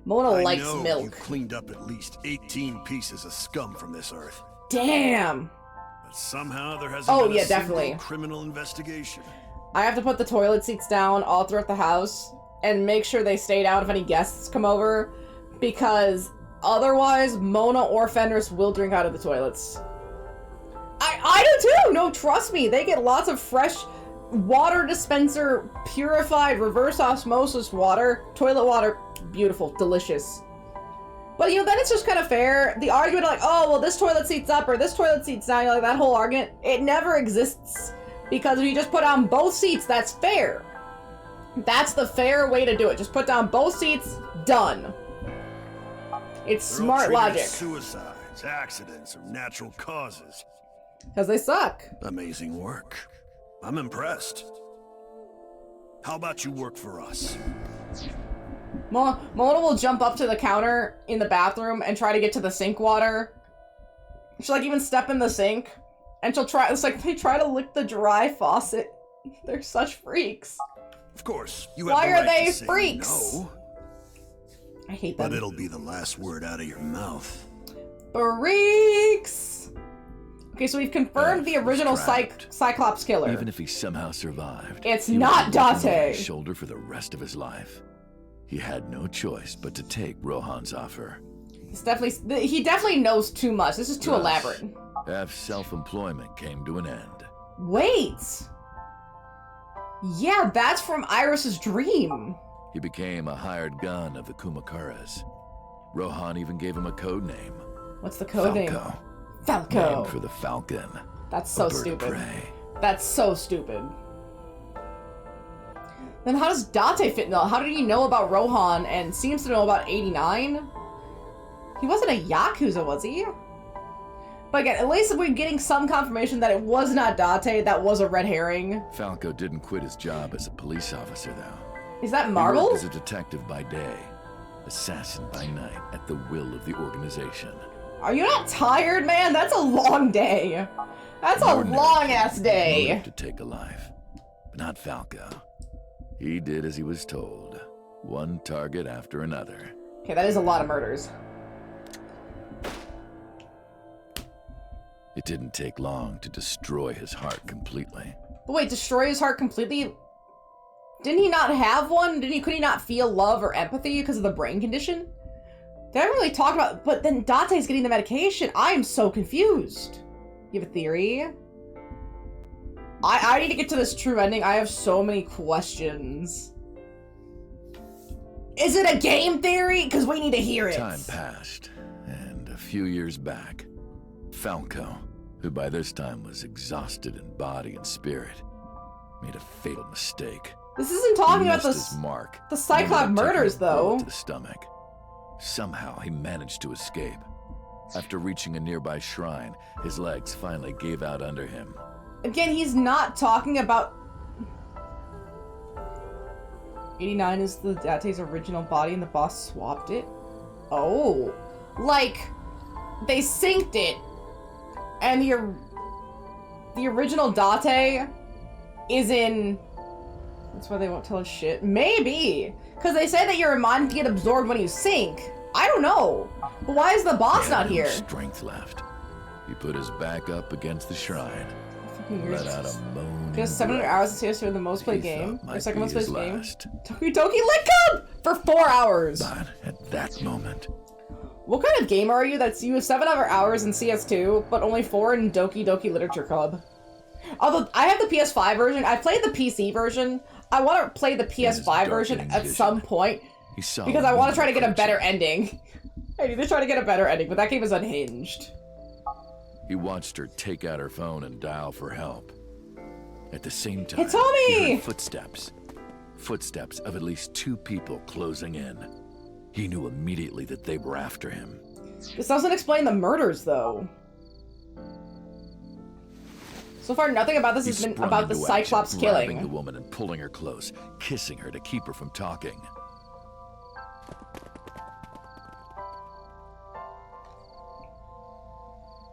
[SPEAKER 1] Mona
[SPEAKER 12] I
[SPEAKER 1] likes
[SPEAKER 12] know
[SPEAKER 1] milk.
[SPEAKER 12] You cleaned up at least 18 pieces of scum from this earth.
[SPEAKER 1] Damn!
[SPEAKER 12] But somehow there hasn't
[SPEAKER 1] Oh,
[SPEAKER 12] been
[SPEAKER 1] yeah,
[SPEAKER 12] a single
[SPEAKER 1] definitely.
[SPEAKER 12] criminal investigation.
[SPEAKER 1] I have to put the toilet seats down all throughout the house and make sure they stay down if any guests come over, because otherwise Mona or Fenris will drink out of the toilets. I do too! No, trust me, they get lots of fresh water dispenser, purified reverse osmosis water, toilet water, beautiful, delicious. But you know, then it's just kind of fair. The argument like, oh, well, this toilet seat's up or this toilet seat's down, like that whole argument, it never exists. Because if you just put on both seats, that's fair. That's the fair way to do it. Just put down both seats, done. It's
[SPEAKER 12] They're all
[SPEAKER 1] smart
[SPEAKER 12] treated
[SPEAKER 1] logic.
[SPEAKER 12] as suicides, accidents, or natural causes.
[SPEAKER 1] Because they suck.
[SPEAKER 12] Amazing work. I'm impressed. How about you work for us?
[SPEAKER 1] Mona will jump up to the counter in the bathroom and try to get to the sink water. She'll like even step in the sink. And she'll try, it's like they try to lick the dry faucet. They're such freaks.
[SPEAKER 21] Of course, you
[SPEAKER 1] Why
[SPEAKER 21] have the
[SPEAKER 1] are
[SPEAKER 21] right
[SPEAKER 1] they
[SPEAKER 21] to say
[SPEAKER 1] freaks?
[SPEAKER 21] no,
[SPEAKER 1] I hate them.
[SPEAKER 21] but it'll be the last word out of your mouth.
[SPEAKER 1] Freaks! Okay, so we've confirmed the original Cyclops killer.
[SPEAKER 19] Even if he somehow survived,
[SPEAKER 1] It's
[SPEAKER 19] he
[SPEAKER 1] not
[SPEAKER 19] would be looking over
[SPEAKER 1] Date.
[SPEAKER 19] his shoulder for the rest of his life. He had no choice but to take Rohan's offer.
[SPEAKER 1] It's definitely, he definitely knows too much. This is too
[SPEAKER 19] Thus,
[SPEAKER 1] elaborate.
[SPEAKER 19] F's self-employment came to an end.
[SPEAKER 1] Wait! Yeah, that's from Iris's dream.
[SPEAKER 19] He became a hired gun of the Kumakaras. Rohan even gave him a code name.
[SPEAKER 1] What's the code name?
[SPEAKER 19] Falco.
[SPEAKER 1] Falco.
[SPEAKER 19] Named for the falcon.
[SPEAKER 1] That's so
[SPEAKER 19] a bird of
[SPEAKER 1] stupid.
[SPEAKER 19] prey.
[SPEAKER 1] That's so stupid. Then how does Date fit in? How did he know about Rohan and seems to know about 89? He wasn't a Yakuza, was he? But again, at least we're getting some confirmation that it was not Date, that was a red herring.
[SPEAKER 19] Falco didn't quit his job as a police officer, though.
[SPEAKER 1] Is that
[SPEAKER 19] He
[SPEAKER 1] Marvel?
[SPEAKER 19] worked as a detective by day, assassin by night, at the will of the organization.
[SPEAKER 1] Are you not tired, man? That's a long day. That's a long-ass day.
[SPEAKER 19] Motive to take a life, but not Falco. He did as he was told, one target after another.
[SPEAKER 1] Okay, that is a lot of murders.
[SPEAKER 19] It didn't take long to destroy his heart completely.
[SPEAKER 1] But wait, destroy his heart completely? Didn't he not have one? Could he not feel love or empathy because of the brain condition? They haven't really talked about, but then Date's getting the medication. I am so confused. You have a theory? I need to get to this true ending. I have so many questions. Is it a game theory? Because we need to hear it.
[SPEAKER 19] Time passed, and a few years back, Falco, who by this time was exhausted in body and spirit, made a fatal mistake.
[SPEAKER 1] This isn't talking
[SPEAKER 19] He
[SPEAKER 1] about
[SPEAKER 19] missed his mark.
[SPEAKER 1] the Cyclops
[SPEAKER 19] Ended up taking
[SPEAKER 1] murders,
[SPEAKER 19] a bullet
[SPEAKER 1] though.
[SPEAKER 19] to the stomach. Somehow he managed to escape. After reaching a nearby shrine, his legs finally gave out under him.
[SPEAKER 1] Again, he's not talking about... 89 is the Date's original body and the boss swapped it? Oh. Like, they synced it. And the original Date is in... That's why they won't tell us shit. Maybe. Because they say that your mind can get absorbed when you sync. I don't know. But why is the boss not here?
[SPEAKER 19] Strength left. He put his back up against the shrine. Let out a moan.
[SPEAKER 1] Just 700 hours in CS2 in the most played game. Or second most played game.
[SPEAKER 19] Last.
[SPEAKER 1] Doki Doki Lick Up! For 4 hours.
[SPEAKER 19] But at that moment,
[SPEAKER 1] What kind of gamer are you that's you have 700 hours in CS2, but only 4 in Doki Doki Literature Club? Although, I have the PS5 version. I played the PC version. I want to play the PS5 version at some point. Because I want to try to get a better ending. I need to try to get a better ending, but that game is unhinged.
[SPEAKER 19] he watched her take out her phone and dial for help. At the same time,
[SPEAKER 1] It's Tommy!
[SPEAKER 19] he heard footsteps. Footsteps of at least 2 people closing in. He knew immediately that they were after him.
[SPEAKER 1] This doesn't explain the murders, though. So far, nothing about this has been
[SPEAKER 19] Sprung
[SPEAKER 1] about the
[SPEAKER 19] into
[SPEAKER 1] Cyclops
[SPEAKER 19] action, grabbing the
[SPEAKER 1] killing.
[SPEAKER 19] woman and pulling her close, kissing her to keep her from talking.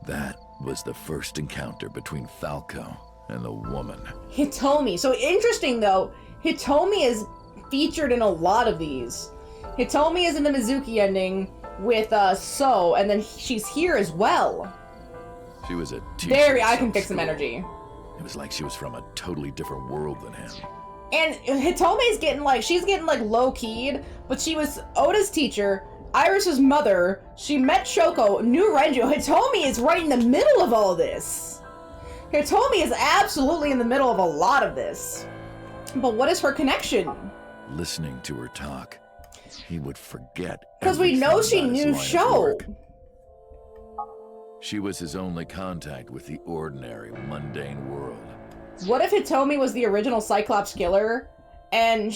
[SPEAKER 19] That was the first encounter between Falco and the woman.
[SPEAKER 1] Hitomi. So interesting, though. Hitomi is featured in a lot of these. Hitomi is in the Mizuki ending with So, and then she's here as well.
[SPEAKER 19] She was a teacher.
[SPEAKER 1] There,
[SPEAKER 19] at
[SPEAKER 1] I can
[SPEAKER 19] some
[SPEAKER 1] fix some
[SPEAKER 19] school.
[SPEAKER 1] energy.
[SPEAKER 19] It was like she was from a totally different world than him.
[SPEAKER 1] And Hitomi's getting like, she's getting like low-keyed, but she was Oda's teacher, Iris's mother, she met Shoko, knew Renju. Hitomi is right in the middle of all this. Hitomi is absolutely in the middle of a lot of this. But what is her connection?
[SPEAKER 19] Listening to her talk, he would forget.
[SPEAKER 1] Because we know she
[SPEAKER 19] everything
[SPEAKER 1] knew
[SPEAKER 19] about his line of
[SPEAKER 1] Sho.
[SPEAKER 19] work. She was his only contact with the ordinary, mundane world.
[SPEAKER 1] What if Hitomi was the original Cyclops killer, and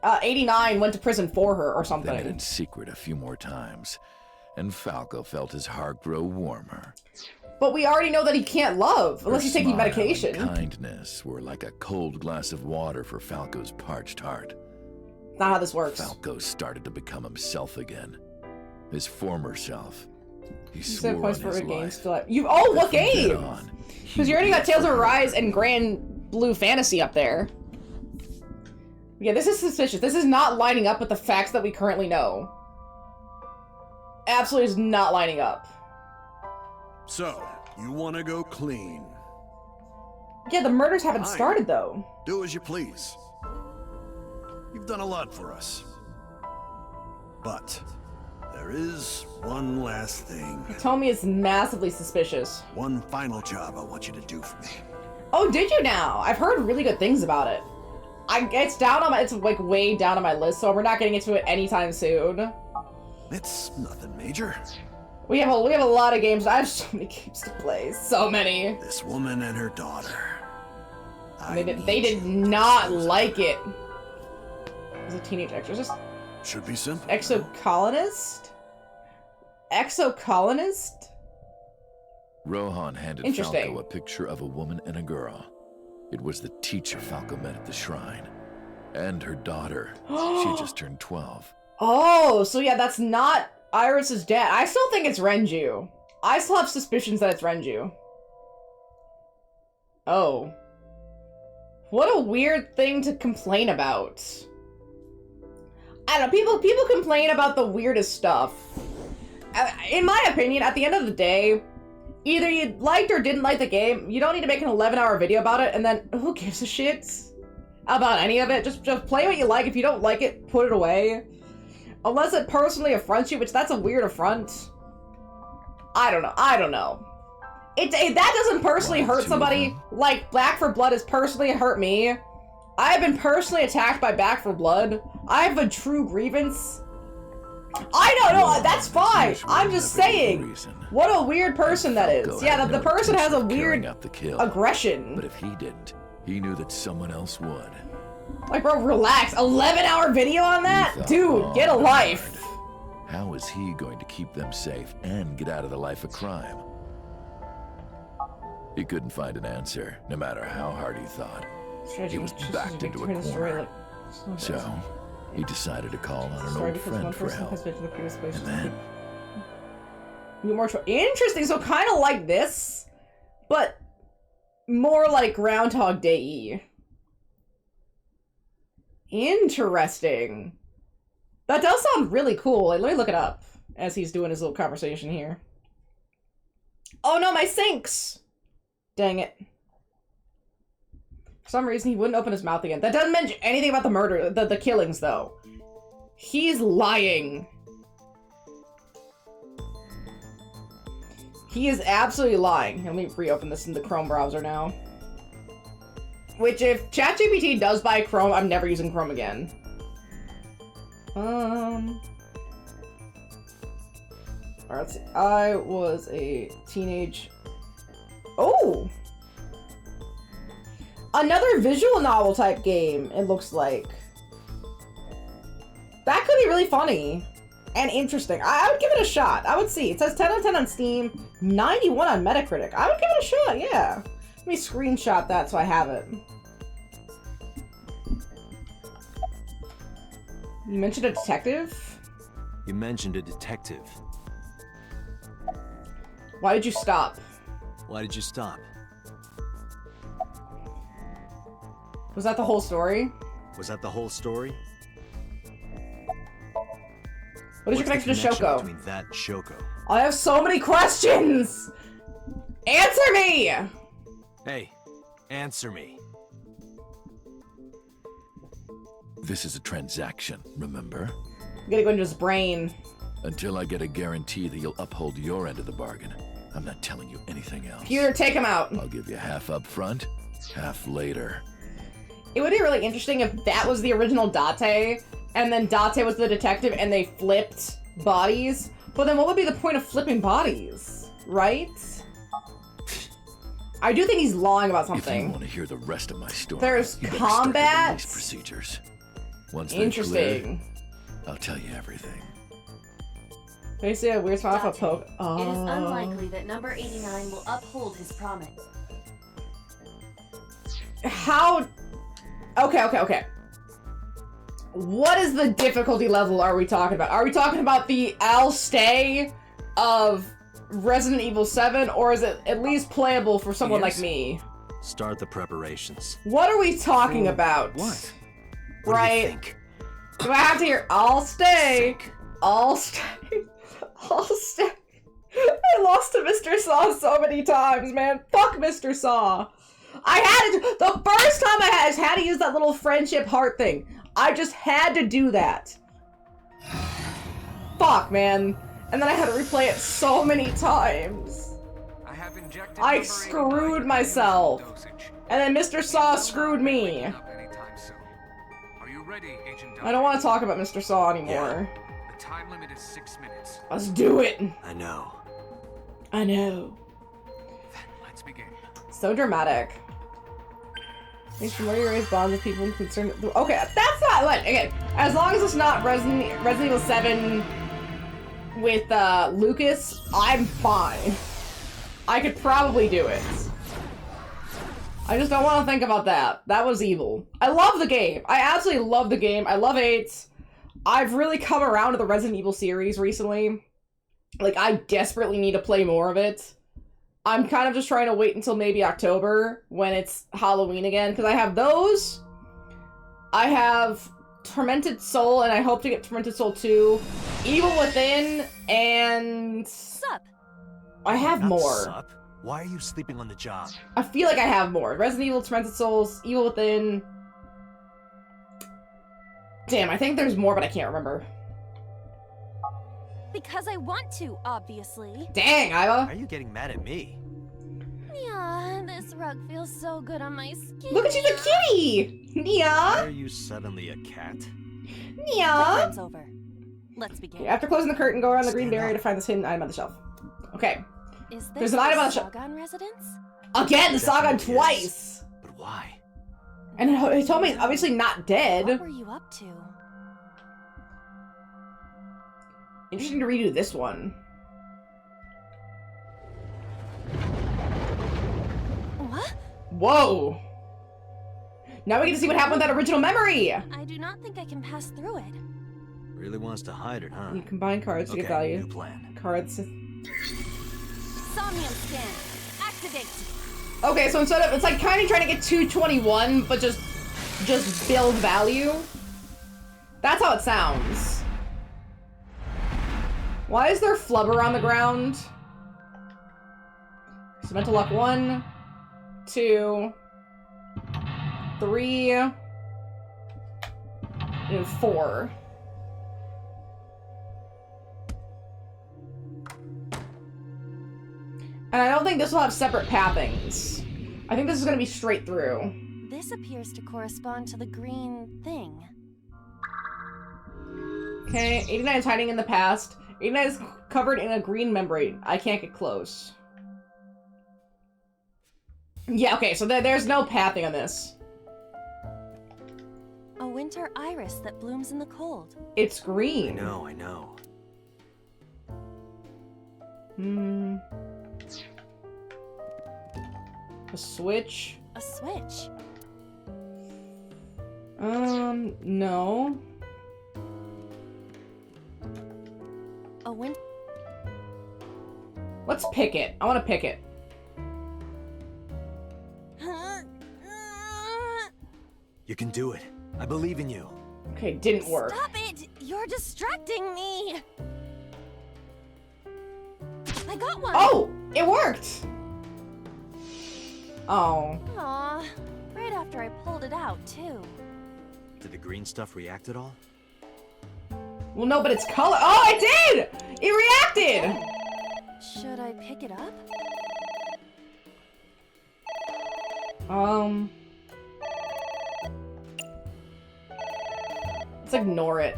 [SPEAKER 1] 89 went to prison for her or
[SPEAKER 19] They met
[SPEAKER 1] something?
[SPEAKER 19] in secret a few more times, and Falco felt his heart grow warmer.
[SPEAKER 1] But we already know that he can't love, unless
[SPEAKER 19] Her
[SPEAKER 1] he's taking
[SPEAKER 19] smile
[SPEAKER 1] medication.
[SPEAKER 19] and kindness were like a cold glass of water for Falco's parched heart.
[SPEAKER 1] Not how this works.
[SPEAKER 19] Falco started to become himself again. His former self. He
[SPEAKER 1] You
[SPEAKER 19] swore
[SPEAKER 1] said
[SPEAKER 19] on
[SPEAKER 1] points for
[SPEAKER 19] his
[SPEAKER 1] a game
[SPEAKER 19] life.
[SPEAKER 1] still. Oh, what
[SPEAKER 19] From then
[SPEAKER 1] game?
[SPEAKER 19] on,
[SPEAKER 1] Because you already got Tales of Arise and Grand Blue Fantasy up there. Yeah, this is suspicious. This is not lining up with the facts that we currently know. Absolutely is not lining up.
[SPEAKER 21] So, you want to go clean?
[SPEAKER 1] Yeah, the murders haven't started, though.
[SPEAKER 21] Do as you please. You've done a lot for us. But there is one last thing.
[SPEAKER 1] Tommy is massively suspicious.
[SPEAKER 21] One final job I want you to do for me.
[SPEAKER 1] Oh, did you now? I've heard really good things about it. It's down on my, it's like way down on my list, so we're not getting into it anytime soon.
[SPEAKER 21] It's nothing major.
[SPEAKER 1] We have a lot of games. I have so many games to play. So many.
[SPEAKER 21] This woman and her daughter.
[SPEAKER 1] They did not like it. As a teenage exorcist.
[SPEAKER 21] Should be simple.
[SPEAKER 1] Exocolonist? Exocolonist?
[SPEAKER 19] Rohan handed Falco a picture of a woman and a girl. It was the teacher Falco met at the shrine. And her daughter. She just turned 12.
[SPEAKER 1] Oh, so yeah, that's not Iris's dad. I still think it's Renju. I still have suspicions that it's Renju. Oh. What a weird thing to complain about. I don't know, people complain about the weirdest stuff. In my opinion, at the end of the day, either you liked or didn't like the game, you don't need to make an 11-hour video about it, and then who gives a shit about any of it? Just play what you like. If you don't like it, put it away. Unless it personally affronts you, which that's a weird affront. I don't know. That doesn't personally hurt somebody like Back 4 Blood has personally hurt me. I have been personally attacked by Back 4 Blood. I have a true grievance. I don't know, that's fine. I'm just saying. What a weird person that is. Yeah, the person has a weird aggression.
[SPEAKER 19] But if he didn't, he knew that someone else would.
[SPEAKER 1] Like, bro, relax. 11-hour video on that? Dude, get a life.
[SPEAKER 19] How is he going to keep them safe and get out of the life of crime? He couldn't find an answer, no matter how hard he thought. He was backed into a corner. So, he decided to call on an old friend for help. And then...
[SPEAKER 1] Interesting, so kind of like this, but more like Groundhog Day-y. Interesting. That does sound really cool. Let me look it up as he's doing his little conversation here. Oh no, my sinks! Dang it. For some reason, he wouldn't open his mouth again. That doesn't mention anything about the murder, the killings, though. He's lying. He is absolutely lying. Let me reopen this in the Chrome browser now. Which, if ChatGPT does buy Chrome, I'm never using Chrome again. Alright, let's see. I was a teenage... Oh! Another visual novel type game, it looks like. That could be really funny. And interesting. I would give it a shot. I would see. It says 10 out of 10 on Steam, 91 on Metacritic. I would give it a shot, yeah. Let me screenshot that so I have it. You mentioned a detective?
[SPEAKER 2] You mentioned a detective.
[SPEAKER 1] Why did you stop?
[SPEAKER 2] Why did you stop?
[SPEAKER 1] Was that the whole story?
[SPEAKER 2] Was that the whole story?
[SPEAKER 1] What is your connection to Shoko?
[SPEAKER 2] Between that and Shoko?
[SPEAKER 1] I have so many questions! Answer me!
[SPEAKER 2] Hey, answer me.
[SPEAKER 19] This is a transaction, remember?
[SPEAKER 1] I'm gonna go into his brain.
[SPEAKER 19] Until I get a guarantee that you'll uphold your end of the bargain, I'm not telling you anything else.
[SPEAKER 1] Peter, take him out.
[SPEAKER 19] I'll give you half up front, half later.
[SPEAKER 1] It would be really interesting if that was the original Date, and then Date was the detective, and they flipped bodies. But then what would be the point of flipping bodies, right? I do think he's lying about something.
[SPEAKER 19] If you want to hear the rest of my story,
[SPEAKER 1] there's
[SPEAKER 19] you
[SPEAKER 1] combat.
[SPEAKER 19] These procedures. Once
[SPEAKER 1] Interesting.
[SPEAKER 19] Clear, I'll tell you everything.
[SPEAKER 1] They say a weird smile off a poke. Oh.
[SPEAKER 3] It is unlikely that number 89 will uphold his promise.
[SPEAKER 1] How? Okay. What is the difficulty level are we talking about? Are we talking about the I'll stay of Resident Evil 7, or is it at least playable for someone like me?
[SPEAKER 2] Start the preparations.
[SPEAKER 1] What are we talking about?
[SPEAKER 2] What? What do you think?
[SPEAKER 1] Do I have to hear, I'll stay. I'll stay. I'll stay. I lost to Mr. Saw so many times, man. Fuck Mr. Saw. I had to, the first time I had to use that little friendship heart thing. I just had to do that. Fuck, man. And then I had to replay it so many times. I screwed myself. And then Mr. Saw screwed me. I don't want to talk about Mr. Saw anymore.
[SPEAKER 4] The time limit is 6 minutes.
[SPEAKER 1] Let's do it.
[SPEAKER 2] I know.
[SPEAKER 1] I know.
[SPEAKER 4] Then let's begin.
[SPEAKER 1] So dramatic. Makes the more you raise bonds with people concerned. Okay, that's not like again. As long as it's not Resident Evil 7 with Lucas, I'm fine. I could probably do it. I just don't want to think about that. That was evil. I love the game. I absolutely love the game. I love 8. I've really come around to the Resident Evil series recently. Like, I desperately need to play more of it. I'm kind of just trying to wait until maybe October when it's Halloween again, because I have those. I have Tormented Soul, and I hope to get Tormented Soul 2. Evil Within, and...
[SPEAKER 3] Sup?
[SPEAKER 1] I have more.
[SPEAKER 2] Sup? Why are you sleeping on the job?
[SPEAKER 1] I feel like I have more. Resident Evil, Tormented Souls, Evil Within... Damn, I think there's more, but I can't remember.
[SPEAKER 3] Because I want to, obviously.
[SPEAKER 1] Dang, Iva.
[SPEAKER 2] Are you getting mad at me?
[SPEAKER 3] Yeah, this rug feels so good on my skin.
[SPEAKER 1] Look at you, the kitty! Nia!
[SPEAKER 2] Why are you suddenly a cat?
[SPEAKER 1] Nia!
[SPEAKER 3] Time's over. Let's begin.
[SPEAKER 1] After closing the curtain, go around the green barrier to find this hidden item on the shelf. Okay.
[SPEAKER 3] Is
[SPEAKER 1] There's an item on the shelf.
[SPEAKER 3] Sagan residence?
[SPEAKER 1] Again, the Sagan twice!
[SPEAKER 2] But why?
[SPEAKER 1] And he told me it's obviously not dead.
[SPEAKER 3] What were you up to?
[SPEAKER 1] Interesting to redo this one.
[SPEAKER 3] What?
[SPEAKER 1] Whoa! Now we get to see what happened with that original memory!
[SPEAKER 3] I do not think I can pass through it.
[SPEAKER 2] Really wants to hide it, huh?
[SPEAKER 1] You combine cards to get value.
[SPEAKER 2] New plan.
[SPEAKER 1] Cards.
[SPEAKER 3] Somnium scan. Activate.
[SPEAKER 1] Okay, so instead of, it's like kind of trying to get 221, but just build value. That's how it sounds. Why is there flubber on the ground? So mental luck 1, 2, 3, and 4. And I don't think this will have separate pathings. I think this is going to be straight through.
[SPEAKER 3] This appears to correspond to the green thing.
[SPEAKER 1] Okay, 89 is hiding in the past. 89 is covered in a green membrane. I can't get close. Yeah, okay, so there's no pathing on this.
[SPEAKER 3] A winter iris that blooms in the cold.
[SPEAKER 1] It's green.
[SPEAKER 2] I know.
[SPEAKER 1] A switch?
[SPEAKER 3] A switch?
[SPEAKER 1] No.
[SPEAKER 3] A winter...
[SPEAKER 1] Let's pick it. I want to pick it.
[SPEAKER 2] You can do it. I believe in you.
[SPEAKER 1] Okay, didn't work.
[SPEAKER 3] Stop it! You're distracting me! I got one!
[SPEAKER 1] Oh! It worked! Oh.
[SPEAKER 3] Aw, right after I pulled it out, too.
[SPEAKER 2] Did the green stuff react at all?
[SPEAKER 1] Well, no, but it's color. Oh, it did! It reacted!
[SPEAKER 3] Should I pick it up?
[SPEAKER 1] Let's ignore it.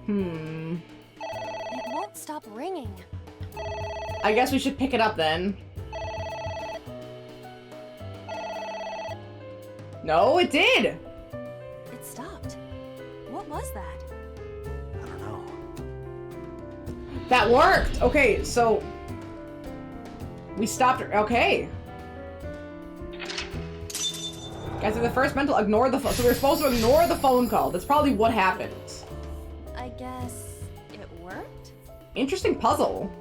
[SPEAKER 3] It won't stop ringing.
[SPEAKER 1] I guess we should pick it up then. No, it did!
[SPEAKER 3] It stopped. What was that?
[SPEAKER 2] I don't know.
[SPEAKER 1] That worked! Okay, so... we stopped her. Okay. Guys, for the first mental, ignore the phone. So we're supposed to ignore the phone call. That's probably what happened.
[SPEAKER 3] I guess it worked?
[SPEAKER 1] Interesting puzzle.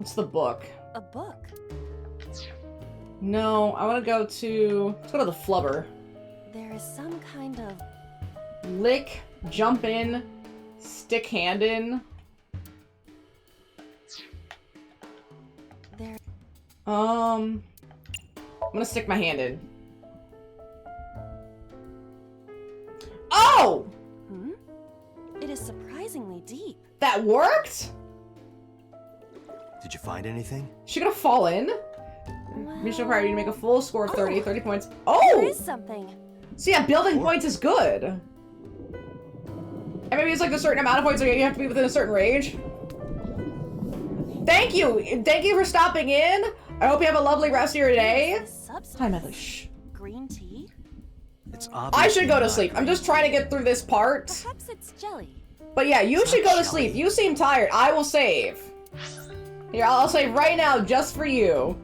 [SPEAKER 1] What's the book?
[SPEAKER 3] A book?
[SPEAKER 1] No, I want to go to... Let's go to the flubber.
[SPEAKER 3] There is some kind of...
[SPEAKER 1] Lick, jump in, stick hand in.
[SPEAKER 3] There...
[SPEAKER 1] I'm gonna stick my hand in. Oh!
[SPEAKER 3] Hmm? It is surprisingly deep.
[SPEAKER 1] That worked?
[SPEAKER 2] Did you find anything?
[SPEAKER 1] She gonna fall in? Mission required you to make a full score of 30. 30 points. Oh!
[SPEAKER 3] There is something.
[SPEAKER 1] So yeah, building points is good. And maybe it's like a certain amount of points, so you have to be within a certain range. Thank you! Thank you for stopping in! I hope you have a lovely rest of your day. Hi, Medley. Shh.
[SPEAKER 3] Green tea?
[SPEAKER 2] It's
[SPEAKER 1] I should go to sleep. I'm just trying to get through this part.
[SPEAKER 3] Perhaps it's jelly.
[SPEAKER 1] But yeah, you should go to sleep. You seem tired. I will save. Here, I'll save right now just for you.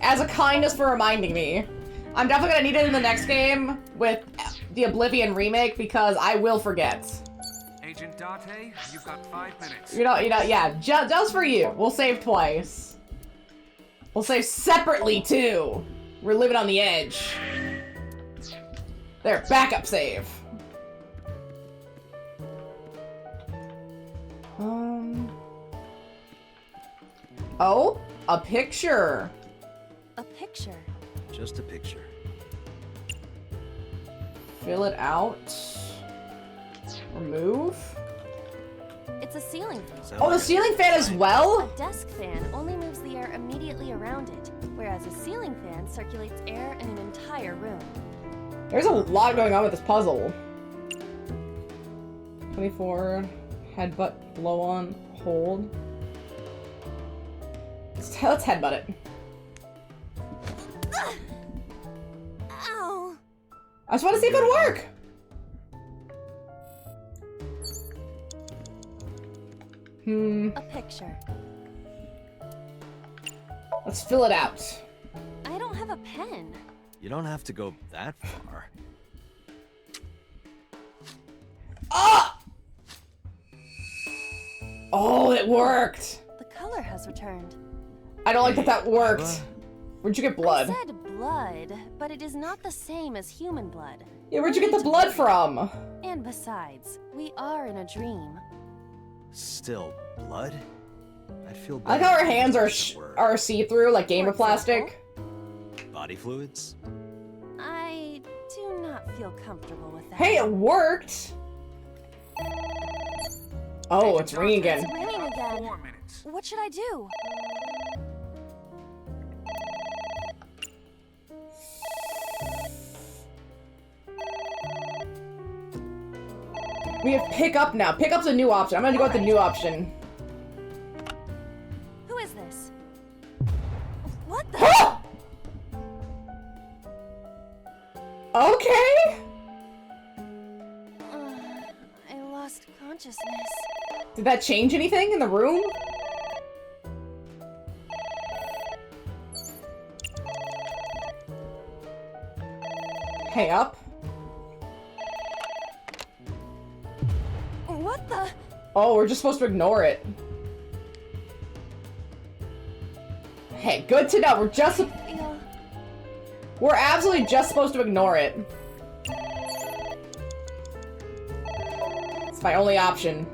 [SPEAKER 1] As a kindness for reminding me. I'm definitely gonna need it in the next game with the Oblivion remake because I will forget.
[SPEAKER 4] Agent Date, you've got 5 minutes.
[SPEAKER 1] Yeah, just for you. We'll save twice. We'll save separately too. We're living on the edge. There, backup save. Oh, a picture.
[SPEAKER 3] A picture.
[SPEAKER 2] Just a picture.
[SPEAKER 1] Fill it out. Remove.
[SPEAKER 3] It's a ceiling fan.
[SPEAKER 1] Oh, the ceiling fan as well?
[SPEAKER 3] A desk fan only moves the air immediately around it, whereas a ceiling fan circulates air in an entire room.
[SPEAKER 1] There's a lot going on with this puzzle. 24. Headbutt, blow on, hold. Let's headbutt it.
[SPEAKER 3] Ow!
[SPEAKER 1] I just want to see if it'll work.
[SPEAKER 3] A picture.
[SPEAKER 1] Let's fill it out.
[SPEAKER 3] I don't have a pen.
[SPEAKER 2] You don't have to go that far.
[SPEAKER 1] Ah! Oh, it worked.
[SPEAKER 3] The color has returned.
[SPEAKER 1] I don't like that that worked. Where'd you get blood?
[SPEAKER 3] I said blood, but it is not the same as human blood.
[SPEAKER 1] Yeah, where'd you get the blood from?
[SPEAKER 3] And besides, we are in a dream.
[SPEAKER 2] Still, blood? I'd feel
[SPEAKER 1] I like
[SPEAKER 2] better
[SPEAKER 1] how her
[SPEAKER 2] if
[SPEAKER 1] hands
[SPEAKER 2] it
[SPEAKER 1] are see-through, like gamer plastic.
[SPEAKER 2] Body fluids?
[SPEAKER 3] I do not feel comfortable with that.
[SPEAKER 1] Hey, it worked! Oh, it's ringing again.
[SPEAKER 3] It's ringing again.
[SPEAKER 4] 4 minutes.
[SPEAKER 3] What should I do?
[SPEAKER 1] We have pick up now. Pick up's a new option. I'm gonna go with the new option.
[SPEAKER 3] Who is this? What the?
[SPEAKER 1] Okay.
[SPEAKER 3] I lost consciousness.
[SPEAKER 1] Did that change anything in the room? Hey, up.
[SPEAKER 3] What the?
[SPEAKER 1] Oh, we're just supposed to ignore it. Hey, good to know. We're absolutely just supposed to ignore it. It's my only option.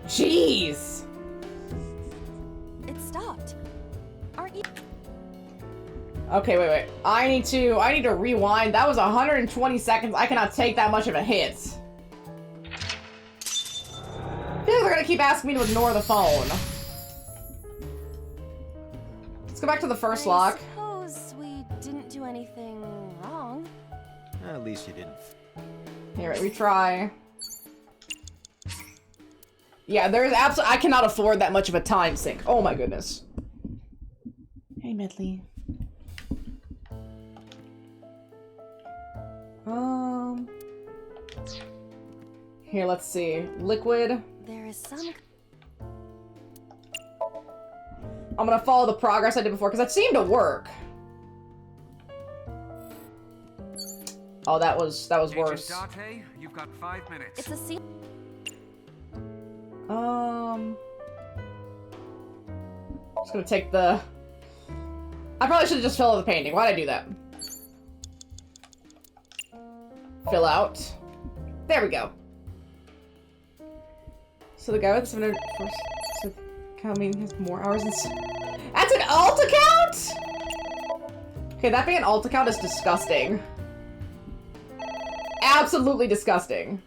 [SPEAKER 1] Jeez.
[SPEAKER 3] It stopped. Aren't you?
[SPEAKER 1] Okay, wait. I need to rewind. That was 120 seconds. I cannot take that much of a hit. I feel like they're gonna keep asking me to ignore the phone. Let's go back to the first lock.
[SPEAKER 3] I suppose we didn't do anything wrong.
[SPEAKER 2] At least you didn't.
[SPEAKER 1] Here, retry. Yeah, there's absolutely. I cannot afford that much of a time sink. Oh my goodness. Hey, Medley. Here, let's see. Liquid.
[SPEAKER 3] There is some.
[SPEAKER 1] I'm gonna follow the progress I did before, because that seemed to work. Oh, that was worse.
[SPEAKER 4] Agent Date, you've got 5 minutes.
[SPEAKER 3] It's a
[SPEAKER 1] Just gonna take the... I probably should have just filled out the painting. Why'd I do that? Fill out. There we go. So the guy with the 700 first coming has more hours than... That's an alt account?! Okay, that being an alt account is disgusting. Absolutely disgusting.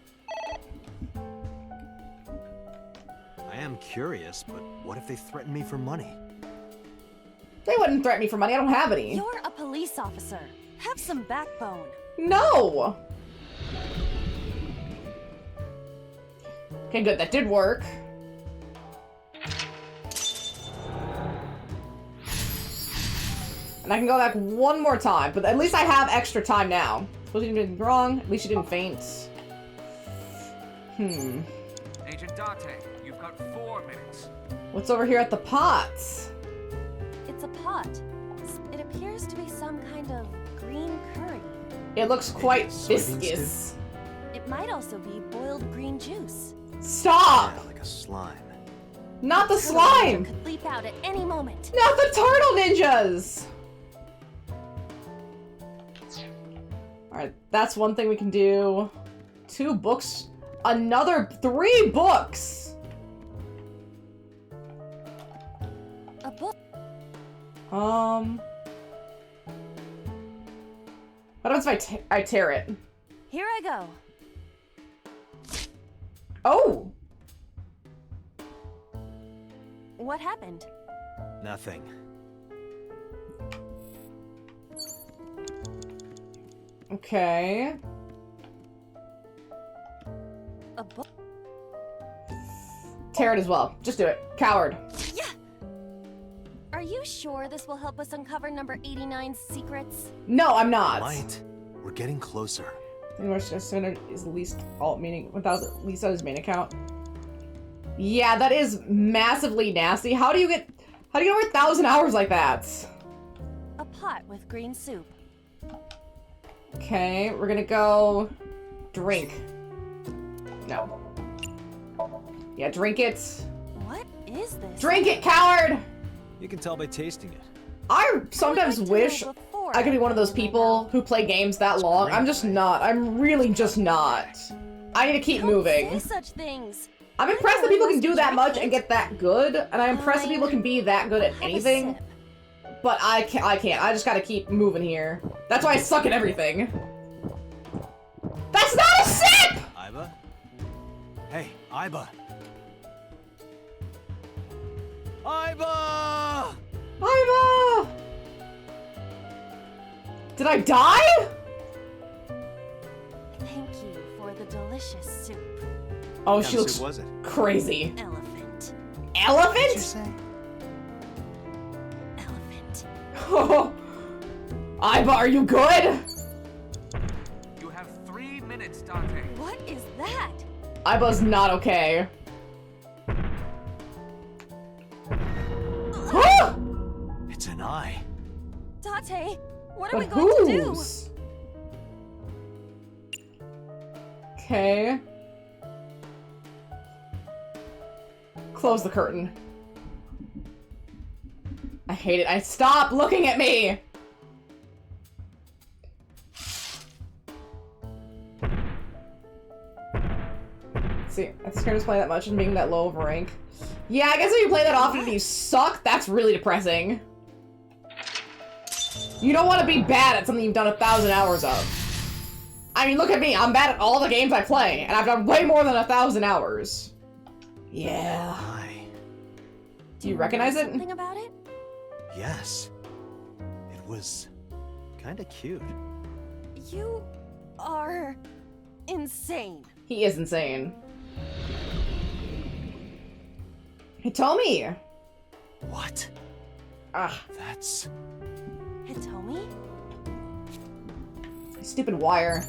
[SPEAKER 2] I am curious, but what if they threaten me for money?
[SPEAKER 1] They wouldn't threaten me for money. I don't have any.
[SPEAKER 3] You're a police officer. Have some backbone.
[SPEAKER 1] No! Okay, good. That did work. And I can go back one more time, but at least I have extra time now. Suppose you did anything wrong. At least you didn't faint.
[SPEAKER 4] Agent Date, you've got 4 minutes.
[SPEAKER 1] What's over here at the pots?
[SPEAKER 3] It's a pot. It appears to be some kind of green curry.
[SPEAKER 1] It looks quite viscous.
[SPEAKER 3] It might also be boiled green juice.
[SPEAKER 1] Stop!
[SPEAKER 2] Yeah, like a slime.
[SPEAKER 1] Not the
[SPEAKER 3] Turtle
[SPEAKER 1] slime!
[SPEAKER 3] Ninja could leap out at any moment.
[SPEAKER 1] Not the turtle ninjas! Alright, that's one thing we can do. 2 books. Another 3 books!
[SPEAKER 3] A book?
[SPEAKER 1] What happens if I tear it?
[SPEAKER 3] Here I go.
[SPEAKER 1] Oh!
[SPEAKER 3] What happened?
[SPEAKER 2] Nothing.
[SPEAKER 1] Okay.
[SPEAKER 3] A book?
[SPEAKER 1] Tear it as well. Just do it. Coward.
[SPEAKER 3] Yeah! Are you sure this will help us uncover number 89's secrets?
[SPEAKER 1] No, I'm not.
[SPEAKER 2] Might. We're getting closer.
[SPEAKER 1] Is the least alt meaning without at least on his main account. Yeah, that is massively nasty. How do you get over 1,000 hours like that?
[SPEAKER 3] A pot with green soup.
[SPEAKER 1] Okay, we're gonna go drink. No. Yeah, drink it.
[SPEAKER 3] What is this?
[SPEAKER 1] Drink it, coward!
[SPEAKER 2] You can tell by tasting it.
[SPEAKER 1] I sometimes wish I could be one of those people who play games that long. I'm just not. I'm really just not. I need to keep moving.
[SPEAKER 3] Say such things.
[SPEAKER 1] I'm impressed that people can do that much and get that good, and I'm impressed that people can be that good at anything. But I can't. I just gotta keep moving here. That's why I suck at everything. That's not a sip!
[SPEAKER 2] Iba? Hey, Iba! Iba!
[SPEAKER 1] Iba! Did I die?
[SPEAKER 3] Thank you for the delicious soup.
[SPEAKER 1] Oh,
[SPEAKER 2] What
[SPEAKER 1] she
[SPEAKER 2] kind of
[SPEAKER 1] looks
[SPEAKER 2] soup was it?
[SPEAKER 1] crazy.
[SPEAKER 3] Elephant.
[SPEAKER 1] Elephant?
[SPEAKER 2] What'd you say?
[SPEAKER 3] Elephant.
[SPEAKER 1] Oh. Iba, are you good?
[SPEAKER 4] You have 3 minutes, Date.
[SPEAKER 3] What is that?
[SPEAKER 1] Iba's not okay. Huh?
[SPEAKER 2] It's an eye.
[SPEAKER 3] Date, what are we
[SPEAKER 1] But
[SPEAKER 3] going to do?
[SPEAKER 1] whose? Okay. Close the curtain. I hate it. Stop looking at me! See, I'm scared to play that much and being that low of a rank. Yeah, I guess if you play that often and you suck, that's really depressing. You don't want to be bad at something you've done 1,000 hours of. I mean, look at me. I'm bad at all the games I play, and I've done way more than 1,000 hours. Yeah. Do you recognize it?
[SPEAKER 3] Something about it?
[SPEAKER 2] Yes. It was kinda cute.
[SPEAKER 3] You are insane.
[SPEAKER 1] He is insane. Hitomi!
[SPEAKER 2] What?
[SPEAKER 1] Ah.
[SPEAKER 2] That's...
[SPEAKER 3] Hitomi?
[SPEAKER 1] Stupid wire.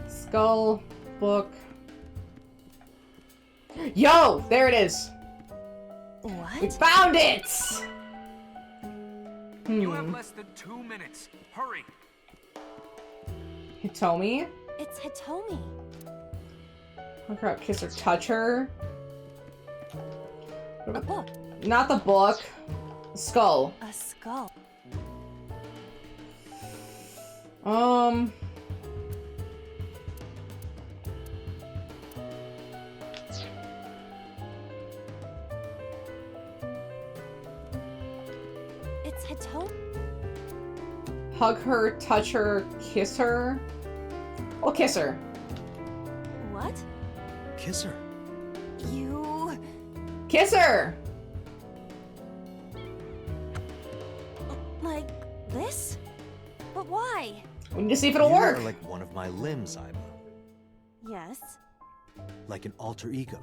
[SPEAKER 1] Skull. Book. Yo! There it is!
[SPEAKER 3] What?
[SPEAKER 1] We found it!
[SPEAKER 4] You have less than 2 minutes. Hurry.
[SPEAKER 1] Hitomi?
[SPEAKER 3] It's Hitomi.
[SPEAKER 1] Hug her, kiss her, touch her.
[SPEAKER 3] A book.
[SPEAKER 1] Not the book. Skull.
[SPEAKER 3] A skull. It's Hitomi.
[SPEAKER 1] Hug her, touch her, kiss her. I'll kiss her.
[SPEAKER 3] What?
[SPEAKER 2] Kiss her.
[SPEAKER 3] You...
[SPEAKER 1] Kiss her!
[SPEAKER 3] Like this? But why?
[SPEAKER 1] We need to see if it'll
[SPEAKER 2] You
[SPEAKER 1] work.
[SPEAKER 2] are like one of my limbs, Aiba.
[SPEAKER 3] Yes.
[SPEAKER 2] Like an alter ego.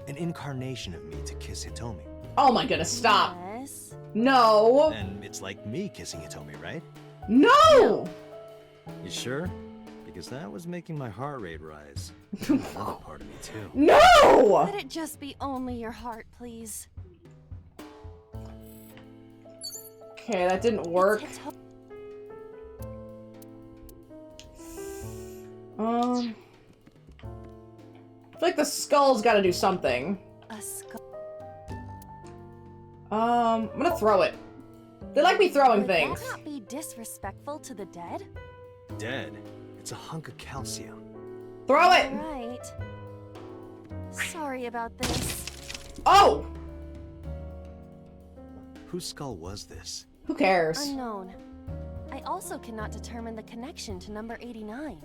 [SPEAKER 2] An incarnation of me to kiss Hitomi.
[SPEAKER 1] Oh my goodness, stop.
[SPEAKER 3] Yes.
[SPEAKER 1] No.
[SPEAKER 2] And it's like me kissing Hitomi, right?
[SPEAKER 1] No!
[SPEAKER 2] You sure? Because that was making my heart rate rise. Another part of me too.
[SPEAKER 1] No!
[SPEAKER 3] Let it just be only your heart, please.
[SPEAKER 1] Okay, that didn't work. I feel like the skull's gotta do something.
[SPEAKER 3] A skull.
[SPEAKER 1] I'm gonna throw it. They like me throwing
[SPEAKER 3] Would
[SPEAKER 1] things.
[SPEAKER 3] that not be disrespectful to the dead?
[SPEAKER 2] Dead. It's a hunk of calcium.
[SPEAKER 1] Throw it!
[SPEAKER 3] Right. Sorry about this.
[SPEAKER 1] Oh!
[SPEAKER 2] Whose skull was this?
[SPEAKER 1] Who cares?
[SPEAKER 3] Unknown. I also cannot determine the connection to number 89.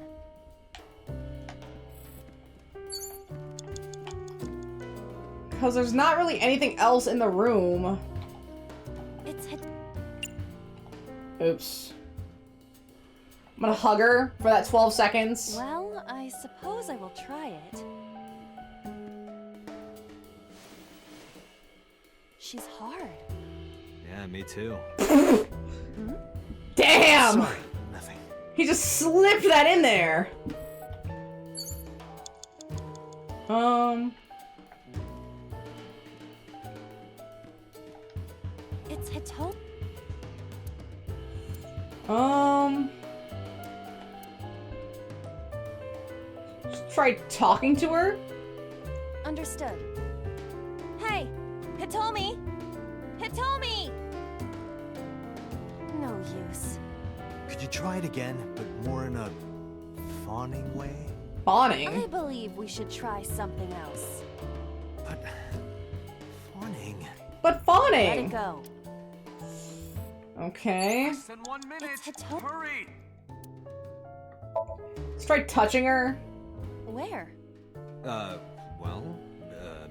[SPEAKER 1] Because there's not really anything else in the room.
[SPEAKER 3] It's
[SPEAKER 1] Oops. I'm gonna hug her for that 12 seconds.
[SPEAKER 3] Well, I suppose I will try it. She's hard.
[SPEAKER 2] Yeah, me too.
[SPEAKER 1] Damn!
[SPEAKER 2] Sorry, nothing.
[SPEAKER 1] He just slipped that in there.
[SPEAKER 3] It's Hitomi.
[SPEAKER 1] Just try talking to her.
[SPEAKER 3] Understood. Hey! Hitomi! Hitomi! No use.
[SPEAKER 2] Could you try it again, but more in a fawning way?
[SPEAKER 1] Fawning?
[SPEAKER 3] I believe we should try something else.
[SPEAKER 2] But fawning.
[SPEAKER 1] But fawning!
[SPEAKER 3] Let it go.
[SPEAKER 1] Okay.
[SPEAKER 4] Less than 1 minute. Hurry!
[SPEAKER 1] Let's try touching her.
[SPEAKER 3] Where?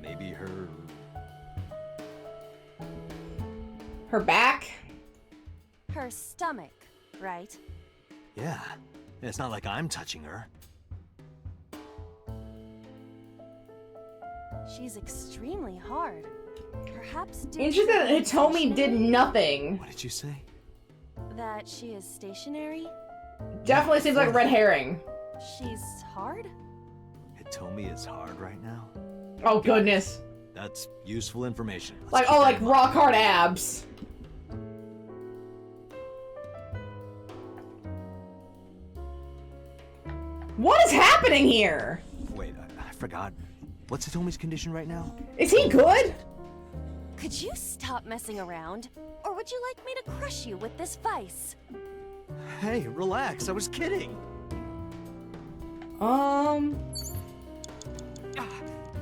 [SPEAKER 2] Maybe her...
[SPEAKER 1] Her back?
[SPEAKER 3] Her stomach, right?
[SPEAKER 2] Yeah. It's not like I'm touching her.
[SPEAKER 3] She's extremely hard. Perhaps due
[SPEAKER 1] Interesting that
[SPEAKER 3] to
[SPEAKER 1] Hitomi did nothing.
[SPEAKER 2] What did you say?
[SPEAKER 3] that she is stationary.
[SPEAKER 1] Definitely seems like a red herring.
[SPEAKER 3] She's hard?
[SPEAKER 2] Hitomi is hard right now?
[SPEAKER 1] Oh goodness.
[SPEAKER 2] That's useful information. Let's
[SPEAKER 1] Like,
[SPEAKER 2] keep
[SPEAKER 1] oh,
[SPEAKER 2] that
[SPEAKER 1] like
[SPEAKER 2] in mind.
[SPEAKER 1] rock hard abs. What is happening here?
[SPEAKER 2] Wait, I forgot. What's Hitomi's condition right now?
[SPEAKER 1] Is he good?
[SPEAKER 3] Could you stop messing around? Or would you like me to crush you with this vice?
[SPEAKER 2] Hey, relax. I was kidding.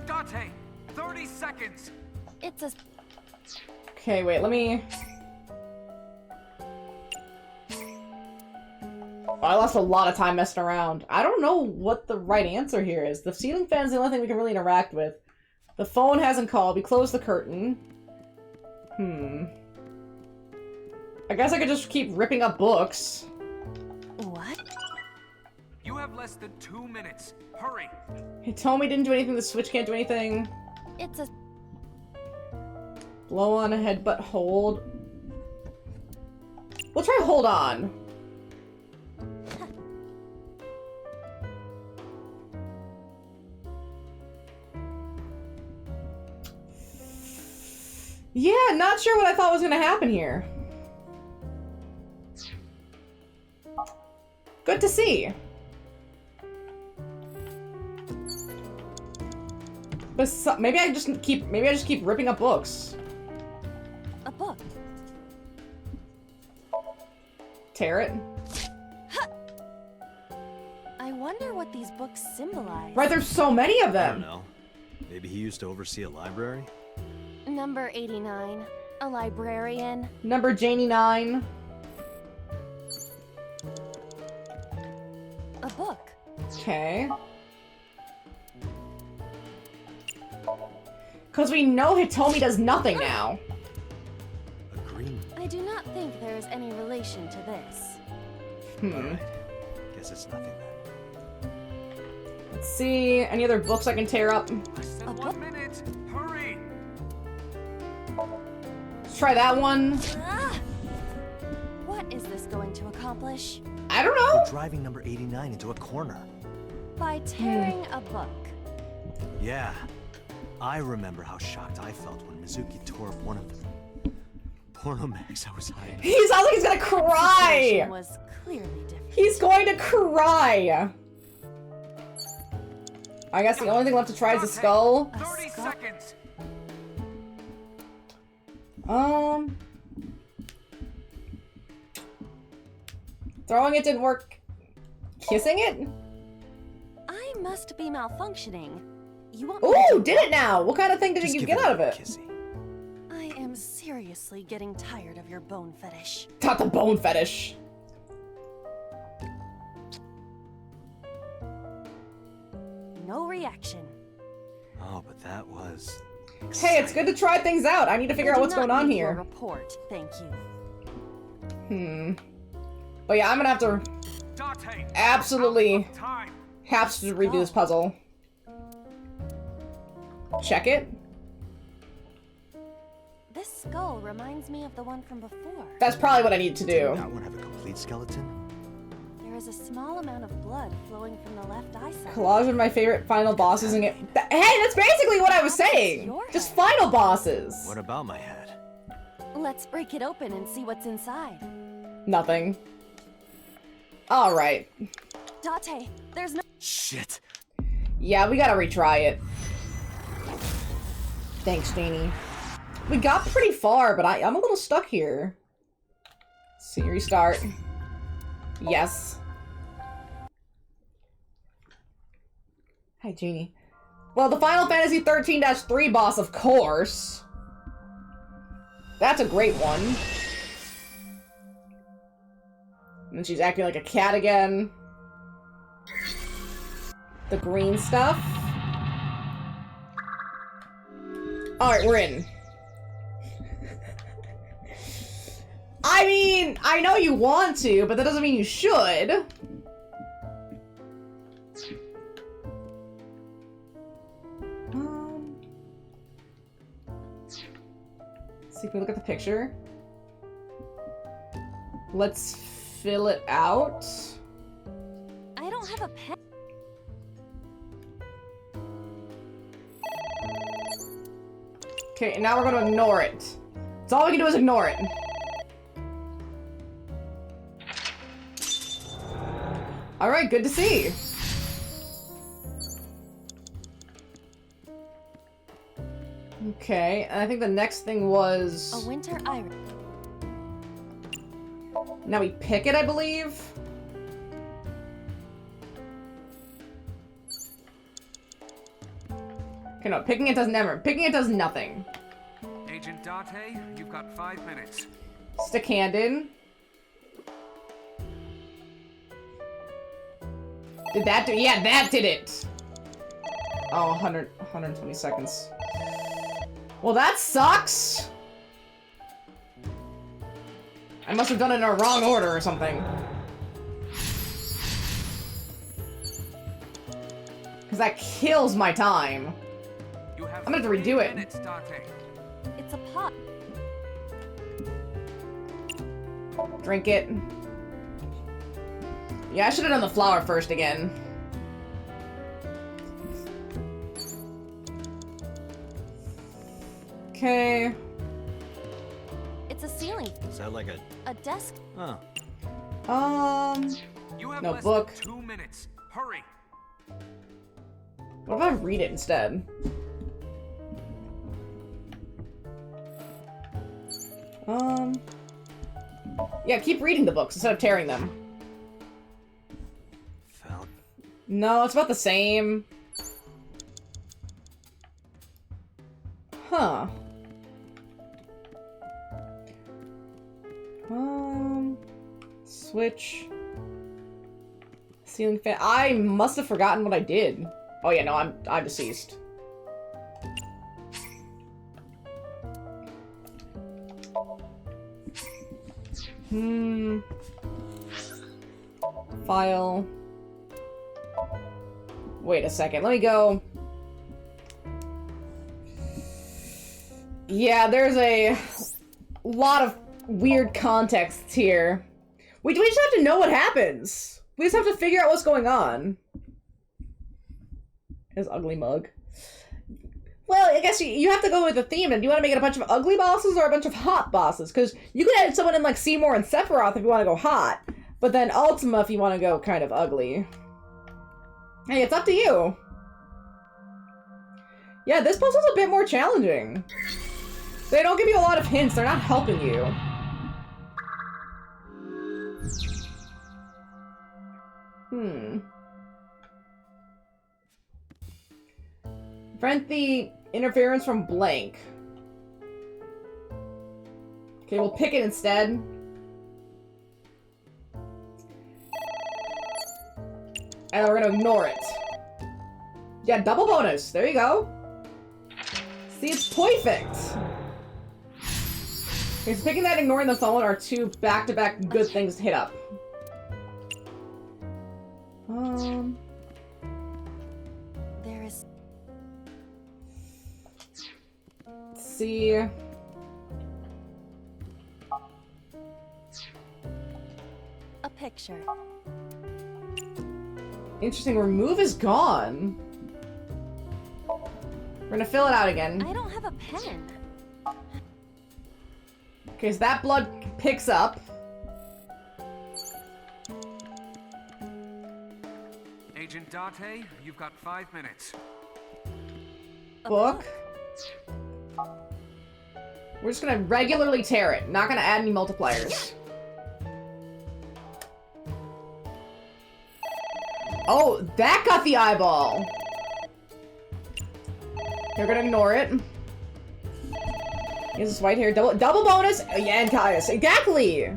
[SPEAKER 4] Dante, 30 seconds.
[SPEAKER 3] It's a...
[SPEAKER 1] Okay, wait, let me... Oh, I lost a lot of time messing around. I don't know what the right answer here is. The ceiling fan is the only thing we can really interact with. The phone hasn't called. We closed the curtain. I guess I could just keep ripping up books.
[SPEAKER 3] What?
[SPEAKER 4] You have less than 2 minutes. Hurry.
[SPEAKER 1] Hitomi didn't do anything. The switch can't do anything.
[SPEAKER 3] It's a...
[SPEAKER 1] Blow on a headbutt hold. We'll try hold on. Yeah, not sure what I thought was gonna happen here. Good to see. But maybe I just keep ripping up books.
[SPEAKER 3] A book.
[SPEAKER 1] Tear it.
[SPEAKER 3] I wonder what these books symbolize.
[SPEAKER 1] Right, there's so many of
[SPEAKER 2] I
[SPEAKER 1] them.
[SPEAKER 2] don't know. Maybe he used to oversee a library?
[SPEAKER 3] Number 89. A librarian.
[SPEAKER 1] Number Janie 9.
[SPEAKER 3] A book.
[SPEAKER 1] Okay. Because we know Hitomi does nothing now.
[SPEAKER 3] I do not think there is any relation to this.
[SPEAKER 2] Alright. Guess it's nothing then.
[SPEAKER 1] Let's see. Any other books I can tear up?
[SPEAKER 4] A 1 minute. Hurry.
[SPEAKER 1] Let's try that one.
[SPEAKER 3] What is this going to accomplish?
[SPEAKER 1] I don't know.
[SPEAKER 2] We're driving number 89 into a corner.
[SPEAKER 3] By tearing a book.
[SPEAKER 2] Yeah. I remember how shocked I felt when Mizuki tore up one of the porno mags I was hiding.
[SPEAKER 1] He sounds like he's gonna cry!
[SPEAKER 3] Was clearly different.
[SPEAKER 1] He's going to cry! I guess the only thing left to try is the skull.
[SPEAKER 4] 30 seconds.
[SPEAKER 1] Throwing it didn't work. Kissing it?
[SPEAKER 3] I must be malfunctioning. You want
[SPEAKER 1] Ooh, did it now! What kind of thing did you get out of it?
[SPEAKER 3] I am seriously getting tired of your bone fetish.
[SPEAKER 1] Not the bone fetish.
[SPEAKER 3] No reaction.
[SPEAKER 2] Oh, but that was...
[SPEAKER 1] Hey, it's good to try things out. I need to figure out what's going on
[SPEAKER 3] Your
[SPEAKER 1] here.
[SPEAKER 3] report, thank you.
[SPEAKER 1] But yeah, I'm gonna have to absolutely have to redo this puzzle. Check it.
[SPEAKER 3] This skull reminds me of the one from before.
[SPEAKER 1] That's probably what I need to do.
[SPEAKER 2] That one have a complete skeleton?
[SPEAKER 3] There is a small amount of blood flowing from the left eye side.
[SPEAKER 1] Collage of my favorite final bosses and get. Hey, that's basically what I was saying. Just final bosses.
[SPEAKER 2] What about my head?
[SPEAKER 3] Let's break it open and see what's inside.
[SPEAKER 1] Nothing. All right.
[SPEAKER 3] Date, there's no.
[SPEAKER 2] Shit.
[SPEAKER 1] Yeah, we gotta retry it. Thanks, Janie. We got pretty far, but I'm a little stuck here. Let's see, restart. Yes. Hi, Janie. Well, the Final Fantasy 13-3 boss, of course. That's a great one. And she's acting like a cat again. The green stuff. Alright, we're in. I mean, I know you want to, but that doesn't mean you should. See if we look at the picture. Let's fill it out.
[SPEAKER 3] I don't have a pen.
[SPEAKER 1] Okay, and now we're gonna ignore it. That's all we can do is ignore it. Alright, good to see. Okay, and I think the next thing was...
[SPEAKER 3] A winter iris.
[SPEAKER 1] Now we pick it, I believe? Okay, no, picking it does never. Picking it does nothing.
[SPEAKER 4] Agent Date, you've got 5 minutes.
[SPEAKER 1] Stick hand in. Did that do? Yeah, that did it! Oh, 120 seconds. Well, that sucks! I must have done it in a wrong order or something. Because that kills my time. I'm gonna have to redo it.
[SPEAKER 3] It's a pot.
[SPEAKER 1] Drink it. Yeah, I should have done the flower first again. Okay.
[SPEAKER 3] It's a ceiling.
[SPEAKER 2] Is that like
[SPEAKER 3] a desk?
[SPEAKER 2] Huh.
[SPEAKER 4] You have
[SPEAKER 1] no
[SPEAKER 4] less
[SPEAKER 1] book.
[SPEAKER 4] than 2 minutes. Hurry.
[SPEAKER 1] What if I read it instead? Yeah, keep reading the books instead of tearing them. No, it's about the same. Huh. Switch. Ceiling fan. I must have forgotten what I did. Oh yeah, no, I'm deceased. File. Wait a second, let me go. Yeah, there's a lot of weird contexts here. We just have to know what happens. We just have to figure out what's going on. His ugly mug. Well, I guess you have to go with the theme, and do you want to make it a bunch of ugly bosses or a bunch of hot bosses? Because you could add someone in like Seymour and Sephiroth if you want to go hot, but then Ultima if you want to go kind of ugly. Hey, it's up to you. Yeah, this puzzle's a bit more challenging. They don't give you a lot of hints, they're not helping you. Prevent the interference from blank. Okay, we'll pick it instead. And we're gonna ignore it. Yeah, double bonus. There you go. See, it's perfect. Okay, so picking that and ignoring the phone are two back-to-back good things to hit up.
[SPEAKER 3] There is...
[SPEAKER 1] Let's see...
[SPEAKER 3] a picture.
[SPEAKER 1] Interesting, remove is gone. We're gonna fill it out again.
[SPEAKER 3] I don't have a pen.
[SPEAKER 1] Okay, so that blood picks up.
[SPEAKER 4] Agent Date, you've got 5 minutes.
[SPEAKER 1] Book. We're just gonna regularly tear it, not gonna add any multipliers. Oh, that got the eyeball! They're gonna ignore it. Here's this white hair. Double bonus! Yeah, and Caius. Exactly!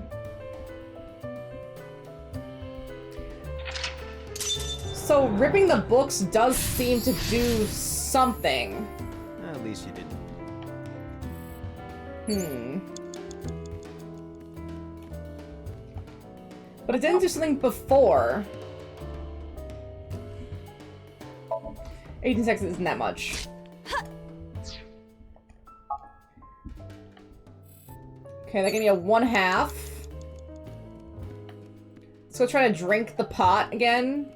[SPEAKER 1] So, ripping the books does seem to do something.
[SPEAKER 7] At least you didn't.
[SPEAKER 1] But it didn't do something before. 18 seconds isn't that much. Okay, that gave me a 1/2. Let's go try to drink the pot again.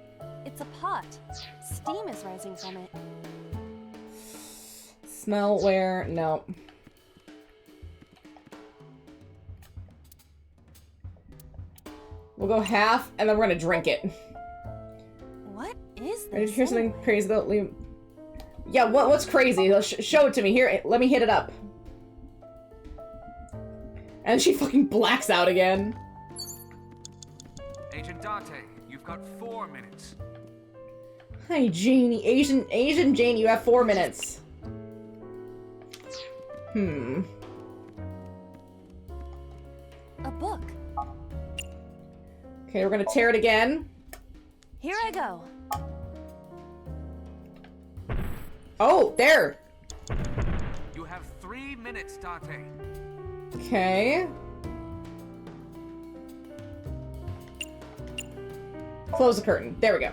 [SPEAKER 3] It's a pot. Steam is rising from it.
[SPEAKER 1] Smell where? No. We'll go half, and then we're gonna drink it.
[SPEAKER 3] What is
[SPEAKER 1] I did
[SPEAKER 3] this?
[SPEAKER 1] hear something crazy about Liam. Yeah, what's crazy? Show it to me. Here, let me hit it up. And she fucking blacks out again.
[SPEAKER 4] Agent Date, you've got 4 minutes.
[SPEAKER 1] Hi, Janie. Asian Janie, you have 4 minutes.
[SPEAKER 3] A book.
[SPEAKER 1] Okay, we're gonna tear it again.
[SPEAKER 3] Here I go.
[SPEAKER 1] Oh, there!
[SPEAKER 4] You have 3 minutes, Date.
[SPEAKER 1] Okay. Close the curtain. There we go.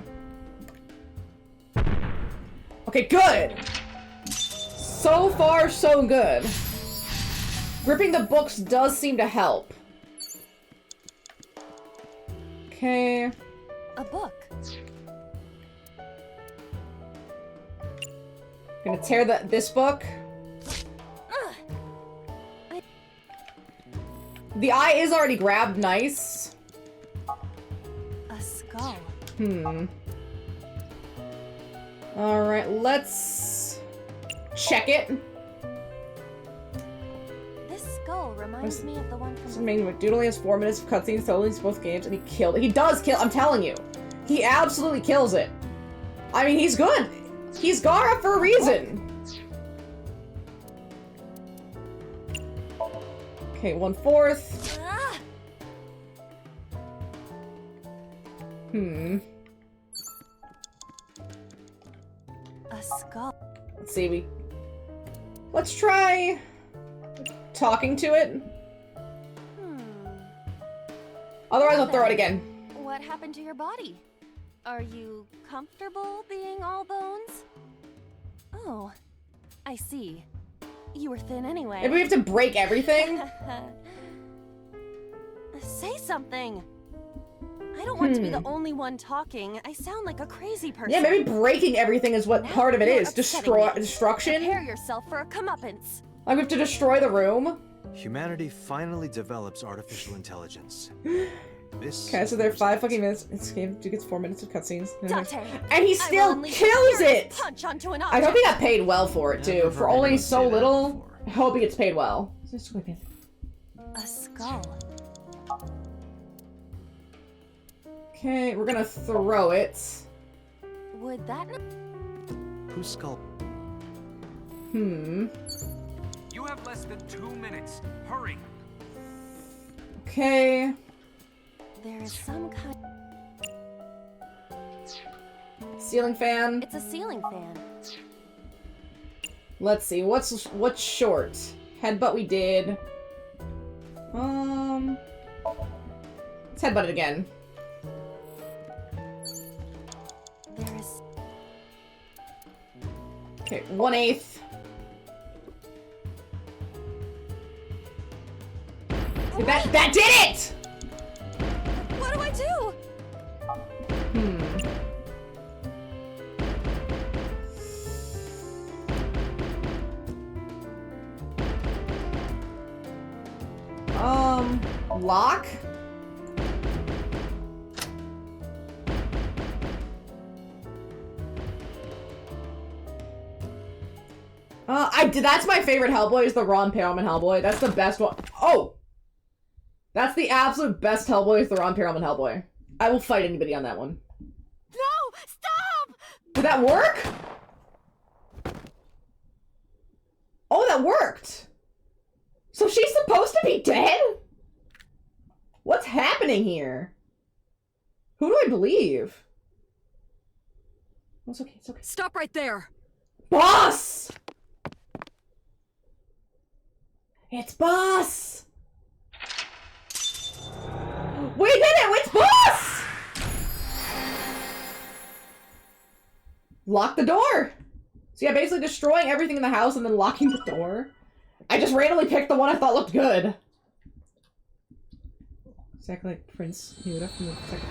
[SPEAKER 1] Okay, good! So far, so good. Gripping the books does seem to help. Okay.
[SPEAKER 3] A book.
[SPEAKER 1] Gonna tear this book. The eye is already grabbed, nice.
[SPEAKER 3] A skull.
[SPEAKER 1] Alright, let's check it.
[SPEAKER 3] This skull reminds reminds me of the one
[SPEAKER 1] This
[SPEAKER 3] from...
[SPEAKER 1] Dude only has 4 minutes of cutscenes, totally both games, and he killed it. He does kill. I'm telling you, he absolutely kills it. I mean, he's good. He's Gara for a reason. Okay, 1/4.
[SPEAKER 3] A skull.
[SPEAKER 1] Let's see, let's try talking to it. Otherwise, I'll throw it again.
[SPEAKER 3] What happened to your body? Are you comfortable being all bones? Oh, I see. You were thin anyway.
[SPEAKER 1] Maybe we have to break everything?
[SPEAKER 3] Say something. I don't want to be the only one talking. I sound like a crazy person.
[SPEAKER 1] Yeah, maybe breaking everything is what part of it is. Destruction?
[SPEAKER 3] Prepare yourself for a comeuppance.
[SPEAKER 1] Like we have to destroy the room?
[SPEAKER 2] Humanity finally develops artificial intelligence.
[SPEAKER 1] Okay, so there are 5 fucking minutes. This game gets 4 minutes of cutscenes.
[SPEAKER 3] Dante,
[SPEAKER 1] And he still kills it!
[SPEAKER 3] Punch onto an
[SPEAKER 1] I hope he got paid well for it, too. For only so little, I hope he gets paid well.
[SPEAKER 3] A skull.
[SPEAKER 1] Okay, we're gonna throw it.
[SPEAKER 3] Would that not...
[SPEAKER 2] Whose skull?
[SPEAKER 4] You have less than 2 minutes. Hurry.
[SPEAKER 1] Okay.
[SPEAKER 3] There is some kind...
[SPEAKER 1] Ceiling fan.
[SPEAKER 3] It's a ceiling fan.
[SPEAKER 1] Let's see, what's short? Headbutt we did. Let's headbutt it again.
[SPEAKER 3] There is...
[SPEAKER 1] Okay, 1/8. That did it!
[SPEAKER 3] What do I do?
[SPEAKER 1] Lock? That's my favorite Hellboy, is the Ron Perlman Hellboy. That's the best one. Oh! That's the absolute best Hellboy, is the Ron Perlman Hellboy. I will fight anybody on that one.
[SPEAKER 3] No! Stop!
[SPEAKER 1] Did that work? Oh, that worked! So she's supposed to be dead? What's happening here? Who do I believe? Oh, it's okay, it's okay.
[SPEAKER 9] Stop right there!
[SPEAKER 1] Boss! It's Boss! We did it! It's Boss! Lock the door! So yeah, basically destroying everything in the house and then locking the door. I just randomly picked the one I thought looked good. Exactly like Prince Yoda from the second...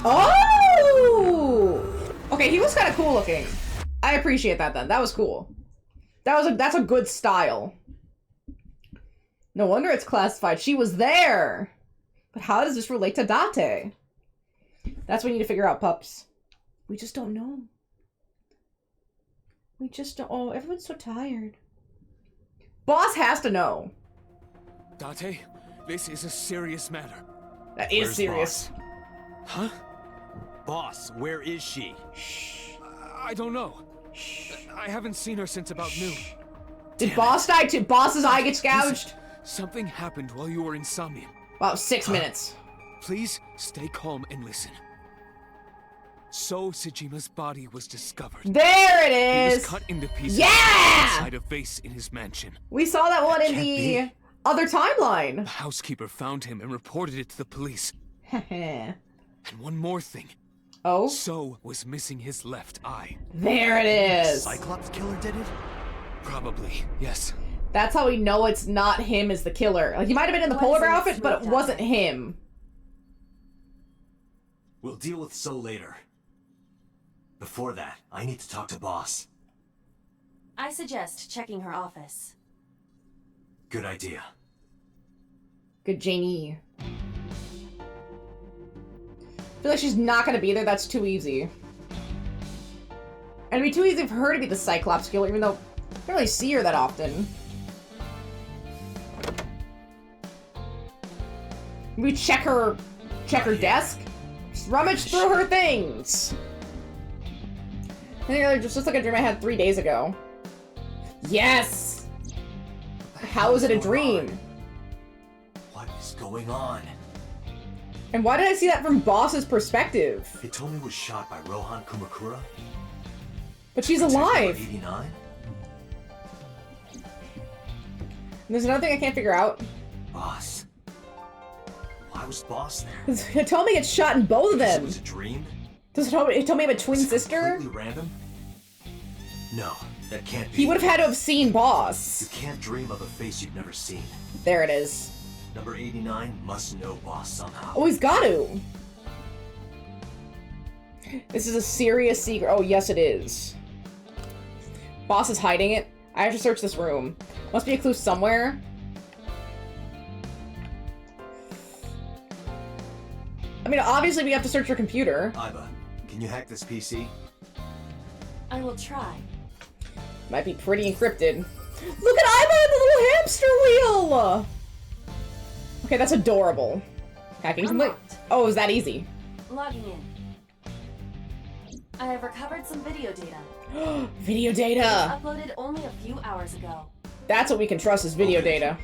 [SPEAKER 1] Oh! Okay, he was kind of cool looking. I appreciate that then. That was cool. That's a good style. No wonder it's classified. She was there! But how does this relate to Date? That's what we need to figure out, pups. We just don't know. We just don't... Oh, everyone's so tired. Boss has to know.
[SPEAKER 16] Date, this is a serious matter.
[SPEAKER 1] That is serious.
[SPEAKER 16] Boss? Huh?
[SPEAKER 2] Boss, where is she?
[SPEAKER 16] I don't know. I haven't seen her since about noon.
[SPEAKER 1] Did Boss die too? Boss's eye gets gouged?
[SPEAKER 16] Listen, something happened while you were in Somnium.
[SPEAKER 1] Wow, 6 minutes.
[SPEAKER 16] Please stay calm and listen. So Sejima's body was discovered.
[SPEAKER 1] There it is!
[SPEAKER 16] He was cut into pieces inside a vase in his mansion.
[SPEAKER 1] We saw that one in the other timeline.
[SPEAKER 16] The housekeeper found him and reported it to the police.
[SPEAKER 1] And
[SPEAKER 16] one more thing.
[SPEAKER 1] Oh?
[SPEAKER 16] So was missing his left eye.
[SPEAKER 1] There it is!
[SPEAKER 2] Cyclops killer did it?
[SPEAKER 16] Probably, yes.
[SPEAKER 1] That's how we know it's not him as the killer. Like, he might have been in the polar bear outfit, but it wasn't him.
[SPEAKER 2] We'll deal with So later. Before that, I need to talk to Boss.
[SPEAKER 3] I suggest checking her office.
[SPEAKER 2] Good idea.
[SPEAKER 1] Good Janie. I feel like she's not gonna be there. That's too easy. And it'd be too easy for her to be the Cyclops killer, even though I don't really see her that often. We check her desk. Just rummage through her things. I think it was just like a dream I had 3 days ago. Yes! How is it a dream?
[SPEAKER 2] What is going on?
[SPEAKER 1] And why did I see that from Boss's perspective?
[SPEAKER 2] They told me it was shot by Rohan Kumakura.
[SPEAKER 1] But she's alive!
[SPEAKER 2] 89?
[SPEAKER 1] And there's another thing I can't figure out.
[SPEAKER 2] Boss. Why was Boss there?
[SPEAKER 1] It told me it's shot in both of them.
[SPEAKER 2] It was a dream?
[SPEAKER 1] It told me I have a twin sister?
[SPEAKER 2] Completely random? No, that can't be.
[SPEAKER 1] He would have had to have seen Boss.
[SPEAKER 2] You can't dream of a face you've never seen.
[SPEAKER 1] There it is.
[SPEAKER 2] Number 89 must know Boss somehow.
[SPEAKER 1] Oh, he's got to. This is a serious secret. Oh, yes, it is. Boss is hiding it. I have to search this room. Must be a clue somewhere. I mean, obviously we have to search your computer.
[SPEAKER 2] Iba, can you hack this PC?
[SPEAKER 3] I will try.
[SPEAKER 1] Might be pretty encrypted. Look at Iba in the little hamster wheel! Okay, that's adorable. Hacking complete. Oh, it was that easy.
[SPEAKER 3] Logging in. I have recovered some video data.
[SPEAKER 1] Video
[SPEAKER 3] It
[SPEAKER 1] data!
[SPEAKER 3] was uploaded only a few hours ago.
[SPEAKER 1] That's what we can trust is video data.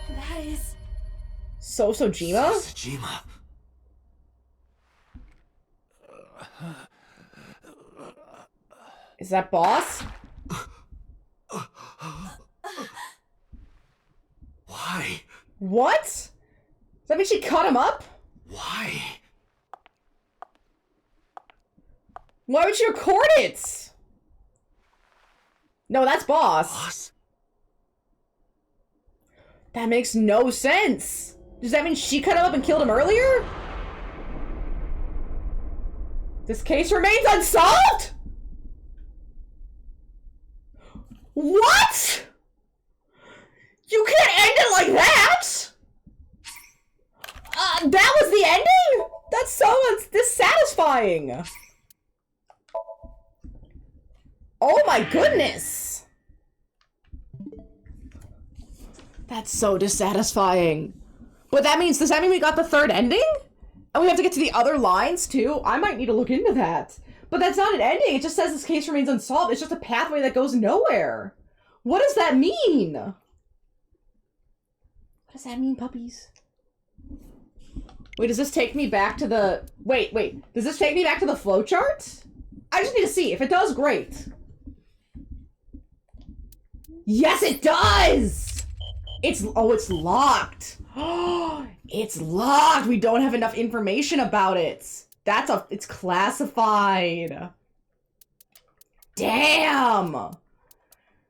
[SPEAKER 3] That is...
[SPEAKER 1] Sojima?
[SPEAKER 2] Sojima.
[SPEAKER 1] Is that Boss?
[SPEAKER 2] Why?
[SPEAKER 1] What? Does that mean she cut him up?
[SPEAKER 2] Why?
[SPEAKER 1] Why would she record it? No, that's Boss. That makes no sense. Does that mean she cut him up and killed him earlier? This case remains unsolved? What? You can't end it like that! That was the ending? That's so dissatisfying. Oh my goodness. That's so dissatisfying. But that means, does that mean we got the third ending? And we have to get to the other lines too? I might need to look into that. But that's not an ending. It just says this case remains unsolved. It's just a pathway that goes nowhere. What does that mean? What does that mean, puppies? Wait, does this take me back to the... Wait. Does this take me back to the flowchart? I just need to see. If it does, great. Yes, it does! It's locked. It's locked. We don't have enough information about it. It's classified. Damn.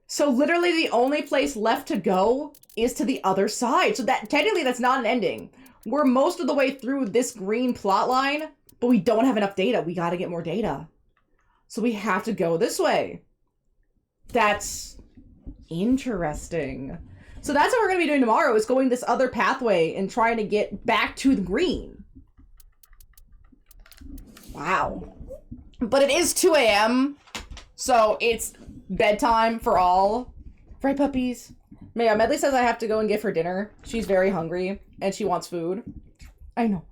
[SPEAKER 1] So literally the only place left to go is to the other side. So that technically that's not an ending. We're most of the way through this green plot line, but we don't have enough data. We got to get more data. So we have to go this way. That's interesting. So that's what we're going to be doing tomorrow, is going this other pathway and trying to get back to the green. Wow. But it is 2 a.m., so it's bedtime for all. Right, puppies? Yeah, Medley says I have to go and give her dinner. She's very hungry, and she wants food. I know.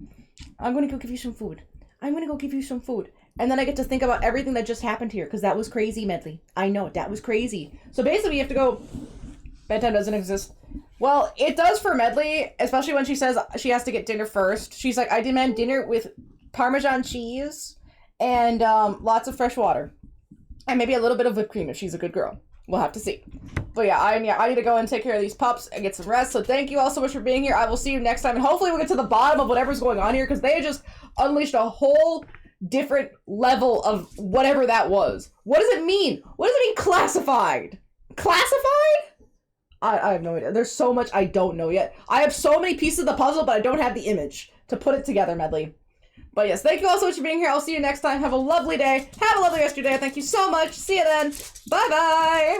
[SPEAKER 1] I'm going to go give you some food. I'm going to go give you some food. And then I get to think about everything that just happened here, because that was crazy, Medley. I know, that was crazy. So basically, we have to go... Bedtime doesn't exist. Well, it does for Medley, especially when she says she has to get dinner first. She's like, I demand dinner with Parmesan cheese and lots of fresh water. And maybe a little bit of whipped cream if she's a good girl. We'll have to see. But yeah, I need to go and take care of these pups and get some rest. So thank you all so much for being here. I will see you next time. And hopefully we'll get to the bottom of whatever's going on here, because they just unleashed a whole different level of whatever that was. What does it mean? What does it mean classified? Classified? I have no idea. There's so much I don't know yet. I have so many pieces of the puzzle, but I don't have the image to put it together, Medley. But yes, thank you all so much for being here. I'll see you next time. Have a lovely day. Have a lovely rest of your day. Thank you so much. See you then. Bye-bye.